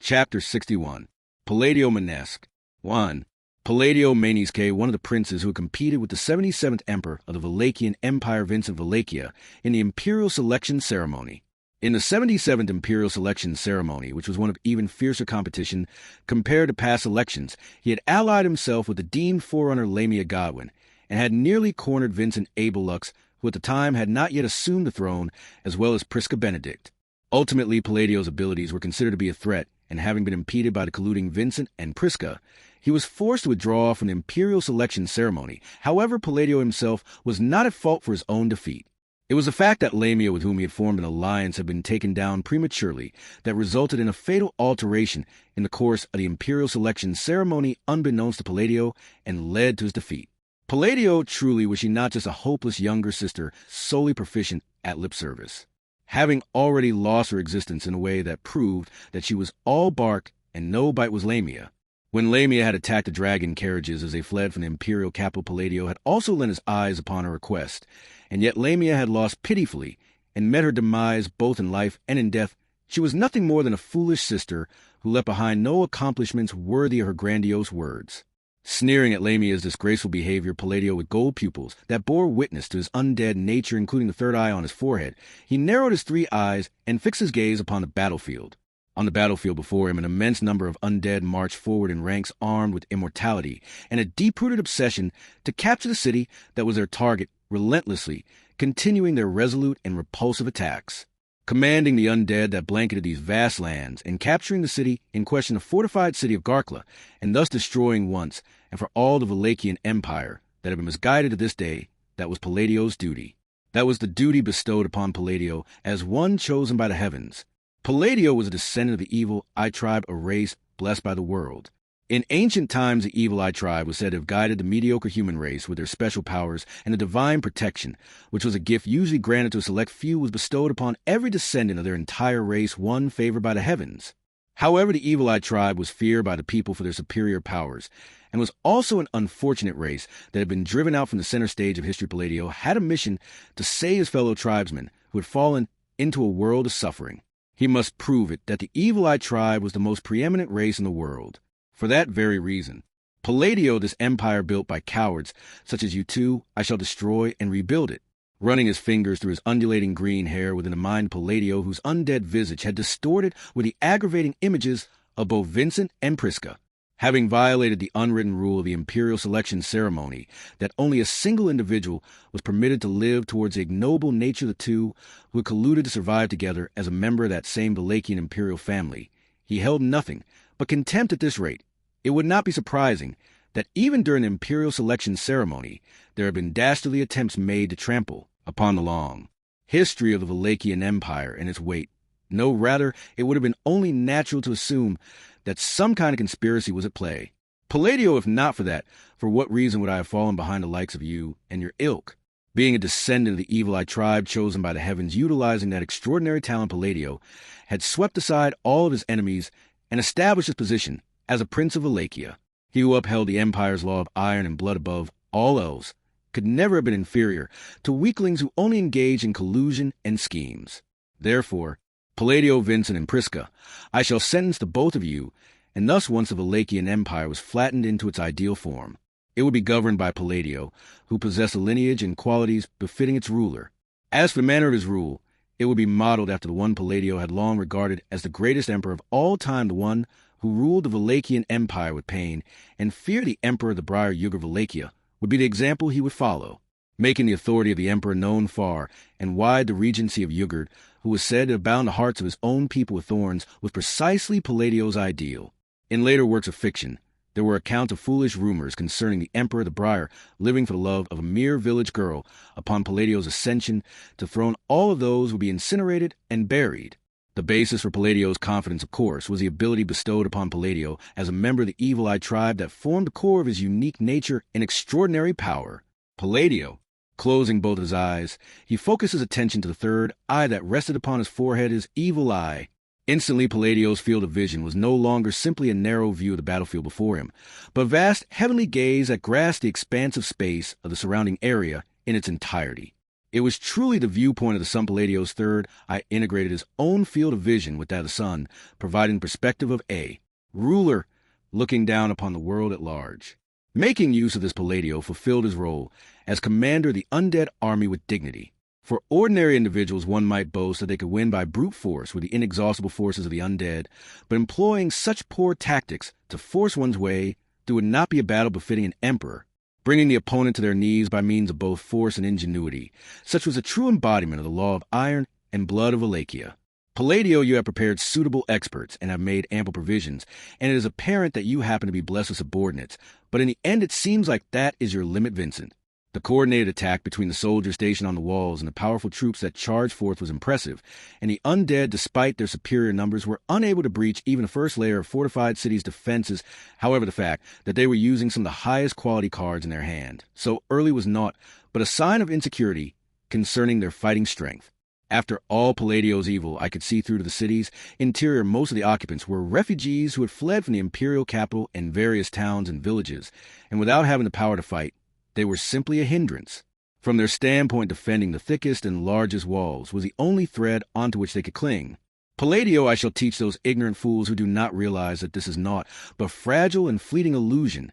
Chapter 61. Palladio Manesque. 1. Palladio Manesque, one of the princes who had competed with the 77th emperor of the Wallachian Empire, Vincent Wallachia, in the imperial selection ceremony. In the 77th imperial selection ceremony, which was one of even fiercer competition compared to past elections, he had allied himself with the deemed forerunner Lamia Godwin, and had nearly cornered Vincent Abelux, who at the time had not yet assumed the throne, as well as Prisca Benedict. Ultimately, Palladio's abilities were considered to be a threat, and having been impeded by the colluding Vincent and Prisca, he was forced to withdraw from the imperial selection ceremony. However, Palladio himself was not at fault for his own defeat. It was the fact that Lamia, with whom he had formed an alliance, had been taken down prematurely that resulted in a fatal alteration in the course of the imperial selection ceremony unbeknownst to Palladio and led to his defeat. Palladio truly was she not just a hopeless younger sister solely proficient at lip service, having already lost her existence in a way that proved that she was all bark and no bite was Lamia. When Lamia had attacked the dragon carriages as they fled from the imperial capital, Palladio had also lent his eyes upon her request, and yet Lamia had lost pitifully and met her demise both in life and in death. She was nothing more than a foolish sister who left behind no accomplishments worthy of her grandiose words. Sneering at Lamia's disgraceful behavior, Palladio, with gold pupils that bore witness to his undead nature, including the third eye on his forehead, he narrowed his three eyes and fixed his gaze upon the battlefield. On the battlefield before him, an immense number of undead marched forward in ranks armed with immortality and a deep-rooted obsession to capture the city that was their target, relentlessly continuing their resolute and repulsive attacks. Commanding the undead that blanketed these vast lands and capturing the city in question, the fortified city of Garkla, and thus destroying once and for all the Wallachian Empire that had been misguided to this day, that was Palladio's duty. That was the duty bestowed upon Palladio as one chosen by the heavens. Palladio was a descendant of the evil Eye tribe, a race blessed by the world. In ancient times, the evil Eye tribe was said to have guided the mediocre human race with their special powers, and the divine protection, which was a gift usually granted to a select few, was bestowed upon every descendant of their entire race, one favored by the heavens. However, the evil Eye tribe was feared by the people for their superior powers, and was also an unfortunate race that had been driven out from the center stage of history. Palladio had a mission to save his fellow tribesmen who had fallen into a world of suffering. He must prove it that the evil Eye tribe was the most preeminent race in the world. For that very reason, Palladio, this empire built by cowards such as you two, I shall destroy and rebuild it. Running his fingers through his undulating green hair within the mind of Palladio, whose undead visage had distorted with the aggravating images of both Vincent and Prisca. Having violated the unwritten rule of the imperial selection ceremony that only a single individual was permitted to live towards the ignoble nature of the two who had colluded to survive together as a member of that same Wallachian imperial family, he held nothing but contempt at this rate. It would not be surprising that even during the imperial selection ceremony there had been dastardly attempts made to trample upon the long history of the Wallachian Empire and its weight. No, rather, it would have been only natural to assume that some kind of conspiracy was at play. Palladio, if not for that, for what reason would I have fallen behind the likes of you and your ilk? Being a descendant of the evil Eye tribe chosen by the heavens, utilizing that extraordinary talent, Palladio had swept aside all of his enemies and established his position as a prince of Wallachia. He who upheld the empire's law of iron and blood above all else could never have been inferior to weaklings who only engage in collusion and schemes. Therefore, Palladio, Vincent, and Prisca, I shall sentence the both of you, and thus once the Wallachian Empire was flattened into its ideal form. It would be governed by Palladio, who possessed a lineage and qualities befitting its ruler. As for the manner of his rule, it would be modeled after the one Palladio had long regarded as the greatest emperor of all time, the one who ruled the Wallachian Empire with pain and feared the emperor of the Briar Yugur of Wallachia, would be the example he would follow. Making the authority of the emperor known far and wide, the regency of Yugurd, who was said to have bound the hearts of his own people with thorns, was precisely Palladio's ideal. In later works of fiction, there were accounts of foolish rumors concerning the emperor of the Briar living for the love of a mere village girl. Upon Palladio's ascension to throne, all of those would be incinerated and buried. The basis for Palladio's confidence, of course, was the ability bestowed upon Palladio as a member of the evil Eye tribe that formed the core of his unique nature and extraordinary power. Palladio, closing both his eyes, he focused his attention to the third eye that rested upon his forehead, his evil eye. Instantly, Palladio's field of vision was no longer simply a narrow view of the battlefield before him, but a vast heavenly gaze that grasped the expansive space of the surrounding area in its entirety. It was truly the viewpoint of the Sun Palladio's third eye integrated his own field of vision with that of the sun, providing perspective of a ruler looking down upon the world at large. Making use of this, Palladio fulfilled his role as commander of the undead army with dignity. For ordinary individuals, one might boast that they could win by brute force with the inexhaustible forces of the undead, but employing such poor tactics to force one's way through would not be a battle befitting an emperor, bringing the opponent to their knees by means of both force and ingenuity. Such was a true embodiment of the law of iron and blood of Wallachia. Palladio, you have prepared suitable experts and have made ample provisions, and it is apparent that you happen to be blessed with subordinates, but in the end it seems like that is your limit, Vincent. The coordinated attack between the soldiers stationed on the walls and the powerful troops that charged forth was impressive, and the undead, despite their superior numbers, were unable to breach even the first layer of fortified cities' defenses. However, the fact that they were using some of the highest quality cards in their hand so early was naught but a sign of insecurity concerning their fighting strength. After all Palladio's evil, I could see through to the city's interior. Most of the occupants were refugees who had fled from the imperial capital and various towns and villages, and without having the power to fight, they were simply a hindrance. From their standpoint, defending the thickest and largest walls was the only thread onto which they could cling. Palladio, I shall teach those ignorant fools who do not realize that this is naught but fragile and fleeting illusion.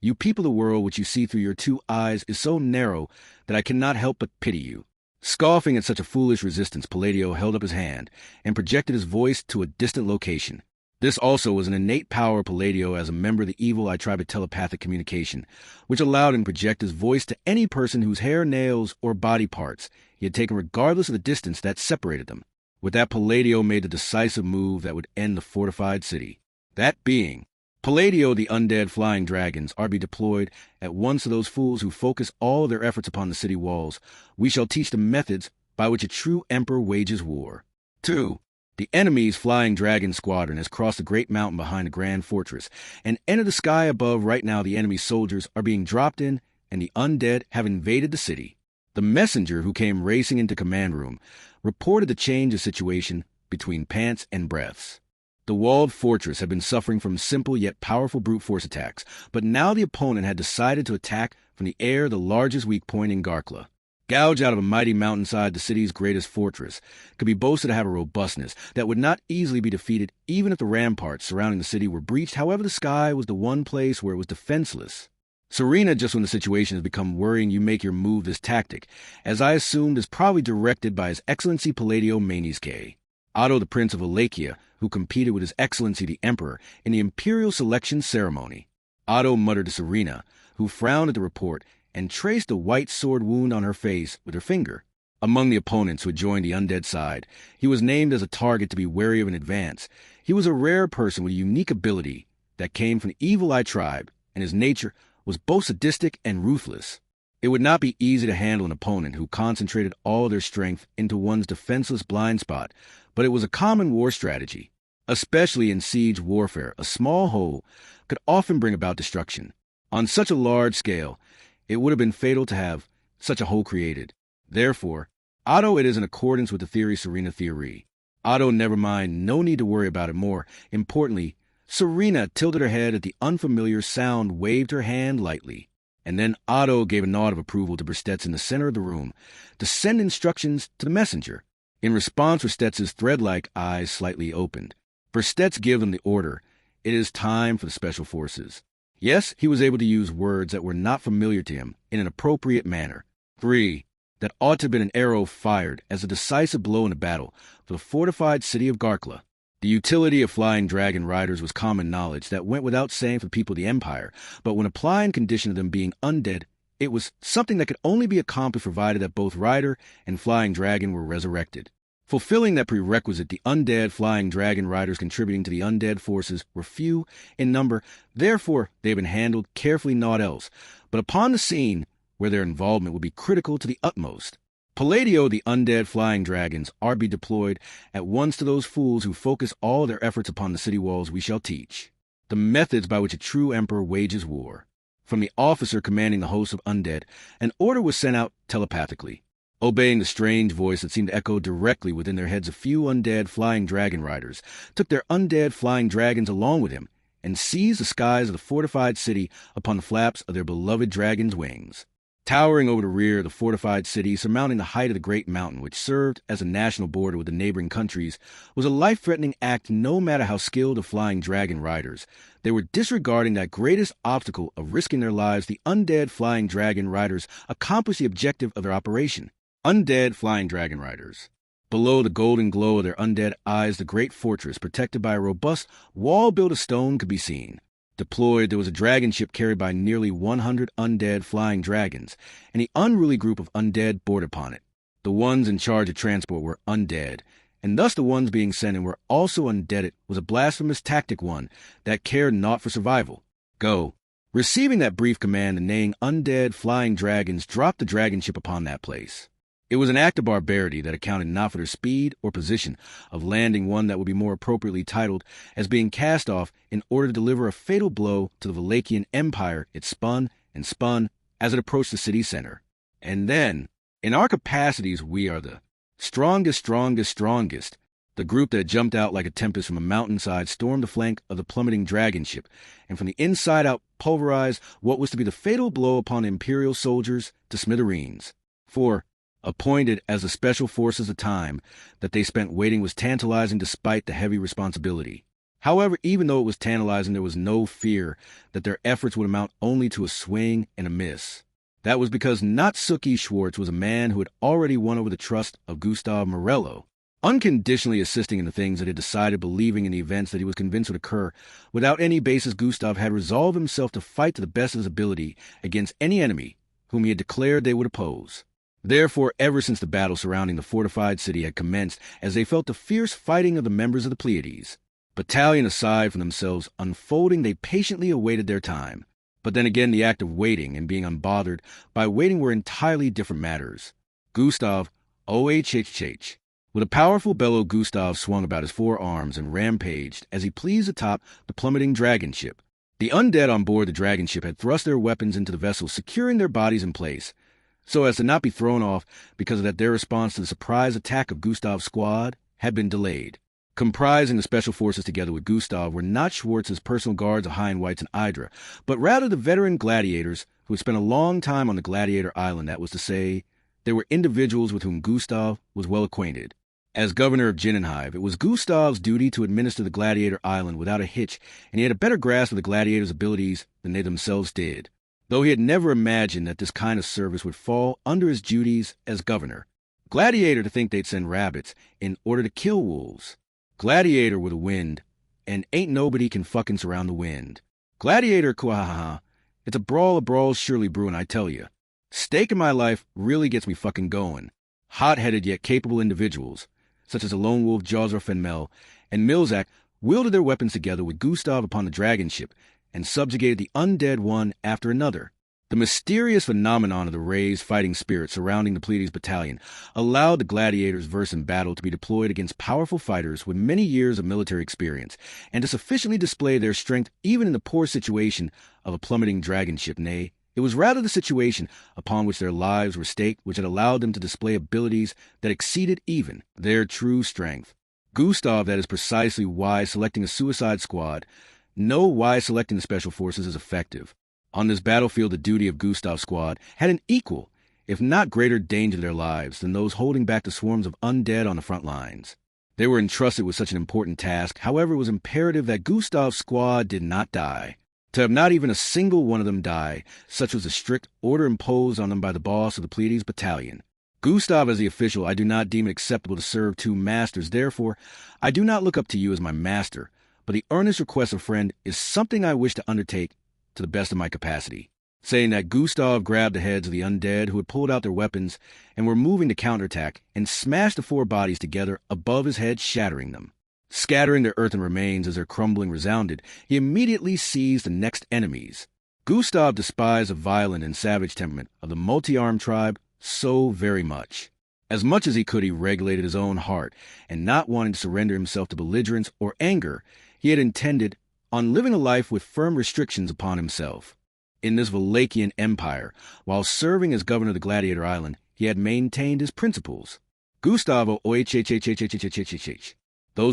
You people of the world, which you see through your two eyes, is so narrow that I cannot help but pity you. Scoffing at such a foolish resistance, Palladio held up his hand and projected his voice to a distant location. This also was an innate power of Palladio as a member of the evil I tribe of telepathic communication, which allowed him to project his voice to any person whose hair, nails, or body parts he had taken regardless of the distance that separated them. With that, Palladio made the decisive move that would end the fortified city. That being, Palladio, the undead flying dragons, are to be deployed at once to those fools who focus all of their efforts upon the city walls. We shall teach the methods by which a true emperor wages war. 2. The enemy's flying dragon squadron has crossed the great mountain behind the grand fortress and entered the sky above. Right now, the enemy's soldiers are being dropped in, and the undead have invaded the city. The messenger who came racing into command room reported the change of situation between pants and breaths. The walled fortress had been suffering from simple yet powerful brute force attacks, but now the opponent had decided to attack from the air, the largest weak point in Garkla. Gouged out of a mighty mountainside, the city's greatest fortress could be boasted to have a robustness that would not easily be defeated even if the ramparts surrounding the city were breached. However, the sky was the one place where it was defenseless. Serena, just when the situation has become worrying, you make your move. This tactic, as I assumed, is probably directed by His Excellency Palladio Maniske, Otto the Prince of Wallachia, who competed with His Excellency the Emperor in the Imperial Selection Ceremony. Otto muttered to Serena, who frowned at the report and traced a white sword wound on her face with her finger. Among the opponents who had joined the undead side, he was named as a target to be wary of in advance. He was a rare person with a unique ability that came from the evil eye tribe, and his nature was both sadistic and ruthless. It would not be easy to handle an opponent who concentrated all their strength into one's defenseless blind spot, but it was a common war strategy. Especially in siege warfare, a small hole could often bring about destruction. On such a large scale, it would have been fatal to have such a hole created. Therefore, Otto, it is in accordance with the theory Serena theory. Otto, never mind, no need to worry about it more. Importantly, Serena tilted her head at the unfamiliar sound, waved her hand lightly, and then Otto gave a nod of approval to Brstets in the center of the room to send instructions to the messenger. In response, Brstets' thread-like eyes slightly opened. Brstets gave them the order. It is time for the special forces. Yes, he was able to use words that were not familiar to him in an appropriate manner. 3. That ought to have been an arrow fired as a decisive blow in a battle for the fortified city of Garkla. The utility of flying dragon riders was common knowledge that went without saying for the people of the Empire, but when applying condition of them being undead, it was something that could only be accomplished provided that both rider and flying dragon were resurrected. Fulfilling that prerequisite, the undead flying dragon riders contributing to the undead forces were few in number, therefore they have been handled carefully, naught else, but upon the scene where their involvement would be critical to the utmost. Palladio, the undead flying dragons, are to be deployed at once to those fools who focus all their efforts upon the city walls. We shall teach the methods by which a true emperor wages war. From the officer commanding the host of undead, an order was sent out telepathically. Obeying the strange voice that seemed to echo directly within their heads, a few undead flying dragon riders took their undead flying dragons along with him and seized the skies of the fortified city upon the flaps of their beloved dragon's wings. Towering over the rear of the fortified city, surmounting the height of the great mountain which served as a national border with the neighboring countries, was a life-threatening act no matter how skilled the flying dragon riders. They were disregarding that greatest obstacle of risking their lives. The undead flying dragon riders accomplished the objective of their operation. Undead flying dragon riders. Below the golden glow of their undead eyes, the great fortress, protected by a robust wall built of stone, could be seen. Deployed, there was a dragon ship carried by nearly 100 undead flying dragons, and the unruly group of undead boarded upon it. The ones in charge of transport were undead, and thus the ones being sent in were also undead. It was a blasphemous tactic, one that cared naught for survival. Go. Receiving that brief command, the neighing undead flying dragons dropped the dragon ship upon that place. It was an act of barbarity that accounted not for their speed or position of landing, one that would be more appropriately titled as being cast off in order to deliver a fatal blow to the Valachian Empire. It spun and spun as it approached the city center. And then, in our capacities, we are the strongest. The group that jumped out like a tempest from a mountainside stormed the flank of the plummeting dragon ship, and from the inside out pulverized what was to be the fatal blow upon the Imperial soldiers to smithereens. For appointed as the special forces, the time that they spent waiting was tantalizing despite the heavy responsibility. However, even though it was tantalizing, there was no fear that their efforts would amount only to a swing and a miss. That was because Natsuki Schwartz was a man who had already won over the trust of Gustav Morello, unconditionally assisting in the things that he decided, believing in the events that he was convinced would occur. Without any basis, Gustav had resolved himself to fight to the best of his ability against any enemy whom he had declared they would oppose. Therefore, ever since the battle surrounding the fortified city had commenced, as they felt the fierce fighting of the members of the Pleiades, battalion aside from themselves unfolding, they patiently awaited their time. But then again, the act of waiting and being unbothered by waiting were entirely different matters. Gustav, OHHH. With a powerful bellow, Gustav swung about his four arms and rampaged as he pleased atop the plummeting dragon ship. The undead on board the dragon ship had thrust their weapons into the vessel, securing their bodies in place, so as to not be thrown off because of that their response to the surprise attack of Gustav's squad had been delayed. Comprising the special forces together with Gustav were not Schwartz's personal guards of Hein Whites and Idra, but rather the veteran gladiators who had spent a long time on the Gladiator Island. That was to say, they were individuals with whom Gustav was well acquainted. As governor of Jinnenhive, it was Gustav's duty to administer the Gladiator Island without a hitch, and he had a better grasp of the gladiators' abilities than they themselves did, though he had never imagined that this kind of service would fall under his duties as governor. Gladiator to think they'd send rabbits in order to kill wolves. Gladiator with a wind, and ain't nobody can fucking surround the wind. Gladiator, kuahaha. It's a brawl of brawls surely brewing, I tell you. Stake in my life really gets me fucking going. Hot-headed yet capable individuals, such as the lone wolf Josra Fenmel and Milzak, wielded their weapons together with Gustav upon the dragon ship, and subjugated the undead one after another. The mysterious phenomenon of the raised fighting spirit surrounding the Pleiades battalion allowed the gladiators versed in battle to be deployed against powerful fighters with many years of military experience, and to sufficiently display their strength even in the poor situation of a plummeting dragon ship. Nay, it was rather the situation upon which their lives were staked which had allowed them to display abilities that exceeded even their true strength. Gustav, that is precisely why selecting a suicide squad, know why selecting the special forces is effective. On this battlefield, the duty of Gustav's squad had an equal, if not greater, danger to their lives than those holding back the swarms of undead on the front lines. They were entrusted with such an important task. However, it was imperative that Gustav's squad did not die. To have not even a single one of them die, such was the strict order imposed on them by the boss of the Pleiades battalion. Gustav, as the official, I do not deem it acceptable to serve two masters. Therefore, I do not look up to you as my master, but the earnest request of friend is something I wish to undertake to the best of my capacity. Saying that, Gustav grabbed the heads of the undead who had pulled out their weapons and were moving to counterattack, and smashed the four bodies together above his head, shattering them. Scattering their earthen remains as their crumbling resounded, he immediately seized the next enemies. Gustav despised the violent and savage temperament of the multi-armed tribe so very much. As much as he could, he regulated his own heart, and not wanting to surrender himself to belligerence or anger, he had intended on living a life with firm restrictions upon himself. In this Valachian empire, while serving as governor of the Gladiator Island, he had maintained his principles. Gustavo Those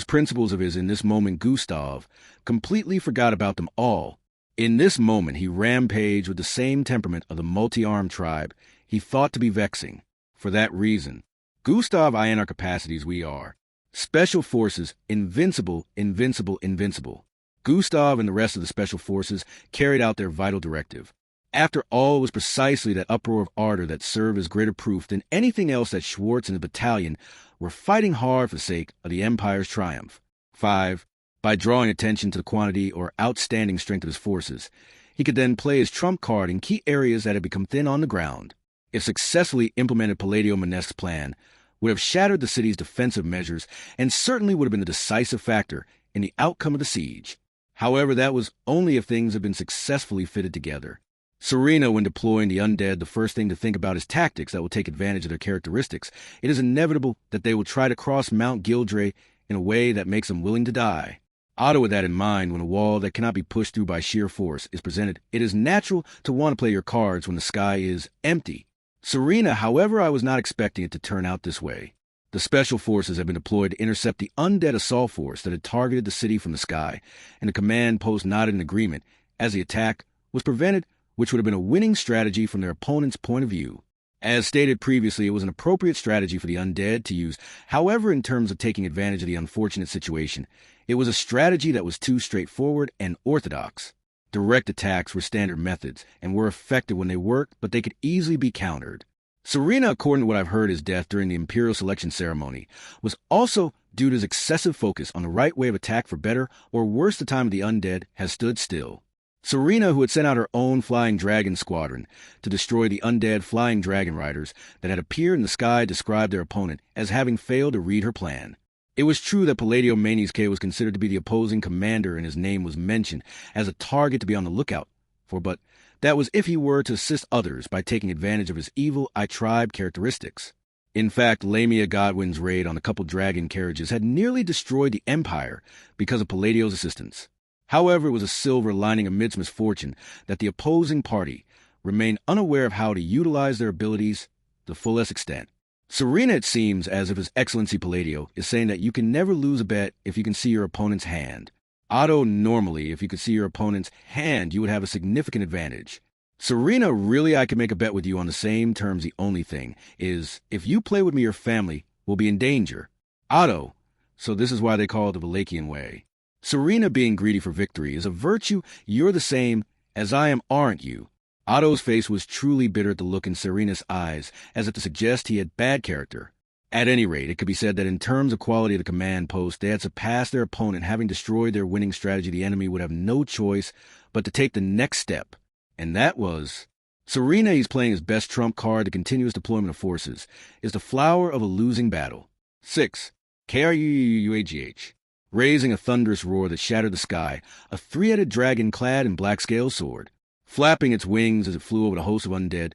principles of his, in this moment, Gustav completely forgot about them all. In this moment, he rampaged with the same temperament of the multi-armed tribe he thought to be vexing. For that reason, Gustav I in our capacities we are. Special Forces, invincible, invincible, invincible. Gustav and the rest of the Special Forces carried out their vital directive. After all, it was precisely that uproar of ardor that served as greater proof than anything else that Schwartz and the battalion were fighting hard for the sake of the Empire's triumph. 5. By drawing attention to the quantity or outstanding strength of his forces, he could then play his trump card in key areas that had become thin on the ground. If successfully implemented, Palladio Manesque's plan would have shattered the city's defensive measures and certainly would have been the decisive factor in the outcome of the siege. However, that was only if things had been successfully fitted together. Serena, when deploying the undead, the first thing to think about is tactics that will take advantage of their characteristics. It is inevitable that they will try to cross Mount Gildre in a way that makes them willing to die. Otto, with that in mind, when a wall that cannot be pushed through by sheer force is presented, it is natural to want to play your cards when the sky is empty. Serena, however, I was not expecting it to turn out this way. The Special Forces had been deployed to intercept the undead assault force that had targeted the city from the sky, and the command post nodded in agreement as the attack was prevented, which would have been a winning strategy from their opponent's point of view. As stated previously, it was an appropriate strategy for the undead to use. However, in terms of taking advantage of the unfortunate situation, it was a strategy that was too straightforward and orthodox. Direct attacks were standard methods and were effective when they worked, but they could easily be countered. Serena, according to what I've heard, his death during the Imperial selection ceremony was also due to his excessive focus on the right way of attack. For better or worse, the time of the undead has stood still. Serena, who had sent out her own Flying Dragon squadron to destroy the undead Flying Dragon riders that had appeared in the sky, described their opponent as having failed to read her plan. It was true that Palladio Manesque was considered to be the opposing commander, and his name was mentioned as a target to be on the lookout for, but that was if he were to assist others by taking advantage of his evil I-Tribe characteristics. In fact, Lamia Godwin's raid on a couple dragon carriages had nearly destroyed the Empire because of Palladio's assistance. However, it was a silver lining amidst misfortune that the opposing party remained unaware of how to utilize their abilities to the fullest extent. Serena, it seems as if His Excellency Palladio is saying that you can never lose a bet if you can see your opponent's hand. Otto, normally, if you could see your opponent's hand, you would have a significant advantage. Serena, really, I could make a bet with you on the same terms. The only thing is, if you play with me, your family will be in danger. Otto, so this is why they call it the Valachian way. Serena, being greedy for victory is a virtue. You're the same as I am, aren't you? Otto's face was truly bitter at the look in Serena's eyes, as if to suggest he had bad character. At any rate, it could be said that in terms of quality of the command post, they had surpassed their opponent. Having destroyed their winning strategy, the enemy would have no choice but to take the next step, and that was... Serena, he's playing his best trump card to continue his deployment of forces, is the flower of a losing battle. 6. KRUUUAGH. Raising a thunderous roar that shattered the sky, a three-headed dragon clad in black scale sword, flapping its wings as it flew over the host of undead,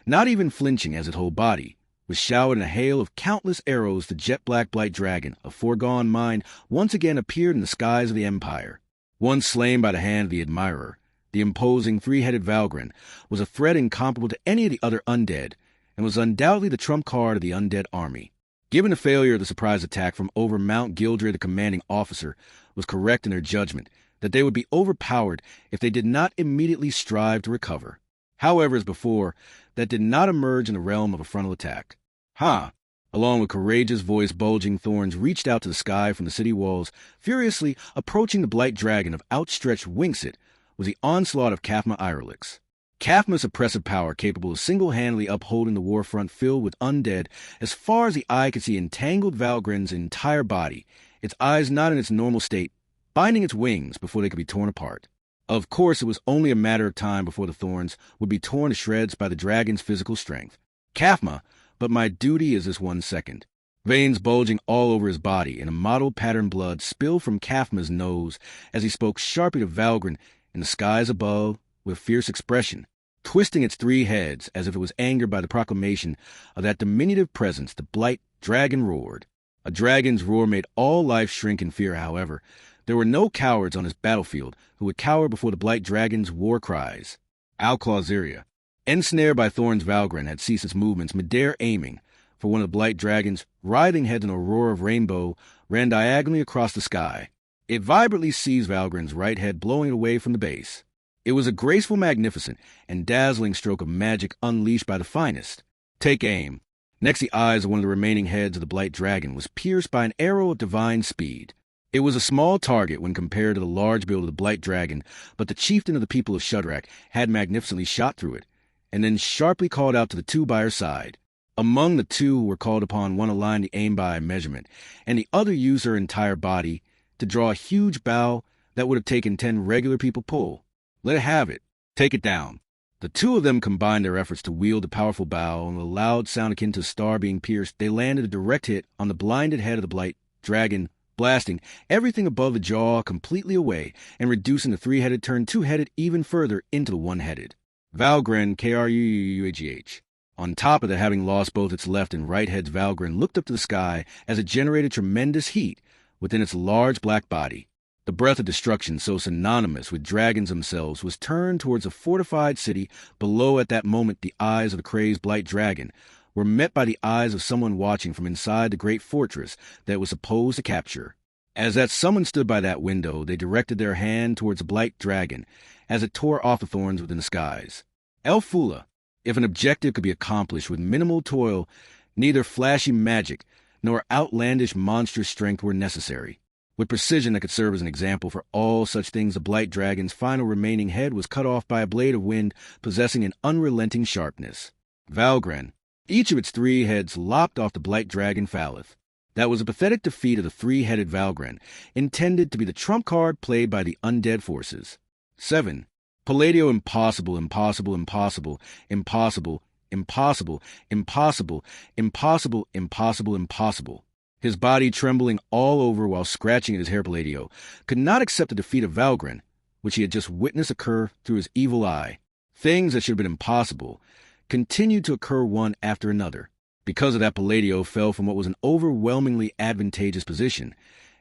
not even flinching as its whole body, was showered in a hail of countless arrows. The jet-black blight dragon, a foregone mind, once again appeared in the skies of the Empire. Once slain by the hand of the Admirer, the imposing three-headed Valgren was a threat incomparable to any of the other undead, and was undoubtedly the trump card of the undead army. Given the failure of the surprise attack from over Mount Gildre, the commanding officer was correct in their judgment that they would be overpowered if they did not immediately strive to recover. However, as before, that did not emerge in the realm of a frontal attack. Along with courageous voice, bulging thorns reached out to the sky from the city walls, furiously approaching the blight dragon of outstretched wingsit was the onslaught of Kaphma Irelix. Kaphma's oppressive power, capable of single-handedly upholding the war front filled with undead, as far as the eye could see entangled Valgren's entire body, its eyes not in its normal state, binding its wings before they could be torn apart. Of course, it was only a matter of time before the thorns would be torn to shreds by the dragon's physical strength. Kaphma, but my duty is this 1 second. Veins bulging all over his body, and a mottled pattern blood spilled from Kaphma's nose as he spoke sharply to Valgren in the skies above with fierce expression, twisting its three heads as if it was angered by the proclamation of that diminutive presence. The blight dragon roared. A dragon's roar made all life shrink in fear. However, there were no cowards on his battlefield who would cower before the blight dragon's war cries. Alclauseria, ensnared by Thorn's Valgren, had ceased its movements midair, aiming for one of the blight dragon's writhing heads. An aurora of rainbow ran diagonally across the sky. It vibrantly seized Valgren's right head, blowing it away from the base. It was a graceful, magnificent, and dazzling stroke of magic unleashed by the finest. Take aim. Next, the eyes of one of the remaining heads of the Blight Dragon was pierced by an arrow of divine speed. It was a small target when compared to the large build of the Blight Dragon, but the chieftain of the people of Shudrak had magnificently shot through it, and then sharply called out to the two by her side. Among the two who were called upon, one aligned the aim by measurement, and the other used her entire body to draw a huge bow that would have taken 10 regular people pull. Let it have it. Take it down. The two of them combined their efforts to wield the powerful bow, and with a loud sound akin to a star being pierced, they landed a direct hit on the blinded head of the Blight Dragon, blasting everything above the jaw completely away and reducing the three-headed turned two-headed even further into the one-headed. Valgren, Krughh. On top of that, having lost both its left and right heads, Valgren looked up to the sky as it generated tremendous heat within its large black body. The breath of destruction, so synonymous with dragons themselves, was turned towards a fortified city below. At that moment, the eyes of the crazed Blight Dragon were met by the eyes of someone watching from inside the great fortress that it was supposed to capture. As that someone stood by that window, they directed their hand towards the Blight Dragon as it tore off the thorns within the skies. Elfula, if an objective could be accomplished with minimal toil, neither flashy magic nor outlandish monstrous strength were necessary. With precision that could serve as an example for all such things, the Blight Dragon's final remaining head was cut off by a blade of wind possessing an unrelenting sharpness. Valgren, each of its 3 heads lopped off the Blight Dragon falleth. That was a pathetic defeat of the 3-headed Valgren, intended to be the trump card played by the undead forces. 7. Palladio impossible, impossible, impossible, impossible, impossible, impossible, impossible, impossible, impossible. His body trembling all over while scratching at his hair, Palladio could not accept the defeat of Valgren, which he had just witnessed occur through his evil eye. Things that should have been impossible continued to occur one after another. Because of that, Palladio fell from what was an overwhelmingly advantageous position,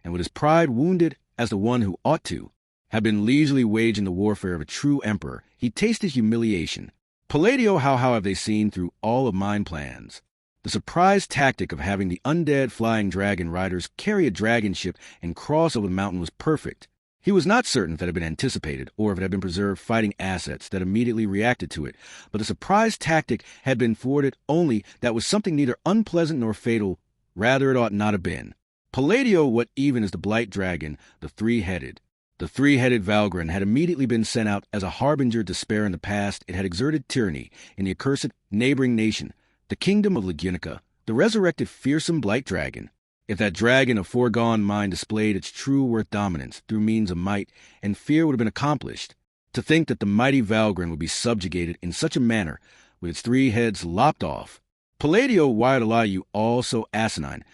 and with his pride wounded as the one who ought to have been leisurely waging the warfare of a true emperor, he tasted humiliation. Palladio, how have they seen through all of mine plans? The surprise tactic of having the undead flying dragon riders carry a dragon ship and cross over the mountain was perfect. He was not certain if it had been anticipated or if it had been preserved fighting assets that immediately reacted to it, but the surprise tactic had been thwarted only that was something neither unpleasant nor fatal, rather it ought not have been. Palladio, what even is the Blight Dragon, the 3-headed. The 3-headed Valgren had immediately been sent out as a harbinger of despair. In the past, it had exerted tyranny in the accursed neighboring nation, the kingdom of Legunica, the resurrected fearsome Blight Dragon. If that dragon of foregone mind displayed its true worth dominance through means of might, and fear would have been accomplished. To think that the mighty Valgren would be subjugated in such a manner, with its 3 heads lopped off. Palladio, why lie you all so asinine?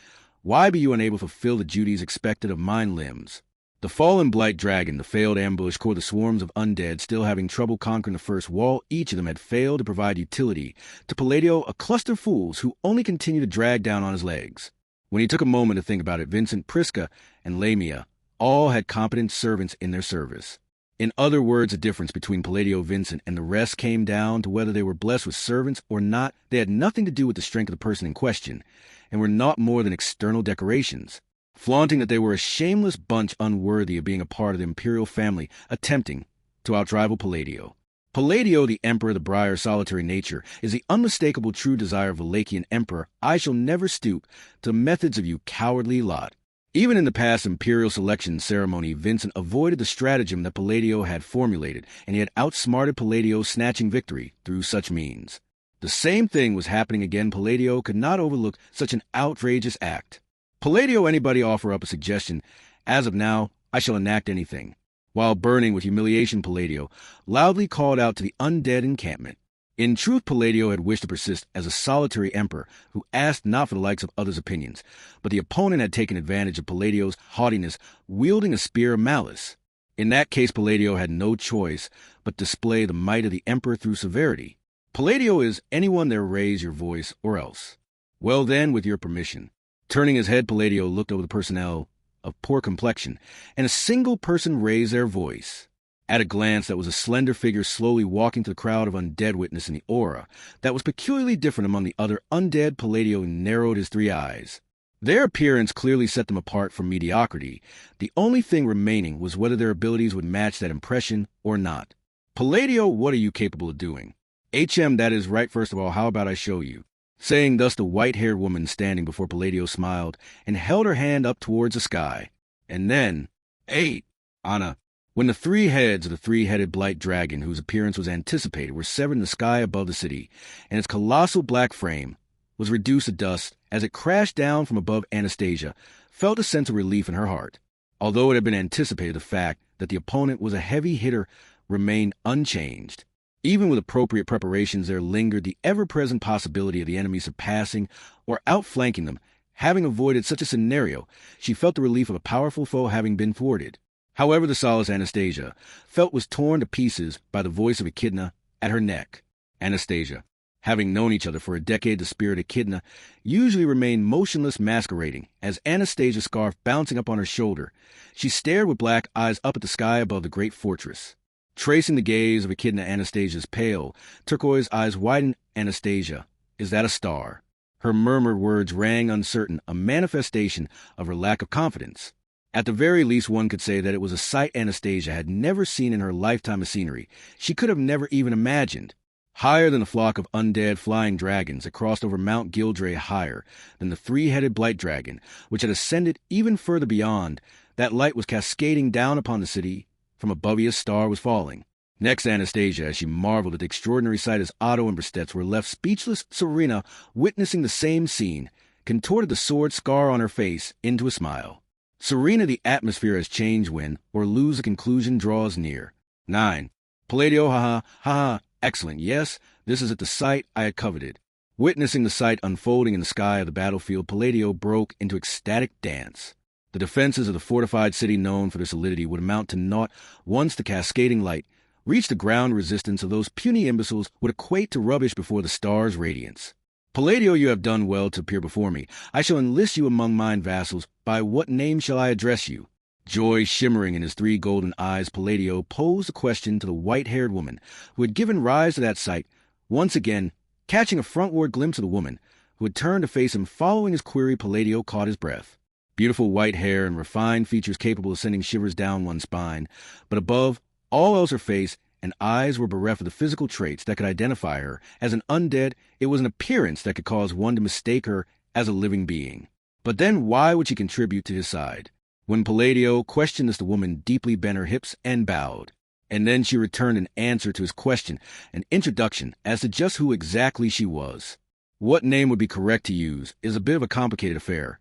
Why be you unable to fulfill the duties expected of mine limbs? The fallen Blight Dragon, the failed ambush corps, the swarms of undead still having trouble conquering the first wall, each of them had failed to provide utility. To Palladio, a cluster of fools who only continued to drag down on his legs. When he took a moment to think about it, Vincent, Prisca, and Lamia all had competent servants in their service. In other words, the difference between Palladio, Vincent, and the rest came down to whether they were blessed with servants or not. They had nothing to do with the strength of the person in question, and were not more than external decorations, flaunting that they were a shameless bunch unworthy of being a part of the imperial family, attempting to outrival Palladio. Palladio, the emperor of the Briar solitary nature, is the unmistakable true desire of a Valachian emperor. I shall never stoop to the methods of you cowardly lot. Even in the past imperial selection ceremony, Vincent avoided the stratagem that Palladio had formulated, and he had outsmarted Palladio, snatching victory through such means. The same thing was happening again. Palladio could not overlook such an outrageous act. Palladio, anybody offer up a suggestion? As of now, I shall enact anything. While burning with humiliation, Palladio loudly called out to the undead encampment. In truth, Palladio had wished to persist as a solitary emperor who asked not for the likes of others' opinions, but the opponent had taken advantage of Palladio's haughtiness, wielding a spear of malice. In that case, Palladio had no choice but display the might of the emperor through severity. Palladio is anyone there raise your voice, or else. Well then, with your permission. Turning his head, Palladio looked over the personnel of poor complexion, and a single person raised their voice. At a glance, that was a slender figure slowly walking to the crowd of undead, witnessing the aura that was peculiarly different among the other undead. Palladio narrowed his 3 eyes. Their appearance clearly set them apart from mediocrity. The only thing remaining was whether their abilities would match that impression or not. Palladio, what are you capable of doing? HM, that is right, first of all, how about I show you? Saying thus, the white-haired woman standing before Palladio smiled and held her hand up towards the sky. And then, 8, Anna, when the 3 heads of the 3-headed blight dragon, whose appearance was anticipated, were severed in the sky above the city, and its colossal black frame was reduced to dust as it crashed down from above, Anastasia felt a sense of relief in her heart. Although it had been anticipated, the fact that the opponent was a heavy hitter remained unchanged. Even with appropriate preparations, there lingered the ever-present possibility of the enemy surpassing or outflanking them. Having avoided such a scenario, she felt the relief of a powerful foe having been thwarted. However, the solace Anastasia felt was torn to pieces by the voice of Echidna at her neck. Anastasia, having known each other for a decade, the spirit Echidna usually remained motionless, masquerading. As Anastasia's scarf bouncing up on her shoulder, she stared with black eyes up at the sky above the great fortress. Tracing the gaze of Echidna, Anastasia's pale, turquoise eyes widened. Anastasia, is that a star? Her murmured words rang uncertain, a manifestation of her lack of confidence. At the very least, one could say that it was a sight Anastasia had never seen in her lifetime of scenery. She could have never even imagined. Higher than a flock of undead flying dragons, it crossed over Mount Gildray, higher than the 3-headed blight dragon, which had ascended even further beyond. That light was cascading down upon the city. From above, a star was falling. Next, Anastasia, as she marveled at the extraordinary sight as Otto and Bristetz were left speechless, Serena, witnessing the same scene, contorted the sword scar on her face into a smile. Serena, the atmosphere has changed when, or lose, the conclusion draws near. 9. Palladio, ha, excellent, yes, this is at the sight I had coveted. Witnessing the sight unfolding in the sky of the battlefield, Palladio broke into ecstatic dance. The defenses of the fortified city, known for their solidity, would amount to naught once the cascading light reached the ground. Resistance of those puny imbeciles would equate to rubbish before the star's radiance. Palladio, you have done well to appear before me. I shall enlist you among mine vassals. By what name shall I address you? Joy shimmering in his 3 golden eyes, Palladio posed a question to the white-haired woman who had given rise to that sight, once again catching a frontward glimpse of the woman who had turned to face him. Following his query, Palladio caught his breath. Beautiful white hair and refined features capable of sending shivers down one's spine, but above all else her face and eyes were bereft of the physical traits that could identify her as an undead. It was an appearance that could cause one to mistake her as a living being. But then why would she contribute to his side? When Palladio questioned this, the woman deeply bent her hips and bowed. And then she returned an answer to his question, an introduction as to just who exactly she was. What name would be correct to use is a bit of a complicated affair.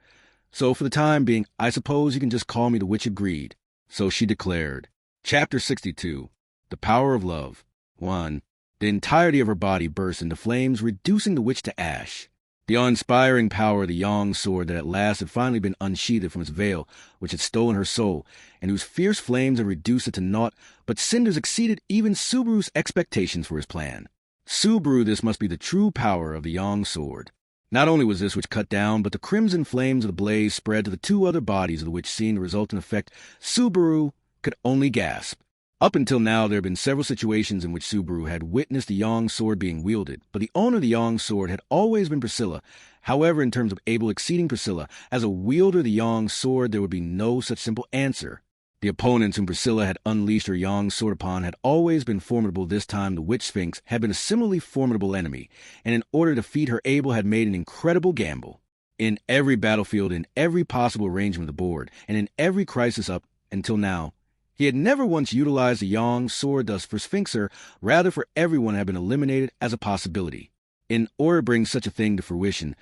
So for the time being, I suppose you can just call me the Witch of Greed. So she declared. Chapter 62. The Power of Love. 1. The entirety of her body burst into flames, reducing the witch to ash. The awe-inspiring power of the Yang sword that at last had finally been unsheathed from its veil, which had stolen her soul, and whose fierce flames had reduced it to naught, but cinders exceeded even Subaru's expectations for his plan. Subaru, this must be the true power of the Yang sword. Not only was this which cut down, but the crimson flames of the blaze spread to the 2 other bodies of the which, seeing the resultant effect, Subaru could only gasp. Up until now, there had been several situations in which Subaru had witnessed the Yang sword being wielded, but the owner of the Yang sword had always been Priscilla. However, in terms of able exceeding Priscilla, as a wielder of the Yang sword, there would be no such simple answer. The opponents whom Priscilla had unleashed her Yang sword upon had always been formidable. This time the Witch Sphinx had been a similarly formidable enemy, and in order to defeat her, Abel had made an incredible gamble. In every battlefield, in every possible arrangement of the board, and in every crisis up until now, he had never once utilized the Yang sword. Thus for Sphinxer, rather for everyone, had been eliminated as a possibility. In order to bring such a thing to fruition,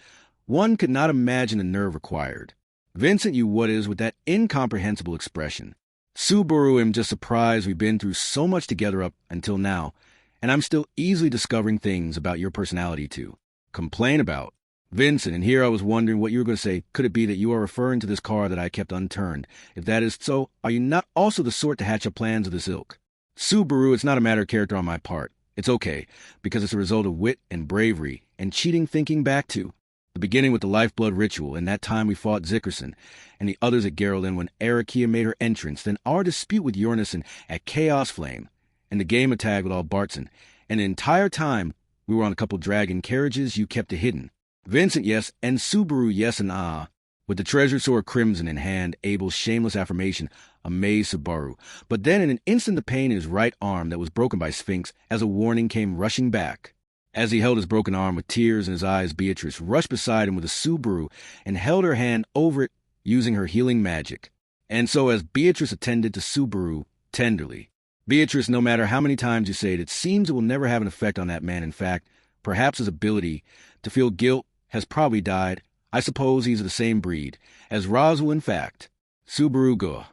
one could not imagine the nerve required. Vincent, you what is with that incomprehensible expression? Subaru, I'm just surprised we've been through so much together up until now, and I'm still easily discovering things about your personality to complain about. Vincent, and here I was wondering what you were going to say. Could it be that you are referring to this card that I kept unturned? If that is so, are you not also the sort to hatch up plans of this ilk? Subaru, it's not a matter of character on my part. It's okay, because it's a result of wit and bravery and cheating thinking back to the beginning with the lifeblood ritual, and that time we fought Zickerson and the others at Geraldine when Arakia made her entrance, then our dispute with Jornison at Chaos Flame, and the game attack with all Bartson, and the entire time we were on a couple dragon carriages you kept it hidden. Vincent, yes, and Subaru, yes, and ah. With the treasure sword crimson in hand, Abel's shameless affirmation amazed Subaru. But then in an instant the pain in his right arm that was broken by Sphinx as a warning came rushing back. As he held his broken arm with tears in his eyes, Beatrice rushed beside him with a Subaru and held her hand over it using her healing magic. And so as Beatrice attended to Subaru tenderly, Beatrice, no matter how many times you say it, it seems it will never have an effect on that man. In fact, perhaps his ability to feel guilt has probably died. I suppose he's of the same breed as Roswell, in fact. Subaru go.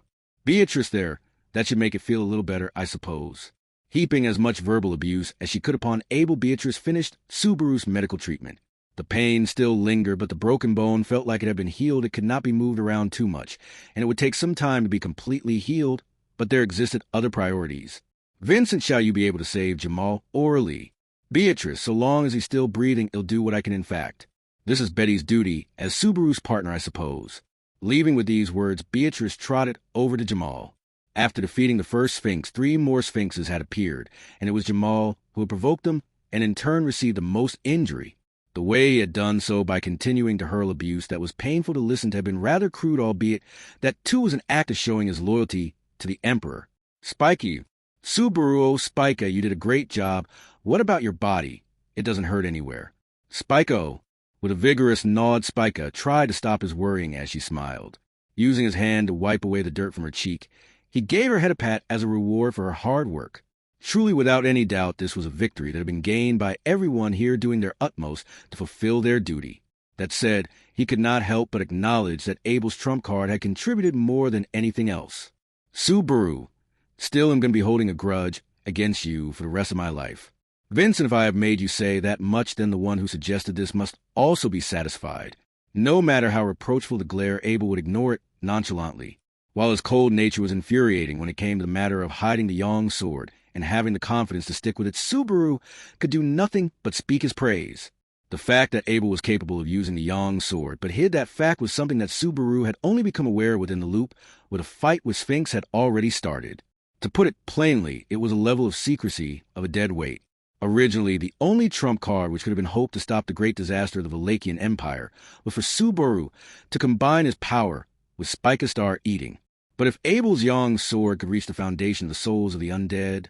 Beatrice there, that should make it feel a little better, I suppose. Heaping as much verbal abuse as she could upon Abel, Beatrice finished Subaru's medical treatment. The pain still lingered, but the broken bone felt like it had been healed. It could not be moved around too much, and it would take some time to be completely healed, but there existed other priorities. Vincent, shall you be able to save Jamal orally? Beatrice, so long as he's still breathing, he'll do what I can in fact. This is Betty's duty as Subaru's partner, I suppose. Leaving with these words, Beatrice trotted over to Jamal. After defeating the first Sphinx, 3 more Sphinxes had appeared, and it was Jamal who had provoked them and in turn received the most injury. The way he had done so by continuing to hurl abuse that was painful to listen to had been rather crude, albeit that too was an act of showing his loyalty to the Emperor. Spiky, Subaru, Spika, you did a great job. What about your body? It doesn't hurt anywhere. Spiko, with a vigorous nod, Spika tried to stop his worrying as she smiled. Using his hand to wipe away the dirt from her cheek, he gave her head a pat as a reward for her hard work. Truly, without any doubt, this was a victory that had been gained by everyone here doing their utmost to fulfill their duty. That said, he could not help but acknowledge that Abel's trump card had contributed more than anything else. Subaru, still am going to be holding a grudge against you for the rest of my life. Vincent, if I have made you say that much, then the one who suggested this must also be satisfied. No matter how reproachful the glare, Abel would ignore it nonchalantly. While his cold nature was infuriating when it came to the matter of hiding the Yang sword and having the confidence to stick with it, Subaru could do nothing but speak his praise. The fact that Abel was capable of using the Yang sword, but hid that fact, was something that Subaru had only become aware within the loop where the fight with Sphinx had already started. To put it plainly, it was a level of secrecy of a dead weight. Originally, the only trump card which could have been hoped to stop the great disaster of the Valachian Empire was for Subaru to combine his power with Spike-a-Star eating. But if Abel's Yang sword could reach the foundation of the souls of the undead,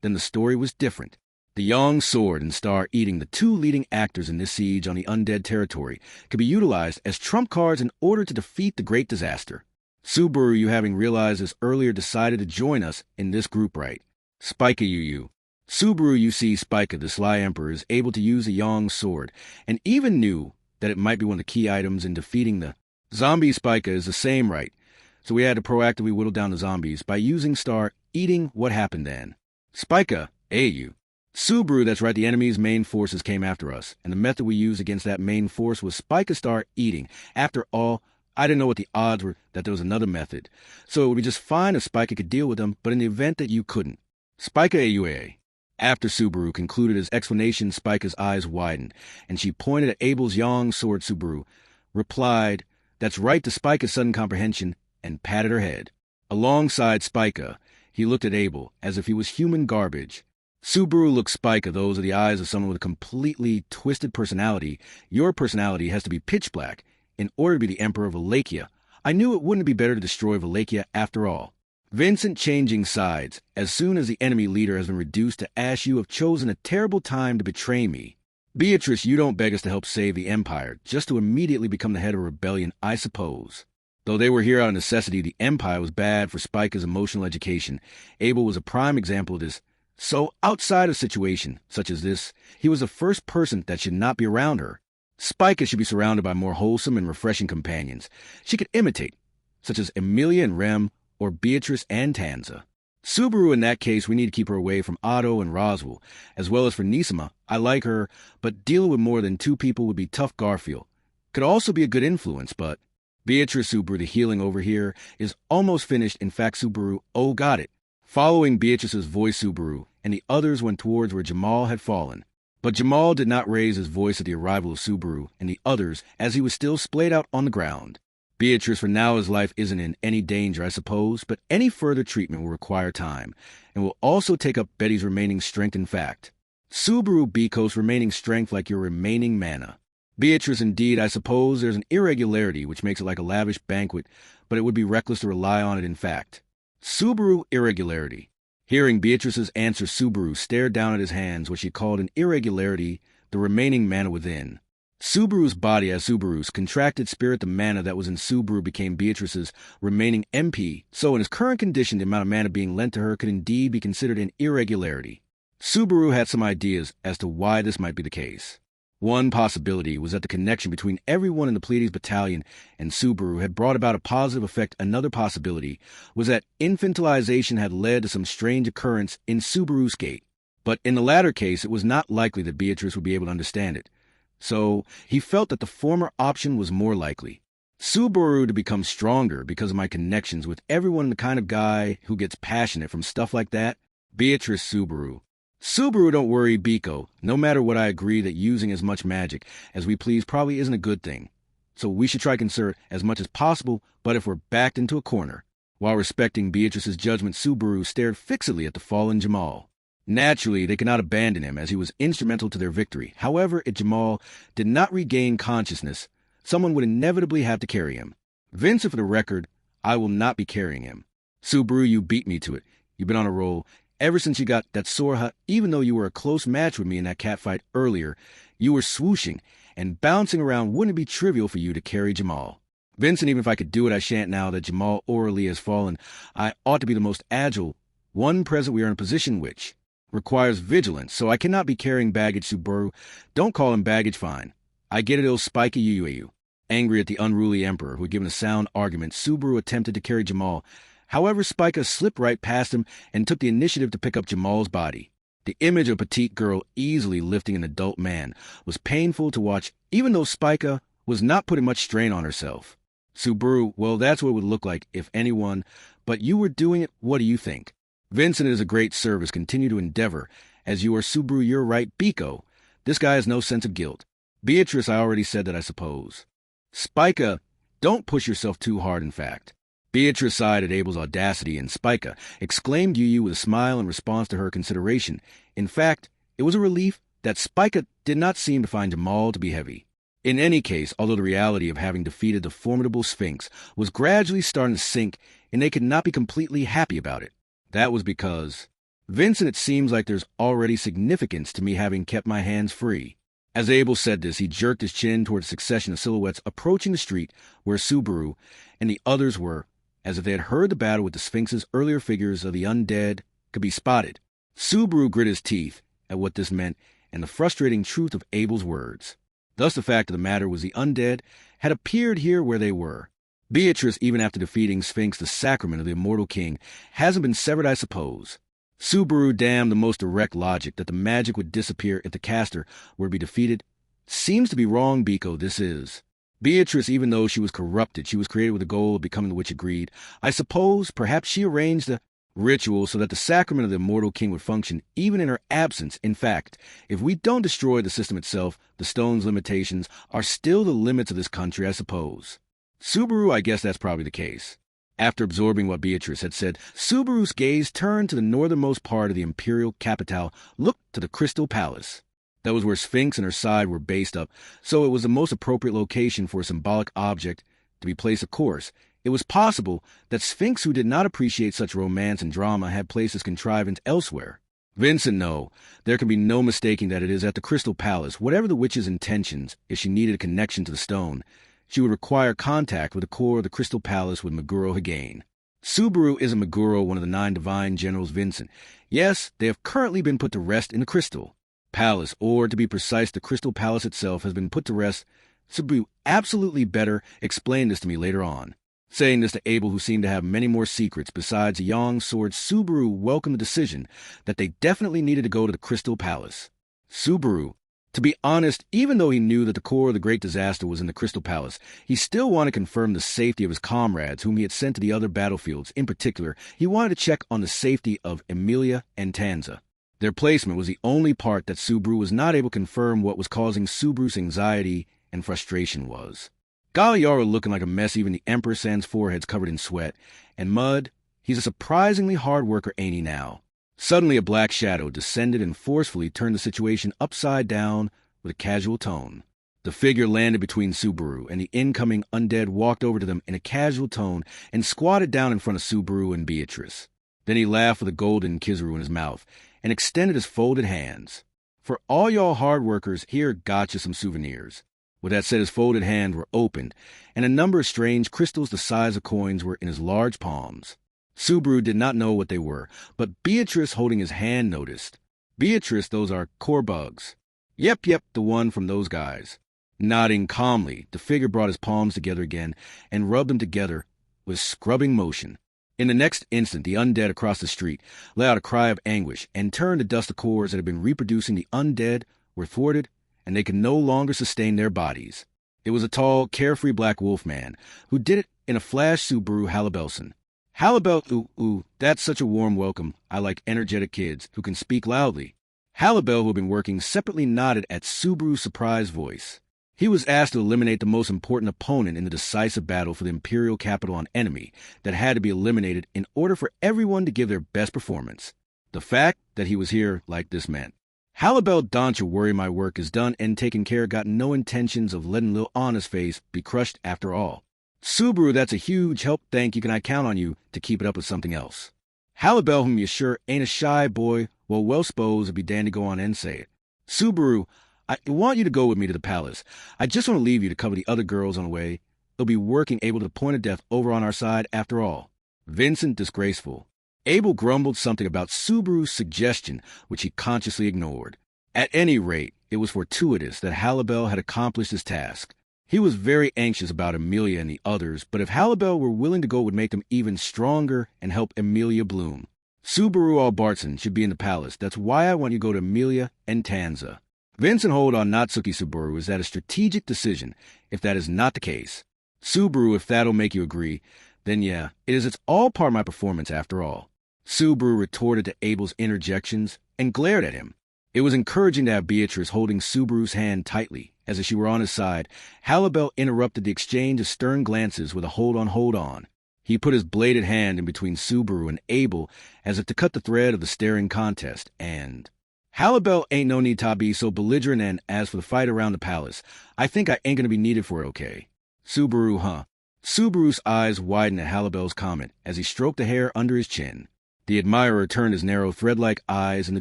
then the story was different. The Yang sword and Star eating, the 2 leading actors in this siege on the undead territory, could be utilized as trump cards in order to defeat the great disaster. Subaru, you having realized this earlier, decided to join us in this group right. Spika, you. Subaru, you see, Spika, the sly emperor, is able to use the Yang sword, and even knew that it might be one of the key items in defeating the zombie. Spika is the same right, so we had to proactively whittle down the zombies by using Star eating. What happened then? Spika, you. Subaru, that's right, the enemy's main forces came after us, and the method we used against that main force was Spike-a-Star eating. After all, I didn't know what the odds were that there was another method, so it would be just fine if Spika could deal with them, but in the event that you couldn't. Spika AUA. After Subaru concluded his explanation, Spika's eyes widened, and she pointed at Abel's Yang sword. Subaru replied, "That's right," to Spika's sudden comprehension, and patted her head. Alongside Spika, he looked at Abel as if he was human garbage. Subaru looked Spika. Those are the eyes of someone with a completely twisted personality. Your personality has to be pitch black in order to be the Emperor of Wallachia. I knew it wouldn't be better to destroy Wallachia after all. Vincent, changing sides. As soon as the enemy leader has been reduced to ash, you have chosen a terrible time to betray me. Beatrice, you don't beg us to help save the Empire, just to immediately become the head of a rebellion, I suppose. Though they were here out of necessity, the Empire was bad for Spika's emotional education. Abel was a prime example of this. So, outside a situation such as this, he was the first person that should not be around her. Spika should be surrounded by more wholesome and refreshing companions she could imitate, such as Emilia and Rem, or Beatrice and Tanza. Subaru, in that case, we need to keep her away from Otto and Roswell. As well as for Nisima, I like her, but dealing with more than 2 people would be tough. Garfield could also be a good influence, but Beatrice, Subaru, the healing over here is almost finished. In fact, Subaru, got it. Following Beatrice's voice, Subaru and the others went towards where Jamal had fallen. But Jamal did not raise his voice at the arrival of Subaru and the others, as he was still splayed out on the ground. Beatrice, for now his life isn't in any danger, I suppose, but any further treatment will require time, and will also take up Betty's remaining strength. In fact, Subaru, Bikos, remaining strength like your remaining mana. Beatrice, indeed, I suppose there's an irregularity which makes it like a lavish banquet, but it would be reckless to rely on it. In fact, Subaru irregularity. Hearing Beatrice's answer, Subaru stared down at his hands, what she called an irregularity, the remaining mana within. Subaru's body as Subaru's contracted spirit, the mana that was in Subaru became Beatrice's remaining MP, so in his current condition the amount of mana being lent to her could indeed be considered an irregularity. Subaru had some ideas as to why this might be the case. One possibility was that the connection between everyone in the Pleiades battalion and Subaru had brought about a positive effect. Another possibility was that infantilization had led to some strange occurrence in Subaru's gate. But in the latter case, it was not likely that Beatrice would be able to understand it. So he felt that the former option was more likely. Subaru to become stronger because of my connections with everyone, the kind of guy who gets passionate from stuff like that. Beatrice Subaru. Subaru, don't worry, Biko. No matter what, I agree that using as much magic as we please probably isn't a good thing. So we should try to conserve as much as possible, but if we're backed into a corner. While respecting Beatrice's judgment, Subaru stared fixedly at the fallen Jamal. Naturally, they could not abandon him as he was instrumental to their victory. However, if Jamal did not regain consciousness, someone would inevitably have to carry him. Vincent, for the record, I will not be carrying him. Subaru, you beat me to it. You've been on a roll. Ever since you got that Sorha, even though you were a close match with me in that catfight earlier, you were swooshing and bouncing around. Wouldn't it be trivial for you to carry Jamal? Vincent, even if I could do it, I shan't now that Jamal orally has fallen. I ought to be the most agile one present. We are in a position which requires vigilance, so I cannot be carrying baggage. Subaru, don't call him baggage, fine. I get it, it'll spike you. Angry at the unruly emperor who had given a sound argument, Subaru attempted to carry Jamal. However, Spica slipped right past him and took the initiative to pick up Jamal's body. The image of a petite girl easily lifting an adult man was painful to watch, even though Spica was not putting much strain on herself. Subaru, well, that's what it would look like if anyone, but you were doing it. What do you think? Vincent, is a great service. Continue to endeavor. As you are, Subaru, you're right. Biko, this guy has no sense of guilt. Beatrice, I already said that, I suppose. Spica, don't push yourself too hard, in fact. Beatrice sighed at Abel's audacity, and Spica exclaimed Yu with a smile in response to her consideration. In fact, it was a relief that Spica did not seem to find Jamal to be heavy. In any case, although the reality of having defeated the formidable Sphinx was gradually starting to sink, and they could not be completely happy about it. That was because, Vincent, it seems like there's already significance to me having kept my hands free. As Abel said this, he jerked his chin toward a succession of silhouettes approaching the street where Subaru and the others were, as if they had heard the battle with the Sphinx's earlier. Figures of the undead could be spotted. Subaru grit his teeth at what this meant and the frustrating truth of Abel's words. Thus the fact of the matter was the undead had appeared here where they were. Beatrice, even after defeating Sphinx, the sacrament of the immortal king, hasn't been severed, I suppose. Subaru, damn the most direct logic that the magic would disappear if the caster were to be defeated. Seems to be wrong, Biko, this is. Beatrice, even though she was corrupted, she was created with the goal of becoming the witch agreed. I suppose perhaps she arranged the ritual so that the sacrament of the immortal king would function even in her absence. In fact, if we don't destroy the system itself, the stone's limitations are still the limits of this country, I suppose. Subaru, I guess that's probably the case. After absorbing what Beatrice had said, Subaru's gaze turned to the northernmost part of the imperial capital, looked to the Crystal Palace. That was where Sphinx and her side were based up, so it was the most appropriate location for a symbolic object to be placed. Of course, it was possible that Sphinx, who did not appreciate such romance and drama, had placed his contrivance elsewhere. Vincent, no. There can be no mistaking that it is at the Crystal Palace. Whatever the witch's intentions, if she needed a connection to the stone, she would require contact with the core of the Crystal Palace with Meguro Hagain. Subaru isn't Meguro, one of the 9 divine generals, Vincent. Yes, they have currently been put to rest in the Crystal Palace, or to be precise, the Crystal Palace itself has been put to rest. Subaru, absolutely better explain this to me later on. Saying this to Abel, who seemed to have many more secrets besides a young sword, Subaru welcomed the decision that they definitely needed to go to the Crystal Palace. Subaru, to be honest, even though he knew that the core of the great disaster was in the Crystal Palace, he still wanted to confirm the safety of his comrades whom he had sent to the other battlefields. In particular, he wanted to check on the safety of Emilia and Tanza. Their placement was the only part that Subaru was not able to confirm. What was causing Subaru's anxiety and frustration was Galliaro looking like a mess, even the Emperor Sans forehead's covered in sweat and mud. He's a surprisingly hard worker, ain't he now? Suddenly a black shadow descended and forcefully turned the situation upside down with a casual tone. The figure landed between Subaru, and the incoming undead walked over to them in a casual tone and squatted down in front of Subaru and Beatrice. Then he laughed with a golden Kizaru in his mouth and extended his folded hands. For all y'all hard workers, here got you some souvenirs. With that said, his folded hands were opened, and a number of strange crystals the size of coins were in his large palms. Subaru did not know what they were, but Beatrice, holding his hand, noticed. Beatrice, those are core bugs. Yep, the one from those guys. Nodding calmly, the figure brought his palms together again and rubbed them together with scrubbing motion. In the next instant, the undead across the street let out a cry of anguish and turned to dust the cores that had been reproducing. The undead were thwarted, and they could no longer sustain their bodies. It was a tall, carefree black wolf man who did it in a flash. Subaru Halibelson. Halibel, that's such a warm welcome. I like energetic kids who can speak loudly. Halibel, who had been working separately, nodded at Subaru's surprised voice. He was asked to eliminate the most important opponent in the decisive battle for the Imperial capital on enemy that had to be eliminated in order for everyone to give their best performance. The fact that he was here like this meant. Halibel, don't you worry, my work is done and taken care. Got no intentions of letting Lil Honest Face be crushed after all. Subaru, that's a huge help. Thank you. Can I count on you to keep it up with something else? Halibel, whom you sure ain't a shy boy, well s'posed would be Dan to go on and say it. Subaru, I want you to go with me to the palace. I just want to leave you to cover the other girls on the way. They'll be working able to the point of death over on our side after all. Vincent, disgraceful. Abel grumbled something about Subaru's suggestion, which he consciously ignored. At any rate, it was fortuitous that Halibel had accomplished his task. He was very anxious about Amelia and the others, but if Halibel were willing to go, it would make them even stronger and help Amelia bloom. Subaru Albartson should be in the palace. That's why I want you to go to Amelia and Tanza. Vincent, hold on, Natsuki Subaru. Is that a strategic decision? If that is not the case. Subaru, if that'll make you agree, then yeah, it's all part of my performance after all. Subaru retorted to Abel's interjections and glared at him. It was encouraging to have Beatrice holding Subaru's hand tightly, as if she were on his side. Halibel interrupted the exchange of stern glances with a hold on. He put his bladed hand in between Subaru and Abel as if to cut the thread of the staring contest, and... Halibel, ain't no need to be so belligerent, and as for the fight around the palace, I think I ain't gonna be needed for it, okay? Subaru, huh? Subaru's eyes widened at Halibel's comment as he stroked the hair under his chin. The admirer turned his narrow thread-like eyes in the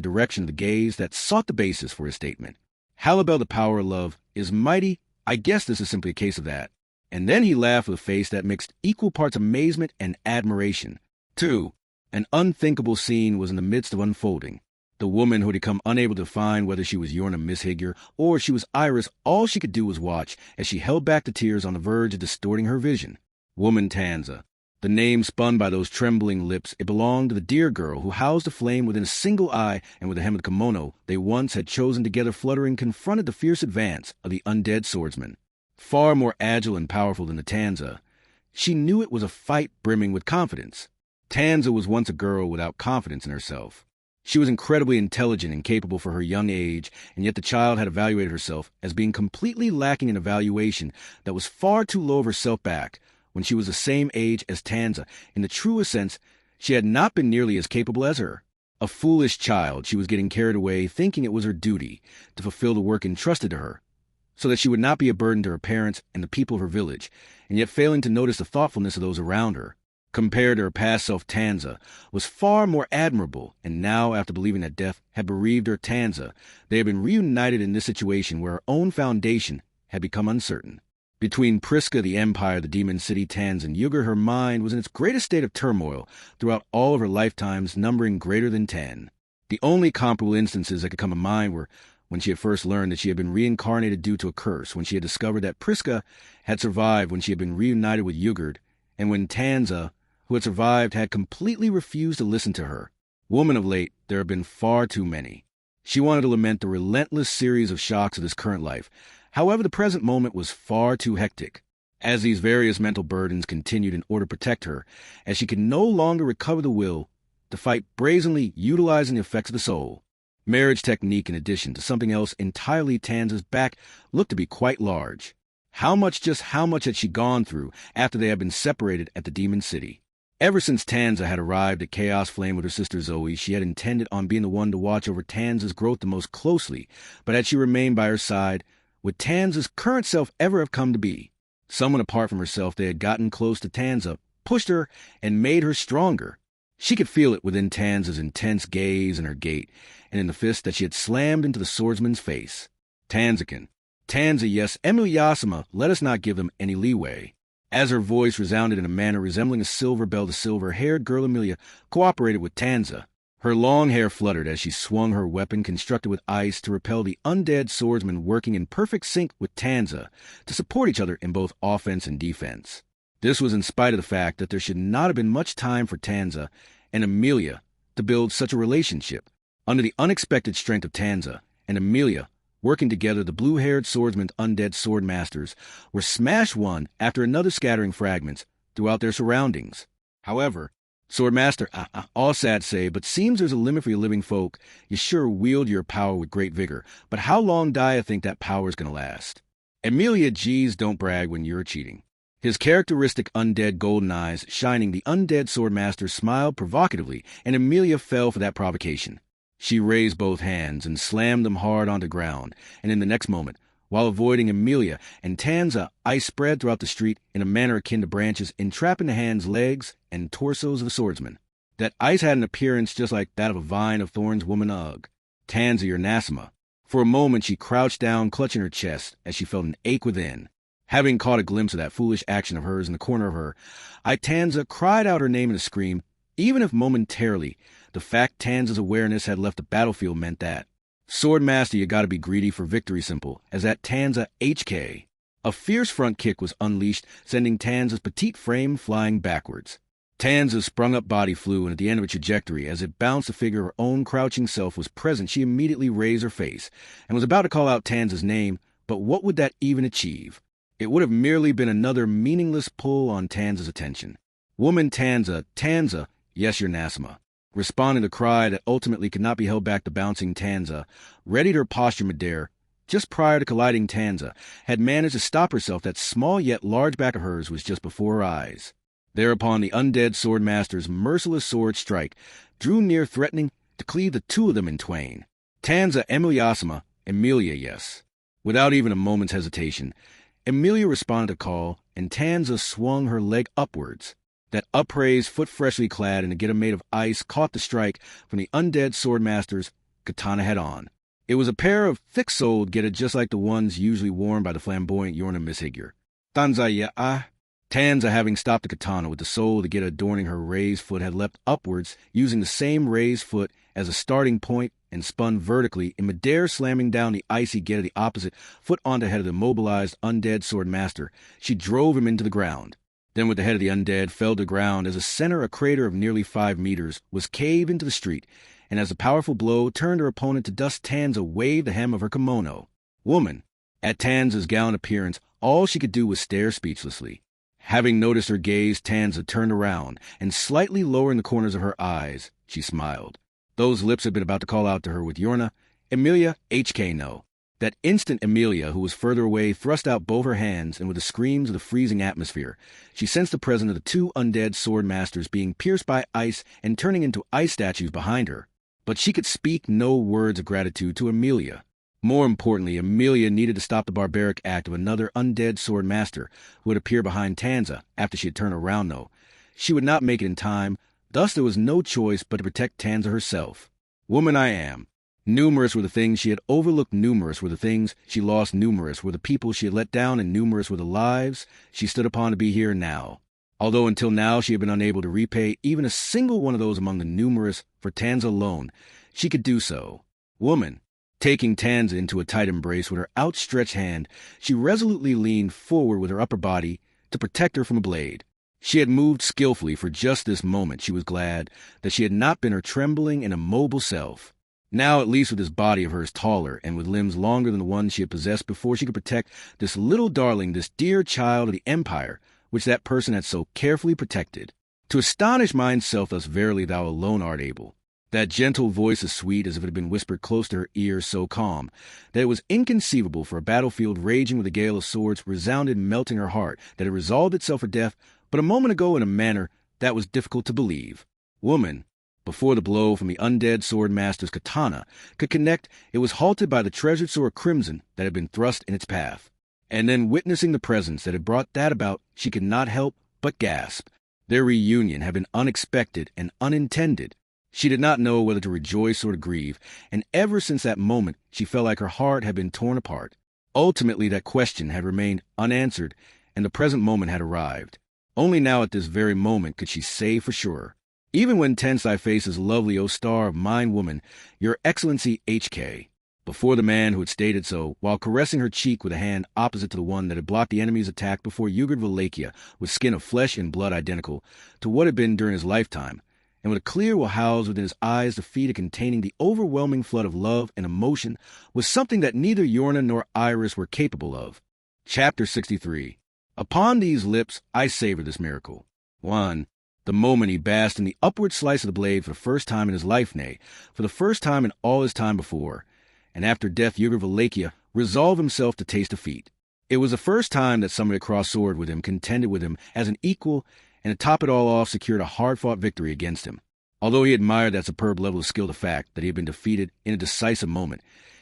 direction of the gaze that sought the basis for his statement. Halibel, the power of love, is mighty. I guess this is simply a case of that. And then he laughed with a face that mixed equal parts amazement and admiration. 2. An unthinkable scene was in the midst of unfolding. The woman who had become unable to find whether she was Yorna Mishiger or she was Iris, all she could do was watch as she held back the tears on the verge of distorting her vision. Woman Tanza. The name spun by those trembling lips, it belonged to the dear girl who housed a flame within a single eye, and with the hem of the kimono they once had chosen together fluttering confronted the fierce advance of the undead swordsman. Far more agile and powerful than the Tanza, she knew it was a fight brimming with confidence. Tanza was once a girl without confidence in herself. She was incredibly intelligent and capable for her young age, and yet the child had evaluated herself as being completely lacking in evaluation that was far too low of herself back when she was the same age as Tanza. In the truest sense, she had not been nearly as capable as her. A foolish child, she was getting carried away, thinking it was her duty to fulfill the work entrusted to her, so that she would not be a burden to her parents and the people of her village, and yet failing to notice the thoughtfulness of those around her. Compared to her past self, Tanza was far more admirable, and now, after believing that death had bereaved her Tanza, they had been reunited in this situation where her own foundation had become uncertain. Between Prisca, the Empire, the Demon City, Tanza, and Yugur, her mind was in its greatest state of turmoil throughout all of her lifetimes, numbering greater than 10. The only comparable instances that could come to mind were when she had first learned that she had been reincarnated due to a curse, when she had discovered that Prisca had survived when she had been reunited with Yugurd, and when Tanza, who had survived, had completely refused to listen to her. Woman, of late, there have been far too many. She wanted to lament the relentless series of shocks of this current life. However, the present moment was far too hectic, as these various mental burdens continued in order to protect her, as she could no longer recover the will to fight brazenly, utilizing the effects of the soul. Marriage technique, in addition to something else entirely, Tanza's back looked to be quite large. How much had she gone through after they had been separated at the Demon City? Ever since Tanza had arrived at Chaos Flame with her sister Zoe, she had intended on being the one to watch over Tanza's growth the most closely, but had she remained by her side, would Tanza's current self ever have come to be? Someone apart from herself that had gotten close to Tanza, pushed her, and made her stronger. She could feel it within Tanza's intense gaze and her gait, and in the fist that she had slammed into the swordsman's face. Tanzakin. Tanza, yes, Emiliasima, let us not give them any leeway. As her voice resounded in a manner resembling a silver bell, the silver-haired girl Emilia cooperated with Tanza. Her long hair fluttered as she swung her weapon constructed with ice to repel the undead swordsman, working in perfect sync with Tanza to support each other in both offense and defense. This was in spite of the fact that there should not have been much time for Tanza and Emilia to build such a relationship. Under the unexpected strength of Tanza and Emilia, working together, the blue-haired swordsman's undead sword masters were smashed one after another, scattering fragments throughout their surroundings. However, Swordmaster, all sad say, but seems there's a limit for you living folk. You sure wield your power with great vigor, but how long do I think that power's gonna last? Emilia, geez, don't brag when you're cheating. His characteristic undead golden eyes shining, the undead swordmaster smiled provocatively, and Emilia fell for that provocation. She raised both hands and slammed them hard onto ground, and in the next moment, while avoiding Emilia and Tanza, ice spread throughout the street in a manner akin to branches, entrapping the hands, legs, and torsos of the swordsman. That ice had an appearance just like that of a vine of thorns woman Ugg. Tanza, your Nasima. For a moment she crouched down, clutching her chest, as she felt an ache within. Having caught a glimpse of that foolish action of hers in the corner of her eye, Tanza cried out her name in a scream, even if momentarily. The fact Tanza's awareness had left the battlefield meant that. Swordmaster, you gotta be greedy for victory simple, as that Tanza HK. A fierce front kick was unleashed, sending Tanza's petite frame flying backwards. Tanza's sprung-up body flew, and at the end of its trajectory, as it bounced, the figure of her own crouching self was present. She immediately raised her face, and was about to call out Tanza's name, but what would that even achieve? It would have merely been another meaningless pull on Tanza's attention. Woman Tanza, yes, your Nasima. Responding to a cry that ultimately could not be held back, the bouncing Tanza readied her posture midair. Just prior to colliding, Tanza had managed to stop herself. That small yet large back of hers was just before her eyes. Thereupon the undead swordmaster's merciless sword strike drew near, threatening to cleave the two of them in twain. Tanza, Emiliasima, Emilia, yes. Without even a moment's hesitation, Emilia responded to call, and Tanza swung her leg upwards. That upraised foot, freshly clad in a getup made of ice, caught the strike from the undead swordmaster's katana head-on. It was a pair of thick-soled getup just like the ones usually worn by the flamboyant Yorna Mishigure. Tanza, having stopped the katana with the sole of the getup adorning her raised foot, had leapt upwards, using the same raised foot as a starting point, and spun vertically in midair, slamming down the icy getup the opposite foot onto the head of the mobilized undead swordmaster. She drove him into the ground. Then with the head of the undead fell to the ground, as a center, a crater of nearly 5 meters was caved into the street, and as the powerful blow turned her opponent to dust, Tanza waved the hem of her kimono. Woman. At Tanza's gallant appearance, all she could do was stare speechlessly. Having noticed her gaze, Tanza turned around, and slightly lowering the corners of her eyes, she smiled. Those lips had been about to call out to her with Yorna, Emilia, HK no. That instant, Emilia, who was further away, thrust out both her hands, and with the screams of the freezing atmosphere, she sensed the presence of the two undead sword masters being pierced by ice and turning into ice statues behind her. But she could speak no words of gratitude to Emilia. More importantly, Emilia needed to stop the barbaric act of another undead sword master who would appear behind Tanza after she had turned around, though. She would not make it in time, thus there was no choice but to protect Tanza herself. Woman I am. Numerous were the things she had overlooked, numerous were the things she lost, numerous were the people she had let down, and numerous were the lives she stood upon to be here now. Although until now she had been unable to repay even a single one of those among the numerous for Tanza alone, she could do so. Woman. Taking Tanza into a tight embrace with her outstretched hand, she resolutely leaned forward with her upper body to protect her from a blade. She had moved skillfully for just this moment. She was glad that she had not been her trembling and immobile self. Now, at least with this body of hers taller and with limbs longer than the ones she had possessed before, she could protect this little darling, this dear child of the empire, which that person had so carefully protected. To astonish mine self, thus verily thou alone art able. That gentle voice as sweet as if it had been whispered close to her ear, so calm that it was inconceivable for a battlefield raging with a gale of swords, resounded, melting her heart, that it resolved itself for death but a moment ago in a manner that was difficult to believe. Woman. Before the blow from the undead sword master's katana could connect, it was halted by the treasured sword crimson that had been thrust in its path. And then, witnessing the presence that had brought that about, she could not help but gasp. Their reunion had been unexpected and unintended. She did not know whether to rejoice or to grieve, and ever since that moment she felt like her heart had been torn apart. Ultimately, that question had remained unanswered, and the present moment had arrived. Only now at this very moment could she say for sure. Even when tense thy face is lovely, O star of mine woman, your excellency H.K. Before the man who had stated so, while caressing her cheek with a hand opposite to the one that had blocked the enemy's attack before Ugard Valakia, with skin of flesh and blood identical to what had been during his lifetime, and with a clear will house within his eyes the feed containing the overwhelming flood of love and emotion, was something that neither Yorna nor Iris were capable of. Chapter 63. Upon these lips I savor this miracle. 1. The moment he basked in the upward slice of the blade for the first time in his life, nay, for the first time in all his time before, and after death Ugard Valakia resolved himself to taste defeat. It was the first time that somebody crossed sword with him, contended with him as an equal, and to top it all off secured a hard-fought victory against him. Although he admired that superb level of skill, the fact that he had been defeated in a decisive moment,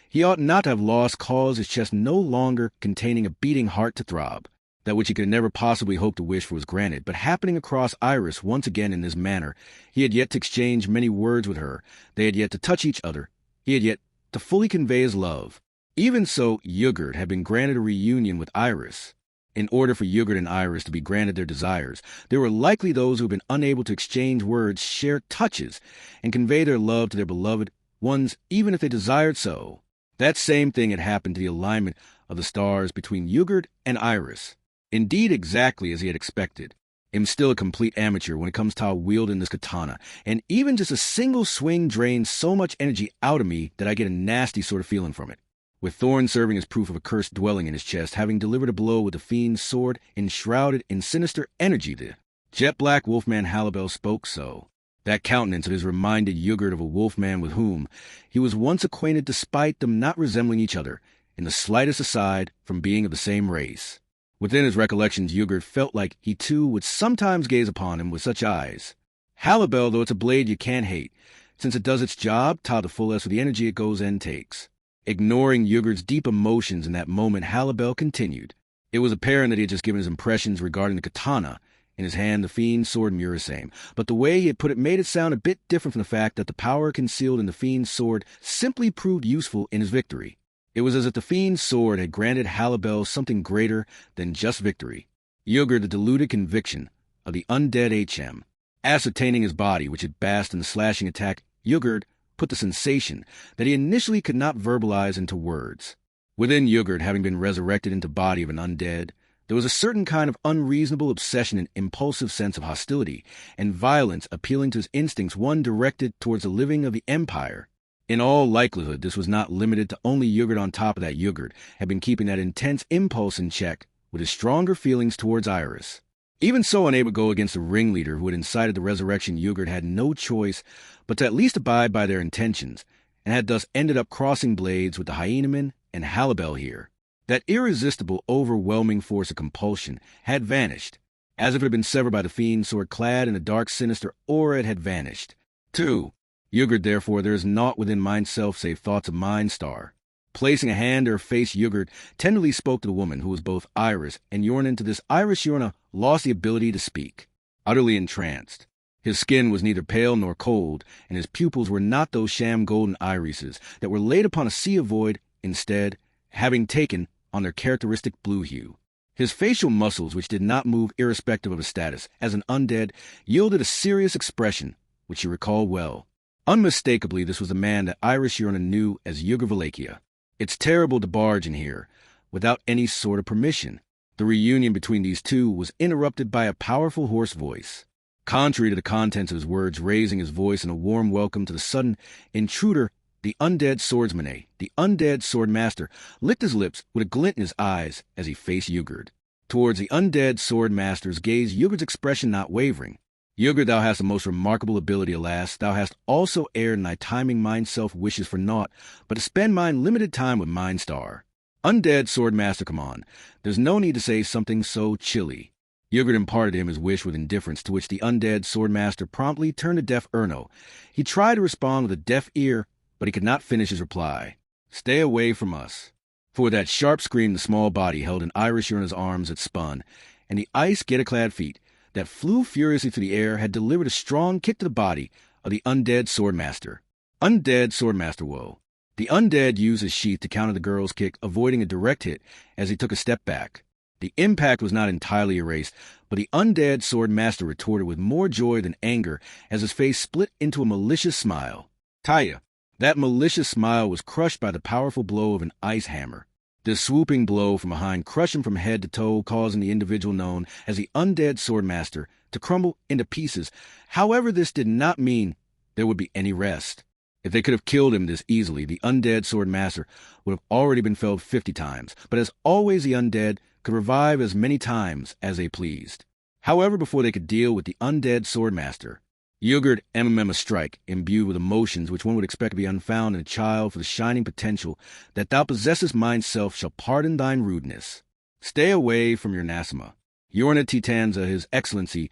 he ought not to have lost cause, his chest no longer containing a beating heart to throb. That which he could never possibly hope to wish for was granted, but happening across Iris once again in this manner, he had yet to exchange many words with her, they had yet to touch each other, he had yet to fully convey his love. Even so, Ugard had been granted a reunion with Iris. In order for Ugard and Iris to be granted their desires, there were likely those who had been unable to exchange words, share touches, and convey their love to their beloved ones, even if they desired so. That same thing had happened to the alignment of the stars between Ugard and Iris. Indeed, exactly as he had expected. I'm still a complete amateur when it comes to wielding this katana, and even just a single swing drains so much energy out of me that I get a nasty sort of feeling from it. With Thorn serving as proof of a curse dwelling in his chest, having delivered a blow with the fiend's sword enshrouded in sinister energy, the jet-black wolfman Halibel spoke so. That countenance of his reminded Ugard of a wolfman with whom he was once acquainted, despite them not resembling each other in the slightest aside from being of the same race. Within his recollections, Ugard felt like he too would sometimes gaze upon him with such eyes. Halibel, though it's a blade you can't hate, since it does its job, to the fullest with the energy it goes and takes. Ignoring Ugard's deep emotions in that moment, Halibel continued. It was apparent that he had just given his impressions regarding the katana, in his hand the fiend's sword Murasame, but the way he had put it made it sound a bit different from the fact that the power concealed in the fiend's sword simply proved useful in his victory. It was as if the fiend's sword had granted Halibel something greater than just victory. Ugard, the deluded conviction of the undead HM. Ascertaining his body, which had basked in the slashing attack, Ugard put the sensation that he initially could not verbalize into words. Within Ugard, having been resurrected into body of an undead, there was a certain kind of unreasonable obsession and impulsive sense of hostility and violence appealing to his instincts, one directed towards the living of the Empire. In all likelihood, this was not limited to only Ugard. On top of that, Ugard had been keeping that intense impulse in check with his stronger feelings towards Iris. Even so, unable to go against the ringleader who had incited the resurrection, Ugard had no choice but to at least abide by their intentions, and had thus ended up crossing blades with the Hyenaman and Halibel here. That irresistible, overwhelming force of compulsion had vanished, as if it had been severed by the fiend's sword clad in a dark, sinister aura. It had vanished. 2. Ugard, therefore, there is naught within mine self save thoughts of mine star. Placing a hand to her face, Ugard tenderly spoke to the woman who was both Iris and Yorna. To this Iris, Yorna lost the ability to speak, utterly entranced. His skin was neither pale nor cold, and his pupils were not those sham golden irises that were laid upon a sea of void, instead, having taken on their characteristic blue hue. His facial muscles, which did not move irrespective of his status as an undead, yielded a serious expression, which she recalled well. Unmistakably, this was the man that Iris Yorna knew as Ugard Valakia. It's terrible to barge in here without any sort of permission. The reunion between these two was interrupted by a powerful hoarse voice. Contrary to the contents of his words, raising his voice in a warm welcome to the sudden intruder, the undead swordsman, the undead sword master, licked his lips with a glint in his eyes as he faced Ugard. Towards the undead sword master's gaze, Ugard's expression not wavering. Ugard, thou hast a most remarkable ability, alas. Thou hast also erred in thy timing mine self wishes for naught, but to spend mine limited time with mine star. Undead sword master, come on. There's no need to say something so chilly. Yogurt imparted to him his wish with indifference, to which the undead swordmaster promptly turned a deaf Erno. He tried to respond with a deaf ear, but he could not finish his reply. "Stay away from us." For with that sharp scream, the small body held in Irish Yorna's arms had spun, and the ice gator-clad feet that flew furiously through the air had delivered a strong kick to the body of the undead swordmaster. Undead swordmaster woe. The undead used his sheath to counter the girl's kick, avoiding a direct hit as he took a step back. The impact was not entirely erased, but the undead swordmaster retorted with more joy than anger as his face split into a malicious smile. Taya, that malicious smile was crushed by the powerful blow of an ice hammer. This swooping blow from behind crushed him from head to toe, causing the individual known as the undead swordmaster to crumble into pieces. However, this did not mean there would be any rest. If they could have killed him this easily, the undead swordmaster would have already been felled 50 times. But as always, the undead could revive as many times as they pleased. However, before they could deal with the undead swordmaster, Yogurt a strike, imbued with emotions which one would expect to be unfound in a child, for the shining potential that thou possessest mine self shall pardon thine rudeness. Stay away from your Nasima. Yorna Titanza, his excellency,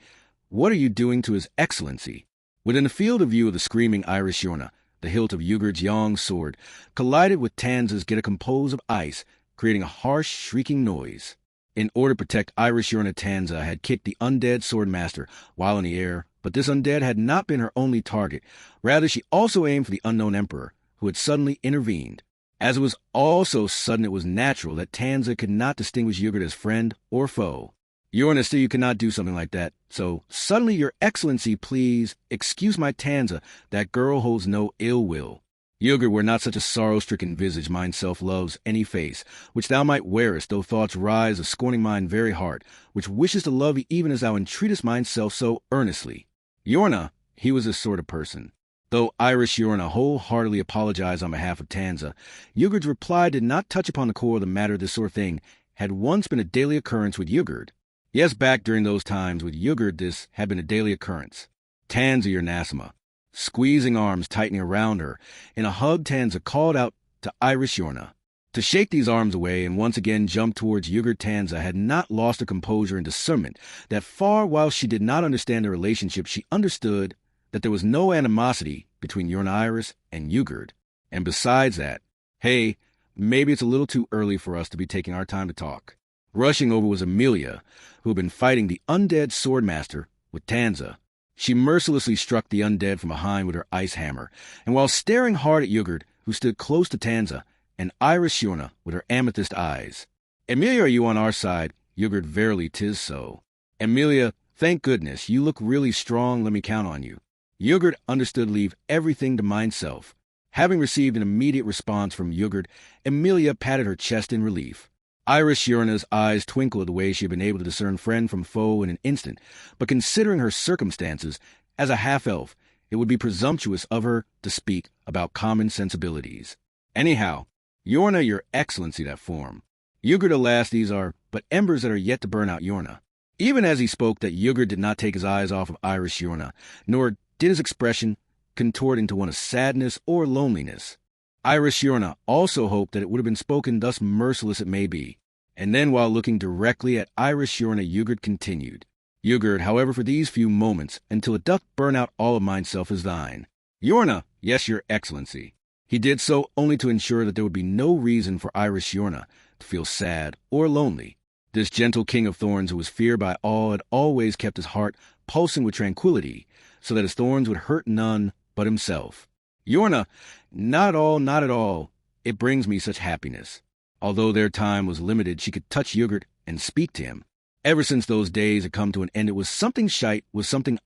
what are you doing to his excellency? Within the field of view of the screaming Irish Yorna, the hilt of Yogurt's Yang sword collided with Tanza's get composed of ice, creating a harsh, shrieking noise. In order to protect Irish Yorna, Tanza had kicked the undead swordmaster while in the air, but this undead had not been her only target. Rather, she also aimed for the unknown emperor, who had suddenly intervened. As it was all so sudden, it was natural that Tanza could not distinguish Yogurt as friend or foe. Yorna, still you cannot do something like that. So, suddenly, your excellency, please excuse my Tanza. That girl holds no ill will. Yogurt, were not such a sorrow-stricken visage mine self loves any face, which thou might wearest, though thoughts rise of scorning mine very heart, which wishes to love thee even as thou entreatest mine self so earnestly. Yorna, he was this sort of person. Though Irish Yorna wholeheartedly apologized on behalf of Tanza, Yogurt's reply did not touch upon the core of the matter. This sort of thing had once been a daily occurrence with Yogurt. Yes, back during those times with Yogurt, this had been a daily occurrence. Tanza, your Nasima. Squeezing arms tightening around her. In a hug, Tanza called out to Irish Yorna to shake these arms away and once again jump towards Yogurt. Tanza had not lost her composure and discernment that far while she did not understand the relationship, she understood that there was no animosity between Yorna Iris and Yogurt. And besides that, hey, maybe it's a little too early for us to be taking our time to talk. Rushing over was Amelia, who had been fighting the undead swordmaster with Tanza. She mercilessly struck the undead from behind with her ice hammer, and while staring hard at Yogurt, who stood close to Tanza, and Irish Yorna with her amethyst eyes. Amelia, are you on our side? Yogurt, verily 'tis so. Amelia, thank goodness, you look really strong, let me count on you. Yogurt understood to leave everything to mineself. Having received an immediate response from Yogurt, Amelia patted her chest in relief. Irish Yorna's eyes twinkled at the way she had been able to discern friend from foe in an instant, but considering her circumstances, as a half-elf, it would be presumptuous of her to speak about common sensibilities. Anyhow, Yorna, your excellency, that form. Yogurt, alas, these are but embers that are yet to burn out Yorna. Even as he spoke, that Yogurt did not take his eyes off of Irish Yorna, nor did his expression contort into one of sadness or loneliness. Irish Yorna also hoped that it would have been spoken thus merciless it may be. And then, while looking directly at Irish Yorna, Yogurt continued. Yogurt, however, for these few moments, until it doth burn out all of mineself is thine. Yorna, yes, your excellency. He did so only to ensure that there would be no reason for Irish Yorna to feel sad or lonely. This gentle king of thorns, who was feared by all, had always kept his heart pulsing with tranquility, so that his thorns would hurt none but himself. Yorna, not at all. It brings me such happiness. Although their time was limited, she could touch Yogurt and speak to him. Ever since those days had come to an end, it was something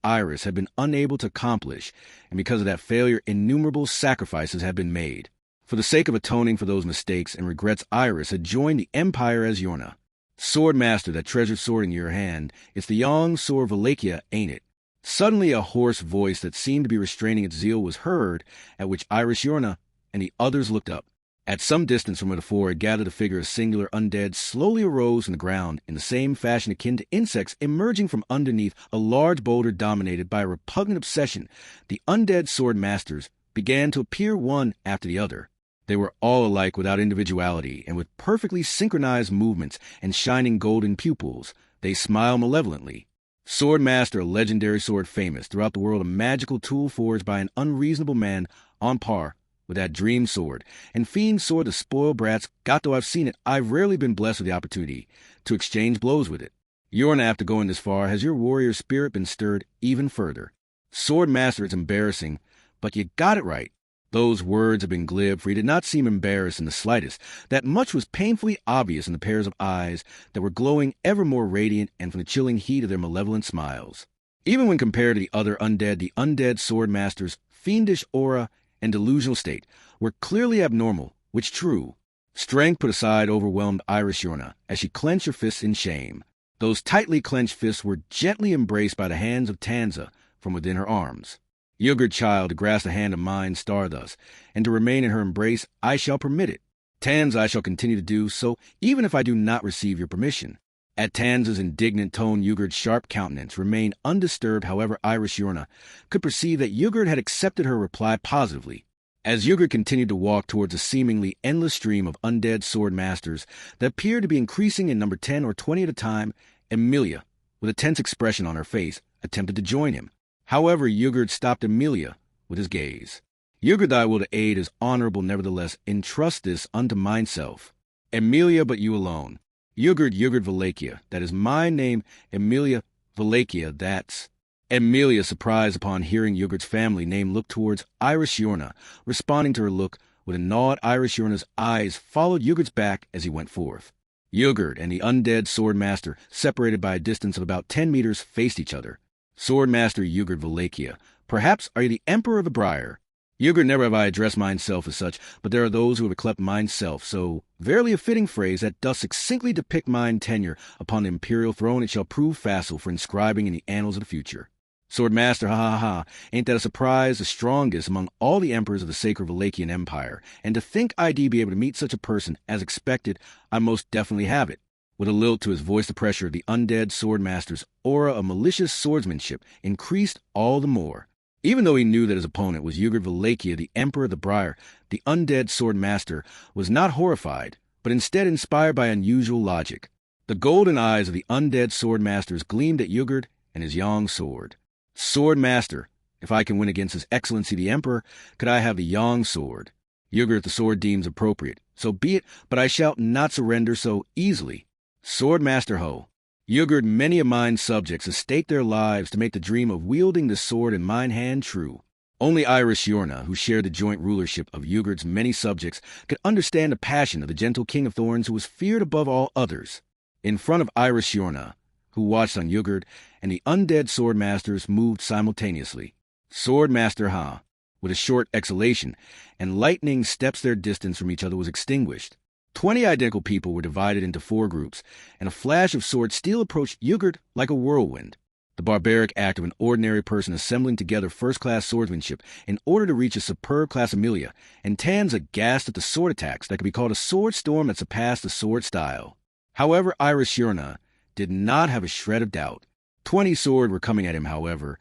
Iris had been unable to accomplish, and because of that failure, innumerable sacrifices had been made. For the sake of atoning for those mistakes and regrets, Iris had joined the Empire as Yorna. Swordmaster, that treasured sword in your hand, it's the Yang sword Valakia, ain't it? Suddenly a hoarse voice that seemed to be restraining its zeal was heard, at which Irish Yorna and the others looked up. At some distance from where the four had gathered, a figure of singular undead slowly arose from the ground in the same fashion akin to insects emerging from underneath a large boulder dominated by a repugnant obsession. The undead sword masters began to appear one after the other. They were all alike without individuality, and with perfectly synchronized movements and shining golden pupils. They smile malevolently. Swordmaster, a legendary sword famous throughout the world, a magical tool forged by an unreasonable man on par with that dream sword. And fiend sword, the spoiled brats, got though I've seen it, I've rarely been blessed with the opportunity to exchange blows with it. Yorna, after going this far, has your warrior spirit been stirred even further? Swordmaster, it's embarrassing, but you got it right. Those words have been glib, for he did not seem embarrassed in the slightest. That much was painfully obvious in the pairs of eyes that were glowing ever more radiant and from the chilling heat of their malevolent smiles. Even when compared to the undead swordmaster's fiendish aura and delusional state were clearly abnormal, which true. Strength put aside overwhelmed Iris Yorna as she clenched her fists in shame. Those tightly clenched fists were gently embraced by the hands of Tanza from within her arms. Yugurd, child, to grasp the hand of mine star thus, and to remain in her embrace, I shall permit it. Tanza, I shall continue to do so, even if I do not receive your permission. At Tanza's indignant tone, Yugurd's sharp countenance remained undisturbed. However, Iris Yorna could perceive that Yugurd had accepted her reply positively. As Yugurd continued to walk towards a seemingly endless stream of undead sword masters that appeared to be increasing in number 10 or 20 at a time, Emilia, with a tense expression on her face, attempted to join him. However, Yugurd stopped Emilia with his gaze. Yugurd, thy will to aid is honorable, nevertheless. Entrust this unto mineself. Emilia, but you alone. Yugurd Valakia, that is my name, Emilia Valakia, that's... Emilia, surprised upon hearing Yugurd's family name, looked towards Iris Yorna. Responding to her look, with a nod, Iris Yorna's eyes followed Yugurd's back as he went forth. Yugurd and the undead swordmaster, separated by a distance of about 10 meters, faced each other. Swordmaster Yugurd Valakia, perhaps are you the Emperor of the Briar? Yugurd, never have I addressed myself as such, but there are those who have yclept myself, so verily a fitting phrase that doth succinctly depict mine tenure upon the imperial throne. It shall prove facile for inscribing in the annals of the future. Swordmaster, ha ha ha, ain't that a surprise? The strongest among all the emperors of the sacred Valakian Empire, and to think I'd be able to meet such a person, as expected, I most definitely have it. With a lilt to his voice, the pressure of the undead swordmaster's aura of malicious swordsmanship increased all the more. Even though he knew that his opponent was Yugurd Valakia, the Emperor of the Briar, the undead swordmaster was not horrified, but instead inspired by unusual logic. The golden eyes of the undead swordmasters gleamed at Yugurd and his young sword. Swordmaster, if I can win against His Excellency the Emperor, could I have the young sword? Yugurd, the sword deems appropriate, so be it, but I shall not surrender so easily. Swordmaster ho, Yugurd, many of mine subjects have staked their lives to make the dream of wielding this sword in mine hand true. Only Iris Yorna, who shared the joint rulership of Yugurd's many subjects, could understand the passion of the gentle King of Thorns, who was feared above all others. In front of Iris Yorna, who watched on Yugurd, and the undead swordmasters moved simultaneously. Swordmaster Ha, with a short exhalation, and lightning steps their distance from each other, was extinguished. 20 identical people were divided into 4 groups, and a flash of sword steel approached Yugurd like a whirlwind. The barbaric act of an ordinary person assembling together first-class swordsmanship in order to reach a superb class Emilia, and Tanza gasped at the sword attacks that could be called a sword storm that surpassed the sword style. However, Iris Yorna did not have a shred of doubt. 20 swords were coming at him, however.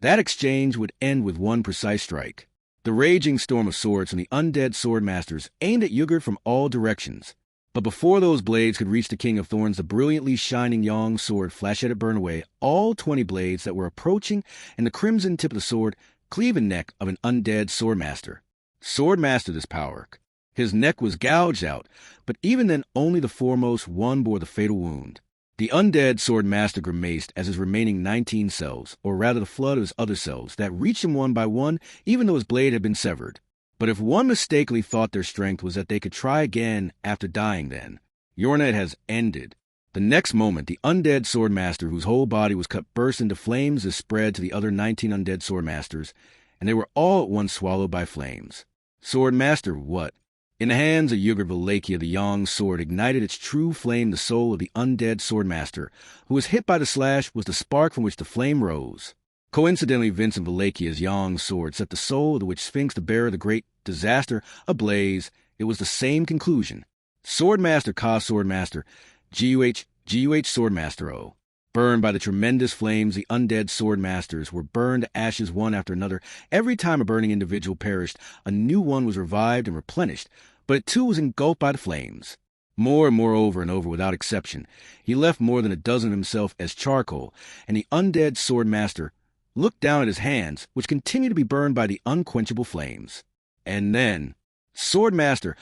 That exchange would end with one precise strike. The raging storm of swords from the undead swordmasters aimed at Yugurd from all directions. But before those blades could reach the King of Thorns, the brilliantly shining young sword flashed at it, burned away all 20 blades that were approaching, and the crimson tip of the sword cleaved the neck of an undead swordmaster. Swordmaster this power. His neck was gouged out, but even then only the foremost one bore the fatal wound. The undead swordmaster grimaced as his remaining 19 selves, or rather the flood of his other selves, that reached him one by one, even though his blade had been severed. But if one mistakenly thought their strength was that they could try again after dying, then Yorna, it has ended. The next moment, the undead swordmaster, whose whole body was cut, burst into flames that spread to the other 19 undead swordmasters, and they were all at once swallowed by flames. Swordmaster, what? In the hands of Yugurd Valakia, the young sword ignited its true flame. The soul of the undead swordmaster, who was hit by the slash, was the spark from which the flame rose. Coincidentally, Vincent Valakia's young sword set the soul of the witch Sphinx, the bearer of the great disaster, ablaze. It was the same conclusion. Swordmaster Ka Swordmaster, G-U-H Swordmaster O. Burned by the tremendous flames, the undead swordmasters were burned to ashes one after another. Every time a burning individual perished, a new one was revived and replenished, but it too was engulfed by the flames. More and more over and over without exception. He left more than a dozen of himself as charcoal, and the undead sword master looked down at his hands, which continued to be burned by the unquenchable flames. And then, Sword Master,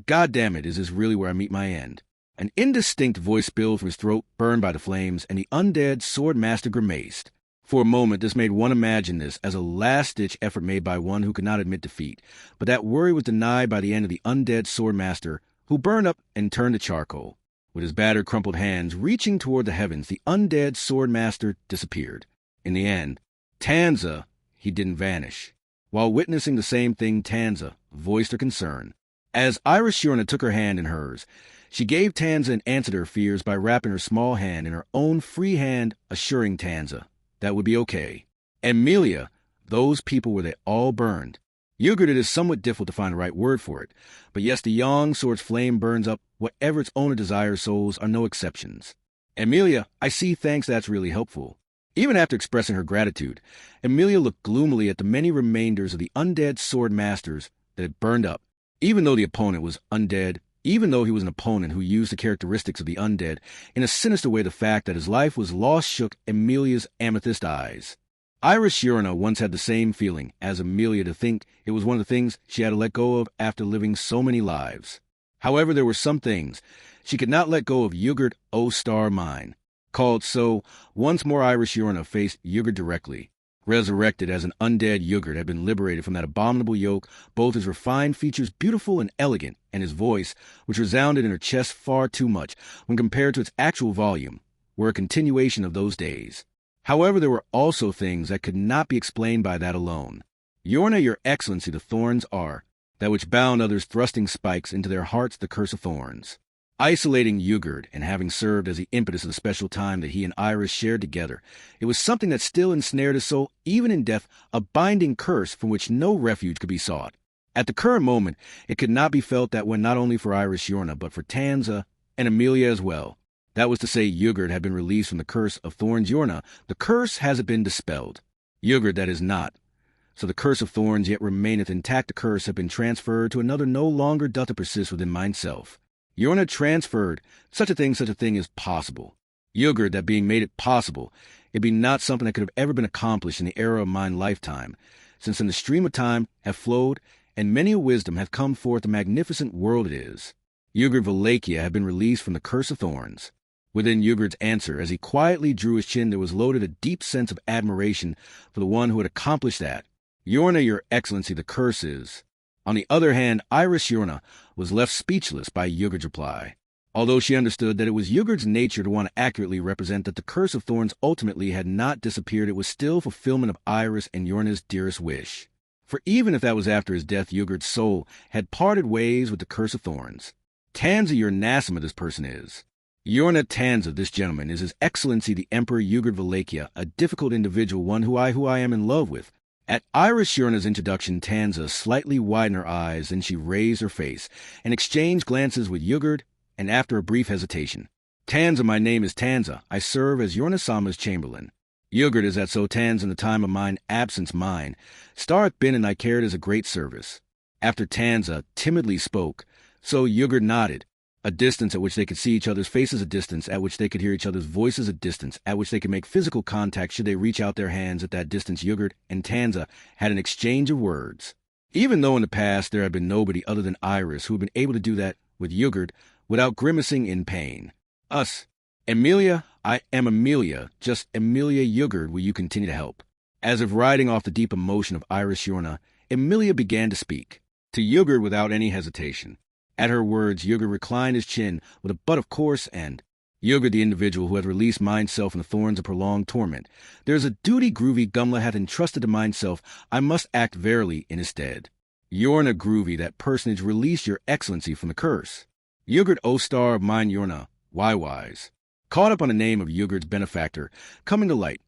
goddamn it, is this really where I meet my end? An indistinct voice spilled from his throat, burned by the flames, and the undead sword master grimaced. For a moment, this made one imagine this as a last-ditch effort made by one who could not admit defeat, but that worry was denied by the end of the undead sword master, who burned up and turned to charcoal. With his battered, crumpled hands reaching toward the heavens, the undead sword master disappeared. In the end, Tanza, he didn't vanish. While witnessing the same thing, Tanza voiced her concern. As Iris Yorna took her hand in hers, she gave Tanza an answer to her fears by wrapping her small hand in her own free hand, assuring Tanza that would be okay. Emilia, those people were they all burned. Yugurt, it is somewhat difficult to find the right word for it, but yes, the Yang sword's flame burns up whatever its owner desires. Souls are no exceptions. Emilia, I see, thanks, that's really helpful. Even after expressing her gratitude, Emilia looked gloomily at the many remainders of the undead sword masters that had burned up. Even though the opponent was undead, even though he was an opponent who used the characteristics of the undead, in a sinister way the fact that his life was lost shook Emilia's amethyst eyes. Iris Yorna once had the same feeling as Emilia, to think it was one of the things she had to let go of after living so many lives. However, there were some things she could not let go of. Yugurt O-Star Mine. Called so, once more Iris Yorna faced Yugurt directly. Resurrected as an undead, Yugurt had been liberated from that abominable yoke, both his refined features beautiful and elegant, and his voice, which resounded in her chest far too much when compared to its actual volume, were a continuation of those days. However, there were also things that could not be explained by that alone. Yorna, your excellency, the thorns are that which bound others, thrusting spikes into their hearts, the curse of thorns. Isolating Yugurt and having served as the impetus of the special time that he and Iris shared together, it was something that still ensnared his soul, even in death, a binding curse from which no refuge could be sought. At the current moment, it could not be felt that went not only for Iris Yorna, but for Tanza and Emilia as well. That was to say, Yugurt had been released from the curse of thorns. Yorna, the curse has been dispelled. Yugurt, that is not. So the curse of thorns yet remaineth intact. The curse had been transferred to another, no longer doth it persist within myself. Yorna transferred, such a thing is possible. Yugurt, that being made it possible, it be not something that could have ever been accomplished in the era of mine lifetime, since in the stream of time have flowed, and many a wisdom hath come forth, the magnificent world it is. Yugurt Valakia had been released from the curse of thorns. Within Yugurt's answer, as he quietly drew his chin, there was loaded a deep sense of admiration for the one who had accomplished that. Yorna, your excellency, the curse is. On the other hand, Iris Yorna was left speechless by Yugurt's reply. Although she understood that it was Yugurt's nature to want to accurately represent that the curse of thorns ultimately had not disappeared, it was still fulfillment of Iris and Yorna's dearest wish. For even if that was after his death, Yugurt's soul had parted ways with the curse of thorns. Tanza, your Nassima, this person is. Yorna Tanza, this gentleman, is His Excellency the Emperor Yugurt Valakia, a difficult individual, one who I am in love with. At Iris Yorna's introduction, Tanza slightly widened her eyes, then she raised her face and exchanged glances with Yugurt, and after a brief hesitation, Tanza, my name is Tanza. I serve as Yorna-sama's chamberlain. Yugurt, is that so? Tanza, in the time of mine absence mine, star hath been and I carried as a great service. After Tanza timidly spoke, so Yugurt nodded. A distance at which they could see each other's faces, a distance at which they could hear each other's voices, a distance at which they could make physical contact should they reach out their hands. At that distance, Yugurt and Tanza had an exchange of words. Even though in the past there had been nobody other than Iris who had been able to do that with Yugurt without grimacing in pain. Us. Emilia, I am Emilia, just Emilia. Yugurt, will you continue to help? As if riding off the deep emotion of Iris Yorna, Emilia began to speak. To Yugurt without any hesitation. At her words, Yugurt reclined his chin with a but of course and. Yugurt, the individual who hath released mineself from the thorns of prolonged torment. There is a duty Groovy Gumla hath entrusted to mineself. I must act verily in his stead. Yorna Groovy, that personage, released your excellency from the curse. Yugurt O-Star of mine Yorna, wise. Caught up on the name of Yugurt's benefactor, coming to light,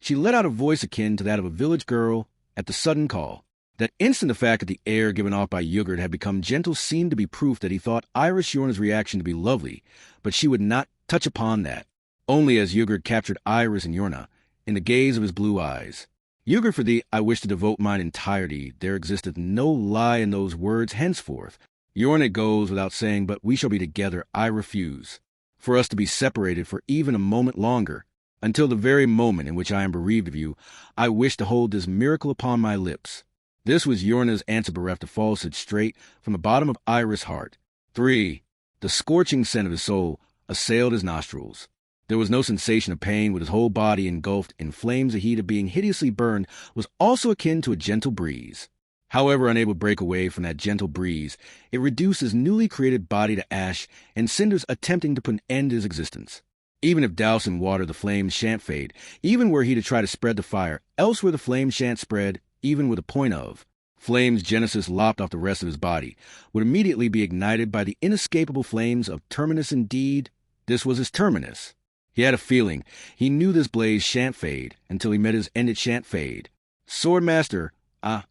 she let out a voice akin to that of a village girl at the sudden call. That instant the fact that the air given off by Yugurt had become gentle seemed to be proof that he thought Iris Yorna's reaction to be lovely, but she would not touch upon that. Only as Yugurt captured Iris and Yorna, in the gaze of his blue eyes. Yugurt, for thee I wish to devote mine entirety. There existeth no lie in those words henceforth. Yorn it goes without saying, but we shall be together, I refuse. For us to be separated for even a moment longer, until the very moment in which I am bereaved of you, I wish to hold this miracle upon my lips. This was Yorna's answer bereft of falsehood straight from the bottom of Iris' heart. 3. The scorching scent of his soul assailed his nostrils. There was no sensation of pain, with his whole body engulfed in flames. The heat of being hideously burned was also akin to a gentle breeze. However, unable to break away from that gentle breeze, it reduced his newly created body to ash and cinders, attempting to put an end to his existence. Even if doused in water, the flames shan't fade, even were he to try to spread the fire. Elsewhere the flames shan't spread, even with a point of. Flames Genesis lopped off the rest of his body would immediately be ignited by the inescapable flames of Terminus. Indeed, this was his terminus. He had a feeling. He knew this blaze shan't fade until he met his end. It shan't fade. Swordmaster, what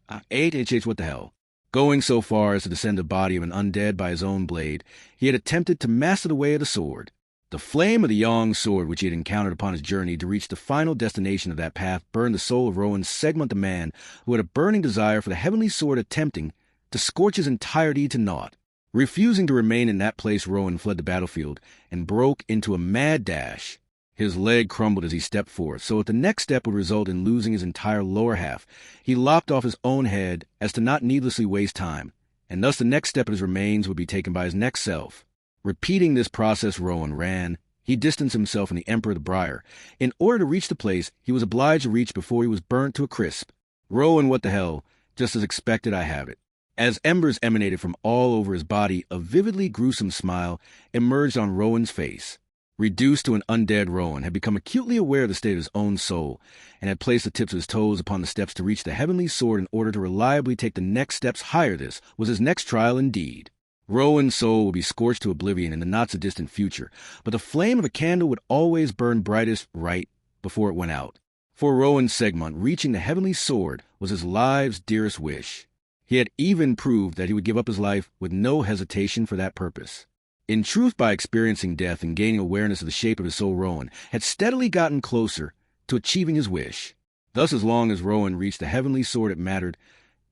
the hell? Going so far as to descend the body of an undead by his own blade, he had attempted to master the way of the sword. The flame of the Yang sword which he had encountered upon his journey to reach the final destination of that path burned the soul of Rowan Segmont, the man who had a burning desire for the heavenly sword, attempting to scorch his entirety to naught. Refusing to remain in that place, Rowan fled the battlefield and broke into a mad dash. His leg crumbled as he stepped forth, so that the next step would result in losing his entire lower half. He lopped off his own head as to not needlessly waste time, and thus the next step of his remains would be taken by his next self. Repeating this process, Rowan ran. He distanced himself from the Emperor of the Briar. In order to reach the place he was obliged to reach before he was burnt to a crisp. Rowan, what the hell? Just as expected, I have it. As embers emanated from all over his body, a vividly gruesome smile emerged on Rowan's face. Reduced to an undead, Rowan had become acutely aware of the state of his own soul, and had placed the tips of his toes upon the steps to reach the heavenly sword in order to reliably take the next steps higher. This was his next trial indeed. Rowan's soul would be scorched to oblivion in the not-so-distant future, but the flame of a candle would always burn brightest right before it went out. For Rowan Segmont, reaching the heavenly sword was his life's dearest wish. He had even proved that he would give up his life with no hesitation for that purpose. In truth, by experiencing death and gaining awareness of the shape of his soul, Rowan had steadily gotten closer to achieving his wish. Thus, as long as Rowan reached the heavenly sword, it mattered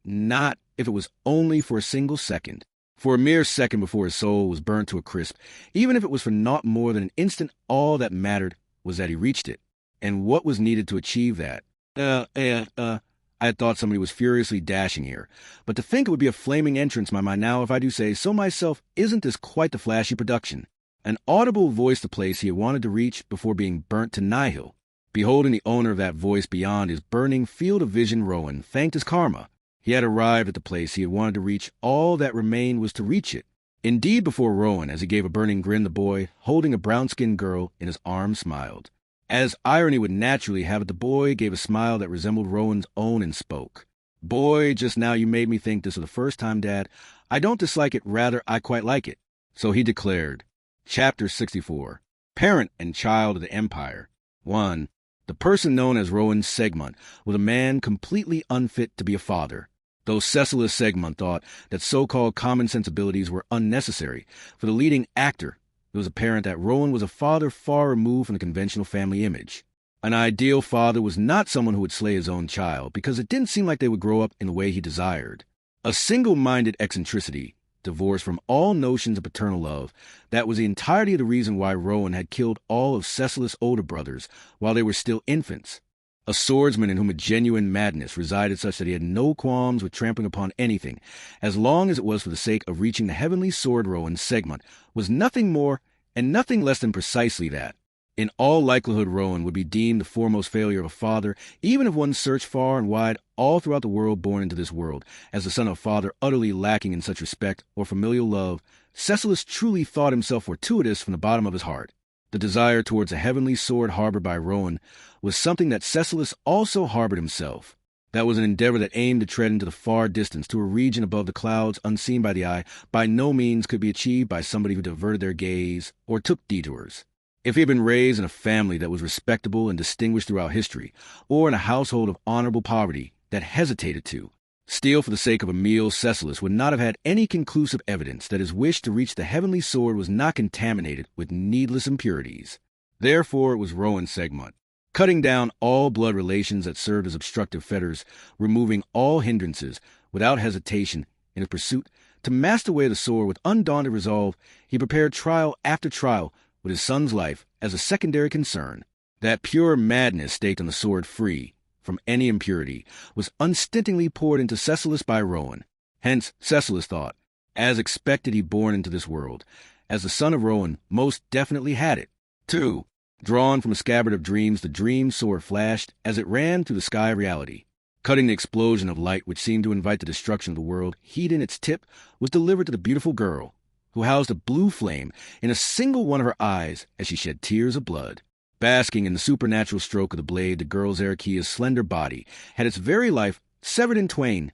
not if it was only for a single second. For a mere second before his soul was burnt to a crisp, even if it was for naught more than an instant, all that mattered was that he reached it. And what was needed to achieve that? I had thought somebody was furiously dashing here, but to think it would be a flaming entrance, my mind now, if I do say so myself, isn't this quite the flashy production? An audible voice the place he had wanted to reach before being burnt to nihil. Beholding the owner of that voice beyond his burning field of vision, Rowan thanked his karma. He had arrived at the place he had wanted to reach. All that remained was to reach it. Indeed, before Rowan, as he gave a burning grin, the boy, holding a brown-skinned girl in his arms, smiled. As irony would naturally have it, the boy gave a smile that resembled Rowan's own and spoke. "Boy, just now you made me think this for the first time, Dad. I don't dislike it, rather I quite like it." So he declared. Chapter 64. Parent and Child of the Empire. 1. The person known as Rowan Segmont was a man completely unfit to be a father. Though Cecilus Segmont thought that so-called common sensibilities were unnecessary for the leading actor, it was apparent that Rowan was a father far removed from the conventional family image. An ideal father was not someone who would slay his own child, because it didn't seem like they would grow up in the way he desired. A single-minded eccentricity, divorced from all notions of paternal love, that was the entirety of the reason why Rowan had killed all of Cecilus' older brothers while they were still infants. A swordsman in whom a genuine madness resided, such that he had no qualms with trampling upon anything, as long as it was for the sake of reaching the heavenly sword. Rowan Segmont was nothing more and nothing less than precisely that. In all likelihood, Rowan would be deemed the foremost failure of a father, even if one searched far and wide all throughout the world born into this world, as the son of a father utterly lacking in such respect or familial love. Cecilus truly thought himself fortuitous from the bottom of his heart. The desire towards a heavenly sword harbored by Rowan was something that Cecilus also harbored himself. That was an endeavor that aimed to tread into the far distance, to a region above the clouds unseen by the eye, by no means could be achieved by somebody who diverted their gaze or took detours. If he had been raised in a family that was respectable and distinguished throughout history, or in a household of honorable poverty that hesitated to steal for the sake of a meal, Cecilus would not have had any conclusive evidence that his wish to reach the heavenly sword was not contaminated with needless impurities. Therefore it was Rowan Segmont, cutting down all blood relations that served as obstructive fetters, removing all hindrances without hesitation in his pursuit, To master the way of the sword with undaunted resolve, he prepared trial after trial with his son's life as a secondary concern. That pure madness staked on the sword free from any impurity was unstintingly poured into Cecilus by Rowan. Hence, Cecilus thought, as expected he born into this world, as the son of Rowan most definitely had it. 2. Drawn from a scabbard of dreams, the dream sword flashed as it ran through the sky of reality. Cutting the explosion of light which seemed to invite the destruction of the world, heat in its tip was delivered to the beautiful girl, who housed a blue flame in a single one of her eyes as she shed tears of blood. Basking in the supernatural stroke of the blade, the girl's Arakia's slender body had its very life severed in twain.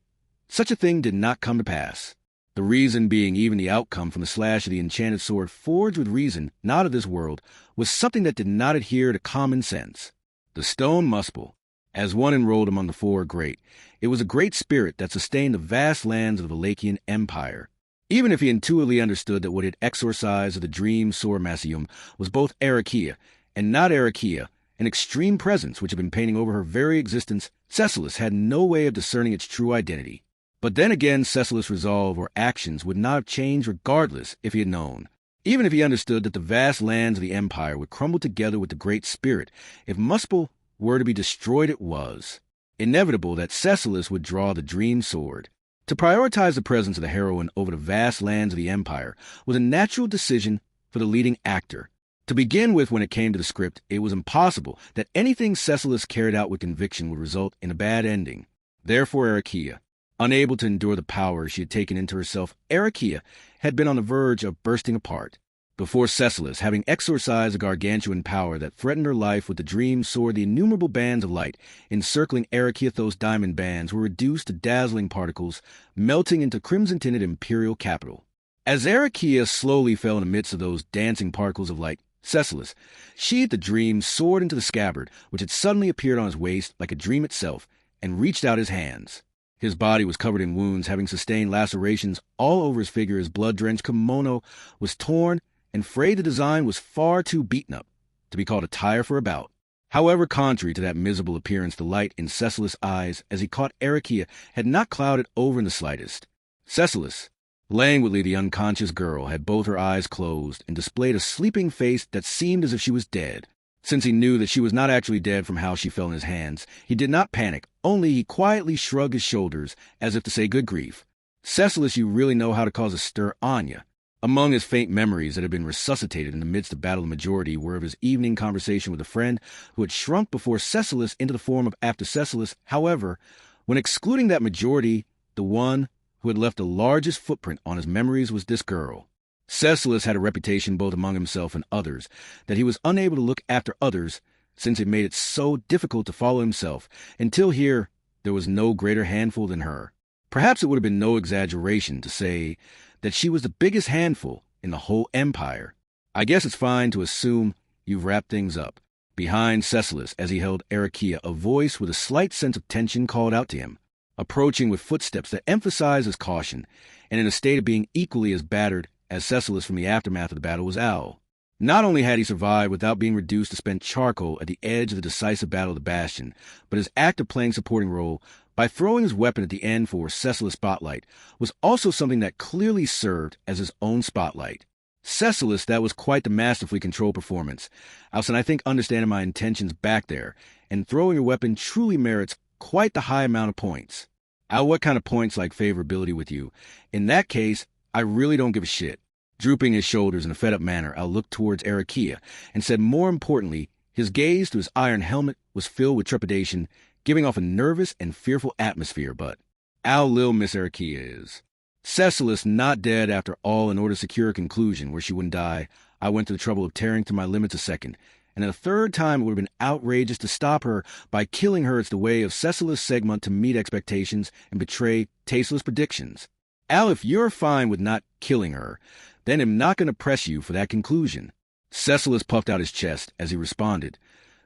Such a thing did not come to pass. The reason being even the outcome from the slash of the enchanted sword forged with reason, not of this world, was something that did not adhere to common sense. The stone muspel, as one enrolled among the four great, it was a great spirit that sustained the vast lands of the Valachian Empire. Even if he intuitively understood that what it exorcised of the dream sword Massium was both Arakia and not Arakia, an extreme presence which had been painting over her very existence, Cecilus had no way of discerning its true identity. But then again, Cecilus' resolve or actions would not have changed regardless if he had known. Even if he understood that the vast lands of the Empire would crumble together with the Great Spirit, if Muspel were to be destroyed, it was inevitable that Cecilus would draw the dream sword. To prioritize the presence of the heroine over the vast lands of the Empire was a natural decision for the leading actor. To begin with, when it came to the script, it was impossible that anything Cecilus carried out with conviction would result in a bad ending. Therefore, Arakia, unable to endure the power she had taken into herself, Arakia had been on the verge of bursting apart. Before Cecilus, having exorcised a gargantuan power that threatened her life with the dream sword, the innumerable bands of light encircling Arakia, those diamond bands were reduced to dazzling particles, melting into crimson-tinted imperial capital. As Arakia slowly fell in the midst of those dancing particles of light, Cecilus sheathed the dream sword into the scabbard, which had suddenly appeared on his waist like a dream itself, and reached out his hands. His body was covered in wounds, having sustained lacerations all over his figure. His blood-drenched kimono was torn, and frayed. The design was far too beaten up to be called attire for a bout. However, contrary to that miserable appearance, the light in Cecilus' eyes as he caught Arakia had not clouded over in the slightest. Cecilus, languidly the unconscious girl, had both her eyes closed and displayed a sleeping face that seemed as if she was dead. Since he knew that she was not actually dead from how she fell in his hands, he did not panic, only he quietly shrugged his shoulders as if to say, "Good grief. Cecilus, you really know how to cause a stir on ya." Among his faint memories that had been resuscitated in the midst of Battle of the Majority were of his evening conversation with a friend who had shrunk before Cecilus into the form of after Cecilus. However, when excluding that majority, the one who had left the largest footprint on his memories was this girl. Cecilus had a reputation both among himself and others that he was unable to look after others, since it made it so difficult to follow himself, until here there was no greater handful than her. Perhaps it would have been no exaggeration to say that she was the biggest handful in the whole empire. I guess it's fine to assume you've wrapped things up. Behind Cecilus, as he held Arakia, a voice with a slight sense of tension called out to him, approaching with footsteps that emphasized his caution, and in a state of being equally as battered as Cecilus from the aftermath of the battle was Owl. Not only had he survived without being reduced to spent charcoal at the edge of the decisive battle of the Bastion, but his act of playing supporting role by throwing his weapon at the end for Cecilus' spotlight was also something that clearly served as his own spotlight. Cecilus, that was quite the masterfully controlled performance. Alson, I think understanding my intentions back there and throwing your weapon truly merits quite the high amount of points. Al, what kind of points like favorability with you? In that case, I really don't give a shit. Drooping his shoulders in a fed-up manner, Al looked towards Arakia and said, more importantly, his gaze through his iron helmet was filled with trepidation, giving off a nervous and fearful atmosphere. But Al Lil Miss Arakia is. Cecilus not dead after all. In order to secure a conclusion where she wouldn't die, I went to the trouble of tearing to my limits a second, and a third time it would have been outrageous to stop her by killing her. It's the way of Cecilus Segmont to meet expectations and betray tasteless predictions. Al, if you're fine with not killing her, then I'm not going to press you for that conclusion. Cecilus puffed out his chest as he responded,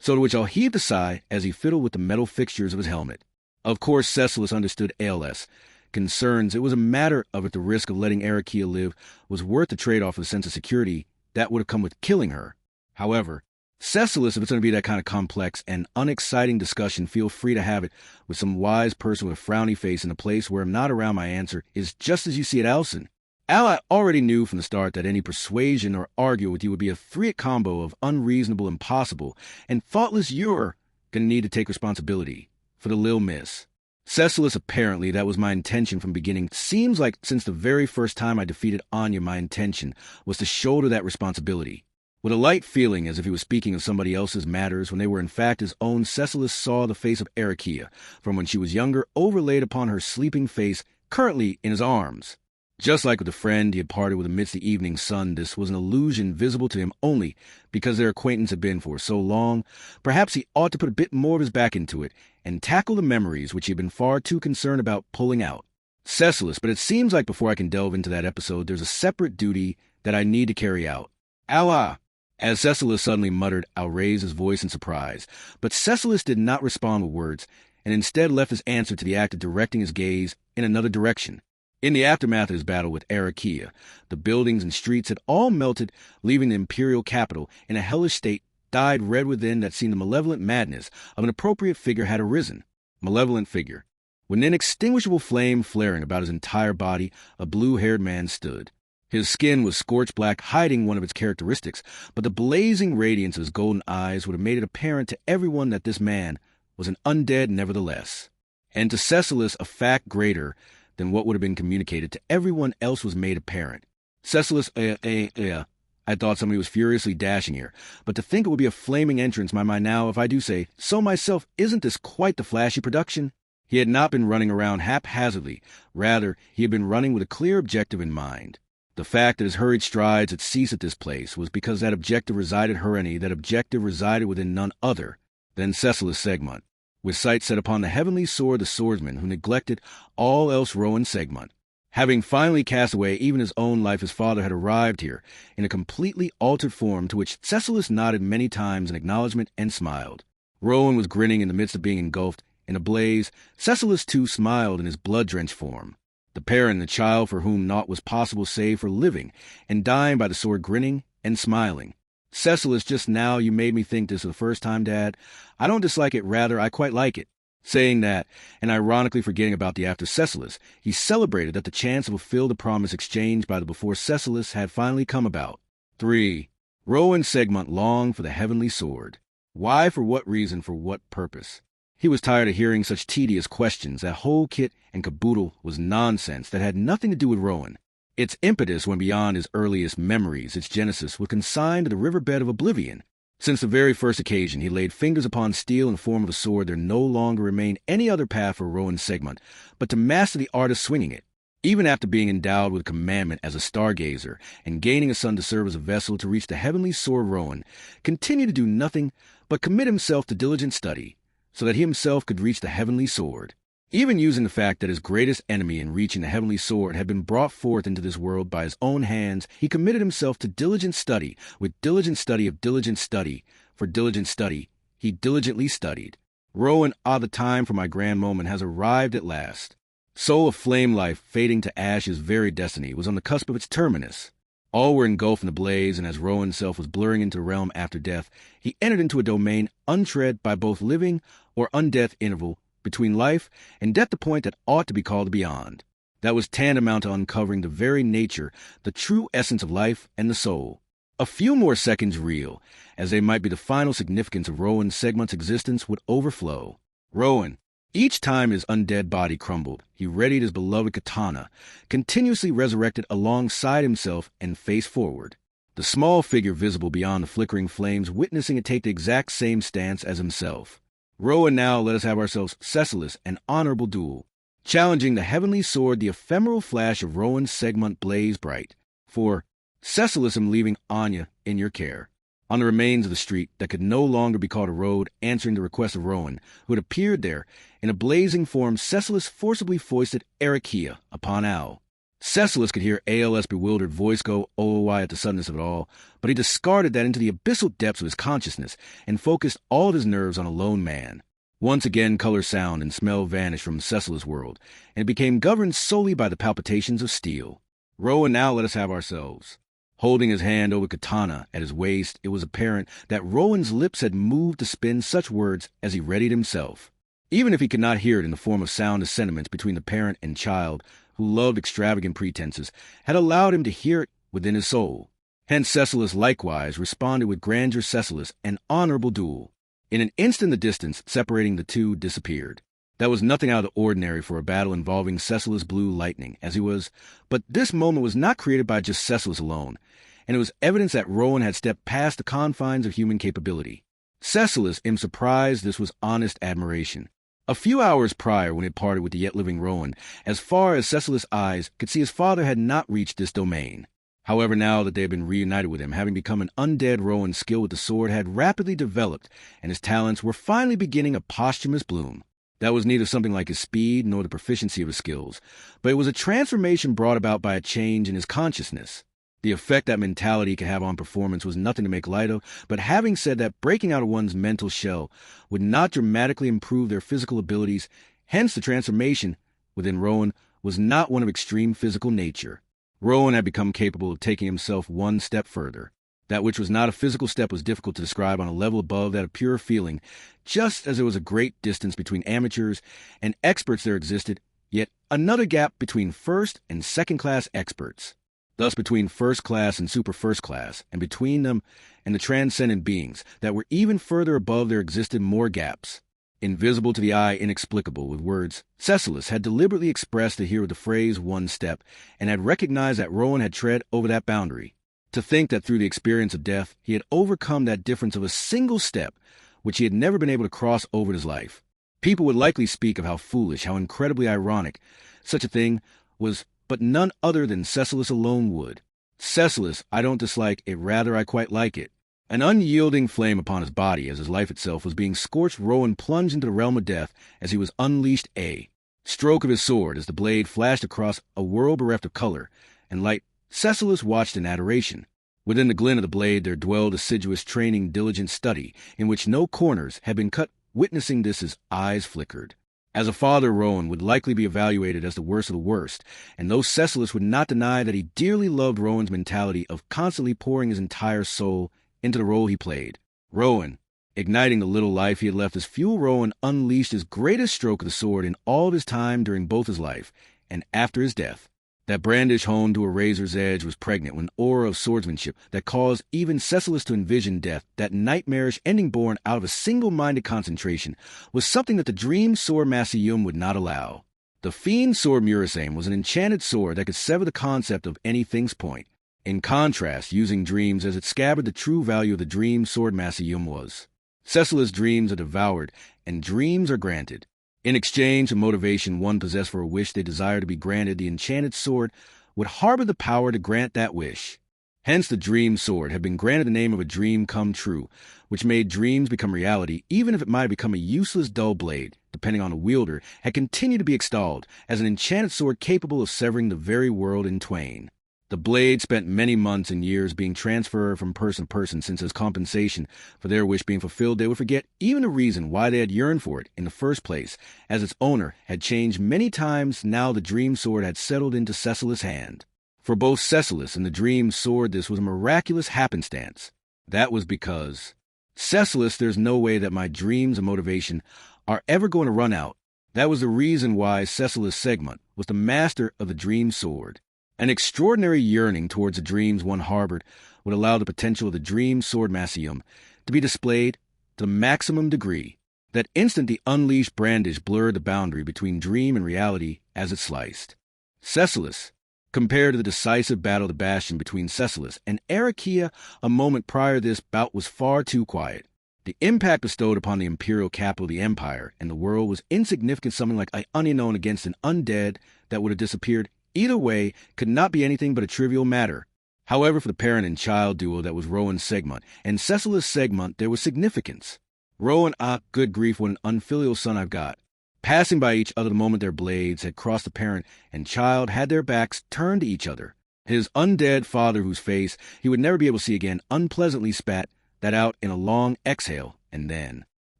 so to which I'll heaved a sigh as he fiddled with the metal fixtures of his helmet. Of course, Cecilus understood ALS concerns. It was a matter of if the risk of letting Arakia live was worth the trade-off of a sense of security that would have come with killing her. However, Cecilus, if it's going to be that kind of complex and unexciting discussion, feel free to have it with some wise person with a frowny face in a place where I'm not around. My answer is just as you see it, Allison. Al, I already knew from the start that any persuasion or argue with you would be a three-hit combo of unreasonable, impossible, and thoughtless. You're going to need to take responsibility for the lil miss. Cecilus, apparently that was my intention from beginning. Seems like since the very first time I defeated Anya, my intention was to shoulder that responsibility. With a light feeling as if he was speaking of somebody else's matters when they were in fact his own, Cecilus saw the face of Erikia from when she was younger overlaid upon her sleeping face currently in his arms. Just like with the friend he had parted with amidst the evening sun, this was an illusion visible to him only because their acquaintance had been for so long. Perhaps he ought to put a bit more of his back into it and tackle the memories which he had been far too concerned about pulling out. Cecilus, but it seems like before I can delve into that episode, there's a separate duty that I need to carry out. Allah! As Cecilus suddenly muttered, I'll raise his voice in surprise. But Cecilus did not respond with words, and instead left his answer to the act of directing his gaze in another direction. In the aftermath of his battle with Erikia, the buildings and streets had all melted, leaving the imperial capital in a hellish state, dyed red within that seemed the malevolent madness of an appropriate figure had arisen. Malevolent figure. With an inextinguishable flame flaring about his entire body, a blue-haired man stood. His skin was scorched black, hiding one of its characteristics, but the blazing radiance of his golden eyes would have made it apparent to everyone that this man was an undead nevertheless. And to Cecilus, a fact greater than what would have been communicated to everyone else was made apparent. Cecilus, I thought somebody was furiously dashing here, but to think it would be a flaming entrance, my mind now, if I do say so myself, isn't this quite the flashy production? He had not been running around haphazardly. Rather, he had been running with a clear objective in mind. The fact that his hurried strides had ceased at this place was because that objective resided that objective resided within none other than Cecilus Segmont, with sight set upon the heavenly sword, the swordsman who neglected all else. Rowan Segmont, having finally cast away even his own life, his father had arrived here in a completely altered form to which Cecilus nodded many times in acknowledgement and smiled. Rowan was grinning in the midst of being engulfed in a blaze. Cecilus too smiled in his blood-drenched form. The parent and the child for whom naught was possible save for living and dying by the sword, grinning and smiling. Cecilus, just now you made me think this for the first time, Dad. I don't dislike it, rather I quite like it. Saying that, and ironically forgetting about the after Cecilus, he celebrated that the chance to fulfill the promise exchanged by the before Cecilus had finally come about. 3. Rowan Segmont longed for the heavenly sword. Why, for what reason, for what purpose? He was tired of hearing such tedious questions. That whole kit and caboodle was nonsense that had nothing to do with Rowan. Its impetus went beyond his earliest memories. Its genesis was consigned to the riverbed of oblivion. Since the very first occasion he laid fingers upon steel in the form of a sword, there no longer remained any other path for Rowan Segmont but to master the art of swinging it. Even after being endowed with commandment as a stargazer and gaining a son to serve as a vessel to reach the heavenly sword, Rowan continued to do nothing but commit himself to diligent study, so that he himself could reach the heavenly sword. Even using the fact that his greatest enemy in reaching the heavenly sword had been brought forth into this world by his own hands, he committed himself to diligent study. With diligent study of diligent study, for diligent study, he diligently studied. Rowan, the time for my grand moment has arrived at last. Soul of flame life, fading to ash, his very destiny was on the cusp of its terminus. All were engulfed in the blaze, and as Rowan's self was blurring into the realm after death, he entered into a domain untread by both living or undeath interval between life and death, the point that ought to be called beyond. That was tantamount to uncovering the very nature, the true essence of life and the soul. A few more seconds real, as they might be the final significance of Rowan Segmont's existence, would overflow. Rowan, each time his undead body crumbled, he readied his beloved katana, continuously resurrected alongside himself and faced forward. The small figure visible beyond the flickering flames, witnessing it take the exact same stance as himself. Rowan, now let us have ourselves, Cecilus, an honorable duel. Challenging the heavenly sword, the ephemeral flash of Rowan Segmont blazed bright. For Cecilus, am leaving Anya in your care. On the remains of the street that could no longer be called a road, answering the request of Rowan, who had appeared there, in a blazing form, Cecilus forcibly foisted Erikia upon Al. Cecilus could hear ALS' bewildered voice go OOY at the suddenness of it all, but he discarded that into the abyssal depths of his consciousness and focused all of his nerves on a lone man. Once again, color, sound, and smell vanished from Cecilus' world, and it became governed solely by the palpitations of steel. Rowan, now let us have ourselves. Holding his hand over katana at his waist, it was apparent that Rowan's lips had moved to spin such words as he readied himself. Even if he could not hear it in the form of sound, the sentiments between the parent and child, who loved extravagant pretenses, had allowed him to hear it within his soul. Hence Cecilus likewise responded with grandeur. Cecilus, an honorable duel. In an instant the distance separating the two disappeared. That was nothing out of the ordinary for a battle involving Cecilus Blue Lightning, as he was, but this moment was not created by just Cecilus alone, and it was evidence that Rowan had stepped past the confines of human capability. Cecilus, in surprise, this was honest admiration. A few hours prior, when he had parted with the yet-living Rowan, as far as Cecilus' eyes could see, his father had not reached this domain. However, now that they had been reunited with him, having become an undead, Rowan's skill with the sword had rapidly developed, and his talents were finally beginning a posthumous bloom. That was neither something like his speed nor the proficiency of his skills, but it was a transformation brought about by a change in his consciousness. The effect that mentality could have on performance was nothing to make light of, but having said that, breaking out of one's mental shell would not dramatically improve their physical abilities. Hence, the transformation within Rowan was not one of extreme physical nature. Rowan had become capable of taking himself one step further. That which was not a physical step was difficult to describe on a level above that of pure feeling. Just as there was a great distance between amateurs and experts, there existed yet another gap between first and second-class experts. Thus, between first class and super first class, and between them and the transcendent beings that were even further above, there existed more gaps. Invisible to the eye, inexplicable with words, Cecilus had deliberately expressed it here with the phrase one step, and had recognized that Rowan had tread over that boundary. To think that through the experience of death, he had overcome that difference of a single step, which he had never been able to cross over in his life. People would likely speak of how foolish, how incredibly ironic such a thing was, but none other than Cecilus alone would. Cecilus, I don't dislike it, rather I quite like it. An unyielding flame upon his body, as his life itself was being scorched, Rowan plunged into the realm of death as he was unleashed a stroke of his sword as the blade flashed across a world bereft of color and light. Cecilus watched in adoration. Within the glint of the blade there dwelled assiduous training, diligent study, in which no corners had been cut. Witnessing this, his eyes flickered. As a father, Rowan would likely be evaluated as the worst of the worst, and though Cecilus would not deny that he dearly loved Rowan's mentality of constantly pouring his entire soul into the role he played, Rowan, igniting the little life he had left as fuel, Rowan unleashed his greatest stroke of the sword in all of his time during both his life and after his death. That brandish honed to a razor's edge was pregnant with an aura of swordsmanship that caused even Cecilus to envision death. That nightmarish ending born out of a single-minded concentration was something that the dream sword Masseyum would not allow. The fiend sword Murasame was an enchanted sword that could sever the concept of anything's point. In contrast, using dreams as its scabbard, the true value of the dream sword Masseyum was. Cecilus' dreams are devoured, and dreams are granted. In exchange for motivation one possessed for a wish they desire to be granted, the enchanted sword would harbor the power to grant that wish. Hence the dream sword had been granted the name of a dream come true, which made dreams become reality, even if it might have become a useless dull blade, depending on the wielder, had continued to be extolled as an enchanted sword capable of severing the very world in twain. The blade spent many months and years being transferred from person to person, since as compensation for their wish being fulfilled, they would forget even the reason why they had yearned for it in the first place, as its owner had changed many times. Now the dream sword had settled into Cecilus' hand. For both Cecilus and the dream sword, this was a miraculous happenstance. That was because, Cecilus, there's no way that my dreams and motivation are ever going to run out. That was the reason why Cecilus Segmont was the master of the dream sword. An extraordinary yearning towards the dreams one harbored would allow the potential of the dream sword Masseyum to be displayed to the maximum degree. That instant the unleashed brandish blurred the boundary between dream and reality as it sliced. Cecilus, compared to the decisive battle of the bastion between Cecilus and Arakia a moment prior, this bout was far too quiet. The impact bestowed upon the imperial capital of the empire and the world was insignificant, something like an unknown against an undead that would have disappeared. Either way could not be anything but a trivial matter. However, for the parent and child duo that was Rowan Segmont and Cecilus Segmont, there was significance. Rowan, good grief, what an unfilial son I've got. Passing by each other the moment their blades had crossed, the parent and child had their backs turned to each other. His undead father, whose face he would never be able to see again, unpleasantly spat that out in a long exhale, and then,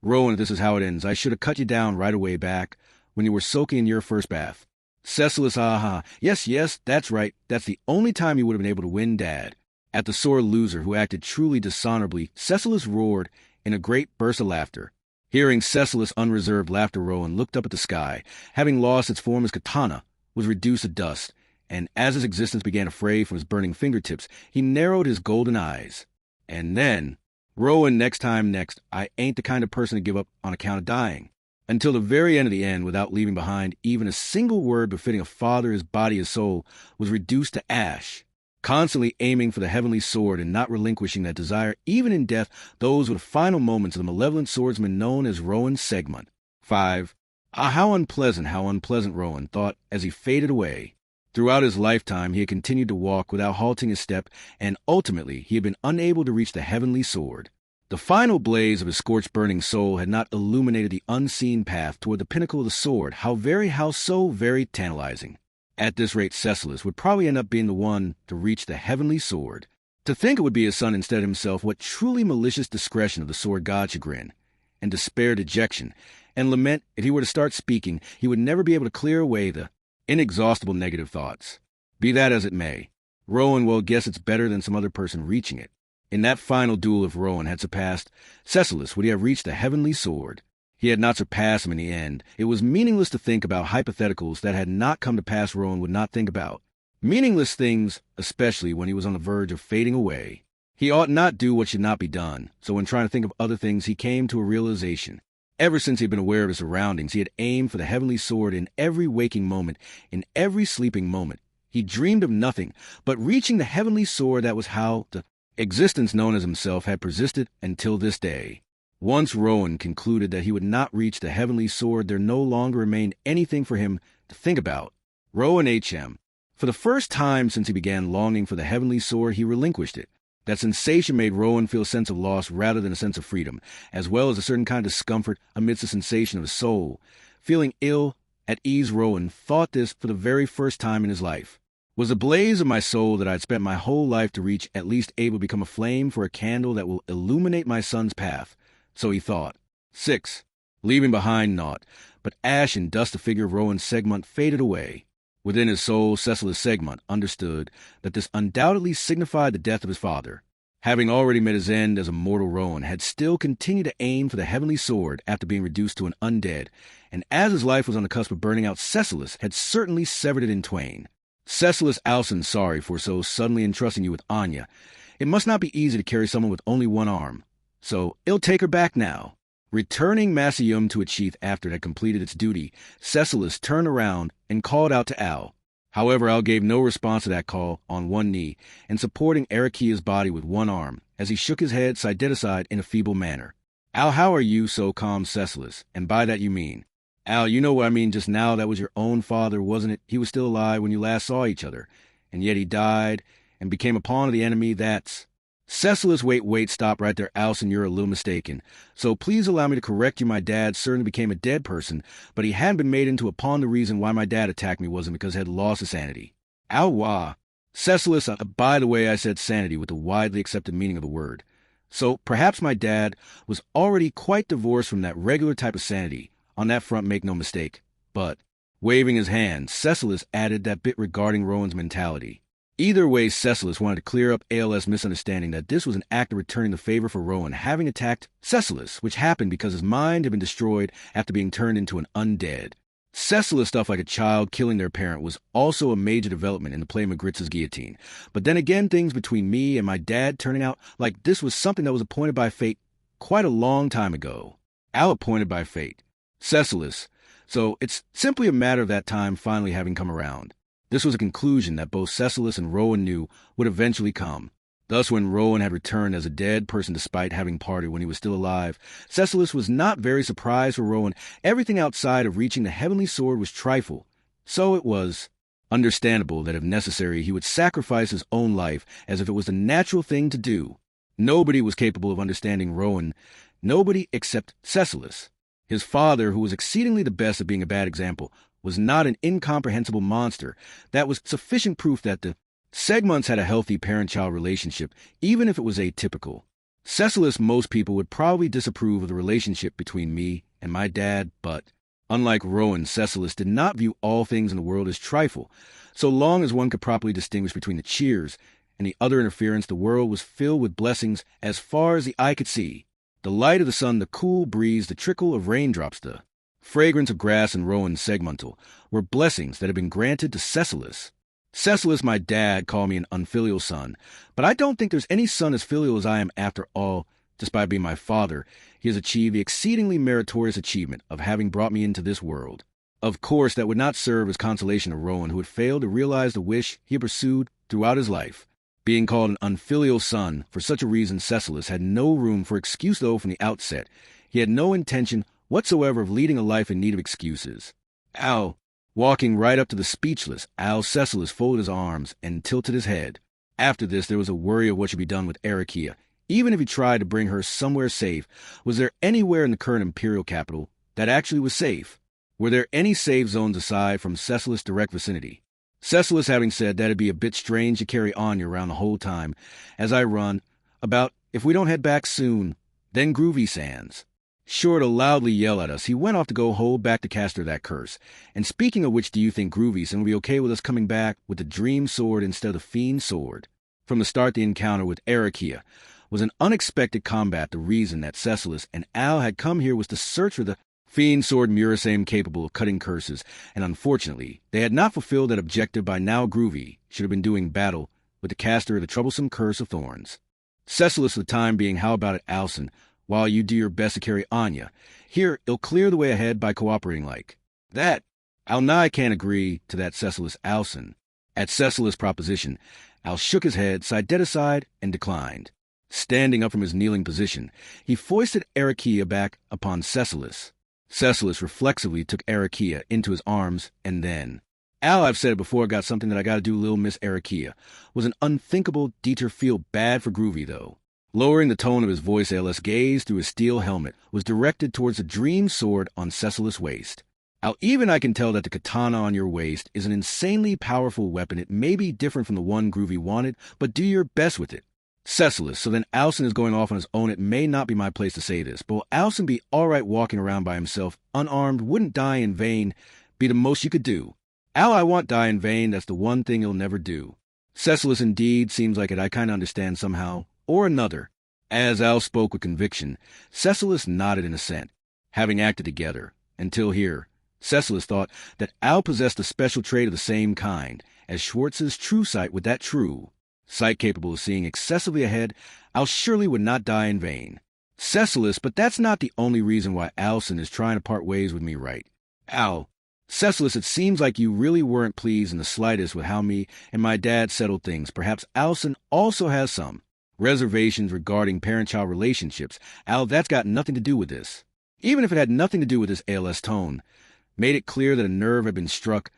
Rowan, this is how it ends. I should have cut you down right away back when you were soaking in your first bath. Cecilus, yes, that's right. That's the only time you would have been able to win Dad. At the sore loser who acted truly dishonorably, Cecilus roared in a great burst of laughter. Hearing Cecilus' unreserved laughter, Rowan looked up at the sky. Having lost its form as katana, was reduced to dust, and as his existence began to fray from his burning fingertips, he narrowed his golden eyes. And then, Rowan, next, I ain't the kind of person to give up on account of dying. Until the very end of the end, without leaving behind even a single word befitting a father, his body, his soul, was reduced to ash. Constantly aiming for the heavenly sword and not relinquishing that desire, even in death, those were the final moments of the malevolent swordsman known as Rowan Segmont. 5. How unpleasant, Rowan thought as he faded away. Throughout his lifetime, he had continued to walk without halting his step, and ultimately he had been unable to reach the heavenly sword. The final blaze of his scorched burning soul had not illuminated the unseen path toward the pinnacle of the sword, how so very tantalizing. At this rate, Cecilus would probably end up being the one to reach the heavenly sword. To think it would be his son instead of himself, what truly malicious discretion of the sword god chagrin, and despair dejection, and lament if he were to start speaking, he would never be able to clear away the inexhaustible negative thoughts. Be that as it may, Rowan will guess it's better than some other person reaching it. In that final duel, if Rowan had surpassed Cecilus, would he have reached the heavenly sword? He had not surpassed him in the end. It was meaningless to think about hypotheticals that had not come to pass. Rowan would not think about meaningless things, especially when he was on the verge of fading away. He ought not do what should not be done, so when trying to think of other things, he came to a realization. Ever since he had been aware of his surroundings, he had aimed for the heavenly sword in every waking moment, in every sleeping moment. He dreamed of nothing but reaching the heavenly sword. That was how the existence known as himself had persisted until this day. Once Rowan concluded that he would not reach the heavenly sword, there no longer remained anything for him to think about. Rowan H.M. For the first time since he began longing for the heavenly sword, he relinquished it. That sensation made Rowan feel a sense of loss rather than a sense of freedom, as well as a certain kind of discomfort amidst the sensation of his soul. Feeling ill at ease, Rowan thought this for the very first time in his life. Was the blaze of my soul that I had spent my whole life to reach at least able to become a flame for a candle that will illuminate my son's path? So he thought. 6. Leaving behind naught but ash and dust, the figure of Rowan Segmont faded away. Within his soul, Cecilus Segmont understood that this undoubtedly signified the death of his father. Having already met his end as a mortal, Rowan had still continued to aim for the heavenly sword after being reduced to an undead, and as his life was on the cusp of burning out, Cecilus had certainly severed it in twain. Cecilus Alson, sorry for so suddenly entrusting you with Anya. It must not be easy to carry someone with only one arm. So, I'll take her back now. Returning Massium to its sheath after it had completed its duty, Cecilus turned around and called out to Al. However, Al gave no response to that call, on one knee, and supporting Arakia's body with one arm, as he shook his head side to side in a feeble manner. Al, how are you so calm, Cecilus? And by that you mean? Al, you know what I mean just now. That was your own father, wasn't it? He was still alive when you last saw each other, and yet he died and became a pawn of the enemy. That's... Cecilus, wait, stop right there, Alson, you're a little mistaken. So please allow me to correct you. My dad certainly became a dead person, but he hadn't been made into a pawn. The reason why my dad attacked me wasn't because he had lost his sanity. Al, wah. Cecilus, by the way, I said sanity with the widely accepted meaning of the word. So perhaps my dad was already quite divorced from that regular type of sanity. On that front, make no mistake. But, waving his hand, Cecilus added that bit regarding Rowan's mentality. Either way, Cecilus wanted to clear up ALS' misunderstanding that this was an act of returning the favor for Rowan having attacked Cecilus, which happened because his mind had been destroyed after being turned into an undead. Cecilus stuff like a child killing their parent was also a major development in the play Magritte's Guillotine. But then again, things between me and my dad turning out like this was something that was appointed by fate quite a long time ago. Al, appointed by fate. Cecilus. So it's simply a matter of that time finally having come around. This was a conclusion that both Cecilus and Rowan knew would eventually come. Thus, when Rowan had returned as a dead person despite having parted when he was still alive, Cecilus was not very surprised for Rowan. Everything outside of reaching the heavenly sword was trifle. So it was understandable that if necessary he would sacrifice his own life as if it was the natural thing to do. Nobody was capable of understanding Rowan. Nobody except Cecilus. His father, who was exceedingly the best at being a bad example, was not an incomprehensible monster. That was sufficient proof that the Segmonts had a healthy parent-child relationship, even if it was atypical. Cecilus, most people would probably disapprove of the relationship between me and my dad, but, unlike Rowan, Cecilus did not view all things in the world as trifle, so long as one could properly distinguish between the cheers and the other interference, the world was filled with blessings as far as the eye could see. The light of the sun, the cool breeze, the trickle of raindrops, the fragrance of grass and rowan segmental were blessings that had been granted to Cecilus. Cecilus, my dad, called me an unfilial son, but I don't think there's any son as filial as I am after all. Despite being my father, he has achieved the exceedingly meritorious achievement of having brought me into this world. Of course, that would not serve as consolation to Rowan, who had failed to realize the wish he had pursued throughout his life. Being called an unfilial son, for such a reason Cecilus had no room for excuse, though from the outset. He had no intention whatsoever of leading a life in need of excuses. Walking right up to the speechless, Cecilus folded his arms and tilted his head. After this, there was a worry of what should be done with Aricia. Even if he tried to bring her somewhere safe, was there anywhere in the current imperial capital that actually was safe? Were there any safe zones aside from Cecilus' direct vicinity? Cecilus having said that it'd be a bit strange to carry Anya around the whole time, as I run, about if we don't head back soon, then Groovy Sands. Sure to loudly yell at us, he went off to go hold back the caster of that curse. And speaking of which, do you think Groovy Sands will be okay with us coming back with the Dream Sword instead of the Fiend Sword? From the start, the encounter with Aricia was an unexpected combat. The reason that Cecilus and Al had come here was to search for the Fiend Sword Murasame capable of cutting curses, and unfortunately, they had not fulfilled that objective. By now Groovy should have been doing battle with the caster of the troublesome Curse of Thorns. Cecilus, for the time being, how about it, Alson, while you do your best to carry Anya? Here, it'll clear the way ahead by cooperating like that. Al Nye can't agree to that, Cecilus Alson. At Cecilus' proposition, Al shook his head, side and declined. Standing up from his kneeling position, he foisted Aricia back upon Cecilus. Cecilus reflexively took Aricia into his arms, and then, Al, I've said it before, got something that I gotta do, little Miss Aricia. Was an unthinkable Dieter feel bad for Groovy, though. Lowering the tone of his voice, ALS gaze through his steel helmet was directed towards the Dream Sword on Cecilus' waist. Al, even I can tell that the katana on your waist is an insanely powerful weapon. It may be different from the one Groovy wanted, but do your best with it. Cecilus, so then Alson is going off on his own. It may not be my place to say this, but will Alson be all right walking around by himself, unarmed? Wouldn't die in vain be the most you could do? Al, I want die in vain. That's the one thing he'll never do. Cecilus, indeed, seems like it. I kind of understand somehow, or another. As Al spoke with conviction, Cecilus nodded in assent, having acted together. Until here, Cecilus thought that Al possessed a special trait of the same kind as Schwartz's true sight. With that true sight capable of seeing excessively ahead, Al surely would not die in vain. Cecilus, but that's not the only reason why Alson is trying to part ways with me, right? Al, Cecilus, it seems like you really weren't pleased in the slightest with how me and my dad settled things. Perhaps Alson also has some reservations regarding parent-child relationships. Al, that's got nothing to do with this. Even if it had nothing to do with this, ALS tone made it clear that a nerve had been struck.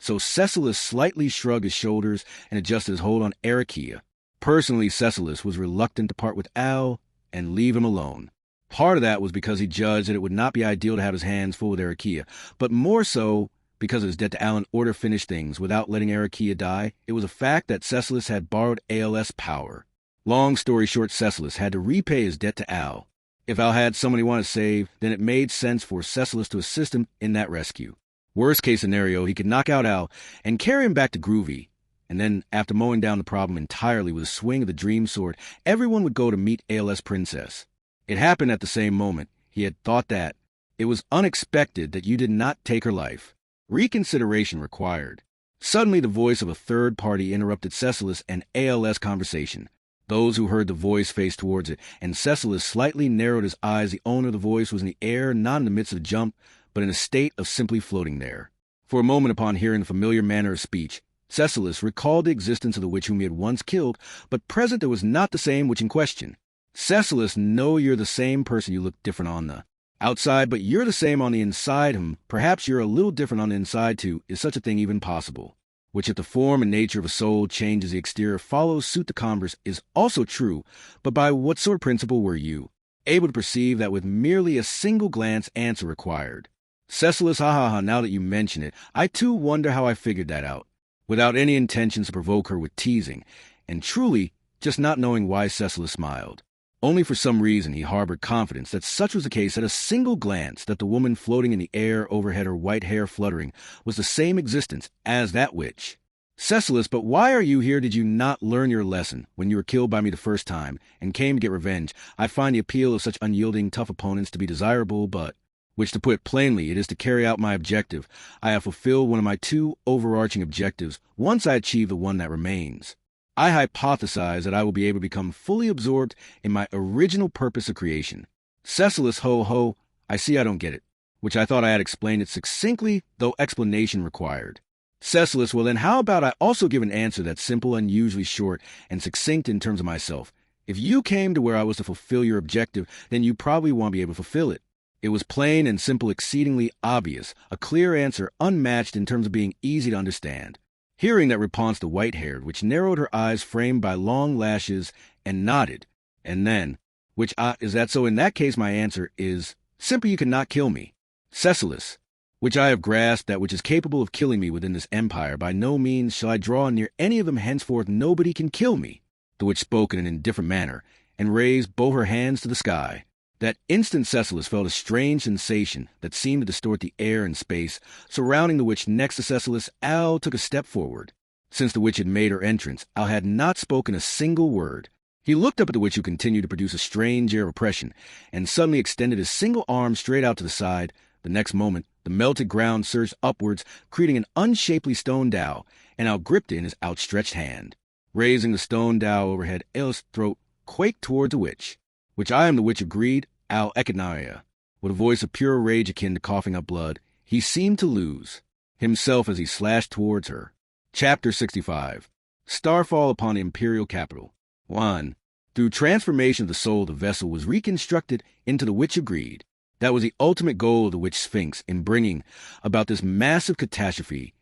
So Cecilus slightly shrugged his shoulders and adjusted his hold on Aricia. Personally, Cecilus was reluctant to part with Al and leave him alone. Part of that was because he judged that it would not be ideal to have his hands full with Aricia, but more so because of his debt to Al in order to finish things without letting Aricia die. It was a fact that Cecilus had borrowed ALS power. Long story short, Cecilus had to repay his debt to Al. If Al had someone he wanted to save, then it made sense for Cecilus to assist him in that rescue. Worst case scenario, he could knock out Al and carry him back to Groovy. And then, after mowing down the problem entirely with a swing of the Dream Sword, everyone would go to meet ALS Princess. It happened at the same moment. He had thought that it was unexpected that you did not take her life. Reconsideration required. Suddenly, the voice of a third party interrupted Cecilus and ALS conversation. Those who heard the voice faced towards it, and Cecilus slightly narrowed his eyes. The owner of the voice was in the air, not in the midst of a jump, but in a state of simply floating there. For a moment, upon hearing the familiar manner of speech, Cecilus recalled the existence of the witch whom he had once killed, but present there was not the same witch in question. Cecilus, know you're the same person. You look different on the outside, but you're the same on the inside. Perhaps you're a little different on the inside too. Is such a thing even possible? Which, if the form and nature of a soul changes the exterior, follows suit the converse, is also true. But by what sort of principle were you able to perceive that with merely a single glance answer required? Cecilus, now that you mention it, I too wonder how I figured that out, without any intentions to provoke her with teasing, and truly just not knowing why Cecilus smiled. Only for some reason he harbored confidence that such was the case. At a single glance, that the woman floating in the air overhead, her white hair fluttering, was the same existence as that witch. Cecilus, but why are you here? Did you not learn your lesson when you were killed by me the first time and came to get revenge? I find the appeal of such unyielding, tough opponents to be desirable, but, which to put plainly, it is to carry out my objective. I have fulfilled one of my two overarching objectives once I achieve the one that remains. I hypothesize that I will be able to become fully absorbed in my original purpose of creation. Cecilus, ho ho, I see I don't get it, which I thought I had explained it succinctly, though explanation required. Cecilus, well then how about I also give an answer that's simple, unusually short, and succinct in terms of myself. If you came to where I was to fulfill your objective, then you probably won't be able to fulfill it. It was plain and simple, exceedingly obvious, a clear answer unmatched in terms of being easy to understand. Hearing that response, the white-haired, which narrowed her eyes framed by long lashes, and nodded, and then, is that so? In that case my answer is, simply you cannot kill me. Cecilus, which I have grasped that which is capable of killing me within this empire, by no means shall I draw near any of them henceforth, nobody can kill me. The witch spoke in an indifferent manner, and raised both her hands to the sky. That instant Cecilus felt a strange sensation that seemed to distort the air and space surrounding the witch. Next to Cecilus, Al took a step forward. Since the witch had made her entrance, Al had not spoken a single word. He looked up at the witch, who continued to produce a strange air of oppression, and suddenly extended his single arm straight out to the side. The next moment, the melted ground surged upwards, creating an unshapely stone dowel, and Al gripped it in his outstretched hand. Raising the stone dowel overhead, Al's throat quaked towards the witch. Which I am the witch of greed, Al Echidnaria. With a voice of pure rage akin to coughing up blood, he seemed to lose himself as he slashed towards her. Chapter 65. Starfall upon the Imperial Capital. 1. Through transformation of the soul, the vessel was reconstructed into the witch of greed. That was the ultimate goal of the witch Sphinx in bringing about this massive catastrophe,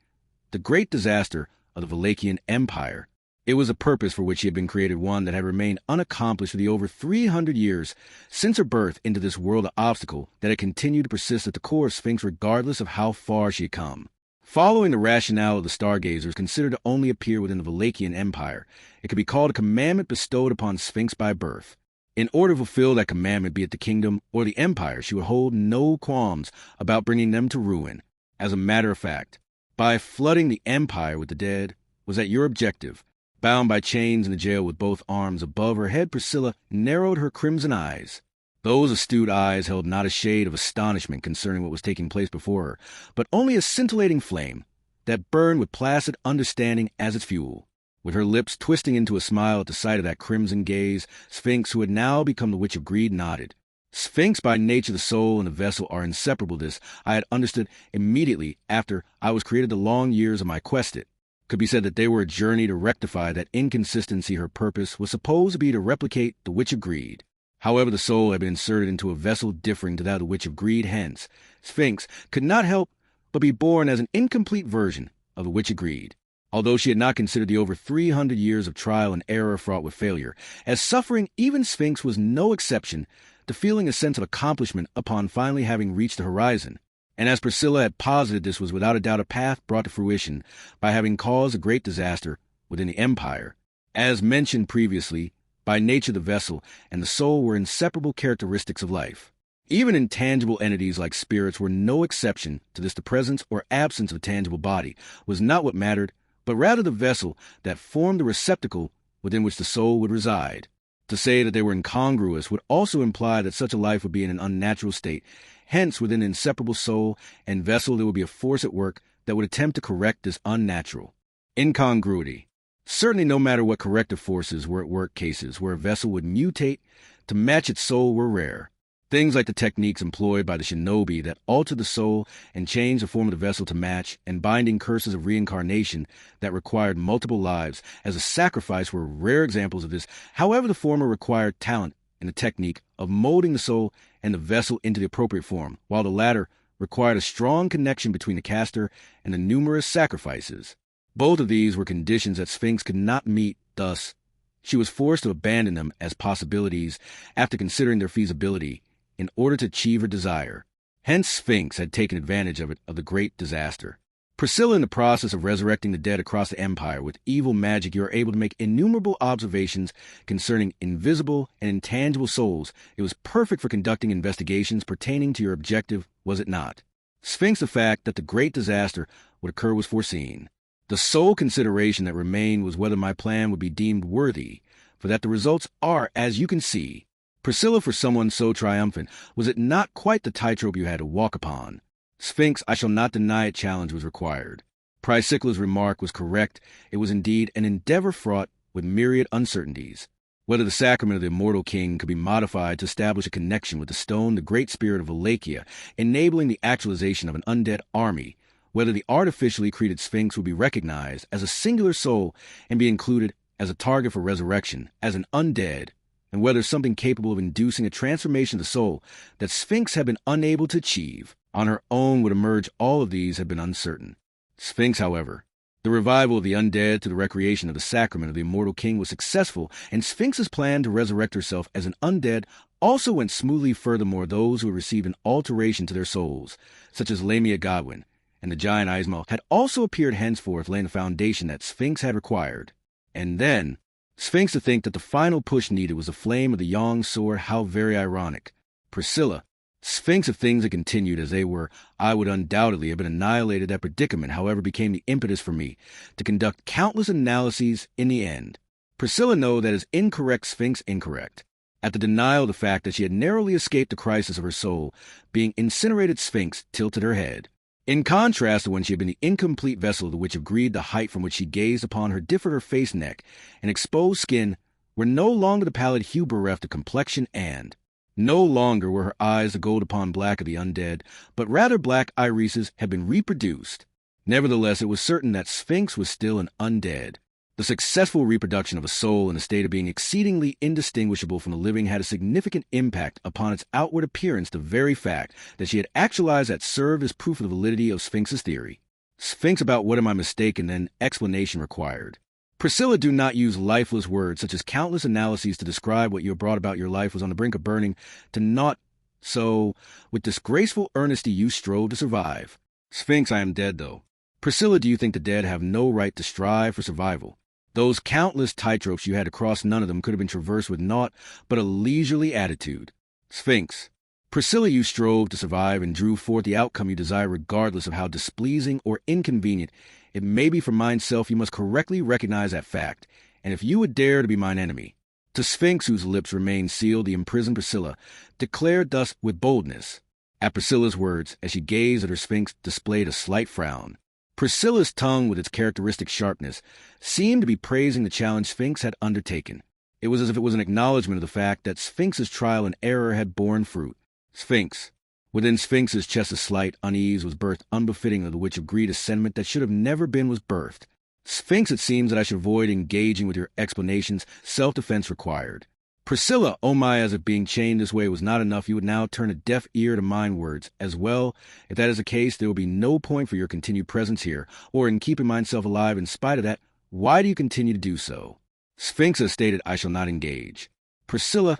the great disaster of the Valachian Empire. It was a purpose for which she had been created, one that had remained unaccomplished for the over 300 years since her birth into this world of obstacle that had continued to persist at the core of Sphinx regardless of how far she had come. Following the rationale of the stargazers considered to only appear within the Valachian Empire, it could be called a commandment bestowed upon Sphinx by birth. In order to fulfill that commandment, be it the kingdom or the empire, she would hold no qualms about bringing them to ruin. As a matter of fact, by flooding the empire with the dead, was that your objective? Bound by chains in the jail with both arms above her head, Priscilla narrowed her crimson eyes. Those astute eyes held not a shade of astonishment concerning what was taking place before her, but only a scintillating flame that burned with placid understanding as its fuel. With her lips twisting into a smile at the sight of that crimson gaze, Sphinx, who had now become the witch of greed, nodded. Sphinx, by nature, the soul and the vessel are inseparable. This I had understood immediately after I was created. The long years of my quest, it could be said that they were a journey to rectify that inconsistency. Her purpose was supposed to be to replicate the witch of greed. However, the soul had been inserted into a vessel differing to that of the witch of greed. Hence, Sphinx could not help but be born as an incomplete version of the witch of greed. Although she had not considered the over 300 years of trial and error fraught with failure as suffering, even Sphinx was no exception to feeling a sense of accomplishment upon finally having reached the horizon. And as Priscilla had posited, this was without a doubt a path brought to fruition by having caused a great disaster within the empire. As mentioned previously, by nature the vessel and the soul were inseparable characteristics of life. Even intangible entities like spirits were no exception to this. The presence or absence of a tangible body was not what mattered, but rather the vessel that formed the receptacle within which the soul would reside. To say that they were incongruous would also imply that such a life would be in an unnatural state. Hence, within the inseparable soul and vessel, there would be a force at work that would attempt to correct this unnatural incongruity. Certainly, no matter what corrective forces were at work, cases where a vessel would mutate to match its soul were rare. Things like the techniques employed by the shinobi that altered the soul and changed the form of the vessel to match, and binding curses of reincarnation that required multiple lives as a sacrifice were rare examples of this. However, the former required talent in the technique of molding the soul and the vessel into the appropriate form, while the latter required a strong connection between the caster and the numerous sacrifices. Both of these were conditions that Sphinx could not meet, thus she was forced to abandon them as possibilities after considering their feasibility in order to achieve her desire. Hence, Sphinx had taken advantage of the great disaster. Priscilla, in the process of resurrecting the dead across the empire with evil magic, you are able to make innumerable observations concerning invisible and intangible souls. It was perfect for conducting investigations pertaining to your objective, was it not? Sphinx, the fact that the great disaster would occur was foreseen. The sole consideration that remained was whether my plan would be deemed worthy, for that the results are, as you can see. Priscilla, for someone so triumphant, was it not quite the tightrope you had to walk upon? Sphinx, I shall not deny it, challenge was required. Priscilla's remark was correct. It was indeed an endeavor fraught with myriad uncertainties. Whether the sacrament of the immortal king could be modified to establish a connection with the stone, the great spirit of Wallachia, enabling the actualization of an undead army, whether the artificially created Sphinx would be recognized as a singular soul and be included as a target for resurrection, as an undead, and whether something capable of inducing a transformation of the soul that Sphinx had been unable to achieve on her own would emerge, all of these have been uncertain. Sphinx, however, the revival of the undead to the recreation of the sacrament of the immortal king was successful, and Sphinx's plan to resurrect herself as an undead also went smoothly. Furthermore, those who had received an alteration to their souls, such as Lamia Godwin and the giant Ismail, had also appeared, henceforth laying the foundation that Sphinx had required. And then, Sphinx to think that the final push needed was the flame of the Yang sword. How very ironic. Priscilla, Sphinx, if things had continued as they were, I would undoubtedly have been annihilated. That predicament, however, became the impetus for me to conduct countless analyses in the end. Priscilla know that is incorrect, Sphinx incorrect. At the denial of the fact that she had narrowly escaped the crisis of her soul being incinerated, Sphinx tilted her head. In contrast to when she had been the incomplete vessel of the Witch of Greed, the height from which she gazed upon her differed. Her face, neck, and exposed skin were no longer the pallid hue bereft of complexion, and no longer were her eyes the gold upon black of the undead, but rather black irises had been reproduced. Nevertheless, it was certain that Sphinx was still an undead. The successful reproduction of a soul in a state of being exceedingly indistinguishable from the living had a significant impact upon its outward appearance. The very fact that she had actualized that served as proof of the validity of Sphinx's theory. Sphinx, about what am I mistaken? Then explanation required. Priscilla, do not use lifeless words such as countless analyses to describe what you have brought about. Your life was on the brink of burning to naught, so with disgraceful earnesty you strove to survive. Sphinx, I am dead, though. Priscilla, do you think the dead have no right to strive for survival? Those countless tightropes you had to cross, none of them could have been traversed with naught but a leisurely attitude. Sphinx, Priscilla, you strove to survive and drew forth the outcome you desire, regardless of how displeasing or inconvenient it may be for mine self. You must correctly recognize that fact, and if you would dare to be mine enemy. To Sphinx, whose lips remained sealed, the imprisoned Priscilla declared thus with boldness. At Priscilla's words, as she gazed at her Sphinx, displayed a slight frown. Priscilla's tongue, with its characteristic sharpness, seemed to be praising the challenge Sphinx had undertaken. It was as if it was an acknowledgment of the fact that Sphinx's trial and error had borne fruit. Sphinx. Within Sphinx's chest a slight unease was birthed, unbefitting of the Witch of Greed. A sentiment that should have never been was birthed. Sphinx, it seems that I should avoid engaging with your explanations. Self-defense required. Priscilla, oh my, as if being chained this way was not enough, you would now turn a deaf ear to mine words. As well, if that is the case, there will be no point for your continued presence here, or in keeping myself alive. In spite of that, why do you continue to do so? Sphinx has stated I shall not engage. Priscilla,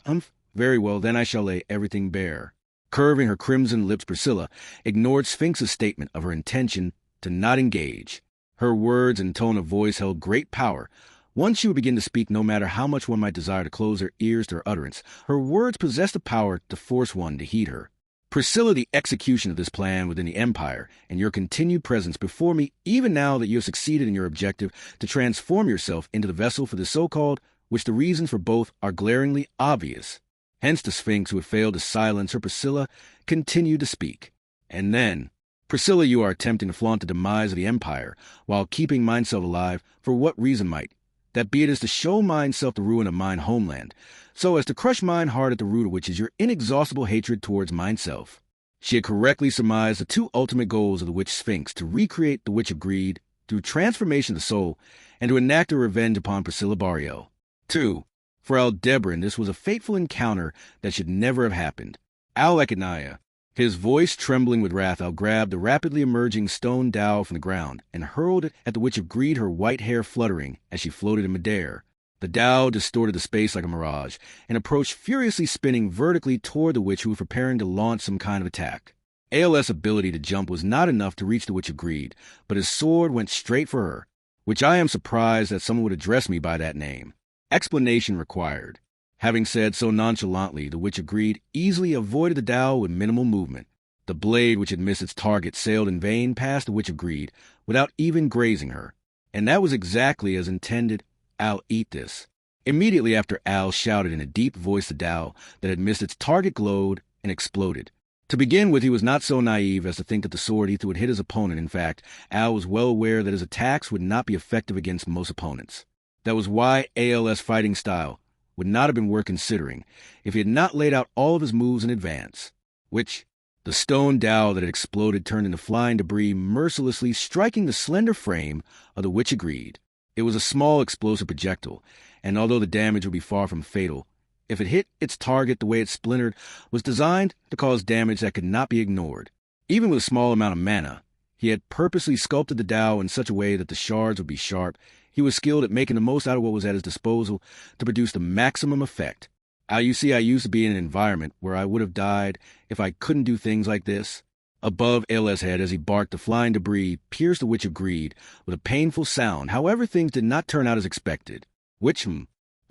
very well, then I shall lay everything bare. Curving her crimson lips, Priscilla ignored Sphinx's statement of her intention to not engage. Her words and tone of voice held great power. Once she would begin to speak, no matter how much one might desire to close their ears to her utterance, her words possessed the power to force one to heed her. Priscilla, the execution of this plan within the Empire, and your continued presence before me, even now that you have succeeded in your objective to transform yourself into the vessel for the so-called, which the reasons for both are glaringly obvious. Hence the Sphinx, who had failed to silence her, Priscilla continued to speak. And then, Priscilla, you are attempting to flaunt the demise of the Empire, while keeping mineself alive. For what reason might that be? It is to show mineself the ruin of mine homeland, so as to crush mine heart at the root of which is your inexhaustible hatred towards mineself. She had correctly surmised the two ultimate goals of the Witch Sphinx: to recreate the Witch of Greed through transformation of the soul, and to enact her revenge upon Priscilla Barrio. 2. For Aldebaran, this was a fateful encounter that should never have happened. Al-Ekanaya, his voice trembling with wrath, Al grabbed the rapidly emerging stone dowel from the ground and hurled it at the Witch of Greed, her white hair fluttering as she floated in midair. The dowel distorted the space like a mirage and approached, furiously spinning vertically toward the witch, who was preparing to launch some kind of attack. ALS' ability to jump was not enough to reach the Witch of Greed, but his sword went straight for her, which I am surprised that someone would address me by that name. Explanation required. Having said so nonchalantly, the Witch of Greed easily avoided the dowel with minimal movement. The blade, which had missed its target, sailed in vain past the Witch of Greed without even grazing her. And that was exactly as intended. Al, eat this. Immediately after, Al shouted in a deep voice to Dao that had missed its target, glowed, and exploded. To begin with, he was not so naive as to think that the sword ether would hit his opponent. In fact, Al was well aware that his attacks would not be effective against most opponents. That was why ALS fighting style would not have been worth considering if he had not laid out all of his moves in advance, which the stone Dao that had exploded turned into flying debris, mercilessly striking the slender frame of the Witch Agreed. It was a small explosive projectile, and although the damage would be far from fatal, if it hit its target, the way it splintered was designed to cause damage that could not be ignored. Even with a small amount of mana, he had purposely sculpted the Dao in such a way that the shards would be sharp. He was skilled at making the most out of what was at his disposal to produce the maximum effect. You see, I used to be in an environment where I would have died if I couldn't do things like this. Above ALS' head, as he barked, the flying debris pierced the Witch of Greed with a painful sound. However, things did not turn out as expected. The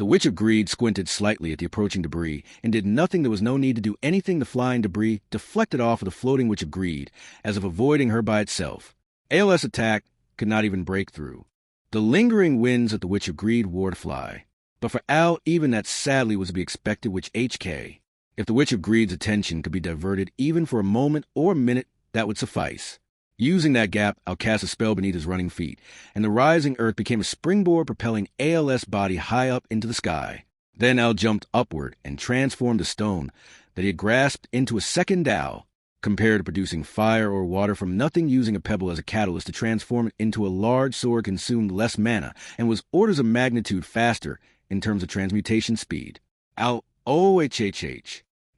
Witch of Greed squinted slightly at the approaching debris and did nothing. There was no need to do anything. The flying debris deflected off of the floating Witch of Greed, as if avoiding her by itself. ALS' attack could not even break through. The lingering winds that the Witch of Greed wore to fly. But for Al, even that sadly was to be expected, which HK. If the Witch of Greed's attention could be diverted even for a moment or a minute, that would suffice. Using that gap, Al cast a spell beneath his running feet, and the rising earth became a springboard propelling ALS' body high up into the sky. Then Al jumped upward and transformed the stone that he had grasped into a second Dao, compared to producing fire or water from nothing. Using a pebble as a catalyst to transform it into a large sword consumed less mana and was orders of magnitude faster in terms of transmutation speed. Al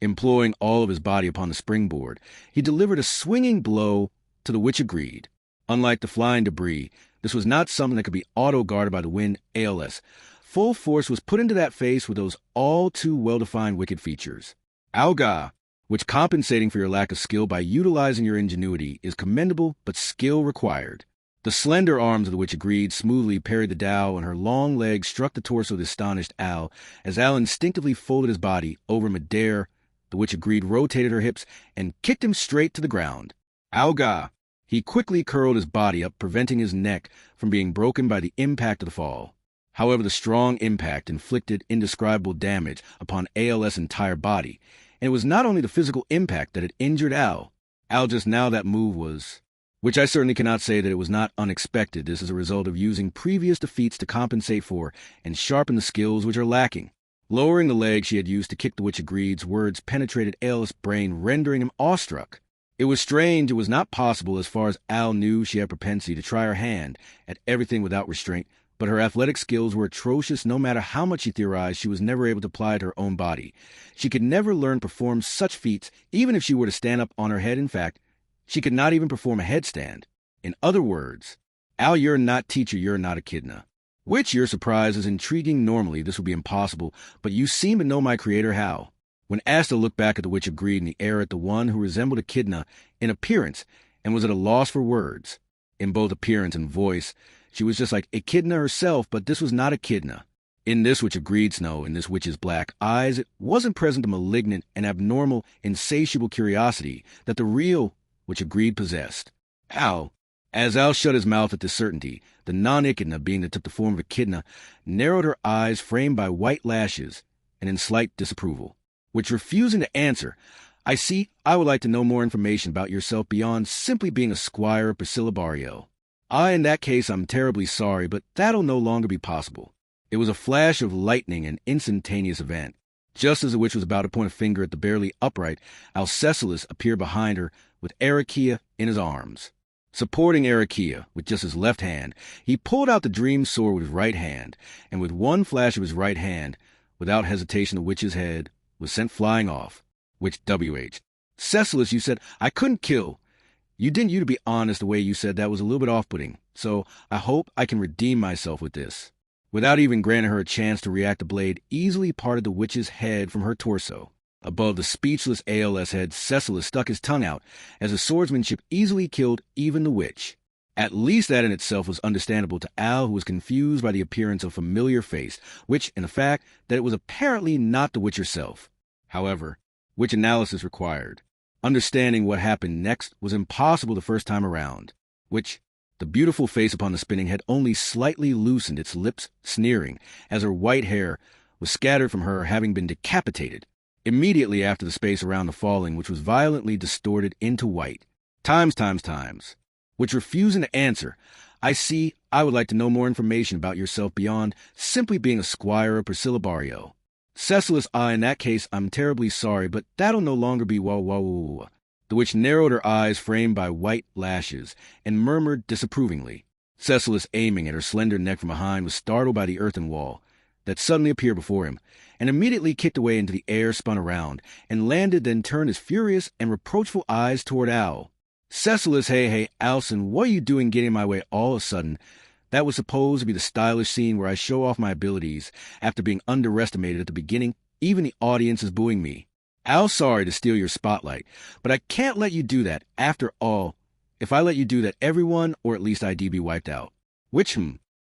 employing all of his body upon the springboard, he delivered a swinging blow to the Witch of Greed. Unlike the flying debris, this was not something that could be auto-guarded by the wind. ALS. Full force was put into that face with those all-too-well-defined wicked features. Alga, which compensating for your lack of skill by utilizing your ingenuity is commendable, but skill required. The slender arms of the Witch of Greed smoothly parried the Dao, and her long legs struck the torso of the astonished Al. As Al instinctively folded his body over midair, the Witch of Greed rotated her hips and kicked him straight to the ground. Alga! He quickly curled his body up, preventing his neck from being broken by the impact of the fall. However, the strong impact inflicted indescribable damage upon ALS' entire body, and it was not only the physical impact that had injured Al. Just now that move was... which I certainly cannot say that it was not unexpected. This is a result of using previous defeats to compensate for and sharpen the skills which are lacking. Lowering the leg she had used to kick the Witch of Greed's words penetrated Al's brain, rendering him awestruck. It was strange. It was not possible, as far as Al knew. She had propensity to try her hand at everything without restraint, but her athletic skills were atrocious. No matter how much she theorized, she was never able to apply it to her own body. She could never learn to perform such feats, even if she were to stand up on her head. In fact, she could not even perform a headstand. In other words, Al, you're not teacher, you're not echidna. Which your surprise is intriguing. Normally, this would be impossible, but you seem to know my creator how. When asked to look back at the Witch of Greed in the air at the one who resembled echidna in appearance and was at a loss for words, in both appearance and voice, she was just like echidna herself, but this was not echidna. In this Witch of Greed snow, in this witch's black eyes, it wasn't present the malignant and abnormal, insatiable curiosity that the real Witch of Greed possessed. As Al shut his mouth at this certainty, the non-echidna, being that took the form of echidna, narrowed her eyes framed by white lashes and in slight disapproval, which, refusing to answer, I see, I would like to know more information about yourself beyond simply being a squire of Priscilla Barriel. In that case, I'm terribly sorry, but that'll no longer be possible. It was a flash of lightning, an instantaneous event. Just as the witch was about to point a finger at the barely upright, Alcestis appeared behind her with Arakia in his arms. Supporting Arakia with just his left hand, he pulled out the dream sword with his right hand, and with one flash of his right hand, without hesitation, the witch's head was sent flying off. Which W.H. Cecilus, you said I couldn't kill. You didn't, to be honest, the way you said that was a little bit off-putting, so I hope I can redeem myself with this. Without even granting her a chance to react, the blade easily parted the witch's head from her torso. Above the speechless ALS head, Cecilus stuck his tongue out, as his swordsmanship easily killed even the witch. At least that in itself was understandable to Al, who was confused by the appearance of a familiar face, which, in the fact that it was apparently not the witch herself. However, which analysis required. Understanding what happened next was impossible the first time around. Which, The beautiful face upon the spinning had only slightly loosened, its lips sneering, as her white hair was scattered from her having been decapitated. Immediately after the space around the falling, which was violently distorted into white. Times. Which refusing to answer, I see I would like to know more information about yourself beyond simply being a squire of Priscilla Barrio. Cecilus, in that case, I'm terribly sorry, but that'll no longer be wah. The witch narrowed her eyes framed by white lashes and murmured disapprovingly. Cecilus, aiming at her slender neck from behind, was startled by the earthen wall that suddenly appeared before him, and immediately kicked away into the air, spun around, and landed, then turned his furious and reproachful eyes toward Al. Cecilus, hey, Alson, what are you doing getting in my way all of a sudden? That was supposed to be the stylish scene where I show off my abilities after being underestimated at the beginning. Even the audience is booing me. Al's sorry to steal your spotlight, but I can't let you do that. After all, if I let you do that, everyone, or at least ID, be wiped out. Which,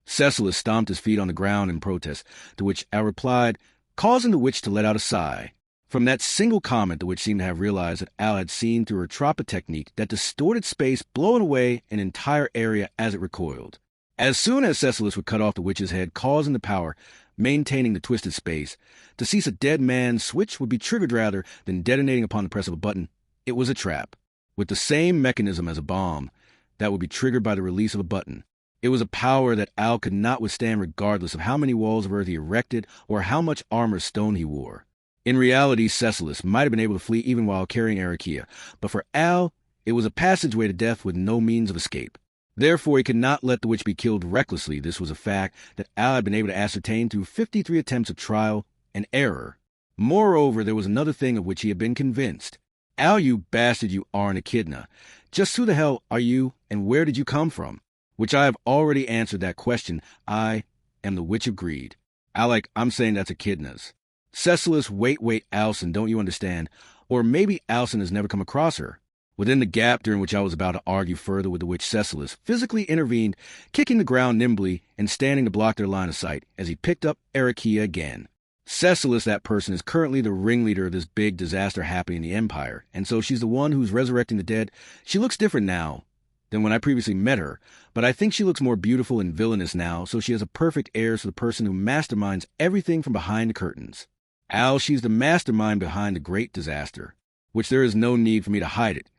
Cecilus stomped his feet on the ground in protest, to which Al replied, causing the witch to let out a sigh. From that single comment, the witch seemed to have realized that Al had seen through her tropa technique that distorted space, blowing away an entire area as it recoiled. As soon as Cecilus would cut off the witch's head, causing the power, maintaining the twisted space, to cease a dead man's switch would be triggered rather than detonating upon the press of a button. It was a trap, with the same mechanism as a bomb, that would be triggered by the release of a button. It was a power that Al could not withstand regardless of how many walls of earth he erected or how much armor stone he wore. In reality, Cecilus might have been able to flee even while carrying Arakia, but for Al, it was a passageway to death with no means of escape. Therefore, he could not let the witch be killed recklessly. This was a fact that Al had been able to ascertain through 53 attempts of trial and error. Moreover, there was another thing of which he had been convinced. Al, you bastard, you are an echidna. Just who the hell are you, and where did you come from? Which I have already answered that question. I am the Witch of Greed. Alec, I'm saying that's echidnas. Cecilus, wait, Alson, don't you understand? Or maybe Alson has never come across her. Within the gap during which I was about to argue further with the witch, Cecilus physically intervened, kicking the ground nimbly and standing to block their line of sight as he picked up Arakia again. Cecilus, that person, is currently the ringleader of this big disaster happening in the Empire, and so she's the one who's resurrecting the dead. She looks different now than when I previously met her, but I think she looks more beautiful and villainous now, so she has a perfect air to the person who masterminds everything from behind the curtains. Al, she's the mastermind behind the great disaster, which there is no need for me to hide it.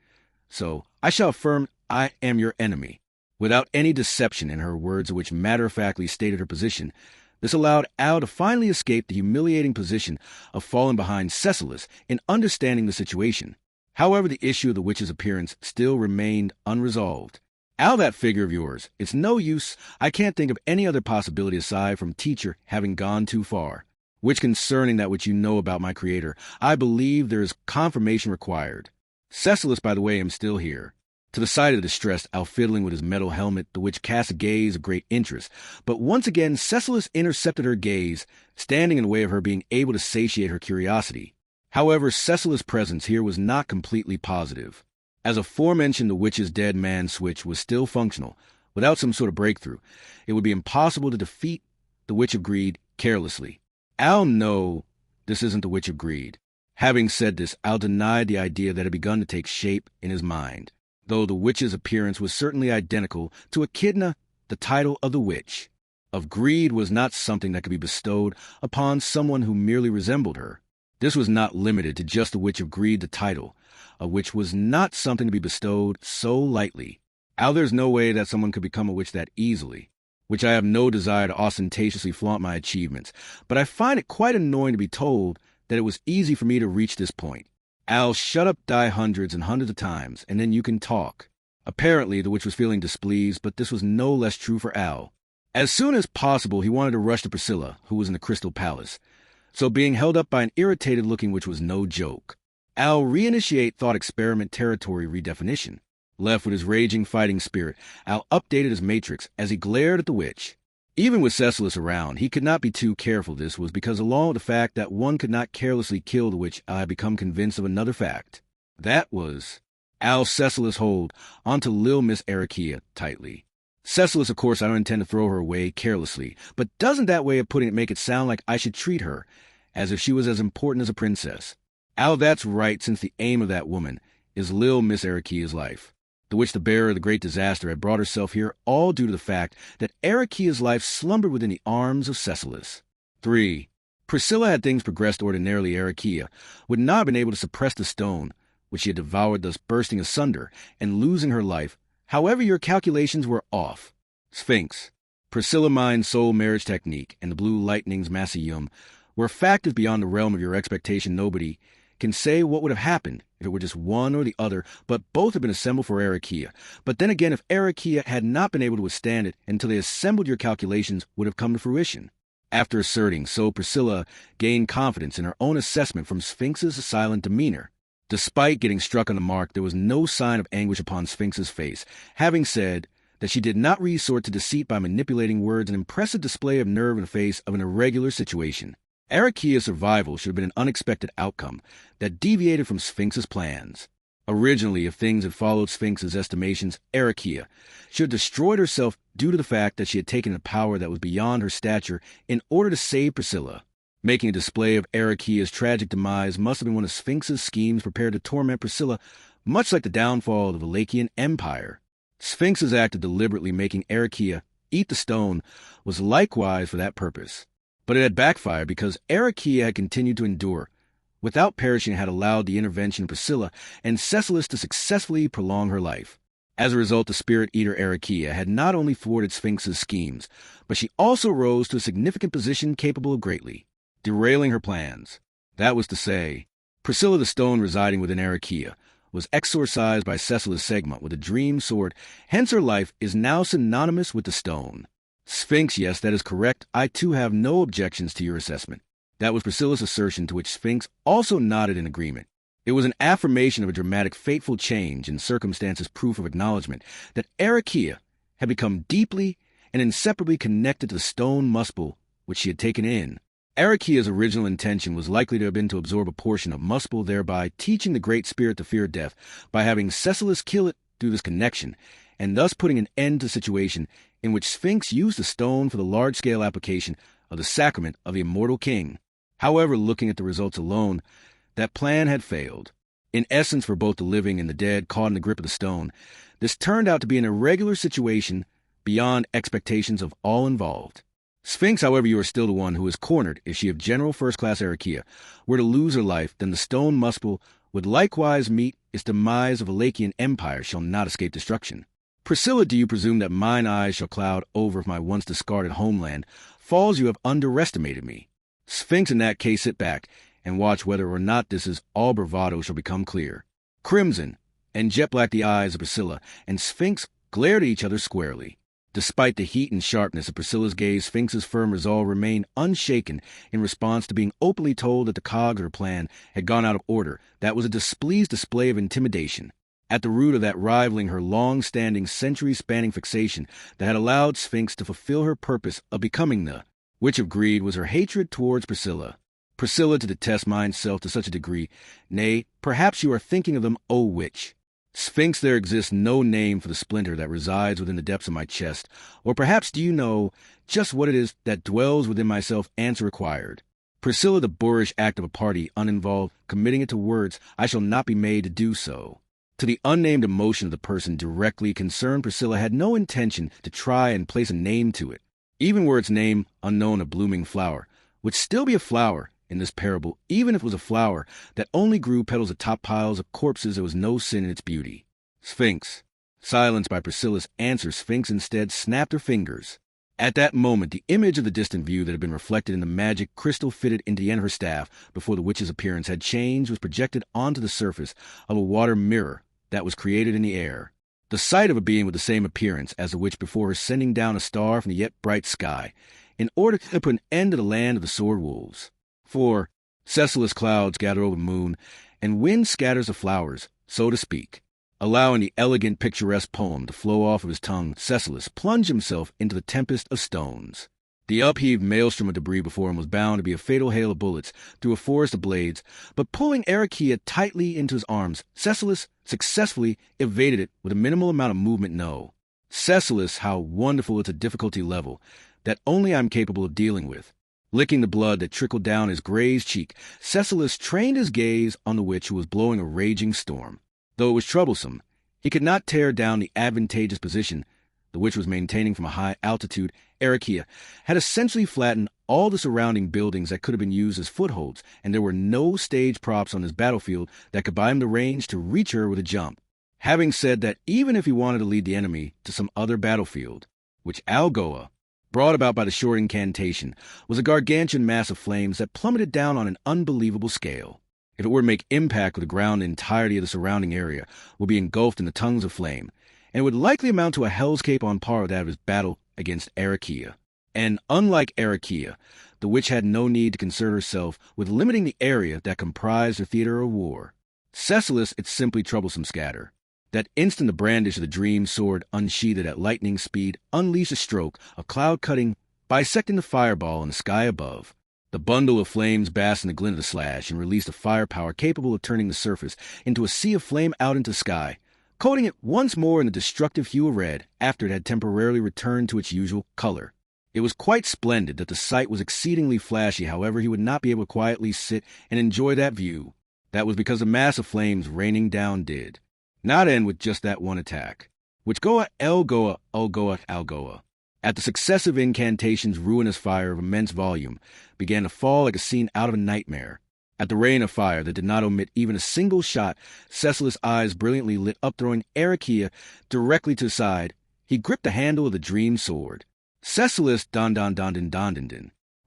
So, I shall affirm I am your enemy. Without any deception in her words, which matter-of-factly stated her position, this allowed Al to finally escape the humiliating position of falling behind Cecilus in understanding the situation. However, the issue of the witch's appearance still remained unresolved. Al, that figure of yours, it's no use. I can't think of any other possibility aside from teacher having gone too far. Which concerning that which you know about my creator, I believe there is confirmation required. Cecilus, by the way, am still here. To the side of the distressed, Al fiddling with his metal helmet, the witch cast a gaze of great interest. But once again, Cecilus intercepted her gaze, standing in the way of her being able to satiate her curiosity. However, Cecilus' presence here was not completely positive. As aforementioned, the witch's dead man switch was still functional. Without some sort of breakthrough, it would be impossible to defeat the Witch of Greed carelessly. Al, no, this isn't the Witch of Greed. Having said this, Al denied the idea that had begun to take shape in his mind, though the witch's appearance was certainly identical to Echidna. The title of the Witch of Greed was not something that could be bestowed upon someone who merely resembled her. This was not limited to just the Witch of Greed. The title of which was not something to be bestowed so lightly. Al, there's no way that someone could become a witch that easily, which I have no desire to ostentatiously flaunt my achievements, but I find it quite annoying to be told that it was easy for me to reach this point. Al, shut up, die hundreds and hundreds of times, and then you can talk. Apparently, the witch was feeling displeased, but this was no less true for Al. As soon as possible, he wanted to rush to Priscilla, who was in the Crystal Palace. So being held up by an irritated-looking witch was no joke. Al reinitiate thought experiment territory redefinition. Left with his raging fighting spirit, Al updated his matrix as he glared at the witch. Even with Cecilus around, he could not be too careful. This was because, along with the fact that one could not carelessly kill the witch, I had become convinced of another fact. That was Al Cecilus hold onto Lil Miss Arakia tightly. Cecilus, of course, I don't intend to throw her away carelessly, but doesn't that way of putting it make it sound like I should treat her as if she was as important as a princess? Al, that's right, since the aim of that woman is Lil Miss Arakia's life. the which the bearer of the great disaster had brought herself here, all due to the fact that Arikea's life slumbered within the arms of Cecilus. 3. Priscilla, had things progressed ordinarily, Arikea would not have been able to suppress the stone, which she had devoured, thus bursting asunder and losing her life. However, your calculations were off. Sphinx. Priscilla Mind's soul marriage technique and the blue lightning's Massium were factors beyond the realm of your expectation. Nobody can say what would have happened if it were just one or the other, but both have been assembled for Arikea. But then again, if Arikea had not been able to withstand it until they assembled, your calculations would have come to fruition. After asserting so, Priscilla gained confidence in her own assessment from Sphinx's silent demeanor. Despite getting struck on the mark, there was no sign of anguish upon Sphinx's face, having said that she did not resort to deceit by manipulating words, an impressive display of nerve in the face of an irregular situation. Arikea's survival should have been an unexpected outcome that deviated from Sphinx's plans. Originally, if things had followed Sphinx's estimations, Arikea should have destroyed herself due to the fact that she had taken a power that was beyond her stature in order to save Priscilla. Making a display of Arikea's tragic demise must have been one of Sphinx's schemes prepared to torment Priscilla, much like the downfall of the Wallachian Empire. Sphinx's act of deliberately making Arikea eat the stone was likewise for that purpose. But it had backfired because Arikea had continued to endure, without perishing, had allowed the intervention of Priscilla and Cecilus to successfully prolong her life. As a result, the spirit eater Arikea had not only thwarted Sphinx's schemes, but she also rose to a significant position capable of greatly derailing her plans. That was to say, Priscilla the stone residing within Arikea was exorcised by Cecilus Segmont with a dream sword, hence her life is now synonymous with the stone. Sphinx, yes, that is correct. I too have no objections to your assessment. That was Priscilla's assertion, to which Sphinx also nodded in agreement. It was an affirmation of a dramatic, fateful change in circumstances, proof of acknowledgement that Arikea had become deeply and inseparably connected to the stone muspel which she had taken in. Arikea's original intention was likely to have been to absorb a portion of muspel, thereby teaching the Great Spirit to fear death by having Cecilus kill it through this connection, and thus putting an end to the situation in which Sphinx used the stone for the large-scale application of the sacrament of the immortal king. However, looking at the results alone, that plan had failed. In essence, for both the living and the dead caught in the grip of the stone, this turned out to be an irregular situation beyond expectations of all involved. Sphinx, however, you are still the one who is cornered. If she of General First-Class Arikea were to lose her life, then the stone muspel would likewise meet its demise. Of Wallachian Empire shall not escape destruction. Priscilla, do you presume that mine eyes shall cloud over if my once discarded homeland falls? You have underestimated me. Sphinx, in that case, sit back and watch whether or not this is all bravado shall become clear. Crimson and jet black the eyes of Priscilla and Sphinx glared at each other squarely. Despite the heat and sharpness of Priscilla's gaze, Sphinx's firm resolve remained unshaken in response to being openly told that the cogs of her plan had gone out of order. That was a displeased display of intimidation. At the root of that rivaling her long-standing, century-spanning fixation that had allowed Sphinx to fulfill her purpose of becoming the Witch of Greed was her hatred towards Priscilla. Priscilla, to detest myself to such a degree, nay, perhaps you are thinking of them, O witch. Sphinx, there exists no name for the splinter that resides within the depths of my chest, or perhaps do you know just what it is that dwells within myself? Answer required. Priscilla, the boorish act of a party uninvolved, committing it to words, I shall not be made to do so. To the unnamed emotion of the person directly concerned, Priscilla had no intention to try and place a name to it. Even were its name unknown, a blooming flower would still be a flower in this parable. Even if it was a flower that only grew petals atop piles of corpses, there was no sin in its beauty. Sphinx. Silenced by Priscilla's answer, Sphinx instead snapped her fingers. At that moment, the image of the distant view that had been reflected in the magic crystal fitted into the end of her staff before the witch's appearance had changed was projected onto the surface of a water mirror that was created in the air. The sight of a being with the same appearance as the witch before her, sending down a star from the yet bright sky, in order to put an end to the land of the sword wolves. For Cecilus clouds gather over the moon, and wind scatters the flowers, so to speak. Allowing the elegant, picturesque poem to flow off of his tongue, Cecilus plunged himself into the tempest of stones. The upheaved maelstrom of debris before him was bound to be a fatal hail of bullets through a forest of blades, but pulling Arikea tightly into his arms, Cecilus successfully evaded it with a minimal amount of movement. No. Cecilus, how wonderful is a difficulty level that only I'm capable of dealing with. Licking the blood that trickled down his grazed cheek, Cecilus trained his gaze on the witch who was blowing a raging storm. Though it was troublesome, He could not tear down the advantageous position the witch was maintaining from a high altitude. Arakia had essentially flattened all the surrounding buildings that could have been used as footholds, and there were no stage props on this battlefield that could buy him the range to reach her with a jump. Having said that, even if he wanted to lead the enemy to some other battlefield, which Algoa, brought about by the short incantation, was a gargantuan mass of flames that plummeted down on an unbelievable scale. If it were to make impact with the ground, the entirety of the surrounding area would be engulfed in the tongues of flame, and it would likely amount to a hell's cape on par with that of his battle against Arakia. And unlike Arakia, the witch had no need to concern herself with limiting the area that comprised her theater of war. Cecilis, its simply troublesome scatter. That instant the brandish of the dream sword, unsheathed at lightning speed, unleashed a stroke of cloud-cutting, bisecting the fireball in the sky above. The bundle of flames basked in the glint of the slash and released a firepower capable of turning the surface into a sea of flame out into the sky, coating it once more in the destructive hue of red after it had temporarily returned to its usual color. It was quite splendid that the sight was exceedingly flashy. However, he would not be able to quietly sit and enjoy that view. That was because the mass of flames raining down did not end with just that one attack, which Goa, Elgoa, Ulgoa, Algoa, at the successive incantations, ruinous fire of immense volume began to fall like a scene out of a nightmare. At the rain of fire that did not omit even a single shot, Cecilis' eyes brilliantly lit up, throwing Arakia directly to the side. He gripped the handle of the dream sword. Cecilis don,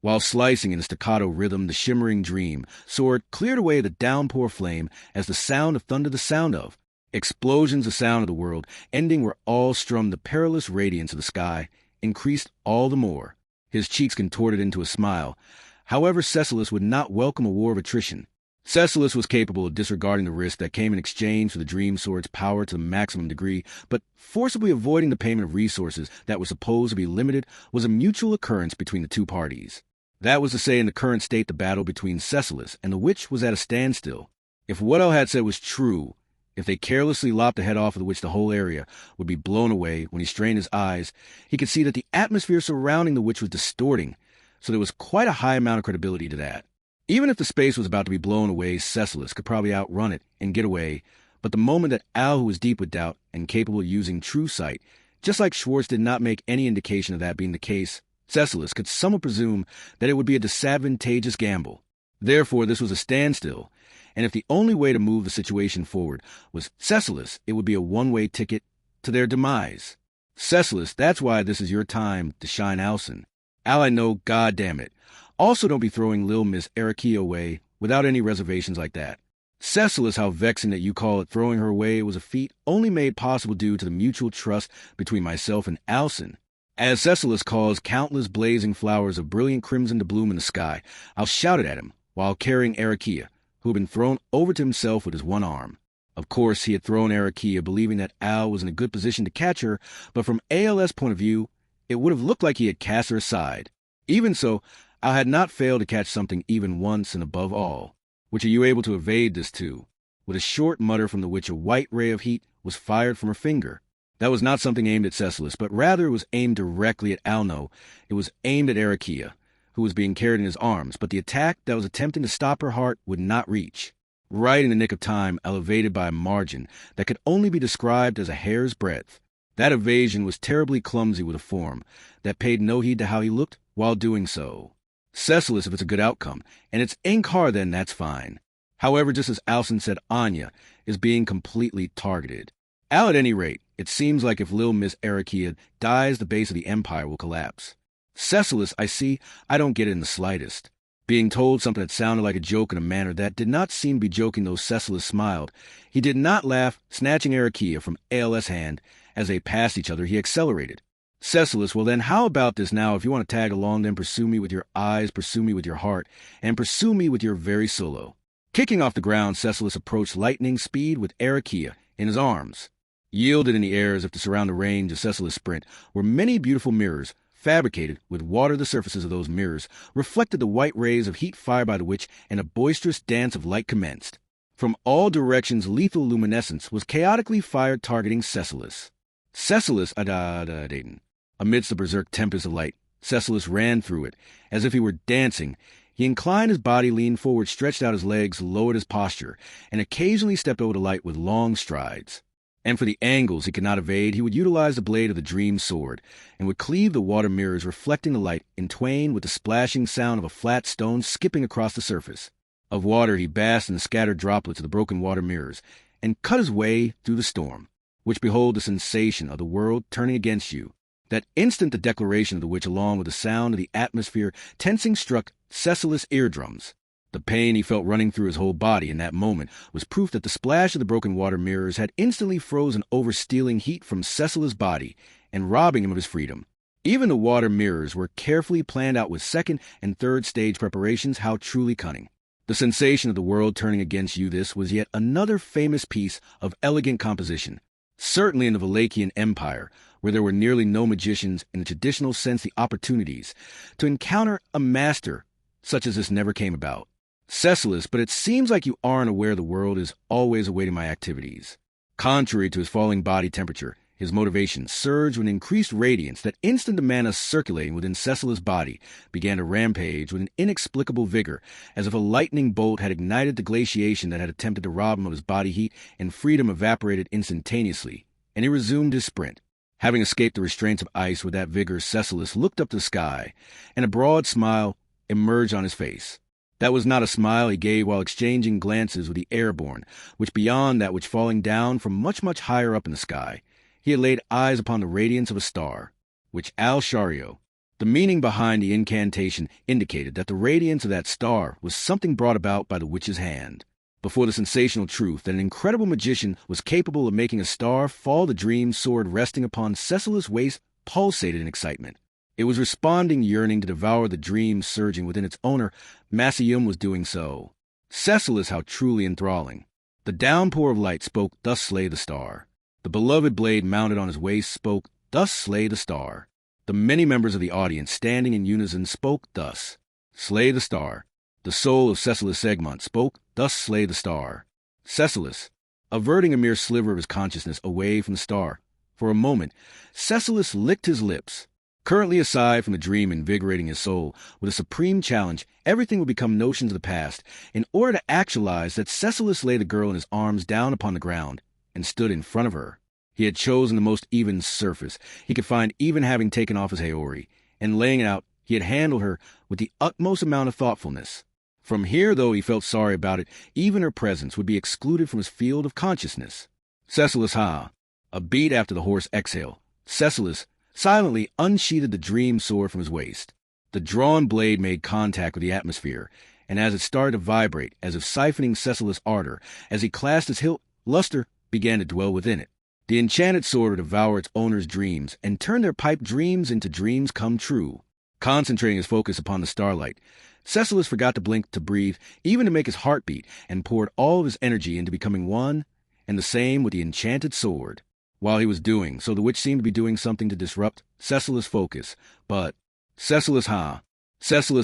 while slicing in a staccato rhythm the shimmering dream sword cleared away the downpour flame as the sound of thunder, the sound of explosions, the sound of the world ending where all strummed the perilous radiance of the sky, increased all the more. His cheeks contorted into a smile. However, Cecilis would not welcome a war of attrition. Cecilis was capable of disregarding the risk that came in exchange for the dream sword's power to the maximum degree, but forcibly avoiding the payment of resources that were supposed to be limited was a mutual occurrence between the two parties. That was to say, in the current state, the battle between Cecilis and the witch was at a standstill. If what El had said was true, if they carelessly lopped the head off of the witch, the whole area would be blown away. When he strained his eyes, he could see that the atmosphere surrounding the witch was distorting, so there was quite a high amount of credibility to that. Even if the space was about to be blown away, Cecilis could probably outrun it and get away, but the moment that Al, who was deep with doubt and capable of using true sight, just like Schwartz, did not make any indication of that being the case, Cecilis could somewhat presume that it would be a disadvantageous gamble. Therefore, this was a standstill, and if the only way to move the situation forward was Cecilis, it would be a one-way ticket to their demise. Cecilis, that's why this is your time to shine, Alson. Al, I know, goddamn it. Also, don't be throwing Lil Miss Arakia away without any reservations like that. Cecilis, how vexing that you call it throwing her away was a feat only made possible due to the mutual trust between myself and Alson. As Cecilis caused countless blazing flowers of brilliant crimson to bloom in the sky, Al shouted at him while carrying Arakia, who had been thrown over to himself with his one arm. Of course, he had thrown Arakia believing that Al was in a good position to catch her, but from ALS' point of view, it would have looked like he had cast her aside. Even so, Al had not failed to catch something even once, and above all, which are you able to evade this too? With a short mutter from the witch, a white ray of heat was fired from her finger. That was not something aimed at Cecilis, but rather it was aimed directly at Alno. It was aimed at Arakia, who was being carried in his arms, but the attack that was attempting to stop her heart would not reach. Right in the nick of time, elevated by a margin that could only be described as a hair's breadth. That evasion was terribly clumsy with a form that paid no heed to how he looked while doing so. Cecilis, if it's a good outcome, and it's Inkar, then that's fine. However, just as Alson said, Anya is being completely targeted. Al, at any rate, it seems like if Lil Miss Arakia dies, the base of the Empire will collapse. Cecilis, I don't get it in the slightest. Being told something that sounded like a joke in a manner that did not seem to be joking, though Cecilis smiled. He did not laugh, snatching Arakia from ALS' hand. As they passed each other, he accelerated. Cecilis, well then, how about this now? If you want to tag along, then pursue me with your eyes, pursue me with your heart, and pursue me with your very solo. Kicking off the ground, Cecilis approached lightning speed with Arakia in his arms. Yielded in the air as if to surround the range of Cecilis' sprint were many beautiful mirrors, fabricated with water. The surfaces of those mirrors reflected the white rays of heat fired by the witch, and a boisterous dance of light commenced. From all directions, lethal luminescence was chaotically fired, targeting Cecilis. Cecilis, amidst the berserk tempest of light, Cecilis ran through it, as if he were dancing. He inclined his body, leaned forward, stretched out his legs, lowered his posture, and occasionally stepped over the light with long strides. And for the angles he could not evade, he would utilize the blade of the dream sword, and would cleave the water mirrors, reflecting the light in twain with the splashing sound of a flat stone skipping across the surface. Of water he basked in the scattered droplets of the broken water mirrors, and cut his way through the storm, which behold the sensation of the world turning against you. That instant the declaration of the which, along with the sound of the atmosphere tensing, struck Cecilus' eardrums. The pain he felt running through his whole body in that moment was proof that the splash of the broken water mirrors had instantly frozen over-stealing heat from Cecilus' body and robbing him of his freedom. Even the water mirrors were carefully planned out with second and third stage preparations. How truly cunning. The sensation of the world turning against you, this was yet another famous piece of elegant composition. Certainly in the Wallachian Empire, where there were nearly no magicians in the traditional sense, the opportunities to encounter a master such as this never came about. Cecilus, but it seems like you aren't aware the world is always awaiting my activities. Contrary to his falling body temperature, his motivation surged with increased radiance. That instant the mana circulating within Cecilus' body began to rampage with an inexplicable vigor, as if a lightning bolt had ignited the glaciation that had attempted to rob him of his body heat, and freedom evaporated instantaneously, and he resumed his sprint. Having escaped the restraints of ice with that vigor, Cecilus looked up to the sky, and a broad smile emerged on his face. That was not a smile he gave while exchanging glances with the airborne, which beyond that which falling down from much, much higher up in the sky, he had laid eyes upon the radiance of a star, which Al-Shario, the meaning behind the incantation, indicated that the radiance of that star was something brought about by the witch's hand. Before the sensational truth that an incredible magician was capable of making a star fall, the dream sword resting upon Cecilus' waist pulsated in excitement. It was responding, yearning to devour the dream surging within its owner. Massium was doing so. Cecilus, how truly enthralling. The downpour of light spoke, thus slay the star. The beloved blade mounted on his waist spoke, thus slay the star. The many members of the audience, standing in unison, spoke thus, slay the star. The soul of Cecilus Segmont spoke, thus slay the star. Cecilus, averting a mere sliver of his consciousness away from the star, for a moment, Cecilus licked his lips. Currently aside from the dream invigorating his soul, with a supreme challenge, everything would become notions of the past. In order to actualize that, Cecilus laid the girl in his arms down upon the ground, and stood in front of her. He had chosen the most even surface he could find, even having taken off his Haori, and laying it out, he had handled her with the utmost amount of thoughtfulness. From here, though he felt sorry about it, even her presence would be excluded from his field of consciousness. Cecilus ha! A beat after the hoarse exhale, Cecilus silently unsheathed the dream sword from his waist. The drawn blade made contact with the atmosphere, and as it started to vibrate, as if siphoning Cecilus' ardor, as he clasped his hilt, luster began to dwell within it. The enchanted sword would devour its owner's dreams, and turn their pipe dreams into dreams come true. Concentrating his focus upon the starlight, Cecilus forgot to blink, to breathe, even to make his heart beat, and poured all of his energy into becoming one and the same with the enchanted sword. While he was doing so, the witch seemed to be doing something to disrupt Cecilus' focus, but Cecilus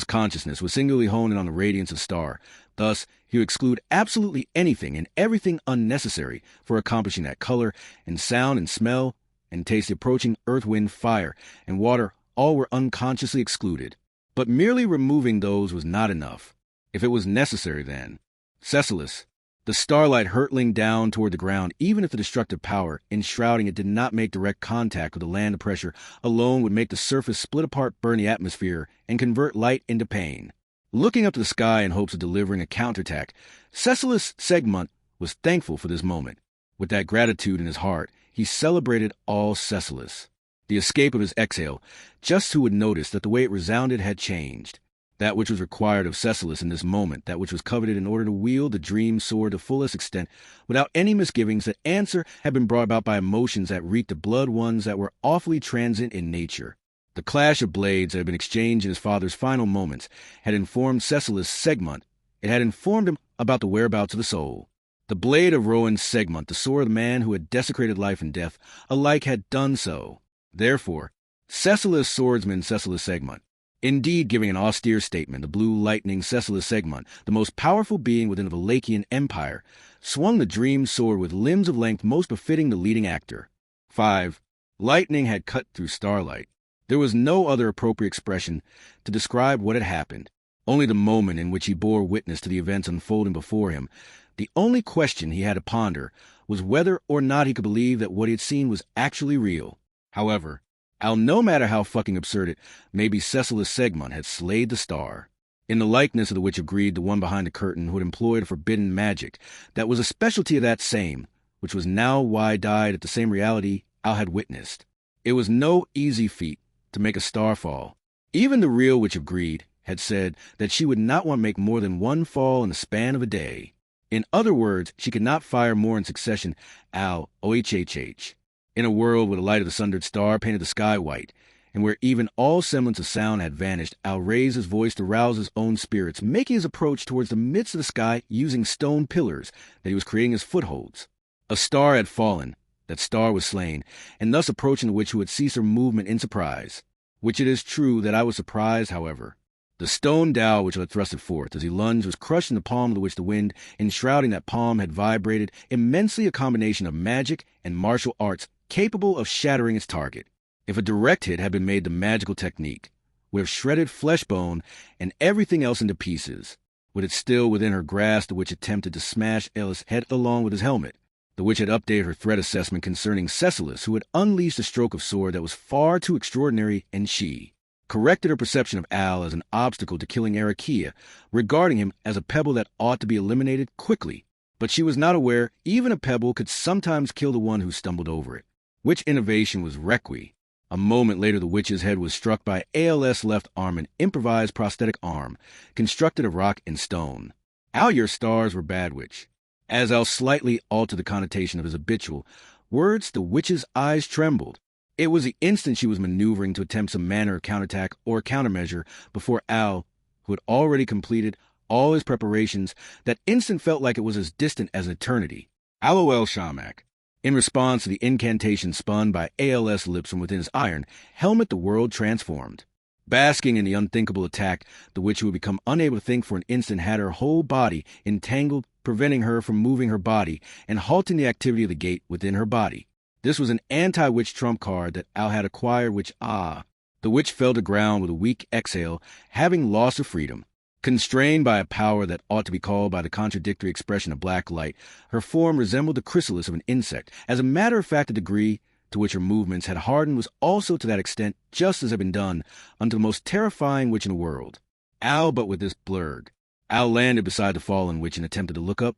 consciousness was singularly honed in on the radiance of star. Thus, he would exclude absolutely anything and everything unnecessary for accomplishing that. Color and sound and smell and taste, the approaching earth, wind, fire, and water, all were unconsciously excluded. But merely removing those was not enough. If it was necessary, then Cecilus, the starlight hurtling down toward the ground, even if the destructive power enshrouding it did not make direct contact with the land of pressure, alone would make the surface split apart, burn the atmosphere, and convert light into pain. Looking up to the sky in hopes of delivering a counterattack, Cecilus Segmont was thankful for this moment. With that gratitude in his heart, he celebrated all Cecilus. The escape of his exhale, just who would notice that the way it resounded had changed. That which was required of Cecilus in this moment, that which was coveted in order to wield the dream sword to fullest extent, without any misgivings, that answer had been brought about by emotions that reeked of blood, ones that were awfully transient in nature. The clash of blades that had been exchanged in his father's final moments had informed Cecilus Segmont. It had informed him about the whereabouts of the soul. The blade of Rowan Segmont, the sword of the man who had desecrated life and death, alike had done so. Therefore, Cecilus swordsman Cecilus Segmont, indeed giving an austere statement, the blue lightning Cecilus Segmont, the most powerful being within the Wallachian Empire, swung the dream sword with limbs of length most befitting the leading actor. 5. Lightning had cut through starlight. There was no other appropriate expression to describe what had happened. only the moment in which he bore witness to the events unfolding before him. The only question he had to ponder was whether or not he could believe that what he had seen was actually real. However, no matter how fucking absurd it may be, Cecilis Segmont had slayed the star. In the likeness of the Witch of Greed, the one behind the curtain who had employed a forbidden magic that was a specialty of that same, which was now wide-eyed at the same reality Al had witnessed. It was no easy feat to make a star fall. Even the real Witch of Greed had said that she would not want to make more than one fall in the span of a day. In other words, she could not fire more in succession. Al OHHH. In a world where the light of the sundered star painted the sky white, and where even all semblance of sound had vanished, Al raised his voice to rouse his own spirits, making his approach towards the midst of the sky using stone pillars that he was creating as footholds. A star had fallen, that star was slain, and thus approaching the witch who had ceased her movement in surprise. Which it is true that I was surprised, however. The stone dowel which had thrusted forth as he lunged was crushed in the palm of the witch. The wind, enshrouding that palm, had vibrated immensely, a combination of magic and martial arts capable of shattering its target. If a direct hit had been made, the magical technique would have shredded flesh, bone, and everything else into pieces. With it still within her grasp, the witch attempted to smash Ellis' head along with his helmet. The witch had updated her threat assessment concerning Cecilis, who had unleashed a stroke of sword that was far too extraordinary, and she corrected her perception of Al as an obstacle to killing Arakia, regarding him as a pebble that ought to be eliminated quickly. But she was not aware even a pebble could sometimes kill the one who stumbled over it. Which innovation was Requi. A moment later, the witch's head was struck by Al's left arm, an improvised prosthetic arm, constructed of rock and stone. Al, your stars were bad, witch. As Al slightly altered the connotation of his habitual words, the witch's eyes trembled. It was the instant she was maneuvering to attempt some manner of counterattack or countermeasure before Al, who had already completed all his preparations, that instant felt like it was as distant as an eternity. LOL Shamak. In response to the incantation spun by AL's lips from within his iron helmet, the world transformed. Basking in the unthinkable attack, the witch, who had become unable to think for an instant, had her whole body entangled, preventing her from moving her body and halting the activity of the gate within her body. This was an anti-witch trump card that Al had acquired, which, the witch fell to ground with a weak exhale, having lost her freedom. Constrained by a power that ought to be called by the contradictory expression of black light, her form resembled the chrysalis of an insect. As a matter of fact, the degree to which her movements had hardened was also to that extent, just as had been done unto the most terrifying witch in the world. Al, but with this blurred. Al landed beside the fallen witch and attempted to look up,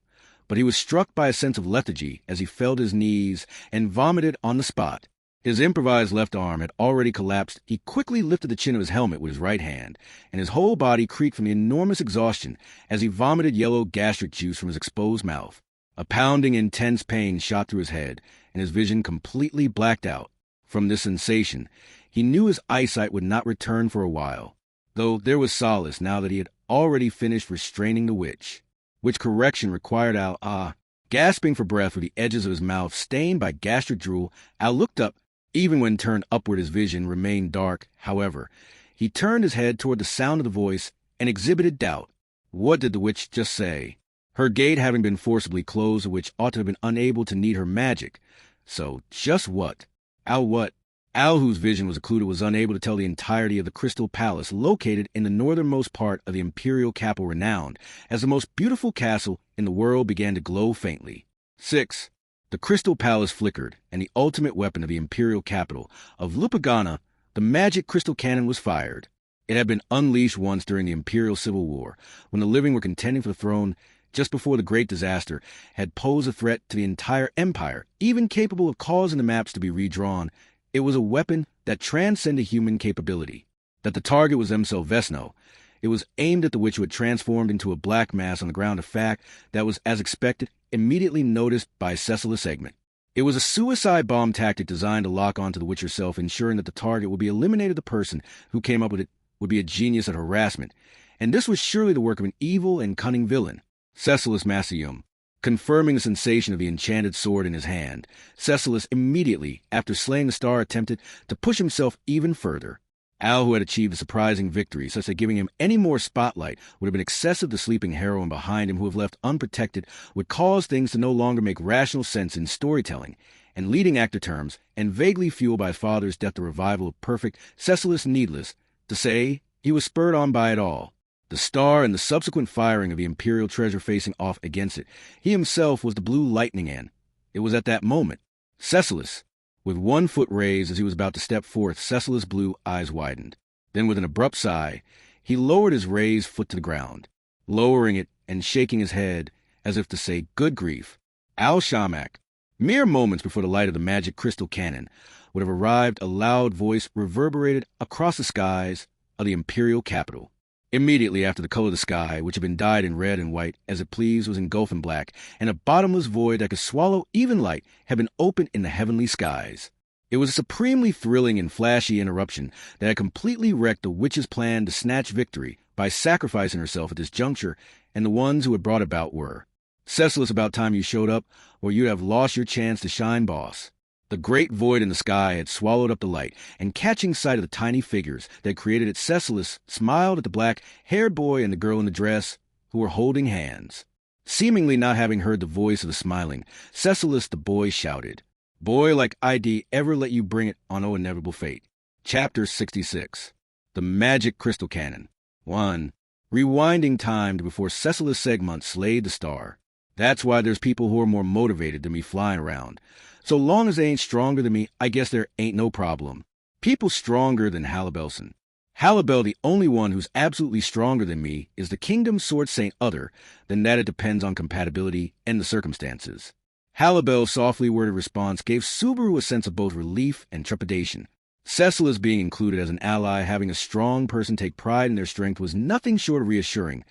but he was struck by a sense of lethargy as he fell to his knees and vomited on the spot. His improvised left arm had already collapsed. He quickly lifted the chin of his helmet with his right hand, and his whole body creaked from the enormous exhaustion as he vomited yellow gastric juice from his exposed mouth. A pounding, intense pain shot through his head, and his vision completely blacked out. From this sensation, he knew his eyesight would not return for a while, though there was solace now that he had already finished restraining the witch. Which correction required Al, gasping for breath with the edges of his mouth stained by gastric drool. Al looked up. Even when turned upward, his vision remained dark. However, he turned his head toward the sound of the voice and exhibited doubt. What did the witch just say? Her gate having been forcibly closed, the witch ought to have been unable to need her magic. So, just what? Al what? Al, whose vision was occluded, was unable to tell the entirety of the Crystal Palace, located in the northernmost part of the imperial capital, renowned as the most beautiful castle in the world, began to glow faintly. 6. The Crystal Palace flickered, and the ultimate weapon of the imperial capital of Lupagana, the magic crystal cannon, was fired. It had been unleashed once during the Imperial Civil War, when the living were contending for the throne just before the Great Disaster had posed a threat to the entire empire, even capable of causing the maps to be redrawn. It was a weapon that transcended human capability. That the target was M. Silvesno. It was aimed at the witch, who had transformed into a black mass on the ground, a fact that was, as expected, immediately noticed by Cecilis Segmont. It was a suicide bomb tactic designed to lock onto the witch herself, ensuring that the target would be eliminated. The person who came up with it would be a genius at harassment, and this was surely the work of an evil and cunning villain. Cecilis Massium. Confirming the sensation of the enchanted sword in his hand, Cecilis immediately, after slaying the star, attempted to push himself even further. Al, who had achieved a surprising victory, such that giving him any more spotlight would have been excessive, the sleeping heroine behind him, who, if left unprotected, would cause things to no longer make rational sense in storytelling and leading actor terms, and vaguely fueled by his father's death, the revival of perfect Cecilis. Needless to say, he was spurred on by it all. The star and the subsequent firing of the Imperial treasure facing off against it. He himself was the blue lightning, and it was at that moment. Cecilus, with 1 foot raised as he was about to step forth, Cecilus' blue eyes widened. Then with an abrupt sigh, he lowered his raised foot to the ground, lowering it and shaking his head as if to say, "Good grief." Al Shamak, mere moments before the light of the magic crystal cannon would have arrived, a loud voice reverberated across the skies of the Imperial capital. Immediately after, the color of the sky, which had been dyed in red and white as it pleased, was engulfed in black, and a bottomless void that could swallow even light had been opened in the heavenly skies. It was a supremely thrilling and flashy interruption that had completely wrecked the witch's plan to snatch victory by sacrificing herself at this juncture, and the ones who had brought about were Cecilus. About time you showed up, or you'd have lost your chance to shine, boss. The great void in the sky had swallowed up the light, and catching sight of the tiny figures that created it, Cecilus smiled at the black-haired boy and the girl in the dress, who were holding hands. Seemingly not having heard the voice of the smiling Cecilus, the boy shouted, "Boy like ID ever let you bring it on O Inevitable Fate." Chapter 66. The Magic Crystal Cannon. 1. Rewinding time to before Cecilus Segmont slayed the star. That's why there's people who are more motivated than me flying around. So long as they ain't stronger than me, I guess there ain't no problem. People stronger than Halibelson. Halibel, the only one who's absolutely stronger than me, is the Kingdom's Sword Saint. Other than that, it depends on compatibility and the circumstances. Halibel's softly worded response gave Subaru a sense of both relief and trepidation. Cecilus being included as an ally, having a strong person take pride in their strength, was nothing short of reassuring.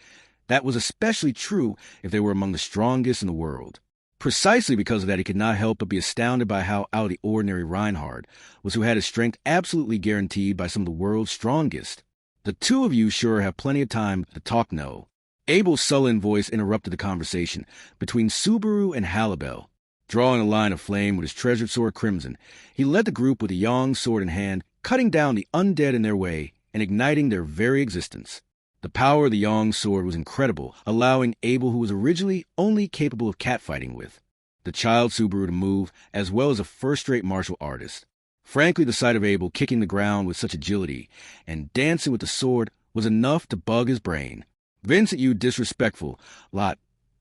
That was especially true if they were among the strongest in the world. Precisely because of that, he could not help but be astounded by how out of the ordinary Reinhard was, who had his strength absolutely guaranteed by some of the world's strongest. "The two of you sure have plenty of time to talk, no?" Abel's sullen voice interrupted the conversation between Subaru and Halibel. Drawing a line of flame with his treasured sword crimson, he led the group with a Yang sword in hand, cutting down the undead in their way and igniting their very existence. The power of the Yang sword was incredible, allowing Abel, who was originally only capable of catfighting with the child Subaru, to move, as well as a first-rate martial artist. Frankly, the sight of Abel kicking the ground with such agility and dancing with the sword was enough to bug his brain. "Vincent, you disrespectful lot,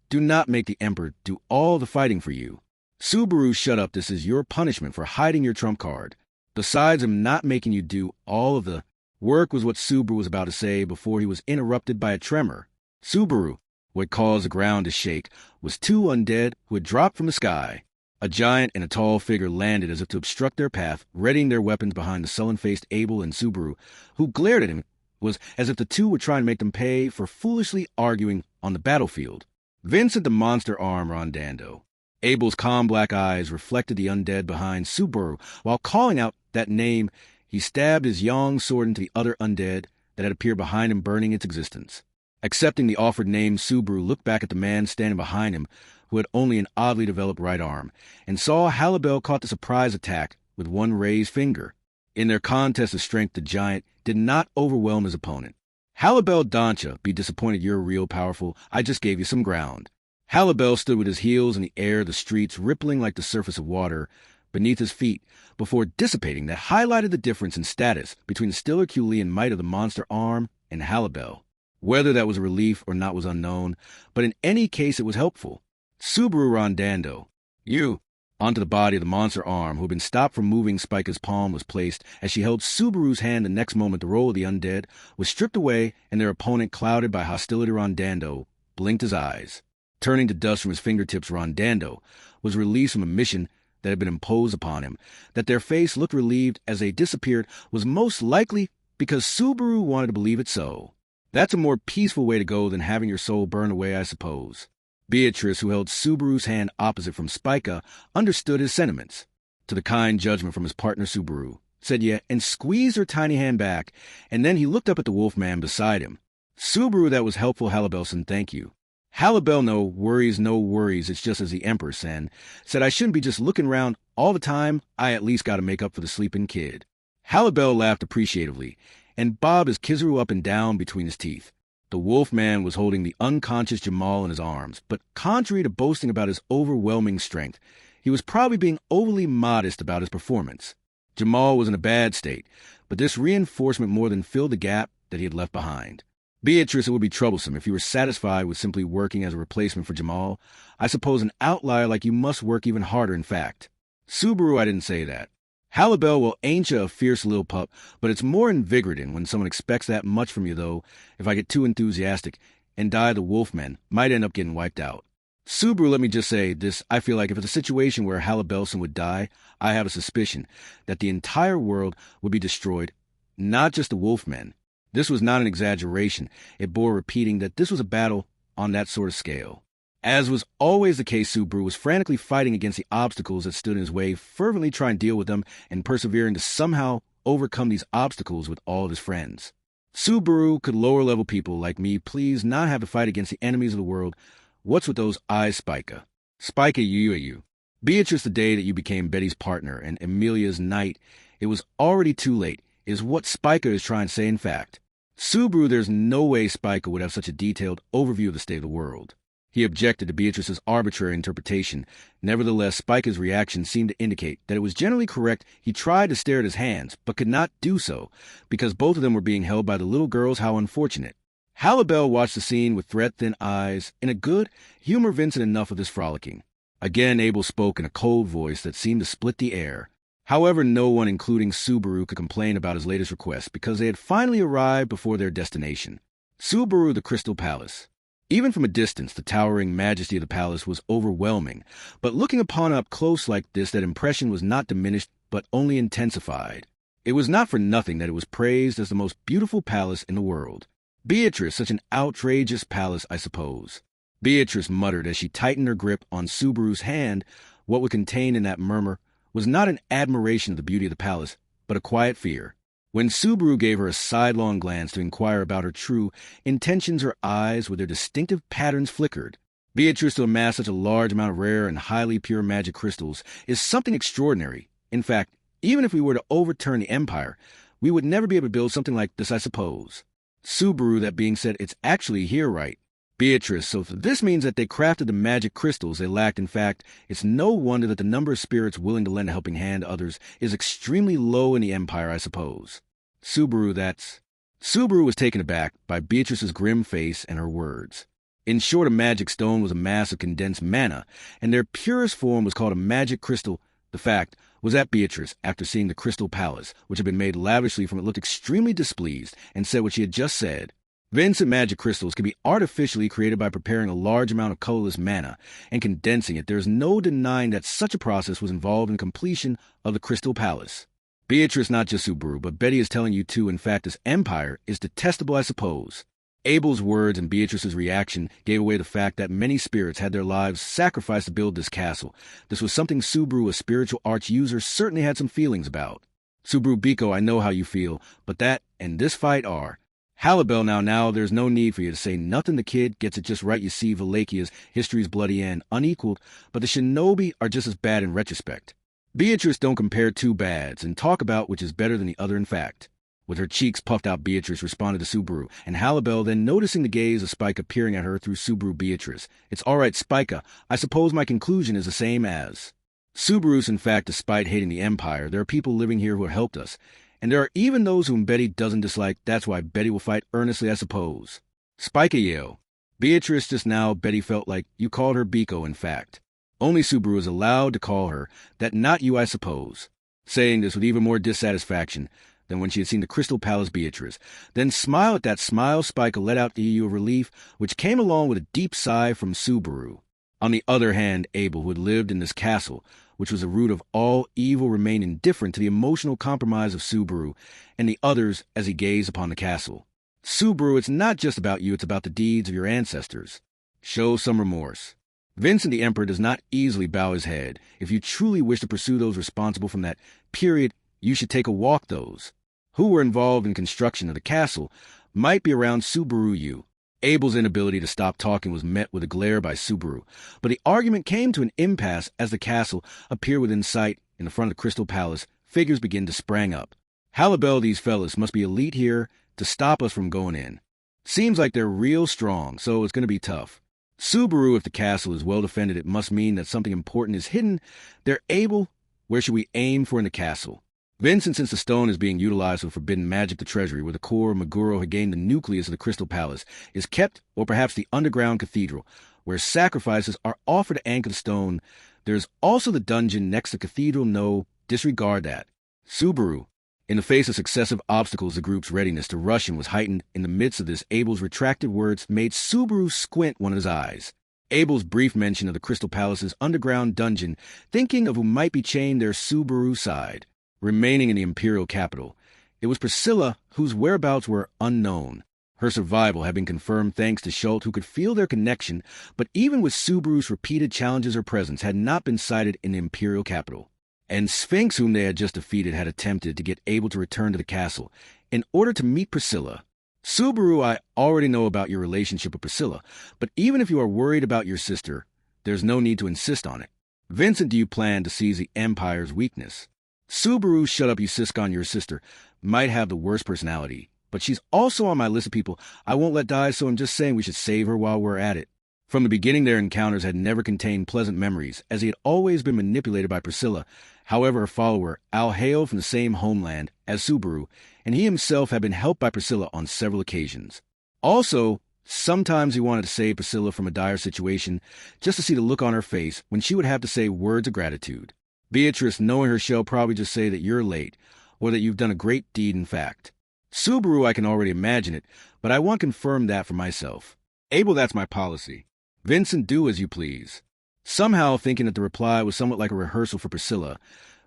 do not make the Emperor do all the fighting for you." "Subaru, shut up. This is your punishment for hiding your trump card. Besides, I'm not making you do all of the work," was what Subaru was about to say before he was interrupted by a tremor. Subaru, who had caused the ground to shake, was 2 undead who had dropped from the sky. A giant and a tall figure landed as if to obstruct their path, readying their weapons behind the sullen-faced Abel and Subaru, who glared at him. It was as if the two were trying to make them pay for foolishly arguing on the battlefield. Vincent the Monster Arm Rondando. Abel's calm black eyes reflected the undead behind Subaru. While calling out that name, he stabbed his Yang sword into the other undead that had appeared behind him, burning its existence. Accepting the offered name, Subaru looked back at the man standing behind him, who had only an oddly developed right arm, and saw Halibel caught the surprise attack with one raised finger. In their contest of strength, the giant did not overwhelm his opponent. "Halibel Doncha, be disappointed you're real powerful. I just gave you some ground." Halibel stood with his heels in the air, the streets rippling like the surface of water beneath his feet, before dissipating, that highlighted the difference in status between the still Herculean might of the monster arm and Halibel. Whether that was a relief or not was unknown, but in any case it was helpful. "Subaru Rondando, you!" Onto the body of the monster arm, who had been stopped from moving, Spica's palm was placed. As she held Subaru's hand, the next moment the roll of the undead was stripped away, and their opponent, clouded by hostility, Rondando, blinked his eyes. Turning to dust from his fingertips, Rondando was released from a mission that had been imposed upon him. That their face looked relieved as they disappeared was most likely because Subaru wanted to believe it so. That's a more peaceful way to go than having your soul burned away, I suppose. Beatrice, who held Subaru's hand opposite from Spica, understood his sentiments. To the kind judgment from his partner Subaru, said yeah, and squeezed her tiny hand back, and then he looked up at the wolfman beside him. "Subaru, that was helpful, Halibelson, thank you." Halibel, no worries, it's just as the Emperor said I shouldn't be just looking around all the time. I at least got to make up for the sleeping kid. Halibel laughed appreciatively, and bobbed his Kizaru up and down between his teeth. The wolfman was holding the unconscious Jamal in his arms, but contrary to boasting about his overwhelming strength, he was probably being overly modest about his performance. Jamal was in a bad state, but this reinforcement more than filled the gap that he had left behind. Beatrice, it would be troublesome if you were satisfied with simply working as a replacement for Jamal. I suppose an outlier like you must work even harder, in fact. Subaru, I didn't say that. Halibel, well, ain't ya a fierce little pup, but it's more invigorating when someone expects that much from you, though. If I get too enthusiastic and die the wolfmen, might end up getting wiped out. Subaru, let me just say this, I feel like if it's a situation where Halibelson would die, I have a suspicion that the entire world would be destroyed, not just the wolfmen. This was not an exaggeration. It bore repeating that this was a battle on that sort of scale. As was always the case, Subaru was frantically fighting against the obstacles that stood in his way, fervently trying to deal with them and persevering to somehow overcome these obstacles with all of his friends. Subaru, could lower-level people like me please not have to fight against the enemies of the world? What's with those eyes, Spica? Spica, you. Beatrice, the day that you became Betty's partner and Amelia's knight, it was already too late, is what Spica is trying to say in fact. Subaru, there's no way Spica would have such a detailed overview of the state of the world. He objected to Beatrice's arbitrary interpretation. Nevertheless, Spica's reaction seemed to indicate that it was generally correct. He tried to stare at his hands, but could not do so, because both of them were being held by the little girls. How unfortunate. Halibel watched the scene with thread-thin eyes. In a good humor, Vincent, enough of this frolicking. Again, Abel spoke in a cold voice that seemed to split the air. However, no one, including Subaru, could complain about his latest request because they had finally arrived before their destination. Subaru, the Crystal Palace. Even from a distance, the towering majesty of the palace was overwhelming, but looking upon it up close like this, that impression was not diminished, but only intensified. It was not for nothing that it was praised as the most beautiful palace in the world. Beatrice, such an outrageous palace, I suppose. Beatrice muttered as she tightened her grip on Subaru's hand. What would contain in that murmur was not an admiration of the beauty of the palace, but a quiet fear. When Subaru gave her a sidelong glance to inquire about her true intentions, her eyes with their distinctive patterns flickered. Beatrice, to amass such a large amount of rare and highly pure magic crystals is something extraordinary. In fact, even if we were to overturn the Empire, we would never be able to build something like this, I suppose. Subaru, that being said, it's actually here, right? Beatrice, so this means that they crafted the magic crystals they lacked. In fact, it's no wonder that the number of spirits willing to lend a helping hand to others is extremely low in the Empire, I suppose. Subaru, that's... Subaru was taken aback by Beatrice's grim face and her words. In short, a magic stone was a mass of condensed mana, and their purest form was called a magic crystal. The fact was that Beatrice, after seeing the Crystal Palace, which had been made lavishly from it, looked extremely displeased and said what she had just said. Vincent, magic crystals can be artificially created by preparing a large amount of colorless mana and condensing it. There is no denying that such a process was involved in completion of the Crystal Palace. Beatrice, not just Subaru, but Betty is telling you too. In fact, this empire is detestable, I suppose. Abel's words and Beatrice's reaction gave away the fact that many spirits had their lives sacrificed to build this castle. This was something Subaru, a spiritual arch user, certainly had some feelings about. Subaru Biko, I know how you feel, but that and this fight are... Halibel, now, there's no need for you to say nothing. The kid gets it just right. You see, Valakia's history's bloody and unequaled, but the shinobi are just as bad in retrospect. Beatrice, don't compare two bads and talk about which is better than the other in fact. With her cheeks puffed out, Beatrice responded to Subaru, and Halibel, then noticing the gaze of Spica peering at her through Subaru, Beatrice. It's all right, Spica. I suppose my conclusion is the same as... Subaru's, in fact, despite hating the Empire, there are people living here who have helped us. And there are even those whom Betty doesn't dislike. That's why Betty will fight earnestly, I suppose. Spica yelled. Beatrice, just now, Betty felt like you called her Biko, in fact. Only Subaru is allowed to call her that, not you, I suppose. Saying this with even more dissatisfaction than when she had seen the Crystal Palace. Beatrice then smiled. At that smile, Spica let out the EU of relief, which came along with a deep sigh from Subaru. On the other hand, Abel, who had lived in this castle, which was the root of all evil, remained indifferent to the emotional compromise of Subaru and the others as he gazed upon the castle. Subaru, it's not just about you, it's about the deeds of your ancestors. Show some remorse. Vincent the Emperor does not easily bow his head. If you truly wish to pursue those responsible from that period, you should take a walk. Those who were involved in construction of the castle might be around. Subaru, you. Abel's inability to stop talking was met with a glare by Subaru, but the argument came to an impasse as the castle appeared within sight. In the front of the Crystal Palace, figures began to sprang up. Halibel, these fellas must be elite here to stop us from going in. Seems like they're real strong, so it's going to be tough. Subaru, if the castle is well defended, it must mean that something important is hidden. They're able. Where should we aim for in the castle? Vincent, since the stone is being utilized for forbidden magic, the treasury, where the core of Meguro had gained the nucleus of the Crystal Palace, is kept, or perhaps the underground cathedral, where sacrifices are offered to anchor the stone. There's also the dungeon next to the cathedral. No, disregard that. Subaru. In the face of successive obstacles, the group's readiness to rush him was heightened. In the midst of this, Abel's retracted words made Subaru squint one of his eyes. Abel's brief mention of the Crystal Palace's underground dungeon, thinking of who might be chained there, Subaru sighed. Remaining in the imperial capital, it was Priscilla whose whereabouts were unknown. Her survival had been confirmed thanks to Schultz, who could feel their connection, but even with Subaru's repeated challenges, her presence had not been sighted in the imperial capital. And Sphinx, whom they had just defeated, had attempted to get Abel to return to the castle in order to meet Priscilla. Subaru, I already know about your relationship with Priscilla, but even if you are worried about your sister, there's no need to insist on it. Vincent, do you plan to seize the Empire's weakness? Subaru, shut up, you Siscon. Your sister might have the worst personality, but she's also on my list of people I won't let die, so I'm just saying we should save her while we're at it. From the beginning, their encounters had never contained pleasant memories, as he had always been manipulated by Priscilla. However, her follower, Al, hailed from the same homeland as Subaru, and he himself had been helped by Priscilla on several occasions. Also, sometimes he wanted to save Priscilla from a dire situation, just to see the look on her face when she would have to say words of gratitude. Beatrice, knowing her, shall probably just say that you're late, or that you've done a great deed in fact. Subaru, I can already imagine it, but I want to confirm that for myself. Abel, that's my policy. Vincent, do as you please. Somehow thinking that the reply was somewhat like a rehearsal for Priscilla,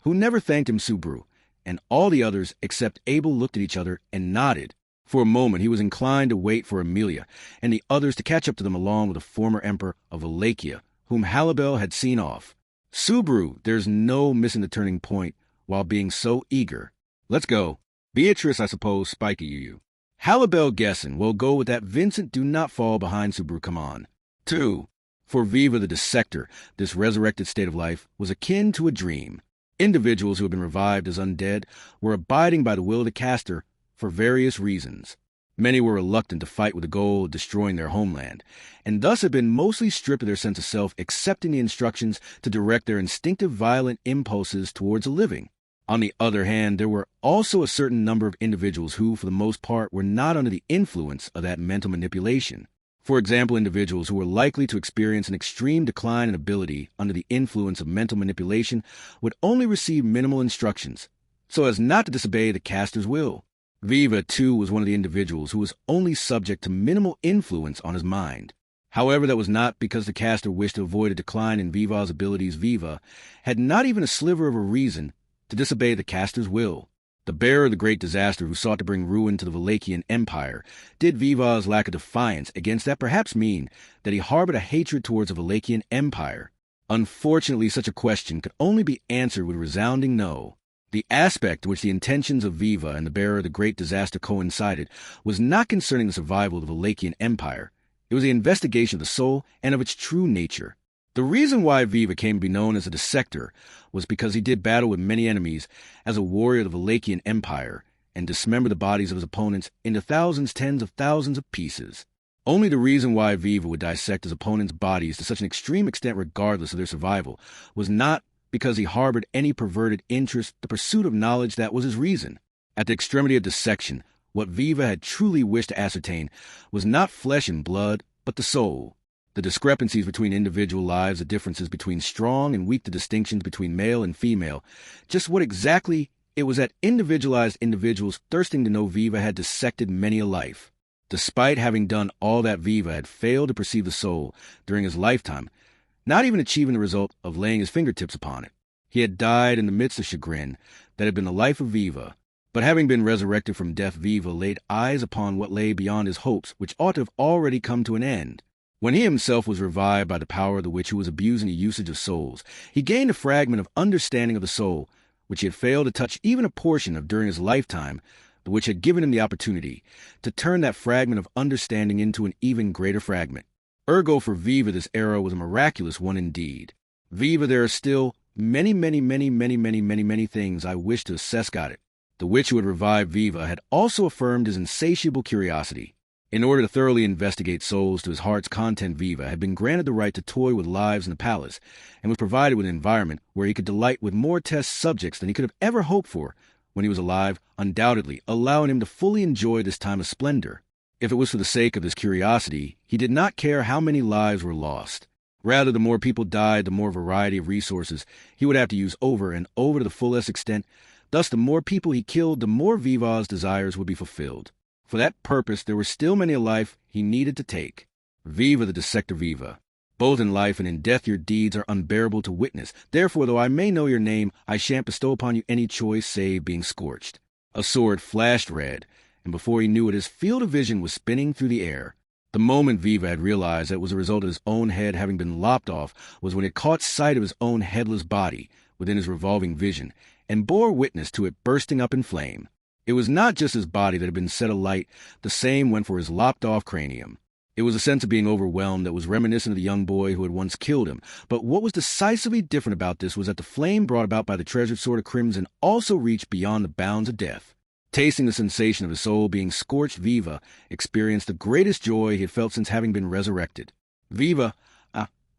who never thanked him, Subaru, and all the others except Abel looked at each other and nodded. For a moment he was inclined to wait for Amelia and the others to catch up to them, along with the former emperor of Wallachia, whom Halibel had seen off. Subaru, there's no missing the turning point while being so eager. Let's go. Beatrice, I suppose, spiky you. Halibel guessing. We'll go with that. Vincent, do not fall behind, Subaru, come on. 2. For Viva the Dissector, this resurrected state of life was akin to a dream. Individuals who had been revived as undead were abiding by the will of the caster for various reasons. Many were reluctant to fight with the goal of destroying their homeland, and thus had been mostly stripped of their sense of self, accepting the instructions to direct their instinctive violent impulses towards a living. On the other hand, there were also a certain number of individuals who, for the most part, were not under the influence of that mental manipulation. For example, individuals who were likely to experience an extreme decline in ability under the influence of mental manipulation would only receive minimal instructions, so as not to disobey the caster's will. Viva, too, was one of the individuals who was only subject to minimal influence on his mind. However, that was not because the caster wished to avoid a decline in Viva's abilities. Viva had not even a sliver of a reason to disobey the caster's will. The bearer of the great disaster who sought to bring ruin to the Wallachian Empire did Viva's lack of defiance against that perhaps mean that he harbored a hatred towards the Wallachian Empire? Unfortunately, such a question could only be answered with a resounding no. The aspect to which the intentions of Viva and the bearer of the great disaster coincided was not concerning the survival of the Wallachian Empire. It was the investigation of the soul and of its true nature. The reason why Viva came to be known as a dissector was because he did battle with many enemies as a warrior of the Wallachian Empire and dismembered the bodies of his opponents into thousands, tens of thousands of pieces. Only the reason why Viva would dissect his opponents' bodies to such an extreme extent regardless of their survival was not because he harbored any perverted interest. The pursuit of knowledge, that was his reason. At the extremity of dissection, what Viva had truly wished to ascertain was not flesh and blood, but the soul. The discrepancies between individual lives, the differences between strong and weak, the distinctions between male and female. Just what exactly it was that individualized individuals thirsting to know Viva had dissected many a life. Despite having done all that, Viva had failed to perceive the soul during his lifetime, not even achieving the result of laying his fingertips upon it. He had died in the midst of chagrin that had been the life of Viva, but having been resurrected from death, Viva laid eyes upon what lay beyond his hopes, which ought to have already come to an end. When he himself was revived by the power of the witch who was abusing the usage of souls, he gained a fragment of understanding of the soul, which he had failed to touch even a portion of during his lifetime, the witch had given him the opportunity to turn that fragment of understanding into an even greater fragment. Ergo, for Viva, this era was a miraculous one indeed. Viva, there are still many things I wish to assess. Got it. The witch who had revived Viva had also affirmed his insatiable curiosity. In order to thoroughly investigate souls to his heart's content, Viva had been granted the right to toy with lives in the palace, and was provided with an environment where he could delight with more test subjects than he could have ever hoped for when he was alive, undoubtedly allowing him to fully enjoy this time of splendor. If it was for the sake of his curiosity, he did not care how many lives were lost. Rather, the more people died, the more variety of resources he would have to use over and over to the fullest extent. Thus, the more people he killed, the more Viva's desires would be fulfilled. For that purpose, there were still many a life he needed to take. Viva the Dissector Viva. Both in life and in death your deeds are unbearable to witness. Therefore, though I may know your name, I shan't bestow upon you any choice save being scorched. A sword flashed red, and before he knew it, his field of vision was spinning through the air. The moment Viva had realized that it was a result of his own head having been lopped off was when it caught sight of his own headless body within his revolving vision, and bore witness to it bursting up in flame. It was not just his body that had been set alight, the same went for his lopped-off cranium. It was a sense of being overwhelmed that was reminiscent of the young boy who had once killed him. But what was decisively different about this was that the flame brought about by the treasured sword of crimson also reached beyond the bounds of death. Tasting the sensation of his soul being scorched, Viva experienced the greatest joy he had felt since having been resurrected. Viva,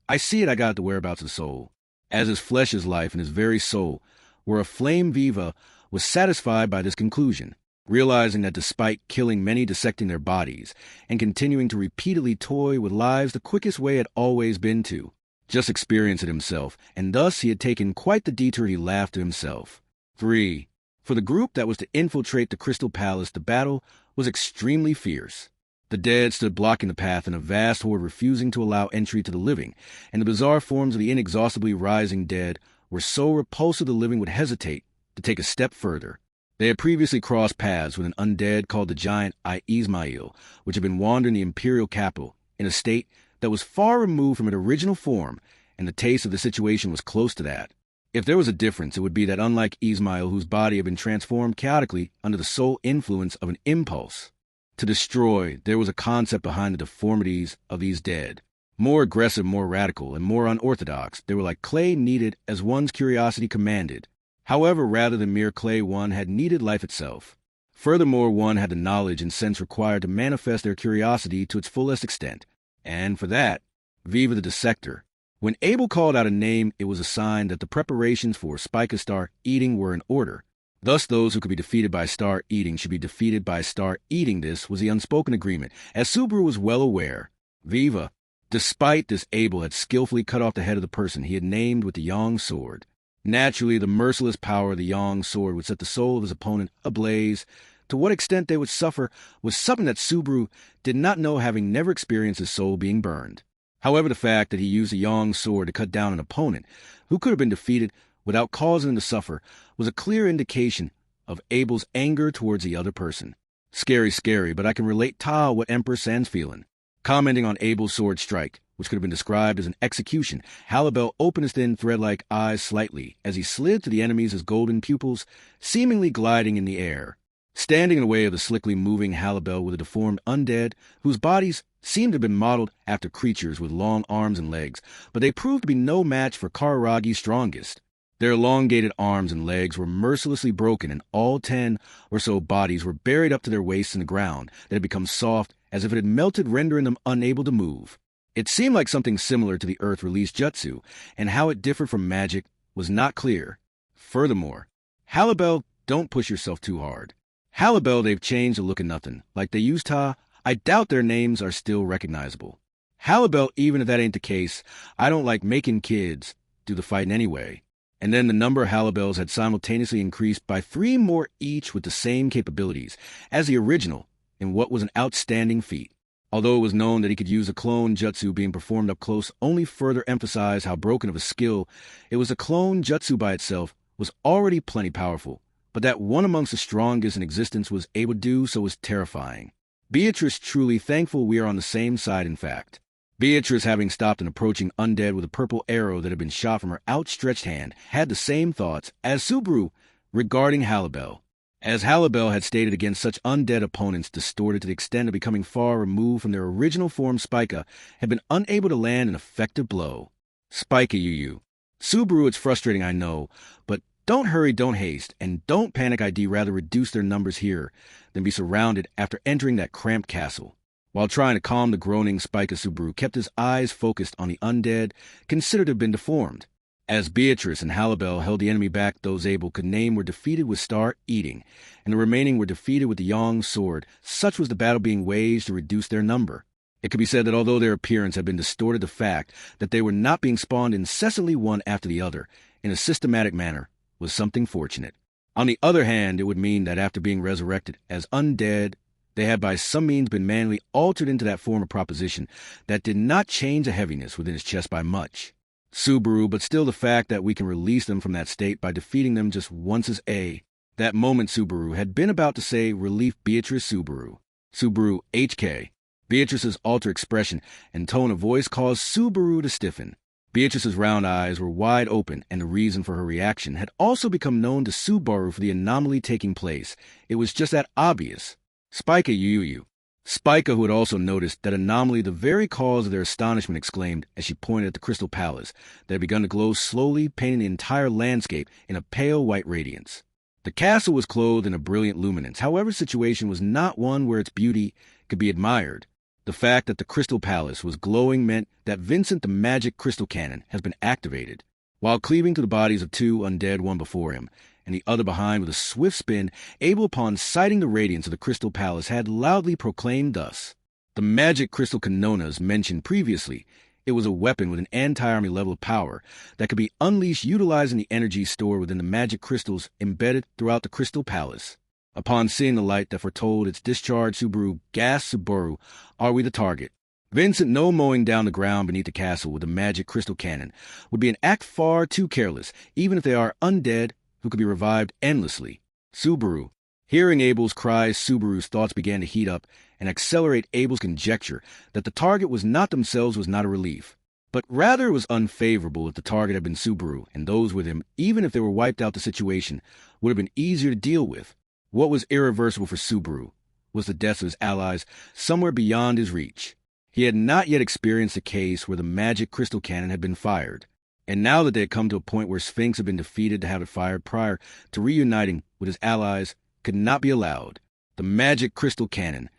I see it, I got the whereabouts of the soul. As his flesh, his life, and his very soul were aflame, Viva was satisfied by this conclusion. Realizing that despite killing many, dissecting their bodies, and continuing to repeatedly toy with lives, the quickest way had always been to just experience it himself, and thus he had taken quite the detour. He laughed to himself. 3. For the group that was to infiltrate the Crystal Palace, the battle was extremely fierce. The dead stood blocking the path in a vast horde, refusing to allow entry to the living, and the bizarre forms of the inexhaustibly rising dead were so repulsive the living would hesitate to take a step further. They had previously crossed paths with an undead called the giant Ismail, which had been wandering the imperial capital in a state that was far removed from its original form, and the taste of the situation was close to that. If there was a difference, it would be that unlike Ismail, whose body had been transformed chaotically under the sole influence of an impulse to destroy, there was a concept behind the deformities of these dead. More aggressive, more radical, and more unorthodox, they were like clay kneaded as one's curiosity commanded. However, rather than mere clay, one had kneaded life itself. Furthermore, one had the knowledge and sense required to manifest their curiosity to its fullest extent. And for that, Viva the Dissector. When Abel called out a name, it was a sign that the preparations for Spica star eating were in order. Thus, those who could be defeated by star eating should be defeated by star eating. This was the unspoken agreement. As Subaru was well aware, Viva, despite this, Abel had skillfully cut off the head of the person he had named with the Yang sword. Naturally, the merciless power of the Yang sword would set the soul of his opponent ablaze. To what extent they would suffer was something that Subaru did not know, having never experienced his soul being burned. However, the fact that he used the Yang sword to cut down an opponent who could have been defeated without causing him to suffer was a clear indication of Abel's anger towards the other person. Scary, but I can relate to what Emperor San's feeling. Commenting on Abel's sword strike, which could have been described as an execution, Halibel opened his thin thread-like eyes slightly as he slid to the enemies, his golden pupils seemingly gliding in the air. Standing in the way of the slickly moving Halibel were the deformed undead, whose bodies seemed to have been modeled after creatures with long arms and legs, but they proved to be no match for Kararagi's strongest. Their elongated arms and legs were mercilessly broken, and all 10 or so bodies were buried up to their waists in the ground that had become soft as if it had melted, rendering them unable to move. It seemed like something similar to the Earth-released jutsu, and how it differed from magic was not clear. Furthermore, Halibel, don't push yourself too hard. Halibel, they've changed the look of nothing. Like they used to, I doubt their names are still recognizable. Halibel, even if that ain't the case, I don't like making kids do the fighting anyway. And then the number of Halibels had simultaneously increased by 3 more each with the same capabilities as the original in what was an outstanding feat. Although it was known that he could use a clone jutsu being performed up close only further emphasized how broken of a skill it was. A clone jutsu by itself was already plenty powerful, but that one amongst the strongest in existence was able to do so was terrifying. Beatrice truly thankful we are on the same side, in fact. Beatrice, having stopped an approaching undead with a purple arrow that had been shot from her outstretched hand, had the same thoughts as Subaru regarding Halibel. As Halibel had stated against such undead opponents, distorted to the extent of becoming far removed from their original form, Spica had been unable to land an effective blow. Spica, you. Subaru, it's frustrating, I know, but don't hurry, don't haste, and don't panic. I'd rather reduce their numbers here than be surrounded after entering that cramped castle. While trying to calm the groaning, Spica, Subaru kept his eyes focused on the undead considered to have been deformed. As Beatrice and Halibel held the enemy back, those able could name were defeated with Star eating, and the remaining were defeated with the Yong's sword. Such was the battle being waged to reduce their number. It could be said that although their appearance had been distorted, the fact that they were not being spawned incessantly one after the other, in a systematic manner, was something fortunate. On the other hand, it would mean that after being resurrected as undead, they had by some means been manually altered into that form of proposition that did not change the heaviness within his chest by much. Subaru, but still the fact that we can release them from that state by defeating them just once is A. That moment Subaru had been about to say, relief Beatrice Subaru. Subaru HK. Beatrice's altered expression and tone of voice caused Subaru to stiffen. Beatrice's round eyes were wide open, and the reason for her reaction had also become known to Subaru for the anomaly taking place. It was just that obvious. Spica Yuyu. Spica, who had also noticed that anomaly, the very cause of their astonishment, exclaimed as she pointed at the Crystal Palace that had begun to glow slowly, painting the entire landscape in a pale white radiance. The castle was clothed in a brilliant luminance. However, the situation was not one where its beauty could be admired. The fact that the Crystal Palace was glowing meant that Vincent the magic crystal cannon has been activated. While cleaving to the bodies of two undead, one before him, and the other behind with a swift spin, Abel, upon sighting the radiance of the Crystal Palace, had loudly proclaimed thus. The magic crystal kanonas mentioned previously, it was a weapon with an anti-army level of power that could be unleashed utilizing the energy stored within the magic crystals embedded throughout the Crystal Palace. Upon seeing the light that foretold its discharge, Subaru gasped, Subaru, are we the target? Vincent, no mowing down the ground beneath the castle with a magic crystal cannon would be an act far too careless, even if they are undead who could be revived endlessly. Subaru. Hearing Abel's cries, Subaru's thoughts began to heat up and accelerate. Abel's conjecture that the target was not themselves was not a relief, but rather it was unfavorable. If the target had been Subaru and those with him, even if they were wiped out, the situation would have been easier to deal with. What was irreversible for Subaru was the deaths of his allies somewhere beyond his reach. He had not yet experienced a case where the magic crystal cannon had been fired, and now that they had come to a point where Sphinx had been defeated, to have it fired prior to reuniting with his allies could not be allowed. The magic crystal cannon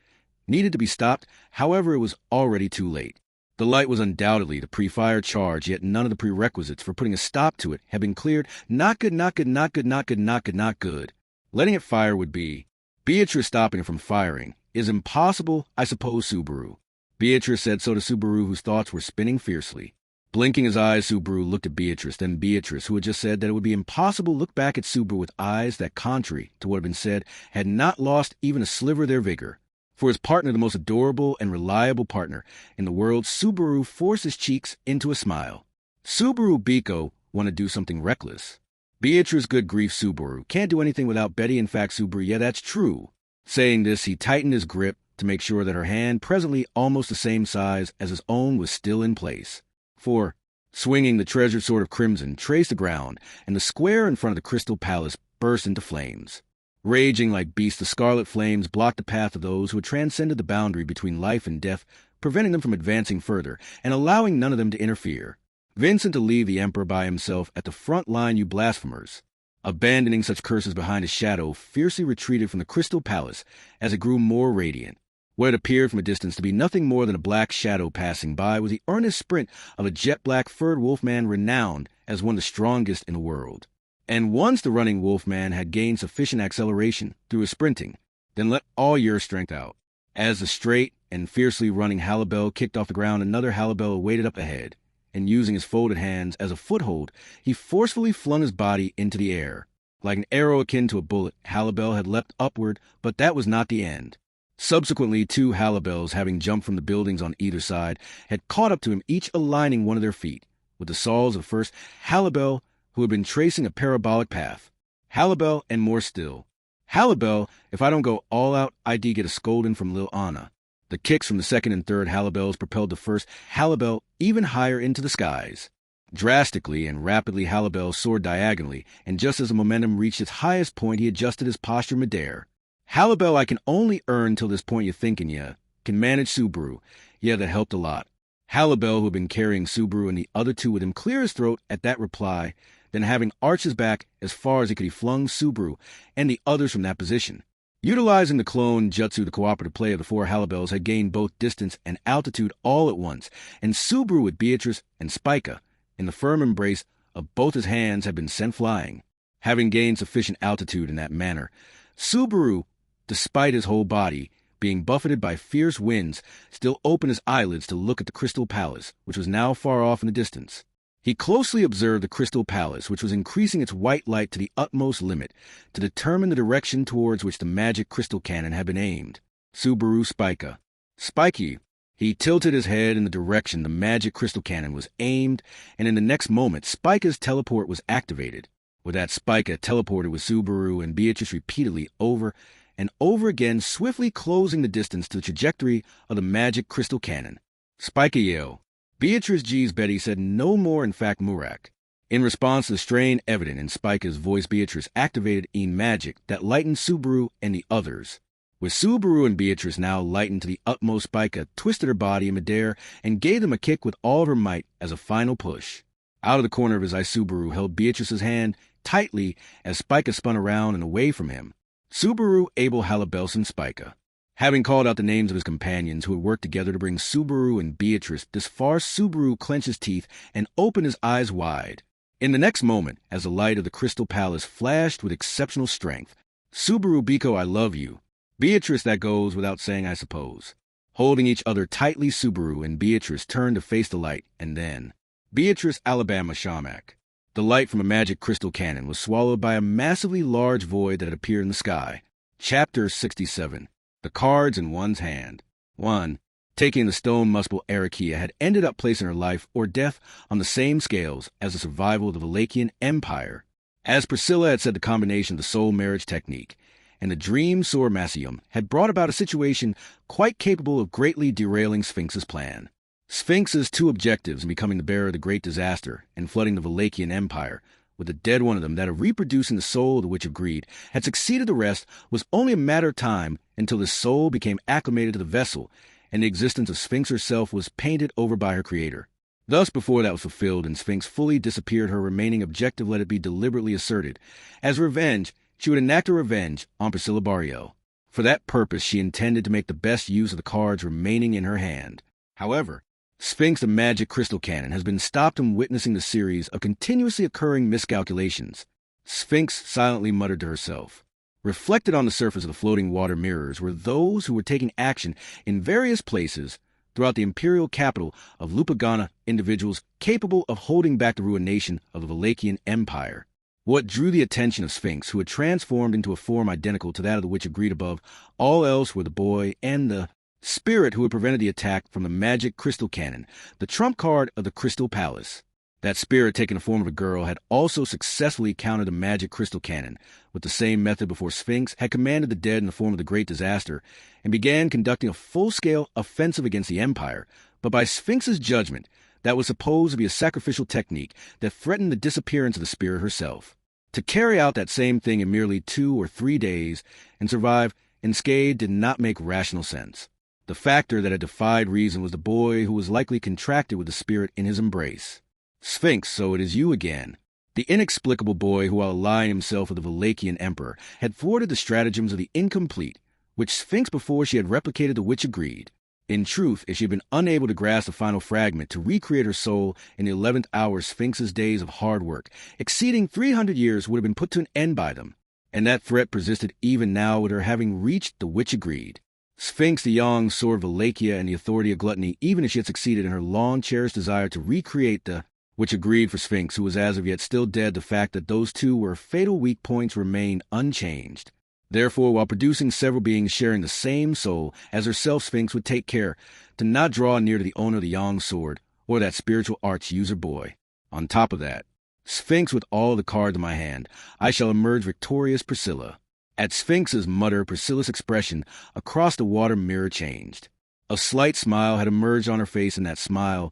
needed to be stopped, however it was already too late. The light was undoubtedly the pre-fire charge, yet none of the prerequisites for putting a stop to it had been cleared. Not good, not good, not good, not good, not good, not good. Letting it fire would be. Beatrice stopping it from firing is impossible, I suppose, Subaru. Beatrice said so to Subaru, whose thoughts were spinning fiercely. Blinking his eyes, Subaru looked at Beatrice. Then Beatrice, who had just said that it would be impossible, looked back at Subaru with eyes that, contrary to what had been said, had not lost even a sliver of their vigor. For his partner, the most adorable and reliable partner in the world, Subaru forced his cheeks into a smile. Subaru Biko wanted to do something reckless. Beatrice, good grief, Subaru can't do anything without Betty. In fact, Subaru, yeah, that's true. Saying this, he tightened his grip to make sure that her hand, presently almost the same size as his own, was still in place. For, swinging the treasured sword of crimson, traced the ground, and the square in front of the Crystal Palace burst into flames. Raging like beasts, the scarlet flames blocked the path of those who had transcended the boundary between life and death, preventing them from advancing further, and allowing none of them to interfere. Vincent to leave the Emperor by himself at the front line, you blasphemers. Abandoning such curses behind his shadow, fiercely retreated from the Crystal Palace as it grew more radiant. What had appeared from a distance to be nothing more than a black shadow passing by was the earnest sprint of a jet-black furred wolfman renowned as one of the strongest in the world. And once the running wolfman had gained sufficient acceleration through his sprinting, then let all your strength out. As the straight and fiercely running Halibel kicked off the ground, another Halibel awaited up ahead, and using his folded hands as a foothold, he forcefully flung his body into the air. Like an arrow akin to a bullet, Halibel had leapt upward, but that was not the end. Subsequently, two Halibels, having jumped from the buildings on either side, had caught up to him, each aligning one of their feet with the soles of the first Halibel, who had been tracing a parabolic path. Halibel and more still. Halibel, if I don't go all out, I do get a scolding from Lil Anna. The kicks from the second and third Halibels propelled the first Halibel even higher into the skies. Drastically and rapidly, Halibel soared diagonally, and just as the momentum reached its highest point, he adjusted his posture midair. Halibel, I can only earn till this point you're thinking ya. Can manage Subaru. Yeah, that helped a lot. Halibel, who had been carrying Subaru and the other two with him, cleared his throat at that reply, then having arched his back as far as he could, he flung Subaru and the others from that position. Utilizing the clone jutsu, the cooperative play of the four Halibels had gained both distance and altitude all at once, and Subaru with Beatrice and Spica in the firm embrace of both his hands had been sent flying. Having gained sufficient altitude in that manner, Subaru, despite his whole body being buffeted by fierce winds, still opened his eyelids to look at the Crystal Palace, which was now far off in the distance. He closely observed the Crystal Palace, which was increasing its white light to the utmost limit to determine the direction towards which the magic crystal cannon had been aimed. Subaru Spica. Spiky. He tilted his head in the direction the magic crystal cannon was aimed, and in the next moment, Spica's teleport was activated. With that, Spica teleported with Subaru and Beatrice repeatedly over and over again, swiftly closing the distance to the trajectory of the magic crystal cannon. Spica yelled. Beatrice G's Betty said no more, in fact, Murak. In response to the strain evident in Spica's voice, Beatrice activated magic that lightened Subaru and the others. With Subaru and Beatrice now lightened to the utmost, Spica twisted her body in midair and gave them a kick with all of her might as a final push. Out of the corner of his eye, Subaru held Beatrice's hand tightly as Spica spun around and away from him. Subaru, Abel, Halabelson, Spica. Having called out the names of his companions who had worked together to bring Subaru and Beatrice this far, Subaru clenched his teeth and opened his eyes wide. In the next moment, as the light of the Crystal Palace flashed with exceptional strength, Subaru, Biko, I love you. Beatrice, that goes without saying, I suppose. Holding each other tightly, Subaru and Beatrice turned to face the light, and then Beatrice, Alabama, Shamak. The light from a magic crystal cannon was swallowed by a massively large void that had appeared in the sky. Chapter 67. The cards in one's hand. 1. Taking the stone muspel Arakia had ended up placing her life or death on the same scales as the survival of the Valachian Empire. As Priscilla had said, the combination of the soul marriage technique and the dream sword Massium had brought about a situation quite capable of greatly derailing Sphinx's plan. Sphinx's two objectives in becoming the bearer of the great disaster and flooding the Valachian Empire, with the dead one of them that of reproducing the soul of the Witch of Greed, had succeeded the rest, was only a matter of time until the soul became acclimated to the vessel, and the existence of Sphinx herself was painted over by her creator. Thus, before that was fulfilled and Sphinx fully disappeared, her remaining objective, let it be deliberately asserted, as revenge, she would enact her revenge on Priscilla Barriel. For that purpose, she intended to make the best use of the cards remaining in her hand. However, Sphinx, the magic crystal cannon, has been stopped from witnessing the series of continuously occurring miscalculations. Sphinx silently muttered to herself. Reflected on the surface of the floating water mirrors were those who were taking action in various places throughout the imperial capital of Lupagana, individuals capable of holding back the ruination of the Valachian Empire. What drew the attention of Sphinx, who had transformed into a form identical to that of the Witch of Greed above all else, were the boy and the spirit who had prevented the attack from the magic crystal cannon, the trump card of the Crystal Palace. That spirit, taking the form of a girl, had also successfully countered the magic crystal cannon with the same method before Sphinx had commanded the dead in the form of the great disaster and began conducting a full-scale offensive against the Empire, but by Sphinx's judgment, that was supposed to be a sacrificial technique that threatened the disappearance of the spirit herself. To carry out that same thing in merely 2 or 3 days and survive unscathed did not make rational sense. The factor that had defied reason was the boy who was likely contracted with the spirit in his embrace. Sphinx, so it is you again. The inexplicable boy who, while allying himself with the Valachian Emperor, had thwarted the stratagems of the incomplete, which Sphinx before she had replicated the Witch of Greed. In truth, if she had been unable to grasp the final fragment to recreate her soul in the 11th hour, Sphinx's days of hard work, exceeding 300 years, would have been put to an end by them. And that threat persisted even now with her having reached the Witch of Greed. Sphinx, the young sword of Wallachia and the authority of gluttony, even if she had succeeded in her long-cherished desire to recreate the Witch of Greed for Sphinx, who was as of yet still dead, the fact that those two were fatal weak points remained unchanged. Therefore, while producing several beings sharing the same soul as herself, Sphinx would take care to not draw near to the owner of the young sword or that spiritual arch-user boy. On top of that, Sphinx, with all the cards in my hand, I shall emerge victorious, Priscilla. At Sphinx's mutter, Priscilla's expression across the water mirror changed. A slight smile had emerged on her face. In that smile,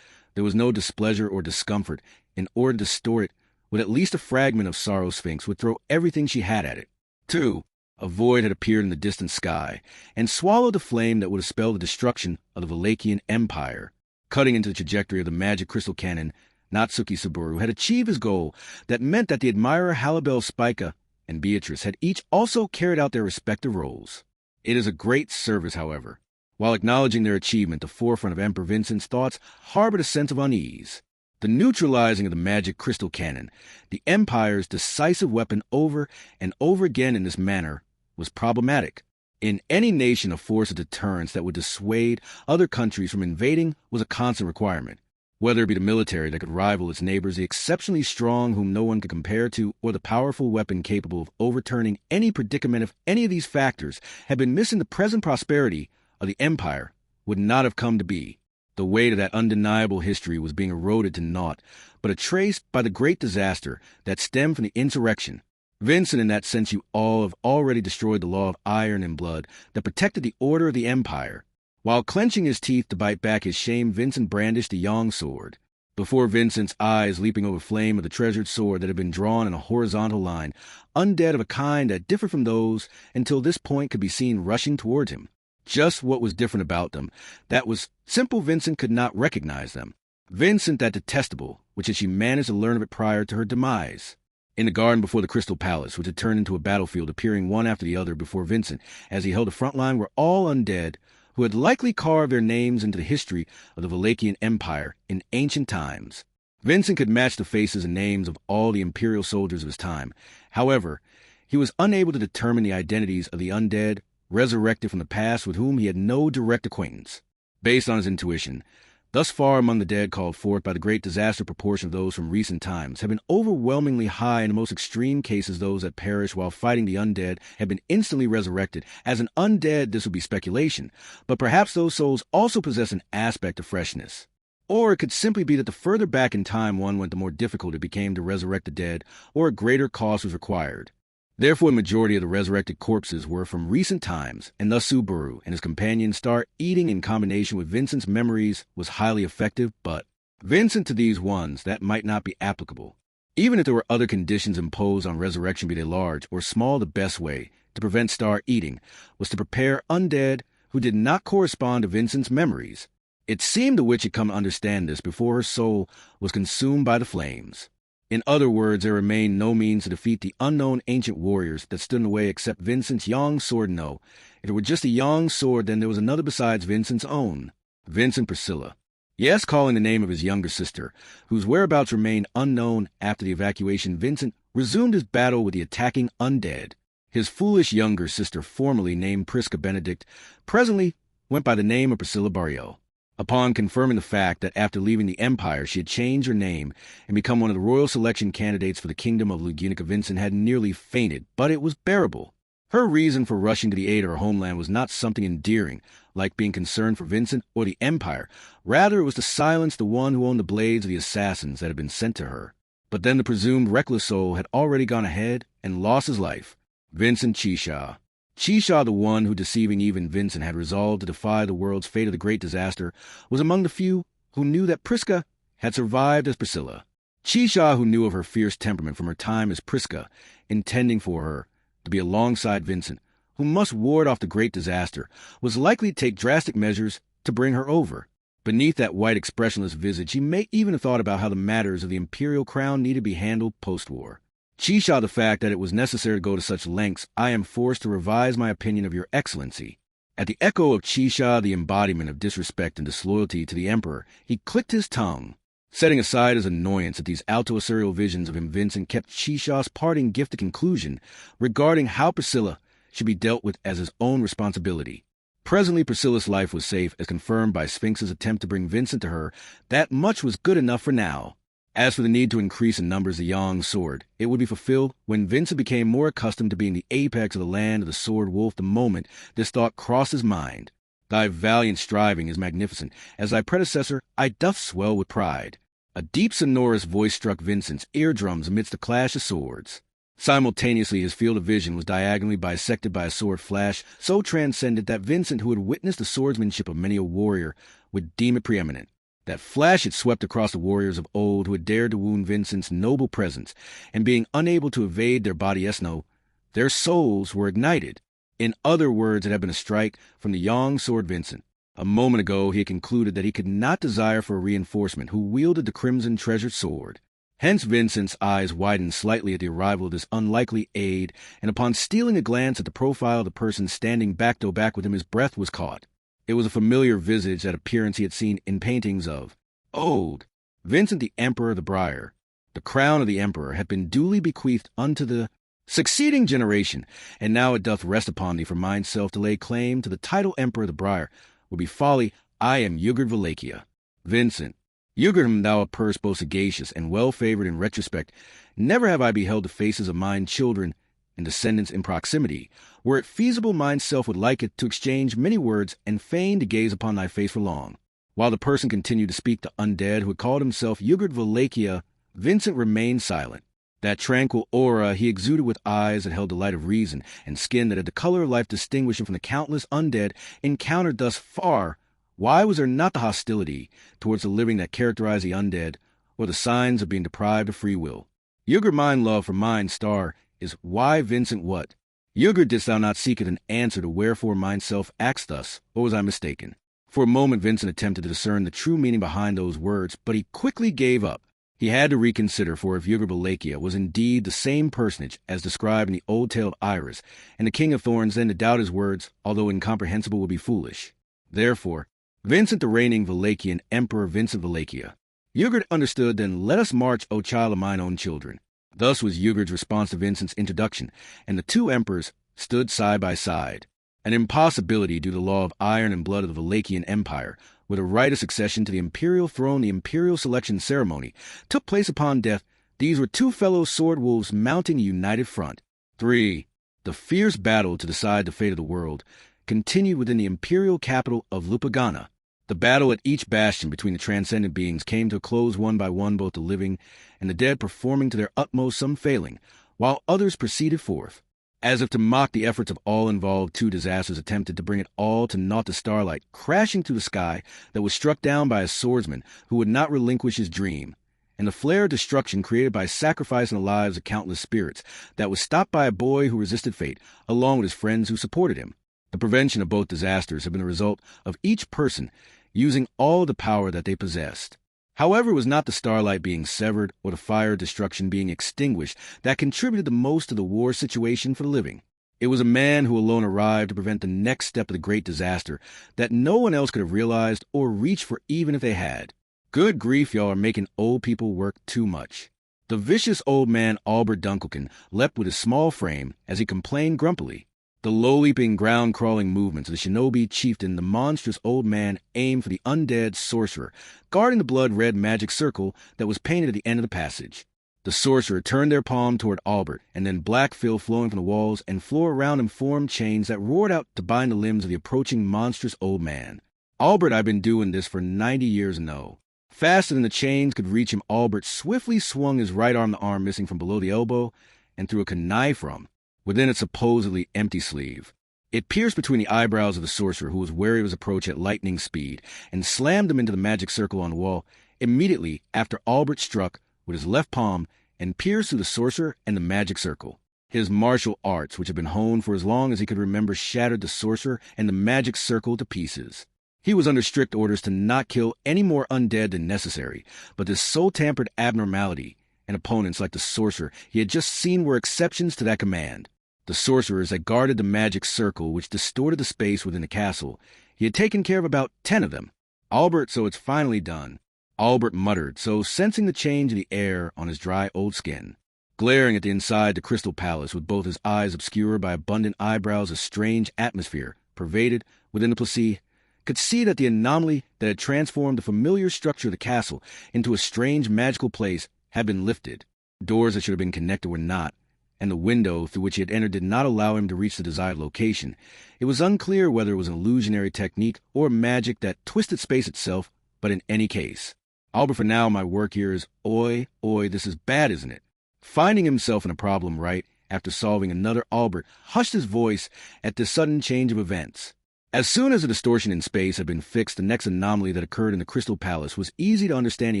there was no displeasure or discomfort. In order to distort it with at least a fragment of sorrow, Sphinx would throw everything she had at it. 2. A void had appeared in the distant sky and swallowed the flame that would have spelled the destruction of the Valachian Empire. Cutting into the trajectory of the magic crystal cannon, Natsuki Subaru had achieved his goal. That meant that the admirer Halabel, Spica, and Beatrice had each also carried out their respective roles. It is a great service, however. While acknowledging their achievement, the forefront of Emperor Vincent's thoughts harbored a sense of unease. The neutralizing of the magic crystal cannon, the Empire's decisive weapon over and over again in this manner, was problematic. In any nation, a force of deterrence that would dissuade other countries from invading was a constant requirement. Whether it be the military that could rival its neighbors, the exceptionally strong whom no one could compare to, or the powerful weapon capable of overturning any predicament, if any of these factors had been missing, the present prosperity of the Empire would not have come to be. The weight of that undeniable history was being eroded to naught, but erased by the great disaster that stemmed from the insurrection. Vincent, in that sense, you all have already destroyed the law of iron and blood that protected the order of the Empire. While clenching his teeth to bite back his shame, Vincent brandished the Yang sword. Before Vincent's eyes, leaping over flame of the treasured sword that had been drawn in a horizontal line, undead of a kind that differed from those until this point could be seen rushing towards him. Just what was different about them, that was simple. Vincent could not recognize them. Vincent, that detestable, which had she managed to learn of it prior to her demise. In the garden before the Crystal Palace, which had turned into a battlefield, appearing one after the other before Vincent, as he held the front line, were all undead, who had likely carved their names into the history of the Valachian Empire in ancient times. Vincent could match the faces and names of all the imperial soldiers of his time. However, he was unable to determine the identities of the undead, resurrected from the past, with whom he had no direct acquaintance. Based on his intuition, thus far among the dead called forth by the great disaster, proportion of those from recent times have been overwhelmingly high. In the most extreme cases, those that perished while fighting the undead have been instantly resurrected. As an undead, this would be speculation, but perhaps those souls also possess an aspect of freshness. Or it could simply be that the further back in time one went, the more difficult it became to resurrect the dead, or a greater cost was required. Therefore, the majority of the resurrected corpses were from recent times, and thus Subaru and his companion Star eating in combination with Vincent's memories was highly effective, but Vincent, to these ones, that might not be applicable. Even if there were other conditions imposed on resurrection, be they large or small, the best way to prevent Star eating was to prepare undead who did not correspond to Vincent's memories. It seemed the witch had come to understand this before her soul was consumed by the flames. In other words, there remained no means to defeat the unknown ancient warriors that stood in the way except Vincent's Yang sword. No, if it were just a Yang sword, then there was another besides Vincent's own. Vincent Priscilla. Yes, calling the name of his younger sister, whose whereabouts remained unknown after the evacuation, Vincent resumed his battle with the attacking undead. His foolish younger sister, formerly named Prisca Benedict, presently went by the name of Priscilla Barriel. Upon confirming the fact that after leaving the Empire she had changed her name and become one of the royal selection candidates for the kingdom of Lugunica, Vincent had nearly fainted, but it was bearable. Her reason for rushing to the aid of her homeland was not something endearing, like being concerned for Vincent or the Empire. Rather, it was to silence the one who owned the blades of the assassins that had been sent to her. But then the presumed reckless soul had already gone ahead and lost his life. Vincent Chisha. Chisha, the one who, deceiving even Vincent, had resolved to defy the world's fate of the great disaster, was among the few who knew that Prisca had survived as Priscilla. Chisha, who knew of her fierce temperament from her time as Prisca, intending for her to be alongside Vincent, who must ward off the great disaster, was likely to take drastic measures to bring her over. Beneath that white, expressionless visage, he may even have thought about how the matters of the imperial crown needed to be handled post-war. Chisha, the fact that it was necessary to go to such lengths, I am forced to revise my opinion of your excellency. At the echo of Chisha, the embodiment of disrespect and disloyalty to the emperor, he clicked his tongue. Setting aside his annoyance at these alto-ethereal visions of him, Vincent kept Chisha's parting gift to conclusion regarding how Priscilla should be dealt with as his own responsibility. Presently, Priscilla's life was safe, as confirmed by Sphinx's attempt to bring Vincent to her. That much was good enough for now. As for the need to increase in numbers the Yang sword, it would be fulfilled when Vincent became more accustomed to being the apex of the land of the sword wolf. The moment this thought crossed his mind, thy valiant striving is magnificent. As thy predecessor, I doth swell with pride. A deep sonorous voice struck Vincent's eardrums amidst the clash of swords. Simultaneously, his field of vision was diagonally bisected by a sword flash so transcendent that Vincent, who had witnessed the swordsmanship of many a warrior, would deem it preeminent. That flash had swept across the warriors of old who had dared to wound Vincent's noble presence, and being unable to evade their body esno, their souls were ignited. In other words, it had been a strike from the Yang sword Vincent. A moment ago he had concluded that he could not desire for a reinforcement who wielded the crimson treasured sword. Hence Vincent's eyes widened slightly at the arrival of this unlikely aid, and upon stealing a glance at the profile of the person standing back to back with him, his breath was caught. It was a familiar visage, that appearance he had seen in paintings of old. Vincent the Emperor of the Briar, the crown of the emperor, had been duly bequeathed unto the succeeding generation, and now it doth rest upon thee for mine self to lay claim to the title Emperor of the Briar. Would be folly. I am Ugard Valakia. Vincent, Ugard, thou a purse both sagacious and well-favored in retrospect, never have I beheld the faces of mine children and descendants in proximity. Were it feasible, mine self would like it to exchange many words and fain to gaze upon thy face for long. While the person continued to speak to undead who had called himself Ugard Valakia, Vincent remained silent. That tranquil aura he exuded, with eyes that held the light of reason and skin that had the color of life, distinguished him from the countless undead encountered thus far. Why was there not the hostility towards the living that characterized the undead, or the signs of being deprived of free will? Ugard, mine love for mine star is why, Vincent, what? Ugard, didst thou not seek it an answer to wherefore mine self acts thus, or was I mistaken? For a moment Vincent attempted to discern the true meaning behind those words, but he quickly gave up. He had to reconsider, for if Ugard Valakia was indeed the same personage as described in the old tale of Iris and the King of Thorns, then to doubt his words, although incomprehensible, would be foolish. Therefore, Vincent the reigning Valakian Emperor, Vincent Valakia. Ugard understood. Then let us march, O child of mine own children. Thus was Ugard's response to Vincent's introduction, and the two emperors stood side by side. An impossibility due to the law of iron and blood of the Valakian Empire, where the right of succession to the imperial throne, the imperial selection ceremony, took place upon death. These were two fellow sword wolves mounting a united front. 3. The fierce battle to decide the fate of the world continued within the imperial capital of Lupagana. The battle at each bastion between the transcendent beings came to a close one by one, both the living and the dead performing to their utmost, some failing, while others proceeded forth. As if to mock the efforts of all involved, two disasters attempted to bring it all to naught. The starlight crashing through the sky that was struck down by a swordsman who would not relinquish his dream, and the flare of destruction created by sacrificing the lives of countless spirits that was stopped by a boy who resisted fate, along with his friends who supported him. The prevention of both disasters had been the result of each person using all the power that they possessed. However, it was not the starlight being severed or the fire of destruction being extinguished that contributed the most to the war situation for the living. It was a man who alone arrived to prevent the next step of the great disaster that no one else could have realized or reached for, even if they had. Good grief, y'all are making old people work too much. The vicious old man Albert Dunkelkin leapt with his small frame as he complained grumpily. The low-leaping, ground-crawling movements of the shinobi chieftain, the monstrous old man, aimed for the undead sorcerer, guarding the blood-red magic circle that was painted at the end of the passage. The sorcerer turned their palm toward Albert, and then black filth flowing from the walls and floor around him formed chains that roared out to bind the limbs of the approaching monstrous old man. Albert, I've been doing this for 90 years, no. Faster than the chains could reach him, Albert swiftly swung his right arm, the arm missing from below the elbow, and threw a kunai from within its supposedly empty sleeve. It pierced between the eyebrows of the sorcerer, who was wary of his approach at lightning speed, and slammed him into the magic circle on the wall immediately after Albert struck with his left palm and pierced through the sorcerer and the magic circle. His martial arts, which had been honed for as long as he could remember, shattered the sorcerer and the magic circle to pieces. He was under strict orders to not kill any more undead than necessary, but this soul-tampered abnormality and opponents like the sorcerer he had just seen were exceptions to that command. The sorcerers that guarded the magic circle, which distorted the space within the castle, he had taken care of about 10 of them. Albert, so it's finally done. Albert muttered, so sensing the change in the air on his dry old skin. Glaring at the inside the crystal palace, with both his eyes obscured by abundant eyebrows, a strange atmosphere pervaded within the place, could see that the anomaly that had transformed the familiar structure of the castle into a strange magical place had been lifted. Doors that should have been connected were not, and the window through which he had entered did not allow him to reach the desired location. It was unclear whether it was an illusionary technique or magic that twisted space itself, but in any case, Albert, for now my work here is, oi, this is bad, isn't it? Finding himself in a problem right after solving another, Albert hushed his voice at this sudden change of events. As soon as the distortion in space had been fixed, the next anomaly that occurred in the Crystal Palace was easy to understand. The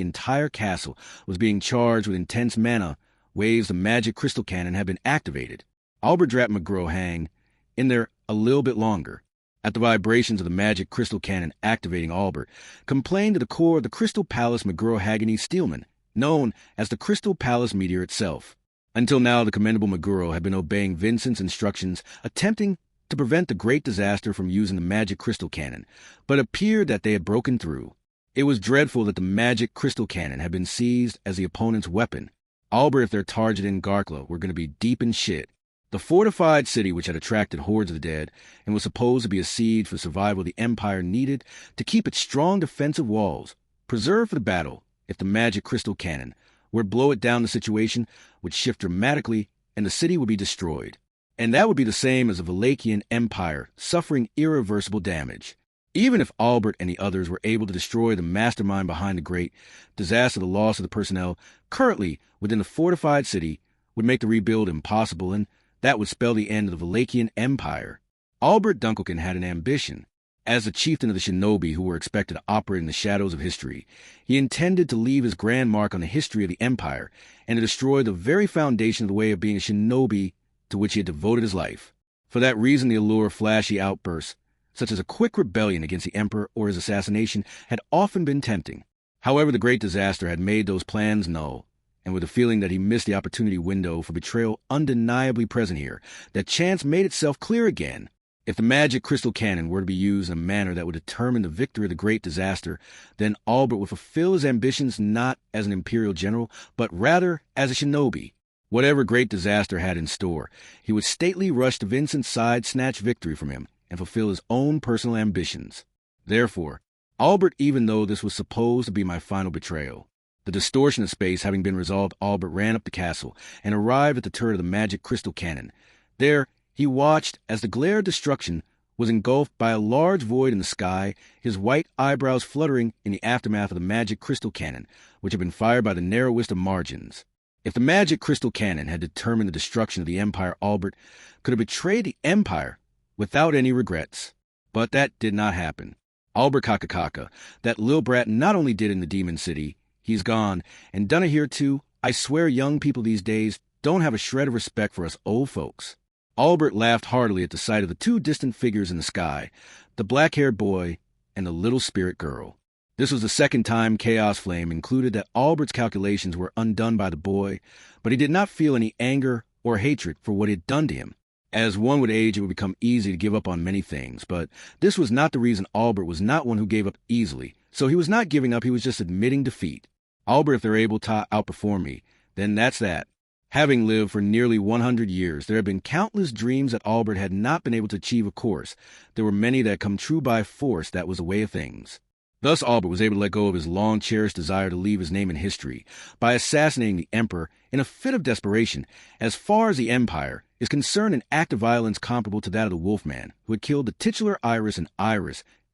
entire castle was being charged with intense mana. Waves of magic crystal cannon had been activated. Albert Dratt McGraw hang in there a little bit longer. At the vibrations of the magic crystal cannon activating, Albert complained to the core of the Crystal Palace McGraw Hagany Steelman, known as the Crystal Palace Meteor itself. Until now, the commendable McGraw had been obeying Vincent's instructions, attempting to prevent the great disaster from using the magic crystal cannon, but it appeared that they had broken through. It was dreadful that the magic crystal cannon had been seized as the opponent's weapon. Albert, if their target in Garkla, were going to be deep in shit. The fortified city, which had attracted hordes of the dead and was supposed to be a seed for survival the Empire needed to keep its strong defensive walls preserved for the battle, if the magic crystal cannon were to blow it down, the situation would shift dramatically and the city would be destroyed. And that would be the same as the Wallachian Empire suffering irreversible damage. Even if Albert and the others were able to destroy the mastermind behind the great disaster, the loss of the personnel currently within the fortified city would make the rebuild impossible, and that would spell the end of the Wallachian Empire. Albert Dunkelkin had an ambition. As the chieftain of the shinobi who were expected to operate in the shadows of history, he intended to leave his grand mark on the history of the Empire and to destroy the very foundation of the way of being a shinobi to which he had devoted his life. For that reason, the allure of flashy outbursts, such as a quick rebellion against the emperor or his assassination, had often been tempting. However, the great disaster had made those plans null, and with the feeling that he missed the opportunity window for betrayal undeniably present here, that chance made itself clear again. If the magic crystal cannon were to be used in a manner that would determine the victory of the great disaster, then Albert would fulfill his ambitions not as an imperial general, but rather as a shinobi. Whatever great disaster had in store, he would stately rush to Vincent's side, snatch victory from him, and fulfill his own personal ambitions. Therefore, Albert, even though this was supposed to be my final betrayal, the distortion of space having been resolved, Albert ran up the castle and arrived at the turret of the magic crystal cannon. There, he watched as the glare of destruction was engulfed by a large void in the sky, his white eyebrows fluttering in the aftermath of the magic crystal cannon, which had been fired by the narrowest of margins. If the magic crystal cannon had determined the destruction of the Empire, Albert could have betrayed the Empire without any regrets. But that did not happen. Albert Kakakaka, that lil brat, not only did in the Demon City, he's gone, and done it here too. I swear young people these days don't have a shred of respect for us old folks. Albert laughed heartily at the sight of the two distant figures in the sky, the black-haired boy and the little spirit girl. This was the second time Chaos Flame included that Albert's calculations were undone by the boy, but he did not feel any anger or hatred for what it had done to him. As one would age, it would become easy to give up on many things, but this was not the reason. Albert was not one who gave up easily, so he was not giving up, he was just admitting defeat. Albert, if they're able to outperform me, then that's that. Having lived for nearly 100 years, there have been countless dreams that Albert had not been able to achieve, of course. There were many that come true by force. That was the way of things. Thus, Albert was able to let go of his long-cherished desire to leave his name in history by assassinating the emperor in a fit of desperation. As far as the Empire is concerned, an act of violence comparable to that of the Wolfman, who had killed the titular Iris and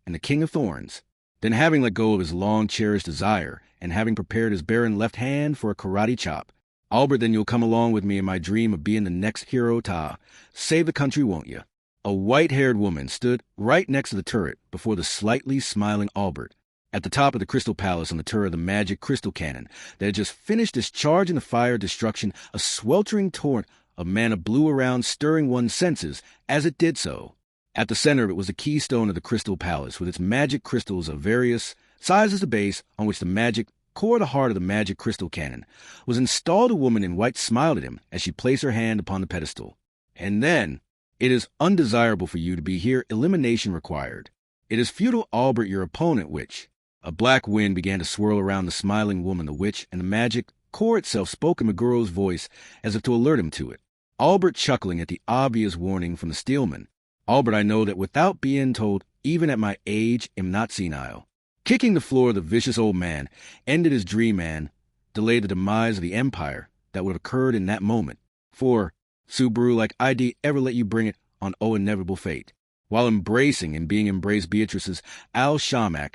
the King of Thorns. Then, having let go of his long-cherished desire and having prepared his barren left hand for a karate chop, Albert, then you'll come along with me in my dream of being the next hero to save the country, won't you? A white-haired woman stood right next to the turret before the slightly smiling Albert. At the top of the Crystal Palace on the turret of the magic crystal cannon that had just finished discharging the fire of destruction, a sweltering torrent of mana blew around, stirring one's senses as it did so. At the center of it was the keystone of the Crystal Palace, with its magic crystals of various sizes, the base on which the magic core, the heart of the magic crystal cannon, was installed. A woman in white smiled at him as she placed her hand upon the pedestal. And then, it is undesirable for you to be here. Elimination required. It is futile, Albert, your opponent, witch. A black wind began to swirl around the smiling woman, the witch, and the magic core itself spoke in Meguro's voice as if to alert him to it. Albert chuckling at the obvious warning from the steelman. Albert, I know that without being told, even at my age, am not senile. Kicking the floor of the vicious old man ended his dream and delayed the demise of the Empire that would have occurred in that moment. For, Subaru, like ID, ever let you bring it on inevitable fate. While embracing and being embraced, Beatrice's Al Shamak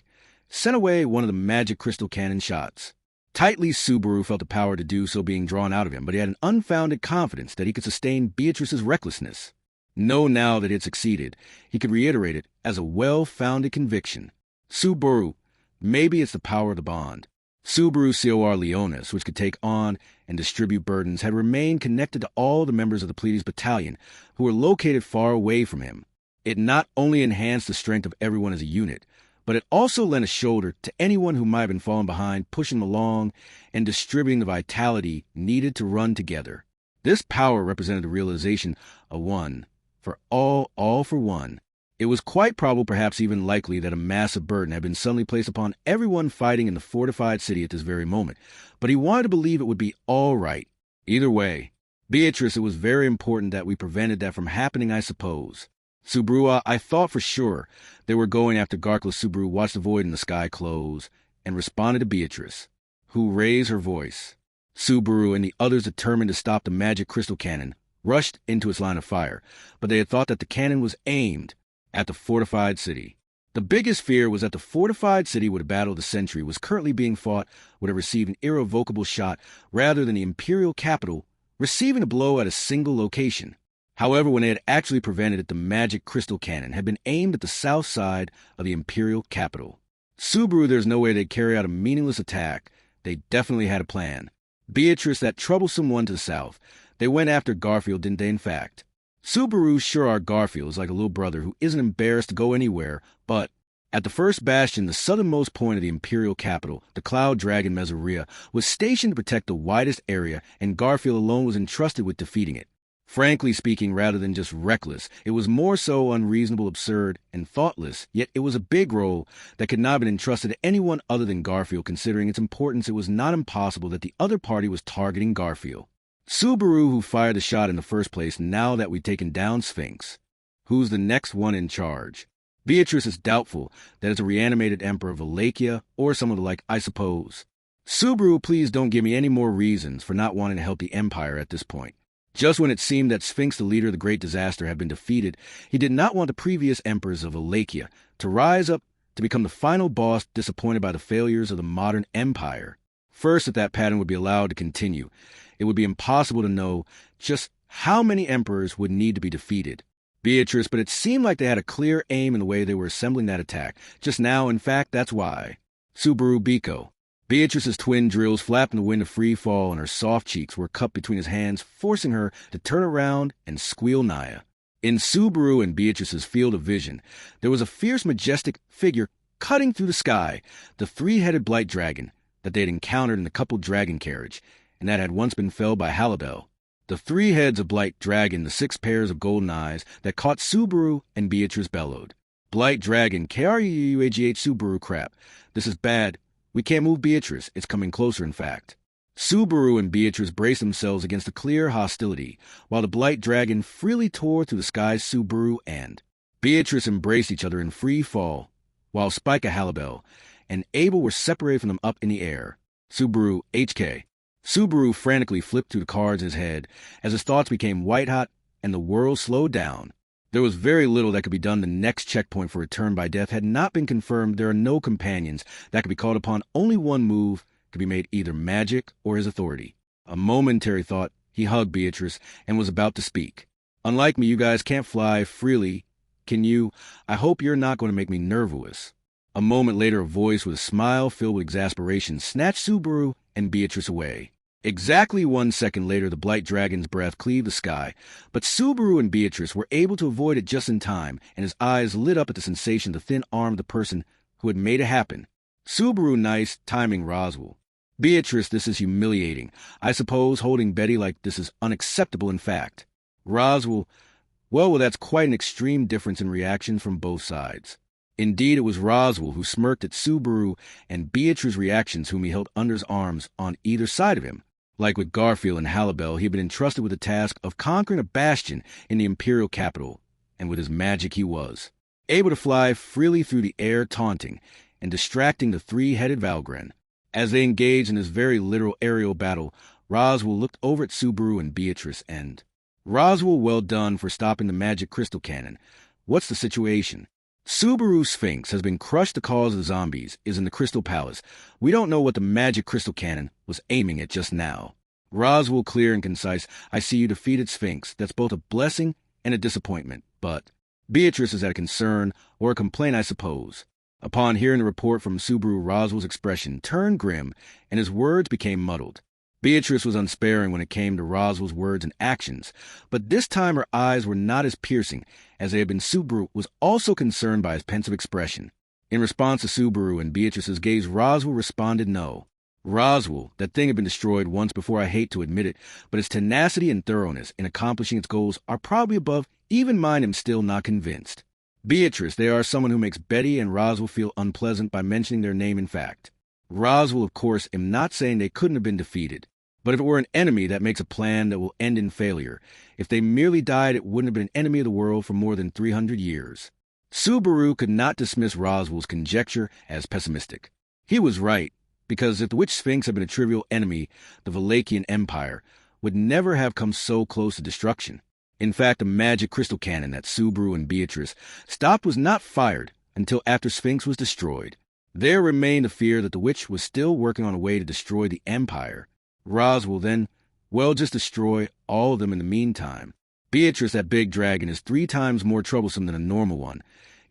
sent away one of the magic crystal cannon shots. Tightly, Subaru felt the power to do so being drawn out of him, but he had an unfounded confidence that he could sustain Beatrice's recklessness. Know now that it succeeded, he could reiterate it as a well-founded conviction. Subaru, maybe it's the power of the bond. Subaru COR Leonis, which could take on and distribute burdens, had remained connected to all the members of the Pleiades battalion who were located far away from him. It not only enhanced the strength of everyone as a unit, but it also lent a shoulder to anyone who might have been falling behind, pushing them along and distributing the vitality needed to run together. This power represented the realization of one for all for one. It was quite probable, perhaps even likely, that a massive burden had been suddenly placed upon everyone fighting in the fortified city at this very moment, but he wanted to believe it would be all right. Either way, Beatrice, it was very important that we prevented that from happening, I suppose. Subaru, I thought for sure they were going after Garkla. Subaru watched the void in the sky close and responded to Beatrice, who raised her voice. Subaru and the others, determined to stop the magic crystal cannon, rushed into its line of fire, but they had thought that the cannon was aimed at the fortified city. The biggest fear was that the fortified city where the Battle of the Century was currently being fought would have received an irrevocable shot rather than the imperial capital receiving a blow at a single location. However, when they had actually prevented it, the magic crystal cannon had been aimed at the south side of the imperial capital. Subaru, there's no way they'd carry out a meaningless attack. They definitely had a plan. Beatrice, that troublesome one to the south. They went after Garfield, didn't they, in fact? Subaru, sure, our Garfield is like a little brother who isn't embarrassed to go anywhere, but at the first bastion, the southernmost point of the imperial capital, the Cloud Dragon Mesoria, was stationed to protect the widest area, and Garfield alone was entrusted with defeating it. Frankly speaking, rather than just reckless, it was more so unreasonable, absurd, and thoughtless, yet it was a big role that could not have been entrusted to anyone other than Garfield. Considering its importance, it was not impossible that the other party was targeting Garfield. Subaru, who fired the shot in the first place, now that we've taken down Sphinx. Who's the next one in charge? Beatrice is doubtful that it's a reanimated Emperor of Wallachia or someone like, I suppose. Subaru, please don't give me any more reasons for not wanting to help the Empire at this point. Just when it seemed that Sphinx, the leader of the Great Disaster, had been defeated, he did not want the previous emperors of Wallachia to rise up to become the final boss, disappointed by the failures of the modern empire. First, if that pattern would be allowed to continue, it would be impossible to know just how many emperors would need to be defeated. Beatrice, but it seemed like they had a clear aim in the way they were assembling that attack. Just now, in fact, that's why. Subaru, Biko. Beatrice's twin drills flapped in the wind of free fall, and her soft cheeks were cupped between his hands, forcing her to turn around and squeal Naya. In Subaru and Beatrice's field of vision, there was a fierce, majestic figure cutting through the sky, the three-headed blight dragon that they had encountered in the coupled dragon carriage, and that had once been felled by Halibel. The 3 heads of blight dragon, the 6 pairs of golden eyes that caught Subaru and Beatrice bellowed. Blight dragon, KRUAGH Subaru crap. This is bad. We can't move Beatrice. It's coming closer, in fact. Subaru and Beatrice braced themselves against a clear hostility, while the blight dragon freely tore through the skies. Subaru and Beatrice embraced each other in free fall, while Spica, Halibel, and Abel were separated from them up in the air. Subaru, HK. Subaru frantically flipped through the cards in his head as his thoughts became white-hot and the world slowed down. There was very little that could be done. The next checkpoint for return by death had not been confirmed. There are no companions that could be called upon. Only one move could be made, either magic or his authority. A momentary thought, he hugged Beatrice and was about to speak. Unlike me, you guys can't fly freely. Can you? I hope you're not going to make me nervous. A moment later, a voice with a smile filled with exasperation snatched Subaru and Beatrice away. Exactly 1 second later, the blight dragon's breath cleaved the sky, but Subaru and Beatrice were able to avoid it just in time, and his eyes lit up at the sensation of the thin arm of the person who had made it happen. Subaru, nice timing, Roswell. Beatrice, this is humiliating. I suppose holding Betty like this is unacceptable, in fact. Roswell, well, that's quite an extreme difference in reaction from both sides. Indeed, it was Roswell who smirked at Subaru and Beatrice's reactions, whom he held under his arms on either side of him. Like with Garfield and Halibel, he had been entrusted with the task of conquering a bastion in the imperial capital, and with his magic he was able to fly freely through the air, taunting and distracting the 3-headed Valgren. As they engaged in this very literal aerial battle, Roswell looked over at Subaru and Beatrice and, Roswell, well done for stopping the magic crystal cannon. What's the situation? Subaru Sphinx has been crushed. The cause of the zombies is in the Crystal Palace. We don't know what the magic crystal cannon was aiming at just now. Roswell, clear and concise. I see you defeated Sphinx. That's both a blessing and a disappointment. But Beatrice, is that a concern or a complaint, I suppose? Upon hearing the report from Subaru, Roswell's expression turned grim and his words became muddled. Beatrice was unsparing when it came to Roswell's words and actions, but this time her eyes were not as piercing as they had been. Subaru was also concerned by his pensive expression. In response to Subaru and Beatrice's gaze, Roswell responded no. Roswell, that thing had been destroyed once before, I hate to admit it, but its tenacity and thoroughness in accomplishing its goals are probably above even mine. I'm still not convinced. Beatrice, they are someone who makes Betty and Roswell feel unpleasant by mentioning their name in fact. Roswell, of course, am not saying they couldn't have been defeated. But if it were an enemy that makes a plan that will end in failure, if they merely died, it wouldn't have been an enemy of the world for more than 300 years. Subaru could not dismiss Roswell's conjecture as pessimistic. He was right, because if the Witch Sphinx had been a trivial enemy, the Valachian Empire would never have come so close to destruction. In fact, the magic crystal cannon that Subaru and Beatrice stopped was not fired until after Sphinx was destroyed. There remained the fear that the witch was still working on a way to destroy the Empire. Roswell then, just destroy all of them in the meantime. Beatrice, that big dragon, is 3 times more troublesome than a normal one,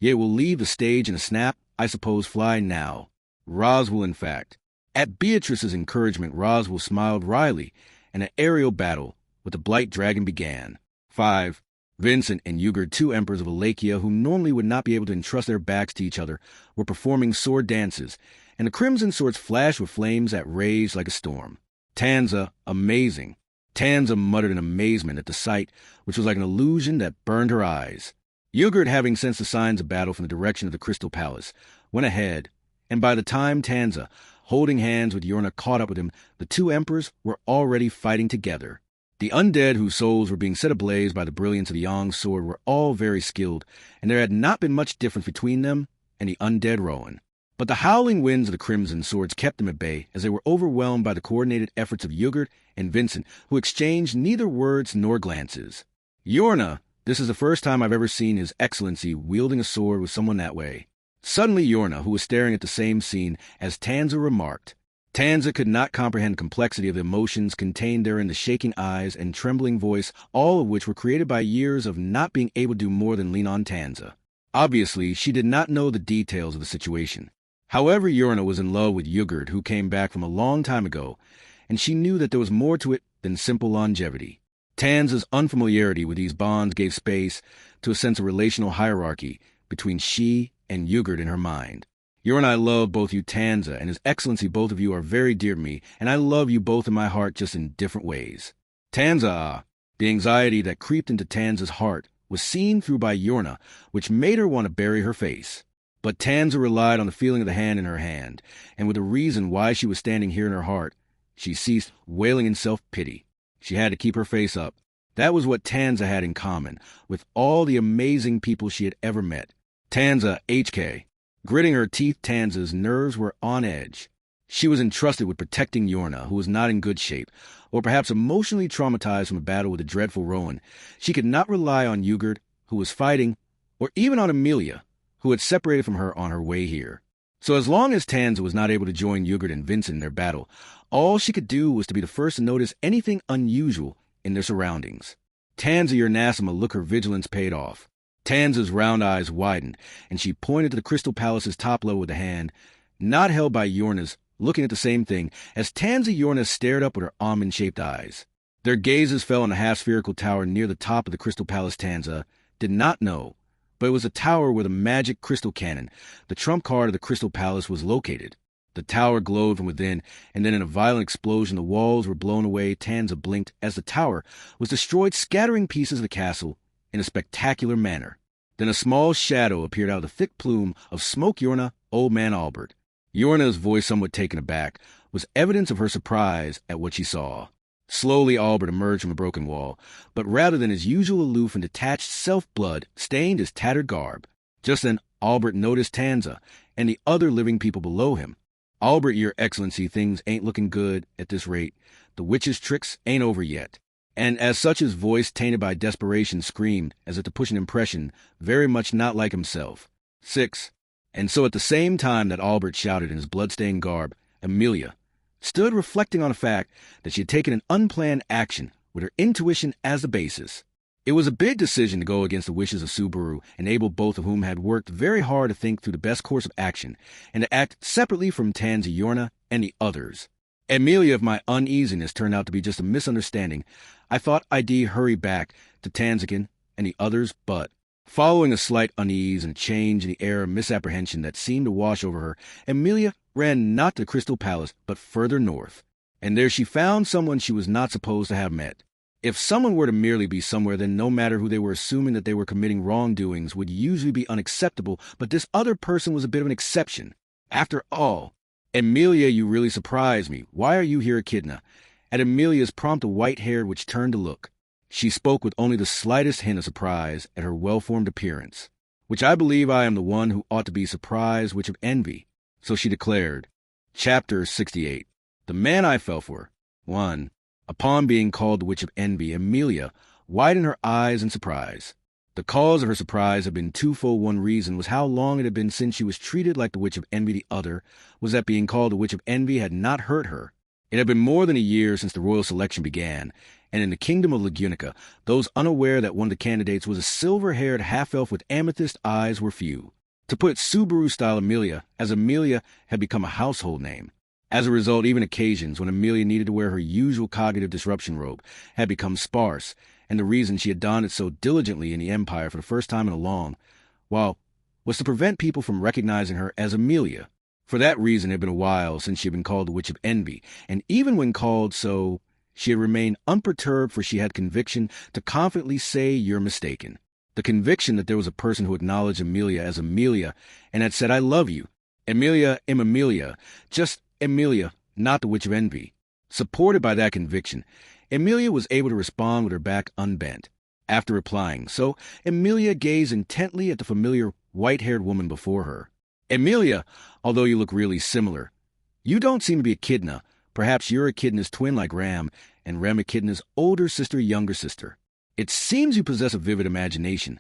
yet will leave the stage in a snap, I suppose fly now. Roswell, in fact. At Beatrice's encouragement, Roswell smiled wryly, and an aerial battle with the blight dragon began. 5. Vincent and Ugard, 2 emperors of Wallachia who normally would not be able to entrust their backs to each other, were performing sword dances, and the crimson swords flashed with flames that raged like a storm. Tanza, amazing. Tanza muttered in amazement at the sight, which was like an illusion that burned her eyes. Ugard, having sensed the signs of battle from the direction of the Crystal Palace, went ahead, and by the time Tanza, holding hands with Yorna, caught up with him, the 2 emperors were already fighting together. The undead whose souls were being set ablaze by the brilliance of the Yang's sword were all very skilled, and there had not been much difference between them and the undead Rowan. But the howling winds of the crimson swords kept them at bay as they were overwhelmed by the coordinated efforts of Ugard and Vincent, who exchanged neither words nor glances. Yorna, this is the first time I've ever seen His Excellency wielding a sword with someone that way. Suddenly Yorna, who was staring at the same scene as Tanza, remarked. Tanza could not comprehend the complexity of the emotions contained therein, the shaking eyes and trembling voice, all of which were created by years of not being able to do more than lean on Tanza. Obviously, she did not know the details of the situation. However, Yorna was in love with Ugard, who came back from a long time ago, and she knew that there was more to it than simple longevity. Tanza's unfamiliarity with these bonds gave space to a sense of relational hierarchy between she and Ugard in her mind. Yorna, I love both you, Tanza, and His Excellency, both of you are very dear to me, and I love you both in my heart, just in different ways. Tanza, the anxiety that creeped into Tanza's heart was seen through by Yorna, which made her want to bury her face. But Tanza relied on the feeling of the hand in her hand, and with the reason why she was standing here in her heart, she ceased wailing in self-pity. She had to keep her face up. That was what Tanza had in common with all the amazing people she had ever met. Tanza, HK. Gritting her teeth, Tanza's nerves were on edge. She was entrusted with protecting Yorna, who was not in good shape, or perhaps emotionally traumatized from a battle with the dreadful Rowan. She could not rely on Ugard, who was fighting, or even on Amelia, who had separated from her on her way here. So as long as Tanza was not able to join Ugard and Vincent in their battle, all she could do was to be the first to notice anything unusual in their surroundings. Tanza, your Nassima, look, her vigilance paid off. Tanza's round eyes widened, and she pointed to the Crystal Palace's top level with a hand, not held by Yorna's, looking at the same thing, as Tanza Yorna stared up with her almond-shaped eyes. Their gazes fell on a half-spherical tower near the top of the Crystal Palace. Tanza did not know, but it was a tower where the magic crystal cannon, the trump card of the Crystal Palace, was located. The tower glowed from within, and then in a violent explosion the walls were blown away. Tanza blinked as the tower was destroyed, scattering pieces of the castle in a spectacular manner. Then a small shadow appeared out of the thick plume of smoke. Yorna, old man Albert. Yorna's voice, somewhat taken aback, was evidence of her surprise at what she saw. Slowly Albert emerged from a broken wall, but rather than his usual aloof and detached self, blood stained his tattered garb. Just then Albert noticed Tanza and the other living people below him. Albert, your Excellency, things ain't looking good at this rate. The witch's tricks ain't over yet. And as such, his voice, tainted by desperation, screamed, as if to push an impression very much not like himself. 6. And so at the same time that Albert shouted in his blood-stained garb, Amelia stood reflecting on the fact that she had taken an unplanned action with her intuition as the basis. It was a big decision to go against the wishes of Subaru and Abel, both of whom had worked very hard to think through the best course of action, and to act separately from Tanza Yorna and the others. Amelia, if my uneasiness turned out to be just a misunderstanding, I thought I'd hurry back to Tanzikin and the others, but following a slight unease and a change in the air of misapprehension that seemed to wash over her, Amelia ran not to the Crystal Palace, but further north. And there she found someone she was not supposed to have met. If someone were to merely be somewhere, then no matter who they were, assuming that they were committing wrongdoings would usually be unacceptable, but this other person was a bit of an exception. After all, Amelia, you really surprised me. Why are you here, Echidna? At Amelia's prompt, a white-haired witch turned to look. She spoke with only the slightest hint of surprise at her well-formed appearance. Which I believe I am the one who ought to be surprised, witch of envy. So she declared. Chapter 68. The man I fell for. 1. Upon being called the witch of envy, Amelia widened her eyes in surprise. The cause of her surprise had been twofold. One reason was how long it had been since she was treated like the witch of envy. The other was that being called the witch of envy had not hurt her. It had been more than a year since the royal selection began, and in the kingdom of Lagunica, those unaware that one of the candidates was a silver-haired half-elf with amethyst eyes were few. To put Subaru-style Amelia, as Amelia had become a household name. As a result, even occasions when Amelia needed to wear her usual cognitive disruption robe had become sparse, and the reason she had donned it so diligently in the Empire for the first time in a long while was to prevent people from recognizing her as Amelia. For that reason, it had been a while since she had been called the Witch of Envy, and even when called so, she had remained unperturbed, for she had conviction to confidently say, "You're mistaken." The conviction that there was a person who acknowledged Amelia as Amelia and had said, "I love you. Amelia am Amelia, just Amelia, not the Witch of Envy." Supported by that conviction, Amelia was able to respond with her back unbent. After replying, so Amelia gazed intently at the familiar white-haired woman before her. "Amelia, although you look really similar, you don't seem to be Echidna. Perhaps you're Echidna's twin like Ram, and Ram Echidna's older sister, younger sister. It seems you possess a vivid imagination.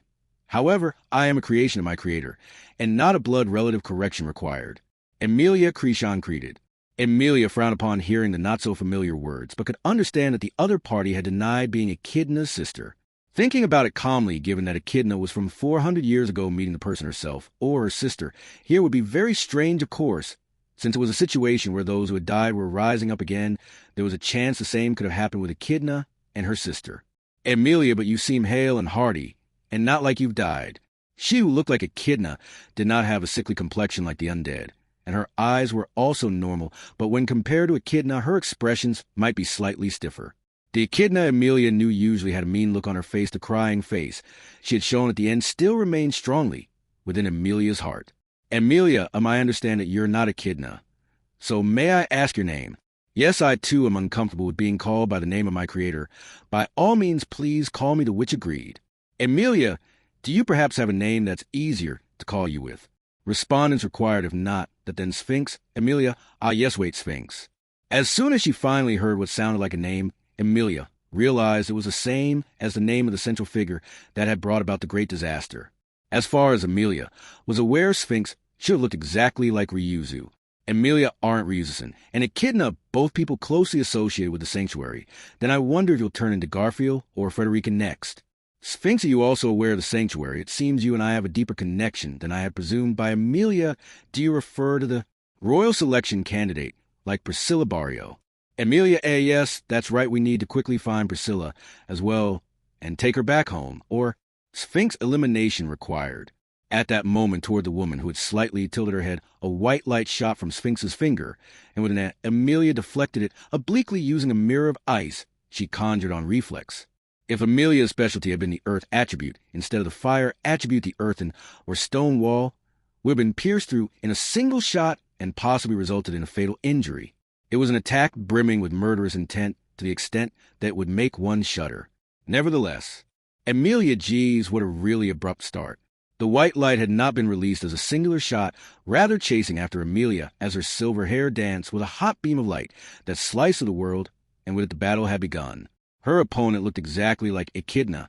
However, I am a creation of my creator, and not a blood relative correction required." Amelia Cresson greeted. Amelia frowned upon hearing the not-so-familiar words, but could understand that the other party had denied being Echidna's sister. Thinking about it calmly, given that Echidna was from 400 years ago meeting the person herself, or her sister, here would be very strange, of course. Since it was a situation where those who had died were rising up again, there was a chance the same could have happened with Echidna and her sister. "Amelia, but you seem hale and hearty, and not like you've died." She who looked like Echidna did not have a sickly complexion like the undead, and her eyes were also normal, but when compared to Echidna, her expressions might be slightly stiffer. The Echidna Amelia knew usually had a mean look on her face. The crying face she had shown at the end still remained strongly within Amelia's heart. "Amelia, I understand that you're not Echidna. So may I ask your name?" "Yes, I too am uncomfortable with being called by the name of my creator. By all means, please call me the witch agreed." "Amelia, do you perhaps have a name that's easier to call you with?" Respondents required. If not, that then Sphinx. Amelia, yes, wait, Sphinx. As soon as she finally heard what sounded like a name, Amelia realized it was the same as the name of the central figure that had brought about the great disaster. As far as Amelia was aware, Sphinx should have looked exactly like Ryuzu. Amelia aren't Ryuzusan, and Echidna, both people closely associated with the sanctuary. Then I wonder if you'll turn into Garfield or Frederica next. Sphinx, are you also aware of the sanctuary? It seems you and I have a deeper connection than I had presumed. By Amelia, do you refer to the royal selection candidate, like Priscilla Barrio? Amelia, yes, that's right. We need to quickly find Priscilla as well and take her back home. Or Sphinx elimination required. At that moment, toward the woman who had slightly tilted her head, a white light shot from Sphinx's finger, and with an Amelia deflected it obliquely using a mirror of ice she conjured on reflex. If Amelia's specialty had been the earth attribute, instead of the fire attribute, the earthen or stone wall would have been pierced through in a single shot and possibly resulted in a fatal injury. It was an attack brimming with murderous intent to the extent that it would make one shudder. Nevertheless, Amelia, geez, what a really abrupt start. The white light had not been released as a singular shot, rather chasing after Amelia as her silver hair danced with a hot beam of light that sliced through the world, and with it the battle had begun. Her opponent looked exactly like Echidna,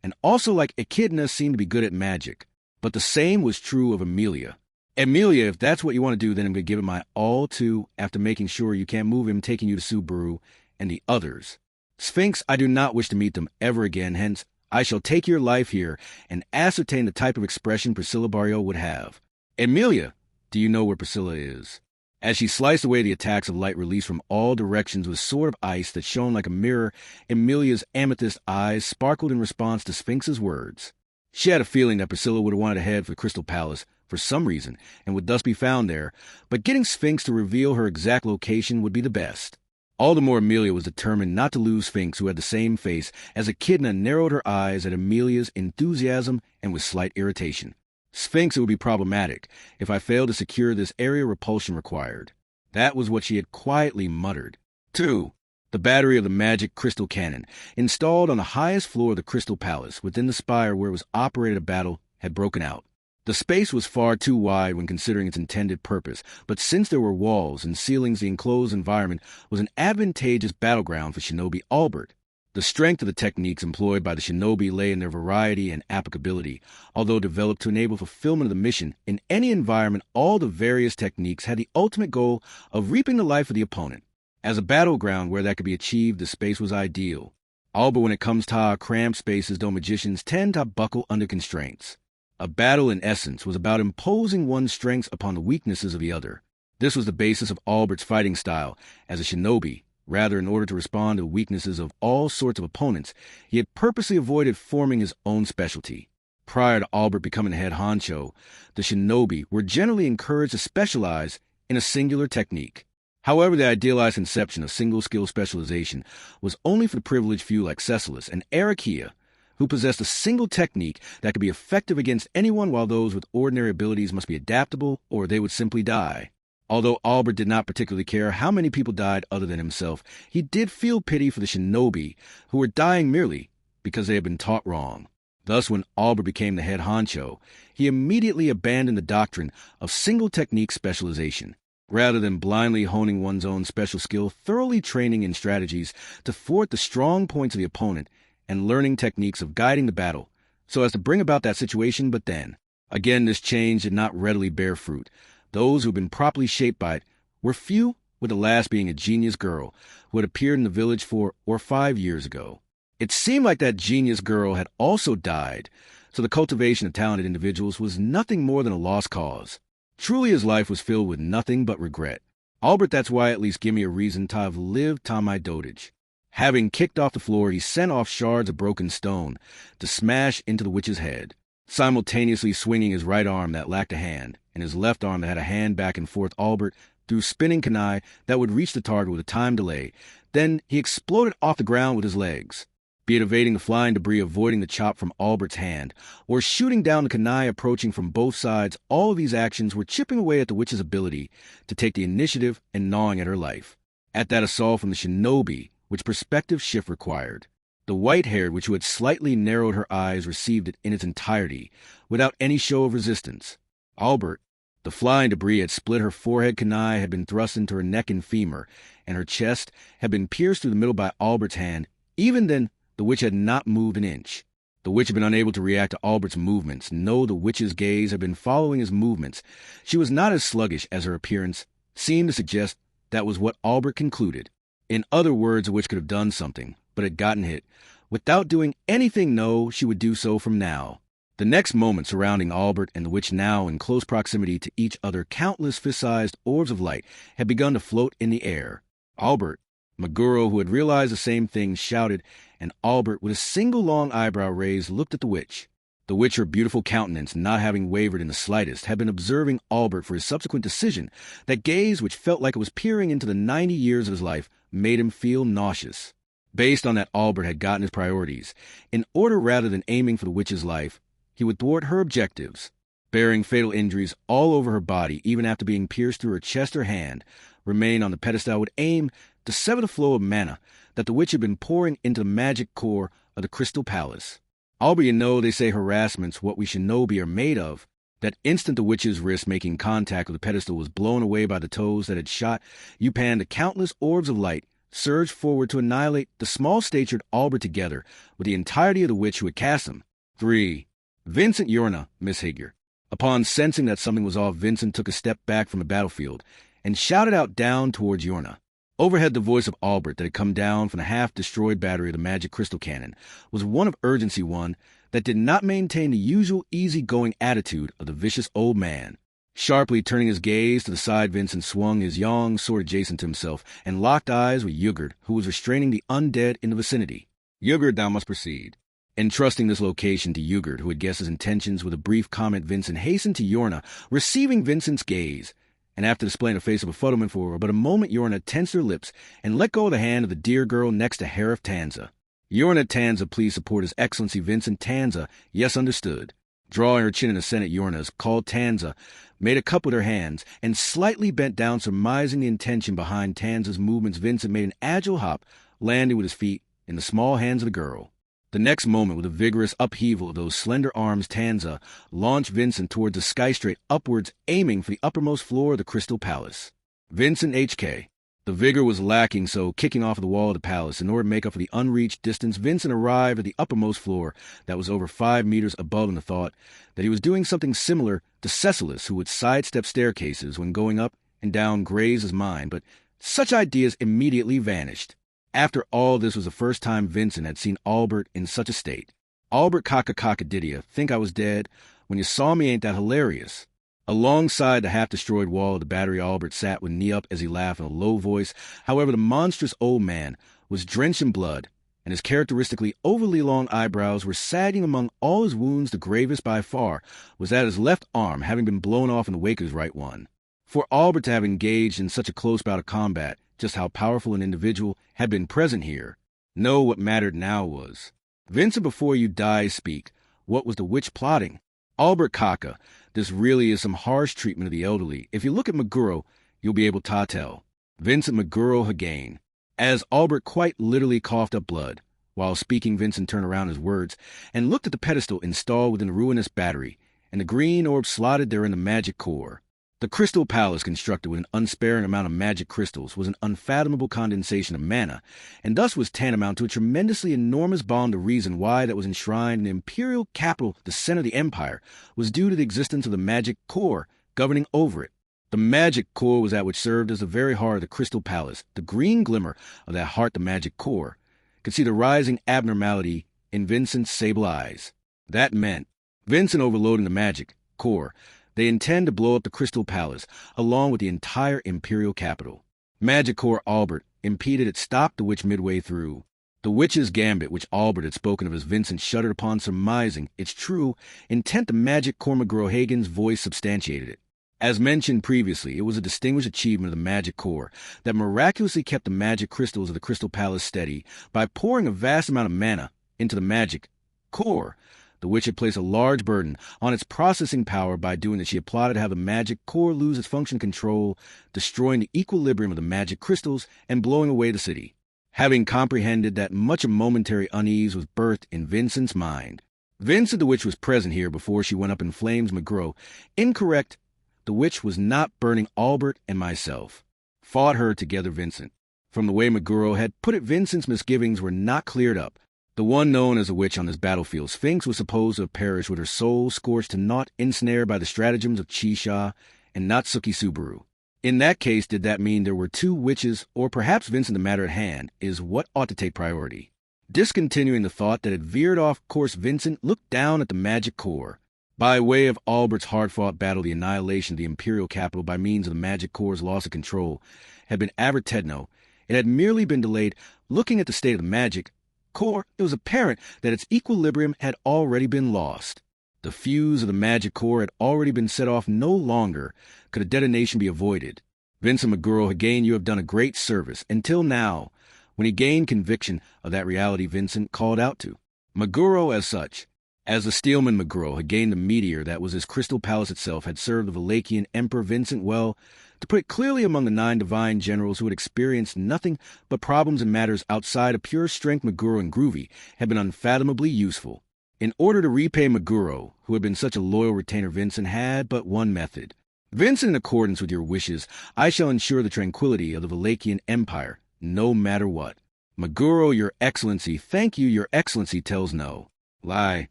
and also like Echidna seemed to be good at magic. But the same was true of Amelia. "Amelia, if that's what you want to do, then I'm going to give it my all to, after making sure you can't move him, taking you to Subaru and the others. Sphinx, I do not wish to meet them ever again, hence I shall take your life here and ascertain the type of expression Priscilla Barrio would have. Amelia, do you know where Priscilla is?" As she sliced away the attacks of light released from all directions with a sword of ice that shone like a mirror, Amelia's amethyst eyes sparkled in response to Sphinx's words. She had a feeling that Priscilla would have wanted to head for the Crystal Palace for some reason, and would thus be found there, but getting Sphinx to reveal her exact location would be the best. All the more Amelia was determined not to lose Sphinx, who had the same face as Echidna, narrowed her eyes at Amelia's enthusiasm and with slight irritation. Sphinx, it would be problematic if I failed to secure this area repulsion required. That was what she had quietly muttered. 2. The battery of the magic crystal cannon, installed on the highest floor of the Crystal Palace, within the spire where it was operated a battle, had broken out. The space was far too wide when considering its intended purpose, but since there were walls and ceilings, the enclosed environment was an advantageous battleground for Shinobi Albert. The strength of the techniques employed by the shinobi lay in their variety and applicability. Although developed to enable fulfillment of the mission, in any environment, all the various techniques had the ultimate goal of reaping the life of the opponent. As a battleground where that could be achieved, the space was ideal. All but when it comes to our cramped spaces, though magicians tend to buckle under constraints. A battle, in essence, was about imposing one's strengths upon the weaknesses of the other. This was the basis of Albert's fighting style. As a shinobi, rather, in order to respond to the weaknesses of all sorts of opponents, he had purposely avoided forming his own specialty. Prior to Albert becoming the head honcho, the shinobi were generally encouraged to specialize in a singular technique. However, the idealized conception of single-skill specialization was only for the privileged few like Cecilus and Arakia, who possessed a single technique that could be effective against anyone, while those with ordinary abilities must be adaptable or they would simply die. Although Albert did not particularly care how many people died other than himself, he did feel pity for the shinobi who were dying merely because they had been taught wrong. Thus, when Albert became the head honcho, he immediately abandoned the doctrine of single technique specialization. Rather than blindly honing one's own special skill, thoroughly training in strategies to thwart the strong points of the opponent, and learning techniques of guiding the battle, so as to bring about that situation. But then, again, this change did not readily bear fruit. Those who had been properly shaped by it were few, with the last being a genius girl who had appeared in the village 4 or 5 years ago. It seemed like that genius girl had also died, so the cultivation of talented individuals was nothing more than a lost cause. Truly, his life was filled with nothing but regret. Albert, that's why at least give me a reason to have lived to my dotage. Having kicked off the floor, he sent off shards of broken stone to smash into the witch's head, simultaneously swinging his right arm that lacked a hand, and his left arm that had a hand back and forth. Albert threw spinning kunai that would reach the target with a time delay. Then he exploded off the ground with his legs. Be it evading the flying debris, avoiding the chop from Albert's hand, or shooting down the kunai approaching from both sides, all of these actions were chipping away at the witch's ability to take the initiative and gnawing at her life. At that assault from the shinobi, which perspective shift required, the white-haired witch who had slightly narrowed her eyes received it in its entirety, without any show of resistance. Albert, the flying debris had split her forehead, kunai had been thrust into her neck and femur, and her chest had been pierced through the middle by Albert's hand. Even then, the witch had not moved an inch. The witch had been unable to react to Albert's movements. No, the witch's gaze had been following his movements. She was not as sluggish as her appearance seemed to suggest. That was what Albert concluded. In other words, the witch could have done something, but had gotten hit. Without doing anything, no, she would do so from now. The next moment, surrounding Albert and the witch, now in close proximity to each other, countless fist-sized orbs of light had begun to float in the air. Albert, Meguro, who had realized the same thing, shouted, and Albert, with a single long eyebrow raised, looked at the witch. The witch, her beautiful countenance not having wavered in the slightest, had been observing Albert for his subsequent decision. That gaze, which felt like it was peering into the 90 years of his life, made him feel nauseous. Based on that, Albert had gotten his priorities. In order, rather than aiming for the witch's life, he would thwart her objectives. Bearing fatal injuries all over her body, even after being pierced through her chest or hand, remain on the pedestal, would aim to sever the flow of mana that the witch had been pouring into the magic core of the Crystal Palace. Albert, you know, they say harassment's what we shinobi are made of. That instant the witch's wrist making contact with the pedestal was blown away by the toes that had shot Yupan, the countless orbs of light surged forward to annihilate the small-statured Albert together with the entirety of the witch who had cast him. 3. Vincent Yorna, Miss Higger. Upon sensing that something was off, Vincent took a step back from the battlefield and shouted out down towards Yorna. Overhead, the voice of Albert that had come down from the half-destroyed battery of the magic crystal cannon was one of urgency, one that did not maintain the usual easy-going attitude of the vicious old man. Sharply turning his gaze to the side, Vincent swung his yang sword adjacent to himself and locked eyes with Yugurd, who was restraining the undead in the vicinity. Yugurd, thou must proceed. Entrusting this location to Yugurd, who had guessed his intentions with a brief comment, Vincent hastened to Yorna, receiving Vincent's gaze. and after displaying a face of befuddlement for but a moment, Yorna tensed her lips and let go of the hand of the dear girl next to Harif Tanza. Yorna Tanza, please support His Excellency Vincent Tanza. Yes, understood. Drawing her chin in assent at Yorna's, called Tanza, made a cup with her hands, and slightly bent down, surmising the intention behind Tanza's movements. Vincent made an agile hop, landing with his feet in the small hands of the girl. The next moment, with a vigorous upheaval of those slender arms, Tanza launched Vincent towards the sky straight upwards, aiming for the uppermost floor of the Crystal Palace. Vincent H.K. The vigor was lacking, so kicking off the wall of the palace in order to make up for the unreached distance, Vincent arrived at the uppermost floor that was over 5 meters above, and the thought that he was doing something similar to Cecilus, who would sidestep staircases when going up and down, grazed his mind, but such ideas immediately vanished. After all, this was the first time Vincent had seen Albert in such a state. Albert Cockadidia, think I was dead? When you saw me, ain't that hilarious? Alongside the half-destroyed wall of the battery, Albert sat with knee up as he laughed in a low voice. However, the monstrous old man was drenched in blood, and his characteristically overly long eyebrows were sagging. Among all his wounds, the gravest by far was that his left arm, having been blown off in the wake of his right one. For Albert to have engaged in such a close bout of combat, just how powerful an individual had been present here. No, what mattered now was, Vincent, before you die, speak. What was the witch plotting? Albert Kaka, this really is some harsh treatment of the elderly. If you look at Maguro, you'll be able to tell. Vincent Maguro Hagain. As Albert quite literally coughed up blood. While speaking, Vincent turned around his words and looked at the pedestal installed within the ruinous battery, and the green orb slotted there in the magic core. The Crystal Palace, constructed with an unsparing amount of magic crystals, was an unfathomable condensation of mana, and thus was tantamount to a tremendously enormous bomb. The reason why that was enshrined in the imperial capital, the center of the empire, was due to the existence of the magic core governing over it. The magic core was that which served as the very heart of the Crystal Palace. The green glimmer of that heart, the magic core, could see the rising abnormality in Vincent's sable eyes. That meant Vincent overloading the magic core. They intend to blow up the Crystal Palace, along with the entire imperial capital. Magic Core Albert impeded it, stopped the witch midway through. The witch's gambit, which Albert had spoken of as Vincent shuddered upon, surmising its true intent. The Magic Core McGraw-Hagen's voice substantiated it. As mentioned previously, it was a distinguished achievement of the Magic Core that miraculously kept the magic crystals of the Crystal Palace steady by pouring a vast amount of mana into the Magic Core. The witch had placed a large burden on its processing power. By doing this, she had plotted to have the magic core lose its function control, destroying the equilibrium of the magic crystals and blowing away the city. Having comprehended that, much of momentary unease was birthed in Vincent's mind. Vincent, the witch, was present here before she went up in flames. Maguro. Incorrect. The witch was not burning Albert and myself. Fought her together, Vincent. From the way Maguro had put it, Vincent's misgivings were not cleared up. The one known as a witch on this battlefield, Sphinx, was supposed to have perished with her soul scorched to naught, ensnared by the stratagems of Chisha and Natsuki Subaru. In that case, did that mean there were two witches, or perhaps Vincent? The matter at hand is what ought to take priority. Discontinuing the thought that had veered off course, Vincent looked down at the magic core. By way of Albert's hard-fought battle, the annihilation of the imperial capital by means of the magic core's loss of control had been avertedno. It had merely been delayed. Looking at the state of the magic core, it was apparent that its equilibrium had already been lost. The fuse of the magic core had already been set off. No longer could a detonation be avoided. Vincent Maguro, again, you have done a great service. Until now, when he gained conviction of that reality, Vincent called out to Maguro as such. As the steelman Maguro had gained the meteor that was his Crystal Palace itself, had served the Valachian Emperor, Vincent, well, to put it clearly, among the 9 divine generals who had experienced nothing but problems in matters outside of pure strength, Maguro and Groovy had been unfathomably useful. In order to repay Maguro, who had been such a loyal retainer, Vincent had but one method. Vincent, in accordance with your wishes, I shall ensure the tranquility of the Valachian Empire, no matter what. Maguro, your excellency, thank you, your excellency tells no lie.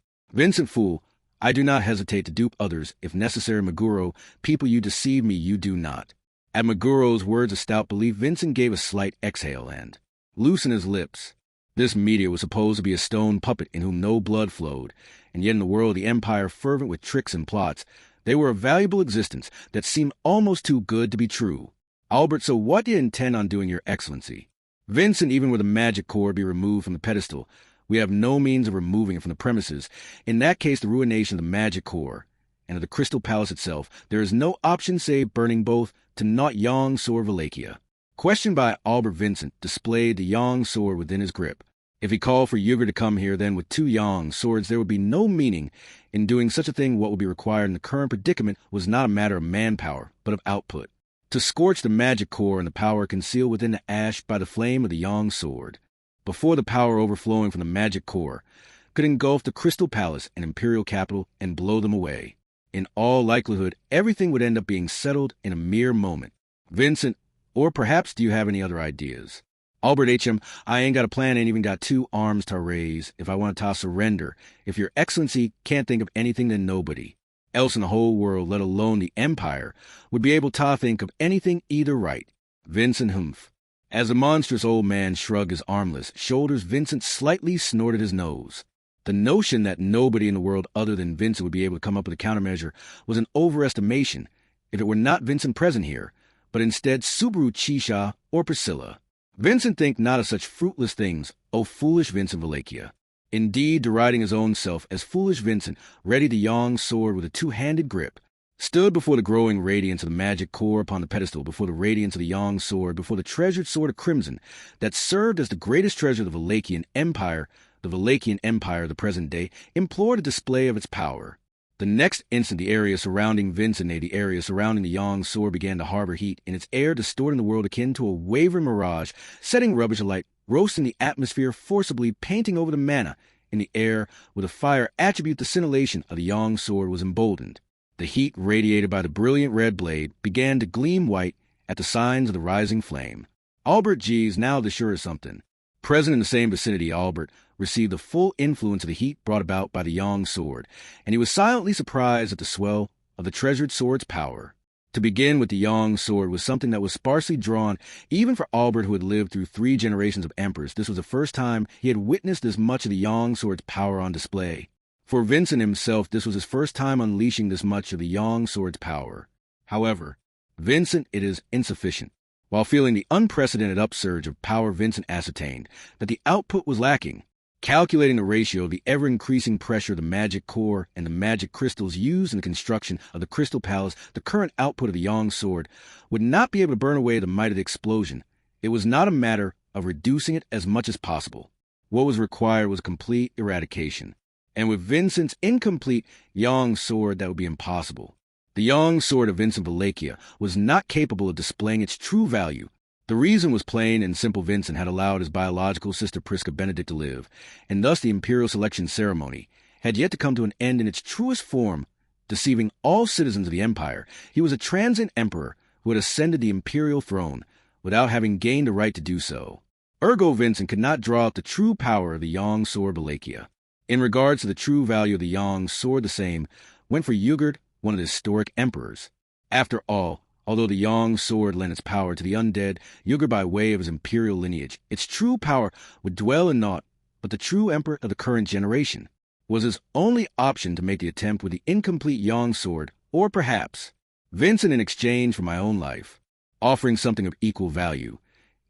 Vincent, fool, I do not hesitate to dupe others, if necessary. Maguro, people, you deceive me, you do not. At Maguro's words of stout belief, Vincent gave a slight exhale and loosened his lips. This meteor was supposed to be a stone puppet in whom no blood flowed, and yet in the world of the Empire, fervent with tricks and plots, they were a valuable existence that seemed almost too good to be true. Albert, so what do you intend on doing, your excellency? Vincent, even were the magic core be removed from the pedestal, we have no means of removing it from the premises. In that case, the ruination of the magic core and of the Crystal Palace itself, there is no option save burning both to not Yang Sword Wallachia. Questioned by Albert, Vincent displayed the Yang sword within his grip. If he called for Yuger to come here, then with 2 Yang swords there would be no meaning in doing such a thing. What would be required in the current predicament was not a matter of manpower, but of output. To scorch the magic core and the power concealed within the ash by the flame of the Yang sword, before the power overflowing from the magic core could engulf the Crystal Palace and Imperial capital and blow them away. In all likelihood, everything would end up being settled in a mere moment. Vincent, or perhaps do you have any other ideas? Albert H.M., I ain't got a plan, ain't even got 2 arms to raise. If I want to surrender, if your excellency can't think of anything, then nobody else in the whole world, let alone the Empire, would be able to think of anything either right. Vincent humph. As the monstrous old man shrugged his armless shoulders, Vincent slightly snorted his nose. The notion that nobody in the world other than Vincent would be able to come up with a countermeasure was an overestimation if it were not Vincent present here, but instead Subaru Chisha or Priscilla. Vincent think not of such fruitless things, O foolish Vincent Wallachia. Indeed, deriding his own self as foolish Vincent, ready the Yang sword with a 2-handed grip, stood before the growing radiance of the magic core upon the pedestal, before the radiance of the Yang sword, before the treasured sword of crimson that served as the greatest treasure of the Wallachian Empire. The Wallachian Empire of the present day implored a display of its power. The next instant, the area surrounding Vincent, the area surrounding the Yang sword, began to harbor heat in its air, distorting the world akin to a wavering mirage, setting rubbish alight, roasting the atmosphere forcibly, painting over the manna in the air with a fire attribute. The scintillation of the Yang sword was emboldened. The heat radiated by the brilliant red blade began to gleam white at the signs of the rising flame. Albert G's now the sure is something. Present in the same vicinity, Albert received the full influence of the heat brought about by the Yang sword, and he was silently surprised at the swell of the treasured sword's power. To begin with, the Yang sword was something that was sparsely drawn, even for Albert, who had lived through 3 generations of emperors. This was the first time he had witnessed this much of the Yang sword's power on display. For Vincent himself, this was his first time unleashing this much of the Yang sword's power. However, Vincent, it is insufficient. While feeling the unprecedented upsurge of power, Vincent ascertained that the output was lacking. Calculating the ratio of the ever-increasing pressure of the magic core and the magic crystals used in the construction of the Crystal Palace, the current output of the Yang sword would not be able to burn away the might of the explosion. It was not a matter of reducing it as much as possible. What was required was complete eradication. And with Vincent's incomplete Yang sword, that would be impossible. The Yang sword of Vincent Wallachia was not capable of displaying its true value. The reason was plain and simple. Vincent had allowed his biological sister Prisca Benedict to live, and thus the imperial selection ceremony had yet to come to an end in its truest form, deceiving all citizens of the empire. He was a transient emperor who had ascended the imperial throne without having gained the right to do so. Ergo, Vincent could not draw out the true power of the Yang sword Wallachia. In regards to the true value of the Yang sword, the same went for Yugurd, one of the historic emperors. After all, although the Yang sword lent its power to the undead, Yugurd by way of his imperial lineage, its true power would dwell in naught but the true emperor of the current generation. Was his only option to make the attempt with the incomplete Yang sword, or perhaps Vincent, in exchange for my own life, offering something of equal value,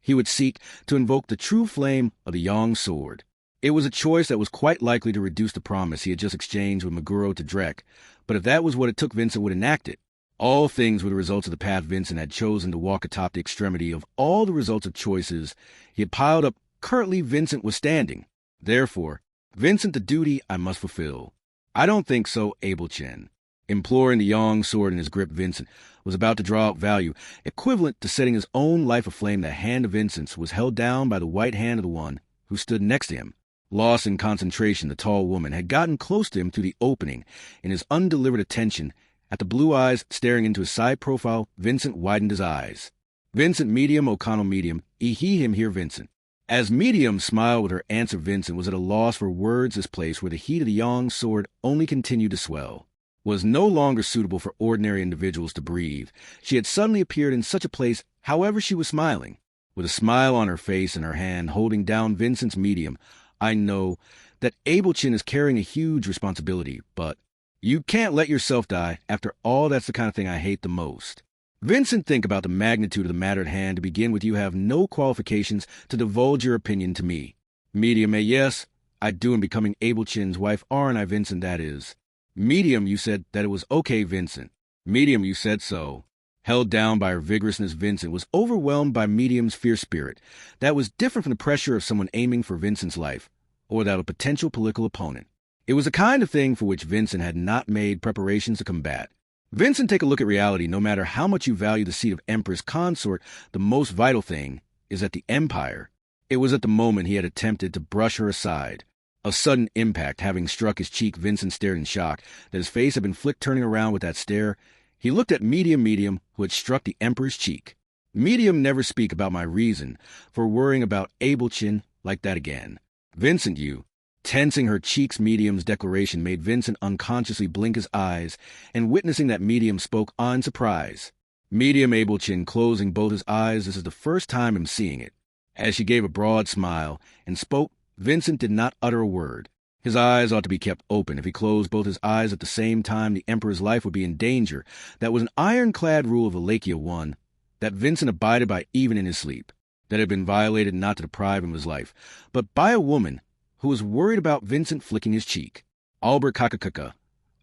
he would seek to invoke the true flame of the Yang sword. It was a choice that was quite likely to reduce the promise he had just exchanged with Meguro to Drek, but if that was what it took, Vincent would enact it. All things were the results of the path Vincent had chosen to walk atop the extremity of all the results of choices he had piled up. Currently, Vincent was standing. Therefore, Vincent, the duty I must fulfill. I don't think so, Abel Chen. Imploring the Yang sword in his grip, Vincent was about to draw out value, equivalent to setting his own life aflame. The hand of Vincent's was held down by the white hand of the one who stood next to him. Lost in concentration, the tall woman had gotten close to him through the opening. In his undelivered attention, at the blue eyes staring into his side profile, Vincent widened his eyes. Vincent medium, O'Connell medium, he him here Vincent. As medium smiled with her answer, Vincent was at a loss for words. This place where the heat of the Yang sword only continued to swell was no longer suitable for ordinary individuals to breathe. She had suddenly appeared in such a place. However, she was smiling, with a smile on her face and her hand holding down Vincent's medium. I know that Abel Chin is carrying a huge responsibility, but you can't let yourself die. After all, that's the kind of thing I hate the most. Vincent, think about the magnitude of the matter at hand. To begin with, you have no qualifications to divulge your opinion to me. Medium, yes, I do in becoming Abel Chin's wife, aren't I, Vincent, that is. Medium, you said that it was okay, Vincent. Medium, you said so. Held down by her vigorousness, Vincent was overwhelmed by Medium's fierce spirit. That was different from the pressure of someone aiming for Vincent's life, or that of a potential political opponent. It was the kind of thing for which Vincent had not made preparations to combat. Vincent, take a look at reality. No matter how much you value the seat of Empress Consort, the most vital thing is that the Empire. It was at the moment he had attempted to brush her aside. A sudden impact having struck his cheek, Vincent stared in shock that his face had been flicked, turning around with that stare. He looked at Medium, who had struck the Emperor's cheek. Medium, never speak about my reason for worrying about Abelchin like that again. Vincent, you. Tensing her cheeks, Medium's declaration made Vincent unconsciously blink his eyes, and witnessing that Medium spoke on surprise. Medium, Abelchin closing both his eyes, this is the first time I'm seeing it. As she gave a broad smile and spoke, Vincent did not utter a word. His eyes ought to be kept open. If he closed both his eyes at the same time, the Emperor's life would be in danger. That was an ironclad rule of Wallachia I, that Vincent abided by even in his sleep, that had been violated not to deprive him of his life, but by a woman who was worried about Vincent flicking his cheek. Albert Kakakaka.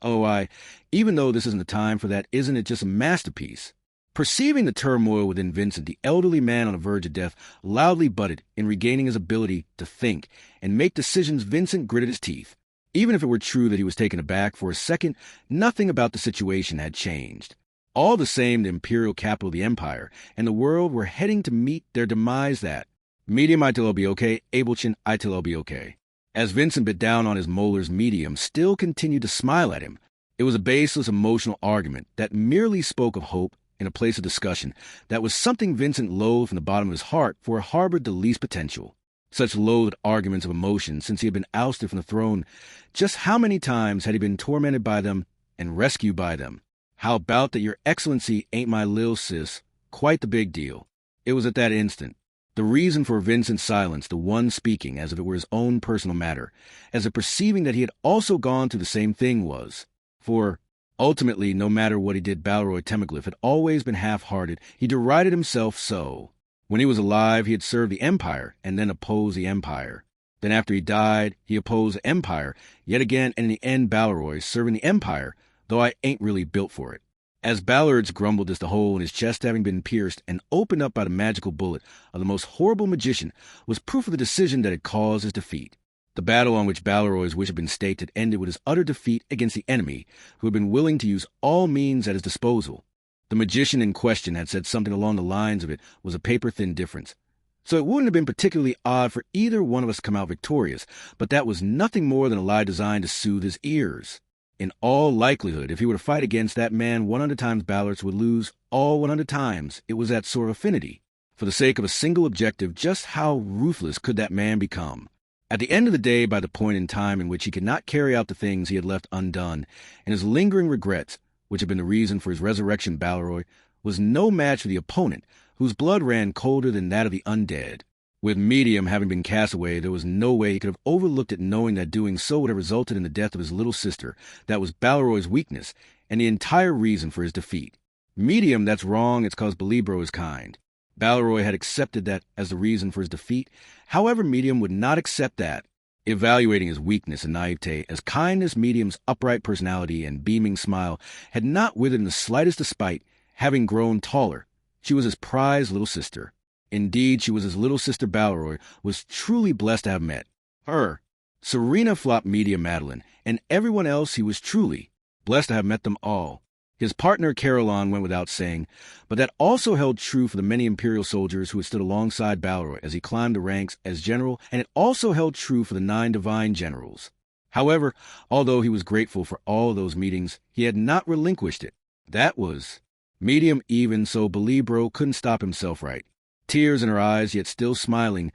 Oh, even though this isn't the time for that, isn't it just a masterpiece? Perceiving the turmoil within Vincent, the elderly man on the verge of death loudly butted in regaining his ability to think and make decisions. Vincent gritted his teeth. Even if it were true that he was taken aback for a second, nothing about the situation had changed. All the same, the imperial capital of the empire and the world were heading to meet their demise. That Medium, I tell I'll be okay. Abelchin, I tell I'll be okay. As Vincent bit down on his molars, Medium still continued to smile at him. It was a baseless emotional argument that merely spoke of hope in a place of discussion. That was something Vincent loathed from the bottom of his heart, for it harbored the least potential. Such loathed arguments of emotion since he had been ousted from the throne. Just how many times had he been tormented by them and rescued by them? How about that your excellency ain't my lil sis? Quite the big deal. It was at that instant. The reason for Vincent's silence, the one speaking as if it were his own personal matter, as if perceiving that he had also gone through the same thing, was, for ultimately, no matter what he did, Balroy Temaglyph had always been half-hearted. He derided himself so. When he was alive, he had served the Empire and then opposed the Empire. Then after he died, he opposed the Empire yet again, and in the end, Balroy serving the Empire, though I ain't really built for it. As Ballard's grumbled as the hole in his chest having been pierced and opened up by the magical bullet of the most horrible magician was proof of the decision that had caused his defeat. The battle on which Balroy's wish had been staked had ended with his utter defeat against the enemy, who had been willing to use all means at his disposal. The magician in question had said something along the lines of it was a paper-thin difference. So it wouldn't have been particularly odd for either one of us to come out victorious, but that was nothing more than a lie designed to soothe his ears. In all likelihood, if he were to fight against that man 100 times, Ballards would lose all 100 times. It was that sort of affinity. For the sake of a single objective, just how ruthless could that man become? At the end of the day, by the point in time in which he could not carry out the things he had left undone, and his lingering regrets, which had been the reason for his resurrection, Balroy was no match for the opponent, whose blood ran colder than that of the undead. With Medium having been cast away, there was no way he could have overlooked it, knowing that doing so would have resulted in the death of his little sister. That was Balroy's weakness, and the entire reason for his defeat. Medium, that's wrong, it's cause Belibro is kind. Balroy had accepted that as the reason for his defeat. However, Medium would not accept that. Evaluating his weakness and naivete as kindness, Medium's upright personality and beaming smile had not withered in the slightest, despite having grown taller. She was his prized little sister. Indeed, she was his little sister. Balroy was truly blessed to have met her. Serena flopped Medium Madeline, and everyone else he was truly blessed to have met them all. His partner Caroline went without saying, but that also held true for the many Imperial soldiers who had stood alongside Balroy as he climbed the ranks as general, and it also held true for the 9 divine generals. However, although he was grateful for all those meetings, he had not relinquished it. That was Medium. Even so, Belibro couldn't stop himself right. Tears in her eyes, yet still smiling.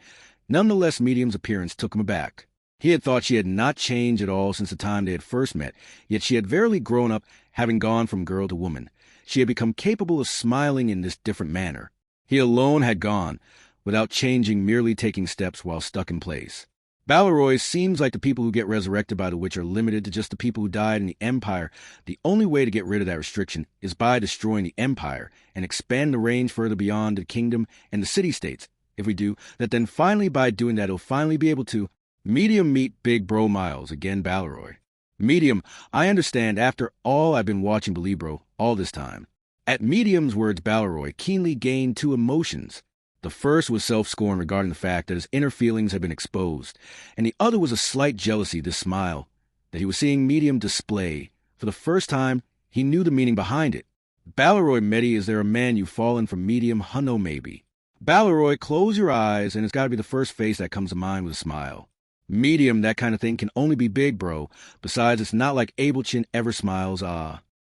Nonetheless, Medium's appearance took him aback. He had thought she had not changed at all since the time they had first met, yet she had verily grown up, having gone from girl to woman. She had become capable of smiling in this different manner. He alone had gone, without changing, merely taking steps while stuck in place. Balroy seems like the people who get resurrected by the witch are limited to just the people who died in the Empire. The only way to get rid of that restriction is by destroying the Empire and expand the range further beyond the kingdom and the city-states. If we do that, then finally by doing that, he'll finally be able to Medium meet Big Bro Miles, again Balroy. Medium, I understand. After all, I've been watching Belibro all this time. At Medium's words, Balleroy keenly gained two emotions. The first was self-scorn regarding the fact that his inner feelings had been exposed, and the other was a slight jealousy, this smile, that he was seeing Medium display. For the first time, he knew the meaning behind it. Balleroy, Medi, is there a man you've fallen from Medium? Hunno, maybe. Balleroy, close your eyes, and it's got to be the first face that comes to mind with a smile. Medium, that kind of thing can only be big, bro. Besides, it's not like Abelchin ever smiles,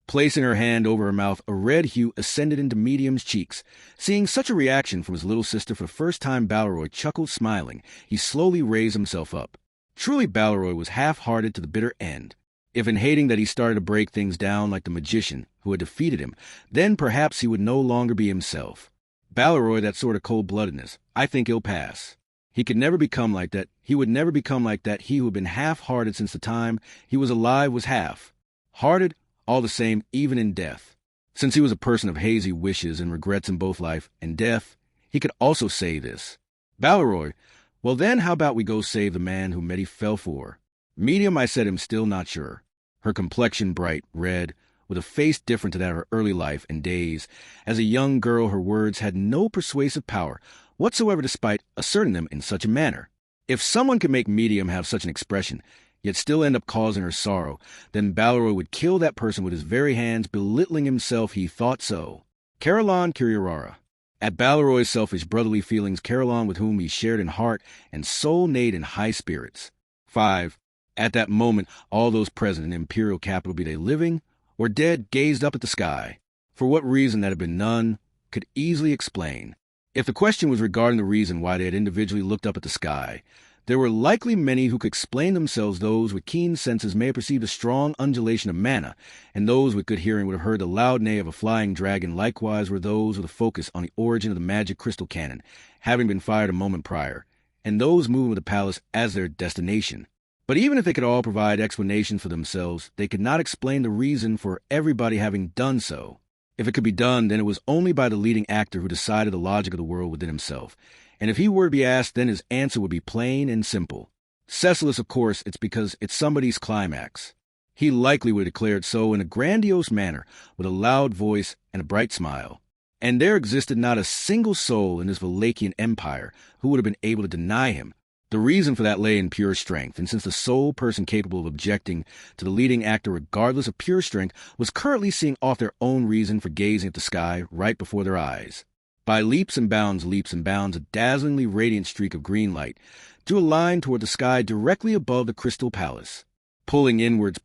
Placing her hand over her mouth, a red hue ascended into Medium's cheeks. Seeing such a reaction from his little sister for the first time, Balleroy chuckled, smiling. He slowly raised himself up. Truly, Balleroy was half-hearted to the bitter end. If in hating that he started to break things down like the magician who had defeated him, then perhaps he would no longer be himself. Balleroy, that sort of cold-bloodedness, I think he'll pass. He could never become like that. He would never become like that. He who had been half-hearted since the time he was alive was half-hearted, all the same, even in death. Since he was a person of hazy wishes and regrets in both life and death, he could also say this. Balleroy, well then, how about we go save the man who Medi fell for? Medium, I said, am still not sure. Her complexion bright, red, with a face different to that of her early life and days. As a young girl, her words had no persuasive power whatsoever despite asserting them in such a manner. If someone could make Medium have such an expression, yet still end up causing her sorrow, then Balleroy would kill that person with his very hands, belittling himself. He thought so. Caroline Curiara. At Balleroy's selfish brotherly feelings, Caroline, with whom he shared in heart and soul, neighed in high spirits. 5. At that moment, all those present in the imperial capital, be they living or dead, gazed up at the sky. For what reason that had been none could easily explain. If the question was regarding the reason why they had individually looked up at the sky, there were likely many who could explain themselves. Those with keen senses may have perceived a strong undulation of mana, and those with good hearing would have heard the loud neigh of a flying dragon. Likewise were those with a focus on the origin of the magic crystal cannon, having been fired a moment prior, and those moving with the palace as their destination. But even if they could all provide explanations for themselves, they could not explain the reason for everybody having done so. If it could be done, then it was only by the leading actor who decided the logic of the world within himself. And if he were to be asked, then his answer would be plain and simple. Cecilus, of course, it's because it's somebody's climax. He likely would have declared so in a grandiose manner, with a loud voice and a bright smile. And there existed not a single soul in this Valachian empire who would have been able to deny him. The reason for that lay in pure strength, and since the sole person capable of objecting to the leading actor regardless of pure strength was currently seeing off their own reason for gazing at the sky right before their eyes. By leaps and bounds, a dazzlingly radiant streak of green light drew a line toward the sky directly above the Crystal Palace, pulling inwards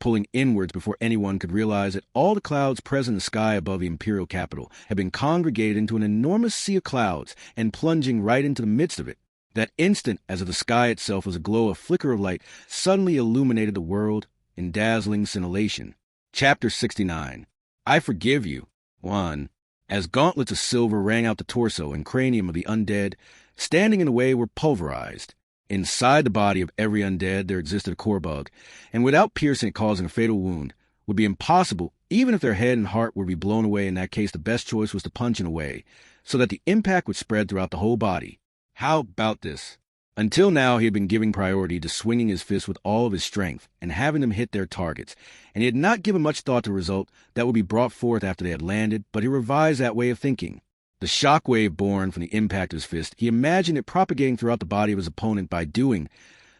before anyone could realize that all the clouds present in the sky above the imperial capital had been congregated into an enormous sea of clouds and plunging right into the midst of it. That instant, as if the sky itself was aglow, a flicker of light suddenly illuminated the world in dazzling scintillation. Chapter 69. I Forgive You. 1. As gauntlets of silver rang out the torso and cranium of the undead, standing in the way were pulverized. Inside the body of every undead there existed a core bug, and without piercing it causing a fatal wound, would be impossible, even if their head and heart were to be blown away. In that case, the best choice was to punch in a way, so that the impact would spread throughout the whole body. How about this? Until now, he had been giving priority to swinging his fists with all of his strength and having them hit their targets, and he had not given much thought to the result that would be brought forth after they had landed, but he revised that way of thinking. The shock wave born from the impact of his fist, he imagined it propagating throughout the body of his opponent by doing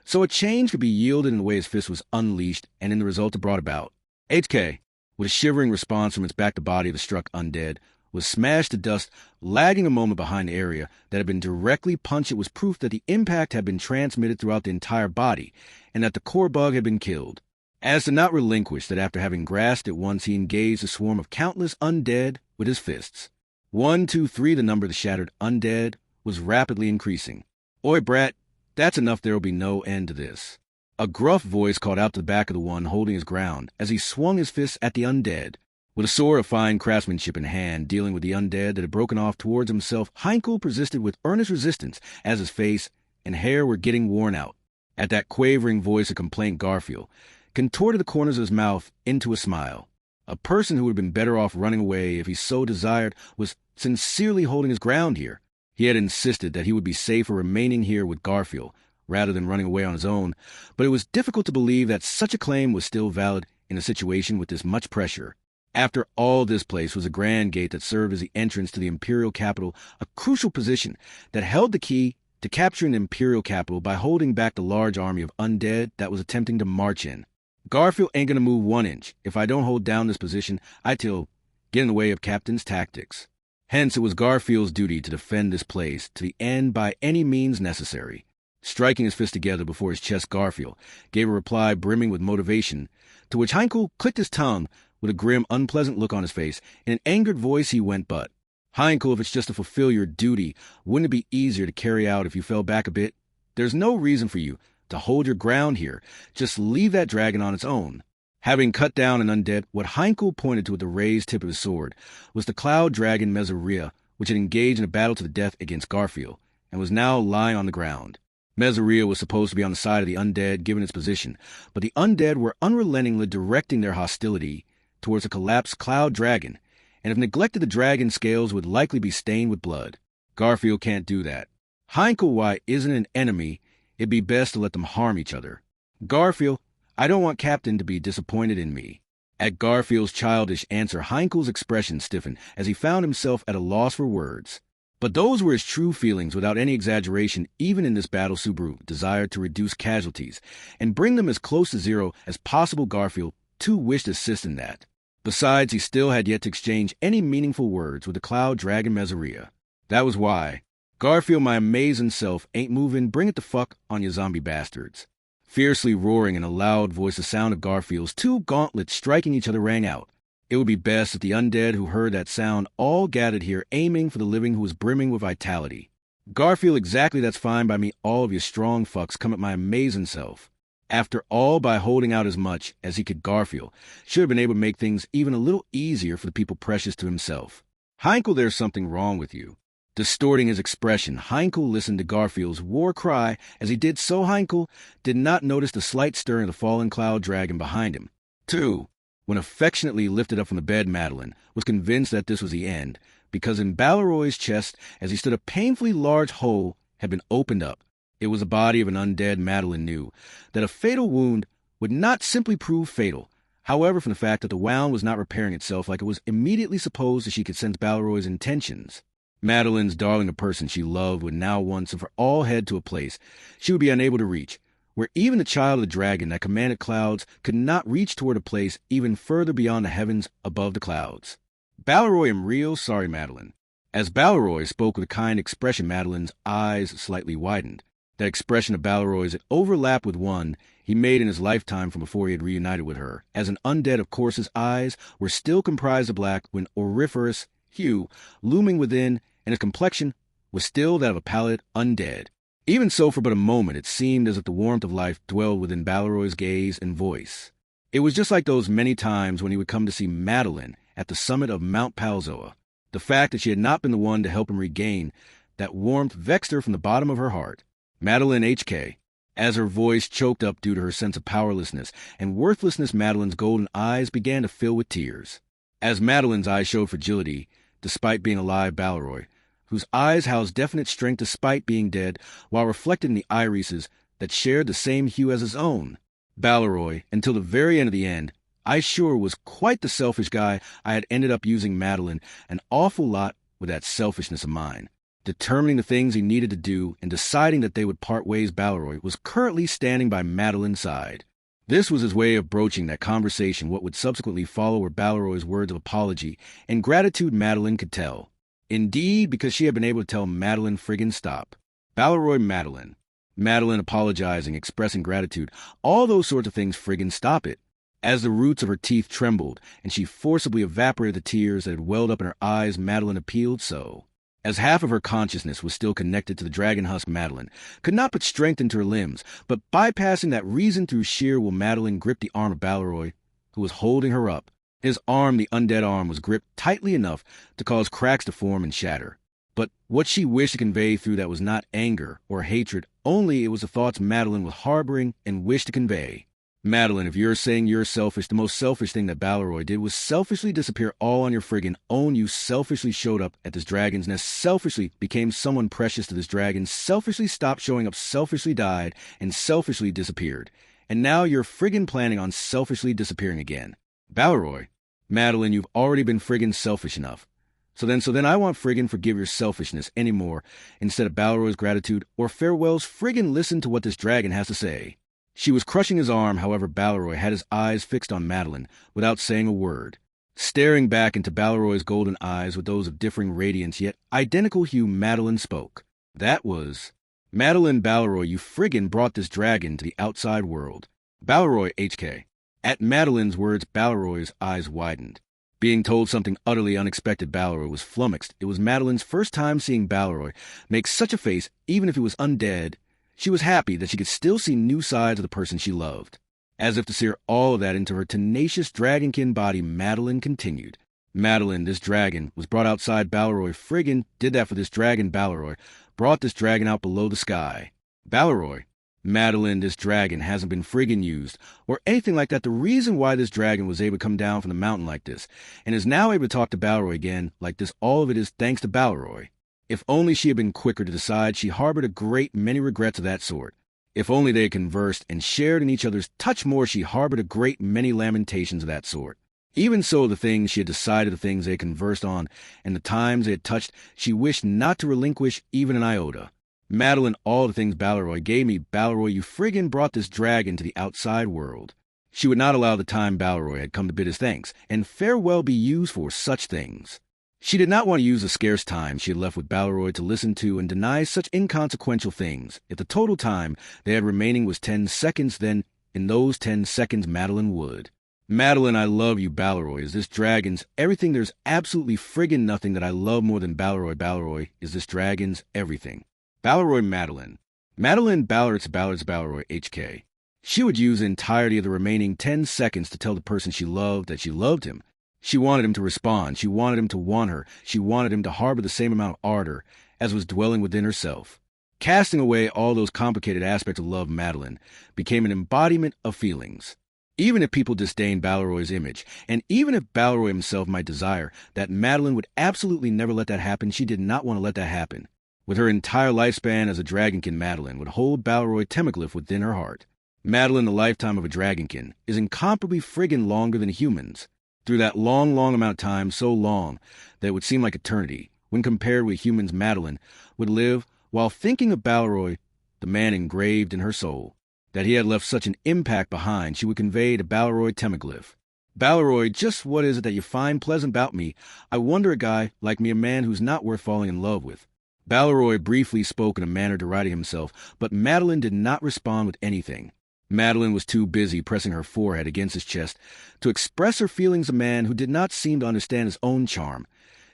so a change could be yielded in the way his fist was unleashed, and in the result it brought about. HK, with a shivering response from its back, the body of the struck undead was smashed to dust, lagging a moment behind the area that had been directly punched. It was proof that the impact had been transmitted throughout the entire body, and that the core bug had been killed. As to not relinquish that after having grasped it once, he engaged a swarm of countless undead with his fists. 1, 2, 3, the number of the shattered undead was rapidly increasing. Oi, brat, that's enough, there'll be no end to this. A gruff voice called out to the back of the one holding his ground as he swung his fists at the undead. With a sword of fine craftsmanship in hand, dealing with the undead that had broken off towards himself, Heinkel persisted with earnest resistance as his face and hair were getting worn out. At that quavering voice of complaint, Garfield contorted the corners of his mouth into a smile. A person who would have been better off running away if he so desired was sincerely holding his ground here. He had insisted that he would be safer remaining here with Garfield, rather than running away on his own, but it was difficult to believe that such a claim was still valid in a situation with this much pressure. After all, this place was a grand gate that served as the entrance to the imperial capital, a crucial position that held the key to capturing the imperial capital by holding back the large army of undead that was attempting to march in. Garfield ain't gonna move 1 inch. If I don't hold down this position, I'll get in the way of Captain's tactics. Hence, it was Garfield's duty to defend this place to the end by any means necessary. Striking his fist together before his chest, Garfield gave a reply brimming with motivation, to which Heinkel clicked his tongue with a grim, unpleasant look on his face. In an angered voice, he went, "But, Heinkel, if it's just to fulfill your duty, wouldn't it be easier to carry out if you fell back a bit? There's no reason for you to hold your ground here. Just leave that dragon on its own." Having cut down an undead, what Heinkel pointed to with the raised tip of his sword was the cloud dragon Mezaria, which had engaged in a battle to the death against Garfield, and was now lying on the ground. Mezaria was supposed to be on the side of the undead given its position, but the undead were unrelentingly directing their hostility towards a collapsed cloud dragon, and if neglected, the dragon's scales would likely be stained with blood. Garfield can't do that. Heinkel, why, isn't an enemy. It'd be best to let them harm each other. Garfield, I don't want Captain to be disappointed in me. At Garfield's childish answer, Heinkel's expression stiffened as he found himself at a loss for words. But those were his true feelings without any exaggeration. Even in this battle, Subaru desired to reduce casualties and bring them as close to zero as possible. Garfield, too, wished to assist in that. Besides, he still had yet to exchange any meaningful words with the cloud dragon Mezaria. That was why. Garfield, my amazing self, ain't moving. Bring it the fuck on, you zombie bastards. Fiercely roaring in a loud voice, the sound of Garfield's 2 gauntlets striking each other rang out. It would be best if the undead who heard that sound all gathered here, aiming for the living who was brimming with vitality. Garfield, exactly, that's fine by me. All of you strong fucks come at my amazing self. After all, by holding out as much as he could, Garfield should have been able to make things even a little easier for the people precious to himself. Heinkel, there's something wrong with you. Distorting his expression, Heinkel listened to Garfield's war cry. As he did so, Heinkel did not notice the slight stirring of the fallen cloud dragon behind him. 2. When affectionately lifted up from the bed, Madeline was convinced that this was the end, because in Balleroy's chest, as he stood, a painfully large hole had been opened up. It was the body of an undead. Madeline knew that a fatal wound would not simply prove fatal. However, from the fact that the wound was not repairing itself like it was immediately supposed, that she could sense Balleroy's intentions. Madeline's darling, a person she loved, would now once and for all head to a place she would be unable to reach, where even the child of the dragon that commanded clouds could not reach, toward a place even further beyond the heavens above the clouds. Balleroy, I'm real sorry, Madeline. As Balleroy spoke with a kind expression, Madeline's eyes slightly widened. That expression of Balleroy's had overlapped with one he made in his lifetime from before he had reunited with her. As an undead, of course, his eyes were still comprised of black, with an auriferous hue looming within, and his complexion was still that of a pallid undead. Even so, for but a moment, it seemed as if the warmth of life dwelled within Balleroy's gaze and voice. It was just like those many times when he would come to see Madeline at the summit of Mount Palzoa. The fact that she had not been the one to help him regain that warmth vexed her from the bottom of her heart. Madeline HK. As her voice choked up due to her sense of powerlessness and worthlessness, Madeline's golden eyes began to fill with tears. As Madeline's eyes showed fragility, despite being alive, Balleroy, whose eyes housed definite strength despite being dead, while reflected in the irises that shared the same hue as his own. Balleroy, until the very end of the end, I sure was quite the selfish guy. I had ended up using Madeline an awful lot with that selfishness of mine. Determining the things he needed to do and deciding that they would part ways, Balleroy was currently standing by Madeline's side. This was his way of broaching that conversation. What would subsequently follow were Balleroy's words of apology and gratitude. Madeline could tell. Indeed, because she had been able to tell Madeline friggin' stop. Balleroy, Madeline. Madeline apologizing, expressing gratitude. All those sorts of things. Friggin' stop it. As the roots of her teeth trembled and she forcibly evaporated the tears that had welled up in her eyes, Madeline appealed so. As half of her consciousness was still connected to the dragon husk, Madeline could not put strength into her limbs, but bypassing that reason through sheer will, Madeline gripped the arm of Balleroy, who was holding her up. His arm, the undead arm, was gripped tightly enough to cause cracks to form and shatter. But what she wished to convey through that was not anger or hatred, only it was the thoughts Madeline was harboring and wished to convey. Madeline, if you're saying you're selfish, the most selfish thing that Balleroy did was selfishly disappear all on your friggin' own. You selfishly showed up at this dragon's nest, selfishly became someone precious to this dragon, selfishly stopped showing up, selfishly died, and selfishly disappeared. And now you're friggin' planning on selfishly disappearing again. Balleroy, Madeline, you've already been friggin' selfish enough. So then I won't friggin' forgive your selfishness anymore. Instead of Balleroy's gratitude or farewells, friggin' listen to what this dragon has to say. She was crushing his arm, however Balleroy had his eyes fixed on Madeline without saying a word. Staring back into Balleroy's golden eyes with those of differing radiance yet identical hue, Madeline spoke. That was, Madeline Balleroy, you friggin' brought this dragon to the outside world. Balleroy HK. At Madeline's words, Balleroy's eyes widened. Being told something utterly unexpected, Balleroy was flummoxed. It was Madeline's first time seeing Balleroy make such a face, even if he was undead. She was happy that she could still see new sides of the person she loved. As if to sear all of that into her tenacious dragonkin body, Madeline continued. Madeline, this dragon, was brought outside Balleroy. Friggin' did that for this dragon, Balleroy. Brought this dragon out below the sky. Balleroy, Madeline, this dragon hasn't been friggin' used, or anything like that. The reason why this dragon was able to come down from the mountain like this, and is now able to talk to Balleroy again like this, all of it is thanks to Balleroy. If only she had been quicker to decide, she harbored a great many regrets of that sort. If only they had conversed and shared in each other's touch more, she harbored a great many lamentations of that sort. Even so, the things she had decided, the things they had conversed on, and the times they had touched, she wished not to relinquish even an iota. Madeline, all the things Balleroy gave me, Balleroy, you friggin' brought this dragon to the outside world. She would not allow the time Balleroy had come to bid his thanks, and farewell be used for such things. She did not want to use the scarce time she had left with Balleroy to listen to and deny such inconsequential things. If the total time they had remaining was 10 seconds, then in those 10 seconds Madeline would. Madeline, I love you, Balleroy, is this dragon's everything. There's absolutely friggin' nothing that I love more than Balleroy. Balleroy is this dragon's everything. Balleroy, Madeline. Madeline Balleroy, Balleroy, HK. She would use the entirety of the remaining 10 seconds to tell the person she loved that she loved him. She wanted him to respond. She wanted him to want her. She wanted him to harbor the same amount of ardor as was dwelling within herself. Casting away all those complicated aspects of love, Madeline became an embodiment of feelings. Even if people disdained Balleroy's image, and even if Balleroy himself might desire that Madeline would absolutely never let that happen, she did not want to let that happen. With her entire lifespan as a dragonkin, Madeline would hold Balleroy Temeglyph within her heart. Madeline, the lifetime of a dragonkin, is incomparably friggin' longer than humans. Through that long, long amount of time, so long that it would seem like eternity, when compared with humans, Madeline would live while thinking of Balleroy, the man engraved in her soul. That he had left such an impact behind, she would convey to Balleroy Temeglyph. Balleroy, just what is it that you find pleasant about me? I wonder, a guy like me, a man who's not worth falling in love with. Balleroy briefly spoke in a manner deriding himself, but Madeline did not respond with anything. Madeline was too busy pressing her forehead against his chest to express her feelings. A man who did not seem to understand his own charm.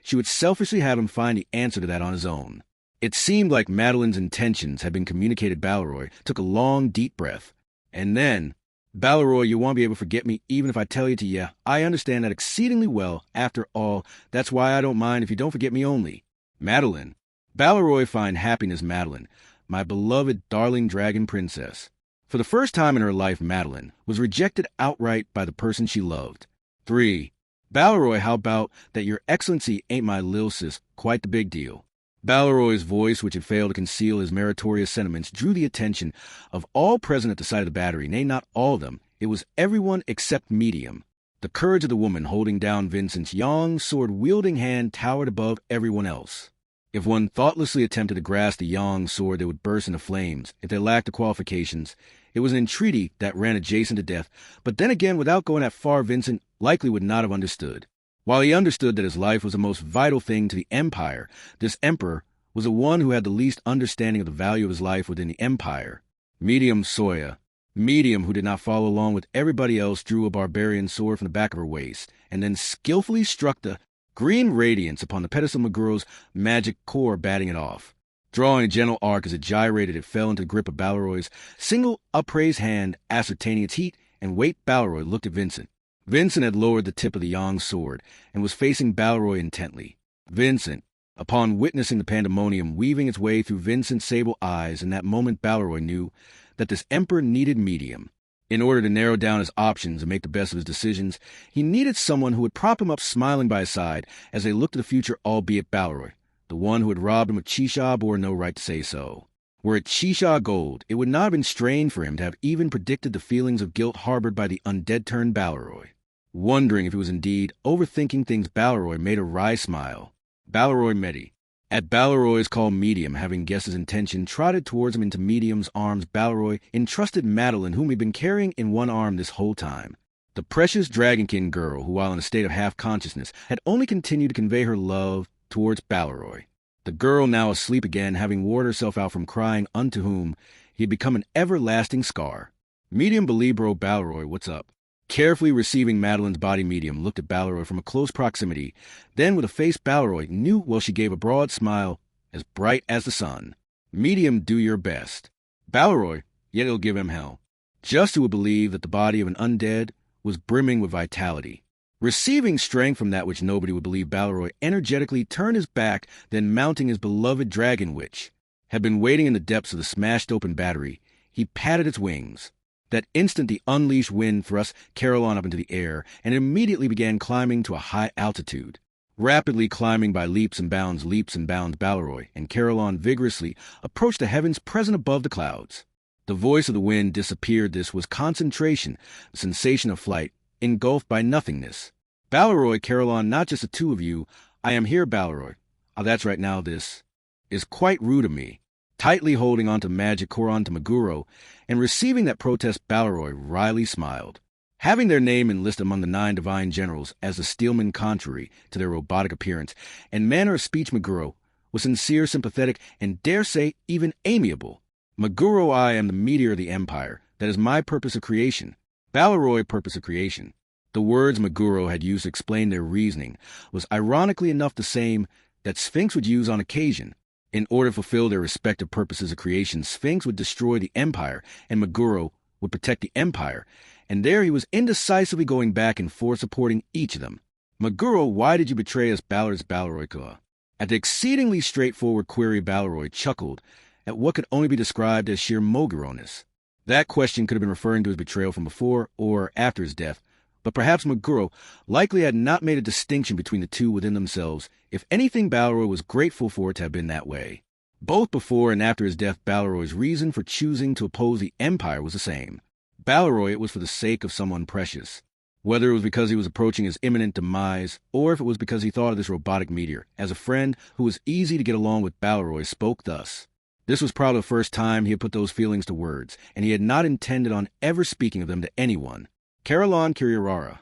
She would selfishly have him find the answer to that on his own. It seemed like Madeline's intentions had been communicated. Balleroy took a long, deep breath. And then, Balleroy, you won't be able to forget me even if I tell you to. Yeah, I understand that exceedingly well. After all, that's why I don't mind if you don't forget me only. Madeline. Balleroy, find happiness, Madeline, my beloved, darling dragon princess. For the first time in her life, Madeline was rejected outright by the person she loved. 3. Balleroy, how about that your excellency ain't my lil sis, quite the big deal. Balleroy's voice, which had failed to conceal his meritorious sentiments, drew the attention of all present at the sight of the battery. Nay, not all of them. It was everyone except Medium. The courage of the woman holding down Vincent's young, sword-wielding hand towered above everyone else. If one thoughtlessly attempted to grasp the Yang sword, they would burst into flames. If they lacked the qualifications, it was an entreaty that ran adjacent to death. But then again, without going that far, Vincent likely would not have understood. While he understood that his life was the most vital thing to the Empire, this emperor was the one who had the least understanding of the value of his life within the Empire. Medium Soya, Medium, who did not follow along with everybody else, drew a barbarian sword from the back of her waist, and then skillfully struck the green radiance upon the pedestal of Maguro's magic core, batting it off. Drawing a gentle arc as it gyrated, it fell into the grip of Balleroy's single upraised hand, ascertaining its heat and weight. Balleroy looked at Vincent. Vincent had lowered the tip of the Yang sword and was facing Balleroy intently. Vincent, upon witnessing the pandemonium weaving its way through Vincent's sable eyes, in that moment Balleroy knew that this emperor needed Medium. In order to narrow down his options and make the best of his decisions, he needed someone who would prop him up smiling by his side as they looked to the future, albeit Balleroy, the one who had robbed him of Chisha, bore no right to say so. Were it Chisha gold, it would not have been strange for him to have even predicted the feelings of guilt harbored by the undead-turned Balleroy. Wondering if he was indeed overthinking things, Balleroy made a wry smile. Balleroy Medi. At Balleroy's call, Medium, having guessed his intention, trotted towards him into Medium's arms. Balleroy entrusted Madeline, whom he'd been carrying in one arm this whole time. The precious dragonkin girl, who while in a state of half-consciousness, had only continued to convey her love towards Balleroy. The girl, now asleep again, having worn herself out from crying, unto whom he had become an everlasting scar. Medium Belibro Balleroy, what's up? Carefully receiving Madeline's body, Medium looked at Balleroy from a close proximity. Then, with a face Balleroy knew well, she gave a broad smile, as bright as the sun. Medium, do your best. Balleroy, yet it'll give him hell. Just who would believe that the body of an undead was brimming with vitality. Receiving strength from that which nobody would believe, Balleroy energetically turned his back, then mounting his beloved dragon, which had been waiting in the depths of the smashed-open battery, he patted its wings. That instant the unleashed wind thrust Caroline up into the air, and immediately began climbing to a high altitude. Rapidly climbing by leaps and bounds, Balleroy and Caroline vigorously approached the heavens present above the clouds. The voice of the wind disappeared. This was concentration, the sensation of flight, engulfed by nothingness. Balleroy, Caroline, not just the two of you. I am here, Balleroy. Oh, that's right now, this is quite rude of me. Tightly holding onto magic Coron to Meguro, and receiving that protest, Balleroy wryly smiled. Having their name enlisted among the 9 divine generals as the steelmen contrary to their robotic appearance and manner of speech, Meguro was sincere, sympathetic, and dare say even amiable. Meguro, I am the meteor of the empire. That is my purpose of creation. Balleroy, purpose of creation. The words Meguro had used to explain their reasoning was ironically enough the same that Sphinx would use on occasion. In order to fulfill their respective purposes of creation, Sphinx would destroy the Empire, and Meguro would protect the Empire, and there he was indecisively going back and forth supporting each of them. Meguro, why did you betray us, Balleroy? At the exceedingly straightforward query, Balleroy chuckled at what could only be described as sheer Moguro-ness. That question could have been referring to his betrayal from before or after his death, but perhaps Meguro likely had not made a distinction between the two within themselves. If anything, Balleroy was grateful for it to have been that way. Both before and after his death, Balleroy's reason for choosing to oppose the Empire was the same. Balleroy, it was for the sake of someone precious. Whether it was because he was approaching his imminent demise, or if it was because he thought of this robotic meteor as a friend who was easy to get along with, Balleroy spoke thus. This was probably the first time he had put those feelings to words, and he had not intended on ever speaking of them to anyone. Caroline Kiriyara.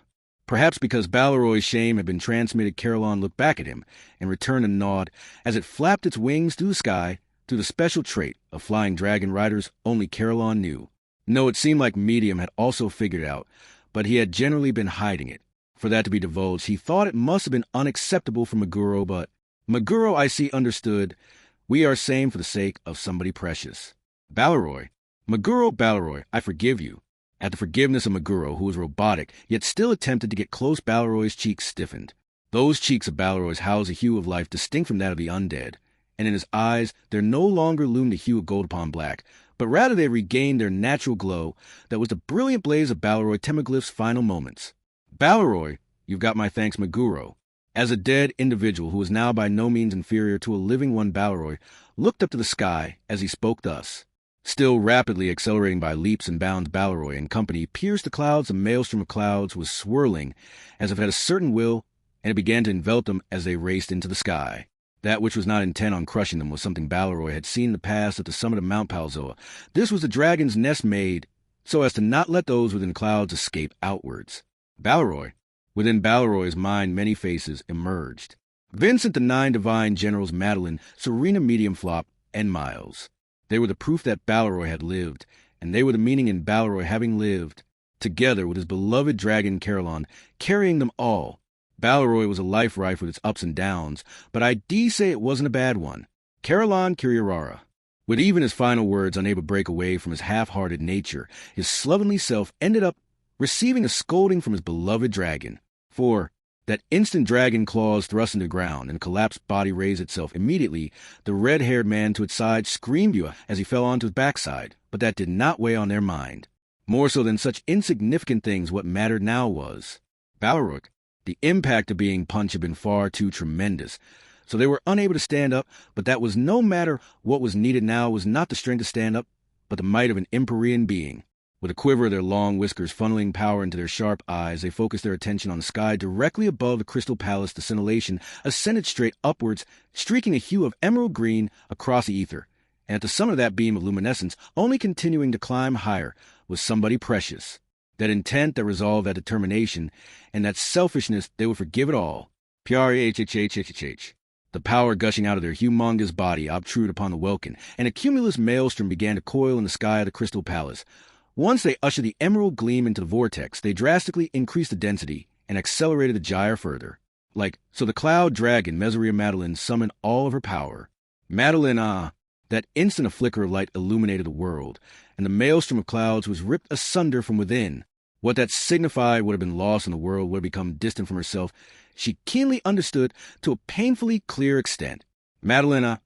Perhaps because Balleroy's shame had been transmitted, Caroline looked back at him and returned a nod as it flapped its wings through the sky, through the special trait of flying dragon riders only Caroline knew. No, it seemed like Medium had also figured it out, but he had generally been hiding it. For that to be divulged, he thought it must have been unacceptable for Meguro, but Meguro, I see, understood. We are same for the sake of somebody precious. Balleroy. Meguro, Balleroy, I forgive you. At the forgiveness of Meguro, who was robotic, yet still attempted to get close, Balleroy's cheeks stiffened. Those cheeks of Balleroy's housed a hue of life distinct from that of the undead, and in his eyes there no longer loomed the hue of gold upon black, but rather they regained their natural glow that was the brilliant blaze of Balleroy Temeglyph's final moments. Balleroy, you've got my thanks, Meguro. As a dead individual who was now by no means inferior to a living one, Balleroy looked up to the sky as he spoke thus. Still rapidly accelerating by leaps and bounds, Balleroy and company pierced the clouds. The maelstrom of clouds was swirling as if it had a certain will, and it began to envelop them as they raced into the sky. That which was not intent on crushing them was something Balleroy had seen in the past at the summit of Mount Palzoa. This was the dragon's nest made so as to not let those within clouds escape outwards. Balleroy. Within Balleroy's mind, many faces emerged. Vincent, the 9 divine generals, Madeline, Serena, Medium, Flop, and Miles. They were the proof that Balleroy had lived, and they were the meaning in Balleroy having lived, together with his beloved dragon Caroline, carrying them all. Balleroy was a life rife with its ups and downs, but I dare say it wasn't a bad one. Caroline Kiriyara. With even his final words unable to break away from his half-hearted nature, his slovenly self ended up receiving a scolding from his beloved dragon. For that instant, dragon claws thrust into the ground, and the collapsed body raised itself. Immediately, the red-haired man to its side screamed as he fell onto his backside, but that did not weigh on their mind. More so than such insignificant things, what mattered now was Balrog. The impact of being punched had been far too tremendous, so they were unable to stand up, but that was no matter. What was needed now was not the strength to stand up, but the might of an Empyrean being. With a quiver of their long whiskers funneling power into their sharp eyes, they focused their attention on the sky directly above the crystal palace. The scintillation ascended straight upwards, streaking a hue of emerald green across the ether, and at the summit of that beam of luminescence, only continuing to climb higher, was somebody precious. That intent, that resolve, that determination, and that selfishness, they would forgive it all. P-R-A-H-H-H-H-H. The power gushing out of their humongous body obtruded upon the welkin, and a cumulus maelstrom began to coil in the sky of the crystal palace. Once they ushered the emerald gleam into the vortex, they drastically increased the density and accelerated the gyre further. So the cloud dragon, Messeria Madeline, summoned all of her power. Madeline, that instant a flicker of light illuminated the world, and the maelstrom of clouds was ripped asunder from within. What that signified would have been lost in the world, would have become distant from herself, she keenly understood to a painfully clear extent. Madeline,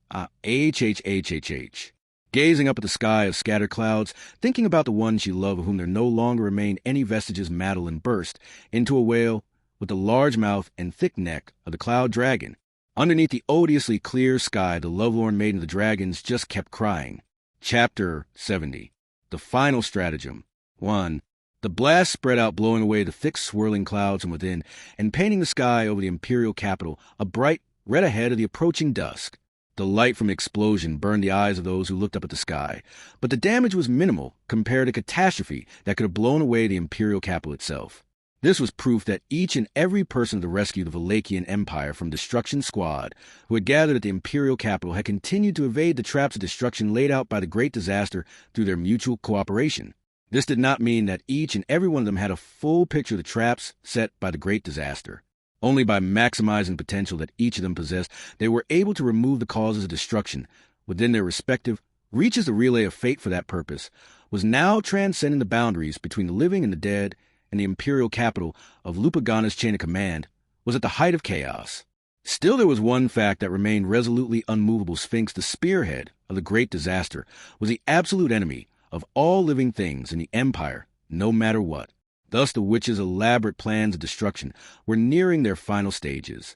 H-H-H-H-H. Gazing up at the sky of scattered clouds, thinking about the one she loved of whom there no longer remained any vestiges, Madeline burst into a wail with the large mouth and thick neck of the cloud dragon. Underneath the odiously clear sky, the lovelorn maiden of the dragons just kept crying. Chapter 70. The Final Stratagem. 1. The blast spread out, blowing away the thick swirling clouds from within, and painting the sky over the imperial capital a bright red ahead of the approaching dusk. The light from the explosion burned the eyes of those who looked up at the sky, but the damage was minimal compared to catastrophe that could have blown away the imperial capital itself. This was proof that each and every person of the rescue of the Valachian Empire from Destruction Squad, who had gathered at the imperial capital, had continued to evade the traps of destruction laid out by the Great Disaster through their mutual cooperation. This did not mean that each and every one of them had a full picture of the traps set by the Great Disaster. Only by maximizing the potential that each of them possessed, they were able to remove the causes of destruction within their respective reaches. The relay of fate for that purpose was now transcending the boundaries between the living and the dead, and the imperial capital of Lupagana's chain of command was at the height of chaos. Still, there was one fact that remained resolutely unmovable. Sphinx, the spearhead of the Great Disaster, was the absolute enemy of all living things in the Empire, no matter what. Thus, the witches' elaborate plans of destruction were nearing their final stages.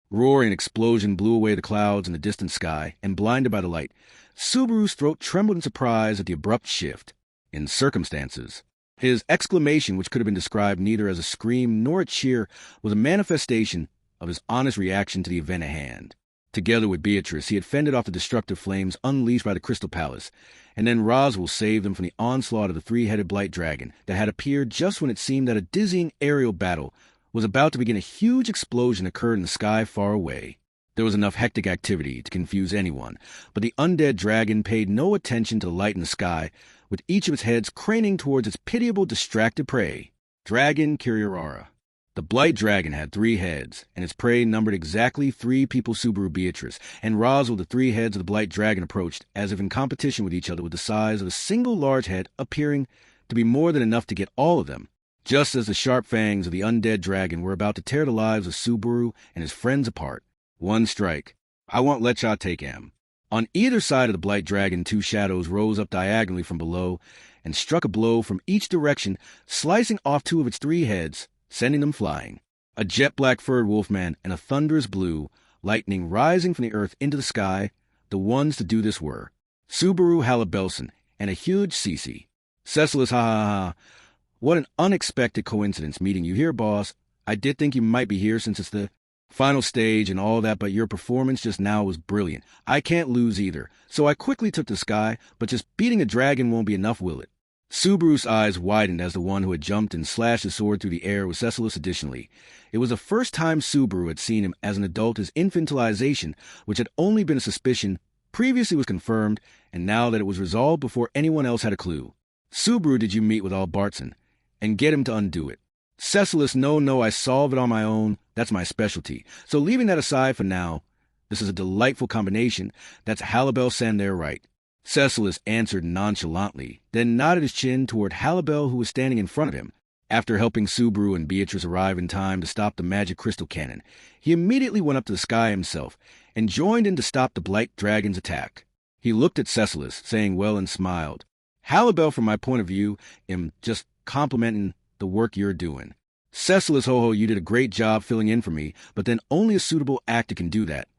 Roaring explosion blew away the clouds in the distant sky, and blinded by the light, Subaru's throat trembled in surprise at the abrupt shift in circumstances. His exclamation, which could have been described neither as a scream nor a cheer, was a manifestation of his honest reaction to the event at hand. Together with Beatrice, he had fended off the destructive flames unleashed by the Crystal Palace, and then Roswell saved them from the onslaught of the three-headed blight dragon that had appeared just when it seemed that a dizzying aerial battle was about to begin. A huge explosion occurred in the sky far away. There was enough hectic activity to confuse anyone, but the undead dragon paid no attention to the light in the sky, with each of its heads craning towards its pitiable, distracted prey. Dragon Kiriorara. The blight dragon had 3 heads, and its prey numbered exactly 3 people. Subaru, Beatrice, and Roswell, the 3 heads of the blight dragon, approached, as if in competition with each other, with the size of a single large head appearing to be more than enough to get all of them. Just as the sharp fangs of the undead dragon were about to tear the lives of Subaru and his friends apart. One strike. I won't let y'all take him. On either side of the blight dragon, 2 shadows rose up diagonally from below and struck a blow from each direction, slicing off 2 of its 3 heads, sending them flying. A jet-black furred wolfman and a thunderous blue lightning rising from the earth into the sky. The ones to do this were Subaru Halibelson and a huge Cece. Cecilus, ha ha ha. What an unexpected coincidence meeting you here, boss. I did think you might be here since it's the final stage and all that, but your performance just now was brilliant. I can't lose either, so I quickly took the sky, but just beating a dragon won't be enough, will it? Subaru's eyes widened as the one who had jumped and slashed his sword through the air was Cecilus. Additionally, it was the first time Subaru had seen him as an adult. His infantilization, which had only been a suspicion, previously was confirmed, and now that it was resolved before anyone else had a clue. Subaru, did you meet with all Bartson and get him to undo it? Cecilus, no, I solve it on my own. That's my specialty. So leaving that aside for now, this is a delightful combination. That's Halibel Sen there, right? Cecilus answered nonchalantly, then nodded his chin toward Halibel, who was standing in front of him. After helping Subaru and Beatrice arrive in time to stop the magic crystal cannon, he immediately went up to the sky himself and joined in to stop the blight dragon's attack. He looked at Cecilus, saying well, and smiled. Halibel, from my point of view, am just complimenting the work you're doing. Cecilis, ho, you did a great job filling in for me, but then only a suitable actor can do that.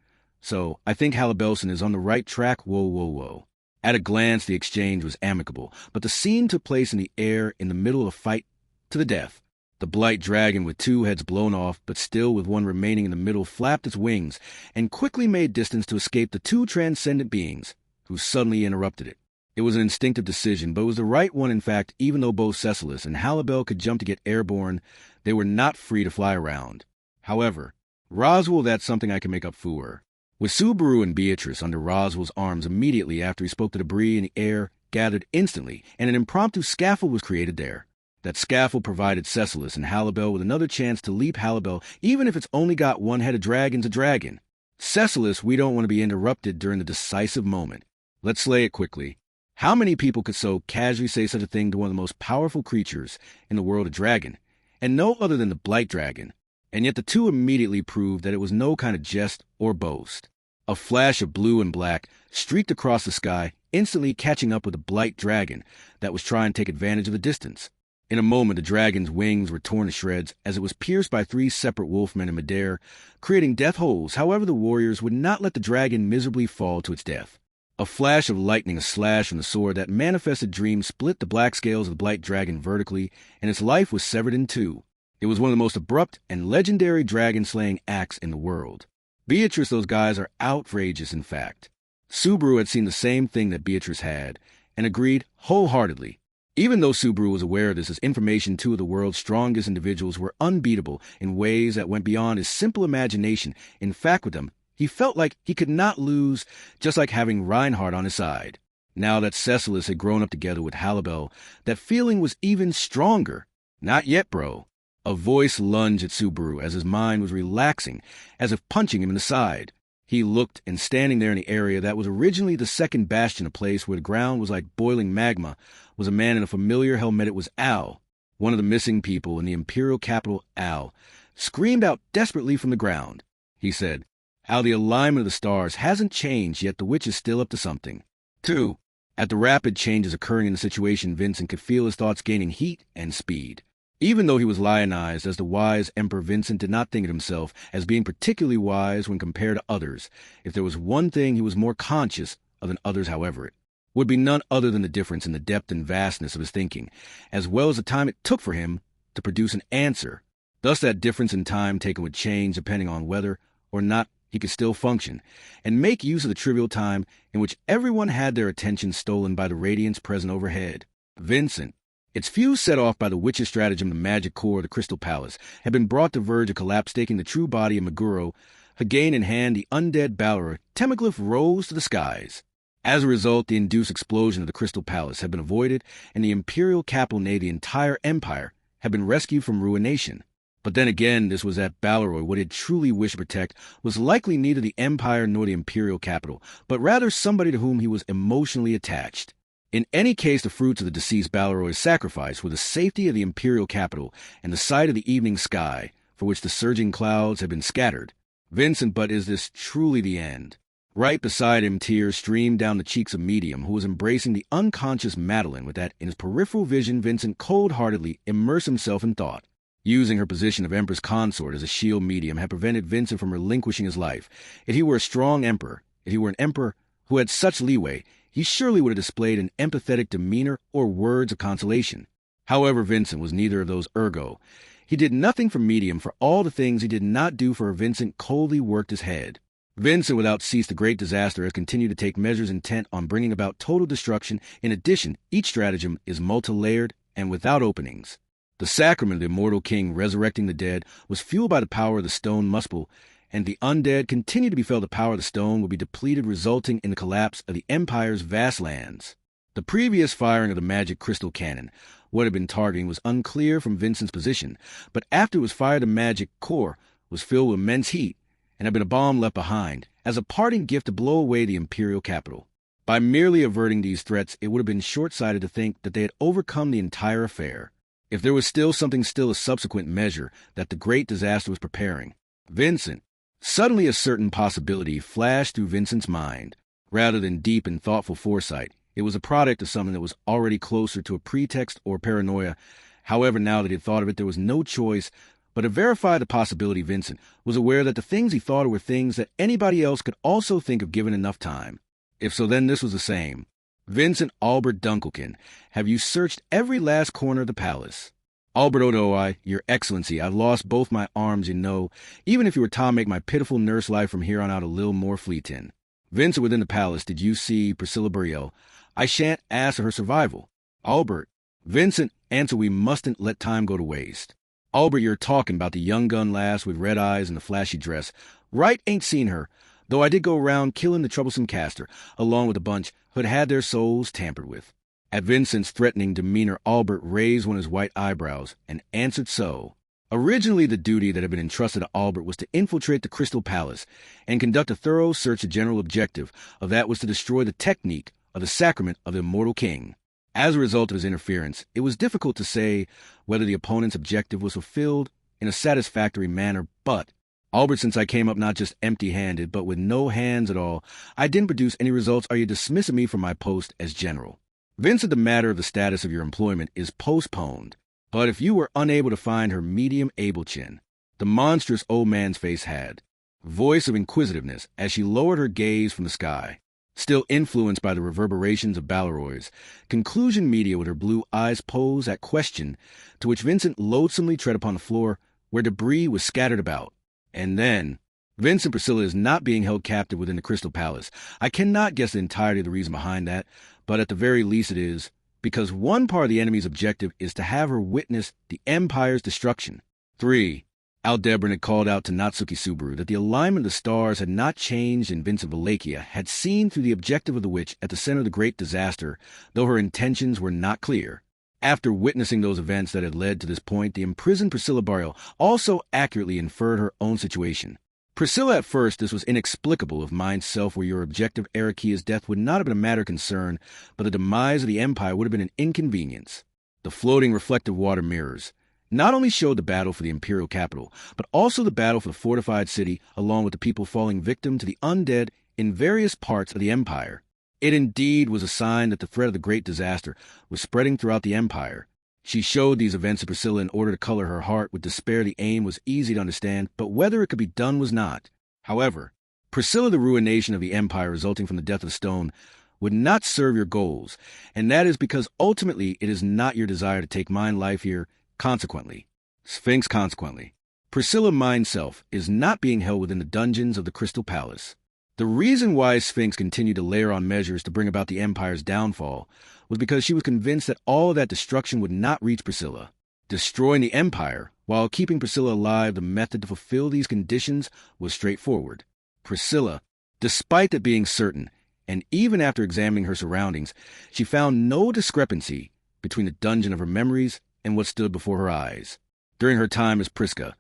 So I think Halibelson is on the right track, whoa. At a glance, the exchange was amicable, but the scene took place in the air in the middle of a fight to the death. The blight dragon, with two heads blown off, but still with one remaining in the middle, flapped its wings and quickly made distance to escape the two transcendent beings, who suddenly interrupted it. It was an instinctive decision, but it was the right one. In fact, even though both Cecilis and Halibel could jump to get airborne, they were not free to fly around. However, Roswell, that's something I can make up for. With Subaru and Beatrice under Roswell's arms immediately after he spoke, the debris in the air gathered instantly, and an impromptu scaffold was created there. That scaffold provided Cecilis and Halibel with another chance to leap Halibel, even if it's only got one head of dragon's a dragon. Cecilis, we don't want to be interrupted during the decisive moment. Let's slay it quickly. How many people could so casually say such a thing to one of the most powerful creatures in the world, a dragon, and no other than the blight dragon? And yet the two immediately proved that it was no kind of jest or boast. A flash of blue and black streaked across the sky, instantly catching up with the blight dragon that was trying to take advantage of the distance. In a moment, the dragon's wings were torn to shreds as it was pierced by three separate wolfmen in midair, creating death holes. However, the warriors would not let the dragon miserably fall to its death. A flash of lightning, a slash from the sword that manifested dream, split the black scales of the blight dragon vertically, and its life was severed in two. It was one of the most abrupt and legendary dragon-slaying acts in the world. Beatrice, those guys are outrageous, in fact. Subaru had seen the same thing that Beatrice had, and agreed wholeheartedly. Even though Subaru was aware of this, his information, two of the world's strongest individuals were unbeatable in ways that went beyond his simple imagination. In fact, with them, he felt like he could not lose, just like having Reinhardt on his side. Now that Cecilis had grown up together with Halibel, that feeling was even stronger. Not yet, bro. A voice lunged at Subaru as his mind was relaxing, as if punching him in the side. He looked, and standing there in the area that was originally the second bastion, a place where the ground was like boiling magma, was a man in a familiar helmet. It was Al, one of the missing people in the imperial capital. Al screamed out desperately from the ground. He said, "Al, the alignment of the stars hasn't changed, yet the witch is still up to something." 2. At the rapid changes occurring in the situation, Vincent could feel his thoughts gaining heat and speed. Even though he was lionized as the wise Emperor, Vincent did not think of himself as being particularly wise when compared to others. If there was one thing he was more conscious of than others, however, it would be none other than the difference in the depth and vastness of his thinking, as well as the time it took for him to produce an answer. Thus that difference in time taken would change depending on whether or not he could still function, and make use of the trivial time in which everyone had their attention stolen by the radiance present overhead. Vincent, its fuse set off by the witch's stratagem, the magic core of the Crystal Palace, had been brought to verge of collapse, taking the true body of Meguro. Again in hand, the undead Balor, Temaglyph, rose to the skies. As a result, the induced explosion of the Crystal Palace had been avoided, and the imperial capital, nay, the entire empire, had been rescued from ruination. But then again, this was that Balor, what he had truly wished to protect, was likely neither the empire nor the imperial capital, but rather somebody to whom he was emotionally attached. In any case, the fruits of the deceased Balor's sacrifice were the safety of the imperial capital and the sight of the evening sky, for which the surging clouds had been scattered. Vincent, but is this truly the end? Right beside him, tears streamed down the cheeks of Medium, who was embracing the unconscious Madeline. With that in his peripheral vision, Vincent cold-heartedly immersed himself in thought. Using her position of Empress Consort as a shield, Medium had prevented Vincent from relinquishing his life. If he were a strong emperor, if he were an emperor who had such leeway, he surely would have displayed an empathetic demeanor or words of consolation. However, Vincent was neither of those, ergo he did nothing for Medium. For all the things he did not do for her, Vincent coldly worked his head. Vincent, without cease, the great disaster, has continued to take measures intent on bringing about total destruction. In addition, each stratagem is multi-layered and without openings. The sacrament of the immortal king resurrecting the dead was fueled by the power of the stone muspel, and the undead continued to be felt. The power of the stone would be depleted, resulting in the collapse of the Empire's vast lands. The previous firing of the magic crystal cannon, what had been targeting, was unclear from Vincent's position, but after it was fired, the magic core was filled with immense heat, and had been a bomb left behind, as a parting gift to blow away the imperial capital. By merely averting these threats, it would have been short-sighted to think that they had overcome the entire affair. If there was still a subsequent measure that the great disaster was preparing, Vincent, suddenly a certain possibility flashed through Vincent's mind. Rather than deep and thoughtful foresight, It was a product of something that was already closer to a pretext or paranoia. However, now that he had thought of it, there was no choice but to verify the possibility. Vincent was aware that the things he thought were things that anybody else could also think of given enough time. If so, then this was the same. Vincent Albert Dunkelkin, have you searched every last corner of the palace? Albert O'Doy, Your Excellency, I've lost both my arms, you know. Even if you were to make my pitiful nurse life from here on out a little more fleeting. Vincent, within the palace, did you see Priscilla Buriel? I shan't ask for her survival. Albert, Vincent, answer, we mustn't let time go to waste. Albert, you're talking about the young gun lass with red eyes and the flashy dress. Right, ain't seen her, though I did go around killing the troublesome caster, along with a bunch who'd had their souls tampered with. At Vincent's threatening demeanor, Albert raised one of his white eyebrows and answered so. Originally, the duty that had been entrusted to Albert was to infiltrate the Crystal Palace and conduct a thorough search. The general objective of that was to destroy the technique of the sacrament of the immortal king. As a result of his interference, it was difficult to say whether the opponent's objective was fulfilled in a satisfactory manner, but, Albert, since I came up not just empty-handed, but with no hands at all, I didn't produce any results. Are you dismissing me from my post as general? Vincent, the matter of the status of your employment is postponed, but if you were unable to find her medium able chin, the monstrous old man's face had, voice of inquisitiveness as she lowered her gaze from the sky, still influenced by the reverberations of Balleroy's, conclusion media with her blue eyes posed that question to which Vincent loathsomely tread upon the floor where debris was scattered about. And then, Vincent, Priscilla is not being held captive within the Crystal Palace. I cannot guess the entirety of the reason behind that, but at the very least it is because one part of the enemy's objective is to have her witness the Empire's destruction. 3. Aldebaran had called out to Natsuki Subaru that the alignment of the stars had not changed, and Vincent Valekia had seen through the objective of the witch at the center of the great disaster, though her intentions were not clear. After witnessing those events that had led to this point, the imprisoned Priscilla Buriel also accurately inferred her own situation. Priscilla, at first, this was inexplicable. If mind self were your objective, Arakia's death would not have been a matter of concern, but the demise of the Empire would have been an inconvenience. The floating reflective water mirrors not only showed the battle for the imperial capital, but also the battle for the fortified city, along with the people falling victim to the undead in various parts of the Empire. It indeed was a sign that the threat of the great disaster was spreading throughout the Empire. She showed these events to Priscilla in order to color her heart with despair. The aim was easy to understand, but whether it could be done was not. However, Priscilla, the ruination of the Empire resulting from the death of Stone would not serve your goals, and that is because ultimately it is not your desire to take mine life here. Consequently, Sphinx, consequently, Priscilla Mind Self is not being held within the dungeons of the Crystal Palace. The reason why Sphinx continued to layer on measures to bring about the Empire's downfall was because she was convinced that all of that destruction would not reach Priscilla. Destroying the Empire while keeping Priscilla alive, the method to fulfill these conditions was straightforward. Priscilla, despite it being certain, and even after examining her surroundings, she found no discrepancy between the dungeon of her memories and what stood before her eyes. During her time as Prisca,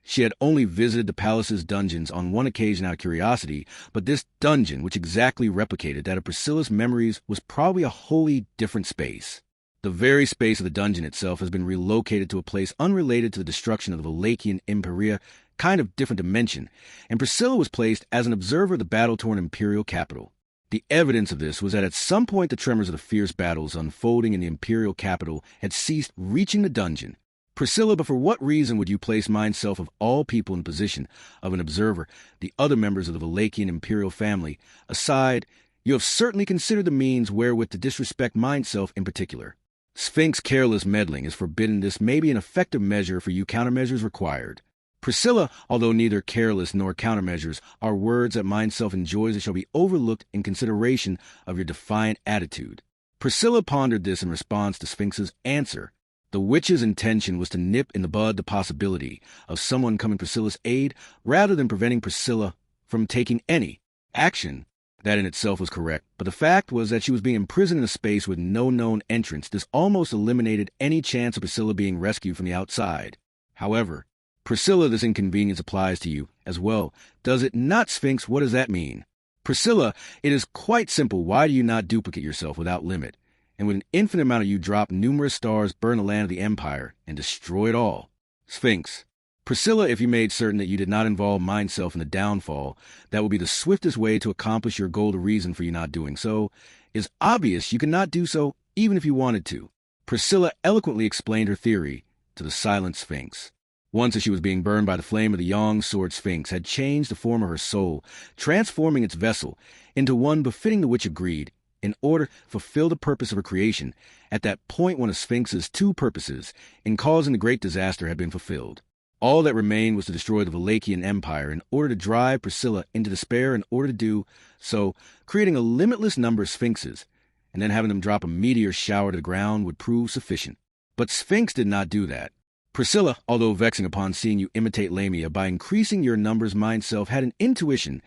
she had only visited the palace's dungeons on one occasion out of curiosity, but this dungeon, which exactly replicated that of Priscilla's memories, was probably a wholly different space. The very space of the dungeon itself has been relocated to a place unrelated to the destruction of the Valachian Imperia, kind of different dimension, and Priscilla was placed as an observer of the battle-torn imperial capital. The evidence of this was that at some point the tremors of the fierce battles unfolding in the imperial capital had ceased reaching the dungeon. Priscilla, but for what reason would you place Mind Self of all people in the position of an observer, the other members of the Valachian imperial family aside? You have certainly considered the means wherewith to disrespect Mind Self in particular. Sphinx careless meddling is forbidden. This may be an effective measure for you. Countermeasures required. Priscilla, although neither careless nor countermeasures are words that Mind Self enjoys, it shall be overlooked in consideration of your defiant attitude. Priscilla pondered this in response to Sphinx's answer. The witch's intention was to nip in the bud the possibility of someone coming to Priscilla's aid rather than preventing Priscilla from taking any action. That in itself was correct, but the fact was that she was being imprisoned in a space with no known entrance. This almost eliminated any chance of Priscilla being rescued from the outside. However, Priscilla, this inconvenience applies to you as well. Does it not, Sphinx? What does that mean? Priscilla, it is quite simple. Why do you not duplicate yourself without limit? And with an infinite amount of you drop numerous stars, burn the land of the Empire, and destroy it all. Sphinx. Priscilla, if you made certain that you did not involve Mind Self in the downfall, that would be the swiftest way to accomplish your goal. The reason for you not doing so It's obvious you cannot do so even if you wanted to. Priscilla eloquently explained her theory to the silent Sphinx. Once as she was being burned by the flame of the young sword Sphinx had changed the form of her soul, transforming its vessel into one befitting the Witch of Greed, in order to fulfill the purpose of her creation. At that point, one of Sphinx's two purposes in causing the great disaster had been fulfilled. All that remained was to destroy the Valachian Empire in order to drive Priscilla into despair in order to do so, creating a limitless number of Sphinxes, and then having them drop a meteor shower to the ground would prove sufficient. But Sphinx did not do that. Priscilla, although vexing upon seeing you imitate Lamia by increasing your numbers mind self, had an intuition.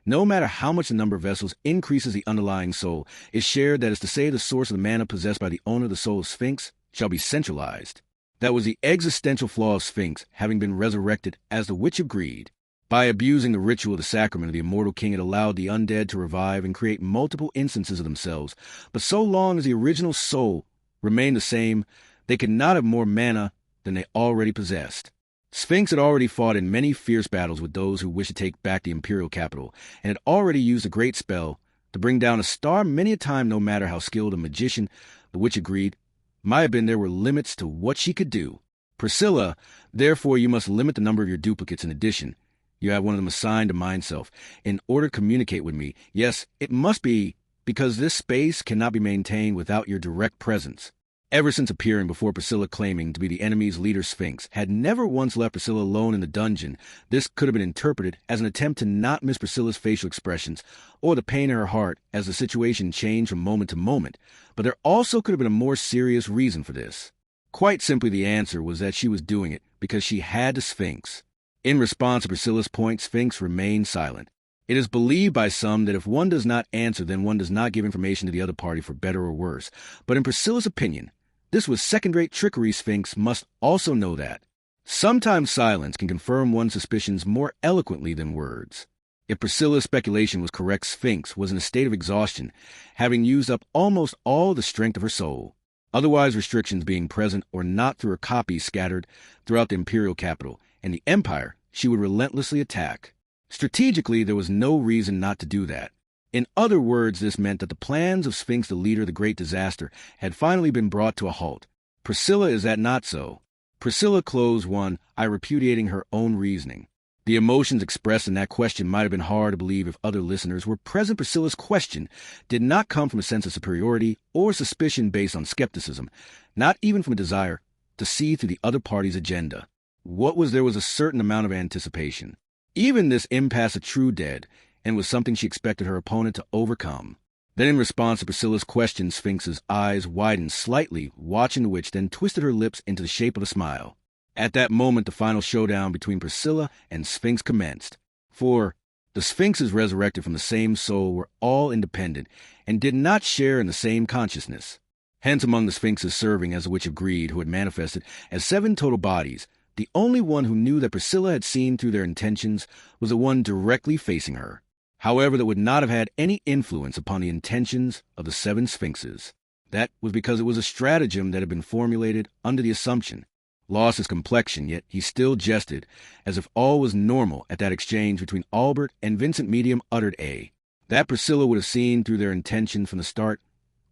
No matter how much the number of vessels increases the underlying soul, is shared, that is to say, the source of the mana possessed by the owner of the soul of Sphinx shall be centralized. That was the existential flaw of Sphinx, having been resurrected as the Witch of Greed. By abusing the ritual of the sacrament of the immortal king, it allowed the undead to revive and create multiple instances of themselves, but so long as the original soul remained the same, they could not have more mana than they already possessed. Sphinx had already fought in many fierce battles with those who wished to take back the imperial capital, and had already used a great spell to bring down a star many a time. No matter how skilled a magician the Witch of Greed might have been, there were limits to what she could do. Priscilla, therefore you must limit the number of your duplicates. In addition, you have one of them assigned to Mind Self in order to communicate with me. Yes, it must be, because this space cannot be maintained without your direct presence. Ever since appearing before Priscilla claiming to be the enemy's leader, Sphinx had never once left Priscilla alone in the dungeon. This could have been interpreted as an attempt to not miss Priscilla's facial expressions or the pain in her heart as the situation changed from moment to moment, but there also could have been a more serious reason for this. Quite simply, the answer was that she was doing it because she had to Sphinx. In response to Priscilla's point, Sphinx remained silent. It is believed by some that if one does not answer, then one does not give information to the other party, for better or worse. But in Priscilla's opinion, this was second-rate trickery. Sphinx must also know that. Sometimes silence can confirm one's suspicions more eloquently than words. If Priscilla's speculation was correct, Sphinx was in a state of exhaustion, having used up almost all the strength of her soul. Otherwise, restrictions being present or not through her copies scattered throughout the imperial capital and the empire, she would relentlessly attack. Strategically, there was no reason not to do that. In other words, this meant that the plans of Sphinx, the leader of the great disaster, had finally been brought to a halt. Priscilla, is that not so? Priscilla closed one eye, repudiating her own reasoning. The emotions expressed in that question might have been hard to believe if other listeners were present. Priscilla's question did not come from a sense of superiority or suspicion based on skepticism, not even from a desire to see through the other party's agenda. What was there was a certain amount of anticipation. Even this impasse a true dead, and was something she expected her opponent to overcome. Then in response to Priscilla's question, Sphinx's eyes widened slightly, watching the witch, then twisted her lips into the shape of a smile. At that moment, the final showdown between Priscilla and Sphinx commenced. For the Sphinxes resurrected from the same soul were all independent and did not share in the same consciousness. Hence, among the Sphinxes serving as the Witch of Greed, who had manifested as 7 total bodies, the only one who knew that Priscilla had seen through their intentions was the one directly facing her. However, that would not have had any influence upon the intentions of the 7 Sphinxes. That was because it was a stratagem that had been formulated under the assumption. Lost his complexion, yet he still jested, as if all was normal at that exchange between Albert and Vincent. Medium uttered a. That Priscilla would have seen through their intentions from the start,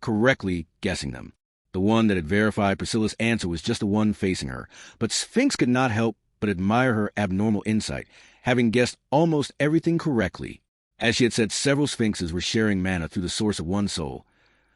correctly guessing them. The one that had verified Priscilla's answer was just the one facing her, but Sphinx could not help but admire her abnormal insight, having guessed almost everything correctly. As she had said, several Sphinxes were sharing mana through the source of one soul.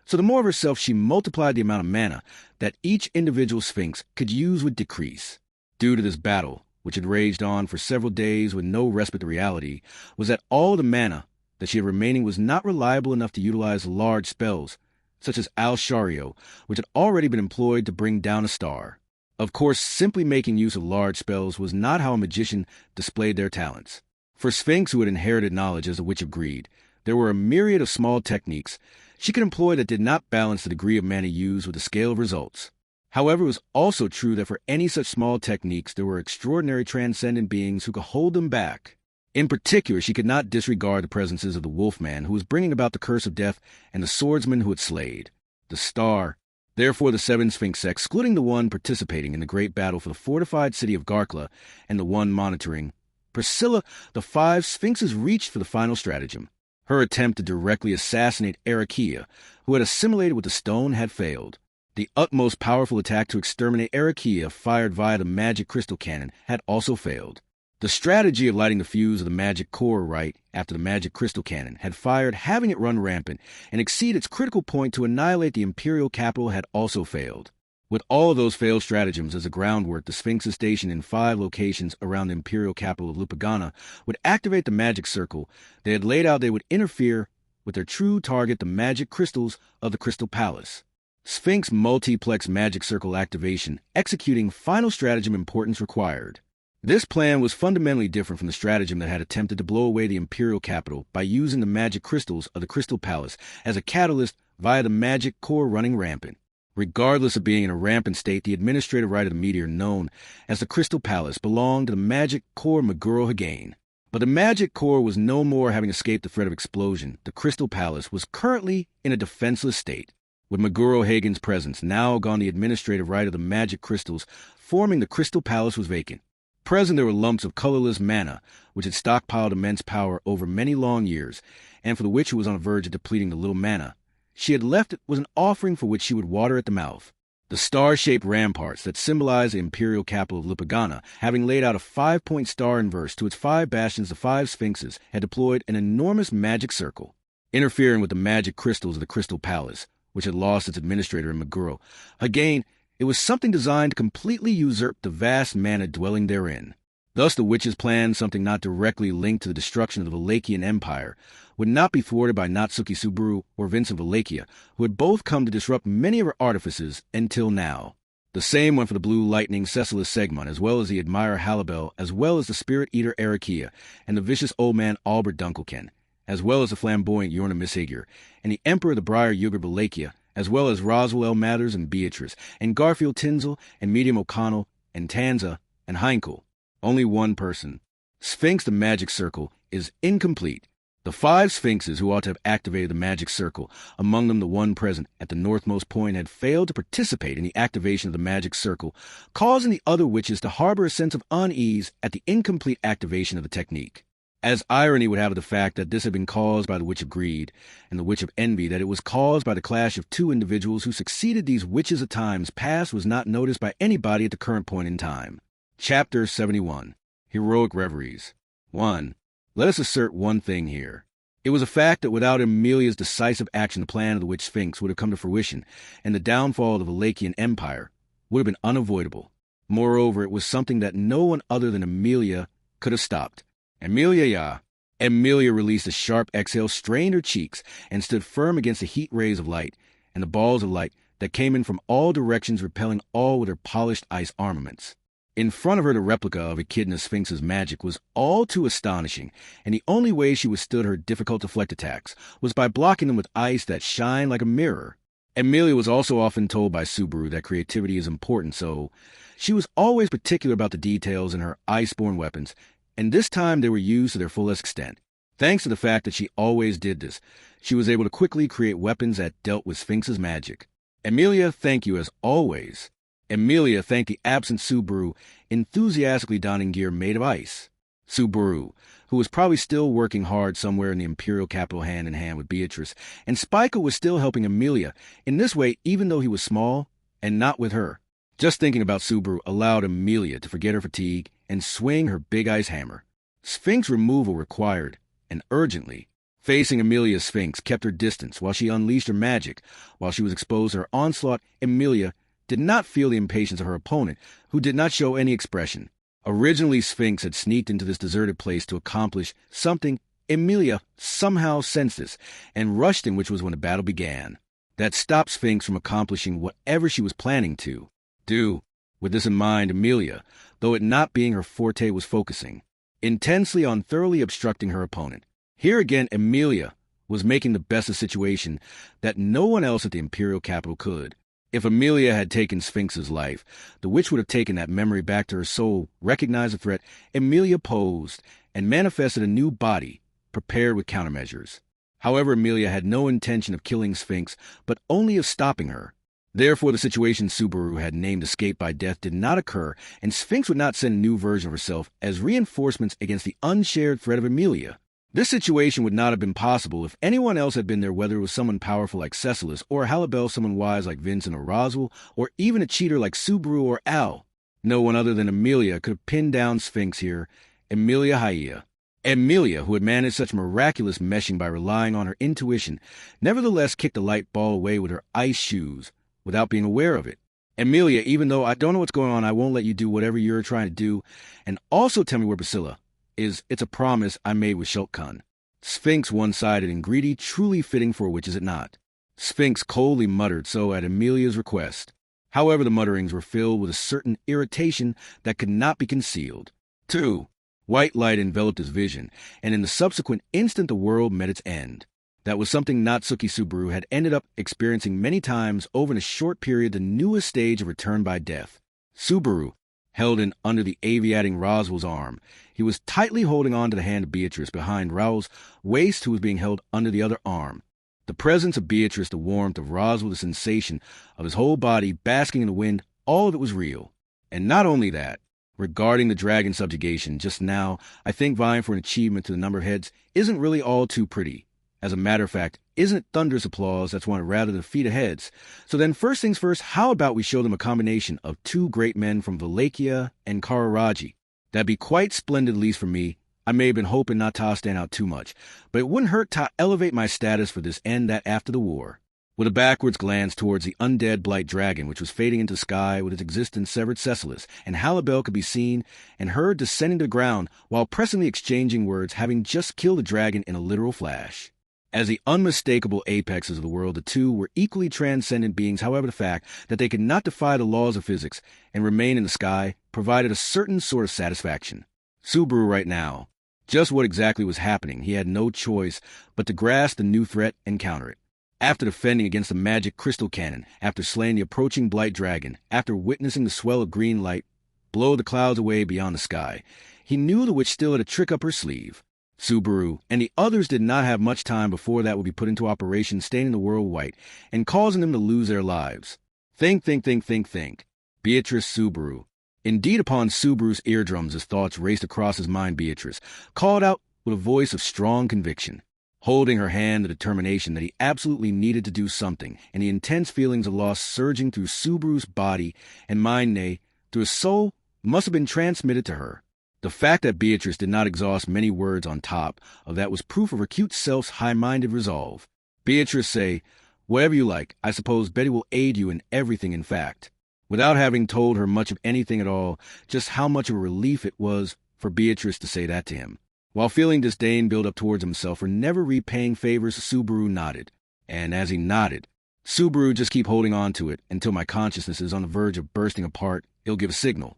So the more of herself she multiplied, the amount of mana that each individual Sphinx could use would decrease. Due to this battle, which had raged on for several days with no respite to reality, was that all the mana that she had remaining was not reliable enough to utilize large spells, such as Al-Shario, which had already been employed to bring down a star. Of course, simply making use of large spells was not how a magician displayed their talents. For Sphinx, who had inherited knowledge as a Witch of Greed, there were a myriad of small techniques she could employ that did not balance the degree of mana used with the scale of results. However, it was also true that for any such small techniques, there were extraordinary transcendent beings who could hold them back. In particular, she could not disregard the presences of the Wolfman, who was bringing about the curse of death, and the swordsman who had slayed the star. Therefore, the 7 Sphinx, excluding the one participating in the great battle for the fortified city of Garkla and the one monitoring Priscilla, the 5 Sphinxes reached for the final stratagem. Her attempt to directly assassinate Arakia, who had assimilated with the stone, had failed. The utmost powerful attack to exterminate Arakia, fired via the magic crystal cannon, had also failed. The strategy of lighting the fuse of the magic core right after the magic crystal cannon had fired, having it run rampant and exceed its critical point to annihilate the imperial capital, had also failed. With all of those failed stratagems as a groundwork, the Sphinx's station in 5 locations around the imperial capital of Lupagana would activate the magic circle they had laid out. They would interfere with their true target, the magic crystals of the Crystal Palace. Sphinx multiplex magic circle activation, executing final stratagem importance required. This plan was fundamentally different from the stratagem that had attempted to blow away the imperial capital by using the magic crystals of the Crystal Palace as a catalyst via the magic core running rampant. Regardless of being in a rampant state, the administrative right of the meteor, known as the Crystal Palace, belonged to the magic core Meguro Hagane. But the magic core was no more, having escaped the threat of explosion. The Crystal Palace was currently in a defenseless state. With Meguro Hagane's presence now gone, the administrative right of the magic crystals forming the Crystal Palace was vacant. Present, there were lumps of colorless mana, which had stockpiled immense power over many long years, and for the witch, who was on the verge of depleting the little mana she had left, it was an offering for which she would water at the mouth. The star-shaped ramparts that symbolized the imperial capital of Lupagana, having laid out a 5-point star inverse to its 5 bastions, the 5 sphinxes had deployed an enormous magic circle, interfering with the magic crystals of the Crystal Palace, which had lost its administrator in Meguro. Again, it was something designed to completely usurp the vast mana dwelling therein. Thus, the witch's plan, something not directly linked to the destruction of the Valachian Empire, would not be thwarted by Natsuki Subaru or Vincent Valekia, who had both come to disrupt many of her artifices until now. The same went for the Blue Lightning Cecilia Segmon, as well as the Admirer Halibel, as well as the Spirit Eater Arakia, and the vicious old man Albert Dunkelken, as well as the flamboyant Yorna Mishager, and the Emperor of the Briar Yugger Valekia, as well as Roswell L. Mathers and Beatrice, and Garfield Tinsel, and Medium O'Connell, and Tanza, and Heinkel. Only one person. Sphinx, the magic circle, is incomplete. The 5 sphinxes who ought to have activated the magic circle, among them the one present at the northmost point, had failed to participate in the activation of the magic circle, causing the other witches to harbor a sense of unease at the incomplete activation of the technique. As irony would have it, the fact that this had been caused by the Witch of Greed and the Witch of Envy, that it was caused by the clash of 2 individuals who succeeded these witches at times past, was not noticed by anybody at the current point in time. Chapter 71. Heroic Reveries. 1. Let us assert one thing here. It was a fact that without Emilia's decisive action, the plan of the Witch Sphinx would have come to fruition, and the downfall of the Valachian Empire would have been unavoidable. Moreover, it was something that no one other than Emilia could have stopped. Emilia released a sharp exhale, strained her cheeks, and stood firm against the heat rays of light, and the balls of light that came in from all directions, repelling all with her polished ice armaments. In front of her, the replica of Echidna Sphinx's magic was all too astonishing, and the only way she withstood her difficult-to-deflect attacks was by blocking them with ice that shined like a mirror. Emilia was also often told by Subaru that creativity is important, so she was always particular about the details in her ice-borne weapons, and this time they were used to their fullest extent. Thanks to the fact that she always did this, she was able to quickly create weapons that dealt with Sphinx's magic. Emilia, thank you as always. Emilia thanked the absent Subaru, enthusiastically donning gear made of ice. Subaru, who was probably still working hard somewhere in the imperial capital hand in hand with Beatrice, and Spica was still helping Emilia in this way, even though he was small and not with her. Just thinking about Subaru allowed Emilia to forget her fatigue and swing her big ice hammer. Sphinx removal required, and urgently. Facing Emilia's Sphinx kept her distance while she unleashed her magic. While she was exposed to her onslaught, Emilia did not feel the impatience of her opponent, who did not show any expression. Originally, Sphinx had sneaked into this deserted place to accomplish something. Emilia somehow sensed this, and rushed in, which was when the battle began. That stopped Sphinx from accomplishing whatever she was planning to do. With this in mind, Emilia, though it not being her forte, was focusing intensely on thoroughly obstructing her opponent. Here again, Emilia was making the best of the situation that no one else at the imperial capital could. If Emilia had taken Sphinx's life, the witch would have taken that memory back to her soul, recognized the threat. Emilia posed and manifested a new body, prepared with countermeasures. However, Emilia had no intention of killing Sphinx, but only of stopping her. Therefore, the situation Subaru had named escape by death did not occur, and Sphinx would not send a new version of herself as reinforcements against the unshared threat of Emilia. This situation would not have been possible if anyone else had been there, whether it was someone powerful like Cecilus, or a Halibel someone wise like Vincent or Roswell, or even a cheater like Subaru or Al. No one other than Amelia could have pinned down Sphinx here, Amelia Haia. Amelia, who had managed such miraculous meshing by relying on her intuition, nevertheless kicked the light ball away with her ice shoes, without being aware of it. Amelia, even though I don't know what's going on, I won't let you do whatever you're trying to do, and also tell me where Priscilla is. It's a promise I made with Shulk Khan. Sphinx one-sided and greedy, truly fitting for a witch, is it not? Sphinx coldly muttered so at Amelia's request. However, the mutterings were filled with a certain irritation that could not be concealed. 2. White light enveloped his vision, and in the subsequent instant the world met its end. That was something Natsuki Subaru had ended up experiencing many times over in a short period, the newest stage of return by death. Subaru held in under the aviating Roswell's arm. He was tightly holding on to the hand of Beatrice behind Raoul's waist, who was being held under the other arm. The presence of Beatrice, the warmth of Roswell, the sensation of his whole body basking in the wind, all of it was real. And not only that, regarding the dragon subjugation, just now, I think vying for an achievement to the number of heads isn't really all too pretty. As a matter of fact, isn't it thunderous applause that's wanted rather than feet of heads? So then, first things first, how about we show them a combination of two great men from Wallachia and Kararaji? That'd be quite splendid, at least for me. I may have been hoping not to stand out too much, but it wouldn't hurt to elevate my status for this and that after the war. With a backwards glance towards the undead blight dragon, which was fading into the sky with its existence severed, Cecilus and Halibel could be seen and heard descending to the ground while presently exchanging words, having just killed the dragon in a literal flash. As the unmistakable apexes of the world, the two were equally transcendent beings. However, the fact that they could not defy the laws of physics and remain in the sky provided a certain sort of satisfaction. Subaru right now, just what exactly was happening, he had no choice but to grasp the new threat and counter it. After defending against the magic crystal cannon, after slaying the approaching blight dragon, after witnessing the swell of green light blow the clouds away beyond the sky, he knew the witch still had a trick up her sleeve. Subaru and the others did not have much time before that would be put into operation, staining the world white and causing them to lose their lives. Think. Beatrice Subaru. Indeed, upon Subaru's eardrums, his thoughts raced across his mind. Beatrice called out with a voice of strong conviction, holding her hand the determination that he absolutely needed to do something, and the intense feelings of loss surging through Subaru's body and mind, nay, through his soul, must have been transmitted to her. The fact that Beatrice did not exhaust many words on top of that was proof of her cute self's high-minded resolve. Beatrice say, "Whatever you like, I suppose Betty will aid you in everything," in fact. Without having told her much of anything at all, just how much of a relief it was for Beatrice to say that to him. While feeling disdain build up towards himself for never repaying favors, Subaru nodded. And as he nodded, "Subaru, just keep holding on to it until my consciousness is on the verge of bursting apart. It'll give a signal.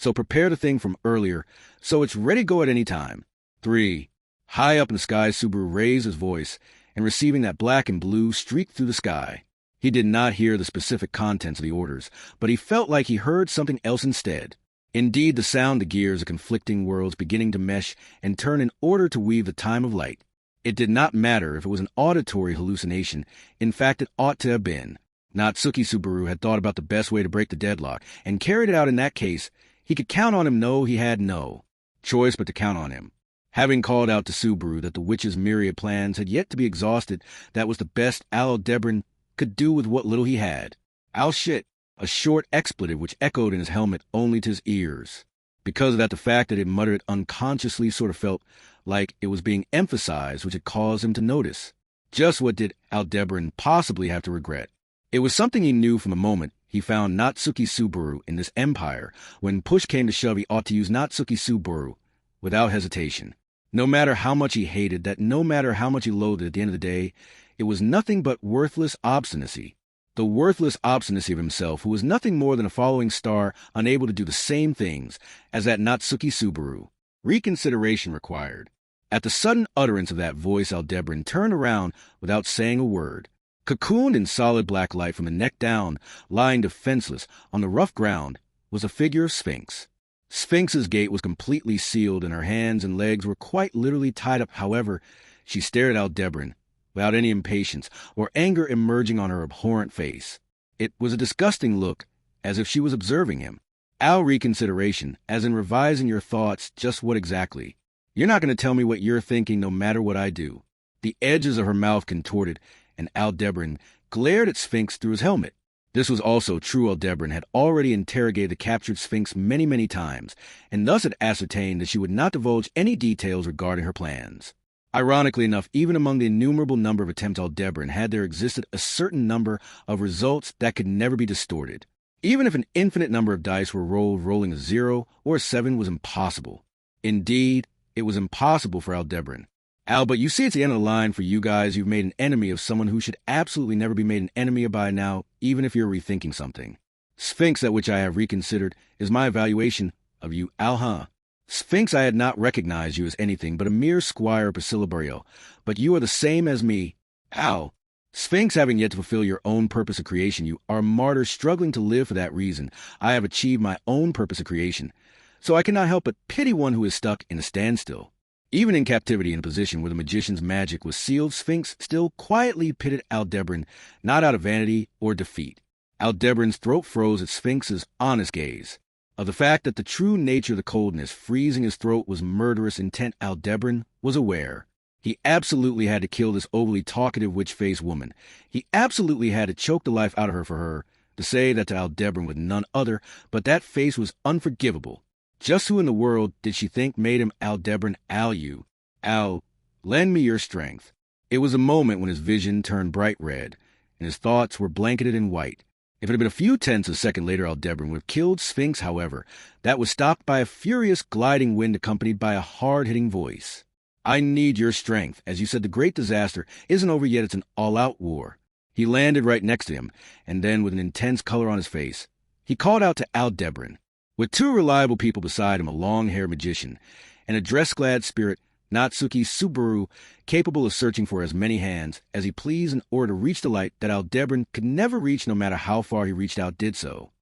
So prepare the thing from earlier, so it's ready to go at any time." 3. High up in the sky, Subaru raised his voice, and receiving that black and blue streaked through the sky. He did not hear the specific contents of the orders, but he felt like he heard something else instead. Indeed, the sound of gears of conflicting worlds beginning to mesh and turn in order to weave the time of light. It did not matter if it was an auditory hallucination. In fact, it ought to have been. Natsuki Subaru had thought about the best way to break the deadlock, and carried it out in that case. He could count on him. No, he had no choice but to count on him. Having called out to Subaru that the witch's myriad plans had yet to be exhausted, that was the best Aldebaran could do with what little he had. Al shit, a short expletive which echoed in his helmet only to his ears. Because of that, the fact that it muttered unconsciously sort of felt like it was being emphasized, which had caused him to notice. Just what did Aldebaran possibly have to regret? It was something he knew from the moment he found Natsuki Subaru in this empire. When push came to shove, he ought to use Natsuki Subaru without hesitation. No matter how much he hated that, no matter how much he loathed it, at the end of the day, it was nothing but worthless obstinacy. The worthless obstinacy of himself, who was nothing more than a following star, unable to do the same things as that Natsuki Subaru. Reconsideration required. At the sudden utterance of that voice, Aldebaran turned around without saying a word. Cocooned in solid black light from the neck down, lying defenseless on the rough ground, was a figure of Sphinx. Sphinx's gait was completely sealed, and her hands and legs were quite literally tied up. However, she stared at Aldebaran without any impatience or anger emerging on her abhorrent face. It was a disgusting look, as if she was observing him. Reconsideration, as in revising your thoughts. Just what exactly? You're not going to tell me what you're thinking no matter what I do. The edges of her mouth contorted, and Aldebaran glared at Sphinx through his helmet. This was also true. Aldebaran had already interrogated the captured Sphinx many, many times, and thus had ascertained that she would not divulge any details regarding her plans. Ironically enough, even among the innumerable number of attempts Aldebaran had, there existed a certain number of results that could never be distorted. Even if an infinite number of dice were rolled, rolling a 0 or a 7 was impossible. Indeed, it was impossible for Aldebaran. Al, but you see it's the end of the line for you guys. You've made an enemy of someone who should absolutely never be made an enemy of by now, even if you're rethinking something. Sphinx, at which I have reconsidered, is my evaluation of you, Al, Sphinx, I had not recognized you as anything but a mere squire of Priscilla Burial, but you are the same as me. Al, Sphinx, having yet to fulfill your own purpose of creation, you are a martyr struggling to live for that reason. I have achieved my own purpose of creation, so I cannot help but pity one who is stuck in a standstill. Even in captivity, in a position where the magician's magic was sealed, Sphinx still quietly pitted Aldebaran, not out of vanity or defeat. Aldebaran's throat froze at Sphinx's honest gaze. Of the fact that the true nature of the coldness freezing his throat was murderous intent, Aldebaran was aware. He absolutely had to kill this overly talkative witch-faced woman. He absolutely had to choke the life out of her for her, to say that to Aldebaran with none other, but that face was unforgivable. Just who in the world did she think made him Aldebaran? You. Al, lend me your strength. It was a moment when his vision turned bright red, and his thoughts were blanketed in white. If it had been a few tenths of a second later, Aldebaran would have killed Sphinx, however. That was stopped by a furious gliding wind accompanied by a hard-hitting voice. I need your strength. As you said, the great disaster isn't over yet. It's an all-out war. He landed right next to him, and then with an intense color on his face, he called out to Aldebaran. With two reliable people beside him, a long-haired magician, and a dress-clad spirit, Natsuki Subaru, capable of searching for as many hands as he pleased in order to reach the light that Aldebaran could never reach no matter how far he reached out did so.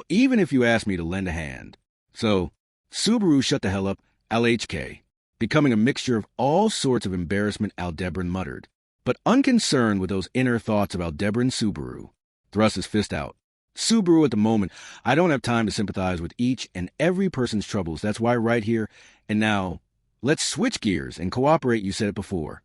Even if you asked me to lend a hand. So, Subaru shut the hell up, LHK. Becoming a mixture of all sorts of embarrassment, Aldebaran muttered. But unconcerned with those inner thoughts of Aldebaran, Subaru thrust his fist out. Subaru, at the moment, I don't have time to sympathize with each and every person's troubles. That's why right here and now, let's switch gears and cooperate. You said it before.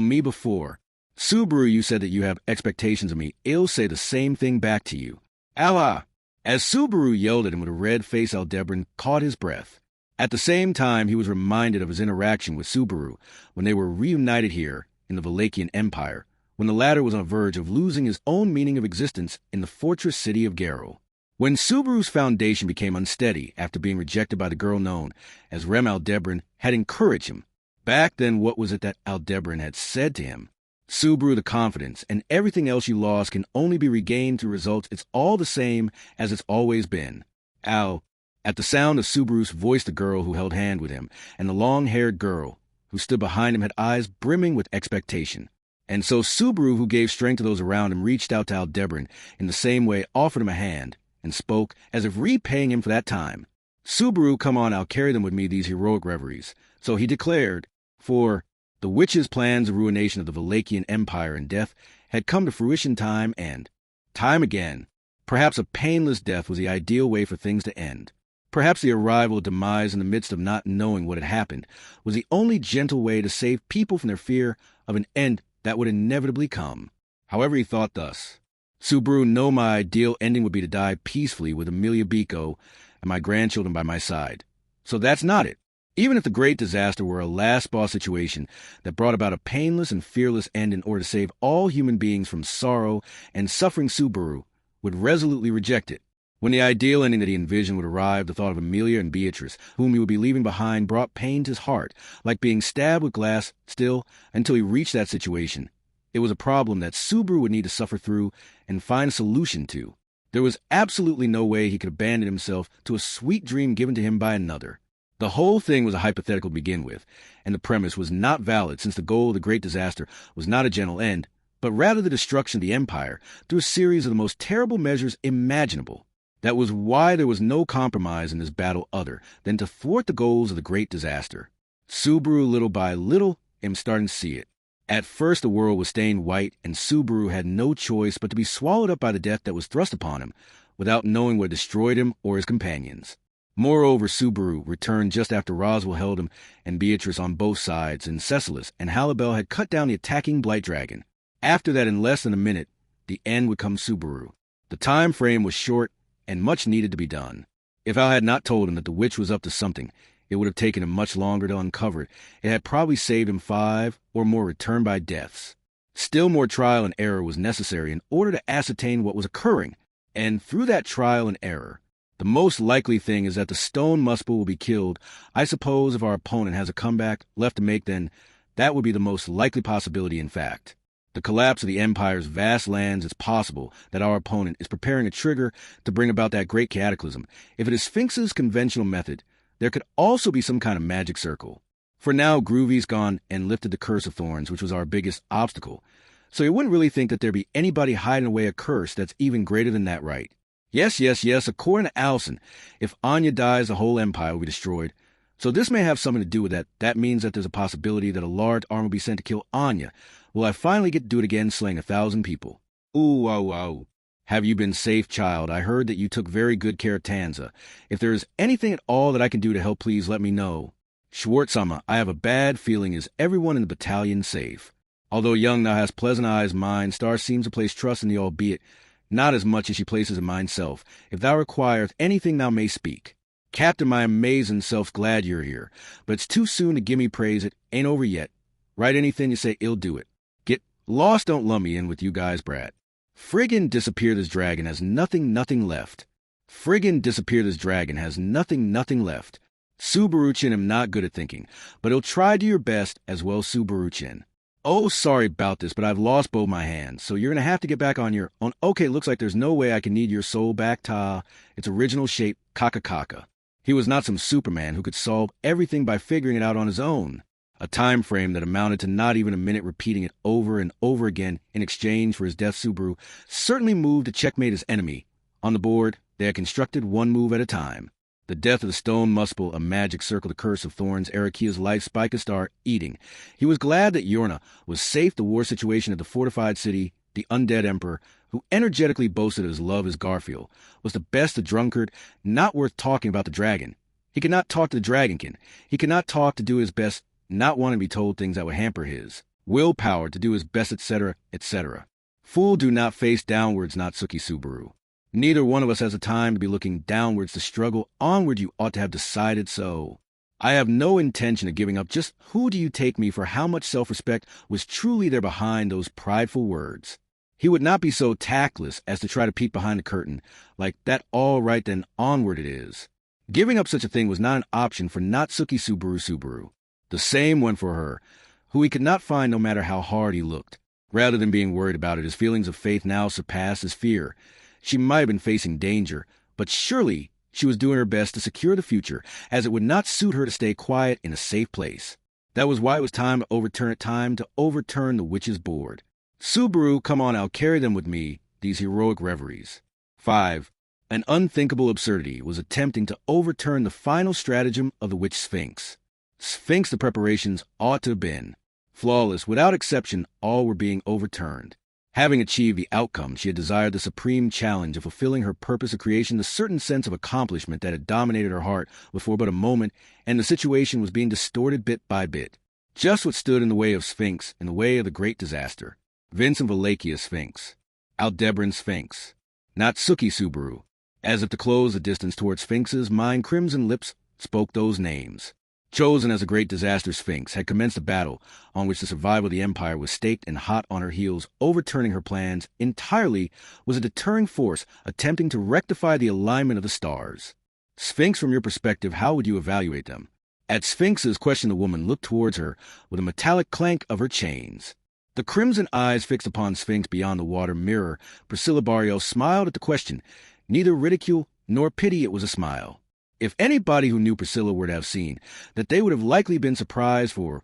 Me before. Subaru, you said that you have expectations of me. I'll say the same thing back to you. Allah! As Subaru yelled at him with a red face, Aldebaran caught his breath. At the same time, he was reminded of his interaction with Subaru when they were reunited here in the Valachian Empire, when the latter was on the verge of losing his own meaning of existence in the fortress city of Garrow. When Subaru's foundation became unsteady after being rejected by the girl known as Rem, Aldebaran had encouraged him. Back then, what was it that Aldebaran had said to him? Subaru, the confidence and everything else you lost can only be regained through results. It's all the same as it's always been. At the sound of Subaru's voice, the girl who held hand with him and the long-haired girl who stood behind him had eyes brimming with expectation. And so Subaru, who gave strength to those around him, reached out to Aldebaran in the same way, offered him a hand, and spoke as if repaying him for that time. Subaru, come on, I'll carry them with me, these heroic reveries. So he declared, for the witch's plans of ruination of the Valachian Empire and death had come to fruition time and time again. Perhaps a painless death was the ideal way for things to end. Perhaps the arrival of demise in the midst of not knowing what had happened was the only gentle way to save people from their fear of an end that would inevitably come. However, he thought thus. Subaru, no, my ideal ending would be to die peacefully with Amelia Biko and my grandchildren by my side. So that's not it. Even if the great disaster were a last boss situation that brought about a painless and fearless end in order to save all human beings from sorrow and suffering, Subaru would resolutely reject it. When the ideal ending that he envisioned would arrive, the thought of Amelia and Beatrice, whom he would be leaving behind, brought pain to his heart, like being stabbed with glass still until he reached that situation. It was a problem that Subaru would need to suffer through and find a solution to. There was absolutely no way he could abandon himself to a sweet dream given to him by another. The whole thing was a hypothetical to begin with, and the premise was not valid since the goal of the great disaster was not a gentle end, but rather the destruction of the empire through a series of the most terrible measures imaginable. That was why there was no compromise in this battle other than to thwart the goals of the great disaster. Subaru, little by little, am starting to see it. At first, the world was stained white, and Subaru had no choice but to be swallowed up by the death that was thrust upon him, without knowing what destroyed him or his companions. Moreover, Subaru returned just after Roswell held him and Beatrice on both sides, and Cecilus and Halibel had cut down the attacking blight dragon. After that, in less than a minute, the end would come Subaru. The time frame was short, and much needed to be done. If Al had not told him that the witch was up to something, it would have taken him much longer to uncover it. It had probably saved him 5 or more return-by deaths. Still more trial and error was necessary in order to ascertain what was occurring, and through that trial and error, the most likely thing is that the stone muspel will be killed. I suppose if our opponent has a comeback left to make, then that would be the most likely possibility in fact. The collapse of the Empire's vast lands, it's possible that our opponent is preparing a trigger to bring about that great cataclysm. If it is Sphinx's conventional method, there could also be some kind of magic circle. For now, Groovy's gone and lifted the Curse of Thorns, which was our biggest obstacle. So you wouldn't really think that there'd be anybody hiding away a curse that's even greater than that, right? Yes, according to Allison, if Anya dies, the whole Empire will be destroyed. So this may have something to do with that. That means that there's a possibility that a large army will be sent to kill Anya. Will I finally get to do it again, slaying 1,000 people? Ooh, oh. Have you been safe, child? I heard that you took very good care of Tanza. If there is anything at all that I can do to help, please let me know. Schwartzhammer, I have a bad feeling. Is everyone in the battalion safe? Although Young now has Pleasant Eye's mind, Star seems to place trust in the albeit not as much as she places in mineself. If thou requirest anything, thou may speak. Captain, my amazing self's glad you're here, but it's too soon to give me praise. It ain't over yet. Write anything you say, I'll do it. Get lost, don't lump me in with you guys, brat. Friggin' disappear this dragon has nothing left. Friggin' disappear this dragon has nothing left. Subaru-chin am not good at thinking, but he'll try to your best as well, Subaru-chin. Oh, sorry about this, but I've lost both my hands, so you're gonna have to get back on your own. Okay, looks like there's no way I can need your soul back to its original shape, Kaka. He was not some Superman who could solve everything by figuring it out on his own. A time frame that amounted to not even a minute, repeating it over and over again in exchange for his death. Subaru certainly moved to checkmate his enemy. On the board, they had constructed one move at a time. The death of the stone muspel, a magic circle, the curse of thorns, Arakia's life, Spike a star, eating. He was glad that Yorna was safe. The war situation at the fortified city, the undead emperor, who energetically boasted of his love as Garfield, was the best, the drunkard, not worth talking about the dragon. He could not talk to the dragonkin. He could not talk to do his best, not wanting to be told things that would hamper his willpower to do his best, etc., etc. Fool, do not face downwards, Natsuki Subaru. Neither one of us has the time to be looking downwards to struggle. Onward, you ought to have decided so. I have no intention of giving up. Just who do you take me for? How much self-respect was truly there behind those prideful words? He would not be so tactless as to try to peek behind the curtain. Like that, all right, then onward it is. Giving up such a thing was not an option for Natsuki Subaru. The same went for her, who he could not find no matter how hard he looked. Rather than being worried about it, his feelings of faith now surpassed his fear. She might have been facing danger, but surely she was doing her best to secure the future, as it would not suit her to stay quiet in a safe place. That was why it was time to overturn the witch's board. Subaru, come on, I'll carry them with me, these heroic reveries. 5. An unthinkable absurdity was attempting to overturn the final stratagem of the witch Sphinx. Sphinx, the preparations ought to have been flawless. Without exception, all were being overturned. Having achieved the outcome, she had desired the supreme challenge of fulfilling her purpose of creation. The certain sense of accomplishment that had dominated her heart was for but a moment, and the situation was being distorted bit by bit. Just what stood in the way of Sphinx, in the way of the great disaster. Vincent Valachia's Sphinx. Aldebaran Sphinx. Natsuki Subaru. As if to close the distance toward Sphinx's mind, crimson lips spoke those names. Chosen as a great disaster, Sphinx had commenced a battle on which the survival of the Empire was staked, and hot on her heels, overturning her plans entirely, was a deterring force attempting to rectify the alignment of the stars. Sphinx, from your perspective, how would you evaluate them? At Sphinx's question, the woman looked towards her with a metallic clank of her chains. The crimson eyes fixed upon Sphinx beyond the water mirror, Priscilla Barrios smiled at the question. Neither ridicule nor pity, it was a smile. If anybody who knew Priscilla were to have seen, that they would have likely been surprised, for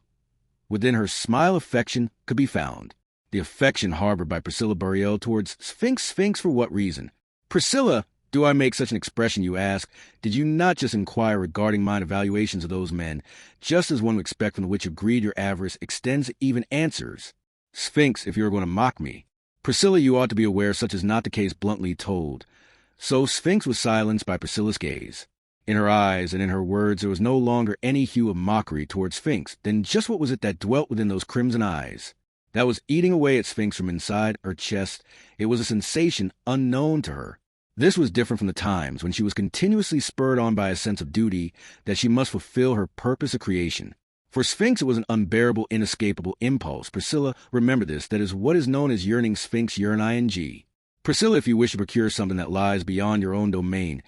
within her smile affection could be found. The affection harbored by Priscilla Barriel towards Sphinx for what reason? Priscilla, do I make such an expression, you ask? Did you not just inquire regarding mine evaluations of those men, just as one would expect from the witch of greed or avarice extends even answers? Sphinx, if you are going to mock me. Priscilla, you ought to be aware such is not the case, bluntly told. So Sphinx was silenced by Priscilla's gaze. In her eyes and in her words there was no longer any hue of mockery toward Sphinx. Then just what was it that dwelt within those crimson eyes? That was eating away at Sphinx from inside her chest. It was a sensation unknown to her. This was different from the times when she was continuously spurred on by a sense of duty that she must fulfill her purpose of creation. For Sphinx it was an unbearable, inescapable impulse. Priscilla, remember this, that is what is known as yearning Sphinx, yearn-ing. Priscilla, if you wish to procure something that lies beyond your own domain,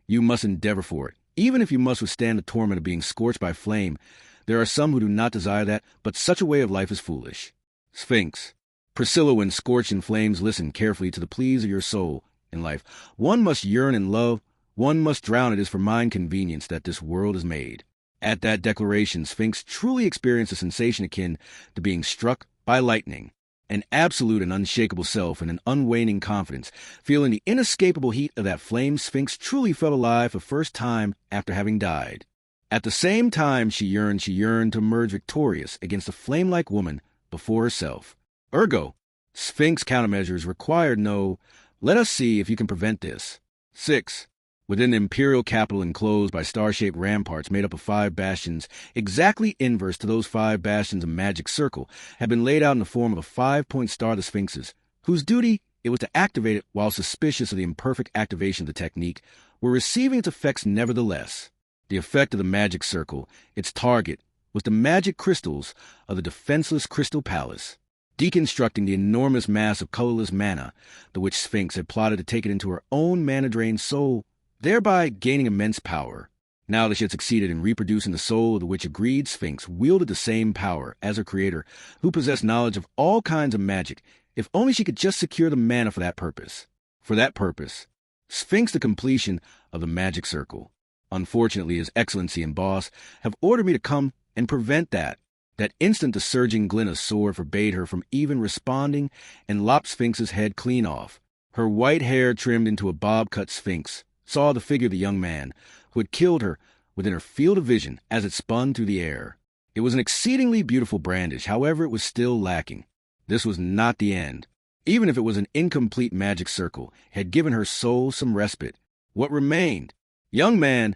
you must endeavor for it. Even if you must withstand the torment of being scorched by flame, there are some who do not desire that, but such a way of life is foolish. Sphinx. Priscilla, when scorched in flames, listen carefully to the pleas of your soul in life. One must yearn and love, one must drown. It is for mine convenience that this world is made. At that declaration, Sphinx truly experienced a sensation akin to being struck by lightning. An absolute and unshakable self and an unwaning confidence. Feeling the inescapable heat of that flame, Sphinx truly felt alive for the first time after having died. At the same time she yearned to emerge victorious against the flame-like woman before herself. Ergo, Sphinx countermeasures required no, let us see if you can prevent this. 6. Within the imperial capital enclosed by star-shaped ramparts made up of 5 bastions, exactly inverse to those 5 bastions of magic circle, had been laid out in the form of a 5-point star, the Sphinxes, whose duty it was to activate it while suspicious of the imperfect activation of the technique, were receiving its effects nevertheless. The effect of the magic circle, its target, was the magic crystals of the defenseless Crystal Palace, deconstructing the enormous mass of colorless mana, the which Sphinx had plotted to take it into her own mana-drained soul, thereby gaining immense power. Now that she had succeeded in reproducing the soul of the witch-agreed, Sphinx wielded the same power as her creator, who possessed knowledge of all kinds of magic, if only she could just secure the mana for that purpose. For that purpose, Sphinx the completion of the magic circle. Unfortunately, His Excellency and boss have ordered me to come and prevent that. That instant the surging glint of sword forbade her from even responding and lopped Sphinx's head clean off. Her white hair trimmed into a bob-cut, Sphinx saw the figure of the young man who had killed her within her field of vision as it spun through the air. It was an exceedingly beautiful brandish, however it was still lacking. This was not the end. Even if it was an incomplete magic circle, it had given her soul some respite. What remained? Young man,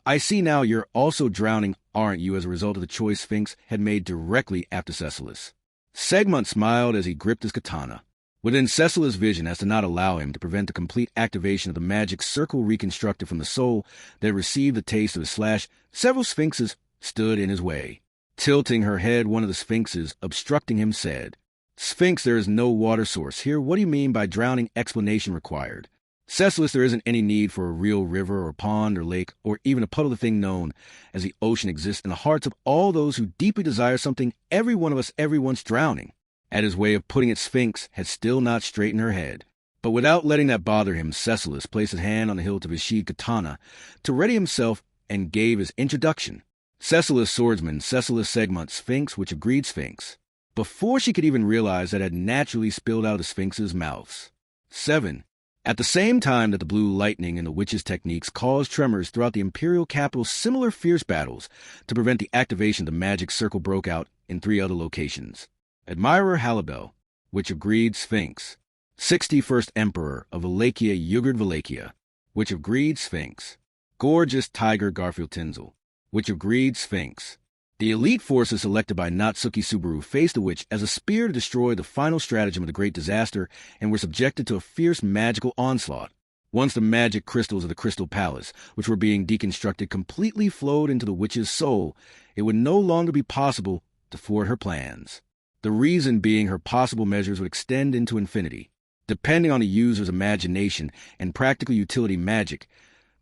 I see now you're also drowning, aren't you, as a result of the choice Sphinx had made directly after Cecilus. Segmont smiled as he gripped his katana. Within Cecilus' vision as to not allow him to prevent the complete activation of the magic circle reconstructed from the soul that received the taste of his slash, several Sphinxes stood in his way. Tilting her head, one of the Sphinxes, obstructing him, said, "Sphinx, there is no water source here. What do you mean by drowning? Explanation required." Cecilus, there isn't any need for a real river or pond or lake or even a puddle. The thing known as the ocean exists in the hearts of all those who deeply desire something. Every one of us every once drowning. At his way of putting it, Sphinx had still not straightened her head. But without letting that bother him, Cecilus placed his hand on the hilt of his sheathed katana to ready himself and gave his introduction. Cecilus swordsman, Cecilus Segmont, Sphinx, which agreed Sphinx. Before she could even realize that it had naturally spilled out of the Sphinx's mouths. 7. At the same time that the blue lightning and the witch's techniques caused tremors throughout the imperial capital, similar fierce battles to prevent the activation of the magic circle broke out in 3 other locations. Admirer Halibel, which agreed Sphinx. 61st Emperor of Wallachia, Yugurd Wallachia, which agreed Sphinx. Gorgeous Tiger Garfield Tinsel, which agreed Sphinx. The elite forces selected by Natsuki Subaru faced the witch as a spear to destroy the final stratagem of the great disaster and were subjected to a fierce magical onslaught. Once the magic crystals of the Crystal Palace, which were being deconstructed, completely flowed into the witch's soul, it would no longer be possible to thwart her plans. The reason being her possible measures would extend into infinity. Depending on the user's imagination and practical utility, magic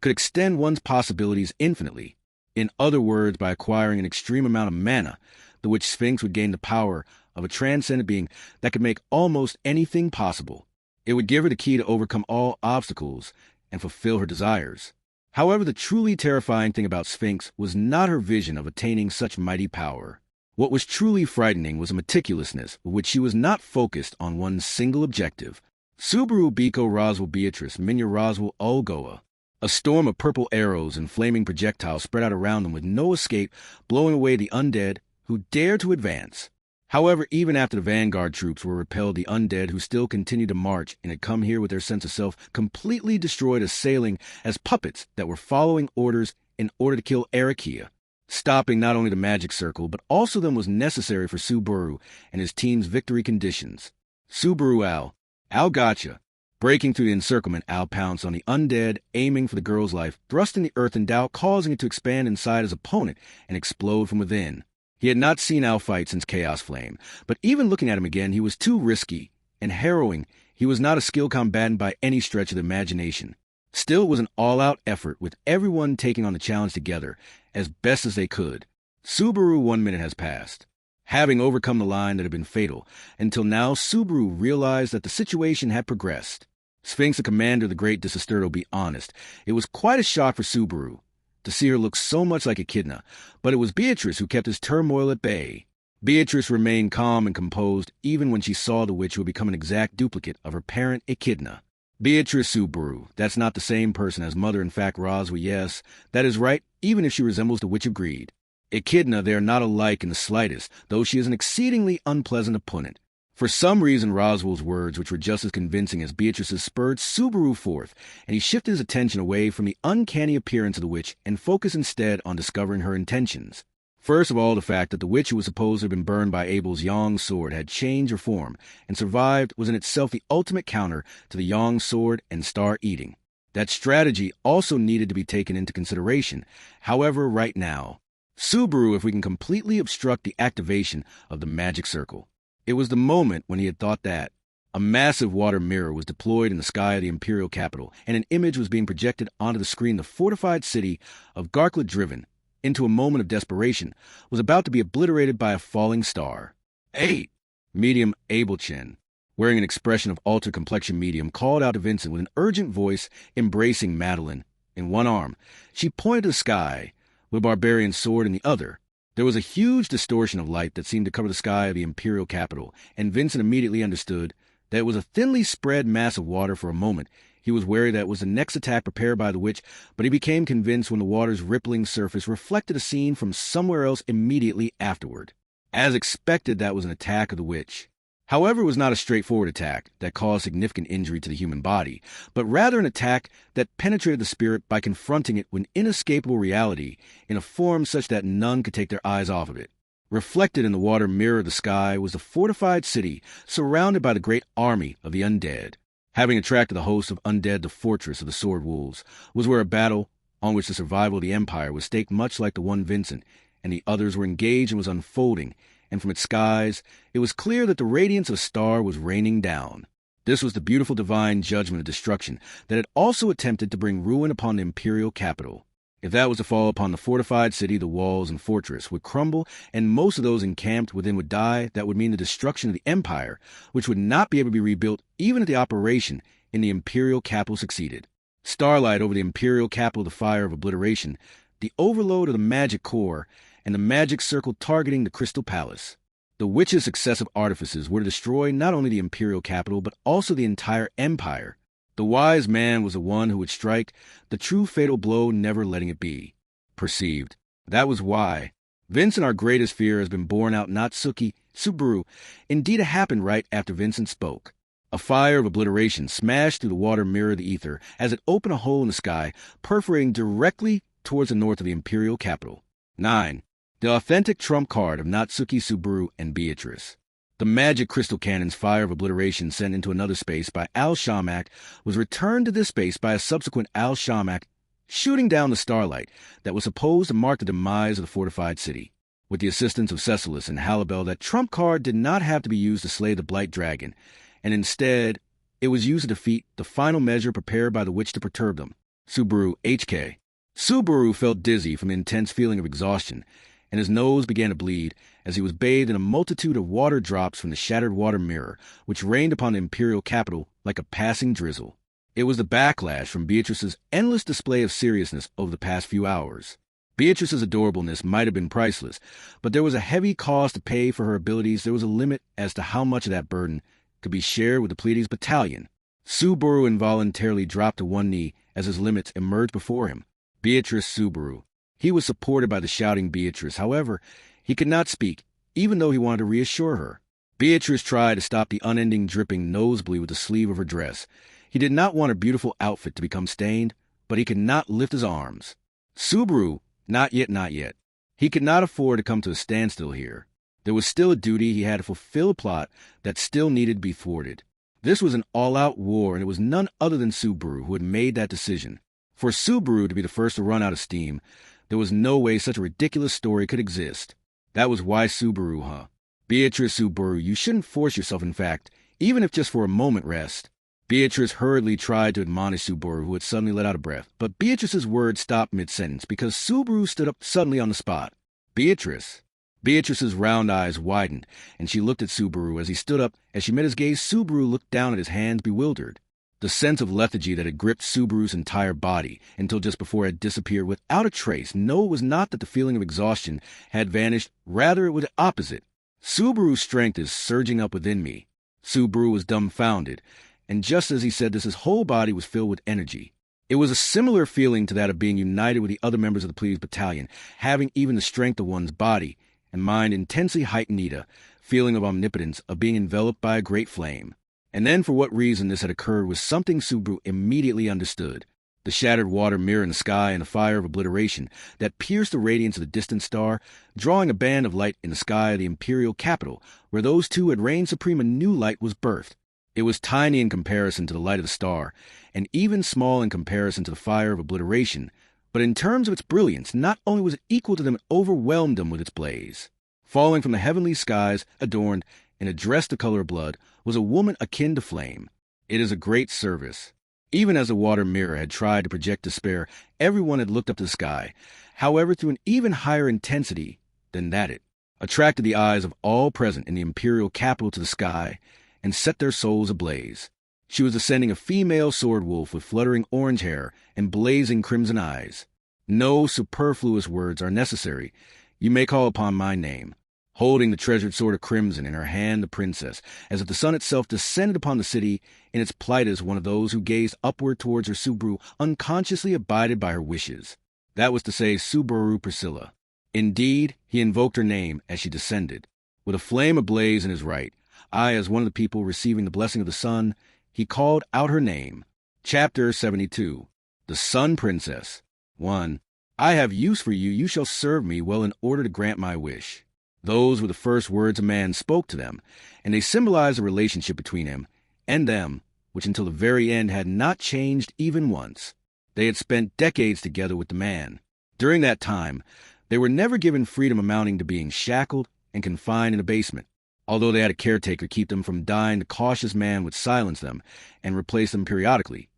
could extend one's possibilities infinitely. In other words, by acquiring an extreme amount of mana, the witch Sphinx would gain the power of a transcendent being that could make almost anything possible. It would give her the key to overcome all obstacles and fulfill her desires. However, the truly terrifying thing about Sphinx was not her vision of attaining such mighty power. What was truly frightening was a meticulousness with which she was not focused on one single objective. Subaru Biko Roswell Beatrice Minya Roswell Ulgoa. A storm of purple arrows and flaming projectiles spread out around them with no escape, blowing away the undead who dared to advance. However, even after the vanguard troops were repelled, the undead who still continued to march and had come here with their sense of self completely destroyed assailing as puppets that were following orders in order to kill Arakia. Stopping not only the magic circle, but also them was necessary for Subaru and his team's victory conditions. Subaru Al gotcha. Breaking through the encirclement, Al pounced on the undead, aiming for the girl's life, thrusting the earthen dowel, causing it to expand inside his opponent and explode from within. He had not seen Al fight since Chaos Flame, but even looking at him again, he was too risky and harrowing. He was not a skilled combatant by any stretch of the imagination. Still, it was an all-out effort, with everyone taking on the challenge together as best as they could. Subaru 1 minute has passed. Having overcome the line that had been fatal, until now Subaru realized that the situation had progressed. Sphinx, the commander of the Great Disasturdo, be honest, it was quite a shock for Subaru to see her look so much like Echidna, but it was Beatrice who kept his turmoil at bay. Beatrice remained calm and composed even when she saw the witch who had become an exact duplicate of her parent Echidna. Beatrice Subaru, that's not the same person as Mother. In fact, Roswell, yes, that is right, even if she resembles the Witch of Greed. Echidna, they are not alike in the slightest, though she is an exceedingly unpleasant opponent. For some reason, Roswell's words, which were just as convincing as Beatrice's, spurred Subaru forth, and he shifted his attention away from the uncanny appearance of the witch and focused instead on discovering her intentions. First of all, the fact that the witch who was supposed to have been burned by Abel's Yang sword had changed her form and survived was in itself the ultimate counter to the Yang sword and star eating. That strategy also needed to be taken into consideration. However, right now, Subaru, if we can completely obstruct the activation of the magic circle. It was the moment when he had thought that. A massive water mirror was deployed in the sky of the imperial capital, and an image was being projected onto the screen. The fortified city of Garkla, driven into a moment of desperation, was about to be obliterated by a falling star. 8. Medium Abelchen, wearing an expression of altered complexion medium, called out to Vincent with an urgent voice, embracing Madeline. In one arm, she pointed to the sky, with a barbarian sword in the other. There was a huge distortion of light that seemed to cover the sky of the imperial capital, and Vincent immediately understood that it was a thinly spread mass of water. For a moment, he was wary that it was the next attack prepared by the witch, but he became convinced when the water's rippling surface reflected a scene from somewhere else immediately afterward. As expected, that was an attack of the witch. However, it was not a straightforward attack that caused significant injury to the human body, but rather an attack that penetrated the spirit by confronting it with an inescapable reality in a form such that none could take their eyes off of it. Reflected in the water mirror of the sky was the fortified city, surrounded by the great army of the undead. Having attracted the hosts of undead, the fortress of the Sword Wolves was where a battle on which the survival of the Empire was staked, much like the one Vincent and the others were engaged and was unfolding, and from its skies it was clear that the radiance of a star was raining down. This was the beautiful divine judgment of destruction that had also attempted to bring ruin upon the imperial capital. If that was to fall upon the fortified city, the walls and fortress would crumble, and most of those encamped within would die. That would mean the destruction of the empire, which would not be able to be rebuilt even if the operation in the imperial capital succeeded. Starlight over the imperial capital, the fire of obliteration, the overload of the magic core, and the magic circle targeting the Crystal Palace. The witch's successive artifices were to destroy not only the imperial capital, but also the entire empire. The wise man was the one who would strike the true fatal blow, never letting it be perceived. That was why Vincent, our greatest fear, has been borne out. Natsuki Subaru. Indeed, it happened right after Vincent spoke. A fire of obliteration smashed through the water mirror of the ether as it opened a hole in the sky, perforating directly towards the north of the imperial capital. 9. The authentic trump card of Natsuki Subaru and Beatrice. The magic crystal cannon's fire of obliteration sent into another space by Al-Shamak was returned to this space by a subsequent Al-Shamak, shooting down the starlight that was supposed to mark the demise of the fortified city. With the assistance of Cecilus and Halibel, that trump card did not have to be used to slay the Blight Dragon, and instead it was used to defeat the final measure prepared by the witch to perturb them. Subaru HK. Subaru felt dizzy from the intense feeling of exhaustion, and his nose began to bleed as he was bathed in a multitude of water drops from the shattered water mirror, which rained upon the imperial capital like a passing drizzle. It was the backlash from Beatrice's endless display of seriousness over the past few hours. Beatrice's adorableness might have been priceless, but there was a heavy cost to pay for her abilities. There was a limit as to how much of that burden could be shared with the Pleiades battalion. Subaru involuntarily dropped to one knee as his limits emerged before him. Beatrice Subaru. He was supported by the shouting Beatrice. However, he could not speak, even though he wanted to reassure her. Beatrice tried to stop the unending dripping nosebleed with the sleeve of her dress. He did not want her beautiful outfit to become stained, but he could not lift his arms. Subaru, not yet, not yet. He could not afford to come to a standstill here. There was still a duty he had to fulfill, a plot that still needed to be thwarted. This was an all-out war, and it was none other than Subaru who had made that decision. For Subaru to be the first to run out of steam, there was no way such a ridiculous story could exist. That was why Subaru, huh? Beatrice, Subaru, you shouldn't force yourself, in fact, even if just for a moment rest. Beatrice hurriedly tried to admonish Subaru, who had suddenly let out a breath, but Beatrice's words stopped mid-sentence because Subaru stood up suddenly on the spot. Beatrice. Beatrice's round eyes widened, and she looked at Subaru as he stood up. As she met his gaze, Subaru looked down at his hands, bewildered. The sense of lethargy that had gripped Subaru's entire body until just before it had disappeared without a trace. No, it was not that the feeling of exhaustion had vanished. Rather, it was the opposite. Subaru's strength is surging up within me. Subaru was dumbfounded, and just as he said this, his whole body was filled with energy. It was a similar feeling to that of being united with the other members of the police battalion, having even the strength of one's body and mind intensely heightened, a feeling of omnipotence, of being enveloped by a great flame. And then for what reason this had occurred was something Subaru immediately understood. The shattered water mirror in the sky and the fire of obliteration that pierced the radiance of the distant star, drawing a band of light in the sky of the imperial capital, where those two had reigned supreme, a new light was birthed. It was tiny in comparison to the light of the star, and even small in comparison to the fire of obliteration, but in terms of its brilliance, not only was it equal to them, it overwhelmed them with its blaze. Falling from the heavenly skies, adorned in a dress the color of blood, was a woman akin to flame. It is a great service. Even as the water mirror had tried to project despair, everyone had looked up to the sky, however, through an even higher intensity than that. It attracted the eyes of all present in the imperial capital to the sky and set their souls ablaze. She was ascending a female sword wolf with fluttering orange hair and blazing crimson eyes. No superfluous words are necessary. You may call upon my name. Holding the treasured sword of crimson in her hand, the princess, as if the sun itself descended upon the city in its plight as one of those who gazed upward towards her, Subaru unconsciously abided by her wishes. That was to say, Subaru Priscilla. Indeed, he invoked her name as she descended. With a flame ablaze in his right, as one of the people receiving the blessing of the sun, he called out her name. Chapter 72. The Sun Princess. 1. I have use for you. You shall serve me well in order to grant my wish. Those were the first words a man spoke to them, and they symbolized the relationship between him and them, which until the very end had not changed even once. They had spent decades together with the man. During that time, they were never given freedom amounting to being shackled and confined in a basement. Although they had a caretaker keep them from dying, the cautious man would silence them and replace them periodically.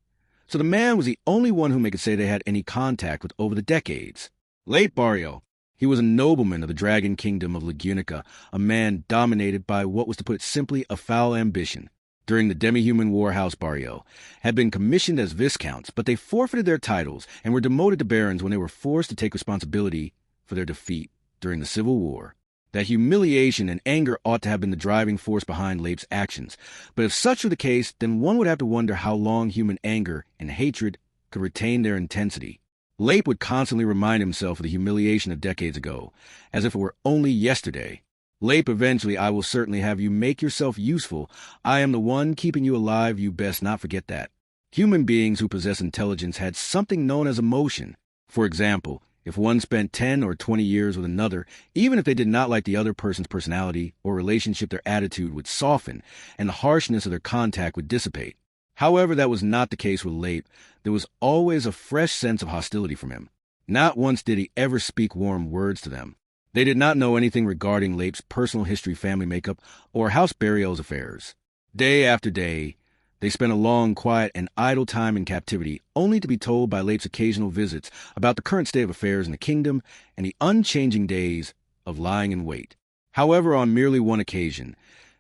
So the man was the only one whom they could say they had any contact with over the decades. Late Barrio. He was a nobleman of the Dragon Kingdom of Lagunica, a man dominated by what was, to put it simply, a foul ambition. During the demi-human war, House Barrio had been commissioned as viscounts, but they forfeited their titles and were demoted to barons when they were forced to take responsibility for their defeat during the Civil War. That humiliation and anger ought to have been the driving force behind Leip's actions, but if such were the case, then one would have to wonder how long human anger and hatred could retain their intensity. Leip would constantly remind himself of the humiliation of decades ago, as if it were only yesterday. Leip, eventually I will certainly have you make yourself useful. I am the one keeping you alive, you best not forget that. Human beings who possess intelligence had something known as emotion. For example, if one spent 10 or 20 years with another, even if they did not like the other person's personality or relationship, their attitude would soften, and the harshness of their contact would dissipate. However, that was not the case with Leip. There was always a fresh sense of hostility from him. Not once did he ever speak warm words to them. They did not know anything regarding Leip's personal history, family makeup, or House Barrio's affairs. Day after day, they spent a long, quiet, and idle time in captivity, only to be told by Leip's occasional visits about the current state of affairs in the kingdom and the unchanging days of lying in wait. However, on merely one occasion,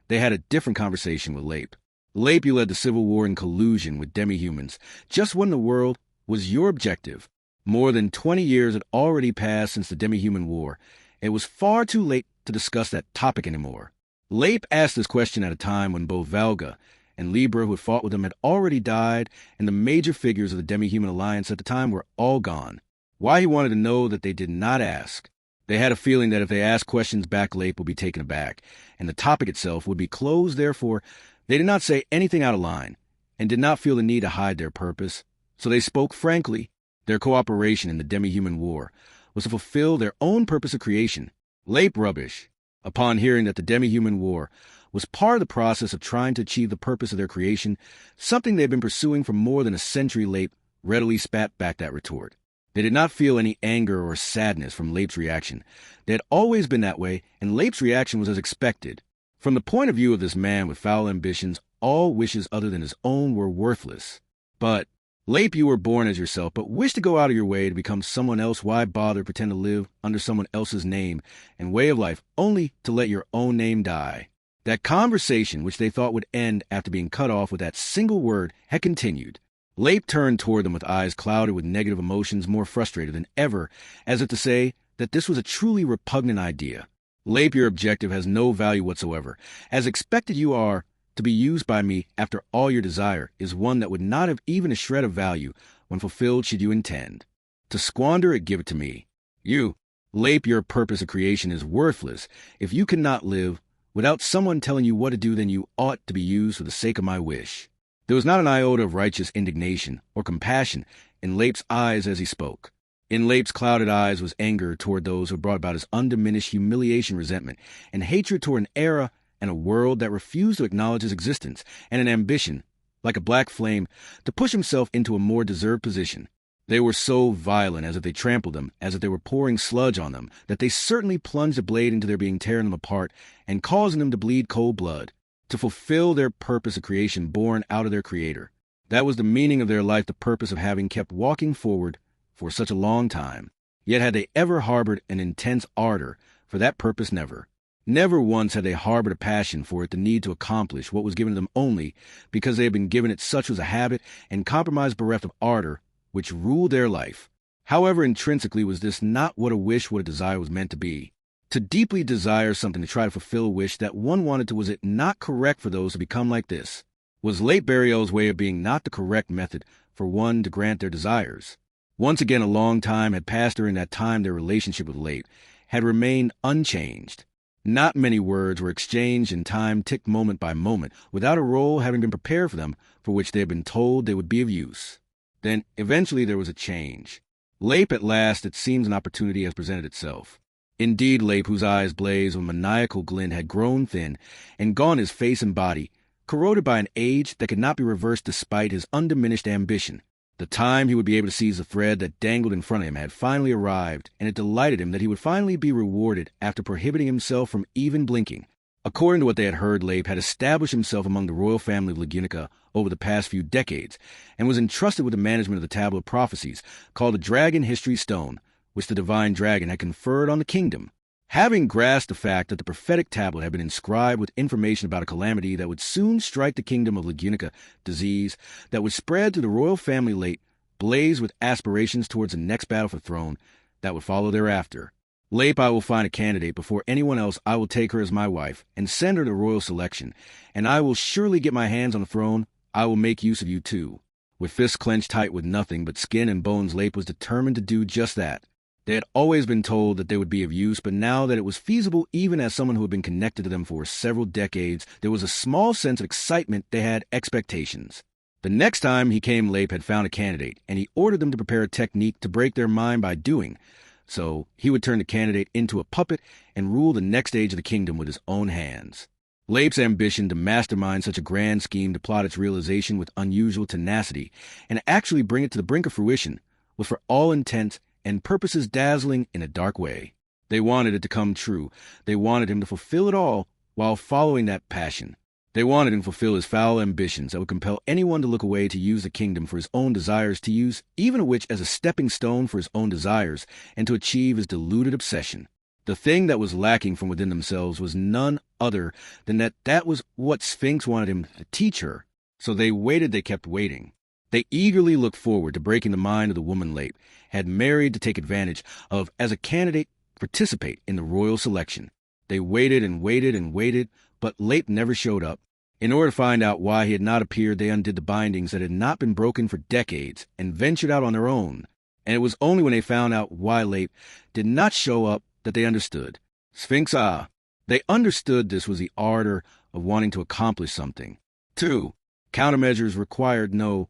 they had a different conversation with Leip. Leip, you led the Civil War in collusion with demi-humans. Just what in the world was your objective? More than 20 years had already passed since the demi-human war. It was far too late to discuss that topic anymore. Leip asked this question at a time when both Valga and Libra, who had fought with him, had already died, and the major figures of the demi-human alliance at the time were all gone. Why he wanted to know that they did not ask. They had a feeling that if they asked questions back, Leip would be taken aback, and the topic itself would be closed. Therefore, they did not say anything out of line, and did not feel the need to hide their purpose. So they spoke frankly. Their cooperation in the demi-human war was to fulfill their own purpose of creation. Leip rubbish. Upon hearing that the demi-human war was part of the process of trying to achieve the purpose of their creation, something they had been pursuing for more than a century, Leip readily spat back that retort. They did not feel any anger or sadness from Leip's reaction. They had always been that way, and Leip's reaction was as expected. From the point of view of this man with foul ambitions, all wishes other than his own were worthless. But, Leip, you were born as yourself, but wish to go out of your way to become someone else. Why bother pretend to live under someone else's name and way of life, only to let your own name die? That conversation, which they thought would end after being cut off with that single word, had continued. Leip turned toward them with eyes clouded with negative emotions, more frustrated than ever, as if to say that this was a truly repugnant idea. Leip, your objective has no value whatsoever. As expected you are to be used by me after all, your desire is one that would not have even a shred of value when fulfilled should you intend. To squander it, give it to me. You, Leip, your purpose of creation is worthless. If you cannot live without someone telling you what to do, then you ought to be used for the sake of my wish. There was not an iota of righteous indignation or compassion in Leip's eyes as he spoke. In Leip's clouded eyes was anger toward those who brought about his undiminished humiliation, resentment, and hatred toward an era and a world that refused to acknowledge his existence, and an ambition, like a black flame, to push himself into a more deserved position. They were so violent, as if they trampled them, as if they were pouring sludge on them, that they certainly plunged a blade into their being, tearing them apart and causing them to bleed cold blood, to fulfill their purpose of creation born out of their Creator. That was the meaning of their life, the purpose of having kept walking forward for such a long time. Yet had they ever harbored an intense ardor for that purpose? Never. Never once had they harbored a passion for it, the need to accomplish what was given to them only because they had been given it. Such was a habit and compromise bereft of ardor which ruled their life. However, intrinsically was this not what a wish, what a desire was meant to be. To deeply desire something, to try to fulfill a wish that one wanted to, was it not correct for those to become like this? Was Leip Burial's way of being not the correct method for one to grant their desires? Once again, a long time had passed. During that time, their relationship with Leip had remained unchanged. Not many words were exchanged, and time ticked moment by moment, without a role having been prepared for them for which they had been told they would be of use. Then, eventually, there was a change. Leip, at last, it seems an opportunity has presented itself. Indeed, Leip, whose eyes blazed with maniacal glint, had grown thin and gone, his face and body, corroded by an age that could not be reversed despite his undiminished ambition. The time he would be able to seize the thread that dangled in front of him had finally arrived, and it delighted him that he would finally be rewarded after prohibiting himself from even blinking. According to what they had heard, Leip had established himself among the royal family of Lagunica over the past few decades, and was entrusted with the management of the tablet of prophecies, called the Dragon History Stone, which the divine dragon had conferred on the kingdom. Having grasped the fact that the prophetic tablet had been inscribed with information about a calamity that would soon strike the kingdom of Lagunica, disease that would spread through the royal family, Leip blazed with aspirations towards the next battle for the throne that would follow thereafter. Leip, I will find a candidate before anyone else. I will take her as my wife and send her to royal selection, and I will surely get my hands on the throne. I will make use of you too. With fists clenched tight with nothing but skin and bones, Leip was determined to do just that. They had always been told that they would be of use, but now that it was feasible, even as someone who had been connected to them for several decades, there was a small sense of excitement. They had expectations. The next time he came, Leip had found a candidate, and he ordered them to prepare a technique to break their mind by doing. So he would turn the candidate into a puppet and rule the next stage of the kingdom with his own hands. Leip's ambition to mastermind such a grand scheme, to plot its realization with unusual tenacity, and actually bring it to the brink of fruition, was for all intents and purposes dazzling in a dark way. They wanted it to come true. They wanted him to fulfill it all while following that passion. They wanted him to fulfill his foul ambitions that would compel anyone to look away, to use the kingdom for his own desires, to use even a witch as a stepping stone for his own desires, and to achieve his deluded obsession. The thing that was lacking from within themselves was none other than that was what Sphinx wanted him to teach her. So they waited, they kept waiting. They eagerly looked forward to breaking the mind of the woman Leip had married to take advantage of as a candidate to participate in the royal selection. They waited and waited and waited, but Leip never showed up. In order to find out why he had not appeared, they undid the bindings that had not been broken for decades and ventured out on their own. And it was only when they found out why Leip did not show up that they understood. Sphinx They understood this was the ardor of wanting to accomplish something. 2. Countermeasures required no,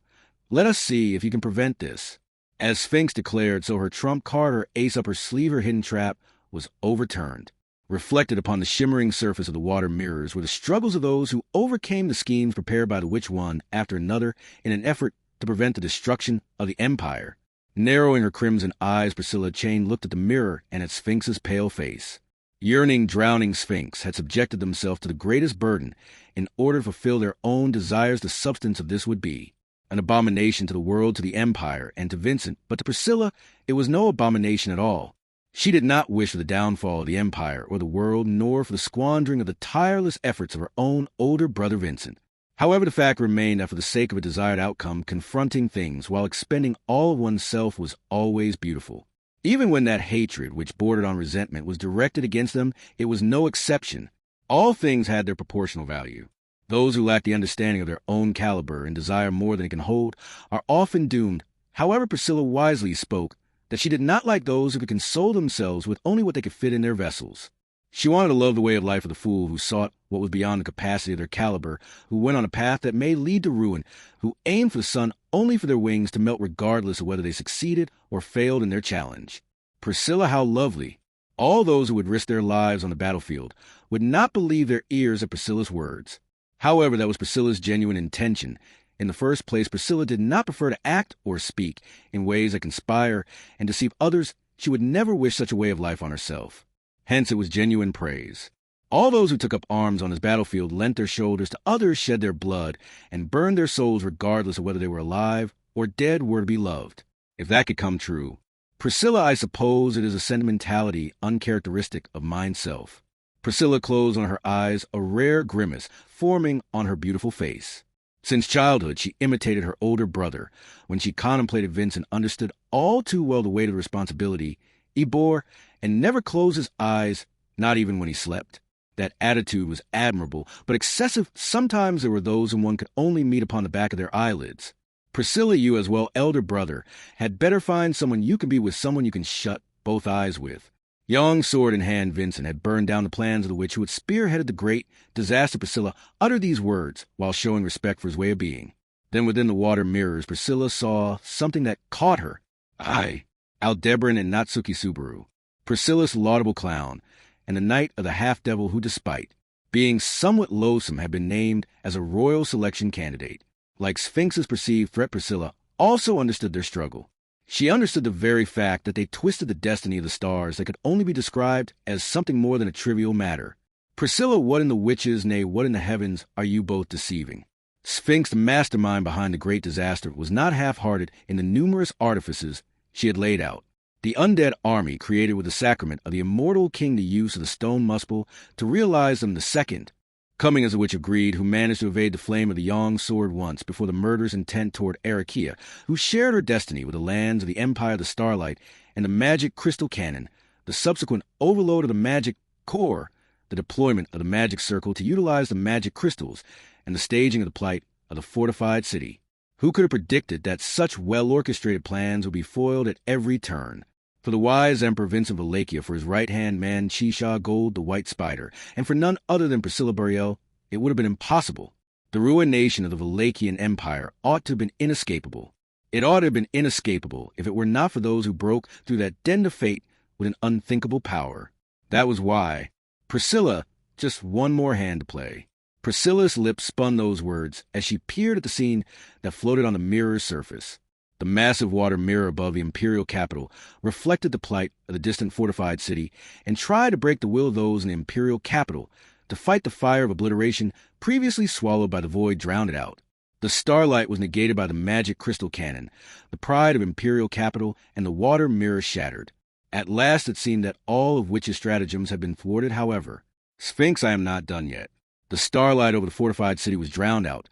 let us see if you can prevent this. As Sphinx declared, so her trump card, her ace up her sleeve, her hidden trap, was overturned. Reflected upon the shimmering surface of the water mirrors were the struggles of those who overcame the schemes prepared by the witch one after another in an effort to prevent the destruction of the empire. Narrowing her crimson eyes, Priscilla Chain looked at the mirror and at Sphinx's pale face. Yearning, drowning Sphinx had subjected themselves to the greatest burden in order to fulfill their own desires. The substance of this would be an abomination to the world, to the empire, and to Vincent, but to Priscilla it was no abomination at all. She did not wish for the downfall of the empire or the world, nor for the squandering of the tireless efforts of her own older brother Vincent. However, the fact remained that for the sake of a desired outcome, confronting things while expending all of oneself was always beautiful. Even when that hatred, which bordered on resentment, was directed against them, it was no exception. All things had their proportional value. Those who lack the understanding of their own caliber and desire more than it can hold are often doomed. However, Priscilla wisely spoke that she did not like those who could console themselves with only what they could fit in their vessels. She wanted to love the way of life of the fool who sought what was beyond the capacity of their caliber, who went on a path that may lead to ruin, who aimed for the sun only for their wings to melt regardless of whether they succeeded or failed in their challenge. Priscilla, how lovely! All those who would risk their lives on the battlefield would not believe their ears at Priscilla's words. However, that was Priscilla's genuine intention. In the first place, Priscilla did not prefer to act or speak in ways that conspire and deceive others. She would never wish such a way of life on herself. Hence, it was genuine praise. All those who took up arms on this battlefield lent their shoulders to others, shed their blood, and burned their souls regardless of whether they were alive or dead were to be loved. If that could come true. Priscilla, I suppose it is a sentimentality uncharacteristic of mineself. Priscilla closed on her eyes, a rare grimace forming on her beautiful face. Since childhood, she imitated her older brother. When she contemplated Vincent, understood all too well the weight of the responsibility he bore, and never closed his eyes, not even when he slept. That attitude was admirable, but excessive. Sometimes there were those whom one could only meet upon the back of their eyelids. Priscilla, you as well, elder brother, had better find someone you can be with, someone you can shut both eyes with. Young, sword in hand, Vincent had burned down the plans of the witch who had spearheaded the great disaster. Priscilla uttered these words while showing respect for his way of being. Then within the water mirrors, Priscilla saw something that caught her. Aye, Aldebaran and Natsuki Subaru, Priscilla's laudable clown, and the knight of the half-devil who, despite being somewhat loathsome, had been named as a royal selection candidate. Like Sphinx's perceived threat, Priscilla also understood their struggle. She understood the very fact that they twisted the destiny of the stars that could only be described as something more than a trivial matter. Priscilla, what in the witches, nay, what in the heavens, are you both deceiving? Sphinx, the mastermind behind the great disaster, was not half-hearted in the numerous artifices she had laid out. The undead army created with the sacrament of the immortal king the use of the stone muspel to realize them. The second, coming as a witch of greed, who managed to evade the flame of the Yang sword once before the murder's intent toward Arakia, who shared her destiny with the lands of the Empire of the Starlight and the magic crystal cannon, the subsequent overload of the magic core, the deployment of the magic circle to utilize the magic crystals, and the staging of the plight of the fortified city. Who could have predicted that such well-orchestrated plans would be foiled at every turn? For the wise Emperor Vincent Valaquia, for his right-hand man Chisha Gold the White Spider, and for none other than Priscilla Buriel, it would have been impossible. The ruination of the Valaquian Empire ought to have been inescapable. It ought to have been inescapable if it were not for those who broke through that den of fate with an unthinkable power. That was why. Priscilla, just one more hand to play. Priscilla's lips spun those words as she peered at the scene that floated on the mirror's surface. The massive water mirror above the imperial capital reflected the plight of the distant fortified city and tried to break the will of those in the imperial capital to fight the fire of obliteration previously swallowed by the void, drowned it out. The starlight was negated by the magic crystal cannon, the pride of imperial capital, and the water mirror shattered. At last it seemed that all of Witch's stratagems had been thwarted. However, Sphinx, I am not done yet. The starlight over the fortified city was drowned out,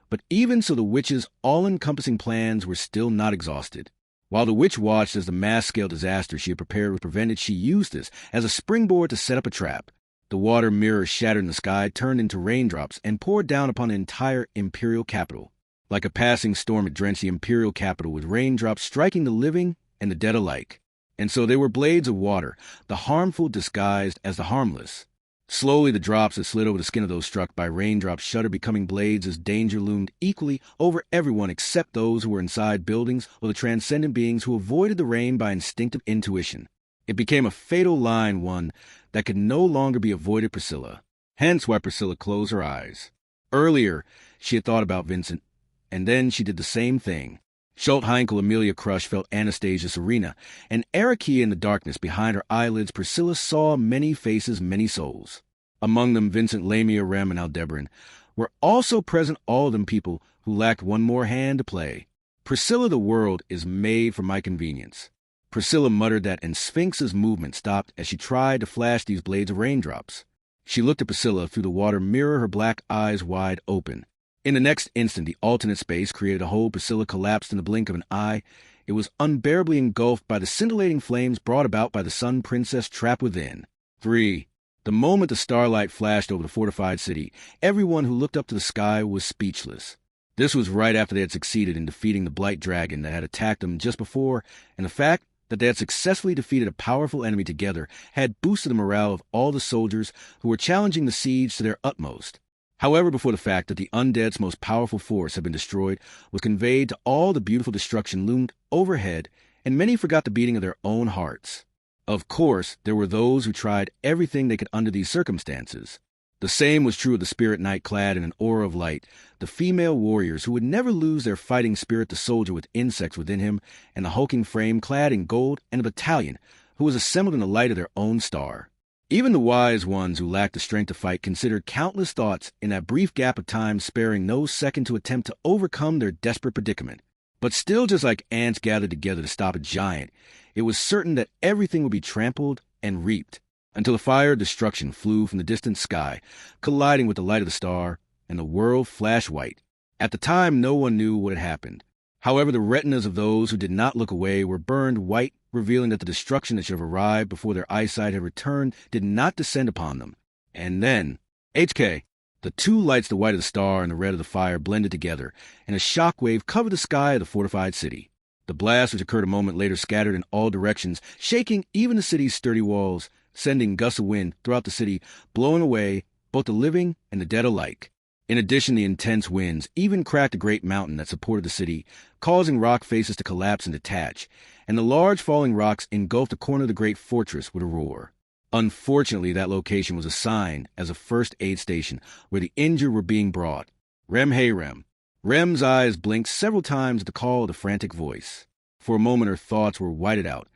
but even so the witch's all-encompassing plans were still not exhausted. While the witch watched as the mass-scale disaster she had prepared was prevented, she used this as a springboard to set up a trap. The water mirror shattered in the sky, turned into raindrops, and poured down upon the entire imperial capital. Like a passing storm, it drenched the imperial capital with raindrops striking the living and the dead alike. And so they were blades of water, the harmful disguised as the harmless. Slowly the drops that slid over the skin of those struck by raindrops shuddered, becoming blades as danger loomed equally over everyone except those who were inside buildings or the transcendent beings who avoided the rain by instinctive intuition. It became a fatal line, one that could no longer be avoided Priscilla. Hence why Priscilla closed her eyes. Earlier, she had thought about Vincent, and then she did the same thing. Schult, Heinkel, Amelia Crush felt Anastasia Serena, and Erikia in the darkness behind her eyelids. Priscilla saw many faces, many souls. Among them, Vincent, Lamia, Rem, and Aldebaran were also present, all of them people who lacked one more hand to play. Priscilla, the world is made for my convenience. Priscilla muttered that, and Sphinx's movement stopped as she tried to flash these blades of raindrops. She looked at Priscilla through the water mirror, her black eyes wide open. In the next instant, the alternate space created a hole. Priscilla collapsed in the blink of an eye. It was unbearably engulfed by the scintillating flames brought about by the sun princess trapped within. 3. The moment the starlight flashed over the fortified city, everyone who looked up to the sky was speechless. This was right after they had succeeded in defeating the blight dragon that had attacked them just before, and the fact that they had successfully defeated a powerful enemy together had boosted the morale of all the soldiers who were challenging the siege to their utmost. However, before the fact that the undead's most powerful force had been destroyed was conveyed to all, the beautiful destruction loomed overhead, and many forgot the beating of their own hearts. Of course, there were those who tried everything they could under these circumstances. The same was true of the spirit knight clad in an aura of light, the female warriors who would never lose their fighting spirit, the soldier with insects within him, and the hulking frame clad in gold, and a battalion who was assembled in the light of their own star. Even the wise ones who lacked the strength to fight considered countless thoughts in that brief gap of time, sparing no second to attempt to overcome their desperate predicament. But still, just like ants gathered together to stop a giant, it was certain that everything would be trampled and reaped, until the fire of destruction flew from the distant sky, colliding with the light of the star, and the world flashed white. At the time, no one knew what had happened. However, the retinas of those who did not look away were burned white, revealing that the destruction that should have arrived before their eyesight had returned did not descend upon them. And then, HK, the two lights, the white of the star and the red of the fire, blended together, and a shock wave covered the sky of the fortified city. The blast, which occurred a moment later, scattered in all directions, shaking even the city's sturdy walls, sending gusts of wind throughout the city, blowing away both the living and the dead alike. In addition, the intense winds even cracked the great mountain that supported the city, causing rock faces to collapse and detach, and the large falling rocks engulfed a corner of the great fortress with a roar. Unfortunately, that location was assigned as a first aid station where the injured were being brought. Rem, hey Rem. Rem's eyes blinked several times at the call of the frantic voice. For a moment her thoughts were whited out,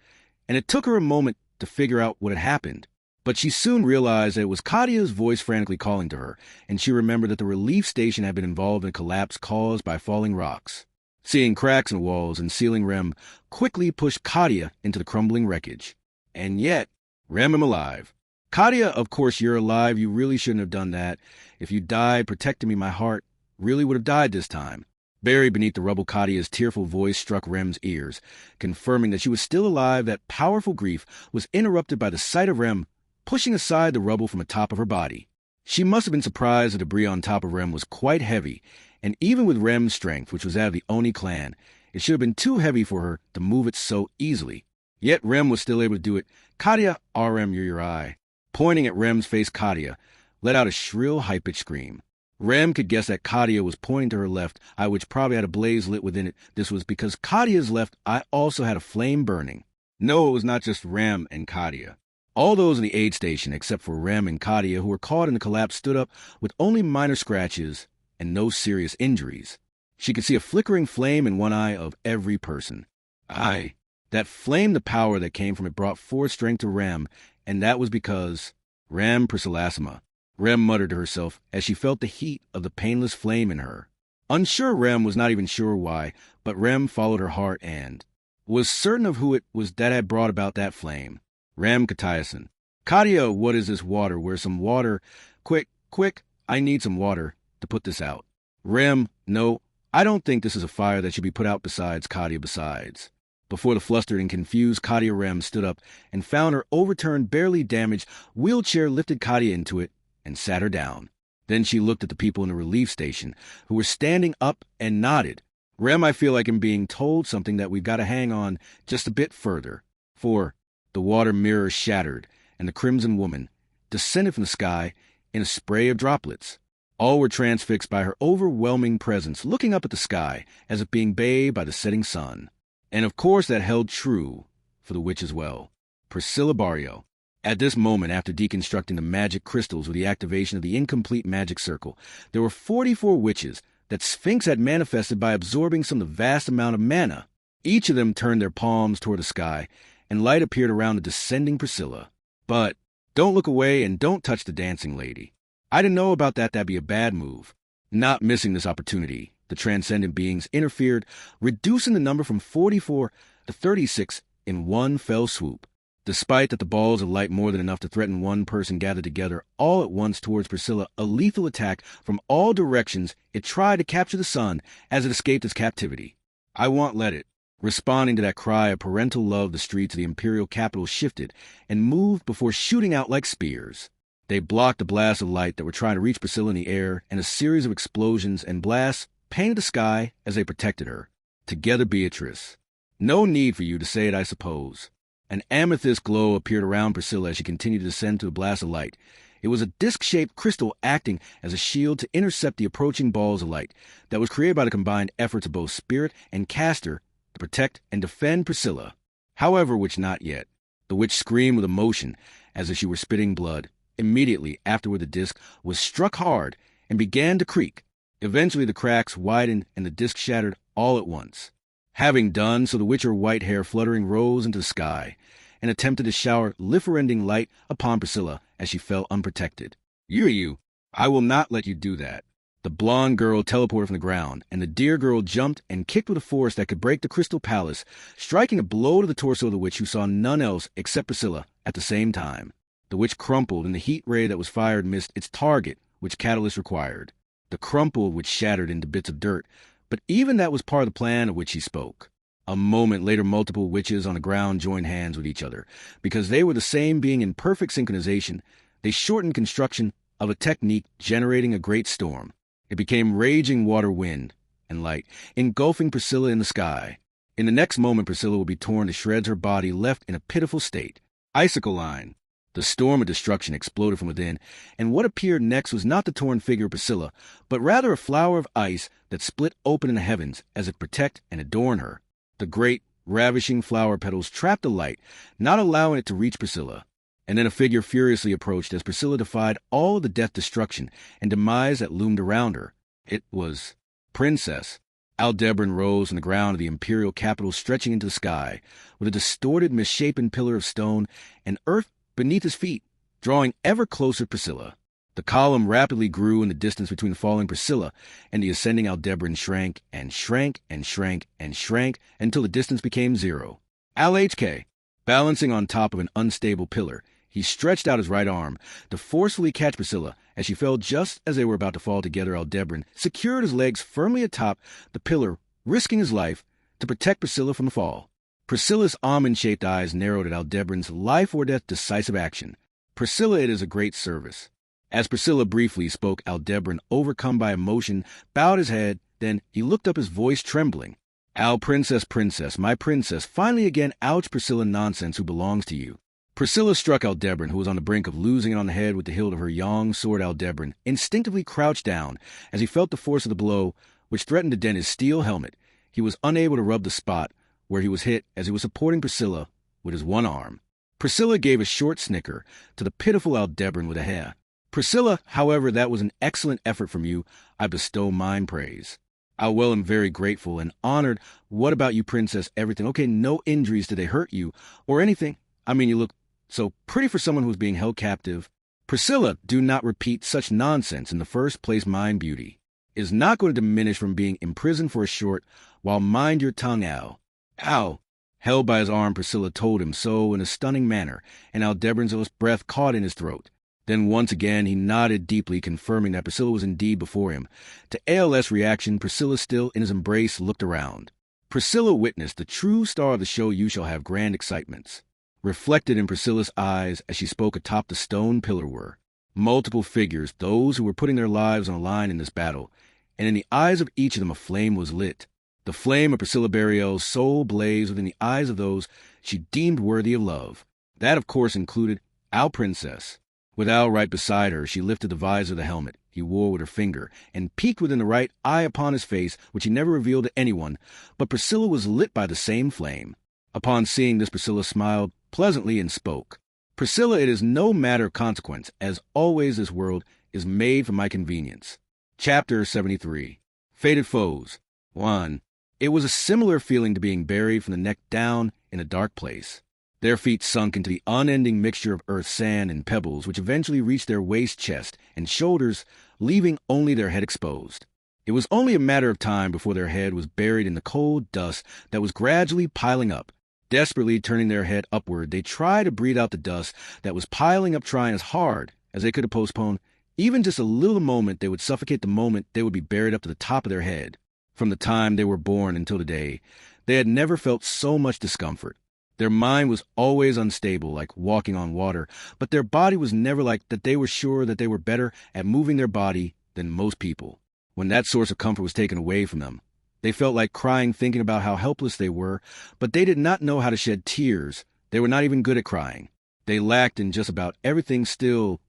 and it took her a moment to figure out what had happened. But she soon realized that it was Kadia's voice frantically calling to her, and she remembered that the relief station had been involved in a collapse caused by falling rocks. Seeing cracks in the walls and ceiling, Rem quickly pushed Kadia into the crumbling wreckage. And yet, Rem, I'm alive. Kadia, of course you're alive. You really shouldn't have done that. If you died protecting me, my heart really would have died this time. Buried beneath the rubble, Kadia's tearful voice struck Rem's ears, confirming that she was still alive. That powerful grief was interrupted by the sight of Rem pushing aside the rubble from the top of her body. She must have been surprised the debris on top of Rem was quite heavy, and even with Rem's strength, which was that of the Oni clan, it should have been too heavy for her to move it so easily. Yet Rem was still able to do it. Kadia, Rem, you're your eye. Pointing at Rem's face, Kadia let out a shrill, high-pitched scream. Rem could guess that Kadia was pointing to her left eye, which probably had a blaze lit within it. This was because Kadia's left eye also had a flame burning. No, it was not just Rem and Kadia. All those in the aid station, except for Rem and Kadia, who were caught in the collapse, stood up with only minor scratches and no serious injuries. She could see a flickering flame in one eye of every person. Aye, that flame, the power that came from it, brought forth strength to Rem, and that was because Rem Priscillassima. Rem muttered to herself as she felt the heat of the painless flame in her. Unsure, Rem was not even sure why, but Rem followed her heart and was certain of who it was that had brought about that flame. Rem Katayasan. Kadia, what is this water? Where's some water? Quick, quick, I need some water to put this out. Rem, no, I don't think this is a fire that should be put out besides Kadia besides. Before the flustered and confused Kadia, Rem stood up and found her overturned, barely damaged wheelchair, lifted Kadia into it, and sat her down. Then she looked at the people in the relief station, who were standing up, and nodded. Rem, I feel like I'm being told something that we've got to hang on just a bit further. 4. The water mirror shattered, and the crimson woman descended from the sky in a spray of droplets. All were transfixed by her overwhelming presence, looking up at the sky as if being bathed by the setting sun. And of course that held true for the witch as well, Priscilla Barrio. At this moment, after deconstructing the magic crystals with the activation of the incomplete magic circle, there were 44 witches that Sphinx had manifested by absorbing some of the vast amount of mana. Each of them turned their palms toward the sky, and light appeared around the descending Priscilla. But don't look away and don't touch the dancing lady. I didn't know about that. That'd be a bad move. Not missing this opportunity, the transcendent beings interfered, reducing the number from 44 to 36 in one fell swoop. Despite that the balls of light more than enough to threaten one person gathered together all at once towards Priscilla, a lethal attack from all directions, it tried to capture the sun as it escaped its captivity. I won't let it. Responding to that cry of parental love, the streets of the imperial capital shifted and moved before shooting out like spears. They blocked the blasts of light that were trying to reach Priscilla in the air, and a series of explosions and blasts painted the sky as they protected her. Together, Beatrice. No need for you to say it, I suppose. An amethyst glow appeared around Priscilla as she continued to descend to a blast of light. It was a disc-shaped crystal acting as a shield to intercept the approaching balls of light that was created by the combined efforts of both spirit and caster to protect and defend Priscilla. However, which not yet. The witch screamed with emotion as if she were spitting blood. Immediately afterward, the disc was struck hard and began to creak. Eventually, the cracks widened and the disc shattered all at once. Having done so, the witch, her white hair fluttering, rose into the sky and attempted to shower life-rending light upon Priscilla as she fell unprotected. You, I will not let you do that. The blonde girl teleported from the ground, and the deer girl jumped and kicked with a force that could break the crystal palace, striking a blow to the torso of the witch, who saw none else except Priscilla at the same time. The witch crumpled, and the heat ray that was fired missed its target, which Catalyst required. The crumple which shattered into bits of dirt, but even that was part of the plan of which he spoke. A moment later, multiple witches on the ground joined hands with each other. Because they were the same being in perfect synchronization, they shortened construction of a technique generating a great storm. It became raging water, wind, and light, engulfing Priscilla in the sky. In the next moment, Priscilla would be torn to shreds, her body left in a pitiful state. Icicle line. The storm of destruction exploded from within, and what appeared next was not the torn figure of Priscilla, but rather a flower of ice that split open in the heavens as if to protect and adorn her. The great, ravishing flower petals trapped the light, not allowing it to reach Priscilla. And then a figure furiously approached as Priscilla defied all of the death, destruction, and demise that loomed around her. It was Princess. Aldebaran rose from the ground of the imperial capital, stretching into the sky, with a distorted, misshapen pillar of stone and earth beneath his feet, drawing ever closer Priscilla. The column rapidly grew, and the distance between the falling Priscilla and the ascending Aldebaran shrank and shrank and shrank and shrank until the distance became zero. Al-HK, balancing on top of an unstable pillar, he stretched out his right arm to forcefully catch Priscilla as she fell just as they were about to fall together. Aldebaran secured his legs firmly atop the pillar, risking his life to protect Priscilla from the fall. Priscilla's almond-shaped eyes narrowed at Aldebaran's life-or-death decisive action. Priscilla, it is a great service. As Priscilla briefly spoke, Aldebaran, overcome by emotion, bowed his head. Then he looked up, his voice trembling. Princess, my princess, finally again, ouch, Priscilla, nonsense, who belongs to you. Priscilla struck Aldebaran, who was on the brink of losing it, on the head with the hilt of her yang sword. Aldebaran instinctively crouched down as he felt the force of the blow, which threatened to dent his steel helmet. He was unable to rub the spot where he was hit as he was supporting Priscilla with his one arm. Priscilla gave a short snicker to the pitiful Aldebaran with a hair. Priscilla, however, that was an excellent effort from you. I bestow mine praise. I well am very grateful and honored. What about you, princess? Everything okay? No injuries? Did they hurt you or anything? I mean, you look so pretty for someone who was being held captive. Priscilla, do not repeat such nonsense. In the first place, mine beauty is not going to diminish from being imprisoned for a short while. Mind your tongue, Al. Al. Held by his arm, Priscilla told him so in a stunning manner, and Aldebaran's breath caught in his throat. Then once again he nodded deeply, confirming that Priscilla was indeed before him. To ALS reaction, Priscilla, still in his embrace, looked around. Priscilla witnessed the true star of the show. You shall have grand excitements. Reflected in Priscilla's eyes as she spoke atop the stone pillar were multiple figures, those who were putting their lives on the line in this battle, and in the eyes of each of them a flame was lit. The flame of Priscilla Burial's soul blazed within the eyes of those she deemed worthy of love. That, of course, included our princess. With Al right beside her, she lifted the visor of the helmet he wore with her finger and peeked within the right eye upon his face, which he never revealed to anyone, but Priscilla was lit by the same flame. Upon seeing this, Priscilla smiled pleasantly and spoke. Priscilla, it is no matter of consequence, as always this world is made for my convenience. Chapter 73. Fated Foes. 1. It was a similar feeling to being buried from the neck down in a dark place. Their feet sunk into the unending mixture of earth, sand, and pebbles, which eventually reached their waist, chest, and shoulders, leaving only their head exposed. It was only a matter of time before their head was buried in the cold dust that was gradually piling up. Desperately turning their head upward, they tried to breathe out the dust that was piling up, trying as hard as they could to postpone even just a little moment they would suffocate the moment they would be buried up to the top of their head. From the time they were born until today, they had never felt so much discomfort. Their mind was always unstable, like walking on water, but their body was never like that. They were sure that they were better at moving their body than most people. When that source of comfort was taken away from them, they felt like crying, thinking about how helpless they were, but they did not know how to shed tears. They were not even good at crying. They lacked in just about everything. Still,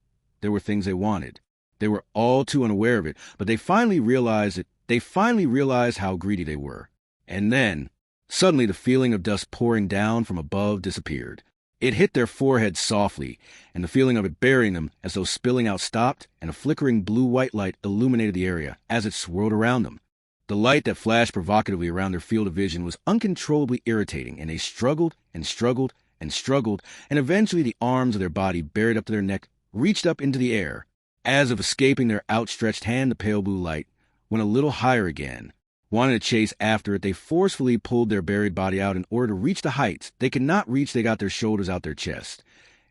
there were things they wanted. They were all too unaware of it, but they finally realized it. They finally realized how greedy they were. And then, suddenly the feeling of dust pouring down from above disappeared. It hit their foreheads softly, and the feeling of it burying them as though spilling out stopped, and a flickering blue-white light illuminated the area as it swirled around them. The light that flashed provocatively around their field of vision was uncontrollably irritating, and they struggled and struggled and struggled, and eventually the arms of their body, buried up to their neck, reached up into the air. As if escaping their outstretched hand, the pale blue light went a little higher again. Wanting to chase after it, they forcefully pulled their buried body out in order to reach the heights they could not reach. They got their shoulders out their chest,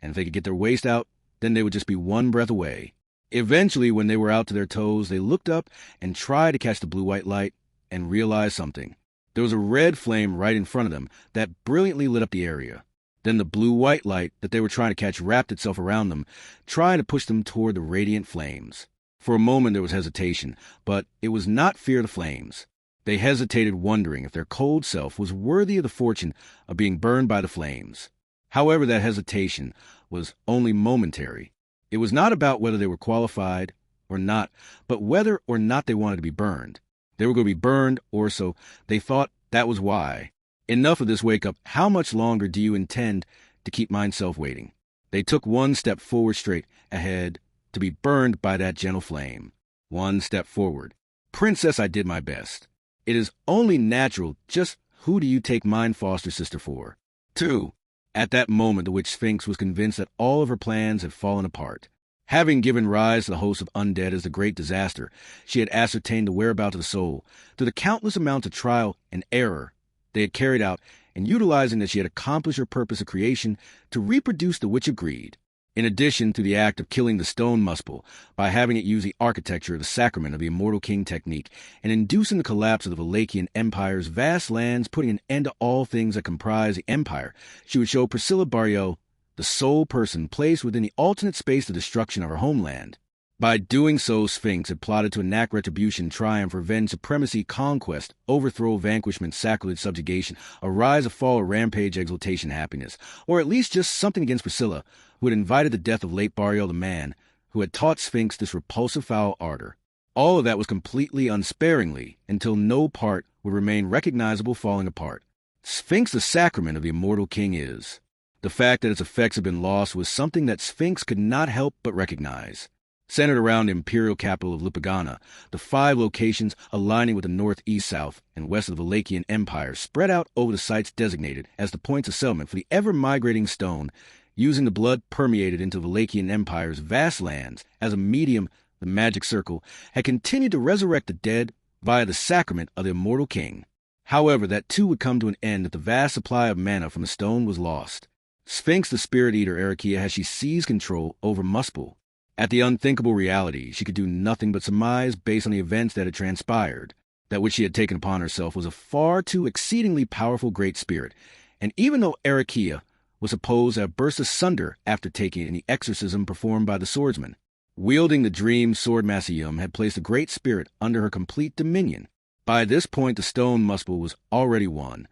and if they could get their waist out, then they would just be one breath away. Eventually, when they were out to their toes, they looked up and tried to catch the blue-white light and realized something. There was a red flame right in front of them that brilliantly lit up the area. Then the blue-white light that they were trying to catch wrapped itself around them, trying to push them toward the radiant flames. For a moment there was hesitation, but it was not fear of the flames. They hesitated, wondering if their cold self was worthy of the fortune of being burned by the flames. However, that hesitation was only momentary. It was not about whether they were qualified or not, but whether or not they wanted to be burned. They were going to be burned, or so they thought. That was why. Enough of this wake-up. How much longer do you intend to keep myself waiting? They took one step forward, straight ahead, to be burned by that gentle flame. One step forward. Princess, I did my best. It is only natural. Just who do you take mine foster sister for? 2. At that moment, the witch Sphinx was convinced that all of her plans had fallen apart. Having given rise to the host of undead as the great disaster, she had ascertained the whereabouts of the soul through the countless amounts of trial and error they had carried out, and utilizing that she had accomplished her purpose of creation to reproduce the Witch of Greed. In addition to the act of killing the stone muspel by having it use the architecture of the sacrament of the Immortal King technique and inducing the collapse of the Valachian Empire's vast lands, putting an end to all things that comprise the empire, she would show Priscilla Burial the sole person placed within the alternate space of destruction of her homeland. By doing so, Sphinx had plotted to enact retribution, triumph, revenge, supremacy, conquest, overthrow, vanquishment, sacrilege, subjugation, a rise, a fall, a rampage, exaltation, happiness, or at least just something against Priscilla, who had invited the death of late Burial, the man who had taught Sphinx this repulsive foul ardor. All of that was completely unsparingly, until no part would remain recognizable, falling apart. Sphinx, the sacrament of the Immortal King, is. The fact that its effects had been lost was something that Sphinx could not help but recognize. Centered around the imperial capital of Lupagana, the 5 locations aligning with the north, east, south, and west of the Valachian Empire spread out over the sites designated as the points of settlement for the ever-migrating stone, using the blood permeated into the Valachian Empire's vast lands as a medium. The magic circle had continued to resurrect the dead via the sacrament of the Immortal King. However, that too would come to an end if the vast supply of mana from the stone was lost. Sphinx, the spirit eater Arakia, as she seized control over Muspel. At the unthinkable reality, she could do nothing but surmise based on the events that had transpired. That which she had taken upon herself was a far too exceedingly powerful great spirit, and even though Arakia was supposed to have burst asunder after taking in the exorcism performed by the swordsman, wielding the dream sword Massium had placed the great spirit under her complete dominion. By this point, the stone muscle was already won,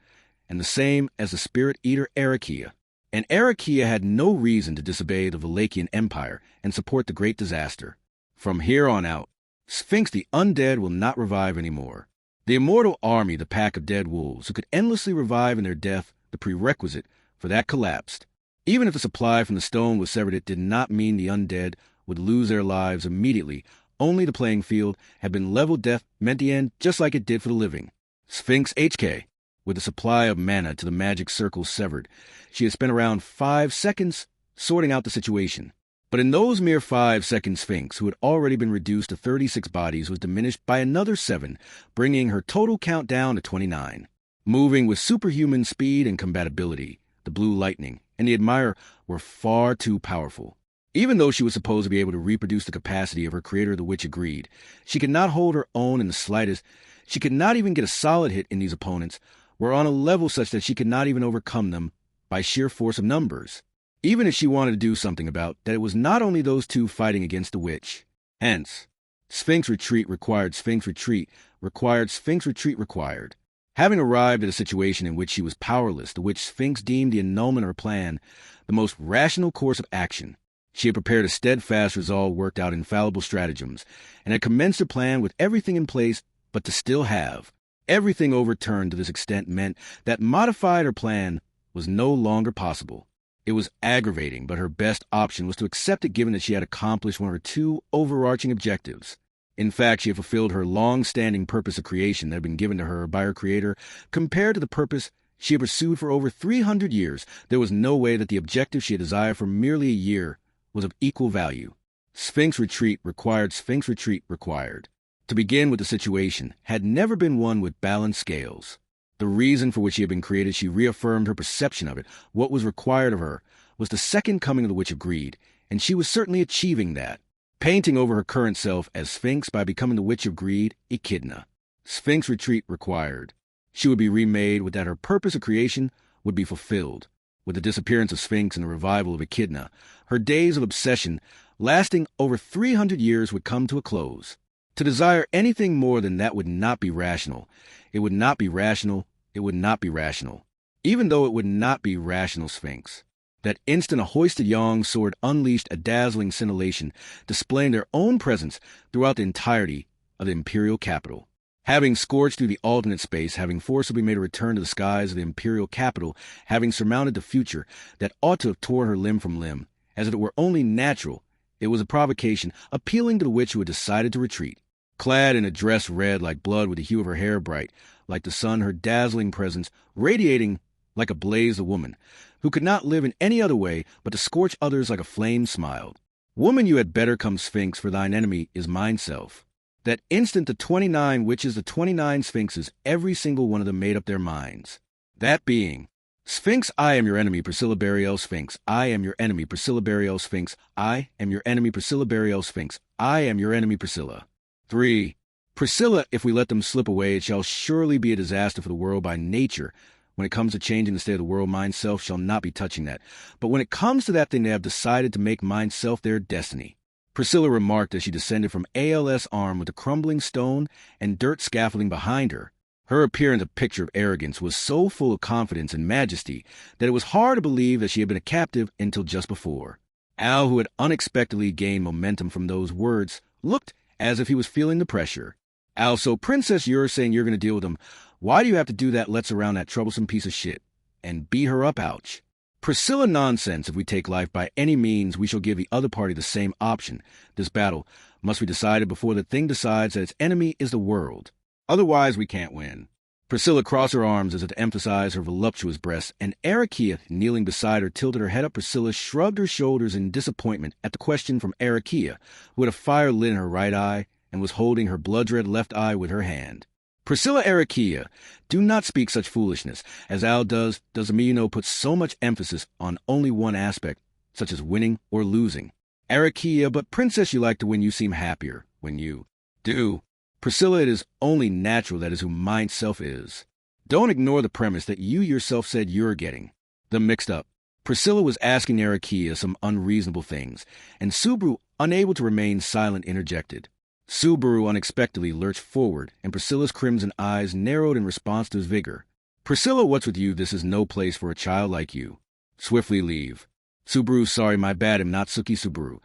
and the same as the spirit eater Arakia. And Arakia had no reason to disobey the Valachian Empire and support the great disaster. From here on out, Sphinx the undead will not revive anymore. The immortal army, the pack of dead wolves, who could endlessly revive in their death, the prerequisite for that collapsed. Even if the supply from the stone was severed, it did not mean the undead would lose their lives immediately. Only the playing field had been leveled. Death meant the end, just like it did for the living. Sphinx HK, with the supply of mana to the magic circle severed, she had spent around 5 seconds sorting out the situation. But in those mere 5 seconds, Sphinx, who had already been reduced to 36 bodies, was diminished by another 7, bringing her total count down to 29. Moving with superhuman speed and compatibility, the Blue Lightning and the Admirer were far too powerful. Even though she was supposed to be able to reproduce the capacity of her creator, the Witch agreed. She could not hold her own in the slightest. She could not even get a solid hit, and these opponents were on a level such that she could not even overcome them by sheer force of numbers. Even if she wanted to do something about that, it was not only those two fighting against the Witch. Hence, Sphinx Retreat required Sphinx Retreat required Sphinx Retreat required. Having arrived at a situation in which she was powerless, the Witch Sphinx deemed the annulment of her plan the most rational course of action. She had prepared a steadfast resolve, worked out infallible stratagems, and had commenced her plan with everything in place, but to still have everything overturned to this extent meant that modified her plan was no longer possible. It was aggravating, but her best option was to accept it, given that she had accomplished one of her 2 overarching objectives. In fact, she had fulfilled her long-standing purpose of creation that had been given to her by her creator. Compared to the purpose she had pursued for over 300 years, there was no way that the objective she had desired for merely a year was of equal value. Sphinx Retreat required Sphinx Retreat required. To begin with, the situation had never been one with balanced scales. The reason for which she had been created, she reaffirmed her perception of it. What was required of her was the second coming of the Witch of Greed, and she was certainly achieving that, painting over her current self as Sphinx by becoming the Witch of Greed, Echidna. Sphinx Retreat required. She would be remade with that her purpose of creation would be fulfilled. With the disappearance of Sphinx and the revival of Echidna, her days of obsession, lasting over 300 years, would come to a close. To desire anything more than that would not be rational. It would not be rational. It would not be rational. Even though it would not be rational, Sphinx. That instant, a hoisted Yang sword unleashed a dazzling scintillation, displaying their own presence throughout the entirety of the imperial capital. Having scorched through the alternate space, having forcibly made a return to the skies of the imperial capital, having surmounted the future that ought to have torn her limb from limb, as if it were only natural, it was a provocation, appealing to the witch who had decided to retreat. Clad in a dress red like blood, with the hue of her hair bright like the sun, her dazzling presence radiating like a blaze, a woman who could not live in any other way but to scorch others like a flame, smiled. Woman, you had better come, Sphinx, for thine enemy is mine self. That instant, the 29 witches, the 29 sphinxes, every single one of them made up their minds. That being, Sphinx, I am your enemy, Priscilla Buriel Sphinx. I am your enemy, Priscilla Buriel Sphinx. I am your enemy, Priscilla Buriel Sphinx. I am your enemy, Priscilla. 3. Priscilla, if we let them slip away, it shall surely be a disaster for the world by nature. When it comes to changing the state of the world, mine self shall not be touching that. But when it comes to that thing, they have decided to make mine self their destiny. Priscilla remarked as she descended from ALS arm with the crumbling stone and dirt scaffolding behind her. Her appearance, a picture of arrogance, was so full of confidence and majesty that it was hard to believe that she had been a captive until just before. Al, who had unexpectedly gained momentum from those words, looked as if he was feeling the pressure. Al, so Princess, you're saying you're going to deal with him. Why do you have to do that? Let's around that troublesome piece of shit and beat her up, ouch. Priscilla, nonsense. If we take life by any means, we shall give the other party the same option. This battle must be decided before the thing decides that its enemy is the world. Otherwise, we can't win. Priscilla crossed her arms as if to emphasize her voluptuous breasts, and Arakia, kneeling beside her, tilted her head up. Priscilla shrugged her shoulders in disappointment at the question from Arakia, who had a fire lit in her right eye and was holding her blood-red left eye with her hand. Priscilla, Arakia, do not speak such foolishness. As Al does Amino put so much emphasis on only one aspect, such as winning or losing. Arakia, but Princess, you like to win. You seem happier when you do. Priscilla, it is only natural. That is who mine self is. Don't ignore the premise that you yourself said you're getting them mixed up. Priscilla was asking Arakia some unreasonable things, and Subru, unable to remain silent, interjected. Subaru unexpectedly lurched forward, and Priscilla's crimson eyes narrowed in response to his vigor. Priscilla, what's with you? This is no place for a child like you. Swiftly leave. Subaru, sorry, my bad, am not Suki Subaru.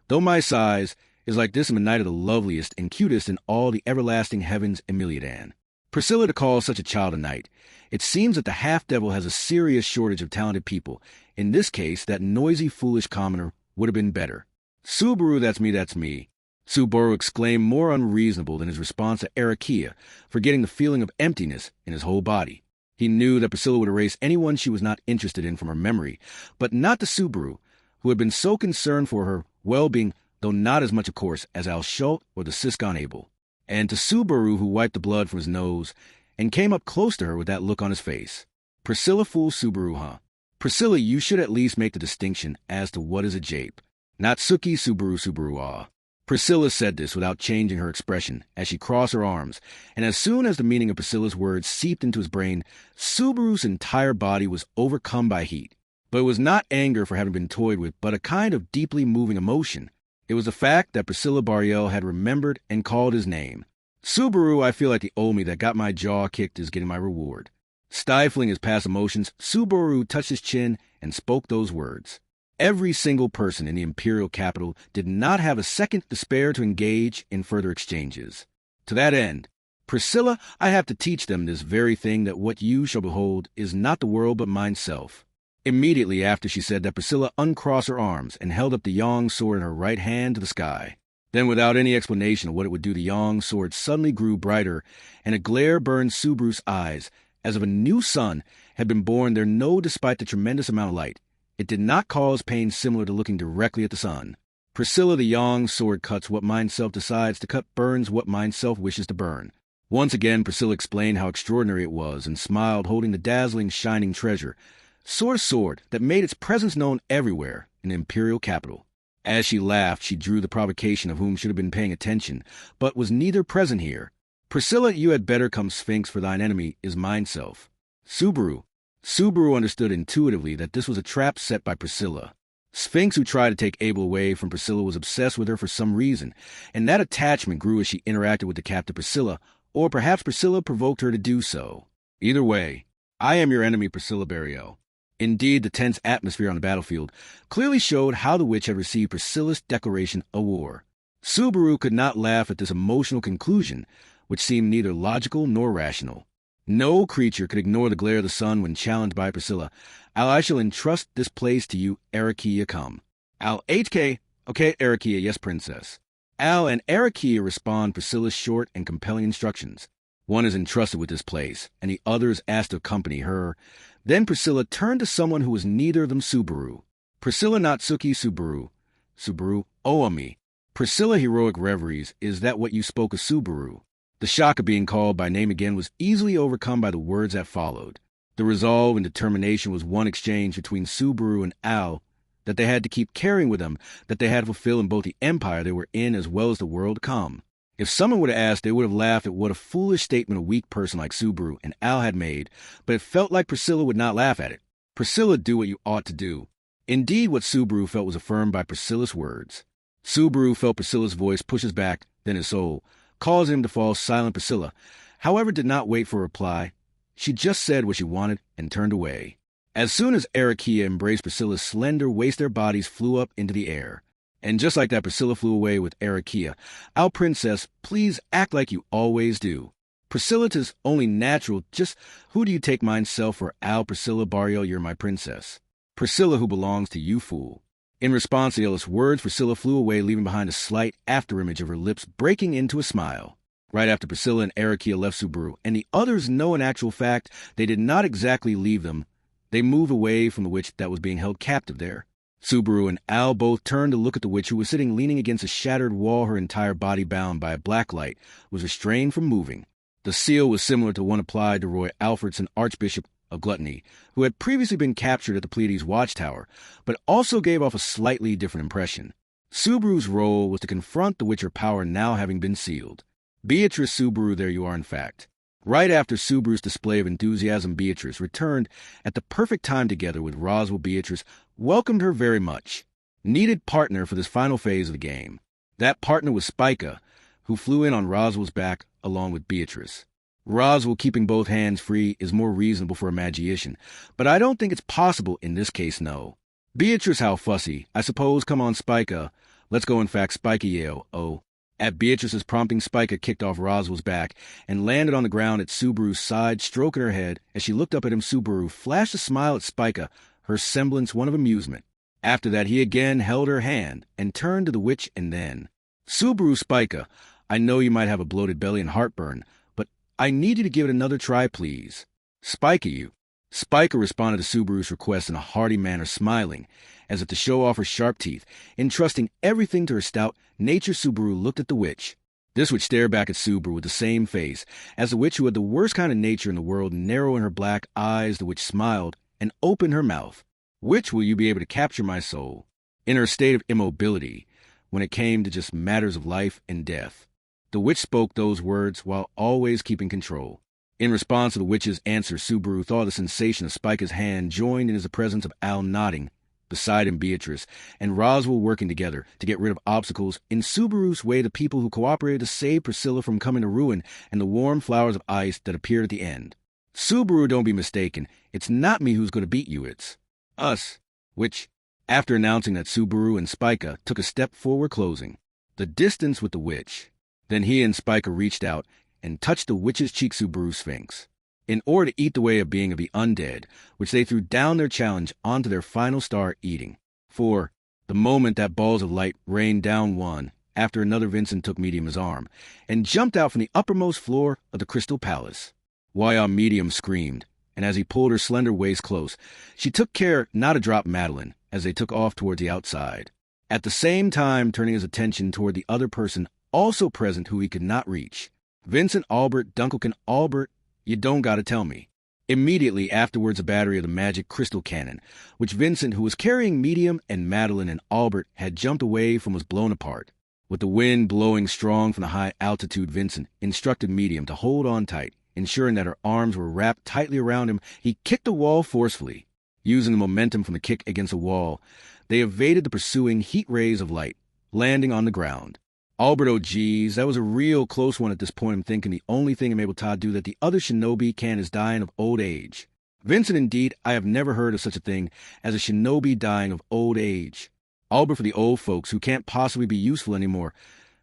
Though my size is like this, am a knight of the loveliest and cutest in all the everlasting heavens Emiliadan. Priscilla, to call such a child a knight. It seems that the half-devil has a serious shortage of talented people. In this case, that noisy, foolish commoner would have been better. Subaru, that's me. Subaru exclaimed, more unreasonable than his response to Arakia, forgetting the feeling of emptiness in his whole body. He knew that Priscilla would erase anyone she was not interested in from her memory, but not the Subaru, who had been so concerned for her well-being, though not as much, of course, as Al Schult or the Siscon Abel. And to Subaru, who wiped the blood from his nose and came up close to her with that look on his face. Priscilla fooled Subaru, huh? Priscilla, you should at least make the distinction as to what is a jape. Not Suki Subaru ah. Priscilla said this without changing her expression as she crossed her arms, and as soon as the meaning of Priscilla's words seeped into his brain, Subaru's entire body was overcome by heat. But it was not anger for having been toyed with, but a kind of deeply moving emotion. It was the fact that Priscilla Bariel had remembered and called his name. Subaru, I feel like the old me that got my jaw kicked is getting my reward. Stifling his past emotions, Subaru touched his chin and spoke those words. Every single person in the imperial capital did not have a second to spare to engage in further exchanges. To that end, Priscilla, I have to teach them this very thing, that what you shall behold is not the world but mineself. Immediately after she said that, Priscilla uncrossed her arms and held up the Yang sword in her right hand to the sky. Then, without any explanation of what it would do, the Yang sword suddenly grew brighter, and a glare burned Subaru's eyes, as if a new sun had been born there. No, despite the tremendous amount of light, it did not cause pain similar to looking directly at the sun. Priscilla, the Yang sword cuts what mineself decides to cut, burns what mineself wishes to burn. Once again, Priscilla explained how extraordinary it was, and smiled, holding the dazzling, shining treasure, sword that made its presence known everywhere in the imperial capital. As she laughed, she drew the provocation of whom should have been paying attention, but was neither present here. Priscilla, you had better come, Sphinx, for thine enemy is mineself. Subaru understood intuitively that this was a trap set by Priscilla. Sphinx, who tried to take Abel away from Priscilla, was obsessed with her for some reason, and that attachment grew as she interacted with the captive Priscilla, or perhaps Priscilla provoked her to do so. Either way, I am your enemy, Priscilla Bariel. Indeed, the tense atmosphere on the battlefield clearly showed how the witch had received Priscilla's declaration of war. Subaru could not laugh at this emotional conclusion, which seemed neither logical nor rational. No creature could ignore the glare of the sun when challenged by Priscilla. Al, I shall entrust this place to you, Arakia, come. Al, HK, okay, Arakia, yes, princess. Al and Arakia respond Priscilla's short and compelling instructions. One is entrusted with this place, and the other is asked to accompany her. Then Priscilla turned to someone who was neither of them Subaru. Priscilla, not Suki Subaru, Oami. Priscilla, heroic reveries, is that what you spoke of, Subaru? The shock of being called by name again was easily overcome by the words that followed. The resolve and determination was one exchange between Subaru and Al that they had to keep carrying with them, that they had to fulfill in both the empire they were in as well as the world to come. If someone would have asked, they would have laughed at what a foolish statement a weak person like Subaru and Al had made, but it felt like Priscilla would not laugh at it. Priscilla, do what you ought to do. Indeed, what Subaru felt was affirmed by Priscilla's words. Subaru felt Priscilla's voice push his back, then his soul, causing him to fall silent. Priscilla, however, did not wait for a reply. She just said what she wanted and turned away. As soon as Arakia embraced Priscilla's slender waist, their bodies flew up into the air. And just like that, Priscilla flew away with Arakia. Our princess, please act like you always do. Priscilla, 'tis only natural. Just who do you take mineself for? Al, Priscilla Bariel, you're my princess. Priscilla, who belongs to you, fool. In response to the eldest words, Priscilla flew away, leaving behind a slight afterimage of her lips breaking into a smile. Right after Priscilla and Arakia left Subaru, and the others know in actual fact they did not exactly leave them, they moved away from the witch that was being held captive there. Subaru and Al both turned to look at the witch, who was sitting leaning against a shattered wall, her entire body bound by a black light, was restrained from moving. The seal was similar to one applied to Roy Alfredson, Archbishop of Gluttony, who had previously been captured at the Pleiades watchtower, but also gave off a slightly different impression. Subaru's role was to confront the witch, her power now having been sealed. Beatrice Subaru, there you are in fact. Right after Subaru's display of enthusiasm, Beatrice returned at the perfect time together with Roswell. Beatrice welcomed her very much. Needed partner for this final phase of the game. That partner was Spica, who flew in on Roswell's back along with Beatrice. Roswell keeping both hands free is more reasonable for a magician, but I don't think it's possible in this case, no. Beatrice, how fussy. I suppose, come on, Spica. Let's go, in fact, Spica Yale, oh. At Beatrice's prompting, Spica kicked off Roswell's back and landed on the ground at Subaru's side, stroking her head. As she looked up at him, Subaru flashed a smile at Spica, her semblance one of amusement. After that, he again held her hand and turned to the witch and then, Subaru, Spica, I know you might have a bloated belly and heartburn, but I need you to give it another try, please. Spica, you. Spica responded to Subaru's request in a hearty manner, smiling, as if to show off her sharp teeth. Entrusting everything to her stout nature, Subaru looked at the witch. This witch stared back at Subaru with the same face, as the witch who had the worst kind of nature in the world narrow in her black eyes. The witch smiled and opened her mouth. Which will you be able to capture my soul? In her state of immobility, when it came to just matters of life and death. The witch spoke those words while always keeping control. In response to the witch's answer, Subaru thought the sensation of Spica's hand joined in the presence of Al nodding, beside him Beatrice, and Roswell working together to get rid of obstacles. In Subaru's way, the people who cooperated to save Priscilla from coming to ruin and the warm flowers of ice that appeared at the end. Subaru, don't be mistaken. It's not me who's going to beat you, it's us. Which, after announcing that Subaru and Spica took a step forward, closing the distance with the witch. Then he and Spica reached out and touched the witch's cheek, Subaru Sphinx, in order to eat the way of being of the undead, which they threw down their challenge onto their final star eating. For the moment that balls of light rained down one after another, Vincent took Medium's arm and jumped out from the uppermost floor of the Crystal Palace. While Medium screamed, and as he pulled her slender waist close, she took care not to drop Madeline as they took off towards the outside, at the same time turning his attention toward the other person also present who he could not reach. Vincent Albert Dunkelkin Albert, you don't gotta tell me. Immediately afterwards, a battery of the magic crystal cannon, which Vincent, who was carrying Medium and Madeline and Albert, had jumped away from, was blown apart. With the wind blowing strong from the high altitude, Vincent instructed Medium to hold on tight, ensuring that her arms were wrapped tightly around him. He kicked the wall forcefully. Using the momentum from the kick against the wall, they evaded the pursuing heat rays of light, landing on the ground. Albert, oh geez, that was a real close one. At this point, I'm thinking the only thing I'm able to do that the other shinobi can is dying of old age. Vincent, indeed, I have never heard of such a thing as a shinobi dying of old age. Albert, for the old folks who can't possibly be useful anymore,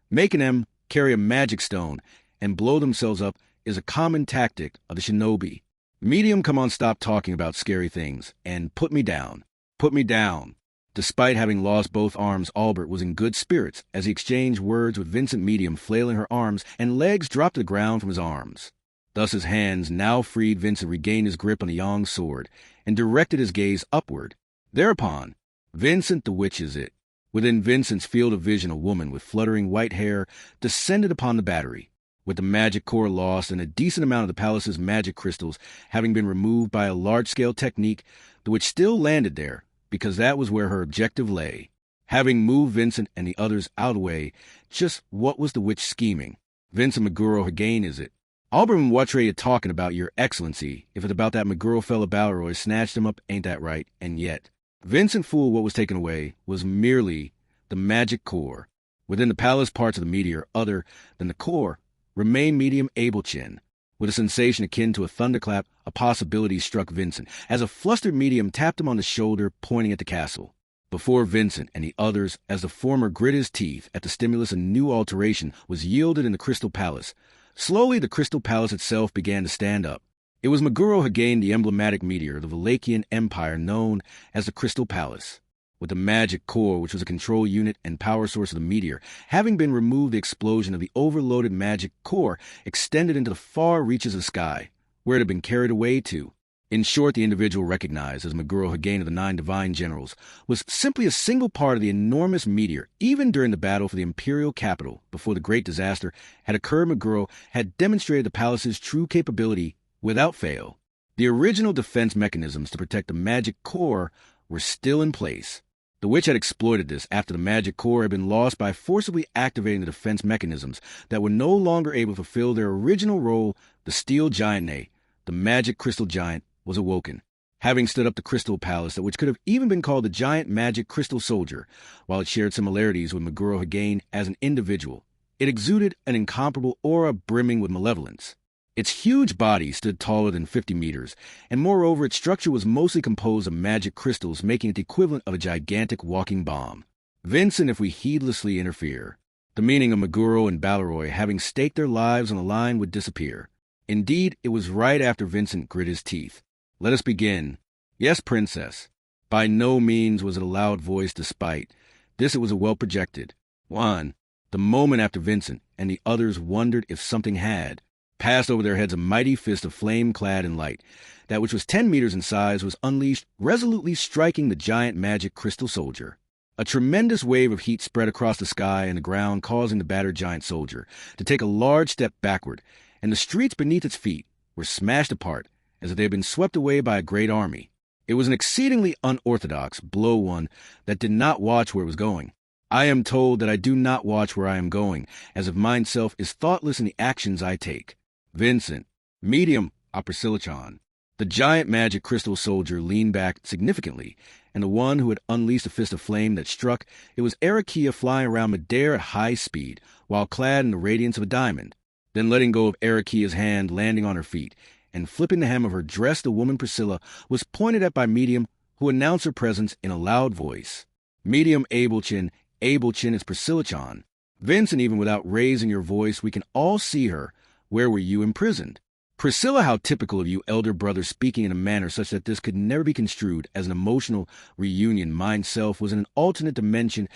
making them carry a magic stone and blow themselves up is a common tactic of the shinobi. Medium, come on, stop talking about scary things and put me down. Put me down. Despite having lost both arms, Albert was in good spirits as he exchanged words with Vincent. Medium, flailing her arms and legs, dropped to the ground from his arms. Thus his hands, now freed, Vincent regained his grip on the young sword and directed his gaze upward. Thereupon, Vincent, the witch is it. Within Vincent's field of vision, a woman with fluttering white hair descended upon the battery. With the magic core lost and a decent amount of the palace's magic crystals having been removed by a large-scale technique, the witch still landed there, because that was where her objective lay. Having moved Vincent and the others out of the way, just what was the witch scheming? Vincent Meguro Hagain, is it? Albert, what are you talking about, your excellency? If it's about that Meguro fella Balroy snatched him up, ain't that right? And yet, Vincent fooled what was taken away was merely the magic core. Within the palace parts of the meteor, other than the core, remained Medium Abelchin. With a sensation akin to a thunderclap, a possibility struck Vincent, as a flustered Medium tapped him on the shoulder, pointing at the castle. Before Vincent and the others, as the former gritted his teeth at the stimulus, a new alteration was yielded in the Crystal Palace. Slowly, the Crystal Palace itself began to stand up. It was Meguro Hagain, the emblematic meteor of the Valachian Empire known as the Crystal Palace. With the magic core, which was a control unit and power source of the meteor, having been removed, the explosion of the overloaded magic core extended into the far reaches of the sky, where it had been carried away to. In short, the individual recognized as Meguro Hagain of the 9 Divine Generals was simply a single part of the enormous meteor. Even during the battle for the imperial capital, before the great disaster had occurred, Meguro had demonstrated the palace's true capability without fail. The original defense mechanisms to protect the magic core were still in place. The witch had exploited this after the magic core had been lost by forcibly activating the defense mechanisms that were no longer able to fulfill their original role. The steel giant, nay, the magic crystal giant, was awoken, having stood up the Crystal Palace, which could have even been called the giant magic crystal soldier, while it shared similarities with Meguro Hagain as an individual. It exuded an incomparable aura brimming with malevolence. Its huge body stood taller than 50 meters, and moreover its structure was mostly composed of magic crystals, making it the equivalent of a gigantic walking bomb. Vincent, if we heedlessly interfere, the meaning of Meguro and Balleroy having staked their lives on the line would disappear. Indeed, it was right after Vincent grit his teeth. Let us begin. Yes, princess. By no means was it a loud voice despite. This it was a well projected. 1. The moment after Vincent and the others wondered if something had passed over their heads, a mighty fist of flame clad in light, that which was 10 meters in size, was unleashed, resolutely striking the giant magic crystal soldier. A tremendous wave of heat spread across the sky and the ground, causing the battered giant soldier to take a large step backward, and the streets beneath its feet were smashed apart as if they had been swept away by a great army. It was an exceedingly unorthodox blow, one that did not watch where it was going. I am told that I do not watch where I am going, as if mine self is thoughtless in the actions I take. Vincent, medium Priscillachon. The giant magic crystal soldier leaned back significantly, and the one who had unleashed a fist of flame that struck, it was Arakia flying around midair at high speed, while clad in the radiance of a diamond. Then letting go of Arakia's hand, landing on her feet, and flipping the hem of her dress, the woman Priscilla was pointed at by Medium, who announced her presence in a loud voice. Medium Abelchin is Priscillachon. Vincent, even without raising your voice, we can all see her. Where were you imprisoned? Priscilla, how typical of you, elder brother, speaking in a manner such that this could never be construed as an emotional reunion. Mine self was in an alternate dimension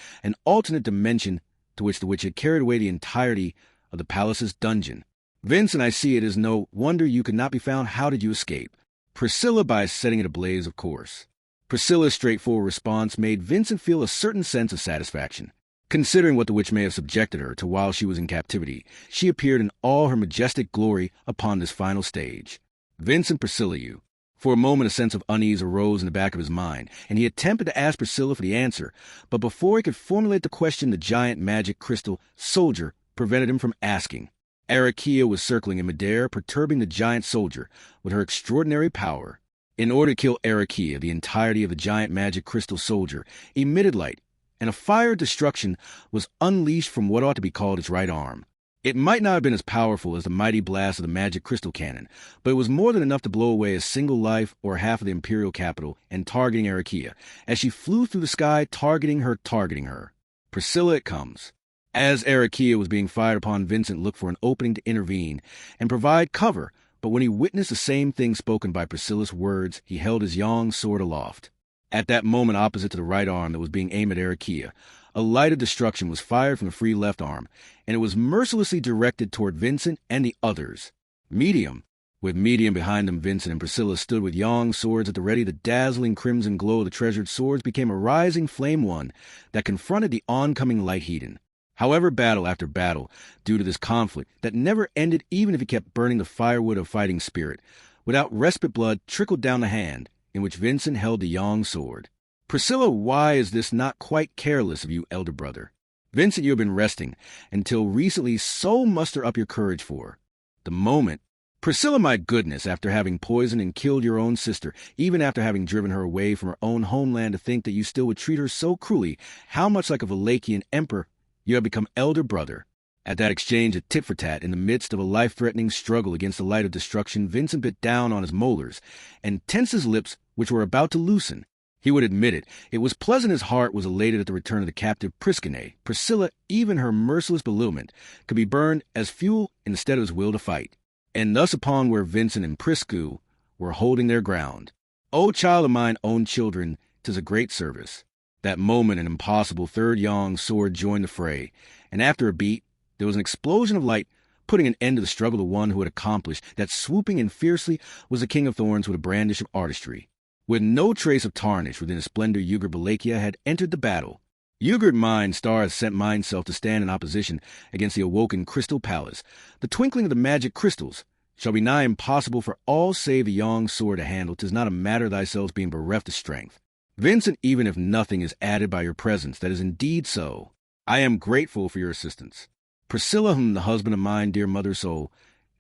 to which the witch had carried away the entirety of the palace's dungeon. Vincent, I see it is no wonder you could not be found. How did you escape? Priscilla, by setting it ablaze, of course. Priscilla's straightforward response made Vincent feel a certain sense of satisfaction. Considering what the witch may have subjected her to while she was in captivity, she appeared in all her majestic glory upon this final stage. Vincent, Priscilla, you. For a moment a sense of unease arose in the back of his mind, and he attempted to ask Priscilla for the answer, but before he could formulate the question, the giant magic crystal soldier prevented him from asking. Arakia was circling in midair, perturbing the giant soldier with her extraordinary power. In order to kill Arakia, the entirety of the giant magic crystal soldier emitted light, and a fire of destruction was unleashed from what ought to be called its right arm. It might not have been as powerful as the mighty blast of the magic crystal cannon, but it was more than enough to blow away a single life or half of the imperial capital and targeting Arakia, as she flew through the sky, targeting her. Priscilla, it comes. As Arakia was being fired upon, Vincent looked for an opening to intervene and provide cover, but when he witnessed the same thing spoken by Priscilla's words, he held his yang sword aloft. At that moment, opposite to the right arm that was being aimed at Arakia, a light of destruction was fired from the free left arm, and it was mercilessly directed toward Vincent and the others. Medium. With Medium behind them, Vincent and Priscilla stood with yang swords at the ready. The dazzling crimson glow of the treasured swords became a rising flame, one that confronted the oncoming light heathen. However, battle after battle, due to this conflict that never ended even if he kept burning the firewood of fighting spirit, without respite blood trickled down the hand in which Vincent held the yang sword. Priscilla, why is this not quite careless of you, elder brother? Vincent, you have been resting until recently, so muster up your courage for the moment. Priscilla, my goodness, after having poisoned and killed your own sister, even after having driven her away from her own homeland, to think that you still would treat her so cruelly, how much like a Valachian emperor you have become, elder brother. At that exchange of tit-for-tat in the midst of a life-threatening struggle against the light of destruction, Vincent bit down on his molars and tensed his lips, which were about to loosen. He would admit it. It was pleasant. His heart was elated at the return of the captive Priskine. Priscilla, even her merciless belittlement, could be burned as fuel instead of his will to fight. And thus upon where Vincent and Priscu were holding their ground. O child of mine own children, 'tis a great service. That moment an impossible third yang sword joined the fray, and after a beat, there was an explosion of light, putting an end to the struggle of one who had accomplished that swooping and fiercely was the King of Thorns with a brandish of artistry. With no trace of tarnish within his splendor, Ugert Balakia had entered the battle. Ugert, mine star, has sent mine self to stand in opposition against the awoken crystal palace. The twinkling of the magic crystals shall be nigh impossible for all save the yang sword to handle. 'Tis not a matter of thyself being bereft of strength. Vincent, even if nothing is added by your presence, that is indeed so. I am grateful for your assistance. Priscilla, whom the husband of mine dear mother soul,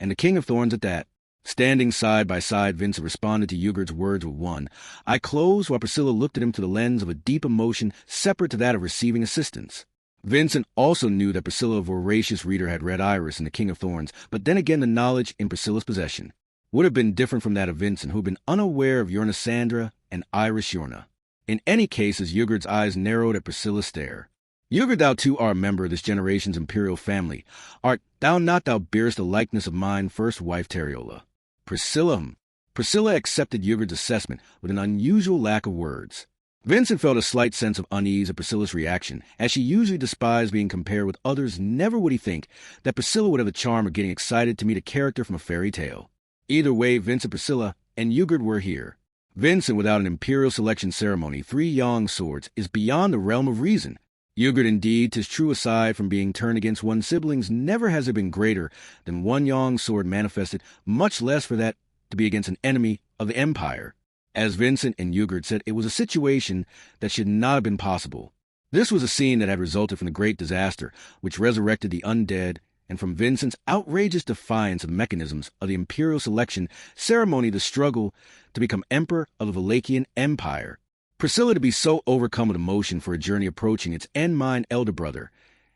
and the King of Thorns at that. Standing side by side, Vincent responded to Ugert's words with one. I closed while Priscilla looked at him through the lens of a deep emotion separate to that of receiving assistance. Vincent also knew that Priscilla, a voracious reader, had read Iris and the King of Thorns, but then again the knowledge in Priscilla's possession would have been different from that of Vincent, who had been unaware of Yornisandra and Iris Yorna. In any case, as Ygritte's eyes narrowed at Priscilla's stare. Ygritte, thou too art a member of this generation's imperial family. Art thou not, thou bearest the likeness of mine first wife Tariola? Priscilla accepted Ygritte's assessment with an unusual lack of words. Vincent felt a slight sense of unease at Priscilla's reaction. As she usually despised being compared with others, never would he think that Priscilla would have the charm of getting excited to meet a character from a fairy tale. Either way, Vincent, Priscilla, and Ygritte were here. Vincent, without an imperial selection ceremony, 3 young swords, is beyond the realm of reason. Ygritte, indeed, 'tis true, aside from being turned against one's siblings, never has it been greater than one young sword manifested, much less for that to be against an enemy of the Empire. As Vincent and Ygritte said, it was a situation that should not have been possible. This was a scene that had resulted from the great disaster, which resurrected the undead, and from Vincent's outrageous defiance of the mechanisms of the imperial selection ceremony, the struggle to become emperor of the Valachian Empire. Priscilla to be so overcome with emotion for a journey approaching its end, mine elder brother,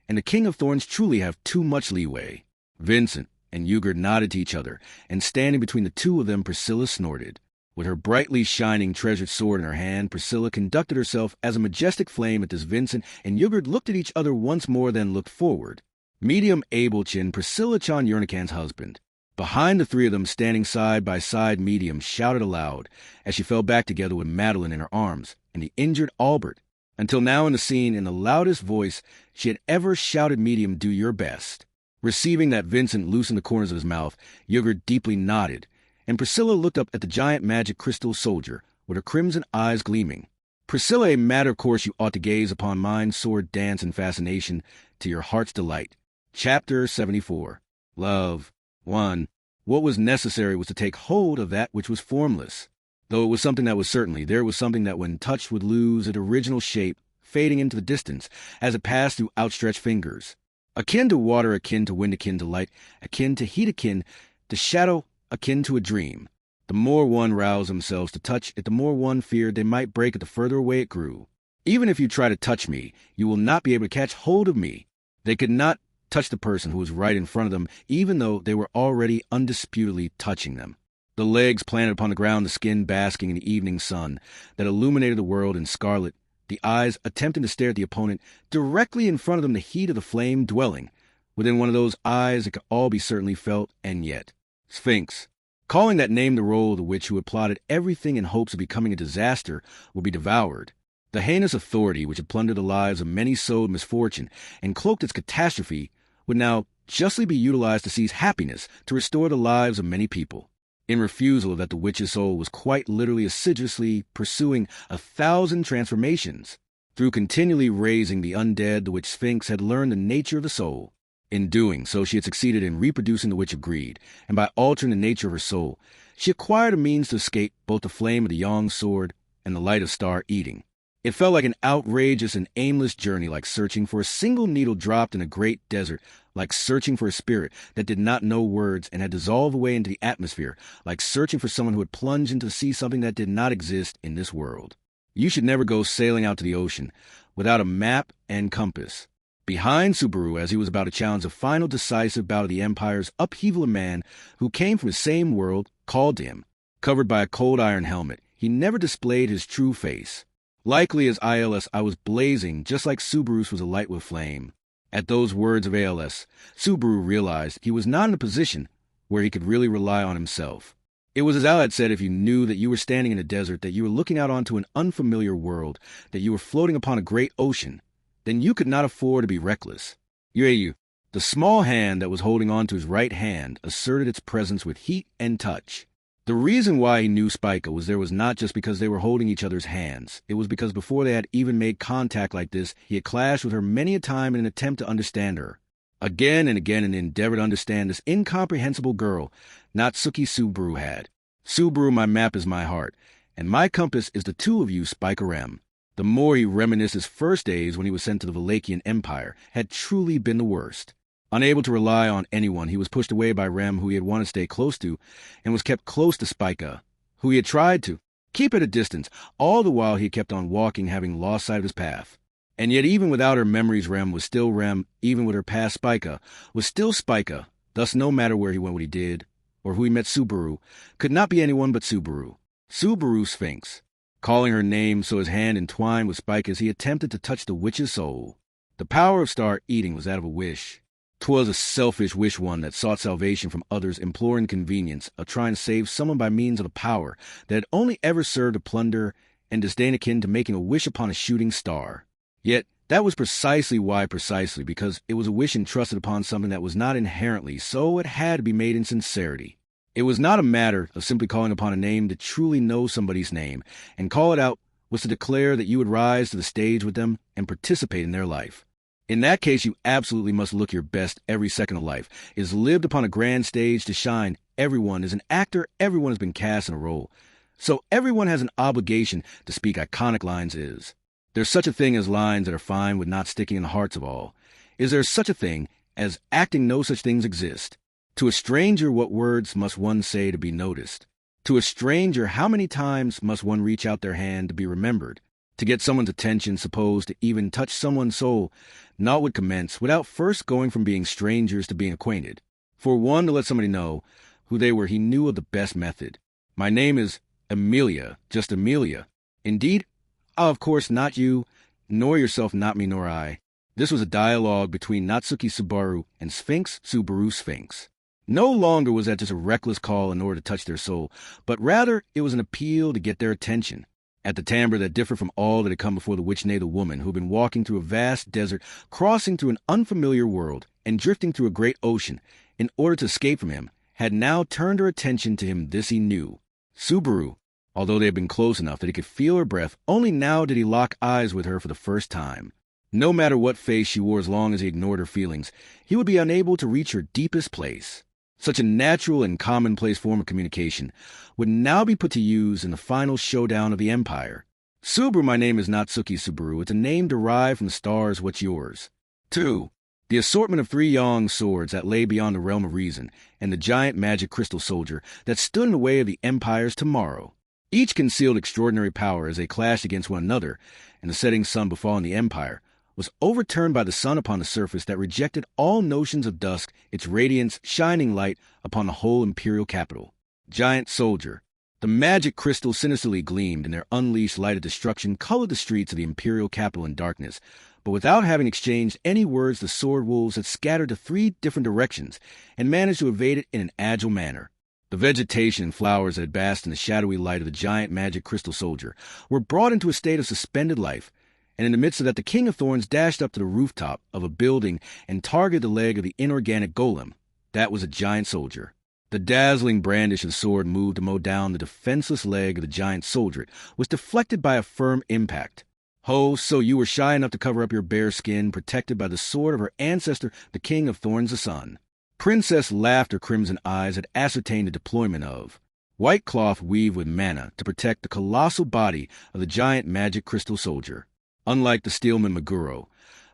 and the King of Thorns truly have too much leeway. Vincent and Ygritte nodded to each other, and standing between the two of them, Priscilla snorted. With her brightly shining treasured sword in her hand, Priscilla conducted herself as a majestic flame at this. Vincent and Ygritte looked at each other once more, then looked forward. Medium Abelchin, Priscilla Chan Yornikan's husband. Behind the 3 of them, standing side by side, Medium shouted aloud as she fell back together with Madeline in her arms and the injured Albert. Until now in the scene, in the loudest voice she had ever shouted, Medium, do your best. Receiving that, Vincent loosened the corners of his mouth. Ygritte deeply nodded, and Priscilla looked up at the giant magic crystal soldier with her crimson eyes gleaming. Priscilla, a matter of course you ought to gaze upon mine sword dance in fascination to your heart's delight. Chapter 74. Love. 1. What was necessary was to take hold of that which was formless. Though it was something that was certainly, there was something that when touched would lose its original shape, fading into the distance as it passed through outstretched fingers. Akin to water, akin to wind, akin to light, akin to heat, akin to shadow, akin to a dream. The more one roused themselves to touch it, the more one feared they might break it the further away it grew. Even if you try to touch me, you will not be able to catch hold of me. They could not touch the person who was right in front of them, even though they were already undisputedly touching them. The legs planted upon the ground, the skin basking in the evening sun that illuminated the world in scarlet, the eyes attempting to stare at the opponent, directly in front of them the heat of the flame dwelling within one of those eyes that could all be certainly felt, and yet. Sphinx, calling that name the role of the witch who had plotted everything in hopes of becoming a disaster, would be devoured. The heinous authority which had plundered the lives of many sowed misfortune and cloaked its catastrophe would now justly be utilized to seize happiness, to restore the lives of many people. In refusal of that, the witch's soul was quite literally assiduously pursuing 1,000 transformations. Through continually raising the undead, the witch Sphinx had learned the nature of the soul. In doing so, she had succeeded in reproducing the witch of greed, and by altering the nature of her soul, she acquired a means to escape both the flame of the Yang sword and the light of star eating. It felt like an outrageous and aimless journey, like searching for a single needle dropped in a great desert, like searching for a spirit that did not know words and had dissolved away into the atmosphere, like searching for someone who had plunged into the sea something that did not exist in this world. You should never go sailing out to the ocean without a map and compass. Behind Subaru, as he was about to challenge the final decisive bout of the Empire's upheaval, a man who came from the same world called to him. Covered by a cold iron helmet, he never displayed his true face. Likely as ILS, I was blazing, just like Subaru's was alight with flame. At those words of ALS, Subaru realized he was not in a position where he could really rely on himself. It was as Al had said, if you knew that you were standing in a desert, that you were looking out onto an unfamiliar world, that you were floating upon a great ocean, then you could not afford to be reckless. You. The small hand that was holding on to his right hand asserted its presence with heat and touch. The reason why he knew Spica was there was not just because they were holding each other's hands. It was because before they had even made contact like this, he had clashed with her many a time in an attempt to understand her. Again and again in an endeavor to understand this incomprehensible girl, Natsuki Subaru had. Subaru, my map is my heart, and my compass is the two of you, Spica Rem. The more he reminisced his first days when he was sent to the Valachian Empire had truly been the worst. Unable to rely on anyone, he was pushed away by Rem, who he had wanted to stay close to, and was kept close to Spica, who he had tried to keep at a distance, all the while he kept on walking, having lost sight of his path. And yet even without her memories, Rem was still Rem, even with her past Spica, was still Spica, thus no matter where he went, what he did, or who he met, Subaru, could not be anyone but Subaru. Subaru Sphinx. Calling her name so his hand entwined with Spica's, he attempted to touch the witch's soul. The power of star eating was that of a wish. 'Twas a selfish wish, one that sought salvation from others, imploring convenience of trying to save someone by means of a power that had only ever served to plunder and disdain, akin to making a wish upon a shooting star. Yet that was precisely because it was a wish entrusted upon something that was not inherently, so it had to be made in sincerity. It was not a matter of simply calling upon a name to truly know somebody's name, and call it out was to declare that you would rise to the stage with them and participate in their life. In that case, you absolutely must look your best every second of life. It is lived upon a grand stage to shine. Everyone is an actor, everyone has been cast in a role. So everyone has an obligation to speak iconic lines. Is there such a thing as lines that are fine with not sticking in the hearts of all? Is there such a thing as acting? No such things exist. To a stranger, what words must one say to be noticed? To a stranger, how many times must one reach out their hand to be remembered? To get someone's attention, suppose to even touch someone's soul, naught would commence without first going from being strangers to being acquainted. For one to let somebody know who they were, he knew of the best method. My name is Amelia, just Amelia. Indeed? Of course, not you, nor yourself, not me, nor I. This was a dialogue between Natsuki Subaru and Sphinx Subaru Sphinx. No longer was that just a reckless call in order to touch their soul, but rather it was an appeal to get their attention. At the timbre that differed from all that had come before, the witch neighed the woman who had been walking through a vast desert, crossing through an unfamiliar world, and drifting through a great ocean, in order to escape from him, had now turned her attention to him. This he knew. Subaru, although they had been close enough that he could feel her breath, only now did he lock eyes with her for the first time. No matter what face she wore, as long as he ignored her feelings, he would be unable to reach her deepest place. Such a natural and commonplace form of communication would now be put to use in the final showdown of the Empire. Subaru, my name is Natsuki Subaru. It's a name derived from the stars. What's yours? 2. The assortment of 3 Yang swords that lay beyond the realm of reason, and the giant magic crystal soldier that stood in the way of the Empire's tomorrow. Each concealed extraordinary power as they clashed against one another, and the setting sun befalling the Empire was overturned by the sun upon the surface that rejected all notions of dusk, its radiance shining light upon the whole imperial capital. Giant soldier. The magic crystals sinisterly gleamed, and their unleashed light of destruction colored the streets of the imperial capital in darkness. But without having exchanged any words, the sword wolves had scattered to 3 different directions and managed to evade it in an agile manner. The vegetation and flowers that had basked in the shadowy light of the giant magic crystal soldier were brought into a state of suspended life, and in the midst of that the King of Thorns dashed up to the rooftop of a building and targeted the leg of the inorganic golem. That was a giant soldier. The dazzling brandish of the sword moved to mow down the defenseless leg of the giant soldier. It was deflected by a firm impact. Ho, so you were shy enough to cover up your bare skin, protected by the sword of her ancestor, the King of Thorns the Sun. Princess laughed, her crimson eyes had ascertained the deployment of white cloth weaved with mana to protect the colossal body of the giant magic crystal soldier. Unlike the steelman Meguro,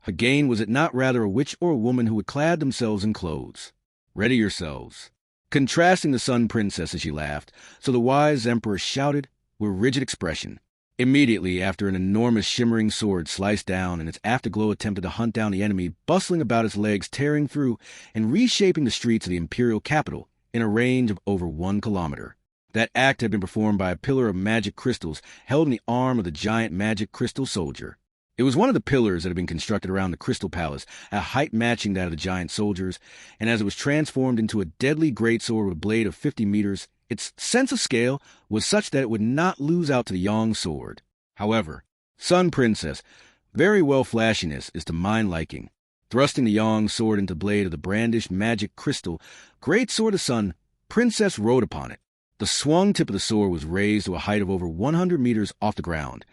again was it not rather a witch or a woman who had clad themselves in clothes? Ready yourselves. Contrasting the Sun Princess as she laughed, so the wise Emperor shouted with rigid expression. Immediately after, an enormous shimmering sword sliced down, and its afterglow attempted to hunt down the enemy, bustling about its legs, tearing through and reshaping the streets of the imperial capital in a range of over 1 kilometer. That act had been performed by a pillar of magic crystals held in the arm of the giant magic crystal soldier. It was one of the pillars that had been constructed around the Crystal Palace, at height matching that of the giant soldiers, and as it was transformed into a deadly greatsword with a blade of 50 meters, its sense of scale was such that it would not lose out to the Yang sword. However, Sun Princess, very well flashiness is to my liking. Thrusting the Yang sword into the blade of the brandished magic crystal, great sword of Sun, Princess rode upon it. The swung tip of the sword was raised to a height of over 100 meters off the ground,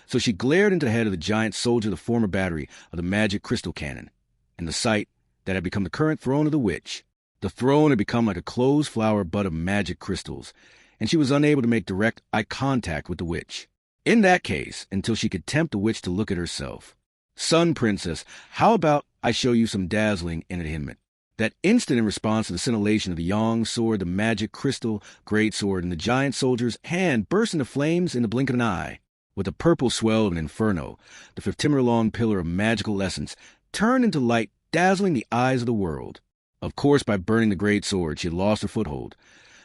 so she glared into the head of the giant soldier, the former battery of the magic crystal cannon, and the sight that had become the current throne of the witch. The throne had become like a closed flower bud of magic crystals, and she was unable to make direct eye contact with the witch. In that case, until she could tempt the witch to look at herself. Sun Princess, how about I show you some dazzling entertainment? That instant, in response to the scintillation of the Yang sword, the magic crystal great sword in the giant soldier's hand burst into flames in the blink of an eye. With the purple swell of an inferno, the 50-meter-long pillar of magical essence turned into light, dazzling the eyes of the world. Of course, by burning the great sword, she had lost her foothold.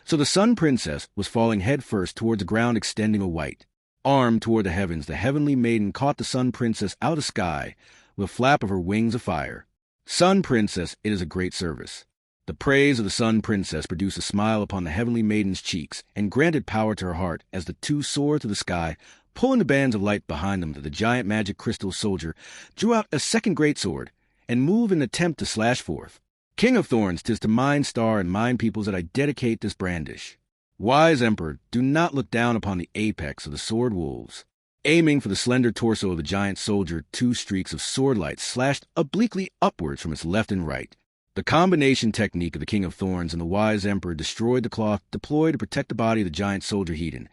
So the Sun Princess was falling headfirst towards the ground, extending a white arm toward the heavens. The heavenly maiden caught the Sun Princess out of the sky with a flap of her wings of fire. Sun Princess, it is a great service. The praise of the Sun Princess produced a smile upon the heavenly maiden's cheeks and granted power to her heart as the two soared through the sky, pulling the bands of light behind them. The giant magic crystal soldier drew out a second great sword and moved in an attempt to slash forth. King of Thorns, 'tis to mine star and mine peoples that I dedicate this brandish. Wise Emperor, do not look down upon the apex of the sword wolves. Aiming for the slender torso of the giant soldier, two streaks of sword light slashed obliquely upwards from its left and right. The combination technique of the King of Thorns and the Wise Emperor destroyed the cloth deployed to protect the body of the giant soldier Hedon,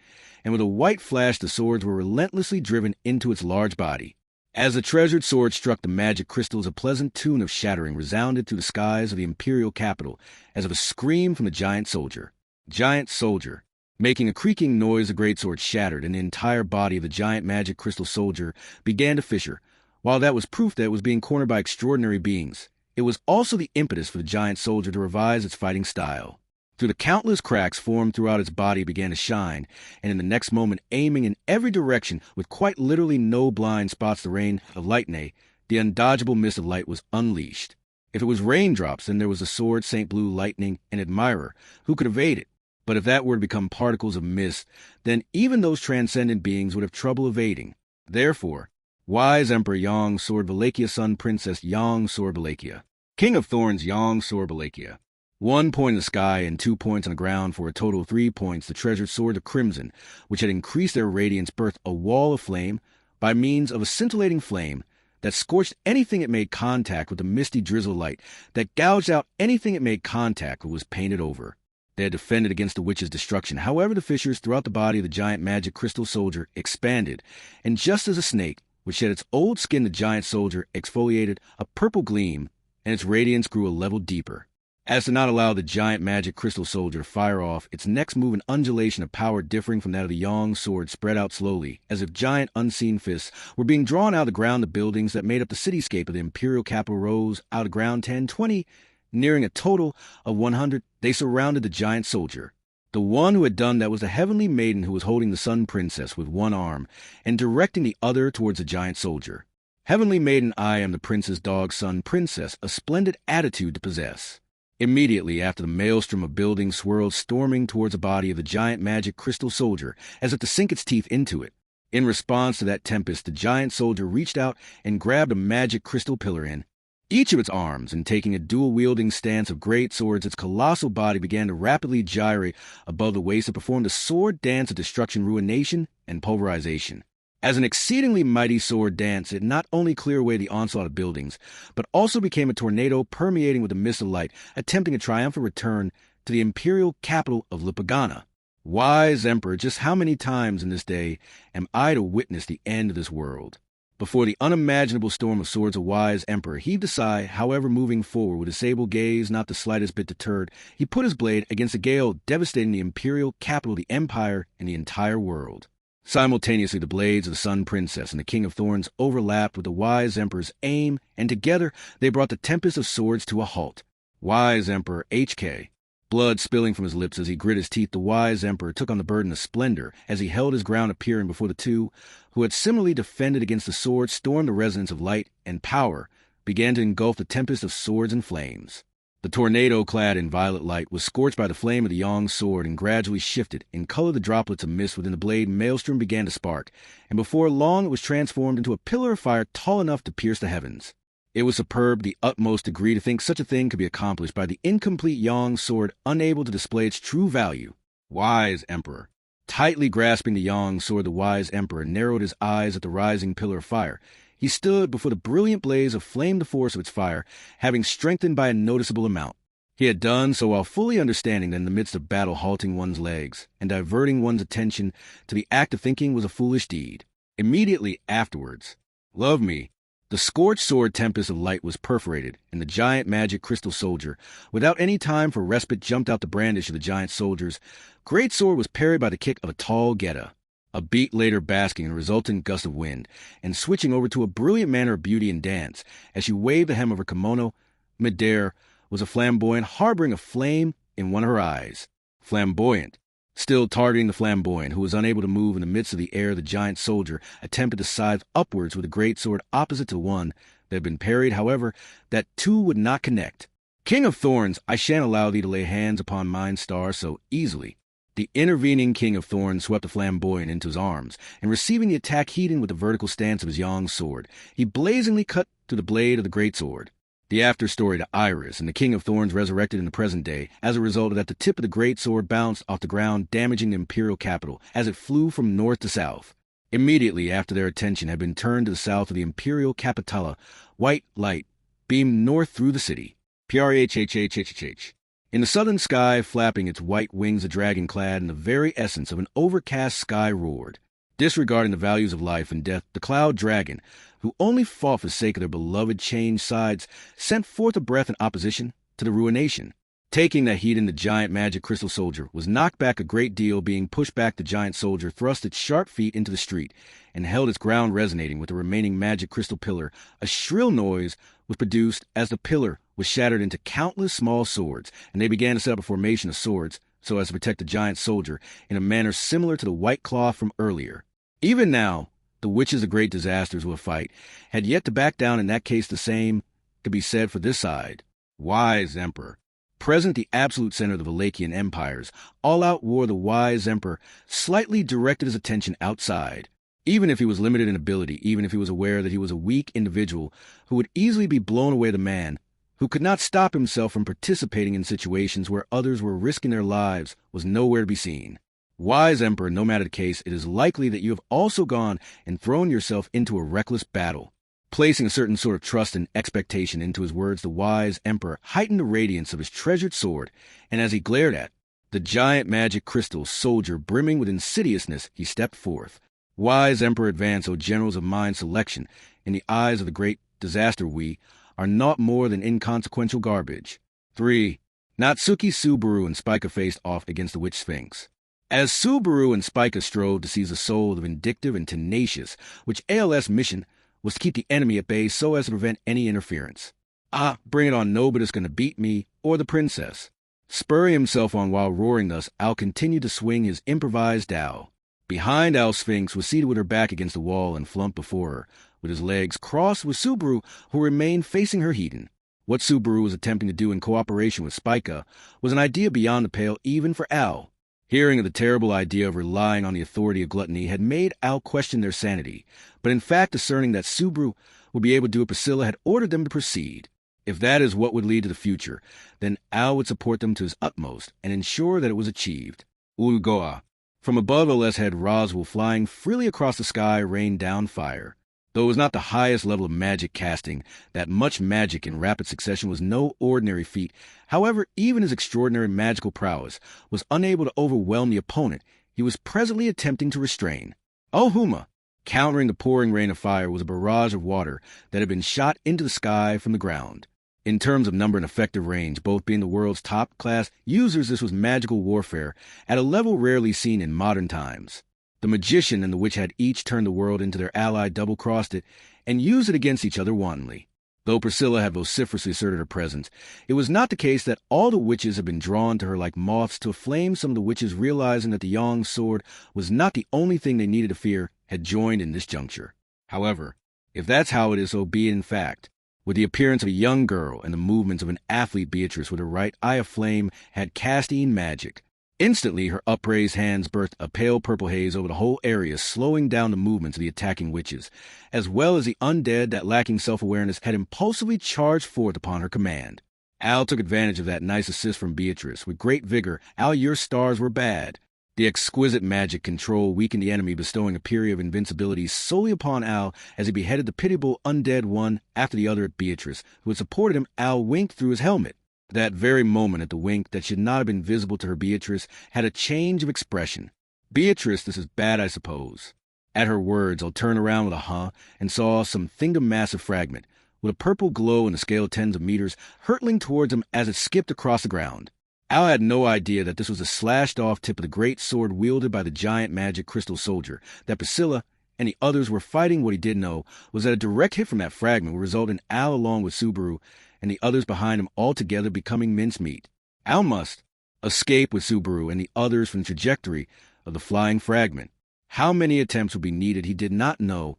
and with a white flash the swords were relentlessly driven into its large body. As the treasured sword struck the magic crystals, a pleasant tune of shattering resounded through the skies of the imperial capital, as of a scream from the giant soldier. Giant soldier. Making a creaking noise, the great sword shattered, and the entire body of the giant magic crystal soldier began to fissure. While that was proof that it was being cornered by extraordinary beings, it was also the impetus for the giant soldier to revise its fighting style. Through the countless cracks formed throughout its body, it began to shine, and in the next moment, aiming in every direction with quite literally no blind spots, the rain of lightning, the undodgeable mist of light was unleashed. If it was raindrops, then there was the sword St. Blue Lightning, an admirer, who could evade it. But if that were to become particles of mist, then even those transcendent beings would have trouble evading. Therefore, Wise Emperor Yang Sword Valakia, Sun Princess Yang Sword Valakia, King of Thorns Yang Sword Valakia. 1 point in the sky and 2 points on the ground for a total of 3 points, the treasured sword of crimson, which had increased their radiance, birthed a wall of flame by means of a scintillating flame that scorched anything it made contact with, the misty drizzle light that gouged out anything it made contact with was painted over. They had defended against the witch's destruction. However, the fissures throughout the body of the giant magic crystal soldier expanded, and just as a snake would shed its old skin, the giant soldier exfoliated a purple gleam, and its radiance grew a level deeper, as to not allow the giant magic crystal soldier to fire off. Its next move, an undulation of power differing from that of the Yang sword, spread out slowly, as if giant unseen fists were being drawn out of the ground. The buildings that made up the cityscape of the imperial capital rose out of ground 10, 20, nearing a total of 100. They surrounded the giant soldier. The one who had done that was the heavenly maiden, who was holding the Sun Princess with one arm and directing the other towards the giant soldier. Heavenly maiden, I am the prince's dog, Sun Princess, a splendid attitude to possess. Immediately after, the maelstrom of buildings swirled, storming towards the body of the giant magic crystal soldier, as if to sink its teeth into it. In response to that tempest, the giant soldier reached out and grabbed a magic crystal pillar in each of its arms, and taking a dual-wielding stance of great swords, its colossal body began to rapidly gyrate above the waist. It performed a sword dance of destruction, ruination, and pulverization. As an exceedingly mighty sword dance, it not only cleared away the onslaught of buildings, but also became a tornado permeating with a mist of light, attempting a triumphant return to the imperial capital of Lipagana. Wise Emperor, just how many times in this day am I to witness the end of this world? Before the unimaginable storm of swords, a Wise Emperor heaved a sigh. However, moving forward with his sable gaze not the slightest bit deterred, he put his blade against a gale devastating the imperial capital, the empire, and the entire world. Simultaneously, the blades of the Sun Princess and the King of Thorns overlapped with the Wise Emperor's aim, and together they brought the tempest of swords to a halt. Wise Emperor HK. Blood spilling from his lips as he grit his teeth, the Wise Emperor took on the burden of splendor as he held his ground, appearing before the two who had similarly defended against the sword, stormed the resonance of light and power, began to engulf the tempest of swords and flames. The tornado, clad in violet light, was scorched by the flame of the Yang sword and gradually shifted. In color, the droplets of mist within the blade maelstrom began to spark, and before long it was transformed into a pillar of fire tall enough to pierce the heavens. It was superb, the utmost degree, to think such a thing could be accomplished by the incomplete Yang sword, unable to display its true value. Wise Emperor. Tightly grasping the Yang sword, the Wise Emperor narrowed his eyes at the rising pillar of fire. He stood before the brilliant blaze of flame, the force of its fire having strengthened by a noticeable amount. He had done so while fully understanding that in the midst of battle, halting one's legs and diverting one's attention to the act of thinking was a foolish deed. Immediately afterwards, love me, the scorched sword tempest of light was perforated, and the giant magic crystal soldier, without any time for respite, jumped out the brandish of the giant soldier's great sword was parried by the kick of a tall Geta. a beat later basking in a resultant gust of wind, and switching over to a brilliant manner of beauty and dance, as she waved the hem of her kimono, midair was a flamboyant harboring a flame in one of her eyes. Flamboyant. Still targeting the flamboyant, who was unable to move in the midst of the air, the giant soldier attempted to scythe upwards with a great sword opposite to one that had been parried, however, that two would not connect. King of Thorns, I shan't allow thee to lay hands upon mine star so easily. The intervening King of Thorns swept the flamboyant into his arms, and receiving the attack heated with the vertical stance of his yang sword, he blazingly cut through the blade of the great sword. The after-story to Iris and the King of Thorns resurrected in the present day as a result of that the tip of the great sword bounced off the ground, damaging the imperial capital as it flew from north to south. Immediately after their attention had been turned to the south of the imperial capitala, white light beamed north through the city. PRHHHHH. In the southern sky, flapping its white wings, a dragon clad in the very essence of an overcast sky roared. Disregarding the values of life and death, the cloud dragon, who only fought for the sake of their beloved changed sides, sent forth a breath in opposition to the ruination. Taking that heat in, the giant magic crystal soldier was knocked back a great deal. Being pushed back, the giant soldier thrust its sharp feet into the street and held its ground, resonating with the remaining magic crystal pillar. A shrill noise was produced as the pillar was shattered into countless small swords, and they began to set up a formation of swords so as to protect the giant soldier in a manner similar to the white cloth from earlier. Even now, the witches of great disasters will fight had yet to back down. In that case, the same could be said for this side. Wise Emperor. Present the absolute center of the Valachian empires, all-out war, the wise emperor slightly directed his attention outside. Even if he was limited in ability, even if he was aware that he was a weak individual who would easily be blown away, the man who could not stop himself from participating in situations where others were risking their lives was nowhere to be seen. Wise Emperor, no matter the case, it is likely that you have also gone and thrown yourself into a reckless battle. Placing a certain sort of trust and expectation into his words, the wise emperor heightened the radiance of his treasured sword, and as he glared at the giant magic crystal soldier brimming with insidiousness, he stepped forth. Wise emperor, advance, O generals of mine selection. In the eyes of the great disaster, we are naught more than inconsequential garbage. 3. Natsuki, Subaru, and Spica faced off against the witch sphinx. As Subaru and Spica strove to seize the soul of the vindictive and tenacious, which ALS mission was to keep the enemy at bay so as to prevent any interference. Ah, bring it on, nobody's going to beat me or the princess. Spurring himself on while roaring thus, Al continued to swing his improvised dao. Behind Al, Sphinx was seated with her back against the wall and flumped before her, with his legs crossed, with Subaru, who remained facing her heathen. What Subaru was attempting to do in cooperation with Spica was an idea beyond the pale even for Al. Hearing of the terrible idea of relying on the authority of gluttony had made Al question their sanity, but in fact discerning that Subaru would be able to do it, Priscilla had ordered them to proceed. If that is what would lead to the future, then Al would support them to his utmost and ensure that it was achieved. Ulgoa. From above, Al's head, Roswell, flying freely across the sky, rained down fire. Though it was not the highest level of magic casting, that much magic in rapid succession was no ordinary feat. However, even his extraordinary magical prowess was unable to overwhelm the opponent he was presently attempting to restrain. Huma, countering the pouring rain of fire, was a barrage of water that had been shot into the sky from the ground. In terms of number and effective range, both being the world's top-class users, this was magical warfare at a level rarely seen in modern times. The magician and the witch had each turned the world into their ally, double-crossed it, and used it against each other wantonly. Though Priscilla had vociferously asserted her presence, it was not the case that all the witches had been drawn to her like moths to a flame. Some of the witches, realizing that the Yang sword was not the only thing they needed to fear, had joined in this juncture. However, if that's how it is, so be it in fact. With the appearance of a young girl and the movements of an athlete, Beatrice, with her right eye of flame, had casting magic. Instantly, her upraised hands birthed a pale purple haze over the whole area, slowing down the movements of the attacking witches, as well as the undead that, lacking self-awareness, had impulsively charged forth upon her command. Al took advantage of that nice assist from Beatrice. With great vigor, Al, your stars were bad. The exquisite magic control weakened the enemy, bestowing a period of invincibility solely upon Al as he beheaded the pitiable undead one after the other at Beatrice, who had supported him. Al winked through his helmet. That very moment, at the wink that should not have been visible to her, Beatrice had a change of expression. Beatrice, this is bad, I suppose. At her words, I'll turn around with a huh, and saw some thingdom massive fragment, with a purple glow in the scale of tens of meters, hurtling towards him as it skipped across the ground. Al had no idea that this was a slashed-off tip of the great sword wielded by the giant magic crystal soldier, that Priscilla and the others were fighting. What he did know was that a direct hit from that fragment would result in Al along with Subaru and the others behind him altogether becoming mincemeat. Al must escape with Subaru and the others from the trajectory of the flying fragment. How many attempts would be needed he did not know,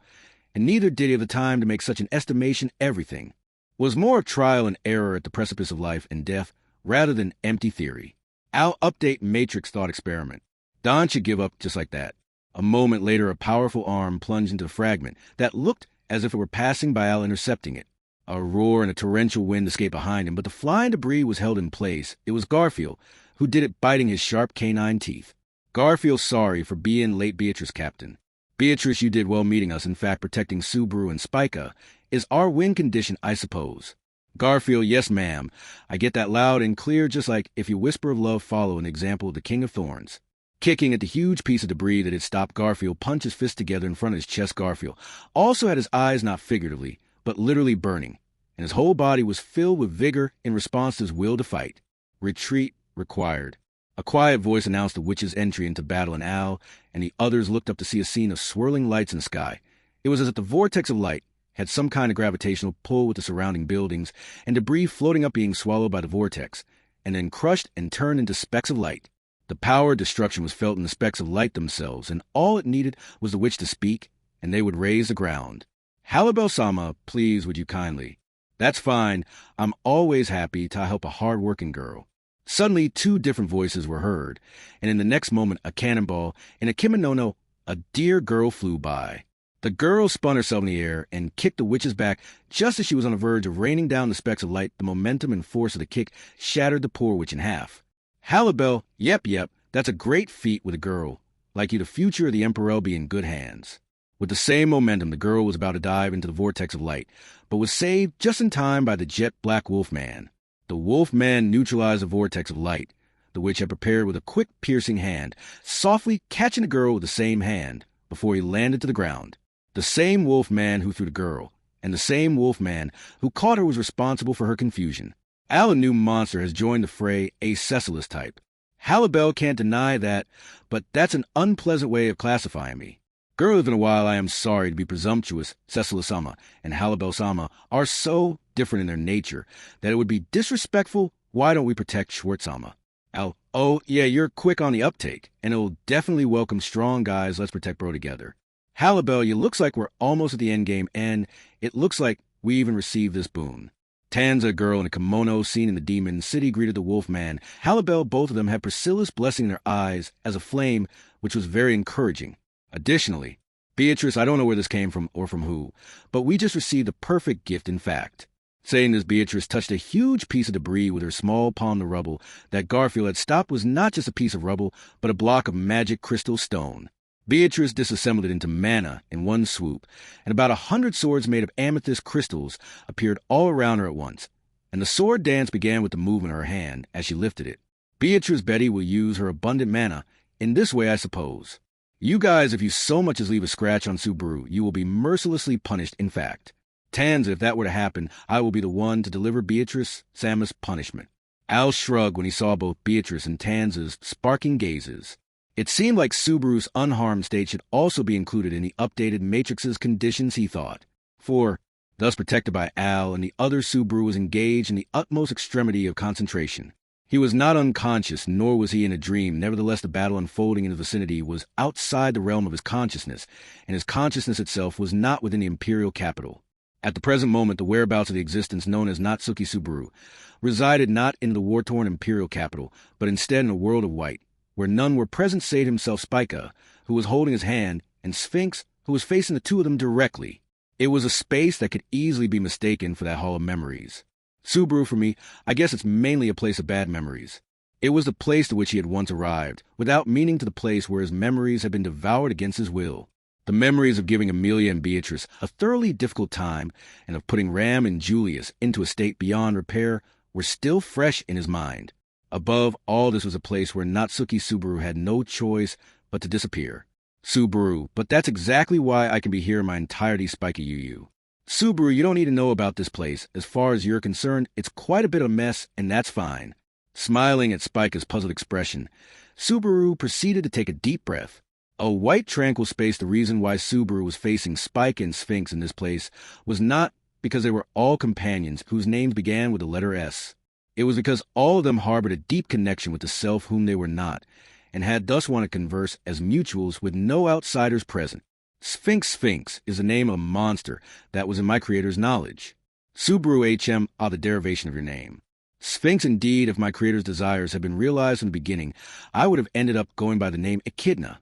and neither did he have the time to make such an estimation. Everything was more of trial and error at the precipice of life and death rather than empty theory. Al update matrix thought experiment. Don should give up just like that. A moment later, a powerful arm plunged into the fragment that looked as if it were passing by Al, intercepting it. A roar and a torrential wind escaped behind him, but the flying debris was held in place. It was Garfield who did it, biting his sharp canine teeth. Garfield, sorry for being late, Beatrice, Captain. Beatrice, you did well meeting us. In fact, protecting Subaru and Spica is our win condition, I suppose. Garfield, yes, ma'am. I get that loud and clear, just like if you whisper of love follow an example of the King of Thorns. Kicking at the huge piece of debris that had stopped Garfield, punched his fist together in front of his chest. Garfield also had his eyes not figuratively, but literally burning, and his whole body was filled with vigor in response to his will to fight. Retreat required. A quiet voice announced the witch's entry into battle, and Al and the others looked up to see a scene of swirling lights in the sky. It was as if the vortex of light had some kind of gravitational pull with the surrounding buildings, and debris floating up being swallowed by the vortex, and then crushed and turned into specks of light. The power of destruction was felt in the specks of light themselves, and all it needed was the witch to speak, and they would raise the ground. Halibel-sama, please, would you kindly? That's fine. I'm always happy to help a hard-working girl. Suddenly, two different voices were heard, and in the next moment, a cannonball and a kimono, a dear girl, flew by. The girl spun herself in the air and kicked the witch's back just as she was on the verge of raining down the specks of light. The momentum and force of the kick shattered the poor witch in half. Halibel, yep, that's a great feat with a girl. Like you, the future of the Emperor be in good hands. With the same momentum, the girl was about to dive into the vortex of light, but was saved just in time by the jet black wolfman. The wolfman neutralized the vortex of light. The witch had prepared with a quick, piercing hand, softly catching the girl with the same hand before he landed to the ground. The same wolfman who threw the girl, and the same wolfman who caught her was responsible for her confusion. Al, a new monster, has joined the fray, a Cecilus type. Halibel can't deny that, but that's an unpleasant way of classifying me. Girl, even a while, I am sorry to be presumptuous. Cecilus-sama and Halibel-sama are so different in their nature that it would be disrespectful. Why don't we protect Schwartz-sama? Al, oh, yeah, you're quick on the uptake, and it'll definitely welcome strong guys. Let's protect bro together. Halibel, it looks like we're almost at the end game, and it looks like we even received this boon. Tanza, a girl in a kimono seen in the demon city, greeted the wolfman. Halibel, both of them had Priscilla's blessing in their eyes as a flame, which was very encouraging. Additionally, Beatrice, I don't know where this came from or from who, but we just received a perfect gift, in fact. Saying this, Beatrice touched a huge piece of debris with her small palm. The rubble that Garfield had stopped was not just a piece of rubble, but a block of magic crystal stone. Beatrice disassembled it into mana in one swoop, and about 100 swords made of amethyst crystals appeared all around her at once, and the sword dance began with the movement of her hand as she lifted it. Beatrice Betty will use her abundant mana in this way, I suppose. You guys, if you so much as leave a scratch on Subaru, you will be mercilessly punished. In fact, Tanza, if that were to happen, I will be the one to deliver Beatrice Sama's punishment. Al shrugged when he saw both Beatrice and Tanza's sparking gazes. It seemed like Subaru's unharmed state should also be included in the updated Matrix's conditions, he thought. For, thus protected by Al and the other, Subaru was engaged in the utmost extremity of concentration. He was not unconscious, nor was he in a dream. Nevertheless, the battle unfolding in the vicinity was outside the realm of his consciousness, and his consciousness itself was not within the imperial capital. At the present moment, the whereabouts of the existence known as Natsuki Subaru resided not in the war-torn imperial capital, but instead in a world of white, where none were present save himself, Spica, who was holding his hand, and Sphinx, who was facing the two of them directly. It was a space that could easily be mistaken for that hall of memories. Subaru, for me, I guess it's mainly a place of bad memories. It was the place to which he had once arrived, without meaning to the place where his memories had been devoured against his will. The memories of giving Amelia and Beatrice a thoroughly difficult time, and of putting Ram and Julius into a state beyond repair, were still fresh in his mind. Above all, this was a place where Natsuki Subaru had no choice but to disappear. Subaru, but that's exactly why I can be here in my entirety, Spiky Yu. Subaru, you don't need to know about this place. As far as you're concerned, it's quite a bit of a mess, and that's fine. Smiling at Spica's puzzled expression, Subaru proceeded to take a deep breath. A white, tranquil space. The reason why Subaru was facing Spica and Sphinx in this place was not because they were all companions whose names began with the letter S. It was because all of them harbored a deep connection with the self whom they were not, and had thus wanted to converse as mutuals with no outsiders present. Sphinx is the name of a monster that was in my creator's knowledge. Subaru HM are the derivation of your name. Sphinx, indeed, if my creator's desires had been realized from the beginning, I would have ended up going by the name Echidna.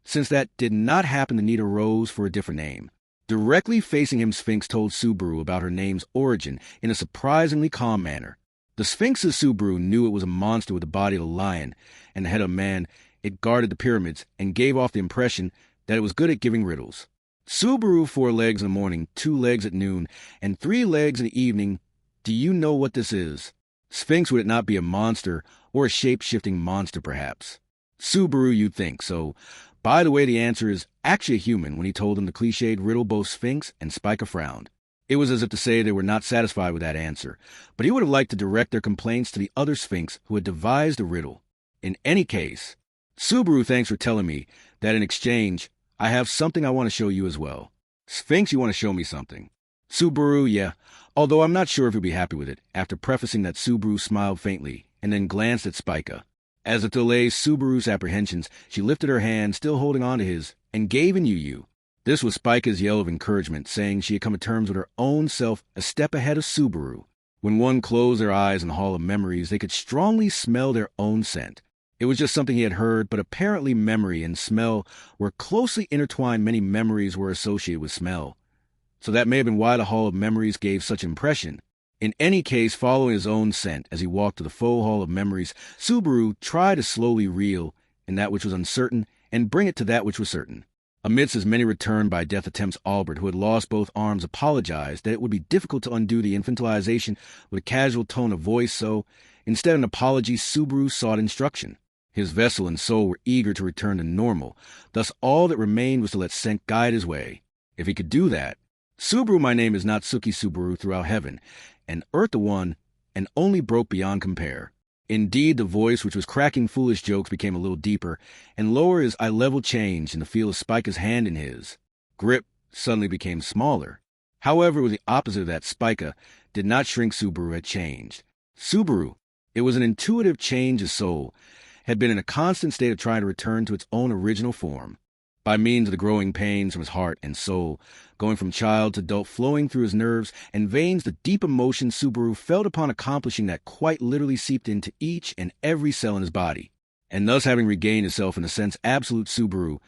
Since that did not happen, the need arose for a different name. Directly facing him, Sphinx told Subaru about her name's origin in a surprisingly calm manner. The Sphinx's Subaru knew it was a monster with the body of a lion and the head of a man. It guarded the pyramids and gave off the impression that it was good at giving riddles. Subaru, 4 legs in the morning, 2 legs at noon, and 3 legs in the evening. Do you know what this is? Sphinx, would it not be a monster, or a shape-shifting monster, perhaps? Subaru, you'd think so. By the way, the answer is actually a human. When he told him the cliched riddle, both Sphinx and Spica frowned. It was as if to say they were not satisfied with that answer, but he would have liked to direct their complaints to the other Sphinx who had devised the riddle. In any case, Subaru, thanks for telling me that in exchange, I have something I want to show you as well. Sphinx, you want to show me something? Subaru, yeah, although I'm not sure if you'll be happy with it. After prefacing that, Subaru smiled faintly and then glanced at Spica. As it delayed Subaru's apprehensions, she lifted her hand, still holding on to his, and gave an you. This was Spica's yell of encouragement, saying she had come to terms with her own self a step ahead of Subaru. When one closed their eyes in the Hall of Memories, they could strongly smell their own scent. It was just something he had heard, but apparently memory and smell were closely intertwined. Many memories were associated with smell. So that may have been why the Hall of Memories gave such impression. In any case, following his own scent as he walked to the faux Hall of Memories, Subaru tried to slowly reel in that which was uncertain and bring it to that which was certain. Amidst his many returned by death attempts, Albert, who had lost both arms, apologized that it would be difficult to undo the infantilization with a casual tone of voice, so, instead of an apology, Subaru sought instruction. His vessel and soul were eager to return to normal, thus all that remained was to let scent guide his way. If he could do that, Subaru, my name is not Suki Subaru throughout heaven, and earth the one, and only broke beyond compare. Indeed, the voice, which was cracking foolish jokes, became a little deeper, and lower as eye level changed in the feel of Spica's hand in his. Grip suddenly became smaller. However, it was the opposite of that. Spica did not shrink. Subaru had changed. Subaru, it was an intuitive change of soul, had been in a constant state of trying to return to its own original form. By means of the growing pains from his heart and soul, going from child to adult, flowing through his nerves and veins, the deep emotion Subaru felt upon accomplishing that quite literally seeped into each and every cell in his body. And thus, having regained himself in a sense, absolute Subaru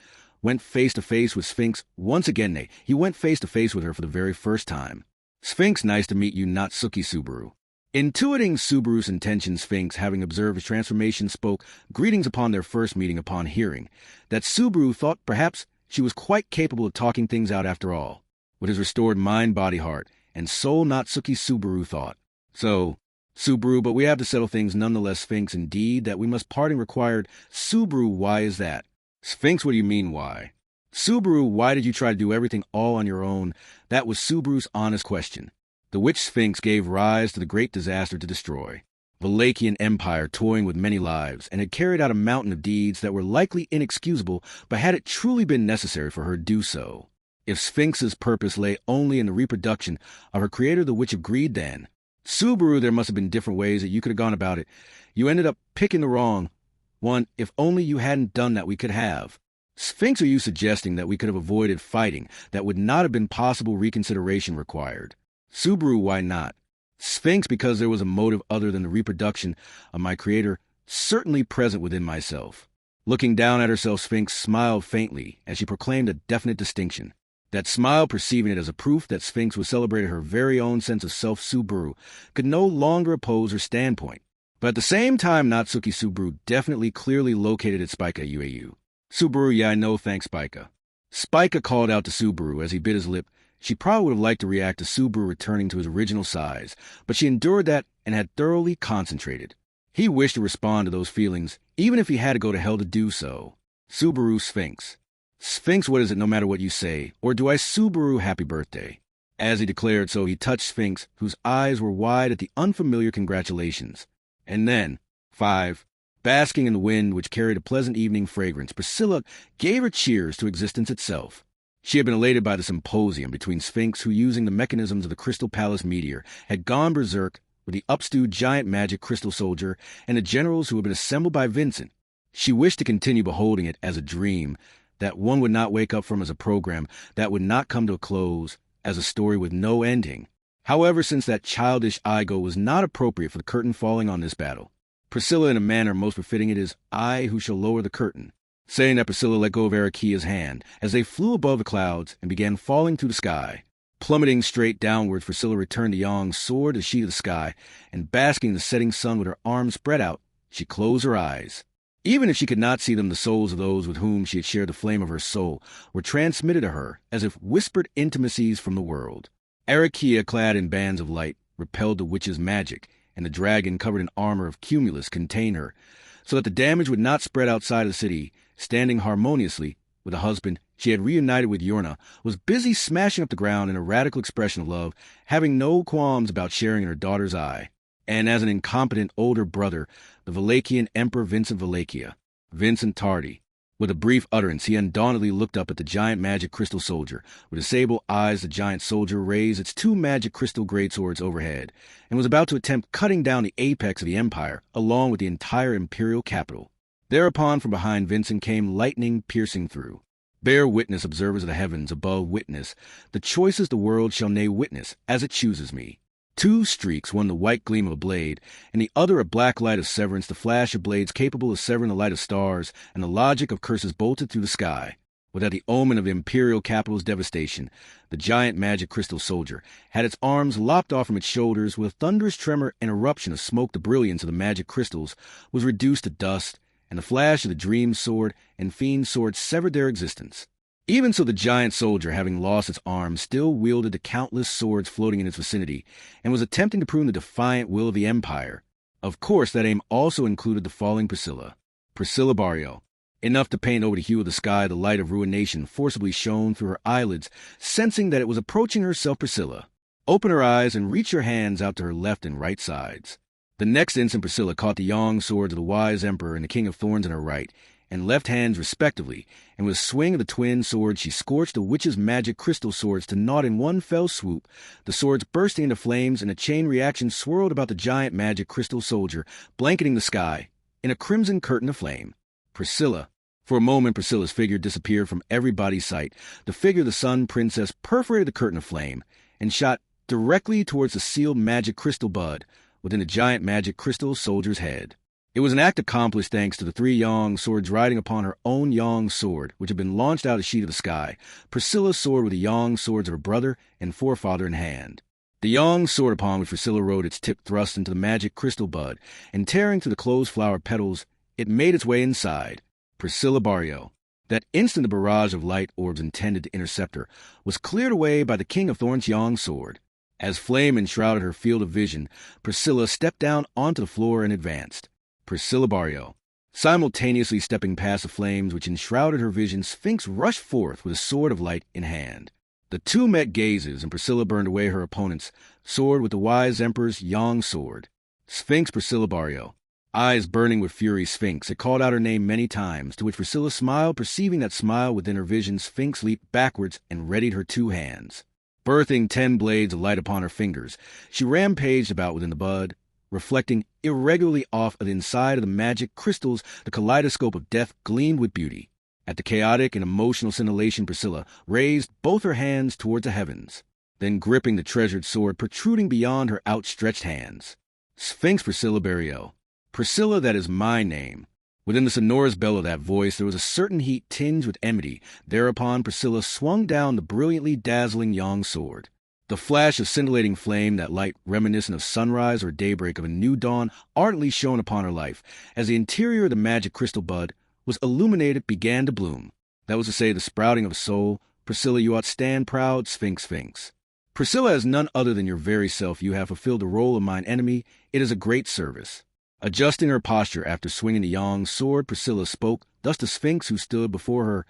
went face to face with Sphinx once again. He went face to face with her for the very first time. Sphinx, nice to meet you, not Suki Subaru. Intuiting Subaru's intentions, Sphinx, having observed his transformation, spoke greetings upon their first meeting. Upon hearing that, Subaru thought perhaps she was quite capable of talking things out after all, with his restored mind, body, heart, and soul, not Suki Subaru thought. So, Subaru, but we have to settle things nonetheless. Sphinx, indeed, that we must parting required. Subaru, why is that? Sphinx, what do you mean, why? Subaru, why did you try to do everything all on your own? That was Subaru's honest question. The which Sphinx gave rise to the great disaster to destroy Valachian Empire, toying with many lives, and had carried out a mountain of deeds that were likely inexcusable, but had it truly been necessary for her to do so. If Sphinx's purpose lay only in the reproduction of her creator, the Witch of Greed, then, Subaru, there must have been different ways that you could have gone about it. You ended up picking the wrong one. If only you hadn't done that, we could have. Sphinx, are you suggesting that we could have avoided fighting? That would not have been possible. Reconsideration required. Subaru, why not? Sphinx, because there was a motive other than the reproduction of my creator certainly present within myself. Looking down at herself, Sphinx smiled faintly as she proclaimed a definite distinction. That smile, perceiving it as a proof that Sphinx was celebrating her very own sense of self, Subaru could no longer oppose her standpoint. But at the same time, Natsuki Subaru definitely clearly located at Spica UAU. Subaru, yeah, I know, thanks, Spica. Spica called out to Subaru as he bit his lip. She probably would have liked to react to Subaru returning to his original size, but she endured that and had thoroughly concentrated. He wished to respond to those feelings, even if he had to go to hell to do so. Subaru, Sphinx. Sphinx, what is it, no matter what you say? Or do I Subaru happy birthday? As he declared so, he touched Sphinx, whose eyes were wide at the unfamiliar congratulations. And then, 5. Basking in the wind, which carried a pleasant evening fragrance, Priscilla gave her cheers to existence itself. She had been elated by the symposium between Sphinx, who, using the mechanisms of the Crystal Palace meteor, had gone berserk with the upstewed giant magic crystal soldier, and the generals who had been assembled by Vincent. She wished to continue beholding it as a dream that one would not wake up from, as a program that would not come to a close, as a story with no ending. However, since that childish ego was not appropriate for the curtain falling on this battle, Priscilla, in a manner most befitting it, is I who shall lower the curtain. Saying that, Priscilla let go of Arakia's hand as they flew above the clouds and began falling through the sky. Plummeting straight downwards, Priscilla returned the Yong's sword to the sheet of the sky, and basking in the setting sun with her arms spread out, she closed her eyes. Even if she could not see them, the souls of those with whom she had shared the flame of her soul were transmitted to her as if whispered intimacies from the world. Arakia, clad in bands of light, repelled the witch's magic, and the dragon, covered in armor of cumulus, contained her, so that the damage would not spread outside of the city. Standing harmoniously with a husband she had reunited with Yorna, was busy smashing up the ground in a radical expression of love, having no qualms about sharing in her daughter's eye. And as an incompetent older brother, the Valachian Emperor Vincent Tardy, with a brief utterance, he undauntedly looked up at the giant magic crystal soldier. With his sable eyes, the giant soldier raised its 2 magic crystal greatswords overhead, and was about to attempt cutting down the apex of the empire, along with the entire imperial capital. Thereupon, from behind Vincent came lightning piercing through. Bear witness, observers of the heavens above, witness. The choicest the world shall nay witness, as it chooses me. 2 streaks, one the white gleam of a blade, and the other a black light of severance, the flash of blades capable of severing the light of stars, and the logic of curses bolted through the sky. Without the omen of the imperial capital's devastation, the giant magic crystal soldier had its arms lopped off from its shoulders. With a thunderous tremor and eruption of smoke, the brilliance of the magic crystals was reduced to dust, and the flash of the dream sword and fiend sword severed their existence. Even so, the giant soldier, having lost its arms, still wielded the countless swords floating in its vicinity, and was attempting to prove the defiant will of the empire. Of course, that aim also included the falling Priscilla Barrio. Enough to paint over the hue of the sky, the light of ruination forcibly shone through her eyelids. Sensing that it was approaching herself, Priscilla opened her eyes and reached her hands out to her left and right sides. The next instant, Priscilla caught the Yang swords of the wise emperor and the King of Thorns in her right and left hands respectively, and with a swing of the twin swords she scorched the witch's magic crystal swords to naught in one fell swoop, the swords bursting into flames, and a chain reaction swirled about the giant magic crystal soldier, blanketing the sky in a crimson curtain of flame. For a moment, Priscilla's figure disappeared from everybody's sight. The figure of the Sun Princess perforated the curtain of flame and shot directly towards the sealed magic crystal bud within the giant magic crystal soldier's head. It was an act accomplished thanks to the 3 Yang swords riding upon her own Yang sword, which had been launched out of the sheet of the sky. Priscilla's sword with the Yang swords of her brother and forefather in hand. The Yang sword upon which Priscilla rode, its tip thrust into the magic crystal bud, and tearing through the closed flower petals, it made its way inside. Priscilla Barrio. That instant, the barrage of light orbs intended to intercept her was cleared away by the King of Thorns' Yang sword. As flame enshrouded her field of vision, Priscilla stepped down onto the floor and advanced. Priscilla Barrio. Simultaneously stepping past the flames which enshrouded her vision, Sphinx rushed forth with a sword of light in hand. The 2 met gazes, and Priscilla burned away her opponent's sword with the wise emperor's Yang sword. Sphinx Priscilla Barrio. Eyes burning with fury, Sphinx had called out her name many times, to which Priscilla smiled. Perceiving that smile within her vision, Sphinx leaped backwards and readied her 2 hands. Birthing 10 blades of light upon her fingers, she rampaged about within the bud, reflecting irregularly off of the inside of the magic crystals. The kaleidoscope of death gleamed with beauty. At the chaotic and emotional scintillation, Priscilla raised both her hands towards the heavens, then gripping the treasured sword protruding beyond her outstretched hands. Sphinx Priscilla Barrio. Priscilla, that is my name. Within the sonorous bell of that voice there was a certain heat tinged with enmity. Thereupon Priscilla swung down the brilliantly dazzling Yang sword. The flash of scintillating flame, that light reminiscent of sunrise or daybreak of a new dawn, ardently shone upon her life. As the interior of the magic crystal bud was illuminated, began to bloom. That was to say, the sprouting of a soul. Priscilla, you ought stand proud, Sphinx. Priscilla, as none other than your very self, you have fulfilled the role of mine enemy. It is a great service. Adjusting her posture after swinging the Yang sword, Priscilla spoke thus to Sphinx, who stood before her.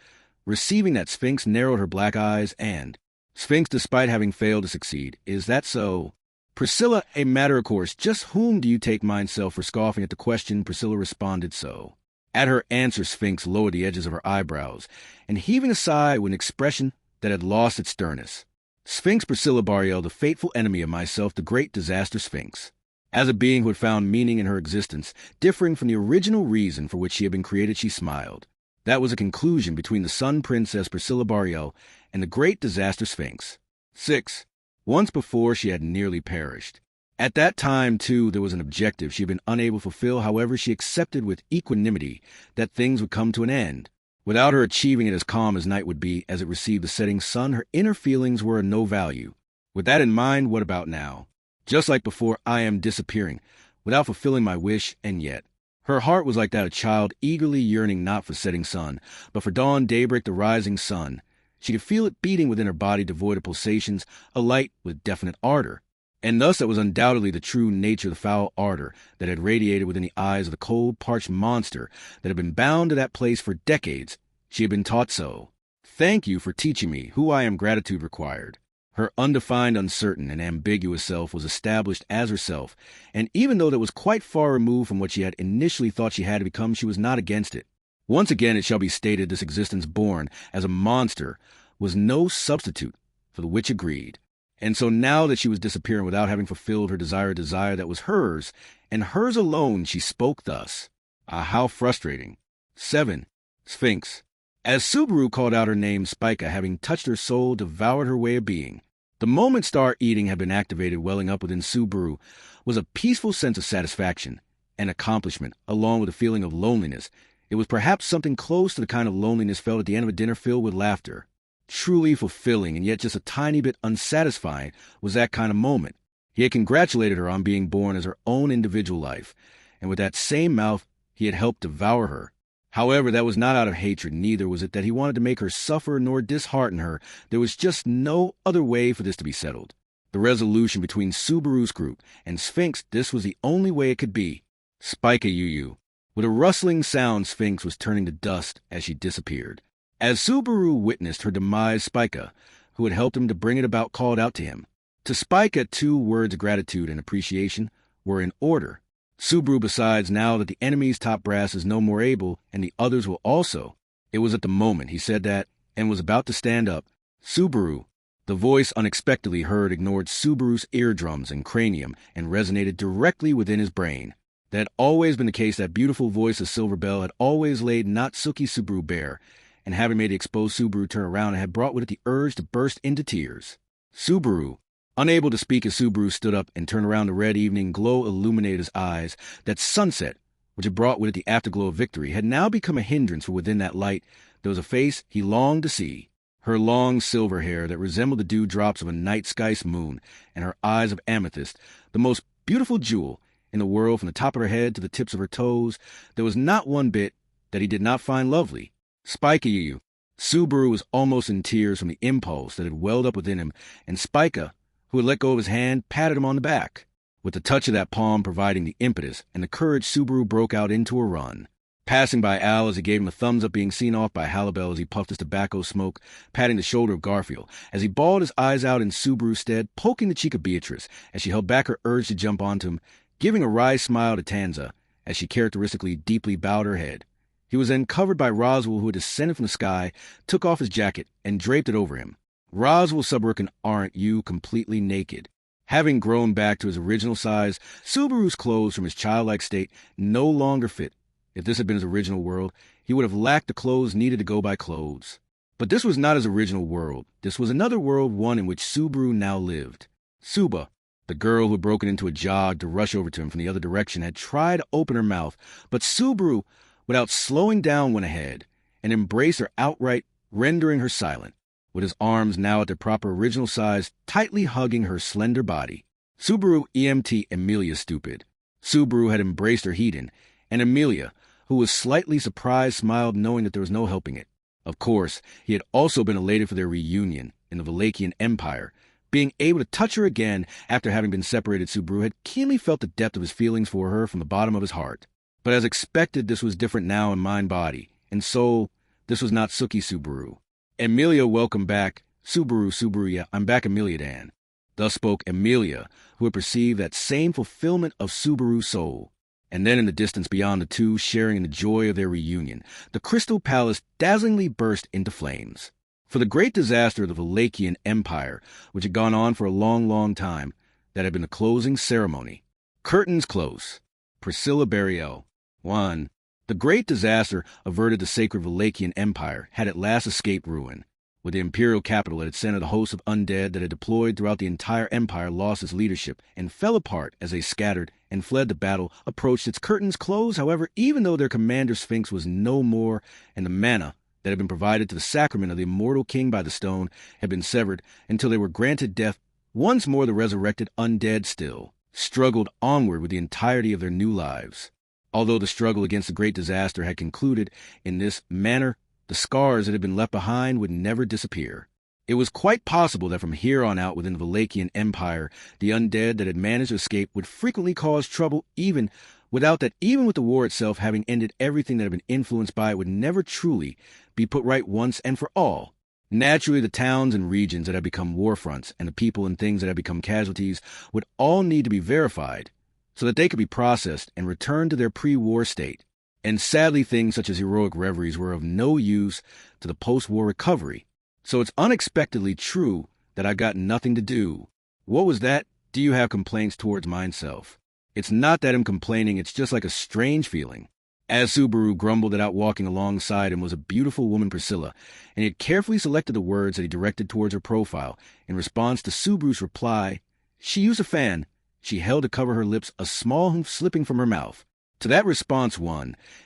Receiving that, Sphinx narrowed her black eyes and, Sphinx, despite having failed to succeed, is that so? Priscilla, a matter of course, just whom do you take myself for scoffing at the question? Priscilla responded so. At her answer, Sphinx lowered the edges of her eyebrows, and heaving a sigh with an expression that had lost its sternness. Sphinx Priscilla Bariel, the fateful enemy of myself, the great disaster Sphinx. As a being who had found meaning in her existence, differing from the original reason for which she had been created, she smiled. That was a conclusion between the Sun Princess Priscilla Bariel and the great disaster Sphinx. 6. Once before she had nearly perished. At that time, too, there was an objective she had been unable to fulfill. However, she accepted with equanimity that things would come to an end. Without her achieving it as calm as night would be as it received the setting sun, her inner feelings were of no value. With that in mind, what about now? Just like before, I am disappearing, without fulfilling my wish, and yet. Her heart was like that of a child eagerly yearning not for setting sun, but for dawn, daybreak, the rising sun. She could feel it beating within her body devoid of pulsations, alight with definite ardor. And thus that was undoubtedly the true nature of the foul ardor that had radiated within the eyes of the cold, parched monster that had been bound to that place for decades. She had been taught so. Thank you for teaching me who I am, gratitude required. Her undefined, uncertain, and ambiguous self was established as herself, and even though that was quite far removed from what she had initially thought she had to become, she was not against it. Once again it shall be stated this existence born as a monster was no substitute for the witch agreed. And so now that she was disappearing without having fulfilled her desire that was hers, and hers alone, she spoke thus. Ah, how frustrating. 7. Sphinx. As Subaru called out her name, Spica, having touched her soul, devoured her way of being. The moment star eating had been activated, welling up within Subaru was a peaceful sense of satisfaction and accomplishment, along with a feeling of loneliness. It was perhaps something close to the kind of loneliness felt at the end of a dinner filled with laughter. Truly fulfilling and yet just a tiny bit unsatisfying was that kind of moment. He had congratulated her on being born as her own individual life, and with that same mouth he had helped devour her. However, that was not out of hatred, neither was it that he wanted to make her suffer nor dishearten her. There was just no other way for this to be settled. The resolution between Subaru's group and Sphinx, this was the only way it could be. Spica Yu. With a rustling sound, Sphinx was turning to dust as she disappeared. As Subaru witnessed her demise, Spica, who had helped him to bring it about, called out to him. To Spica, 2 words of gratitude and appreciation were in order. Subaru, besides, now that the enemy's top brass is no more able, and the others will also. It was at the moment he said that, and was about to stand up. Subaru. The voice unexpectedly heard ignored Subaru's eardrums and cranium and resonated directly within his brain. That had always been the case. That beautiful voice of Silver Bell had always laid Natsuki Subaru bare, and having made the exposed Subaru turn around, it had brought with it the urge to burst into tears. Subaru. Unable to speak as Subaru stood up and turned around, the red evening glow illuminated his eyes. That sunset, which had brought with it the afterglow of victory, had now become a hindrance, for within that light there was a face he longed to see. Her long silver hair that resembled the dewdrops of a night sky's moon, and her eyes of amethyst, the most beautiful jewel in the world, from the top of her head to the tips of her toes. There was not one bit that he did not find lovely. Spica Yu. Subaru was almost in tears from the impulse that had welled up within him, and Spica, who had let go of his hand, patted him on the back. With the touch of that palm providing the impetus and the courage, Subaru broke out into a run. Passing by Al as he gave him a thumbs up, being seen off by Halibel as he puffed his tobacco smoke, patting the shoulder of Garfield, as he bawled his eyes out in Subaru's stead, poking the cheek of Beatrice as she held back her urge to jump onto him, giving a wry smile to Tanza as she characteristically deeply bowed her head. He was then covered by Roswell, who had descended from the sky, took off his jacket, and draped it over him. Roswell, Subaru, and aren't you completely naked? Having grown back to his original size, Subaru's clothes from his childlike state no longer fit. If this had been his original world, he would have lacked the clothes needed to go by clothes. But this was not his original world. This was another world, one in which Subaru now lived. Suba, the girl who had broken into a jog to rush over to him from the other direction, had tried to open her mouth, but Subaru, without slowing down, went ahead and embraced her outright, rendering her silent, with his arms now at their proper original size, tightly hugging her slender body. Subaru EMT Amelia stupid. Subaru had embraced her Hedon, and Amelia, who was slightly surprised, smiled, knowing that there was no helping it. Of course, he had also been elated for their reunion in the Valachian Empire. Being able to touch her again after having been separated, Subaru had keenly felt the depth of his feelings for her from the bottom of his heart. But as expected, this was different now in mind-body, and so this was not Suki Subaru. Amelia, welcome back. Subaru, yeah, I'm back, Amelia Dan. Thus spoke Emilia, who had perceived that same fulfillment of Subaru's soul. And then in the distance beyond the two, sharing in the joy of their reunion, the Crystal Palace dazzlingly burst into flames. For the great disaster of the Wallachian Empire, which had gone on for a long, long time, that had been the closing ceremony. Curtains close. Priscilla Burial. 1. The great disaster averted the sacred Wallachian Empire had at last escaped ruin. With the imperial capital that had centered the host of undead that had deployed throughout the entire empire lost its leadership and fell apart as they scattered and fled the battle approached its curtains close. However, even though their commander Sphinx was no more and the manna that had been provided to the sacrament of the immortal king by the stone had been severed until they were granted death, once more the resurrected undead still struggled onward with the entirety of their new lives. Although the struggle against the great disaster had concluded in this manner, the scars that had been left behind would never disappear. It was quite possible that from here on out within the Wallachian Empire, the undead that had managed to escape would frequently cause trouble even with the war itself having ended, everything that had been influenced by it would never truly be put right once and for all. Naturally, the towns and regions that had become war fronts and the people and things that had become casualties would all need to be verified so that they could be processed and returned to their pre-war state. And sadly, things such as heroic reveries were of no use to the post-war recovery. So it's unexpectedly true that I got nothing to do. What was that? Do you have complaints towards myself? It's not that I'm complaining, it's just like a strange feeling. As Subaru grumbled it out walking alongside him was a beautiful woman, Priscilla, and he had carefully selected the words that he directed towards her profile. In response to Subaru's reply, she used a fan. She held to cover her lips, a small hoof slipping from her mouth. To that response,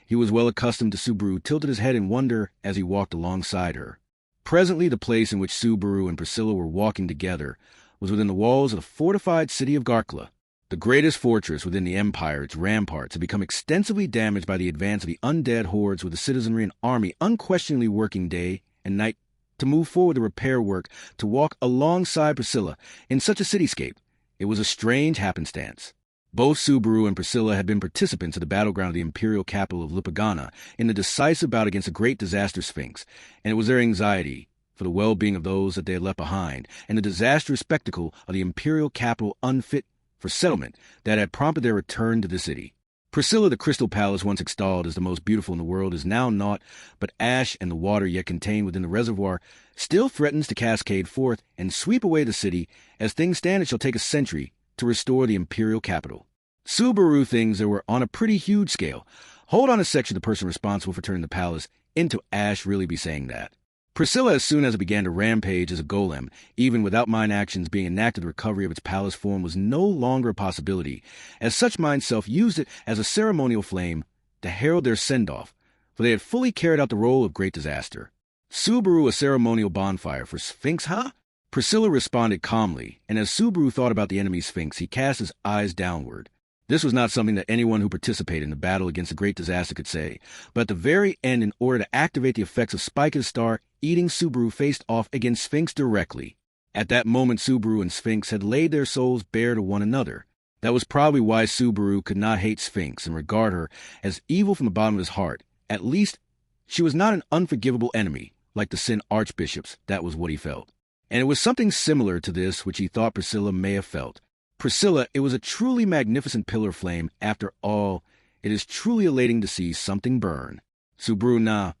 he was well accustomed to. Subaru tilted his head in wonder as he walked alongside her. Presently, the place in which Subaru and Priscilla were walking together was within the walls of the fortified city of Garkla. The greatest fortress within the empire, its ramparts had become extensively damaged by the advance of the undead hordes, with the citizenry and army unquestioningly working day and night to move forward the repair work to walk alongside Priscilla in such a cityscape. It was a strange happenstance. Both Subaru and Priscilla had been participants of the battleground of the imperial capital of Lipagana in the decisive bout against the great disaster Sphinx, and it was their anxiety for the well-being of those that they had left behind and the disastrous spectacle of the imperial capital unfit for settlement that had prompted their return to the city. Priscilla, the Crystal Palace, once extolled as the most beautiful in the world, is now naught but ash, and the water yet contained within the reservoir still threatens to cascade forth and sweep away the city. As things stand, it shall take a century to restore the imperial capital. Subaru things that were on a pretty huge scale. Hold on a sec, should the person responsible for turning the palace into ash really be saying that? Priscilla, as soon as it began to rampage as a golem, even without mind actions being enacted, the recovery of its palace form was no longer a possibility, as such mind self used it as a ceremonial flame to herald their send-off, for they had fully carried out the role of great disaster. Subaru, a ceremonial bonfire for Sphinx, huh? Priscilla responded calmly, and as Subaru thought about the enemy Sphinx, he cast his eyes downward. This was not something that anyone who participated in the battle against the great disaster could say, but at the very end, in order to activate the effects of Spike of the Star, eating Subaru faced off against Sphinx directly. At that moment, Subaru and Sphinx had laid their souls bare to one another. That was probably why Subaru could not hate Sphinx and regard her as evil from the bottom of his heart. At least, she was not an unforgivable enemy, like the Sin Archbishops. That was what he felt. And it was something similar to this which he thought Priscilla may have felt. Priscilla, it was a truly magnificent pillar flame. After all, it is truly elating to see something burn. Subaru, nah.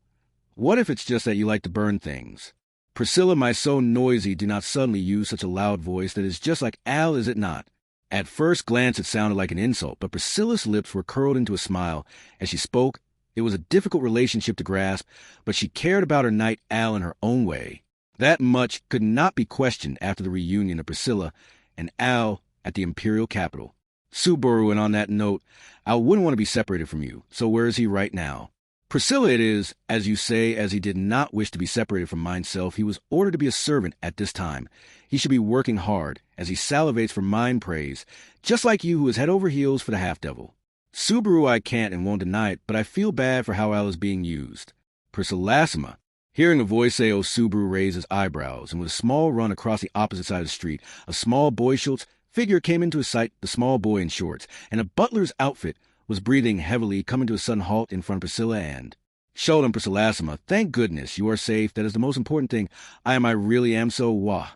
What if it's just that you like to burn things? Priscilla, my so noisy, do not suddenly use such a loud voice that is just like Al, is it not? At first glance it sounded like an insult, but Priscilla's lips were curled into a smile. As she spoke, it was a difficult relationship to grasp, but she cared about her knight Al in her own way. That much could not be questioned after the reunion of Priscilla and Al at the imperial capital. Subaru, and on that note, Al wouldn't want to be separated from you, so where is he right now? Priscilla, it is, as you say, as he did not wish to be separated from mineself, he was ordered to be a servant at this time. He should be working hard, as he salivates for mine praise, just like you, who is head over heels for the half-devil. Subaru, I can't and won't deny it, but I feel bad for how Al is being used. Priscilla. Hearing a voice say, "Oh," Subaru raised his eyebrows, and with a small run across the opposite side of the street, a small boy-Schultz figure came into his sight, the small boy in shorts, and a butler's outfit was breathing heavily, coming to a sudden halt in front of Priscilla and... Sheldon, Priscilla, thank goodness you are safe. That is the most important thing. I really am so, wah.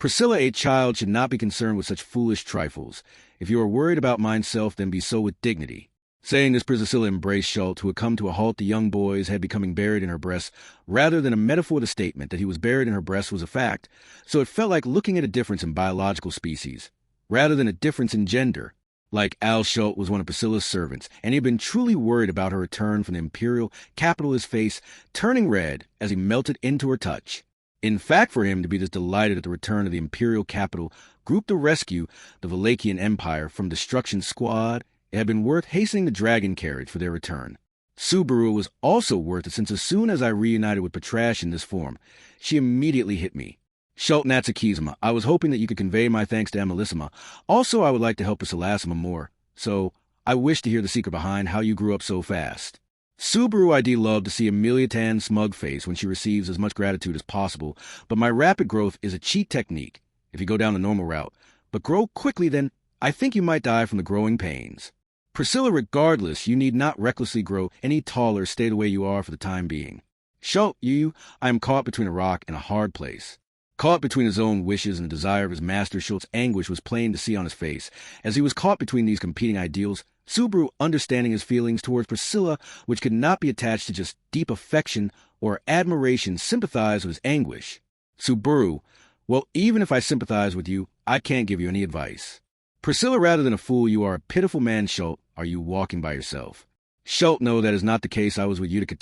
Priscilla, a child, should not be concerned with such foolish trifles. If you are worried about mineself, then be so with dignity. Saying this, Priscilla embraced Schultz, who had come to a halt. The young boy's head becoming buried in her breast. Rather than a metaphor, the statement that he was buried in her breast was a fact, so it felt like looking at a difference in biological species, rather than a difference in gender. Like Al Schultz was one of Priscilla's servants, and he had been truly worried about her return from the imperial capital, his face turning red as he melted into her touch. In fact, for him to be this delighted at the return of the imperial capital group to rescue the Valachian Empire from destruction squad, it had been worth hastening the dragon carriage for their return. Subaru was also worth it, since as soon as I reunited with Patrash in this form, she immediately hit me. Schultz Natsukizuma, I was hoping that you could convey my thanks to Amalissima. Also, I would like to help Priscillassima more, so I wish to hear the secret behind how you grew up so fast. Subaru ID loved to see Amelia Tan's smug face when she receives as much gratitude as possible, but my rapid growth is a cheat technique if you go down the normal route. But grow quickly, then I think you might die from the growing pains. Priscilla, regardless, you need not recklessly grow any taller. Stay the way you are for the time being. Schultz, I am caught between a rock and a hard place. Caught between his own wishes and the desire of his master, Schultz's anguish was plain to see on his face. As he was caught between these competing ideals, Subaru, understanding his feelings towards Priscilla, which could not be attached to just deep affection or admiration, sympathized with his anguish. Subaru, well, even if I sympathize with you, I can't give you any advice. Priscilla, rather than a fool, you are a pitiful man. Schultz, are you walking by yourself? Schultz, no, that is not the case. I was with Utica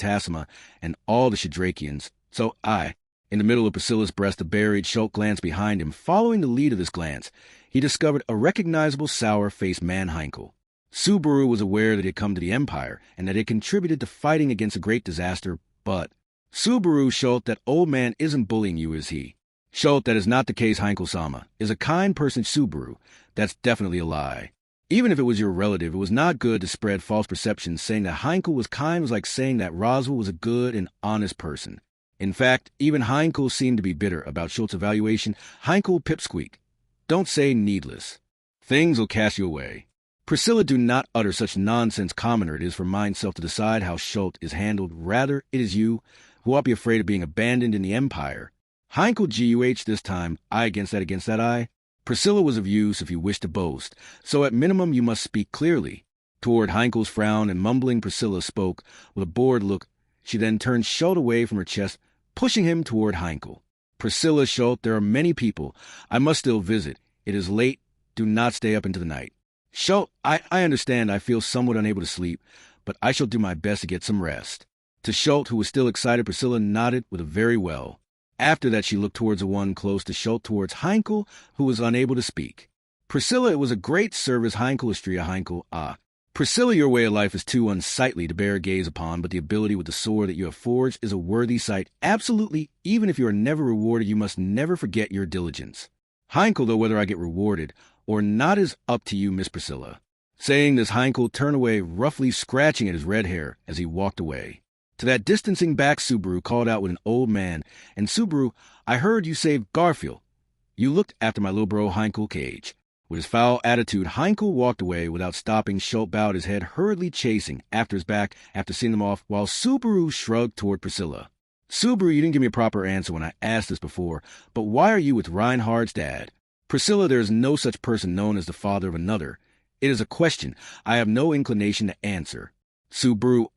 and all the Shadrakians. So in the middle of Priscilla's breast, a buried. Schultz glanced behind him. Following the lead of this glance, he discovered a recognizable sour-faced man, Heinkel. Subaru was aware that he had come to the Empire and that it contributed to fighting against a great disaster, but Subaru, Schultz, that old man isn't bullying you, is he? Schultz, that is not the case. Heinkel-sama is a kind person. Subaru, that's definitely a lie. Even if it was your relative, it was not good to spread false perceptions. Saying that Heinkel was kind was like saying that Roswell was a good and honest person. In fact, even Heinkel seemed to be bitter about Schultz's evaluation. Heinkel pipsqueak. Don't say needless. Things will cast you away. Priscilla, do not utter such nonsense. Commoner it is for mineself to decide how Schultz is handled. Rather, it is you who ought to be afraid of being abandoned in the Empire. Heinkel GUH this time, I against that I. Priscilla was of use if you wish to boast, so at minimum you must speak clearly. Toward Heinkel's frown and mumbling, Priscilla spoke with a bored look. She then turned Schultz away from her chest, pushing him toward Heinkel. Priscilla, Schultz, there are many people I must still visit. It is late. Do not stay up into the night. Schultz, I understand. I feel somewhat unable to sleep, but I shall do my best to get some rest. To Schultz, who was still excited, Priscilla nodded with a very well. After that, she looked towards the one close to Schultz, towards Heinkel, who was unable to speak. Priscilla, it was a great service. Heinkel, Istria, Heinkel, Priscilla, your way of life is too unsightly to bear gaze upon, but the ability with the sword that you have forged is a worthy sight. Absolutely, even if you are never rewarded, you must never forget your diligence. Heinkel, though whether I get rewarded or not is up to you, Miss Priscilla. Saying this, Heinkel turned away, roughly scratching at his red hair as he walked away. To that distancing back, Subaru called out with an old man, and Subaru, I heard you saved Garfield. You looked after my little bro Heinkel Cage. With his foul attitude, Heinkel walked away without stopping. Schultz bowed his head, hurriedly chasing after his back after seeing them off, while Subaru shrugged toward Priscilla. Subaru, you didn't give me a proper answer when I asked this before, but why are you with Reinhardt's dad? Priscilla, there is no such person known as the father of another. It is a question I have no inclination to answer. Subaru,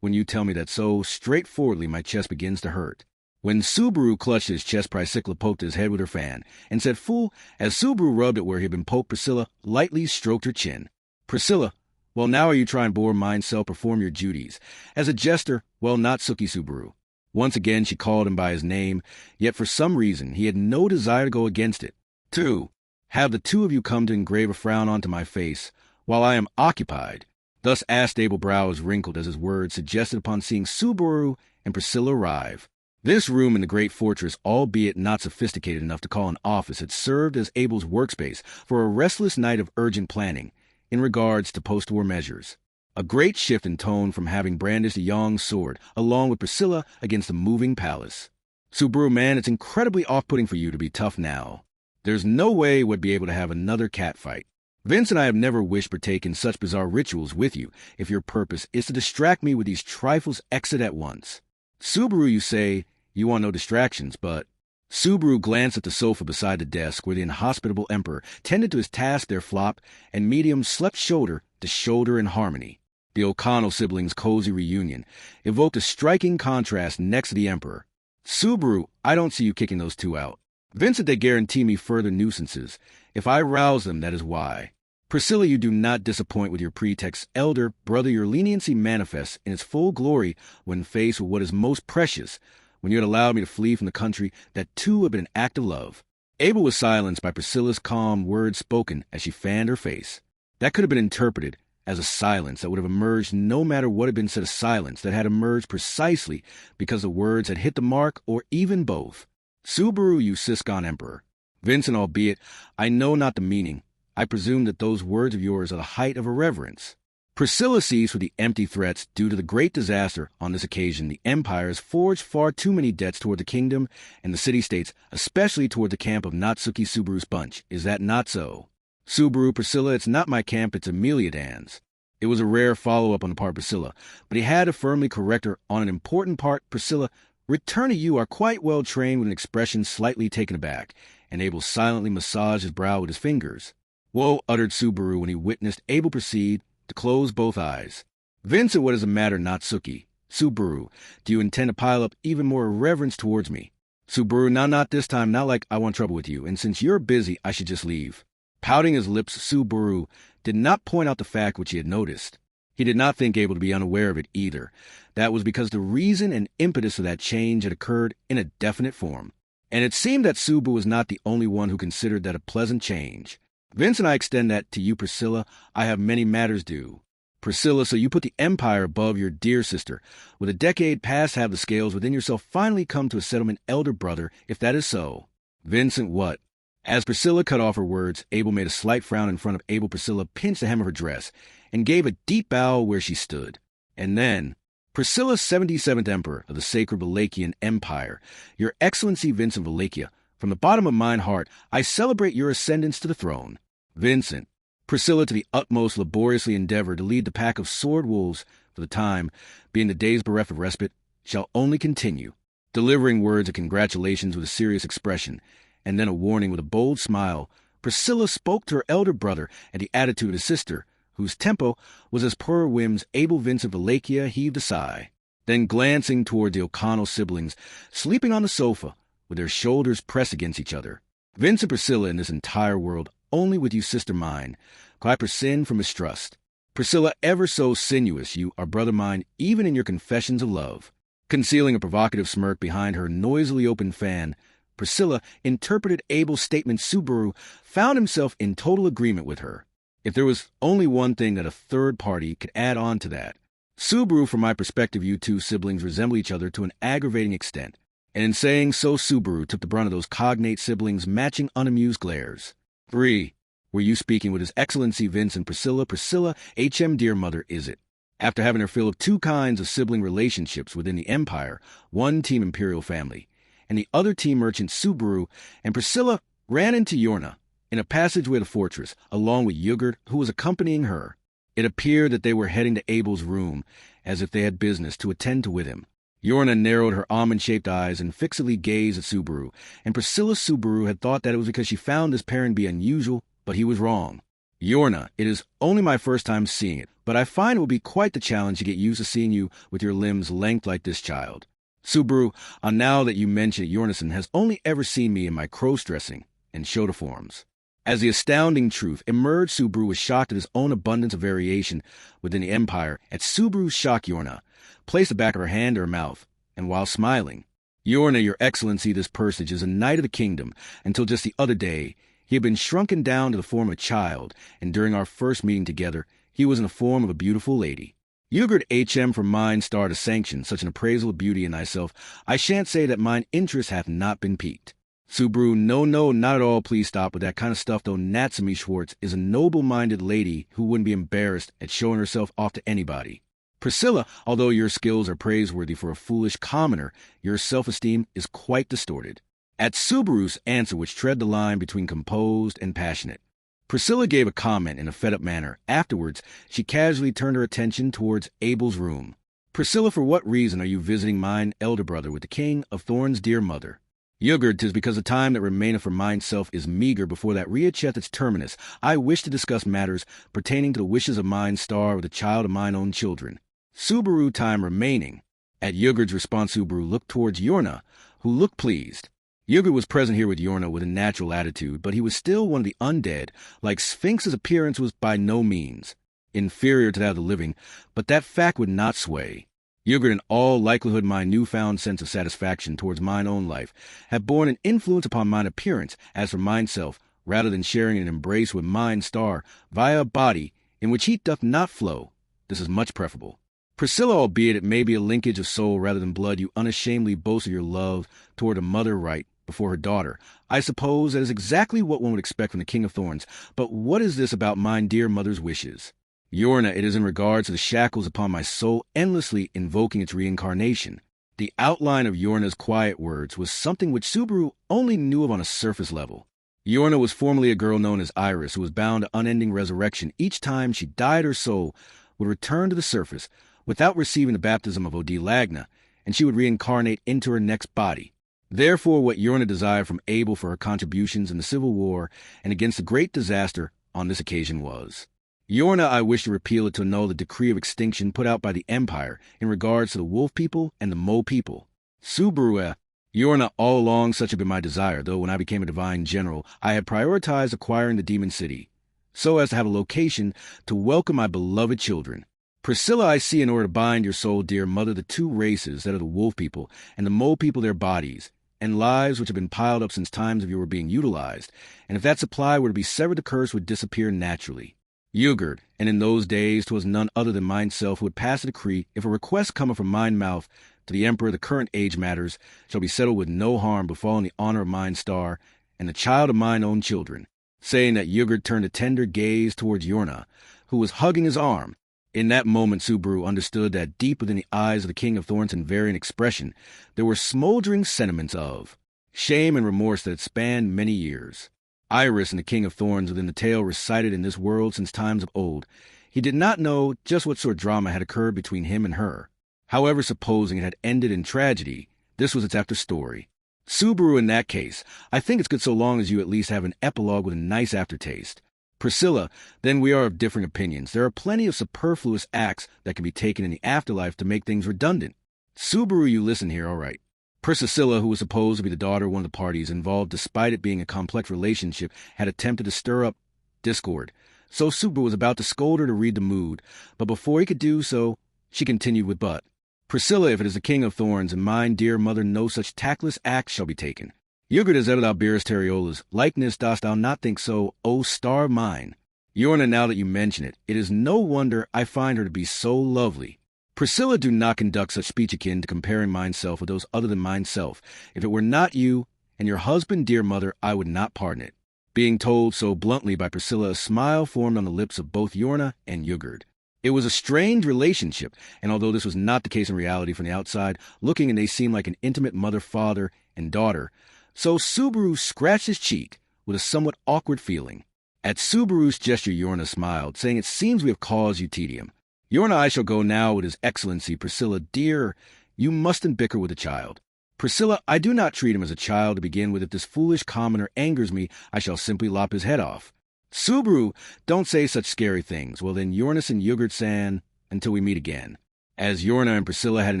when you tell me that so straightforwardly, my chest begins to hurt. When Subaru clutched his chest, Priscilla poked his head with her fan and said, fool, as Subaru rubbed it where he had been poked. Priscilla lightly stroked her chin. Priscilla, well, now are you trying to bore mineself, perform your duties? As a jester, well, not Suki Subaru. Once again, she called him by his name, yet for some reason he had no desire to go against it. 2. Have the two of you come to engrave a frown onto my face while I am occupied. Thus Astable brow was wrinkled as his words suggested upon seeing Subaru and Priscilla arrive. This room in the great fortress, albeit not sophisticated enough to call an office, had served as Abel's workspace for a restless night of urgent planning in regards to post-war measures. A great shift in tone from having brandished a young sword along with Priscilla against the moving palace. Subaru, man, it's incredibly off-putting for you to be tough now. There's no way we'd be able to have another cat fight. Vince and I have never wished to partake in such bizarre rituals with you. If your purpose is to distract me with these trifles, exit at once. Subaru, you say you want no distractions, but Subaru glanced at the sofa beside the desk where the inhospitable emperor tended to his task there flop, and medium slept shoulder to shoulder in harmony. The O'Connell siblings' cozy reunion evoked a striking contrast next to the emperor. Subaru, I don't see you kicking those two out. Vincent, they guarantee me further nuisances. If I rouse them, that is why. Priscilla, you do not disappoint with your pretext. Elder brother, your leniency manifests in its full glory when faced with what is most precious. When you had allowed me to flee from the country, that too had been an act of love. Abel was silenced by Priscilla's calm words spoken as she fanned her face. That could have been interpreted as a silence that would have emerged no matter what had been said, a silence that had emerged precisely because the words had hit the mark, or even both. Subaru, you Siscon emperor. Vincent, albeit I know not the meaning, I presume that those words of yours are the height of irreverence. Priscilla sees for the empty threats due to the great disaster on this occasion. The empire has forged far too many debts toward the kingdom and the city-states, especially toward the camp of Natsuki Subaru's bunch. Is that not so? Subaru, Priscilla, it's not my camp, it's Ameliadan's. It was a rare follow-up on the part of Priscilla, but he had to firmly correct her on an important part. Priscilla, return to you are quite well trained with an expression slightly taken aback, and Abel silently massaged his brow with his fingers. Whoa, uttered Subaru when he witnessed Abel proceed to close both eyes. Vincent, what is the matter, Natsuki? Subaru, do you intend to pile up even more irreverence towards me? Subaru, now not this time, not like I want trouble with you, and since you're busy, I should just leave. Pouting his lips, Subaru did not point out the fact which he had noticed. He did not think Abel to be unaware of it either. That was because the reason and impetus of that change had occurred in a definite form. And it seemed that Subaru was not the only one who considered that a pleasant change. Vincent, I extend that to you, Priscilla. I have many matters due. Priscilla, so you put the empire above your dear sister. With a decade past, have the scales within yourself finally come to a settlement, elder brother, if that is so? Vincent, what? As Priscilla cut off her words, Abel made a slight frown in front of Abel. Priscilla pinched the hem of her dress and gave a deep bow where she stood. And then, Priscilla, 77th Emperor of the Sacred Wallachian Empire, Your Excellency Vincent Wallachia, from the bottom of mine heart, I celebrate your ascendance to the throne. Vincent, Priscilla, to the utmost laboriously endeavor to lead the pack of sword wolves, for the time, being the days bereft of respite, shall only continue, delivering words of congratulations with a serious expression, and then a warning with a bold smile. Priscilla spoke to her elder brother and the attitude of his sister, whose tempo was as per her whims. Abel Vincent Wallachia heaved a sigh. Then glancing toward the O'Connell siblings, sleeping on the sofa, with their shoulders pressed against each other. Vincent, Priscilla, in this entire world, only with you, sister mine, could I prescind from mistrust. Priscilla, ever so sinuous, you are brother mine, even in your confessions of love. Concealing a provocative smirk behind her noisily opened fan, Priscilla interpreted Abel's statement. Subaru found himself in total agreement with her. If there was only one thing that a third party could add on to that. Subaru, from my perspective, you two siblings resemble each other to an aggravating extent. And in saying so, Subaru took the brunt of those cognate siblings' matching unamused glares. 3. Were you speaking with His Excellency Vincent? Priscilla, Priscilla, H.M. dear mother, is it? After having her fill of two kinds of sibling relationships within the empire, one team imperial family, and the other team merchant, Subaru, and Priscilla ran into Yorna in a passageway of the fortress, along with Yugurt, who was accompanying her. It appeared that they were heading to Abel's room, as if they had business to attend to with him. Yorna narrowed her almond-shaped eyes and fixedly gazed at Subaru, and Priscilla Subaru had thought that it was because she found this pairing to be unusual, but he was wrong. Yorna, it is only my first time seeing it, but I find it will be quite the challenge to get used to seeing you with your limbs length like this, child. Subaru, now that you mention it, Yornason has only ever seen me in my cross-dressing and shoulder forms. As the astounding truth emerged, Subaru was shocked at his own abundance of variation within the empire. At Subaru's shock, Yorna placed the back of her hand to her mouth, and while smiling, Yorna, Your Excellency, this personage is a knight of the kingdom. Until just the other day, he had been shrunken down to the form of a child, and during our first meeting together, he was in the form of a beautiful lady. Yugurt H.M. from mine star to sanction such an appraisal of beauty in thyself, I shan't say that mine interest hath not been piqued. Subaru, no, not at all, please stop with that kind of stuff, though Natsumi Schwartz is a noble-minded lady who wouldn't be embarrassed at showing herself off to anybody. Priscilla, although your skills are praiseworthy for a foolish commoner, your self-esteem is quite distorted. At Subaru's answer, which tread the line between composed and passionate, Priscilla gave a comment in a fed-up manner. Afterwards, she casually turned her attention towards Abel's room. Priscilla, for what reason are you visiting mine elder brother with the King of Thorns' dear mother? Yugurd, 'tis because the time that remaineth for mine self is meager before that reacheth its terminus. I wish to discuss matters pertaining to the wishes of mine star with the child of mine own children. Subaru, time remaining. At Yugurd's response, Subaru looked towards Yorna, who looked pleased. Yugurd was present here with Yorna with a natural attitude, but he was still one of the undead. Like Sphinx's appearance was by no means inferior to that of the living, but that fact would not sway. Yugurd, in all likelihood, my newfound sense of satisfaction towards mine own life, had borne an influence upon mine appearance. As for mine self, rather than sharing an embrace with mine star via a body in which heat doth not flow, this is much preferable. Priscilla, albeit it may be a linkage of soul rather than blood, you unashamedly boast of your love toward a mother right before her daughter. I suppose that is exactly what one would expect from the King of Thorns, but what is this about mine dear mother's wishes? Yorna, it is in regard to the shackles upon my soul endlessly invoking its reincarnation. The outline of Yorna's quiet words was something which Subaru only knew of on a surface level. Yorna was formerly a girl known as Iris, who was bound to unending resurrection. Each time she died, her soul would return to the surface without receiving the baptism of Odilagna, and she would reincarnate into her next body. Therefore, what Yorna desired from Abel for her contributions in the Civil War and against the great disaster on this occasion was, Yorna, I wish to repeal it to annul the decree of extinction put out by the Empire in regards to the Wolf people and the Mole people. Subaru, Yorna, all along such had been my desire, though when I became a divine general, I had prioritized acquiring the Demon City, so as to have a location to welcome my beloved children. Priscilla, I see, in order to bind your soul, dear mother, the two races, that of the Wolf people and the Mole people, their bodies, and lives which have been piled up since times of your were being utilized, and if that supply were to be severed, the curse would disappear naturally. Yugurd, and in those days 'twas none other than mine self who would pass a decree, if a request cometh from mine mouth to the Emperor, the current age matters shall be settled with no harm befalling the honor of mine star and the child of mine own children. Saying that, Yugurd turned a tender gaze towards Yorna, who was hugging his arm. In that moment, Subaru understood that deep within the eyes of the King of Thorns and varying expression, there were smoldering sentiments of shame and remorse that had spanned many years. Iris and the King of Thorns within the tale recited in this world since times of old. He did not know just what sort of drama had occurred between him and her. However, supposing it had ended in tragedy, this was its after story. Subaru, in that case, I think it's good so long as you at least have an epilogue with a nice aftertaste. Priscilla, then we are of differing opinions. There are plenty of superfluous acts that can be taken in the afterlife to make things redundant. Subaru, you listen here, all right. Priscilla, who was supposed to be the daughter of one of the parties involved, despite it being a complex relationship, had attempted to stir up discord. So Subaru was about to scold her to read the mood, but before he could do so, she continued with, "But, Priscilla, if it is the King of Thorns, and mine dear mother, no such tactless act shall be taken. Yugurd, as ever thou bearest Terriola's likeness, dost thou not think so, O star of mine? Yorna, now that you mention it, it is no wonder I find her to be so lovely. Priscilla, do not conduct such speech akin to comparing mineself with those other than mineself. If it were not you and your husband, dear mother, I would not pardon it." Being told so bluntly by Priscilla, a smile formed on the lips of both Yorna and Yugurd. It was a strange relationship, and although this was not the case in reality from the outside, looking in they seemed like an intimate mother, father, and daughter. So Subaru scratched his cheek with a somewhat awkward feeling. At Subaru's gesture, Yorna smiled, saying, "It seems we have caused you tedium. Yorna, I shall go now with His Excellency. Priscilla, dear, you mustn't bicker with the child. Priscilla, I do not treat him as a child to begin with. If this foolish commoner angers me, I shall simply lop his head off." Subaru, don't say such scary things. Well then, Yornis and Yugurd-san, until we meet again. As Yorna and Priscilla had an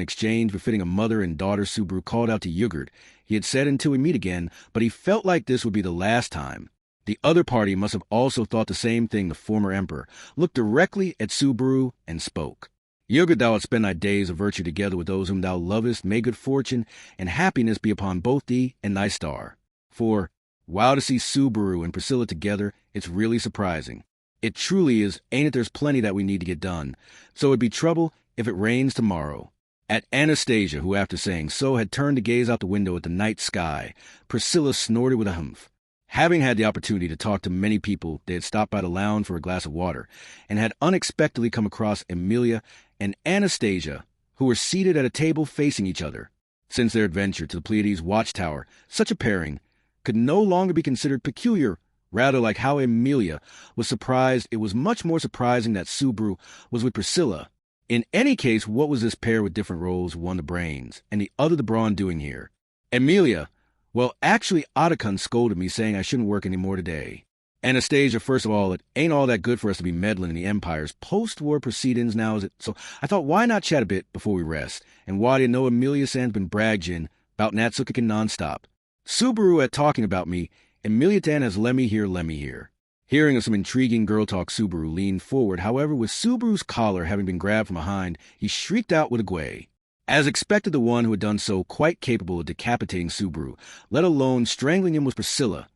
exchange befitting a mother and daughter, Subaru called out to Yugurd. He had said until we meet again, but he felt like this would be the last time. The other party must have also thought the same thing. The former emperor looked directly at Subaru and spoke. "Yugurd, thou wilt spend thy days of virtue together with those whom thou lovest. May good fortune and happiness be upon both thee and thy star." For, wow, to see Subaru and Priscilla together, it's really surprising. It truly is. Ain't it? There's plenty that we need to get done. So it'd be trouble if it rains tomorrow. At Anastasia, who after saying so had turned to gaze out the window at the night sky, Priscilla snorted with a humph. Having had the opportunity to talk to many people, they had stopped by the lounge for a glass of water, and had unexpectedly come across Emilia and Anastasia, who were seated at a table facing each other. Since their adventure to the Pleiades watchtower, such a pairing could no longer be considered peculiar. Rather, like how Emilia was surprised, it was much more surprising that Subaru was with Priscilla. In any case, what was this pair with different roles, one the brains, and the other the brawn, doing here? Emilia, Well, actually, Otacon scolded me saying I shouldn't work anymore today. Anastasia, first of all, it ain't all that good for us to be meddling in the Empire's post-war proceedings now, is it? So I thought, why not chat a bit before we rest? And why do you know Amelia-san's been bragging about Natsukikin nonstop? Subaru at talking about me, Amelia-tan has let me hear. Hearing of some intriguing girl talk, Subaru leaned forward. However, with Subaru's collar having been grabbed from behind, he shrieked out with a gway. As expected, the one who had done so quite capable of decapitating Subaru, let alone strangling him, was Priscilla.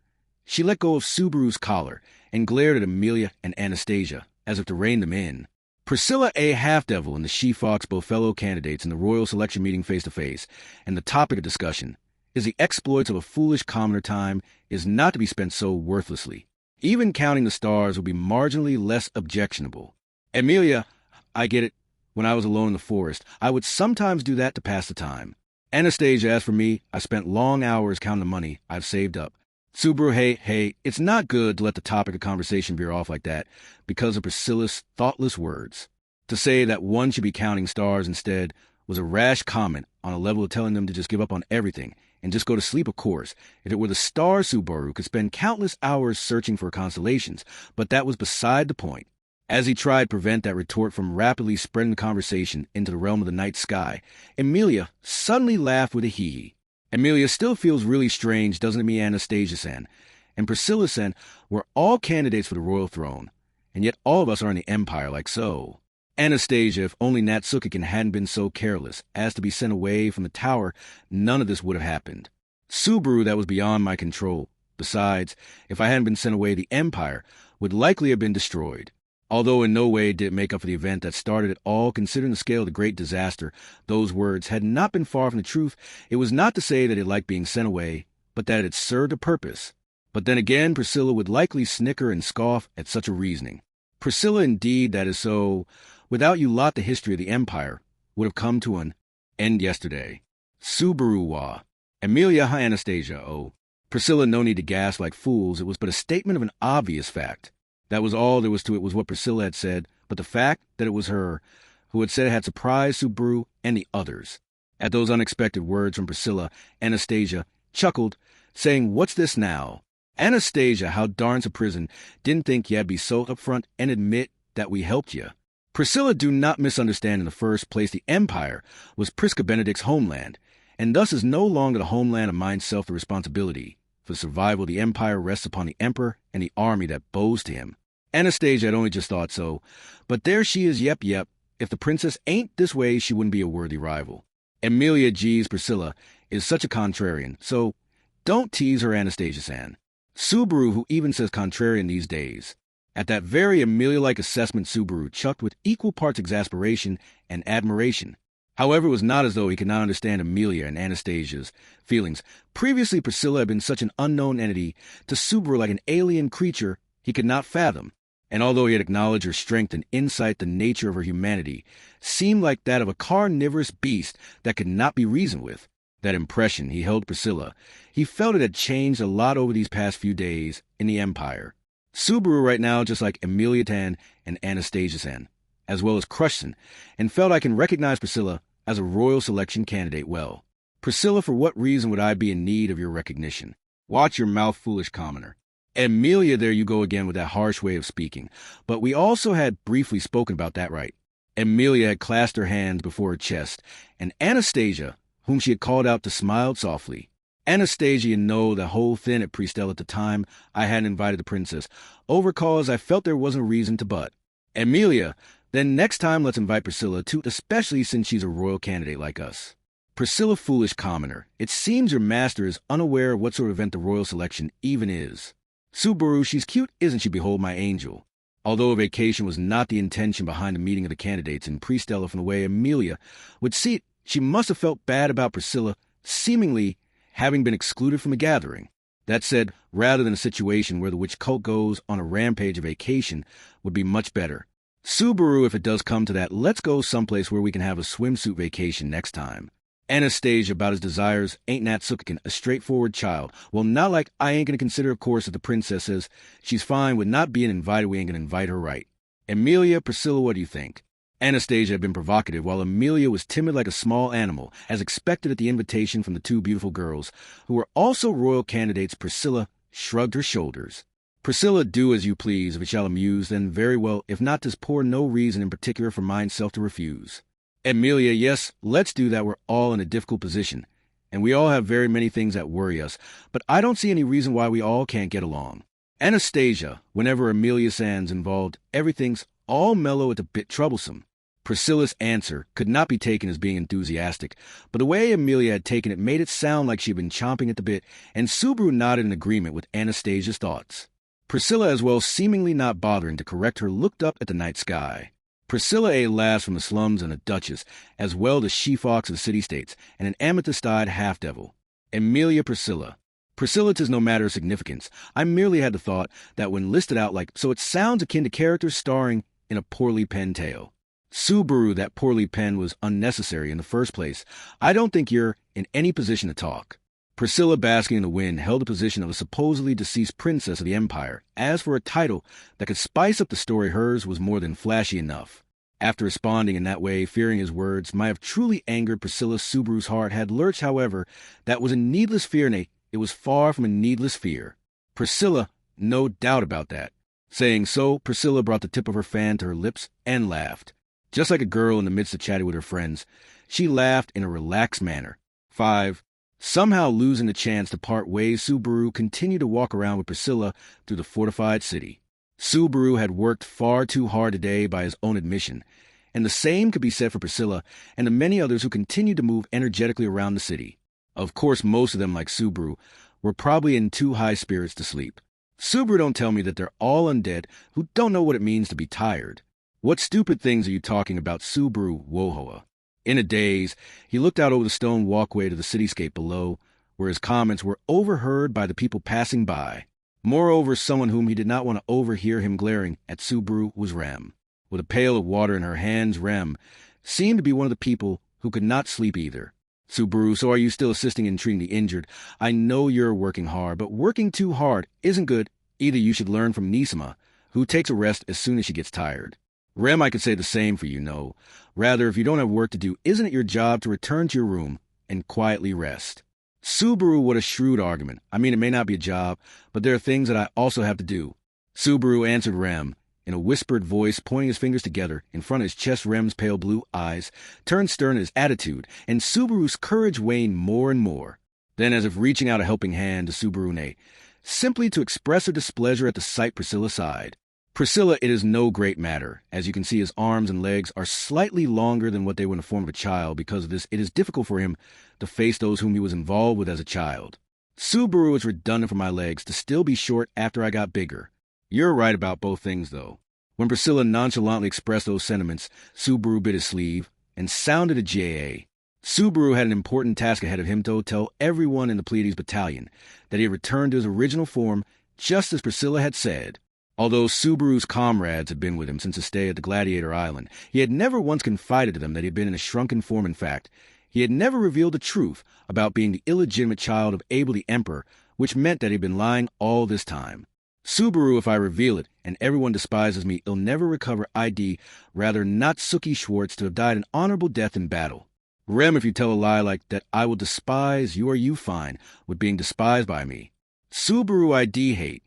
She let go of Subaru's collar and glared at Amelia and Anastasia, as if to rein them in. Priscilla, a half-devil, and the she-fox, both fellow candidates in the royal selection meeting face-to-face, and the topic of discussion is the exploits of a foolish commoner. Time is not to be spent so worthlessly. Even counting the stars would be marginally less objectionable. Amelia, I get it. When I was alone in the forest, I would sometimes do that to pass the time. Anastasia, as for me, I spent long hours counting the money I've saved up. Subaru, hey, it's not good to let the topic of conversation veer off like that because of Priscilla's thoughtless words. To say that one should be counting stars instead was a rash comment on a level of telling them to just give up on everything and just go to sleep, of course. If it were the stars, Subaru could spend countless hours searching for constellations, but that was beside the point. As he tried to prevent that retort from rapidly spreading the conversation into the realm of the night sky, Amelia suddenly laughed with a hee-hee. Amelia, still feels really strange, doesn't it, me, Anastasia-san? And Priscilla-san, we're all candidates for the royal throne, and yet all of us are in the Empire like so. Anastasia, if only Natsukikin hadn't been so careless as to be sent away from the tower, none of this would have happened. Subaru, that was beyond my control. Besides, if I hadn't been sent away, the Empire would likely have been destroyed. Although in no way did it make up for the event that started it all, considering the scale of the great disaster, those words had not been far from the truth. It was not to say that it liked being sent away, but that it had served a purpose. But then again, Priscilla would likely snicker and scoff at such a reasoning. Priscilla, indeed, that is so. Without you lot, the history of the Empire would have come to an end yesterday. Subaru wa. Amelia, hi, Anastasia, oh. Priscilla, no need to gasp like fools. It was but a statement of an obvious fact. That was all there was to it, was what Priscilla had said, but the fact that it was her who had said it had surprised Subaru and the others. At those unexpected words from Priscilla, Anastasia chuckled, saying, "What's this now?" Anastasia, how darn's a prison, didn't think you had to be so upfront and admit that we helped you. Priscilla, do not misunderstand. In the first place, the Empire was Prisca Benedict's homeland, and thus is no longer the homeland of myself. The responsibility for the survival of the Empire rests upon the Emperor and the army that bows to him. Anastasia had only just thought so, but there she is, yep. If the princess ain't this way, she wouldn't be a worthy rival. Amelia, geez, Priscilla is such a contrarian, so don't tease her, Anastasia-san. Subaru, who even says contrarian these days. At that very Amelia-like assessment, Subaru chucked with equal parts exasperation and admiration. However, it was not as though he could not understand Amelia and Anastasia's feelings. Previously, Priscilla had been such an unknown entity to Subaru, like an alien creature he could not fathom. And although he had acknowledged her strength and insight, the nature of her humanity seemed like that of a carnivorous beast that could not be reasoned with. That impression he held Priscilla, he felt it had changed a lot over these past few days in the Empire. Subaru right now, just like Amelia-tan and Anastasia-san, as well as Crushson, and felt I can recognize Priscilla as a royal selection candidate well. Priscilla, for what reason would I be in need of your recognition? Watch your mouth, foolish commoner. Amelia, there you go again with that harsh way of speaking. But we also had briefly spoken about that, right? Amelia had clasped her hands before her chest, and Anastasia, whom she had called out, to smiled softly. Anastasia, you know, the whole thing at Priestell at the time I hadn't invited the princess, over cause I felt there wasn't a reason to but. Amelia, then next time let's invite Priscilla too, especially since she's a royal candidate like us. Priscilla, foolish commoner, it seems your master is unaware of what sort of event the royal selection even is. Subaru, she's cute, isn't she, behold my angel? Although a vacation was not the intention behind the meeting of the candidates in Priestell, from the way Amelia would see it, she must have felt bad about Priscilla seemingly having been excluded from the gathering. That said, rather than a situation where the witch cult goes on a rampage, a vacation would be much better. Subaru, if it does come to that, let's go someplace where we can have a swimsuit vacation next time. Anastasia, about his desires, ain't Natsukikin a straightforward child? Well, not like I ain't gonna consider, of course, if the princess says she's fine with not being invited, we ain't gonna invite her, right? Amelia, Priscilla, what do you think? Anastasia had been provocative, while Amelia was timid like a small animal, as expected at the invitation from the two beautiful girls, who were also royal candidates. Priscilla shrugged her shoulders. Priscilla, do as you please. If it shall amuse, then very well. If not, 'tis poor no reason in particular for mine self to refuse. Amelia, yes, let's do that. We're all in a difficult position, and we all have very many things that worry us, but I don't see any reason why we all can't get along. Anastasia, whenever Amelia Sands involved, everything's all mellow and a bit troublesome. Priscilla's answer could not be taken as being enthusiastic, but the way Amelia had taken it made it sound like she had been chomping at the bit, and Subaru nodded in agreement with Anastasia's thoughts. Priscilla, as well seemingly not bothering to correct her, looked up at the night sky. Priscilla, a lass from the slums and a duchess, as well as she-fox of the city-states, and an amethyst-eyed half-devil. Amelia Priscilla. Priscilla, 'tis no matter of significance. I merely had the thought that when listed out like so, it sounds akin to characters starring in a poorly penned tale. Subaru, that poorly penned was unnecessary in the first place. I don't think you're in any position to talk. Priscilla, basking in the wind, held the position of a supposedly deceased princess of the empire. As for a title that could spice up the story, hers was more than flashy enough. After responding in that way, fearing his words might have truly angered Priscilla, Subaru's heart had lurched, however. That was a needless fear, nay, it was far from a needless fear. Priscilla, no doubt about that. Saying so, Priscilla brought the tip of her fan to her lips and laughed. Just like a girl in the midst of chatting with her friends, she laughed in a relaxed manner. 5. Somehow losing the chance to part ways, Subaru continued to walk around with Priscilla through the fortified city. Subaru had worked far too hard today by his own admission, and the same could be said for Priscilla and the many others who continued to move energetically around the city. Of course, most of them, like Subaru, were probably in too high spirits to sleep. Subaru, don't tell me that they're all undead who don't know what it means to be tired. What stupid things are you talking about, Subaru Wohoa? In a daze, he looked out over the stone walkway to the cityscape below, where his comments were overheard by the people passing by. Moreover, someone whom he did not want to overhear him glaring at Subaru was Rem. With a pail of water in her hands, Rem seemed to be one of the people who could not sleep either. Subaru, so are you still assisting in treating the injured? I know you're working hard, but working too hard isn't good. Either you should learn from Nisima, who takes a rest as soon as she gets tired. Rem, I could say the same for you, no. Rather, if you don't have work to do, isn't it your job to return to your room and quietly rest? Subaru, what a shrewd argument. I mean, it may not be a job, but there are things that I also have to do. Subaru answered Rem in a whispered voice, pointing his fingers together in front of his chest. Rem's pale blue eyes turned stern in his attitude, and Subaru's courage waned more and more. Then, as if reaching out a helping hand to Subaru, simply to express her displeasure at the sight, Priscilla sighed. Priscilla, it is no great matter. As you can see, his arms and legs are slightly longer than what they were in the form of a child. Because of this, it is difficult for him to face those whom he was involved with as a child. Subaru, it's redundant for my legs to still be short after I got bigger. You're right about both things, though. When Priscilla nonchalantly expressed those sentiments, Subaru bit his sleeve and sounded a J.A. Subaru had an important task ahead of him to tell everyone in the Pleiades battalion that he had returned to his original form, just as Priscilla had said. Although Subaru's comrades had been with him since his stay at the Gladiator Island, he had never once confided to them that he had been in a shrunken form. In fact, he had never revealed the truth about being the illegitimate child of Abel the Emperor, which meant that he had been lying all this time. Subaru, if I reveal it, and everyone despises me, he'll never recover ID, rather Natsuki Schwartz to have died an honorable death in battle. Rem, if you tell a lie like that, I will despise you, or you fine, with being despised by me. Subaru, ID hate.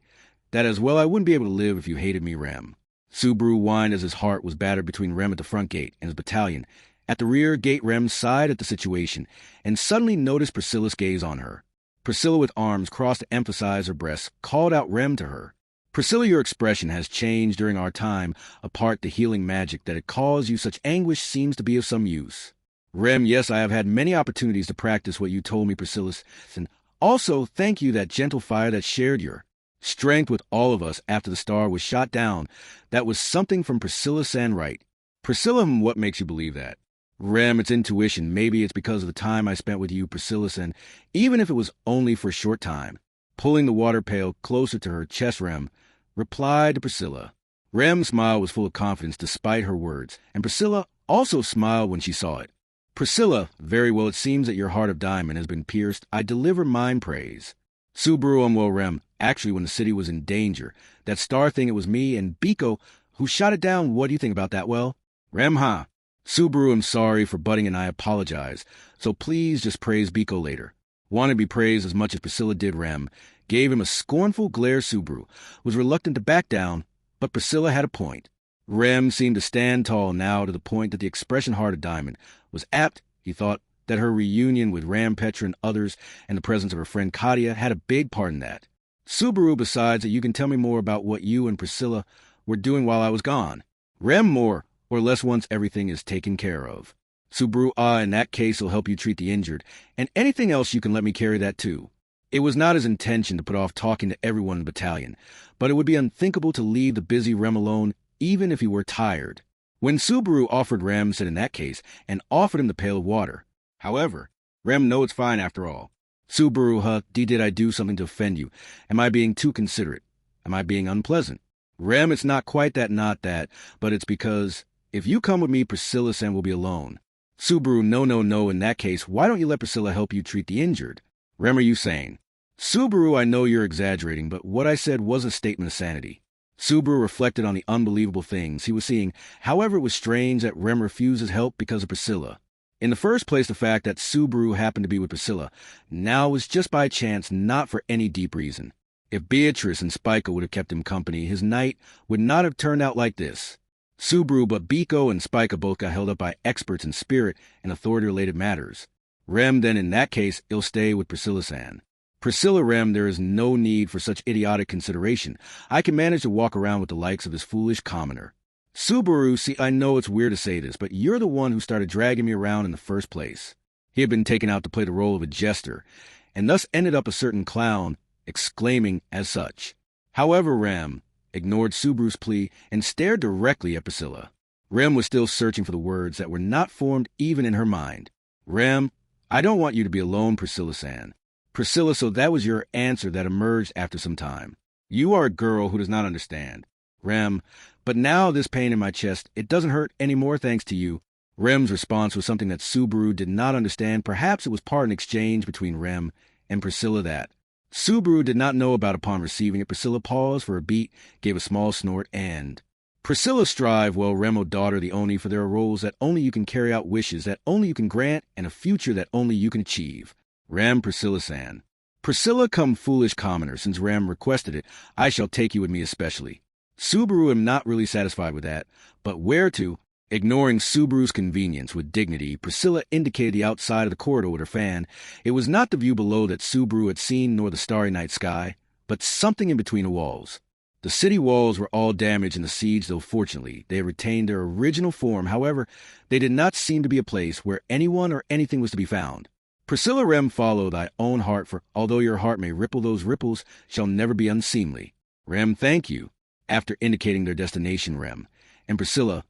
That as well I wouldn't be able to live if you hated me, Rem. Subaru whined as his heart was battered between Rem at the front gate and his battalion. At the rear gate, Rem sighed at the situation, and suddenly noticed Priscilla's gaze on her. Priscilla, with arms crossed to emphasize her breasts, called out Rem to her. Priscilla, your expression has changed during our time apart. The healing magic that had caused you such anguish seems to be of some use. Rem, yes, I have had many opportunities to practice what you told me, Priscilla, and also thank you that gentle fire that shared your strength with all of us after the star was shot down. That was something from Priscilla Sandwright. Priscilla, what makes you believe that? Rem, it's intuition. Maybe it's because of the time I spent with you, Priscilla, and even if it was only for a short time. Pulling the water pail closer to her chest, Rem replied to Priscilla. Rem's smile was full of confidence despite her words, and Priscilla also smiled when she saw it. Priscilla, very well, it seems that your heart of diamond has been pierced. I deliver mine praise. Subaru, well, Rem, actually when the city was in danger, that star thing, it was me and Biko who shot it down. What do you think about that? Well, Rem, huh? Subaru, I'm sorry for butting and I apologize, so please just praise Biko later. Wanted to be praised as much as Priscilla did Rem, gave him a scornful glare. Subaru was reluctant to back down, but Priscilla had a point. Rem seemed to stand tall now to the point that the expression Hearted Diamond was apt, he thought, that her reunion with Ram Petra and others and the presence of her friend Katia had a big part in that. Subaru, besides that you can tell me more about what you and Priscilla were doing while I was gone. Rem, more or less once everything is taken care of. Subaru, in that case will help you treat the injured, and anything else you can let me carry that too. It was not his intention to put off talking to everyone in the battalion, but it would be unthinkable to leave the busy Rem alone even if he were tired. When Subaru offered Rem said in that case, and offered him the pail of water. However, Rem, no, it's fine after all. Subaru, did I do something to offend you? Am I being too considerate? Am I being unpleasant? Rem, it's not quite that, not that, but it's because if you come with me, Priscilla-san will be alone. Subaru, no, in that case, why don't you let Priscilla help you treat the injured? Rem, are you sane? Subaru, I know you're exaggerating, but what I said was a statement of sanity. Subaru reflected on the unbelievable things he was seeing. However, it was strange that Rem refused his help because of Priscilla. In the first place, the fact that Subaru happened to be with Priscilla now was just by chance, not for any deep reason. If Beatrice and Spica would have kept him company, his night would not have turned out like this. Subaru, but Biko and Spica both got held up by experts in spirit and authority-related matters. Rem, then in that case, he'll stay with Priscilla-san. Priscilla, Rem, there is no need for such idiotic consideration. I can manage to walk around with the likes of this foolish commoner. Subaru, see, I know it's weird to say this, but you're the one who started dragging me around in the first place. He had been taken out to play the role of a jester, and thus ended up a certain clown, exclaiming as such. However, Rem ignored Subaru's plea and stared directly at Priscilla. Rem was still searching for the words that were not formed even in her mind. Rem, I don't want you to be alone, Priscilla-san. Priscilla, so that was your answer that emerged after some time. You are a girl who does not understand. Rem, but now this pain in my chest, it doesn't hurt anymore thanks to you. Rem's response was something that Subaru did not understand. Perhaps it was part of an exchange between Rem and Priscilla that Subaru did not know about. Upon receiving it, Priscilla paused for a beat, gave a small snort, and Priscilla strive, well, Rem, O daughter, the only, for there are roles that only you can carry out, wishes that only you can grant, and a future that only you can achieve. Rem, Priscilla-san. Priscilla, come foolish commoner, since Rem requested it, I shall take you with me especially. Subaru, am not really satisfied with that, but where to? Ignoring Subaru's convenience with dignity, Priscilla indicated the outside of the corridor with her fan. It was not the view below that Subaru had seen, nor the starry night sky, but something in between the walls. The city walls were all damaged in the siege, though fortunately they had retained their original form. However, they did not seem to be a place where anyone or anything was to be found. Priscilla, Rem, follow thy own heart, for although your heart may ripple, those ripples shall never be unseemly. Rem, thank you. After indicating their destination, Rem and Priscilla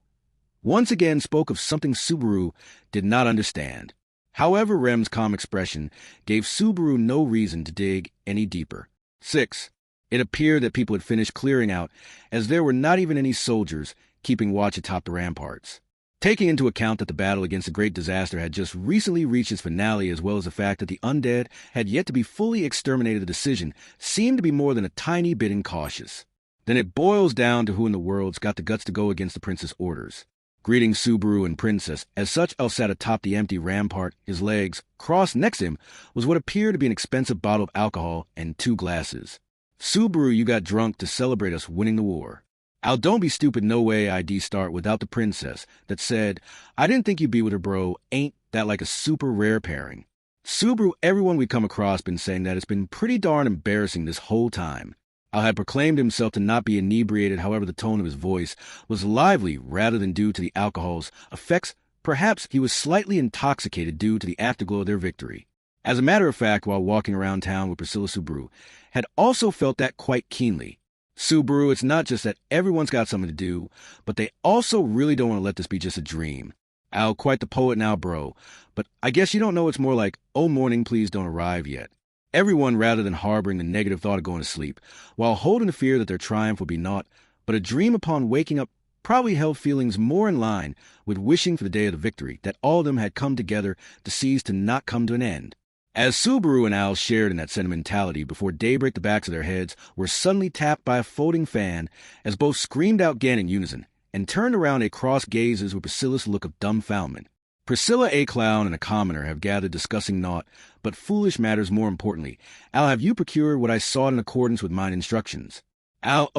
once again spoke of something Subaru did not understand. However, Rem's calm expression gave Subaru no reason to dig any deeper. 6. It appeared that people had finished clearing out, as there were not even any soldiers keeping watch atop the ramparts. Taking into account that the battle against the great disaster had just recently reached its finale, as well as the fact that the undead had yet to be fully exterminated, the decision seemed to be more than a tiny bit incautious. Then it boils down to who in the world's got the guts to go against the prince's orders. Greeting Subaru and Princess, as such, El sat atop the empty rampart, his legs crossed next to him, was what appeared to be an expensive bottle of alcohol and 2 glasses. Subaru, you got drunk to celebrate us winning the war. Al, don't be stupid, no way I'd start without the princess that said, I didn't think you'd be with her, bro. Ain't that like a super rare pairing? Subaru, everyone we come across been saying that. It's been pretty darn embarrassing this whole time. Al had proclaimed himself to not be inebriated. However, the tone of his voice was lively rather than due to the alcohol's effects. Perhaps he was slightly intoxicated due to the afterglow of their victory. As a matter of fact, while walking around town with Priscilla, Subaru had also felt that quite keenly. Subaru, it's not just that everyone's got something to do, but they also really don't want to let this be just a dream. Al, quite the poet now, bro, but I guess you don't know it's more like, oh, morning, please don't arrive yet. Everyone, rather than harboring the negative thought of going to sleep, while holding the fear that their triumph would be naught but a dream upon waking up, probably held feelings more in line with wishing for the day of the victory that all of them had come together to seize to not come to an end. As Subaru and Al shared in that sentimentality, before daybreak the backs of their heads were suddenly tapped by a folding fan, as both screamed out again in unison, and turned around at cross gazes with Priscilla's look of dumbfoundment. Priscilla, a clown, and a commoner have gathered discussing naught but foolish matters more importantly. Al, have you procured what I sought in accordance with mine instructions? Al,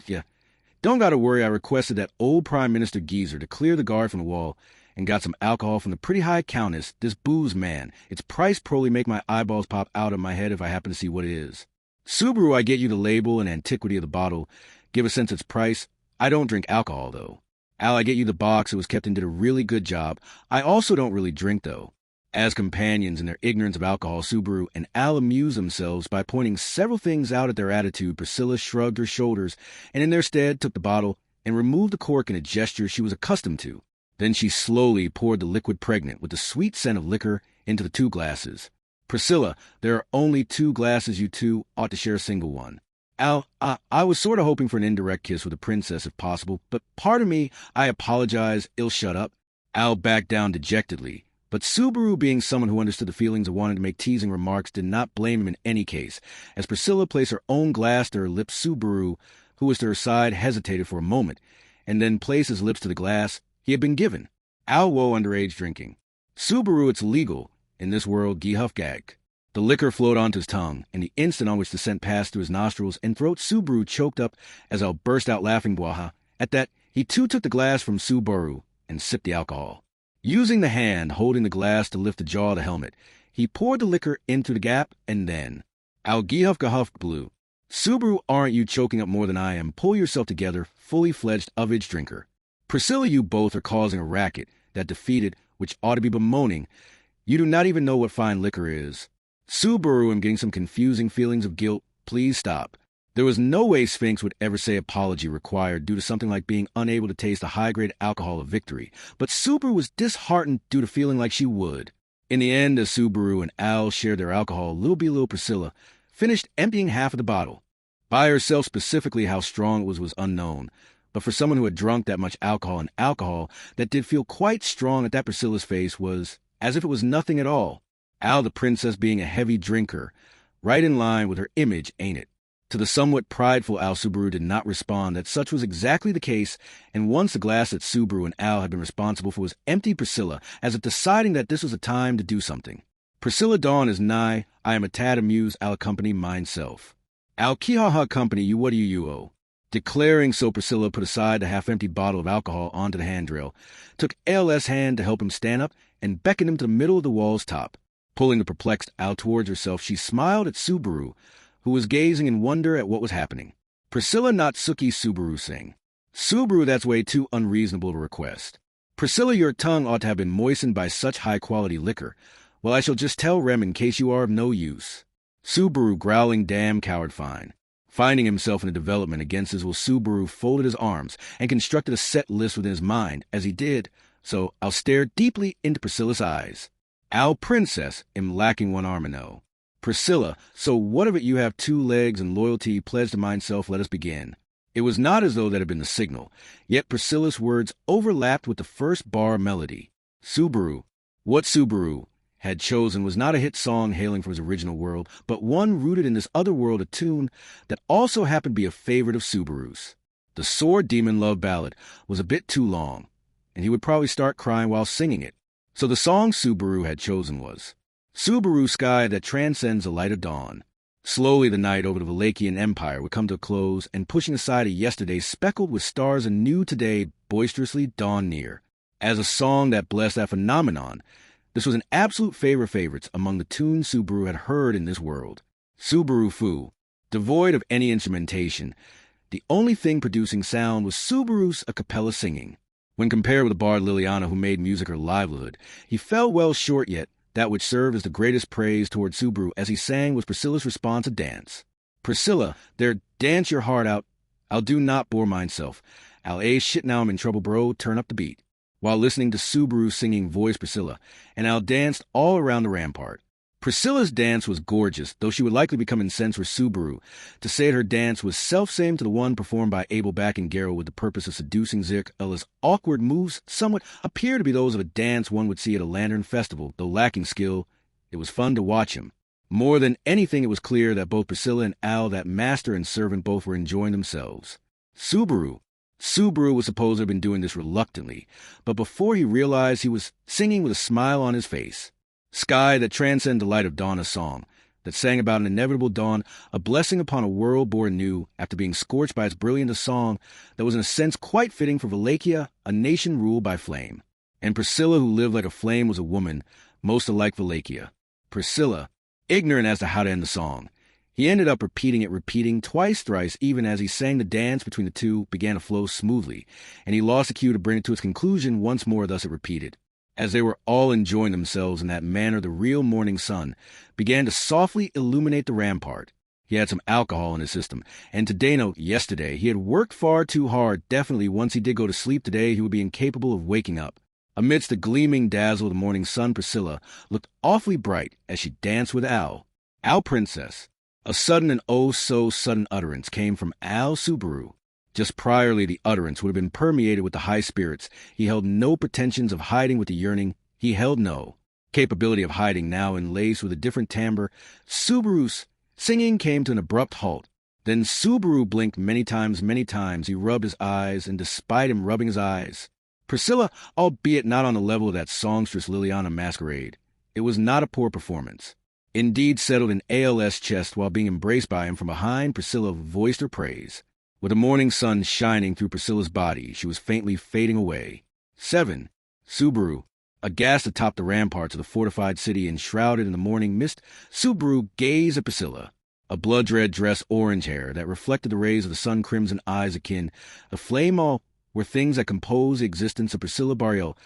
yeah. Don't gotta worry, I requested that old Prime Minister Geezer to clear the guard from the wall and got some alcohol from the pretty high countess, this booze man. Its price probably make my eyeballs pop out of my head if I happen to see what it is. Subaru, I get you the label and antiquity of the bottle, give a sense its price. I don't drink alcohol, though. Al, I get you the box, it was kept and did a really good job. I also don't really drink, though. As companions in their ignorance of alcohol, Subaru and Al amused themselves by pointing several things out at their attitude. Priscilla shrugged her shoulders and in their stead took the bottle and removed the cork in a gesture she was accustomed to. Then she slowly poured the liquid pregnant with the sweet scent of liquor into the 2 glasses. Priscilla, there are only 2 glasses. You two ought to share a single one. Al, I was sort of hoping for an indirect kiss with the princess if possible, but pardon me, I apologize, I'll shut up. Al backed down dejectedly. But Subaru, being someone who understood the feelings of wanting to make teasing remarks, did not blame him in any case. As Priscilla placed her own glass to her lips, Subaru, who was to her side, hesitated for a moment, and then placed his lips to the glass he had been given. Al, whoa, underage drinking. Subaru, it's legal. In this world, Gehuff gag. The liquor flowed onto his tongue, and the instant on which the scent passed through his nostrils and throat, Subaru choked up as Al burst out laughing, bwaha. At that, he too took the glass from Subaru and sipped the alcohol. Using the hand holding the glass to lift the jaw of the helmet, he poured the liquor into the gap, and then, Al Gehuff Gehuff blew. Subaru, aren't you choking up more than I am? Pull yourself together, fully-fledged of-age drinker. Priscilla, you both are causing a racket, that defeated, which ought to be bemoaning. You do not even know what fine liquor is. Subaru, I'm getting some confusing feelings of guilt. Please stop. There was no way Sphinx would ever say apology required due to something like being unable to taste the high-grade alcohol of victory, but Subaru was disheartened due to feeling like she would. In the end, as Subaru and Al shared their alcohol, little Priscilla finished emptying half of the bottle. By herself specifically how strong it was unknown, but for someone who had drunk that much alcohol, and alcohol that did feel quite strong at that Priscilla's face was as if it was nothing at all. Al, the princess, being a heavy drinker, right in line with her image, ain't it? To the somewhat prideful Al, Subaru did not respond that such was exactly the case, and once the glass that Subaru and Al had been responsible for was emptied, Priscilla, as if deciding that this was a time to do something. Priscilla, dawn is nigh, I am a tad amused, I'll accompany mineself. Al Kihaha company you, what do you owe? Declaring so, Priscilla put aside the half-empty bottle of alcohol onto the handrail, took AL's hand to help him stand up, and beckoned him to the middle of the wall's top. Pulling the perplexed Al towards herself, she smiled at Subaru, who was gazing in wonder at what was happening. Priscilla, not Suki, Subaru sing. Subaru, that's way too unreasonable to request. Priscilla, your tongue ought to have been moistened by such high-quality liquor. Well, I shall just tell Rem in case you are of no use. Subaru, growling, damn coward fine. Finding himself in a development against his will, Subaru folded his arms and constructed a set list within his mind. As he did so, Al stared deeply into Priscilla's eyes. Al, princess, am lacking one arm, no. Priscilla, so what of it you have 2 legs and loyalty pledged to mineself, let us begin. It was not as though that had been the signal, yet Priscilla's words overlapped with the first bar melody. Subaru, what Subaru had chosen was not a hit song hailing from his original world, but one rooted in this other world, a tune that also happened to be a favorite of Subaru's. The Sword Demon Love Ballad was a bit too long, and he would probably start crying while singing it. So the song Subaru had chosen was Subaru, sky that transcends the light of dawn. Slowly the night over the Valachian Empire would come to a close, and pushing aside a yesterday speckled with stars, a new today boisterously dawned near. As a song that blessed that phenomenon, this was an absolute favorite of favorites among the tunes Subaru had heard in this world. Subaru Fu, devoid of any instrumentation, the only thing producing sound was Subaru's a cappella singing. When compared with the bard Liliana, who made music her livelihood, he fell well short, yet that which served as the greatest praise toward Subaru as he sang was Priscilla's response, a dance. Priscilla, there, dance your heart out. I'll do not bore myself. I'll shit now I'm in trouble, bro, turn up the beat. While listening to Subaru singing voice Priscilla, and Al danced all around the rampart. Priscilla's dance was gorgeous, though she would likely become incensed with Subaru to say that her dance was self-same to the one performed by Abel Back and Garrow with the purpose of seducing Zik. Ella's awkward moves somewhat appear to be those of a dance one would see at a lantern festival, though lacking skill. It was fun to watch him. More than anything, it was clear that both Priscilla and Al, that master and servant, both were enjoying themselves. Subaru, Subaru was supposed to have been doing this reluctantly, but before he realized, he was singing with a smile on his face. Sky that transcended the light of dawn, a song that sang about an inevitable dawn, a blessing upon a world born new after being scorched by its brilliant, a song that was in a sense quite fitting for Wallachia, a nation ruled by flame. And Priscilla, who lived like a flame, was a woman, most alike Wallachia. Priscilla, ignorant as to how to end the song. He ended up repeating twice, thrice, even as he sang. The dance between the two began to flow smoothly, and he lost the cue to bring it to its conclusion once more, thus it repeated. As they were all enjoying themselves in that manner, the real morning sun began to softly illuminate the rampart. He had some alcohol in his system, and to denote yesterday, he had worked far too hard. Definitely, once he did go to sleep today, he would be incapable of waking up. Amidst the gleaming dazzle of the morning sun, Priscilla looked awfully bright as she danced with Al. Al Princess. A sudden and oh-so-sudden utterance came from Al Subaru. Just priorly, the utterance would have been permeated with the high spirits. He held no pretensions of hiding with the yearning. He held no capability of hiding now, enlaced with a different timbre. Subaru's singing came to an abrupt halt. Then Subaru blinked many times. He rubbed his eyes, and despite him rubbing his eyes, Priscilla, albeit not on the level of that songstress Liliana masquerade, it was not a poor performance. Indeed, settled in AL's chest while being embraced by him from behind, Priscilla voiced her praise. With the morning sun shining through Priscilla's body, she was faintly fading away. 7. Subaru. Aghast atop the ramparts of the fortified city, enshrouded in the morning mist, Subaru gazed at Priscilla. A blood-red dress, orange hair that reflected the rays of the sun-crimson eyes akin. The flame all were things that composed the existence of Priscilla Barriel.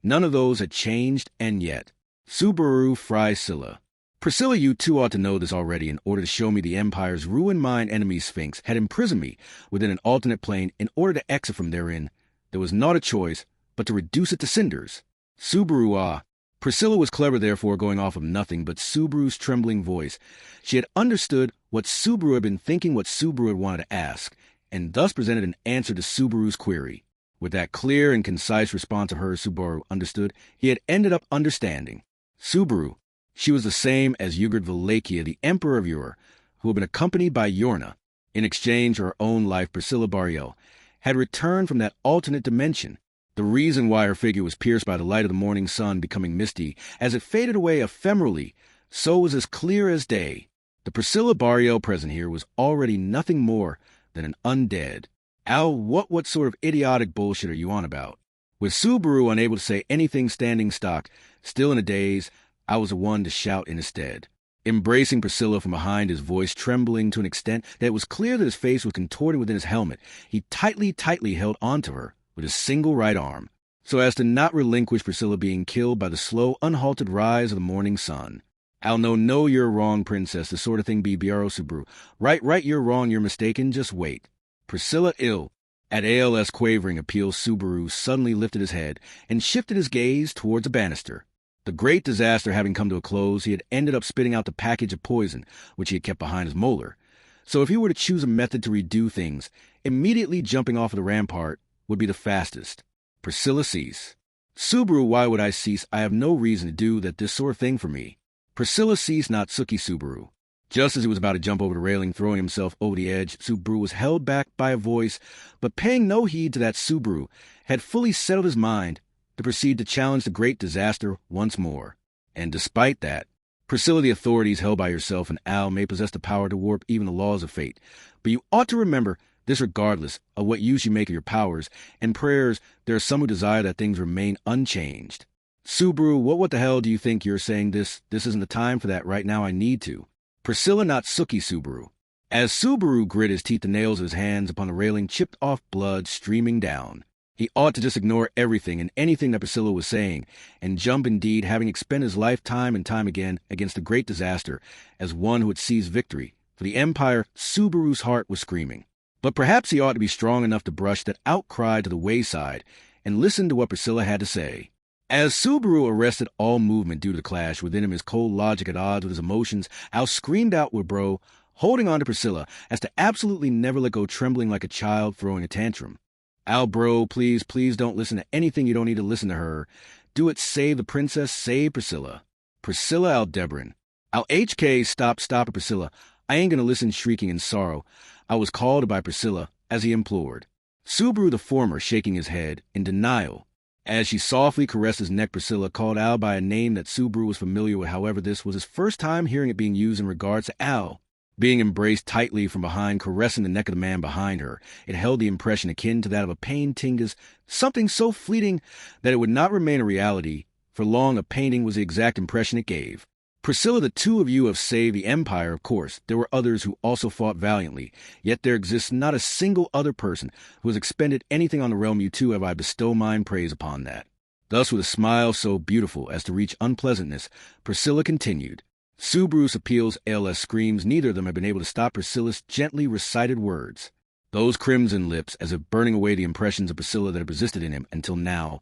None of those had changed, and yet. Subaru Frysilla. Priscilla, you too ought to know this already. In order to show me the Empire's ruined mine enemy Sphinx had imprisoned me within an alternate plane. In order to exit from therein, there was not a choice but to reduce it to cinders. Subaru, Priscilla was clever, therefore, going off of nothing but Subaru's trembling voice. She had understood what Subaru had been thinking, what Subaru had wanted to ask, and thus presented an answer to Subaru's query. With that clear and concise response of hers, Subaru understood. He had ended up understanding. Subaru. She was the same as Ugrid Wallachia, the Emperor of Ur, who had been accompanied by Yorna. In exchange for her own life, Priscilla Barriel had returned from that alternate dimension. The reason why her figure was pierced by the light of the morning sun becoming misty, as it faded away ephemerally, so was as clear as day. The Priscilla Barriel present here was already nothing more than an undead. Al, what sort of idiotic bullshit are you on about? With Subaru unable to say anything standing stock, still in a daze, I was the one to shout in his stead. Embracing Priscilla from behind, his voice trembling to an extent that it was clear that his face was contorting within his helmet, he tightly held onto her with his single right arm, so as to not relinquish Priscilla being killed by the slow, unhalted rise of the morning sun. Al, no, you're wrong, princess. The sort of thing be Biaro Subaru. Right, you're wrong, you're mistaken, just wait. Priscilla ill. At AL's quavering appeal, Subaru suddenly lifted his head and shifted his gaze towards a banister. The great disaster having come to a close, he had ended up spitting out the package of poison, which he had kept behind his molar. So if he were to choose a method to redo things, immediately jumping off of the rampart would be the fastest. Priscilla cease. Subaru, why would I cease? I have no reason to do this sort of thing for me. Priscilla ceased, not Suki Subaru. Just as he was about to jump over the railing, throwing himself over the edge, Subaru was held back by a voice, but paying no heed to that, Subaru had fully settled his mind to proceed to challenge the great disaster once more. And despite that, Priscilla, the authorities held by yourself and Al may possess the power to warp even the laws of fate, but you ought to remember this regardless of what use you make of your powers and prayers. There are some who desire that things remain unchanged. Subaru, what the hell do you think you're saying? This isn't the time for that right now. I need to. Priscilla, not Suki Subaru. As Subaru grit his teeth, the nails of his hands upon the railing chipped off, blood streaming down. He ought to just ignore everything and anything that Priscilla was saying, and jump indeed, having expended his life time and time again against the great disaster, as one who had seized victory. For the Empire, Subaru's heart was screaming. But perhaps he ought to be strong enough to brush that outcry to the wayside and listen to what Priscilla had to say. As Subaru arrested all movement due to the clash within him, his cold logic at odds with his emotions, Al screamed out with bro, holding on to Priscilla as to absolutely never let go, trembling like a child throwing a tantrum. Al, bro, please don't listen to anything. You don't need to listen to her. Do it. Save the princess. Save Priscilla. Priscilla Aldebaran. Al HK, stop it, Priscilla. I ain't gonna listen, shrieking in sorrow. I was called by Priscilla, as he implored. Subaru the former shaking his head, in denial. As she softly caressed his neck, Priscilla called Al by a name that Subaru was familiar with. However, this was his first time hearing it being used in regards to Al. Being embraced tightly from behind, caressing the neck of the man behind her, it held the impression akin to that of a pained tingus, something so fleeting that it would not remain a reality. For long, a painting was the exact impression it gave. Priscilla, the two of you have saved the Empire, of course. There were others who also fought valiantly, yet there exists not a single other person who has expended anything on the realm. You two have I bestow mine praise upon that. Thus, with a smile so beautiful as to reach unpleasantness, Priscilla continued. Subaru's appeals, ALS screams, neither of them have been able to stop Priscilla's gently recited words. Those crimson lips, as if burning away the impressions of Priscilla that had persisted in him until now,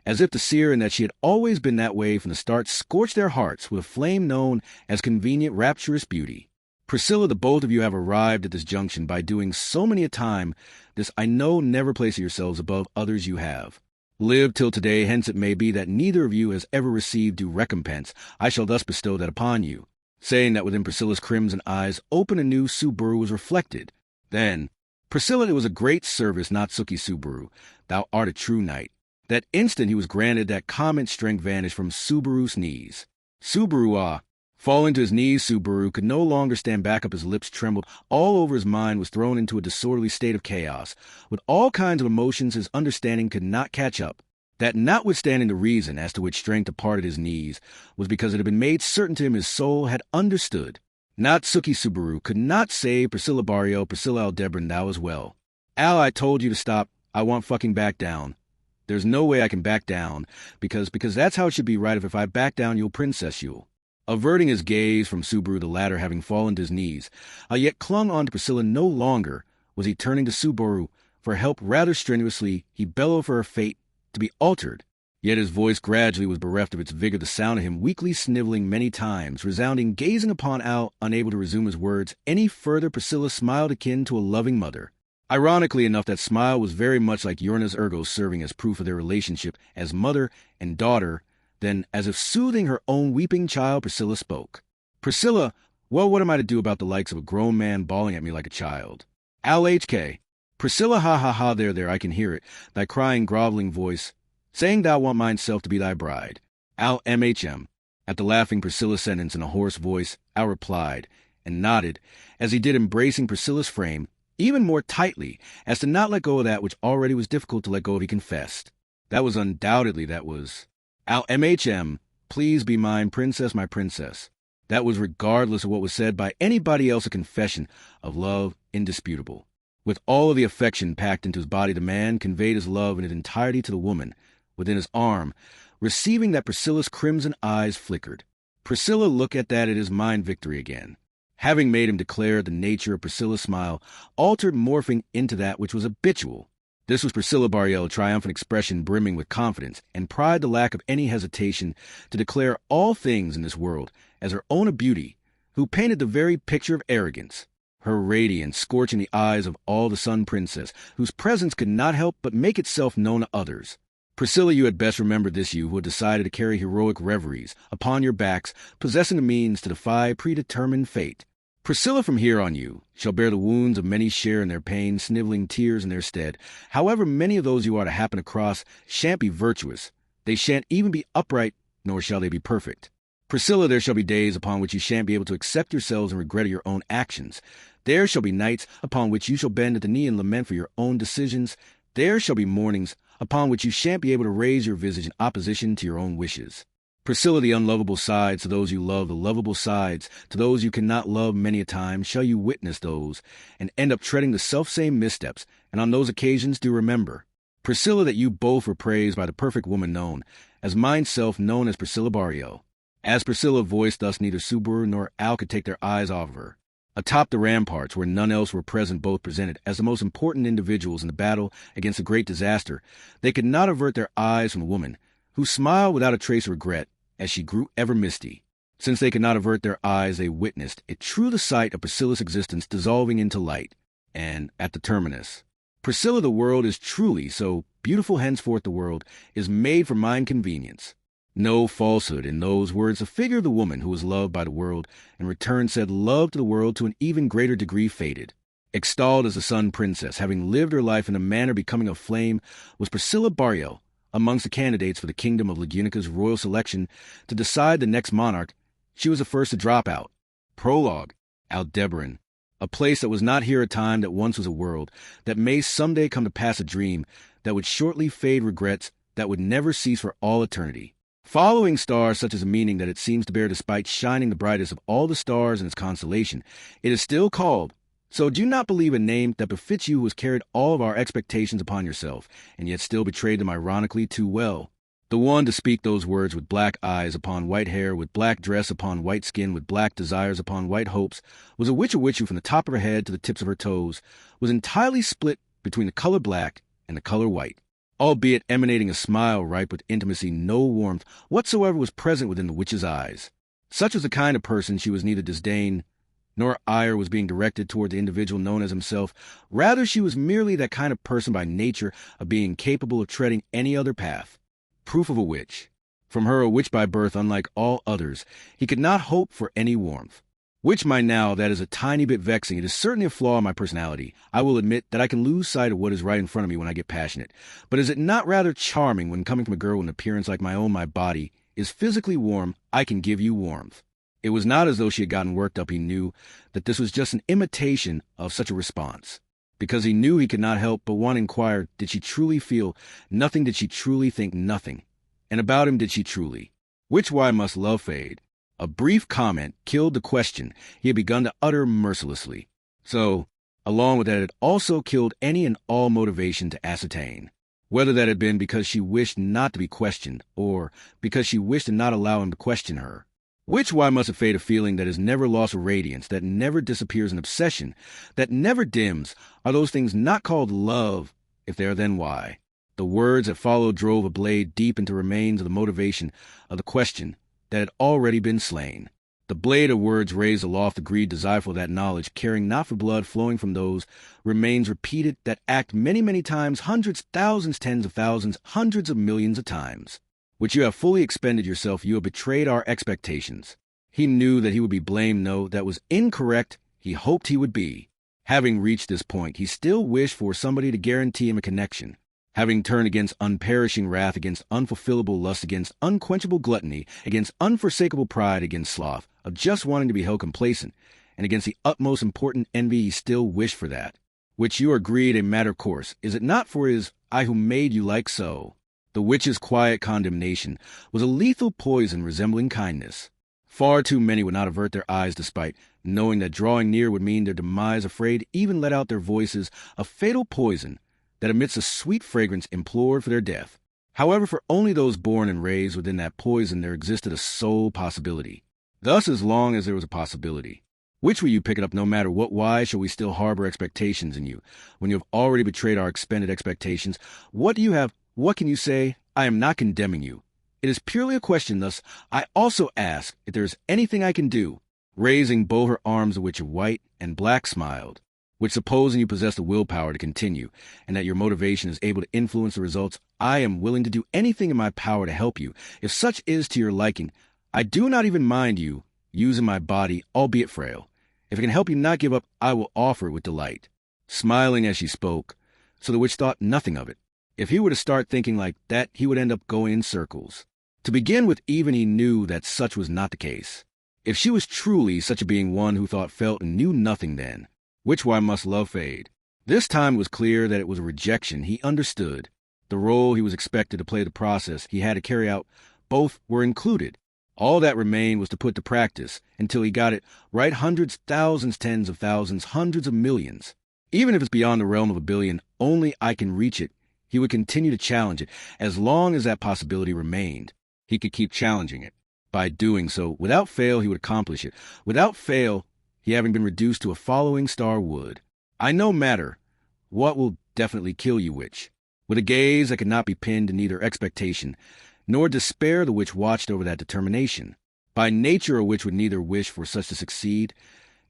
as if to see her and that she had always been that way from the start, scorched their hearts with a flame known as convenient, rapturous beauty. Priscilla, the both of you have arrived at this junction by doing so many a time this I know, never placing yourselves above others you have. Lived till today, hence it may be that neither of you has ever received due recompense. I shall thus bestow that upon you. Saying that within Priscilla's crimson eyes, open anew, Subaru was reflected. Then, Priscilla, it was a great service, not Suki Subaru. Thou art a true knight. That instant he was granted that comment strength vanished from Subaru's knees. Subaru, falling to his knees, Subaru could no longer stand back up. His lips trembled. All over his mind was thrown into a disorderly state of chaos. With all kinds of emotions his understanding could not catch up. That notwithstanding the reason as to which strength departed his knees was because it had been made certain to him his soul had understood. Not Suki Subaru could not save Priscilla Barrio, Priscilla Aldebaran, thou as well. Al, I told you to stop. I won't fucking back down. There's no way I can back down, because that's how it should be, right? If I back down, you'll princess you'll. Averting his gaze from Subaru, the latter having fallen to his knees, yet clung on to Priscilla no longer, was he turning to Subaru for help. Rather strenuously, he bellowed for her fate to be altered. Yet his voice gradually was bereft of its vigor, the sound of him weakly sniveling many times, resounding, gazing upon Al, unable to resume his words any further. Priscilla smiled akin to a loving mother. Ironically enough, that smile was very much like Uranus Ergo, serving as proof of their relationship as mother and daughter. Then, as if soothing her own weeping child, Priscilla spoke. Priscilla, well, what am I to do about the likes of a grown man bawling at me like a child? Al HK. Priscilla, ha ha ha, there, I can hear it, thy crying, groveling voice, saying thou want mine self to be thy bride. Al MHM. At the laughing Priscilla's sentence in a hoarse voice, Al replied, and nodded, as he did, embracing Priscilla's frame, even more tightly, as to not let go of that which already was difficult to let go of. He confessed. That was Al MHM, please be mine princess, my princess. That was, regardless of what was said by anybody else, a confession of love indisputable. With all of the affection packed into his body, the man conveyed his love in its entirety to the woman within his arm, receiving that. Priscilla's crimson eyes flickered. Priscilla, look at that, it is mine victory again. Having made him declare, the nature of Priscilla's smile altered, morphing into that which was habitual. This was Priscilla Barrio, a triumphant expression brimming with confidence and pride, the lack of any hesitation to declare all things in this world as her own, a beauty who painted the very picture of arrogance. Her radiance scorching the eyes of all, the sun princess, whose presence could not help but make itself known to others. Priscilla, you had best remember this, you who had decided to carry heroic reveries upon your backs, possessing the means to defy predetermined fate. Priscilla, from here on you shall bear the wounds of many, share in their pain, sniveling tears in their stead. However, many of those you are to happen across shan't be virtuous. They shan't even be upright, nor shall they be perfect. Priscilla, there shall be days upon which you shan't be able to accept yourselves and regret your own actions. There shall be nights upon which you shall bend at the knee and lament for your own decisions. There shall be mornings upon which you shan't be able to raise your visage in opposition to your own wishes. Priscilla, the unlovable sides to those you love, the lovable sides to those you cannot love, many a time shall you witness those, and end up treading the self-same missteps, and on those occasions do remember. Priscilla, that you both were praised by the perfect woman known as mine self, known as Priscilla Barrio. As Priscilla voiced thus, neither Subaru nor Al could take their eyes off of her. Atop the ramparts, where none else were present, both presented as the most important individuals in the battle against a great disaster, they could not avert their eyes from the woman, who smiled without a trace of regret as she grew ever misty. Since they could not avert their eyes, they witnessed it true, the sight of Priscilla's existence dissolving into light. And at the terminus, Priscilla, the world is truly so beautiful, henceforth the world is made for mine convenience. No falsehood in those words. The figure of the woman who was loved by the world, in return said love to the world to an even greater degree, faded. Extolled as the Sun Princess, having lived her life in a manner becoming a flame, was Priscilla Barrio, amongst the candidates for the kingdom of Lagunica's royal selection to decide the next monarch. She was the first to drop out. Prologue, Aldebaran, a place that was not here a time that once was a world, that may someday come to pass a dream, that would shortly fade regrets, that would never cease for all eternity. Following star such as a meaning that it seems to bear despite shining the brightest of all the stars in its constellation, it is still called. So do not believe a name that befits you who has carried all of our expectations upon yourself, and yet still betrayed them ironically too well. The one to speak those words with black eyes upon white hair, with black dress upon white skin, with black desires upon white hopes, was a witch who from the top of her head to the tips of her toes was entirely split between the color black and the color white. Albeit emanating a smile ripe with intimacy, no warmth whatsoever was present within the witch's eyes. Such was the kind of person she was. Neither disdain nor ire was being directed toward the individual known as himself. Rather, she was merely that kind of person by nature of being capable of treading any other path. Proof of a witch. From her, a witch by birth, unlike all others, he could not hope for any warmth. Which might now, that is a tiny bit vexing. It is certainly a flaw in my personality. I will admit that I can lose sight of what is right in front of me when I get passionate. But is it not rather charming when coming from a girl with an appearance like my own? My body is physically warm. I can give you warmth. It was not as though she had gotten worked up. He knew that this was just an imitation of such a response. Because he knew he could not help but want to inquire, did she truly feel nothing? Did she truly think nothing? And about him, did she truly? Which why must love fade? A brief comment killed the question he had begun to utter mercilessly. So, along with that, it also killed any and all motivation to ascertain. Whether that had been because she wished not to be questioned, or because she wished to not allow him to question her. Which why must it fade? A feeling that has never lost a radiance, that never disappears, an obsession that never dims? Are those things not called love? If they are, then why? The words that followed drove a blade deep into remains of the motivation of the question that had already been slain. The blade of words raised aloft the greed desire for that knowledge, caring not for blood flowing from those remains repeated that act many, many times, hundreds, thousands, tens of thousands, hundreds of millions of times. Which you have fully expended yourself, you have betrayed our expectations. He knew that he would be blamed. No, that was incorrect. He hoped he would be. Having reached this point, he still wished for somebody to guarantee him a connection. Having turned against unperishing wrath, against unfulfillable lust, against unquenchable gluttony, against unforsakable pride, against sloth, of just wanting to be held complacent, and against the utmost important envy, he still wished for that. Which you are agreed a matter of course. Is it not for his I who made you like so? The witch's quiet condemnation was a lethal poison resembling kindness. Far too many would not avert their eyes despite knowing that drawing near would mean their demise, afraid even let out their voices, a fatal poison that amidst a sweet fragrance implored for their death. However, for only those born and raised within that poison there existed a sole possibility. Thus, as long as there was a possibility, which will you pick it up no matter what? Why shall we still harbor expectations in you when you have already betrayed our expended expectations? What do you have? What can you say? I am not condemning you. It is purely a question. Thus, I also ask if there is anything I can do. Raising both her arms, the witch of white and black smiled, which supposing you possess the willpower to continue, and that your motivation is able to influence the results, I am willing to do anything in my power to help you, if such is to your liking. I do not even mind you using my body, albeit frail. If it can help you not give up, I will offer it with delight. Smiling as she spoke, so the witch thought nothing of it. If he were to start thinking like that, he would end up going in circles. To begin with, even he knew that such was not the case. If she was truly such a being, one who thought, felt, and knew nothing, then which why must love fade? This time it was clear that it was a rejection. He understood. The role he was expected to play, the process he had to carry out, both were included. All that remained was to put to practice until he got it right, hundreds, thousands, tens of thousands, hundreds of millions. Even if it's beyond the realm of a billion, only I can reach it. He would continue to challenge it. As long as that possibility remained, he could keep challenging it. By doing so, without fail, he would accomplish it. Without fail, he having been reduced to a following star would. I no matter what will definitely kill you, witch. With a gaze that could not be pinned to neither expectation nor despair, the witch watched over that determination. By nature, a witch would neither wish for such to succeed,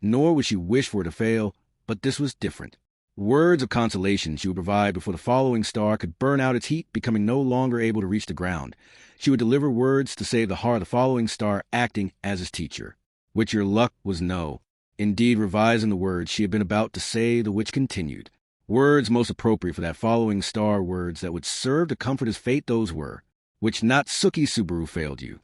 nor would she wish for it to fail, but this was different. Words of consolation she would provide before the following star could burn out its heat, becoming no longer able to reach the ground. She would deliver words to save the heart of the following star, acting as his teacher. Which your luck was no. Indeed, revising the words she had been about to say, the witch continued. Words most appropriate for that following star words that would serve to comfort as fate those were, which not Suki Subaru failed you.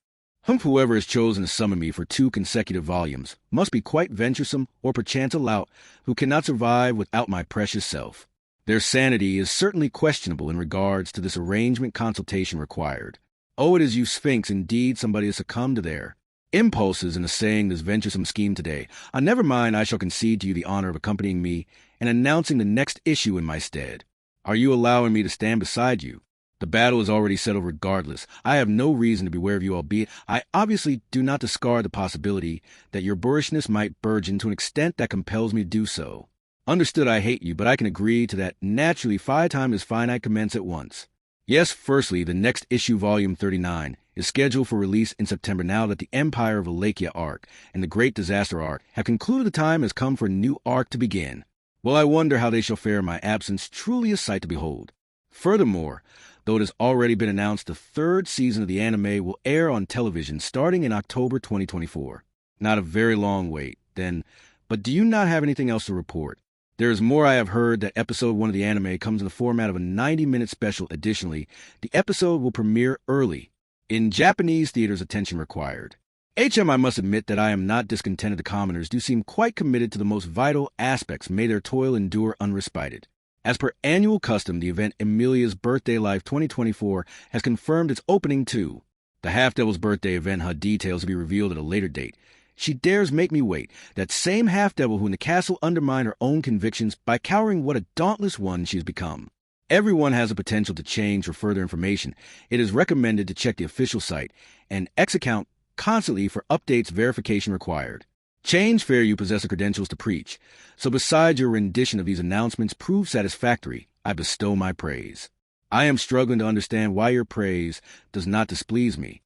Whoever has chosen to summon me for 2 consecutive volumes must be quite venturesome or perchance a lout who cannot survive without my precious self. Their sanity is certainly questionable in regards to this arrangement consultation required. Oh, it is you Sphinx, indeed somebody has succumbed to their impulses in essaying this venturesome scheme today. Never mind, I shall concede to you the honor of accompanying me and announcing the next issue in my stead. Are you allowing me to stand beside you? The battle is already settled regardless. I have no reason to beware of you, albeit I obviously do not discard the possibility that your boorishness might burgeon to an extent that compels me to do so. Understood, I hate you, but I can agree to that. Naturally, Phi time is fine, I commence at once. Yes, firstly, the next issue, volume 39, is scheduled for release in September now that the Empire of Wallachia arc and the Great Disaster arc have concluded. The time has come for a new arc to begin. Well, I wonder how they shall fare in my absence, truly a sight to behold. Furthermore, though it has already been announced, the 3rd season of the anime will air on television starting in October 2024. Not a very long wait, then, but do you not have anything else to report? There is more. I have heard that episode 1 of the anime comes in the format of a 90-minute special. Additionally, the episode will premiere early. In Japanese theaters, attention required. I must admit that I am not discontented. The commoners do seem quite committed to the most vital aspects. May their toil endure unrespited. As per annual custom, the event Emilia's Birthday Life 2024 has confirmed its opening too. The Half-Devil's birthday event, her details to be revealed at a later date. She dares make me wait. That same half-devil who in the castle undermined her own convictions by cowering, what a dauntless one she has become. Everyone has the potential to change. For further information, it is recommended to check the official site and X account constantly for updates. Verification required. Change fair, you possess the credentials to preach. So besides your rendition of these announcements prove satisfactory, I bestow my praise. I am struggling to understand why your praise does not displease me.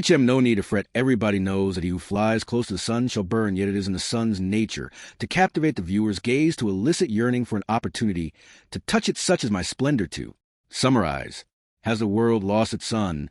No need to fret. Everybody knows that he who flies close to the sun shall burn, yet it is in the sun's nature to captivate the viewer's gaze, to elicit yearning for an opportunity to touch it, such as my splendor to. Summarize. Has the world lost its sun?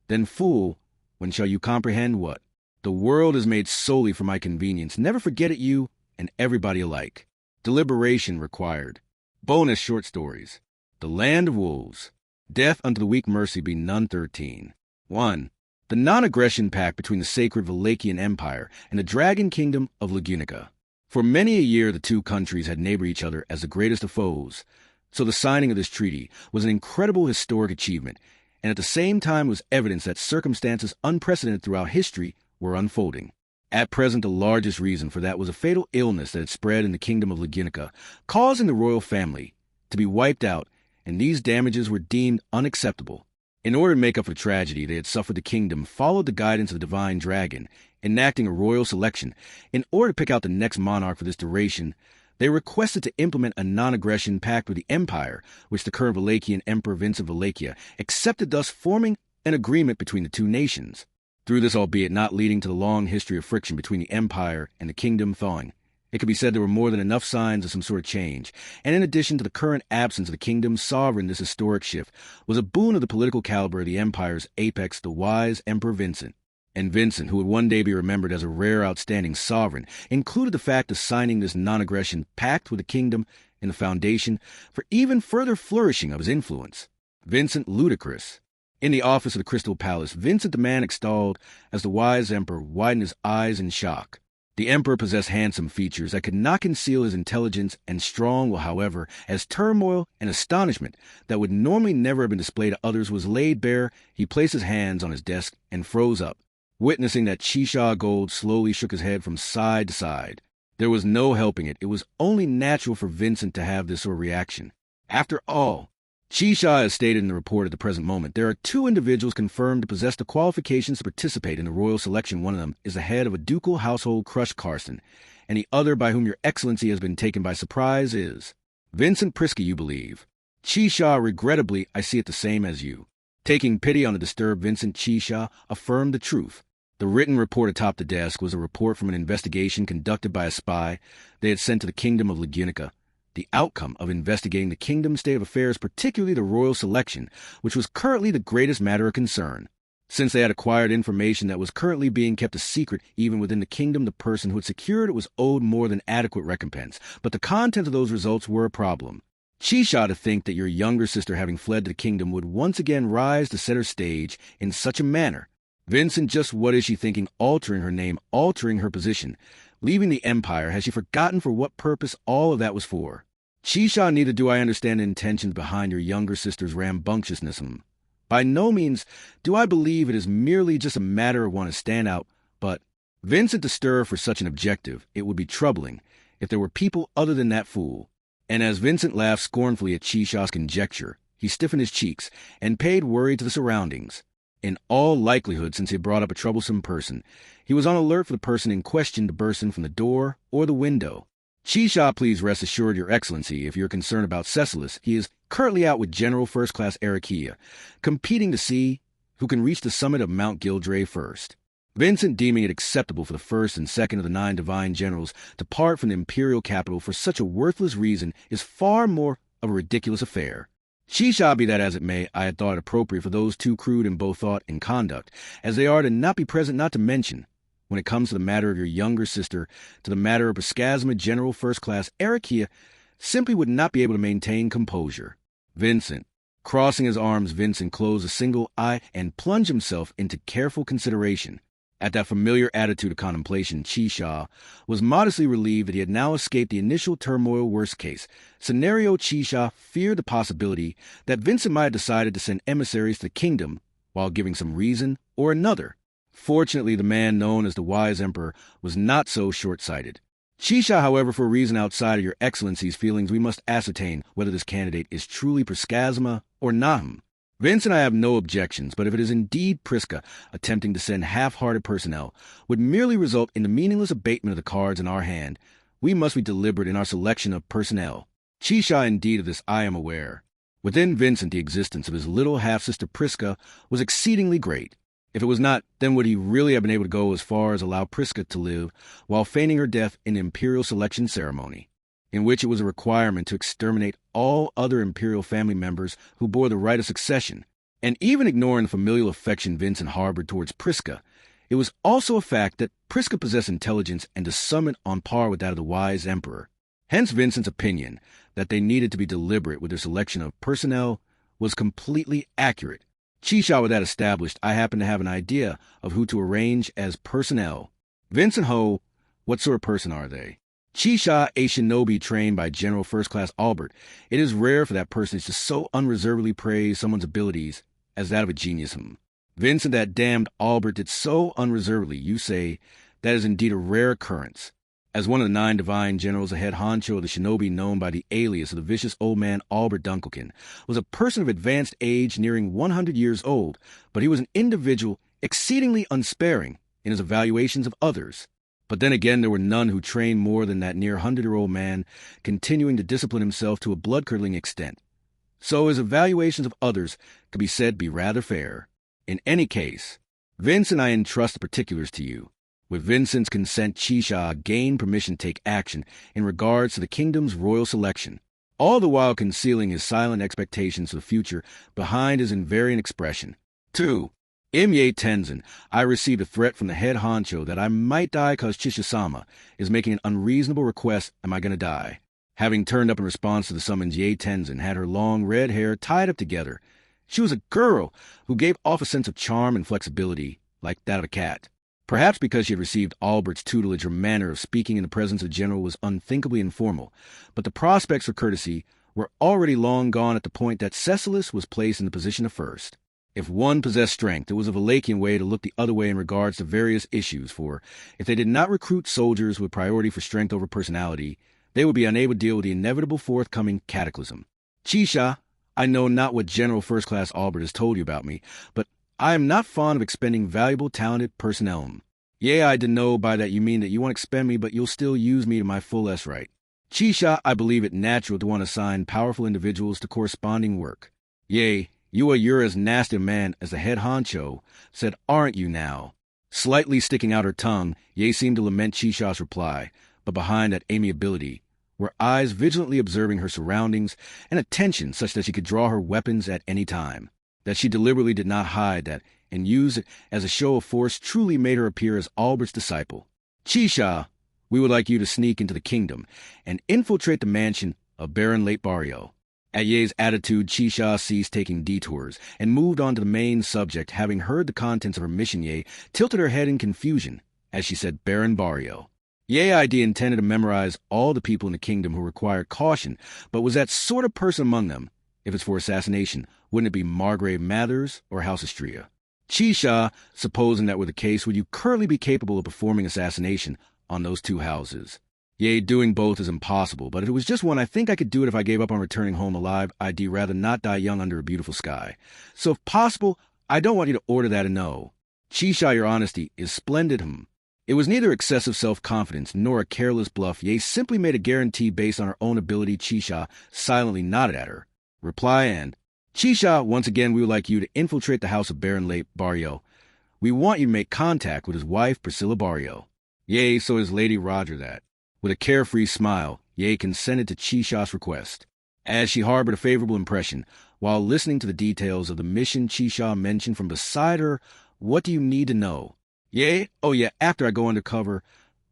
Then, fool, when shall you comprehend what? The world is made solely for my convenience. Never forget it, you and everybody alike. Deliberation required. Bonus short stories. The Land of Wolves. Death unto the weak, mercy be none. 13. 1. The non-aggression pact between the sacred Wallachian Empire and the Dragon Kingdom of Lagunica. For many a year the two countries had neighbored each other as the greatest of foes, so the signing of this treaty was an incredible historic achievement, and at the same time was evidence that circumstances unprecedented throughout history were unfolding. At present, the largest reason for that was a fatal illness that had spread in the kingdom of Lagunica, causing the royal family to be wiped out, and these damages were deemed unacceptable. In order to make up for the tragedy they had suffered, the kingdom followed the guidance of the divine dragon, enacting a royal selection. In order to pick out the next monarch for this duration, they requested to implement a non-aggression pact with the empire, which the current Wallachian Emperor Vincent of Wallachia accepted, thus forming an agreement between the two nations. Through this, albeit not leading to the long history of friction between the empire and the kingdom thawing, it could be said there were more than enough signs of some sort of change, and in addition to the current absence of the kingdom's sovereign, this historic shift was a boon of the political caliber of the empire's apex, the wise Emperor Vincent. And Vincent, who would one day be remembered as a rare, outstanding sovereign, included the fact of signing this non-aggression pact with the kingdom in the foundation for even further flourishing of his influence. Vincent Ludicrous. In the office of the Crystal Palace, Vincent, the man extolled as the wise emperor, widened his eyes in shock. The emperor possessed handsome features that could not conceal his intelligence, and strong will, however, as turmoil and astonishment that would normally never have been displayed to others was laid bare. He placed his hands on his desk and froze up, witnessing that Chisha Gold slowly shook his head from side to side. There was no helping it. It was only natural for Vincent to have this sort of reaction. After all, Chisha has stated in the report at the present moment, there are two individuals confirmed to possess the qualifications to participate in the royal selection. One of them is the head of a ducal household, Crush Carson, and the other, by whom your excellency has been taken by surprise, is Vincent Prisky, you believe. Chisha, regrettably, I see it the same as you. Taking pity on the disturbed Vincent, Chisha affirmed the truth. The written report atop the desk was a report from an investigation conducted by a spy they had sent to the kingdom of Lagunica. The outcome of investigating the kingdom's state of affairs, particularly the royal selection, which was currently the greatest matter of concern. Since they had acquired information that was currently being kept a secret even within the kingdom, the person who had secured it was owed more than adequate recompense, but the content of those results were a problem. Chisha, to think that your younger sister, having fled to the kingdom, would once again rise to set her stage in such a manner. Vincent, just what is she thinking, altering her name, altering her position, leaving the empire? Has she forgotten for what purpose all of that was for? Chisha, neither do I understand the intentions behind your younger sister's rambunctiousness. By no means do I believe it is merely just a matter of wanting to stand out, but Vincent, to stir for such an objective, it would be troubling if there were people other than that fool. And as Vincent laughed scornfully at Chisha's conjecture, he stiffened his cheeks and paid worry to the surroundings. In all likelihood, since he had brought up a troublesome person, he was on alert for the person in question to burst in from the door or the window. Chisha, please rest assured, Your Excellency, if you're concerned about Cecilus, he is currently out with General First Class Arakia, competing to see who can reach the summit of Mount Gildray first. Vincent, deeming it acceptable for the first and second of the 9 divine generals to part from the imperial capital for such a worthless reason, is far more of a ridiculous affair. Chisha, be that as it may, I had thought it appropriate for those too crude in both thought and conduct, as they are, to not be present, not to mention, when it comes to the matter of your younger sister, to the matter of Priscasma General First Class Arakia, simply would not be able to maintain composure. Vincent, crossing his arms, Vincent closed a single eye and plunged himself into careful consideration. At that familiar attitude of contemplation, Chisha was modestly relieved that he had now escaped the initial turmoil. Worst case scenario, Chisha feared the possibility that Vincent might have decided to send emissaries to the kingdom while giving some reason or another. Fortunately, the man known as the Wise Emperor was not so short-sighted. Chisha, however, for a reason outside of Your Excellency's feelings, we must ascertain whether this candidate is truly Priscasma or Nahum. Vince and I have no objections, but if it is indeed Prisca attempting to send half-hearted personnel, would merely result in the meaningless abatement of the cards in our hand, we must be deliberate in our selection of personnel. Chisha, indeed, of this I am aware. Within Vincent, the existence of his little half-sister Prisca was exceedingly great. If it was not, then would he really have been able to go as far as allow Prisca to live while feigning her death in the imperial selection ceremony, in which it was a requirement to exterminate all other imperial family members who bore the right of succession? And even ignoring the familial affection Vincent harbored towards Prisca, it was also a fact that Prisca possessed intelligence and discernment on par with that of the Wise Emperor. Hence Vincent's opinion that they needed to be deliberate with their selection of personnel was completely accurate. Chisha, with that established, I happen to have an idea of who to arrange as personnel. Vincent Ho, what sort of person are they? Chisha, a shinobi trained by General First Class Albert. It is rare for that personage to so unreservedly praise someone's abilities as that of a genius. Vincent, that damned Albert did so unreservedly, you say, that is indeed a rare occurrence. As one of the 9 divine generals, a head honcho of the shinobi known by the alias of the vicious old man Albert Dunkelkin, was a person of advanced age nearing 100 years old, but he was an individual exceedingly unsparing in his evaluations of others. But then again, there were none who trained more than that near 100-year-old man, continuing to discipline himself to a blood-curdling extent. So his evaluations of others could be said to be rather fair. In any case, Vince and I entrust the particulars to you. With Vincent's consent, Chisha gained permission to take action in regards to the kingdom's royal selection, all the while concealing his silent expectations for the future behind his invariant expression. 2. Imye Tenzin, I received a threat from the head honcho that I might die because Chisha-sama is making an unreasonable request. Am I going to die? Having turned up in response to the summons, Ye Tenzin had her long red hair tied up together. She was a girl who gave off a sense of charm and flexibility like that of a cat. Perhaps because she had received Albert's tutelage, her manner of speaking in the presence of the general was unthinkably informal, but the prospects for courtesy were already long gone at the point that Cecilus was placed in the position of first. If one possessed strength, it was a Valachian way to look the other way in regards to various issues, for if they did not recruit soldiers with priority for strength over personality, they would be unable to deal with the inevitable forthcoming cataclysm. Chisha, I know not what General First Class Albert has told you about me, but I am not fond of expending valuable, talented personnel. Yea, I know by that you mean that you won't expend me, but you'll still use me to my full right. Chisha, I believe it natural to want to assign powerful individuals to corresponding work. Yea, you're as nasty a man as the head honcho said, aren't you now? Slightly sticking out her tongue, Ye seemed to lament Chisha's reply, but behind that amiability were eyes vigilantly observing her surroundings and attention such that she could draw her weapons at any time. That she deliberately did not hide that and use it as a show of force truly made her appear as Albert's disciple. Chisha, we would like you to sneak into the kingdom and infiltrate the mansion of Baron Late Barrio. At Ye's attitude, Chisha ceased taking detours and moved on to the main subject. Having heard the contents of her mission, Ye tilted her head in confusion as she said Baron Barrio. Ye idea intended to memorize all the people in the kingdom who required caution, but was that sort of person among them. If it's for assassination, wouldn't it be Margrave Mathers or House Astrea? Chisha, supposing that were the case, would you currently be capable of performing assassination on those two houses? Yea, doing both is impossible, but if it was just one, I think I could do it if I gave up on returning home alive. I'd rather not die young under a beautiful sky. So if possible, I don't want you to order that and no. Chisha, your honesty is splendid. It was neither excessive self-confidence nor a careless bluff. Ye simply made a guarantee based on her own ability. Chisha silently nodded at her. Reply and, Chisha, once again we would like you to infiltrate the house of Baron Late Barrio. We want you to make contact with his wife, Priscilla Barrio. Yea, so is Lady Roger that. With a carefree smile, Ye consented to Chisha's request. As she harbored a favorable impression, while listening to the details of the mission Chisha mentioned from beside her, what do you need to know? Yea, oh yeah, after I go undercover,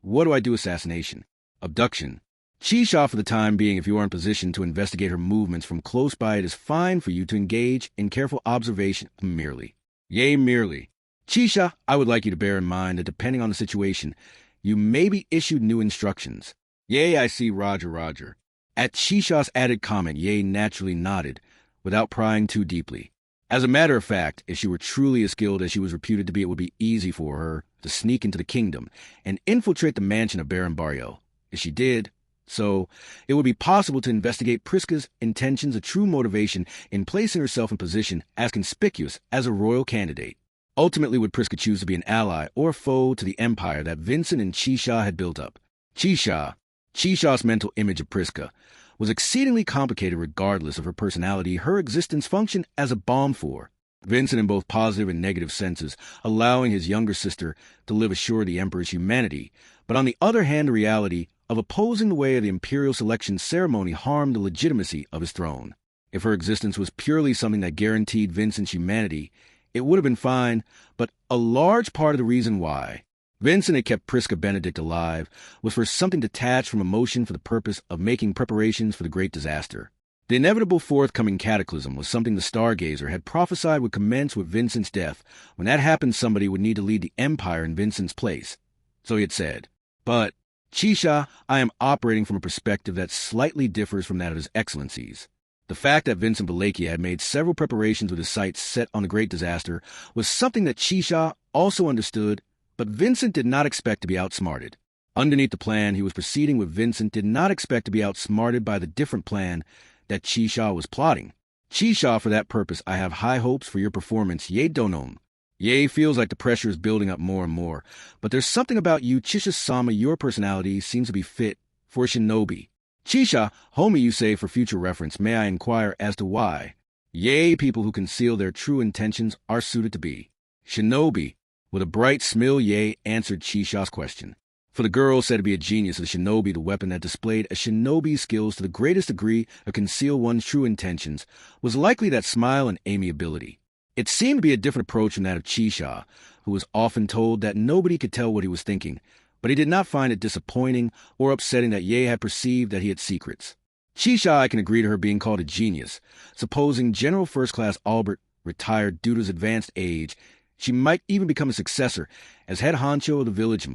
what do I do? Assassination. Abduction. Chisha, for the time being, if you are in position to investigate her movements from close by, it is fine for you to engage in careful observation merely. Yea, merely. Chisha, I would like you to bear in mind that depending on the situation, you may be issued new instructions. Yea, I see, Roger. At Chisha's added comment, Ye naturally nodded, without prying too deeply. As a matter of fact, if she were truly as skilled as she was reputed to be, it would be easy for her to sneak into the kingdom and infiltrate the mansion of Baron Barrio. If she did, so it would be possible to investigate Prisca's intentions, a true motivation in placing herself in position as conspicuous as a royal candidate. Ultimately, would Prisca choose to be an ally or foe to the empire that Vincent and Chisha had built up? Chisha's mental image of Prisca was exceedingly complicated regardless of her personality. Her existence functioned as a balm for Vincent in both positive and negative senses, allowing his younger sister to live assured the emperor's humanity, but on the other hand, the reality of opposing the way of the imperial selection ceremony harmed the legitimacy of his throne. If her existence was purely something that guaranteed Vincent's humanity, it would have been fine, but a large part of the reason why Vincent had kept Prisca Benedict alive was for something detached from emotion for the purpose of making preparations for the great disaster. The inevitable forthcoming cataclysm was something the Stargazer had prophesied would commence with Vincent's death. When that happened, somebody would need to lead the empire in Vincent's place. So he had said, but, Chisha, I am operating from a perspective that slightly differs from that of His Excellencies. The fact that Vincent Valaquia had made several preparations with his sights set on the great disaster was something that Chisha also understood, but Vincent did not expect to be outsmarted. Underneath the plan he was proceeding with, Vincent did not expect to be outsmarted by the different plan that Chisha was plotting. Chisha, for that purpose, I have high hopes for your performance. Ye donom. Ye feels like the pressure is building up more and more, but there's something about you, Chisha-sama, your personality seems to be fit for a shinobi. Chisha, homie, you say for future reference, may I inquire as to why? Yea, people who conceal their true intentions are suited to be shinobi. With a bright smile, Ye answered Chisha's question. For the girl said to be a genius of the shinobi, the weapon that displayed a shinobi's skills to the greatest degree of conceal one's true intentions, was likely that smile and amiability. It seemed to be a different approach from that of Chisha, who was often told that nobody could tell what he was thinking, but he did not find it disappointing or upsetting that Ye had perceived that he had secrets. Chisha, I can agree to her being called a genius. Supposing General First Class Albert retired due to his advanced age, she might even become a successor as head honcho of the village.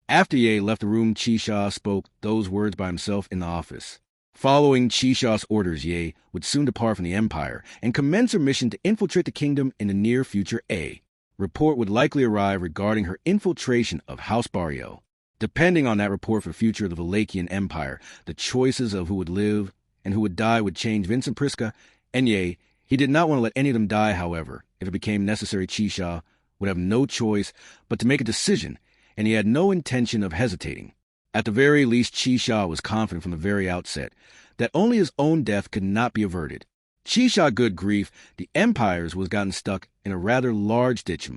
After Ye left the room, Chisha spoke those words by himself in the office. Following Chisha's orders, Ye would soon depart from the empire and commence her mission to infiltrate the kingdom in the near future. A report would likely arrive regarding her infiltration of House Barrio. Depending on that report for the future of the Valaquian Empire, the choices of who would live and who would die would change. Vincent, Prisca, and Ye, he did not want to let any of them die, however. If it became necessary, Chisha would have no choice but to make a decision, and he had no intention of hesitating. At the very least, Chisha was confident from the very outset that only his own death could not be averted. Chisha, good grief, the Empire's was gotten stuck in a rather large ditch.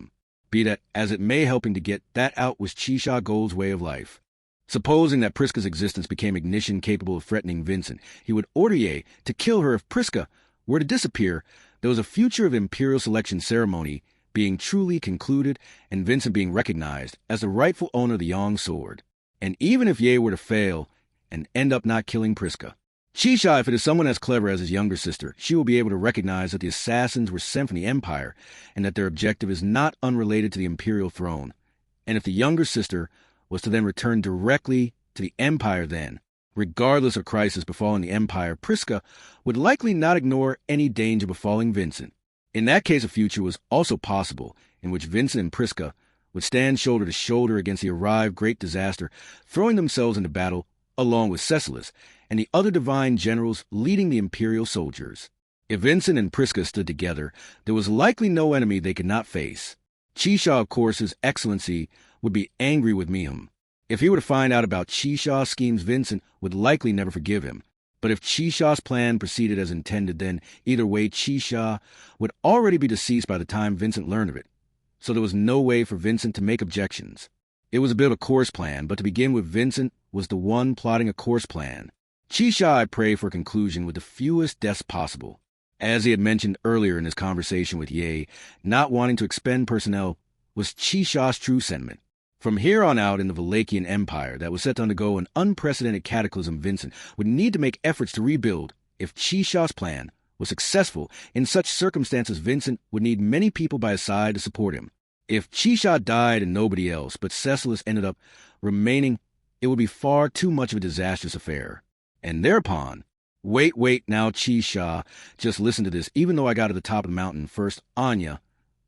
Be that as it may, helping to get that out was Chisha Gold's way of life. Supposing that Prisca's existence became ignition capable of threatening Vincent, he would order Ye to kill her. If Prisca were to disappear, there was a future of imperial selection ceremony being truly concluded and Vincent being recognized as the rightful owner of the Yang sword. And even if Ye were to fail and end up not killing Priska, Chisha, if it is someone as clever as his younger sister, she will be able to recognize that the assassins were sent from the Empire and that their objective is not unrelated to the Imperial throne. And if the younger sister was to then return directly to the Empire then, regardless of crisis befalling the Empire, Priska would likely not ignore any danger befalling Vincent. In that case, a future was also possible in which Vincent and Priska would stand shoulder to shoulder against the arrived great disaster, throwing themselves into battle along with Cecilus and the other divine generals leading the Imperial soldiers. If Vincent and Priska stood together, there was likely no enemy they could not face. Chisha, of course, His Excellency, would be angry with Miham. If he were to find out about Chisha's schemes, Vincent would likely never forgive him. But if Chisha's plan proceeded as intended, then either way Chisha would already be deceased by the time Vincent learned of it. So there was no way for Vincent to make objections. It was a bit of a course plan, but to begin with, Vincent was the one plotting a course plan. Chisha, I pray for a conclusion with the fewest deaths possible. As he had mentioned earlier in his conversation with Ye, not wanting to expend personnel was Chisha's true sentiment. From here on out in the Valachian Empire that was set to undergo an unprecedented cataclysm, Vincent would need to make efforts to rebuild. If Chisha's plan was successful, in such circumstances Vincent would need many people by his side to support him. If Chisha died and nobody else, but Cecilus ended up remaining, it would be far too much of a disastrous affair. And thereupon, wait, now Chisha, just listen to this. Even though I got to the top of the mountain first, Anya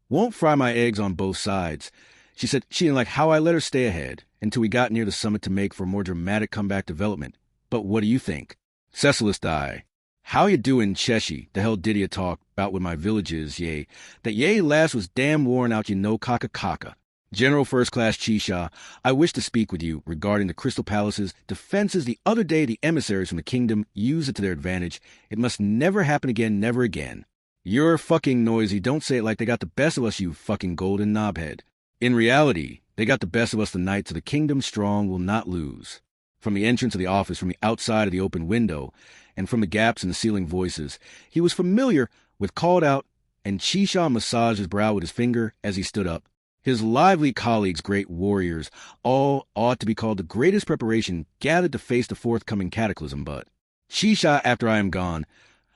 won't fry my eggs on both sides. She said she didn't like how I let her stay ahead until we got near the summit to make for a more dramatic comeback development. But what do you think? Cecilus die. How you doing, Cheshi? The hell did you talk about with my villages, Ye? That Ye last was damn worn out, you know, kaka. General First Class Chisha, I wish to speak with you regarding the Crystal Palace's defenses. The other day, the emissaries from the kingdom used it to their advantage. It must never happen again, never again. You're fucking noisy. Don't say it like they got the best of us, you fucking golden knobhead. In reality, they got the best of us tonight, so the kingdom strong will not lose. From the entrance of the office, from the outside of the open window, and from the gaps in the ceiling voices, he was familiar with called out, and Chisha massaged his brow with his finger as he stood up. His lively colleagues, great warriors, all ought to be called the greatest preparation gathered to face the forthcoming cataclysm, but Chisha, after I am gone,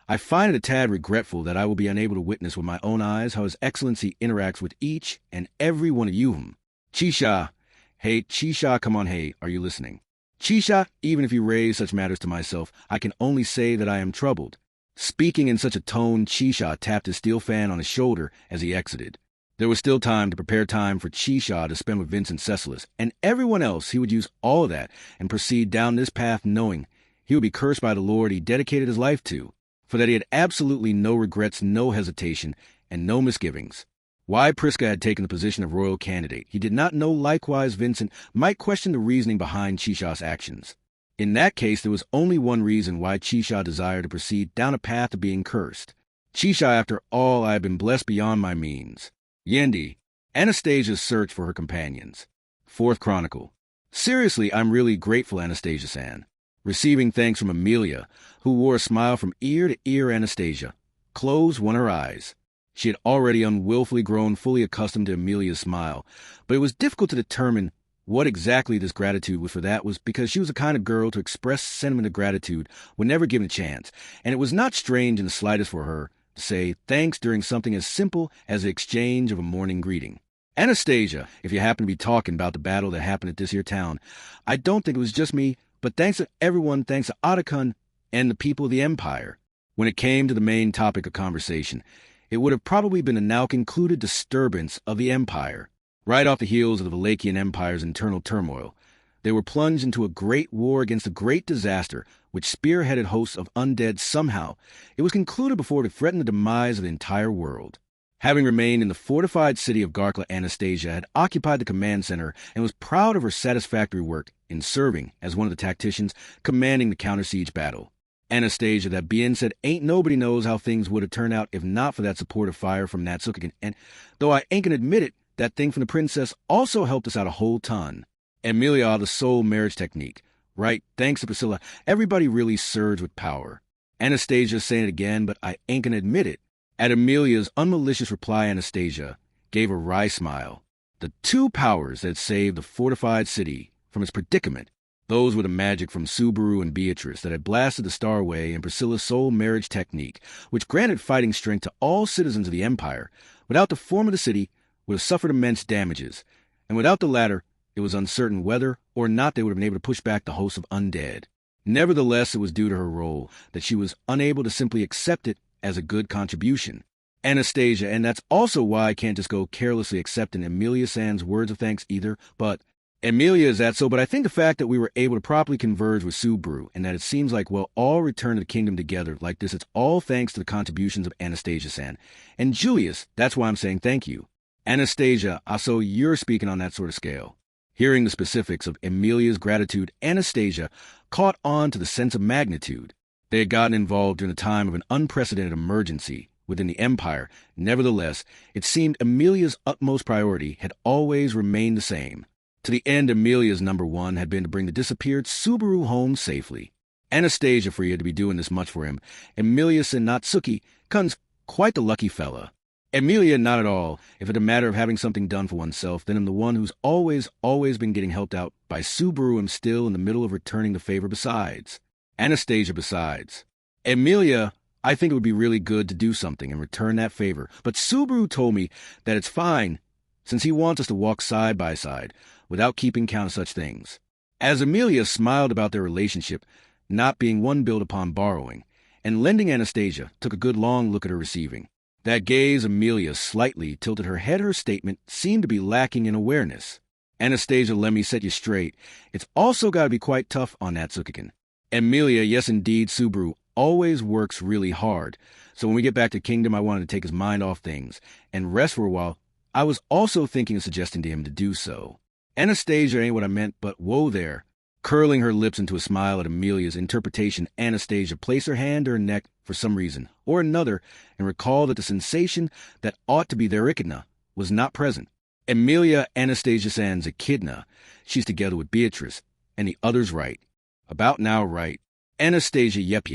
I find it a tad regretful that I will be unable to witness with my own eyes how His Excellency interacts with each and every one of you. Chisha, hey, Chisha, come on, hey, are you listening? Chisha, even if you raise such matters to myself, I can only say that I am troubled. Speaking in such a tone, Chisha tapped his steel fan on his shoulder as he exited. There was still time to prepare time for Chisha to spend with Vincent Cecilus, and everyone else. He would use all of that and proceed down this path knowing he would be cursed by the Lord he dedicated his life to, for that he had absolutely no regrets, no hesitation, and no misgivings. Why Priska had taken the position of royal candidate, he did not know. Likewise, Vincent might question the reasoning behind Chisha's actions. In that case, there was only one reason why Chisha desired to proceed down a path of being cursed. Chisha, after all, I have been blessed beyond my means. Yendi, Anastasia's search for her companions. Fourth Chronicle. Seriously, I'm really grateful, Anastasia-san. Receiving thanks from Amelia, who wore a smile from ear to ear. Anastasia closed one of her eyes. She had already unwillfully grown fully accustomed to Amelia's smile, but it was difficult to determine what exactly this gratitude was, for that was because she was the kind of girl to express sentiment of gratitude when never given a chance, and it was not strange in the slightest for her to say thanks during something as simple as the exchange of a morning greeting. Anastasia, if you happen to be talking about the battle that happened at this here town, I don't think it was just me, but thanks to everyone, thanks to Otacon and the people of the Empire. When it came to the main topic of conversation, it would have probably been the now concluded disturbance of the Empire. Right off the heels of the Valachian Empire's internal turmoil, they were plunged into a great war against a great disaster which spearheaded hosts of undead. Somehow, it was concluded before it threatened the demise of the entire world. Having remained in the fortified city of Garkla, Anastasia had occupied the command center and was proud of her satisfactory work in serving as one of the tacticians commanding the counter-siege battle. Anastasia, that being said, ain't nobody knows how things would have turned out if not for that supportive fire from Natsuki, and though I ain't gonna admit it, that thing from the princess also helped us out a whole ton. Amelia, the soul marriage technique. Right, thanks to Priscilla, everybody really surged with power. Anastasia saying it again, but I ain't gonna admit it. At Amelia's unmalicious reply, Anastasia, gave a wry smile. The two powers that saved the fortified city from its predicament, those were the magic from Subaru and Beatrice that had blasted the Starway and Priscilla's soul marriage technique, which granted fighting strength to all citizens of the Empire. Without the form of the city, would have suffered immense damages, and without the latter, it was uncertain whether or not they would have been able to push back the host of undead. Nevertheless, it was due to her role that she was unable to simply accept it as a good contribution. Anastasia, and that's also why I can't just go carelessly accepting Emilia San's words of thanks either, but Emilia, is that so? But I think the fact that we were able to properly converge with Subaru and that it seems like we'll all return to the kingdom together like this, it's all thanks to the contributions of Anastasia San. And Julius, that's why I'm saying thank you. Anastasia, so you're speaking on that sort of scale. Hearing the specifics of Emilia's gratitude, Anastasia caught on to the sense of magnitude. They had gotten involved during the time of an unprecedented emergency within the Empire. Nevertheless, it seemed Emilia's utmost priority had always remained the same. To the end, Emilia's number one had been to bring the disappeared Subaru home safely. Anastasia, for you to be doing this much for him, Emilia-san Natsuki, Kun's quite the lucky fella. Emilia, not at all. If it's a matter of having something done for oneself, then I'm the one who's always been getting helped out by Subaru. I'm still in the middle of returning the favor besides. Anastasia, besides. Emilia, I think it would be really good to do something and return that favor, but Subaru told me that it's fine, since he wants us to walk side by side, without keeping count of such things. As Emilia smiled about their relationship not being one built upon borrowing, and lending, Anastasia took a good long look at her receiving. That gaze, Emilia slightly tilted her head. Her statement seemed to be lacking in awareness. Anastasia, let me set you straight. It's also got to be quite tough on Natsuki-kun. Emilia, yes indeed, Subaru always works really hard, so when we get back to Kingdom, I wanted to take his mind off things and rest for a while. I was also thinking of suggesting to him to do so. Anastasia ain't what I meant, but whoa there. Curling her lips into a smile at Emilia's interpretation, Anastasia placed her hand to her neck for some reason or another and recalled that the sensation that ought to be their echidna was not present. Emilia, Anastasia San's echidna. She's together with Beatrice, and the other's right. About now right. Anastasia, yep.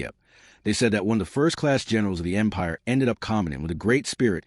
They said that one of the first-class generals of the Empire ended up commenting with a great spirit.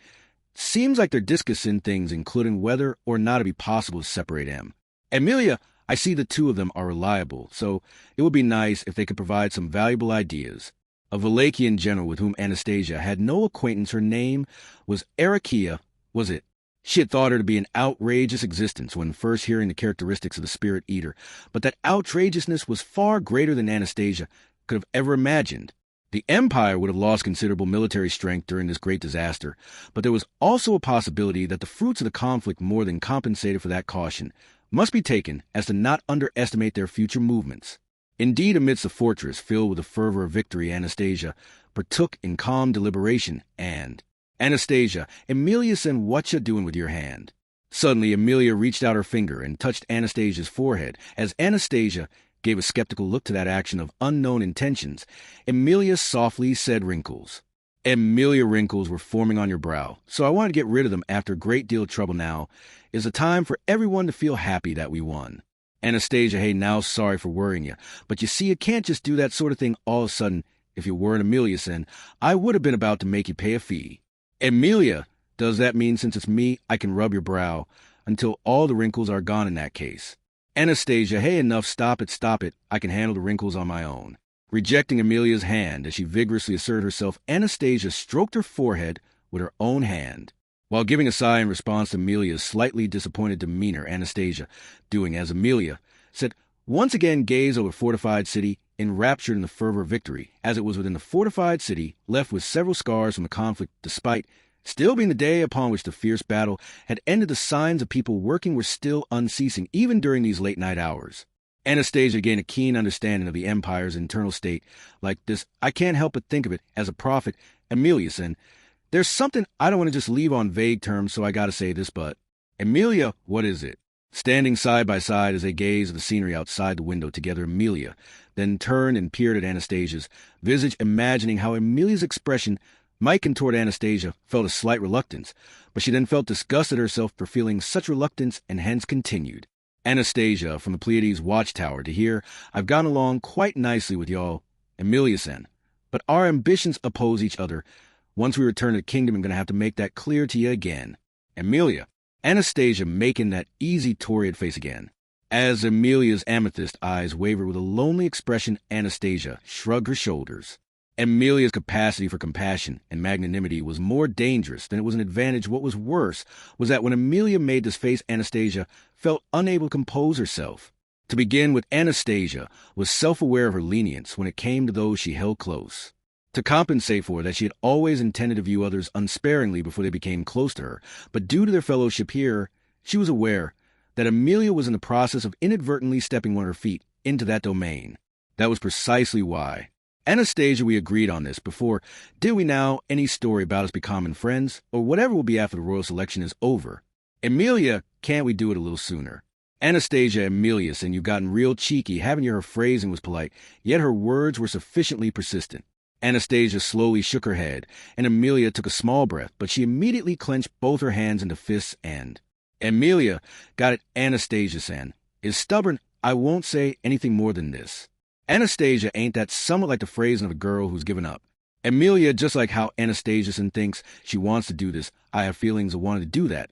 Seems like they're discussing things, including whether or not it'd be possible to separate them. Emilia, I see the two of them are reliable, so it would be nice if they could provide some valuable ideas. A Valachian general with whom Anastasia had no acquaintance, her name was Arakia, was it? She had thought her to be an outrageous existence when first hearing the characteristics of the Spirit Eater, but that outrageousness was far greater than Anastasia could have ever imagined. The Empire would have lost considerable military strength during this great disaster, but there was also a possibility that the fruits of the conflict more than compensated for that caution must be taken as to not underestimate their future movements. Indeed, amidst the fortress filled with the fervor of victory, Anastasia partook in calm deliberation and, Anastasia, Emilia-san, what ya doing with your hand? Suddenly, Emilia reached out her finger and touched Anastasia's forehead. As Anastasia gave a skeptical look to that action of unknown intentions, Emilia softly said wrinkles. Emilia, wrinkles were forming on your brow, so I wanted to get rid of them after a great deal of trouble. Now is a time for everyone to feel happy that we won. Anastasia, hey, now sorry for worrying you, but you see, you can't just do that sort of thing all of a sudden. If you weren't Emilia-san, I would have been about to make you pay a fee. Emilia, does that mean since it's me, I can rub your brow until all the wrinkles are gone in that case? Anastasia, hey, enough, stop it, I can handle the wrinkles on my own. Rejecting Emilia's hand as she vigorously asserted herself, Anastasia stroked her forehead with her own hand. While giving a sigh in response to Emilia's slightly disappointed demeanor, Anastasia, doing as Emilia said, once again gazed over the fortified city, enraptured in the fervor of victory, as it was within the fortified city, left with several scars from the conflict, despite still being the day upon which the fierce battle had ended. The signs of people working were still unceasing, even during these late-night hours. Anastasia gained a keen understanding of the Empire's internal state. Like this, I can't help but think of it as a prophet, Emilia-san. There's something I don't want to just leave on vague terms, so I gotta say this, but Emilia, what is it? Standing side by side as they gazed at the scenery outside the window together, Emilia then turned and peered at Anastasia's visage, imagining how Emilia's expression might contort. Anastasia felt a slight reluctance, but she then felt disgust at herself for feeling such reluctance and hence continued. Anastasia, from the Pleiades watchtower, to hear, I've gone along quite nicely with y'all, Emilia-san, but our ambitions oppose each other. Once we return to the kingdom, I'm going to have to make that clear to you again. Amelia. Anastasia making that easy torrid face again. As Amelia's amethyst eyes wavered with a lonely expression, Anastasia shrugged her shoulders. Amelia's capacity for compassion and magnanimity was more dangerous than it was an advantage. What was worse was that when Amelia made this face, Anastasia felt unable to compose herself. To begin with, Anastasia was self-aware of her lenience when it came to those she held close. To compensate for that, she had always intended to view others unsparingly before they became close to her, but due to their fellowship here, she was aware that Amelia was in the process of inadvertently stepping one of her feet into that domain. That was precisely why. Anastasia, we agreed on this before. Did we now? Any story about us becoming friends, or whatever will be after the royal selection is over? Amelia, can't we do it a little sooner? Anastasia, Amelius, and you've gotten real cheeky. Haven't you? Her phrasing was polite, yet her words were sufficiently persistent. Anastasia slowly shook her head, and Amelia took a small breath, but she immediately clenched both her hands into fists and... Amelia, got it, Anastasia-san, is stubborn. I won't say anything more than this. Anastasia, ain't that somewhat like the phrasing of a girl who's given up? Amelia, just like how Anastasia-san thinks she wants to do this, I have feelings of wanting to do that.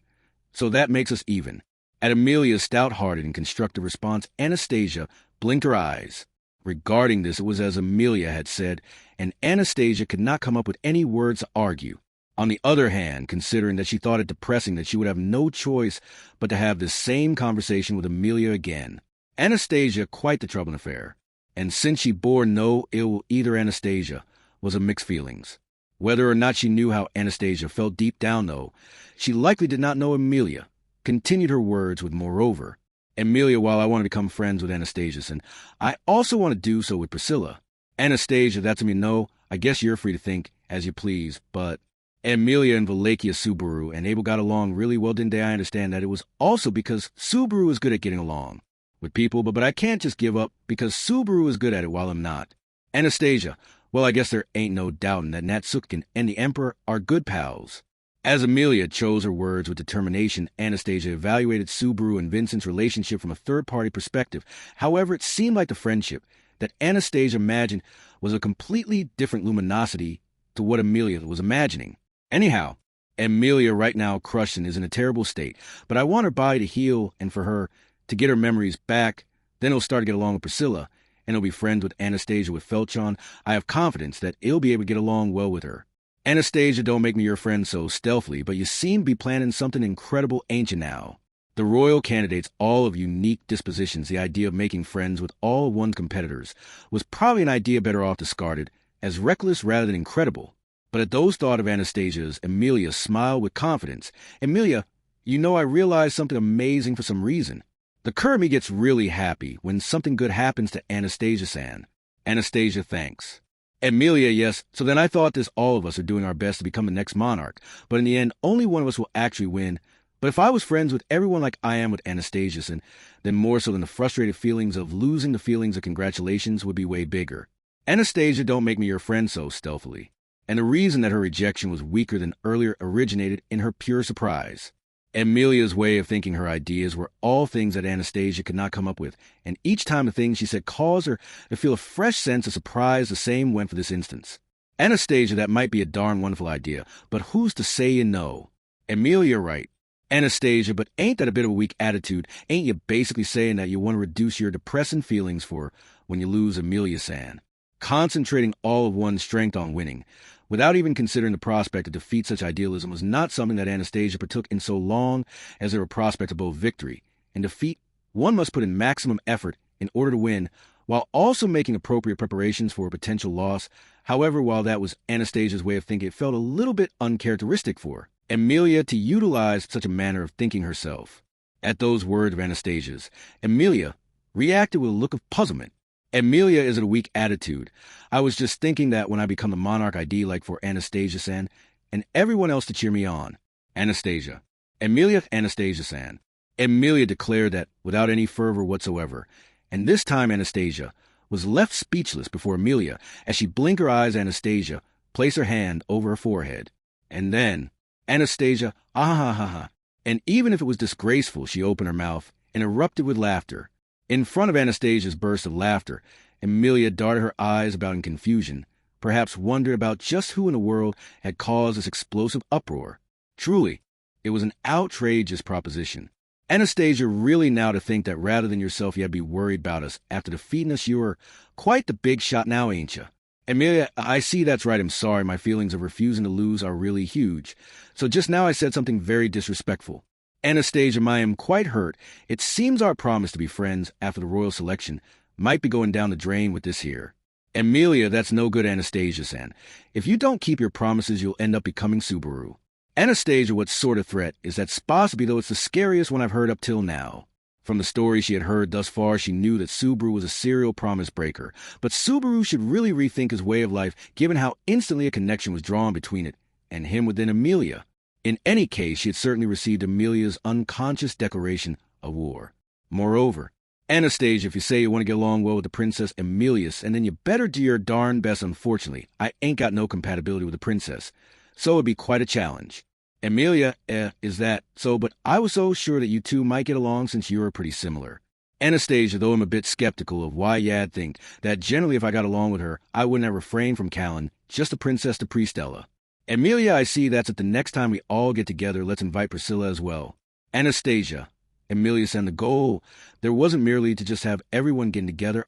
So that makes us even. At Amelia's stout-hearted and constructive response, Anastasia blinked her eyes. Regarding this, it was as Amelia had said, and Anastasia could not come up with any words to argue. On the other hand, considering that she thought it depressing that she would have no choice but to have this same conversation with Amelia again. Anastasia, quite the troubling affair. And since she bore no ill will either, Anastasia was of mixed feelings. Whether or not she knew how Anastasia felt deep down, though, she likely did not know Amelia. Continued her words with, moreover, Amelia, while I want to become friends with Anastasia, and I also want to do so with Priscilla. Anastasia, that's me, no, I guess you're free to think as you please, but Amelia and Wallachia Subaru and Abel got along really well, didn't they? I understand that it was also because Subaru is good at getting along with people, but I can't just give up because Subaru is good at it while I'm not. Anastasia, well, I guess there ain't no doubting that Natsukin and the Emperor are good pals. As Amelia chose her words with determination, Anastasia evaluated Subaru and Vincent's relationship from a third-party perspective. However, it seemed like the friendship that Anastasia imagined was a completely different luminosity to what Amelia was imagining. Anyhow, Amelia right now crushed and is in a terrible state, but I want her body to heal and for her to get her memories back. Then he'll start to get along with Priscilla, and he'll be friends with Anastasia with Felchon. I have confidence that he'll be able to get along well with her. Anastasia, don't make me your friend so stealthily, but you seem to be planning something incredible, ain't you now? The royal candidates, all of unique dispositions, the idea of making friends with all of one's competitors was probably an idea better off discarded, as reckless rather than incredible. But at those thoughts of Anastasia's, Amelia smiled with confidence. Amelia, you know I realized something amazing for some reason. The Kurami gets really happy when something good happens to Anastasia-san. Anastasia, thanks. Amelia, yes, so then I thought this all of us are doing our best to become the next monarch, but in the end, only one of us will actually win. But if I was friends with everyone like I am with Anastasia, then more so than the frustrated feelings of losing, the feelings of congratulations would be way bigger. Anastasia, don't make me your friend so stealthily. And the reason that her rejection was weaker than earlier originated in her pure surprise. Amelia's way of thinking her ideas were all things that Anastasia could not come up with, and each time the things she said caused her to feel a fresh sense of surprise. The same went for this instance. Anastasia, that might be a darn wonderful idea, but who's to say you know? Amelia, right. Anastasia, but ain't that a bit of a weak attitude? Ain't you basically saying that you want to reduce your depressing feelings for when you lose Amelia-san? Concentrating all of one's strength on winning, without even considering the prospect to defeat such idealism, was not something that Anastasia partook in so long as there were prospects of both victory and defeat. One must put in maximum effort in order to win, while also making appropriate preparations for a potential loss. However, while that was Anastasia's way of thinking, it felt a little bit uncharacteristic for Amelia to utilize such a manner of thinking herself. At those words of Anastasia's, Amelia reacted with a look of puzzlement. Amelia is in a weak attitude. I was just thinking that when I become the monarch, I'd like for Anastasia-san and everyone else to cheer me on. Anastasia. Amelia, Anastasia-san. Amelia declared that without any fervor whatsoever, and this time Anastasia was left speechless before Amelia as she blinked her eyes. Anastasia placed her hand over her forehead. And then, Anastasia, ah ha ha ha. And even if it was disgraceful, she opened her mouth and erupted with laughter. In front of Anastasia's burst of laughter, Amelia darted her eyes about in confusion, perhaps wondered about just who in the world had caused this explosive uproar. Truly, It was an outrageous proposition. Anastasia, really now to think that rather than yourself you had to be worried about us after defeating us, you're quite the big shot now, ain't you? Amelia, I see that's right. I'm sorry. My feelings of refusing to lose are really huge. So just now I said something very disrespectful. Anastasia, I am quite hurt. It seems our promise to be friends after the royal selection might be going down the drain with this here. Amelia, that's no good, Anastasia-san. If you don't keep your promises, you'll end up becoming Subaru. Anastasia, what sort of threat is that? Possibly, though it's the scariest one I've heard up till now. From the stories she had heard thus far, she knew that Subaru was a serial promise breaker. But Subaru should really rethink his way of life, given how instantly a connection was drawn between it and him within Amelia. In any case, she had certainly received Amelia's unconscious declaration of war. Moreover, Anastasia, if you say you want to get along well with the Princess Amelius, and then you better do your darn best. Unfortunately, I ain't got no compatibility with the princess, so it'd be quite a challenge. Amelia, is that so? But I was so sure that you two might get along since you are pretty similar. Anastasia, though I'm a bit skeptical of why you'd think that generally if I got along with her, I wouldn't have refrained from Callan, just the princess to Priestella. Amelia, I see that's at the next time we all get together, let's invite Priscilla as well. Anastasia, Amelius, and the goal, there wasn't merely to just have everyone getting together.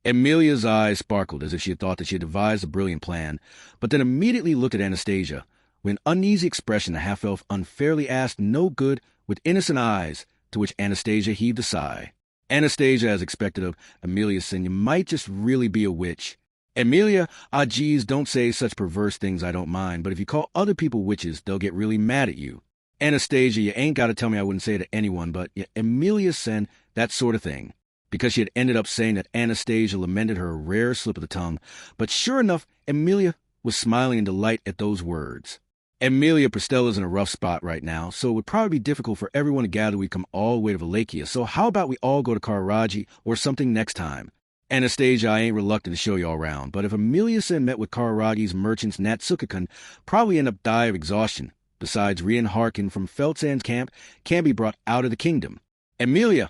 Amelia's eyes sparkled as if she had thought that she had devised a brilliant plan, but then immediately looked at Anastasia with an uneasy expression. The half-elf unfairly asked, no good, with innocent eyes, to which Anastasia heaved a sigh. Anastasia, as expected of Amelia, said, you might just really be a witch. Amelia, geez, don't say such perverse things, I don't mind, but if you call other people witches, they'll get really mad at you. Anastasia, you ain't got to tell me I wouldn't say it to anyone, but Amelia said that sort of thing, because she had ended up saying that Anastasia lamented her rare slip of the tongue, but sure enough, Amelia was smiling in delight at those words. Amelia, Pristella's in a rough spot right now, so it would probably be difficult for everyone to gather. We come all the way to Wallachia, so how about we all go to Kararaji or something next time? Anastasia, I ain't reluctant to show you all around, but if Amelia-san met with Kararaji's merchants, Natsuka-kun probably end up die of exhaustion. Besides, Rian Harkin from Feldsand's camp can be brought out of the kingdom. Amelia,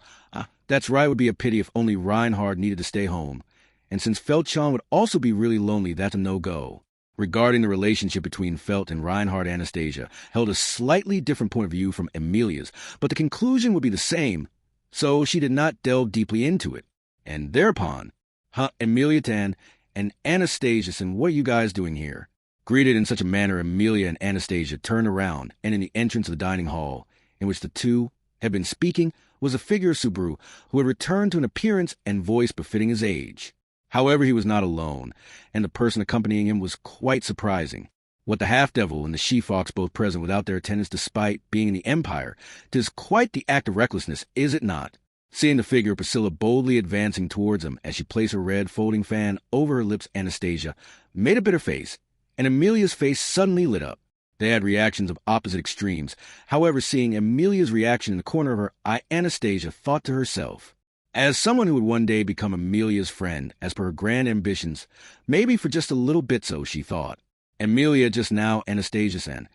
that's right, would be a pity if only Reinhard needed to stay home. And since Feldchan would also be really lonely, that's a no-go. Regarding the relationship between Felt and Reinhard, Anastasia held a slightly different point of view from Amelia's, but the conclusion would be the same, so she did not delve deeply into it. And thereupon, Amelia Tan and Anastasia, and what are you guys doing here? Greeted in such a manner, Amelia and Anastasia turned around, and in the entrance of the dining hall, in which the two had been speaking, was a figure of Subaru, who had returned to an appearance and voice befitting his age. However, he was not alone, and the person accompanying him was quite surprising. What the half-devil and the she-fox both present without their attendants despite being in the Empire, 'tis quite the act of recklessness, is it not? Seeing the figure of Priscilla boldly advancing towards him as she placed her red folding fan over her lips, Anastasia made a bitter face, and Amelia's face suddenly lit up. They had reactions of opposite extremes. However, seeing Amelia's reaction in the corner of her eye, Anastasia thought to herself, as someone who would one day become Amelia's friend, as per her grand ambitions, maybe for just a little bit so, she thought. Amelia, just now, Anastasia-san,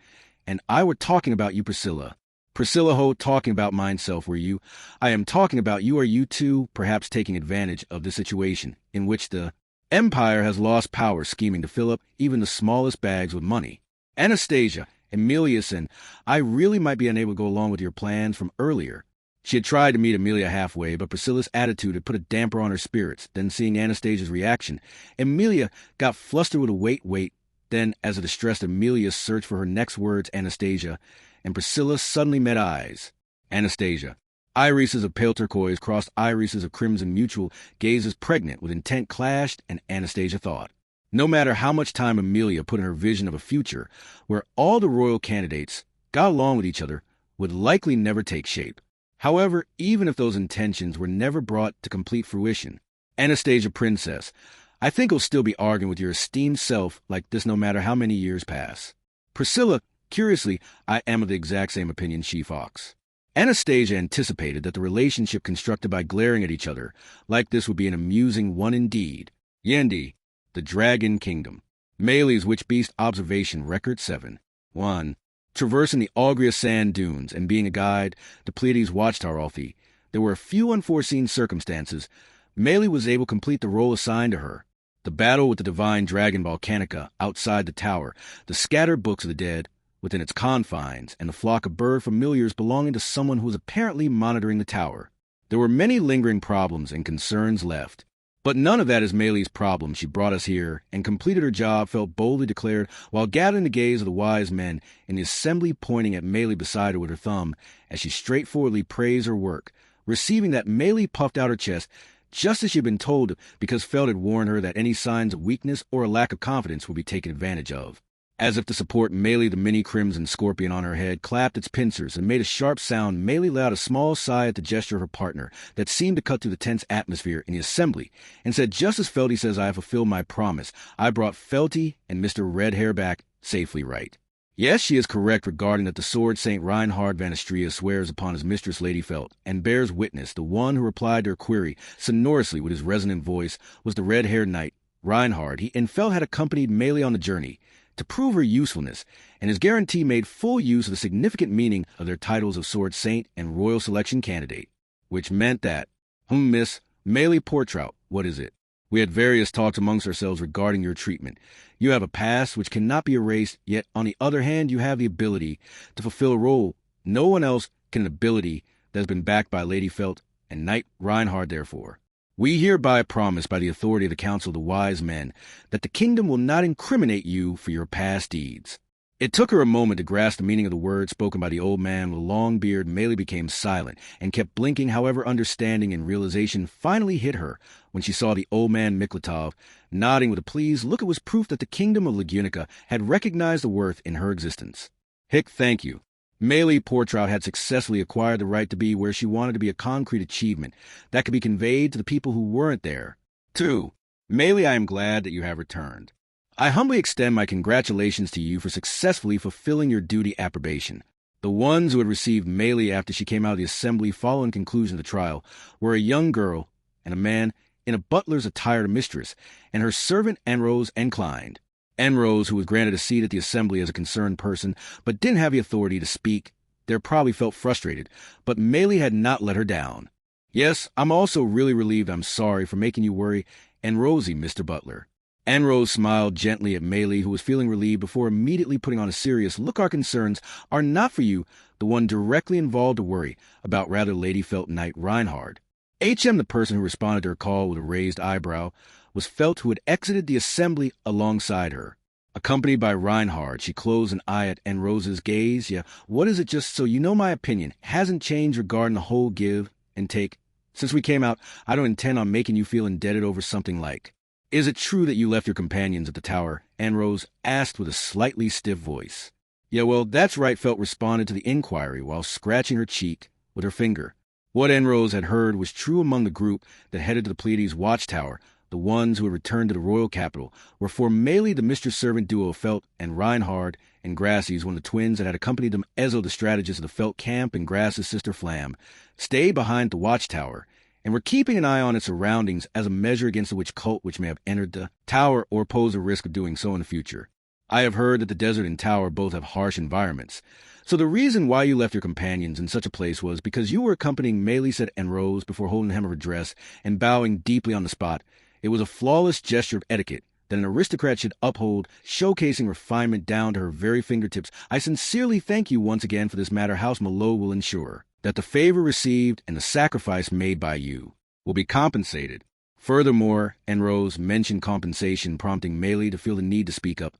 and I were talking about you, Priscilla. Priscilla ho, talking about myself, were you? I am talking about you. Are you two perhaps taking advantage of the situation in which the Empire has lost power, scheming to fill up even the smallest bags with money? Anastasia, Amelia-san, I really might be unable to go along with your plans from earlier. She had tried to meet Amelia halfway, but Priscilla's attitude had put a damper on her spirits. Then, seeing Anastasia's reaction, Amelia got flustered with a wait. Then, as a distressed Amelia searched for her next words, Anastasia and Priscilla suddenly met eyes. Anastasia, irises of pale turquoise crossed irises of crimson mutual, gazes pregnant with intent clashed, and Anastasia thought. No matter how much time Amelia put in her vision of a future where all the royal candidates got along with each other, would likely never take shape. However, even if those intentions were never brought to complete fruition, Anastasia, princess, I think you'll still be arguing with your esteemed self like this no matter how many years pass. Priscilla, curiously, I am of the exact same opinion, she-fox. Anastasia anticipated that the relationship constructed by glaring at each other like this would be an amusing one indeed. Yendi, the Dragon Kingdom. Meili's Witch Beast Observation Record 7. 1. Traversing the Augria sand dunes and being a guide to Pleiades Watchtower Alfie, there were a few unforeseen circumstances. Meili was able to complete the role assigned to her. The battle with the divine dragon Volcanica outside the tower, the scattered books of the dead, within its confines and the flock of bird familiars belonging to someone who was apparently monitoring the tower. There were many lingering problems and concerns left. But none of that is Maylee's problem. She brought us here and completed her job, Felt boldly declared, while gathering the gaze of the wise men in the assembly, pointing at Maylee beside her with her thumb as she straightforwardly praised her work. Receiving that, Maylee puffed out her chest, just as she had been told, because Felt had warned her that any signs of weakness or a lack of confidence would be taken advantage of. As if to support Maylee, the mini crimson scorpion on her head clapped its pincers and made a sharp sound. Maylee let out a small sigh at the gesture of her partner that seemed to cut through the tense atmosphere in the assembly, and said, just as Felty says I have fulfilled my promise, I brought Felty and Mr. Red Hair back safely right. Yes, she is correct regarding that the sword Saint Reinhard van Astrea swears upon his mistress Lady Felt, and bears witness the one who replied to her query sonorously with his resonant voice was the red-haired knight, Reinhard. He and Felt had accompanied Maylee on the journey to prove her usefulness, and his guarantee made full use of the significant meaning of their titles of Sword Saint and Royal Selection Candidate, which meant that, Miss Maylee Portrout, what is it? We had various talks amongst ourselves regarding your treatment. You have a past which cannot be erased, yet on the other hand you have the ability to fulfill a role no one else can, an ability that has been backed by Lady Felt and Knight Reinhard. Therefore, we hereby promise by the authority of the Council of the Wise Men that the kingdom will not incriminate you for your past deeds. It took her a moment to grasp the meaning of the words spoken by the old man with a long beard. Maylee became silent and kept blinking. However, understanding and realization finally hit her when she saw the old man Miklatov nodding with a pleased look. It was proof that the kingdom of Lagunica had recognized the worth in her existence. Hick, thank you. Maylee Portrout had successfully acquired the right to be where she wanted to be, a concrete achievement that could be conveyed to the people who weren't there. 2. Maylee, I am glad that you have returned. I humbly extend my congratulations to you for successfully fulfilling your duty approbation. The ones who had received Maylee after she came out of the assembly following conclusion of the trial were a young girl and a man in a butler's attire, a mistress, and her servant Enrose inclined. Enrose, who was granted a seat at the assembly as a concerned person, but didn't have the authority to speak, there probably felt frustrated, but Maylee had not let her down. Yes, I'm also really relieved. I'm sorry for making you worry, Enrose, Mr. Butler. Enrose smiled gently at Maylee, who was feeling relieved, before immediately putting on a serious look. Our concerns are not for you, the one directly involved, to worry about, rather Lady Felt Knight Reinhard. H.M., the person who responded to her call with a raised eyebrow, was Felt, who had exited the assembly alongside her. Accompanied by Reinhard, she closed an eye at Enrose's gaze. Yeah, what is it? Just so you know, my opinion hasn't changed regarding the whole give and take. Since we came out, I don't intend on making you feel indebted over something like. Is it true that you left your companions at the tower? Enrose asked with a slightly stiff voice. Yeah, well, that's right, Felt responded to the inquiry while scratching her cheek with her finger. What Enrose had heard was true among the group that headed to the Pleiades watchtower. The ones who had returned to the royal capital were for Maylee, the mistress-servant duo of Felt, and Reinhard and Grasses, one of the twins that had accompanied them. Ezo, the strategist of the Felt camp, and Grasses' sister Flam, stayed behind the watchtower and were keeping an eye on its surroundings as a measure against the witch cult which may have entered the tower or pose a risk of doing so in the future. I have heard that the desert and tower both have harsh environments. So the reason why you left your companions in such a place was because you were accompanying Maylee, said Enrose before holding the hem of her dress and bowing deeply on the spot. It was a flawless gesture of etiquette that an aristocrat should uphold, showcasing refinement down to her very fingertips. I sincerely thank you once again for this matter. House Malot will ensure that the favor received and the sacrifice made by you will be compensated. Furthermore, Enrose mentioned compensation, prompting Maylee to feel the need to speak up.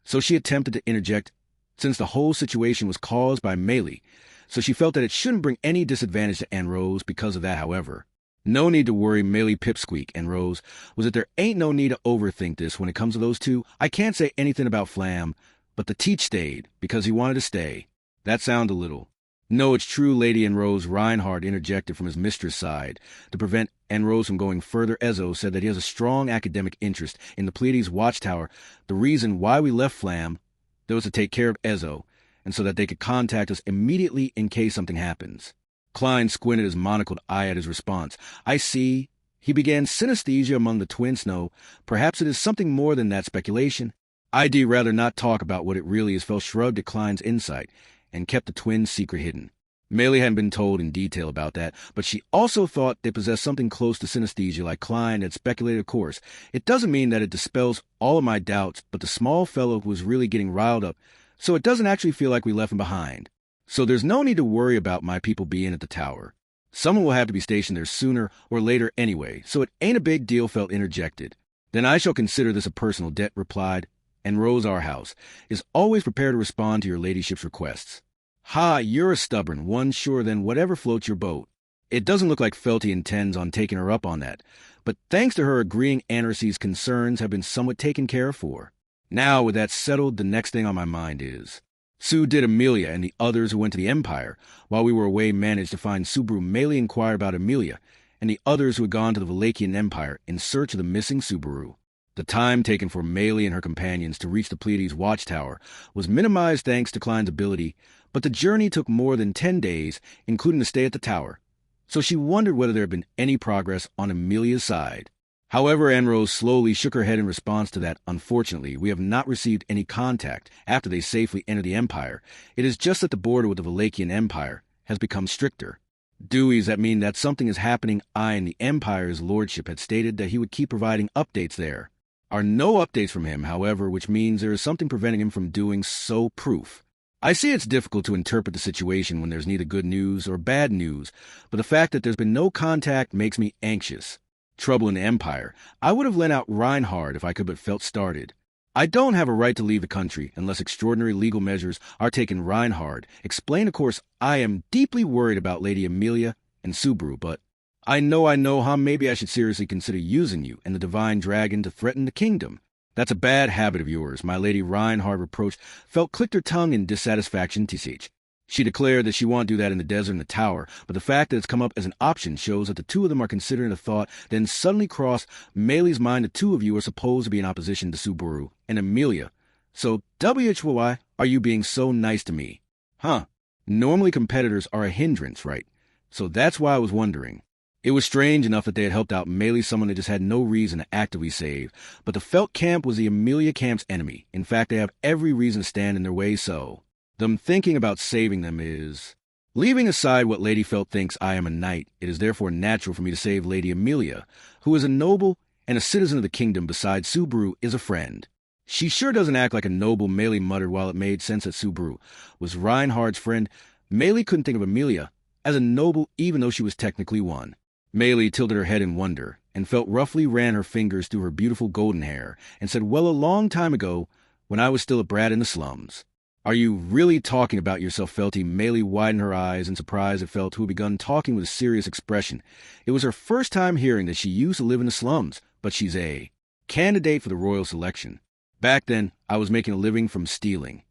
So she attempted to interject, since the whole situation was caused by Maylee, so she felt that it shouldn't bring any disadvantage to Enrose because of that. However, no need to worry, Maylee pipsqueak. Enrose was that there ain't no need to overthink this when it comes to those two. I can't say anything about Flam, but the teach stayed because he wanted to stay. That sounded a little. No, it's true, Lady Enrose. Reinhard interjected from his mistress' side to prevent Enrose from going further. Ezo said that he has a strong academic interest in the Pleiades watchtower. The reason why we left Flam, that was to take care of Ezo, and so that they could contact us immediately in case something happens. Klein squinted his monocled eye at his response. I see. He began synesthesia among the twins. No, perhaps it is something more than that. Speculation. I'd rather not talk about what it really is. Felt shrugged at Klein's insight and kept the twins' secret hidden. Maylee hadn't been told in detail about that, but she also thought they possessed something close to synesthesia, like Klein had speculated. Of course, it doesn't mean that it dispels all of my doubts, but the small fellow was really getting riled up, so it doesn't actually feel like we left him behind. So there's no need to worry about my people being at the tower. Someone will have to be stationed there sooner or later anyway, so it ain't a big deal, Felt interjected. Then I shall consider this a personal debt, replied, and Rose our house is always prepared to respond to your ladyship's requests. Ha, you're a stubborn one, sure, then whatever floats your boat. It doesn't look like Felty intends on taking her up on that, but thanks to her agreeing, Anarcy's concerns have been somewhat taken care of for. Now, with that settled, the next thing on my mind is, Sue did Amelia and the others who went to the Empire while we were away managed to find Subaru mainly inquire about Amelia and the others who had gone to the Valachian Empire in search of the missing Subaru. The time taken for Meili and her companions to reach the Pleiades watchtower was minimized thanks to Klein's ability, but the journey took more than 10 days, including the stay at the tower, so she wondered whether there had been any progress on Amelia's side. However, Anne-Rose slowly shook her head in response to that. Unfortunately, we have not received any contact after they safely entered the Empire. It is just that the border with the Valachian Empire has become stricter. Does that mean that something is happening? I and the Empire's lordship had stated that he would keep providing updates. There are no updates from him, however, which means there is something preventing him from doing so. Proof. I see it's difficult to interpret the situation when there's neither good news or bad news, but the fact that there's been no contact makes me anxious. Trouble in the Empire. I would have lent out Reinhard if I could but felt started. I don't have a right to leave the country unless extraordinary legal measures are taken. Reinhard explained, of course, I am deeply worried about Lady Amelia and Subaru, but I know, maybe I should seriously consider using you and the Divine Dragon to threaten the kingdom. That's a bad habit of yours, my Lady Reinhard reproached. Felt clicked her tongue in dissatisfaction. TCH. She declared that she won't do that in the desert and the tower, but the fact that it's come up as an option shows that the two of them are considering the thought, then suddenly crossed Meili's mind. The two of you are supposed to be in opposition to Subaru and Amelia. So, why are you being so nice to me? Huh. Normally competitors are a hindrance, right? So that's why I was wondering. It was strange enough that they had helped out Meili, someone they just had no reason to actively save, but the Felt camp was the Amelia camp's enemy. In fact, they have every reason to stand in their way, so them thinking about saving them is... Leaving aside what Lady Felt thinks I am a knight, it is therefore natural for me to save Lady Amelia, who is a noble and a citizen of the kingdom besides Subaru is a friend. She sure doesn't act like a noble, Meili muttered while it made sense that Subaru was Reinhard's friend. Meili couldn't think of Amelia as a noble even though she was technically one. Meili tilted her head in wonder, and Felt roughly ran her fingers through her beautiful golden hair, and said, well, a long time ago, when I was still a brat in the slums. Are you really talking about yourself, Felty? Meili widened her eyes in surprise at Felt, who had begun talking with a serious expression. It was her first time hearing that she used to live in the slums, but she's a candidate for the royal selection. Back then, I was making a living from stealing,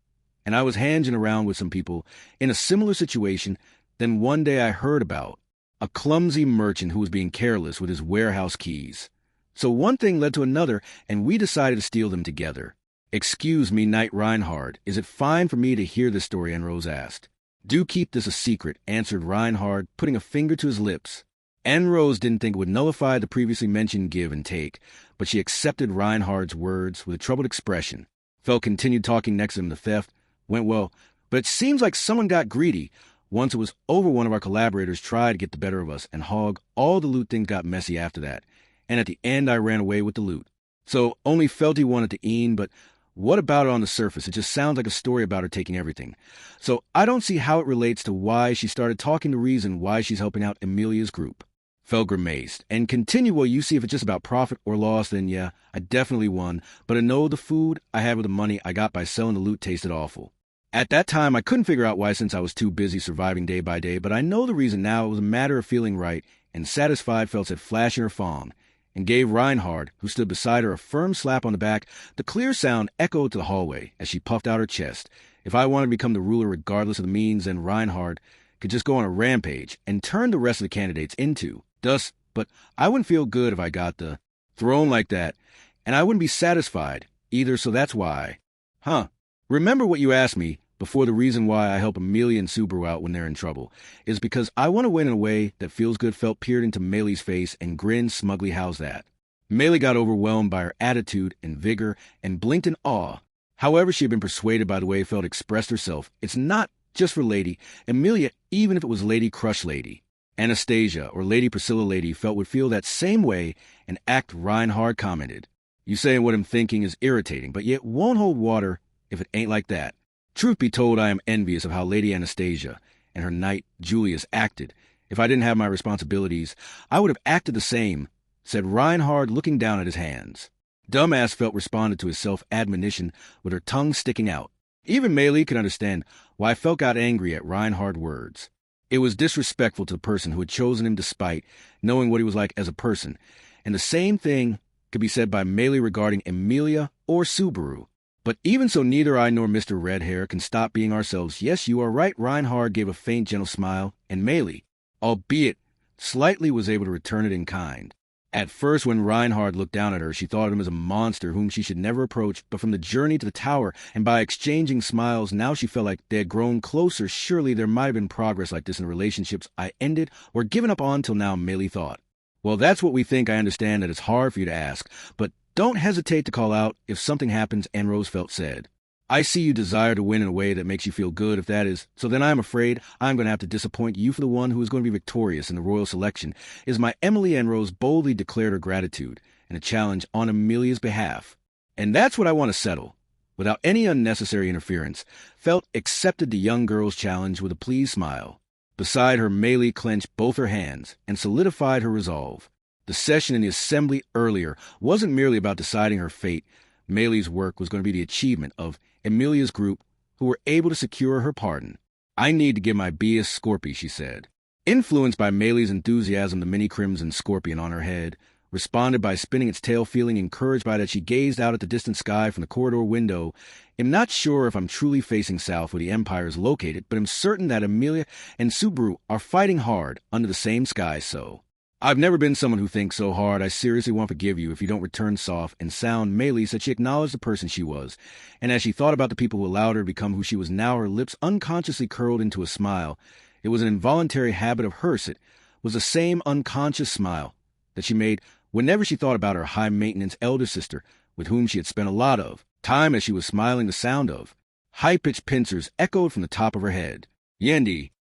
and I was hanging around with some people in a similar situation. Then one day I heard about a clumsy merchant who was being careless with his warehouse keys. So one thing led to another, and we decided to steal them together. Excuse me, Knight Reinhard, is it fine for me to hear this story? Anne-Rose asked. Do keep this a secret, answered Reinhard, putting a finger to his lips. Anne-Rose didn't think it would nullify the previously mentioned give and take, but she accepted Reinhard's words with a troubled expression. Felt continued talking next to him. The theft went well, but it seems like someone got greedy. Once it was over, one of our collaborators tried to get the better of us and hog all the loot. Things got messy after that, and at the end I ran away with the loot. So only Felty wanted to eat, but what about it on the surface? It just sounds like a story about her taking everything. So I don't see how it relates to why she started talking, the reason why she's helping out Amelia's group. Felt grimaced and continued, well, you see, if it's just about profit or loss, then yeah, I definitely won. But I know the food I had with the money I got by selling the loot tasted awful. At that time, I couldn't figure out why, since I was too busy surviving day by day, but I know the reason now. It was a matter of feeling right and satisfied. Felt said, flashing her phone, and gave Reinhard, who stood beside her, a firm slap on the back. The clear sound echoed to the hallway as she puffed out her chest. If I wanted to become the ruler regardless of the means, then Reinhard could just go on a rampage and turn the rest of the candidates into dust. But I wouldn't feel good if I got the throne like that, and I wouldn't be satisfied either, so that's why. Remember what you asked me before. The reason why I help Amelia and Subaru out when they're in trouble is because I want to win in a way that feels good. Felt peered into Meili's face and grinned smugly. How's that? Meili got overwhelmed by her attitude and vigor and blinked in awe. However, she had been persuaded by the way Felt expressed herself. It's not just for Lady Amelia, even if it was Lady Crush Lady Anastasia or Lady Priscilla. Lady Felt would feel that same way and act. Reinhard commented, you saying what I'm thinking is irritating, but yet won't hold water if it ain't like that. Truth be told, I am envious of how Lady Anastasia and her knight Julius acted. If I didn't have my responsibilities, I would have acted the same, said Reinhard, looking down at his hands. Dumbass felt responded to his self-admonition with her tongue sticking out. Even Meili could understand why Felt got angry at Reinhard's words. It was disrespectful to the person who had chosen him despite knowing what he was like as a person, and the same thing could be said by Meili regarding Emilia or Subaru. But even so, neither I nor Mr. Redhair can stop being ourselves. Yes, you are right, Reinhard gave a faint, gentle smile, and Meili, albeit slightly, was able to return it in kind. At first, when Reinhard looked down at her, she thought of him as a monster whom she should never approach, but from the journey to the tower, and by exchanging smiles, now she felt like they had grown closer. Surely there might have been progress like this in relationships I ended or given up on till now, Meili thought. Well, that's what we think. I understand that it's hard for you to ask, but don't hesitate to call out if something happens, Anne Roosevelt said. I see you desire to win in a way that makes you feel good. If that is so, then I am afraid I'm going to have to disappoint you. For the one who is going to be victorious in the royal selection is my Emily. Anne Rose boldly declared her gratitude and a challenge on Emilia's behalf. And that's what I want to settle. Without any unnecessary interference, Felt accepted the young girl's challenge with a pleased smile. Beside her, Meili clenched both her hands and solidified her resolve. The session in the assembly earlier wasn't merely about deciding her fate. Meili's work was going to be the achievement of Emilia's group, who were able to secure her pardon. I need to get my bias Scorpy, she said. Influenced by Meili's enthusiasm, the mini crimson scorpion on her head responded by spinning its tail. Feeling encouraged by that, she gazed out at the distant sky from the corridor window. I'm not sure if I'm truly facing south where the Empire is located, but I'm certain that Emilia and Subaru are fighting hard under the same sky, so I've never been someone who thinks so hard. I seriously won't forgive you if you don't return soft and sound. Meili said she acknowledged the person she was, and as she thought about the people who allowed her to become who she was now, her lips unconsciously curled into a smile. It was an involuntary habit of hers. It was the same unconscious smile that she made whenever she thought about her high-maintenance elder sister, with whom she had spent a lot of time as she was smiling. The sound of high-pitched pincers echoed from the top of her head. Yendi,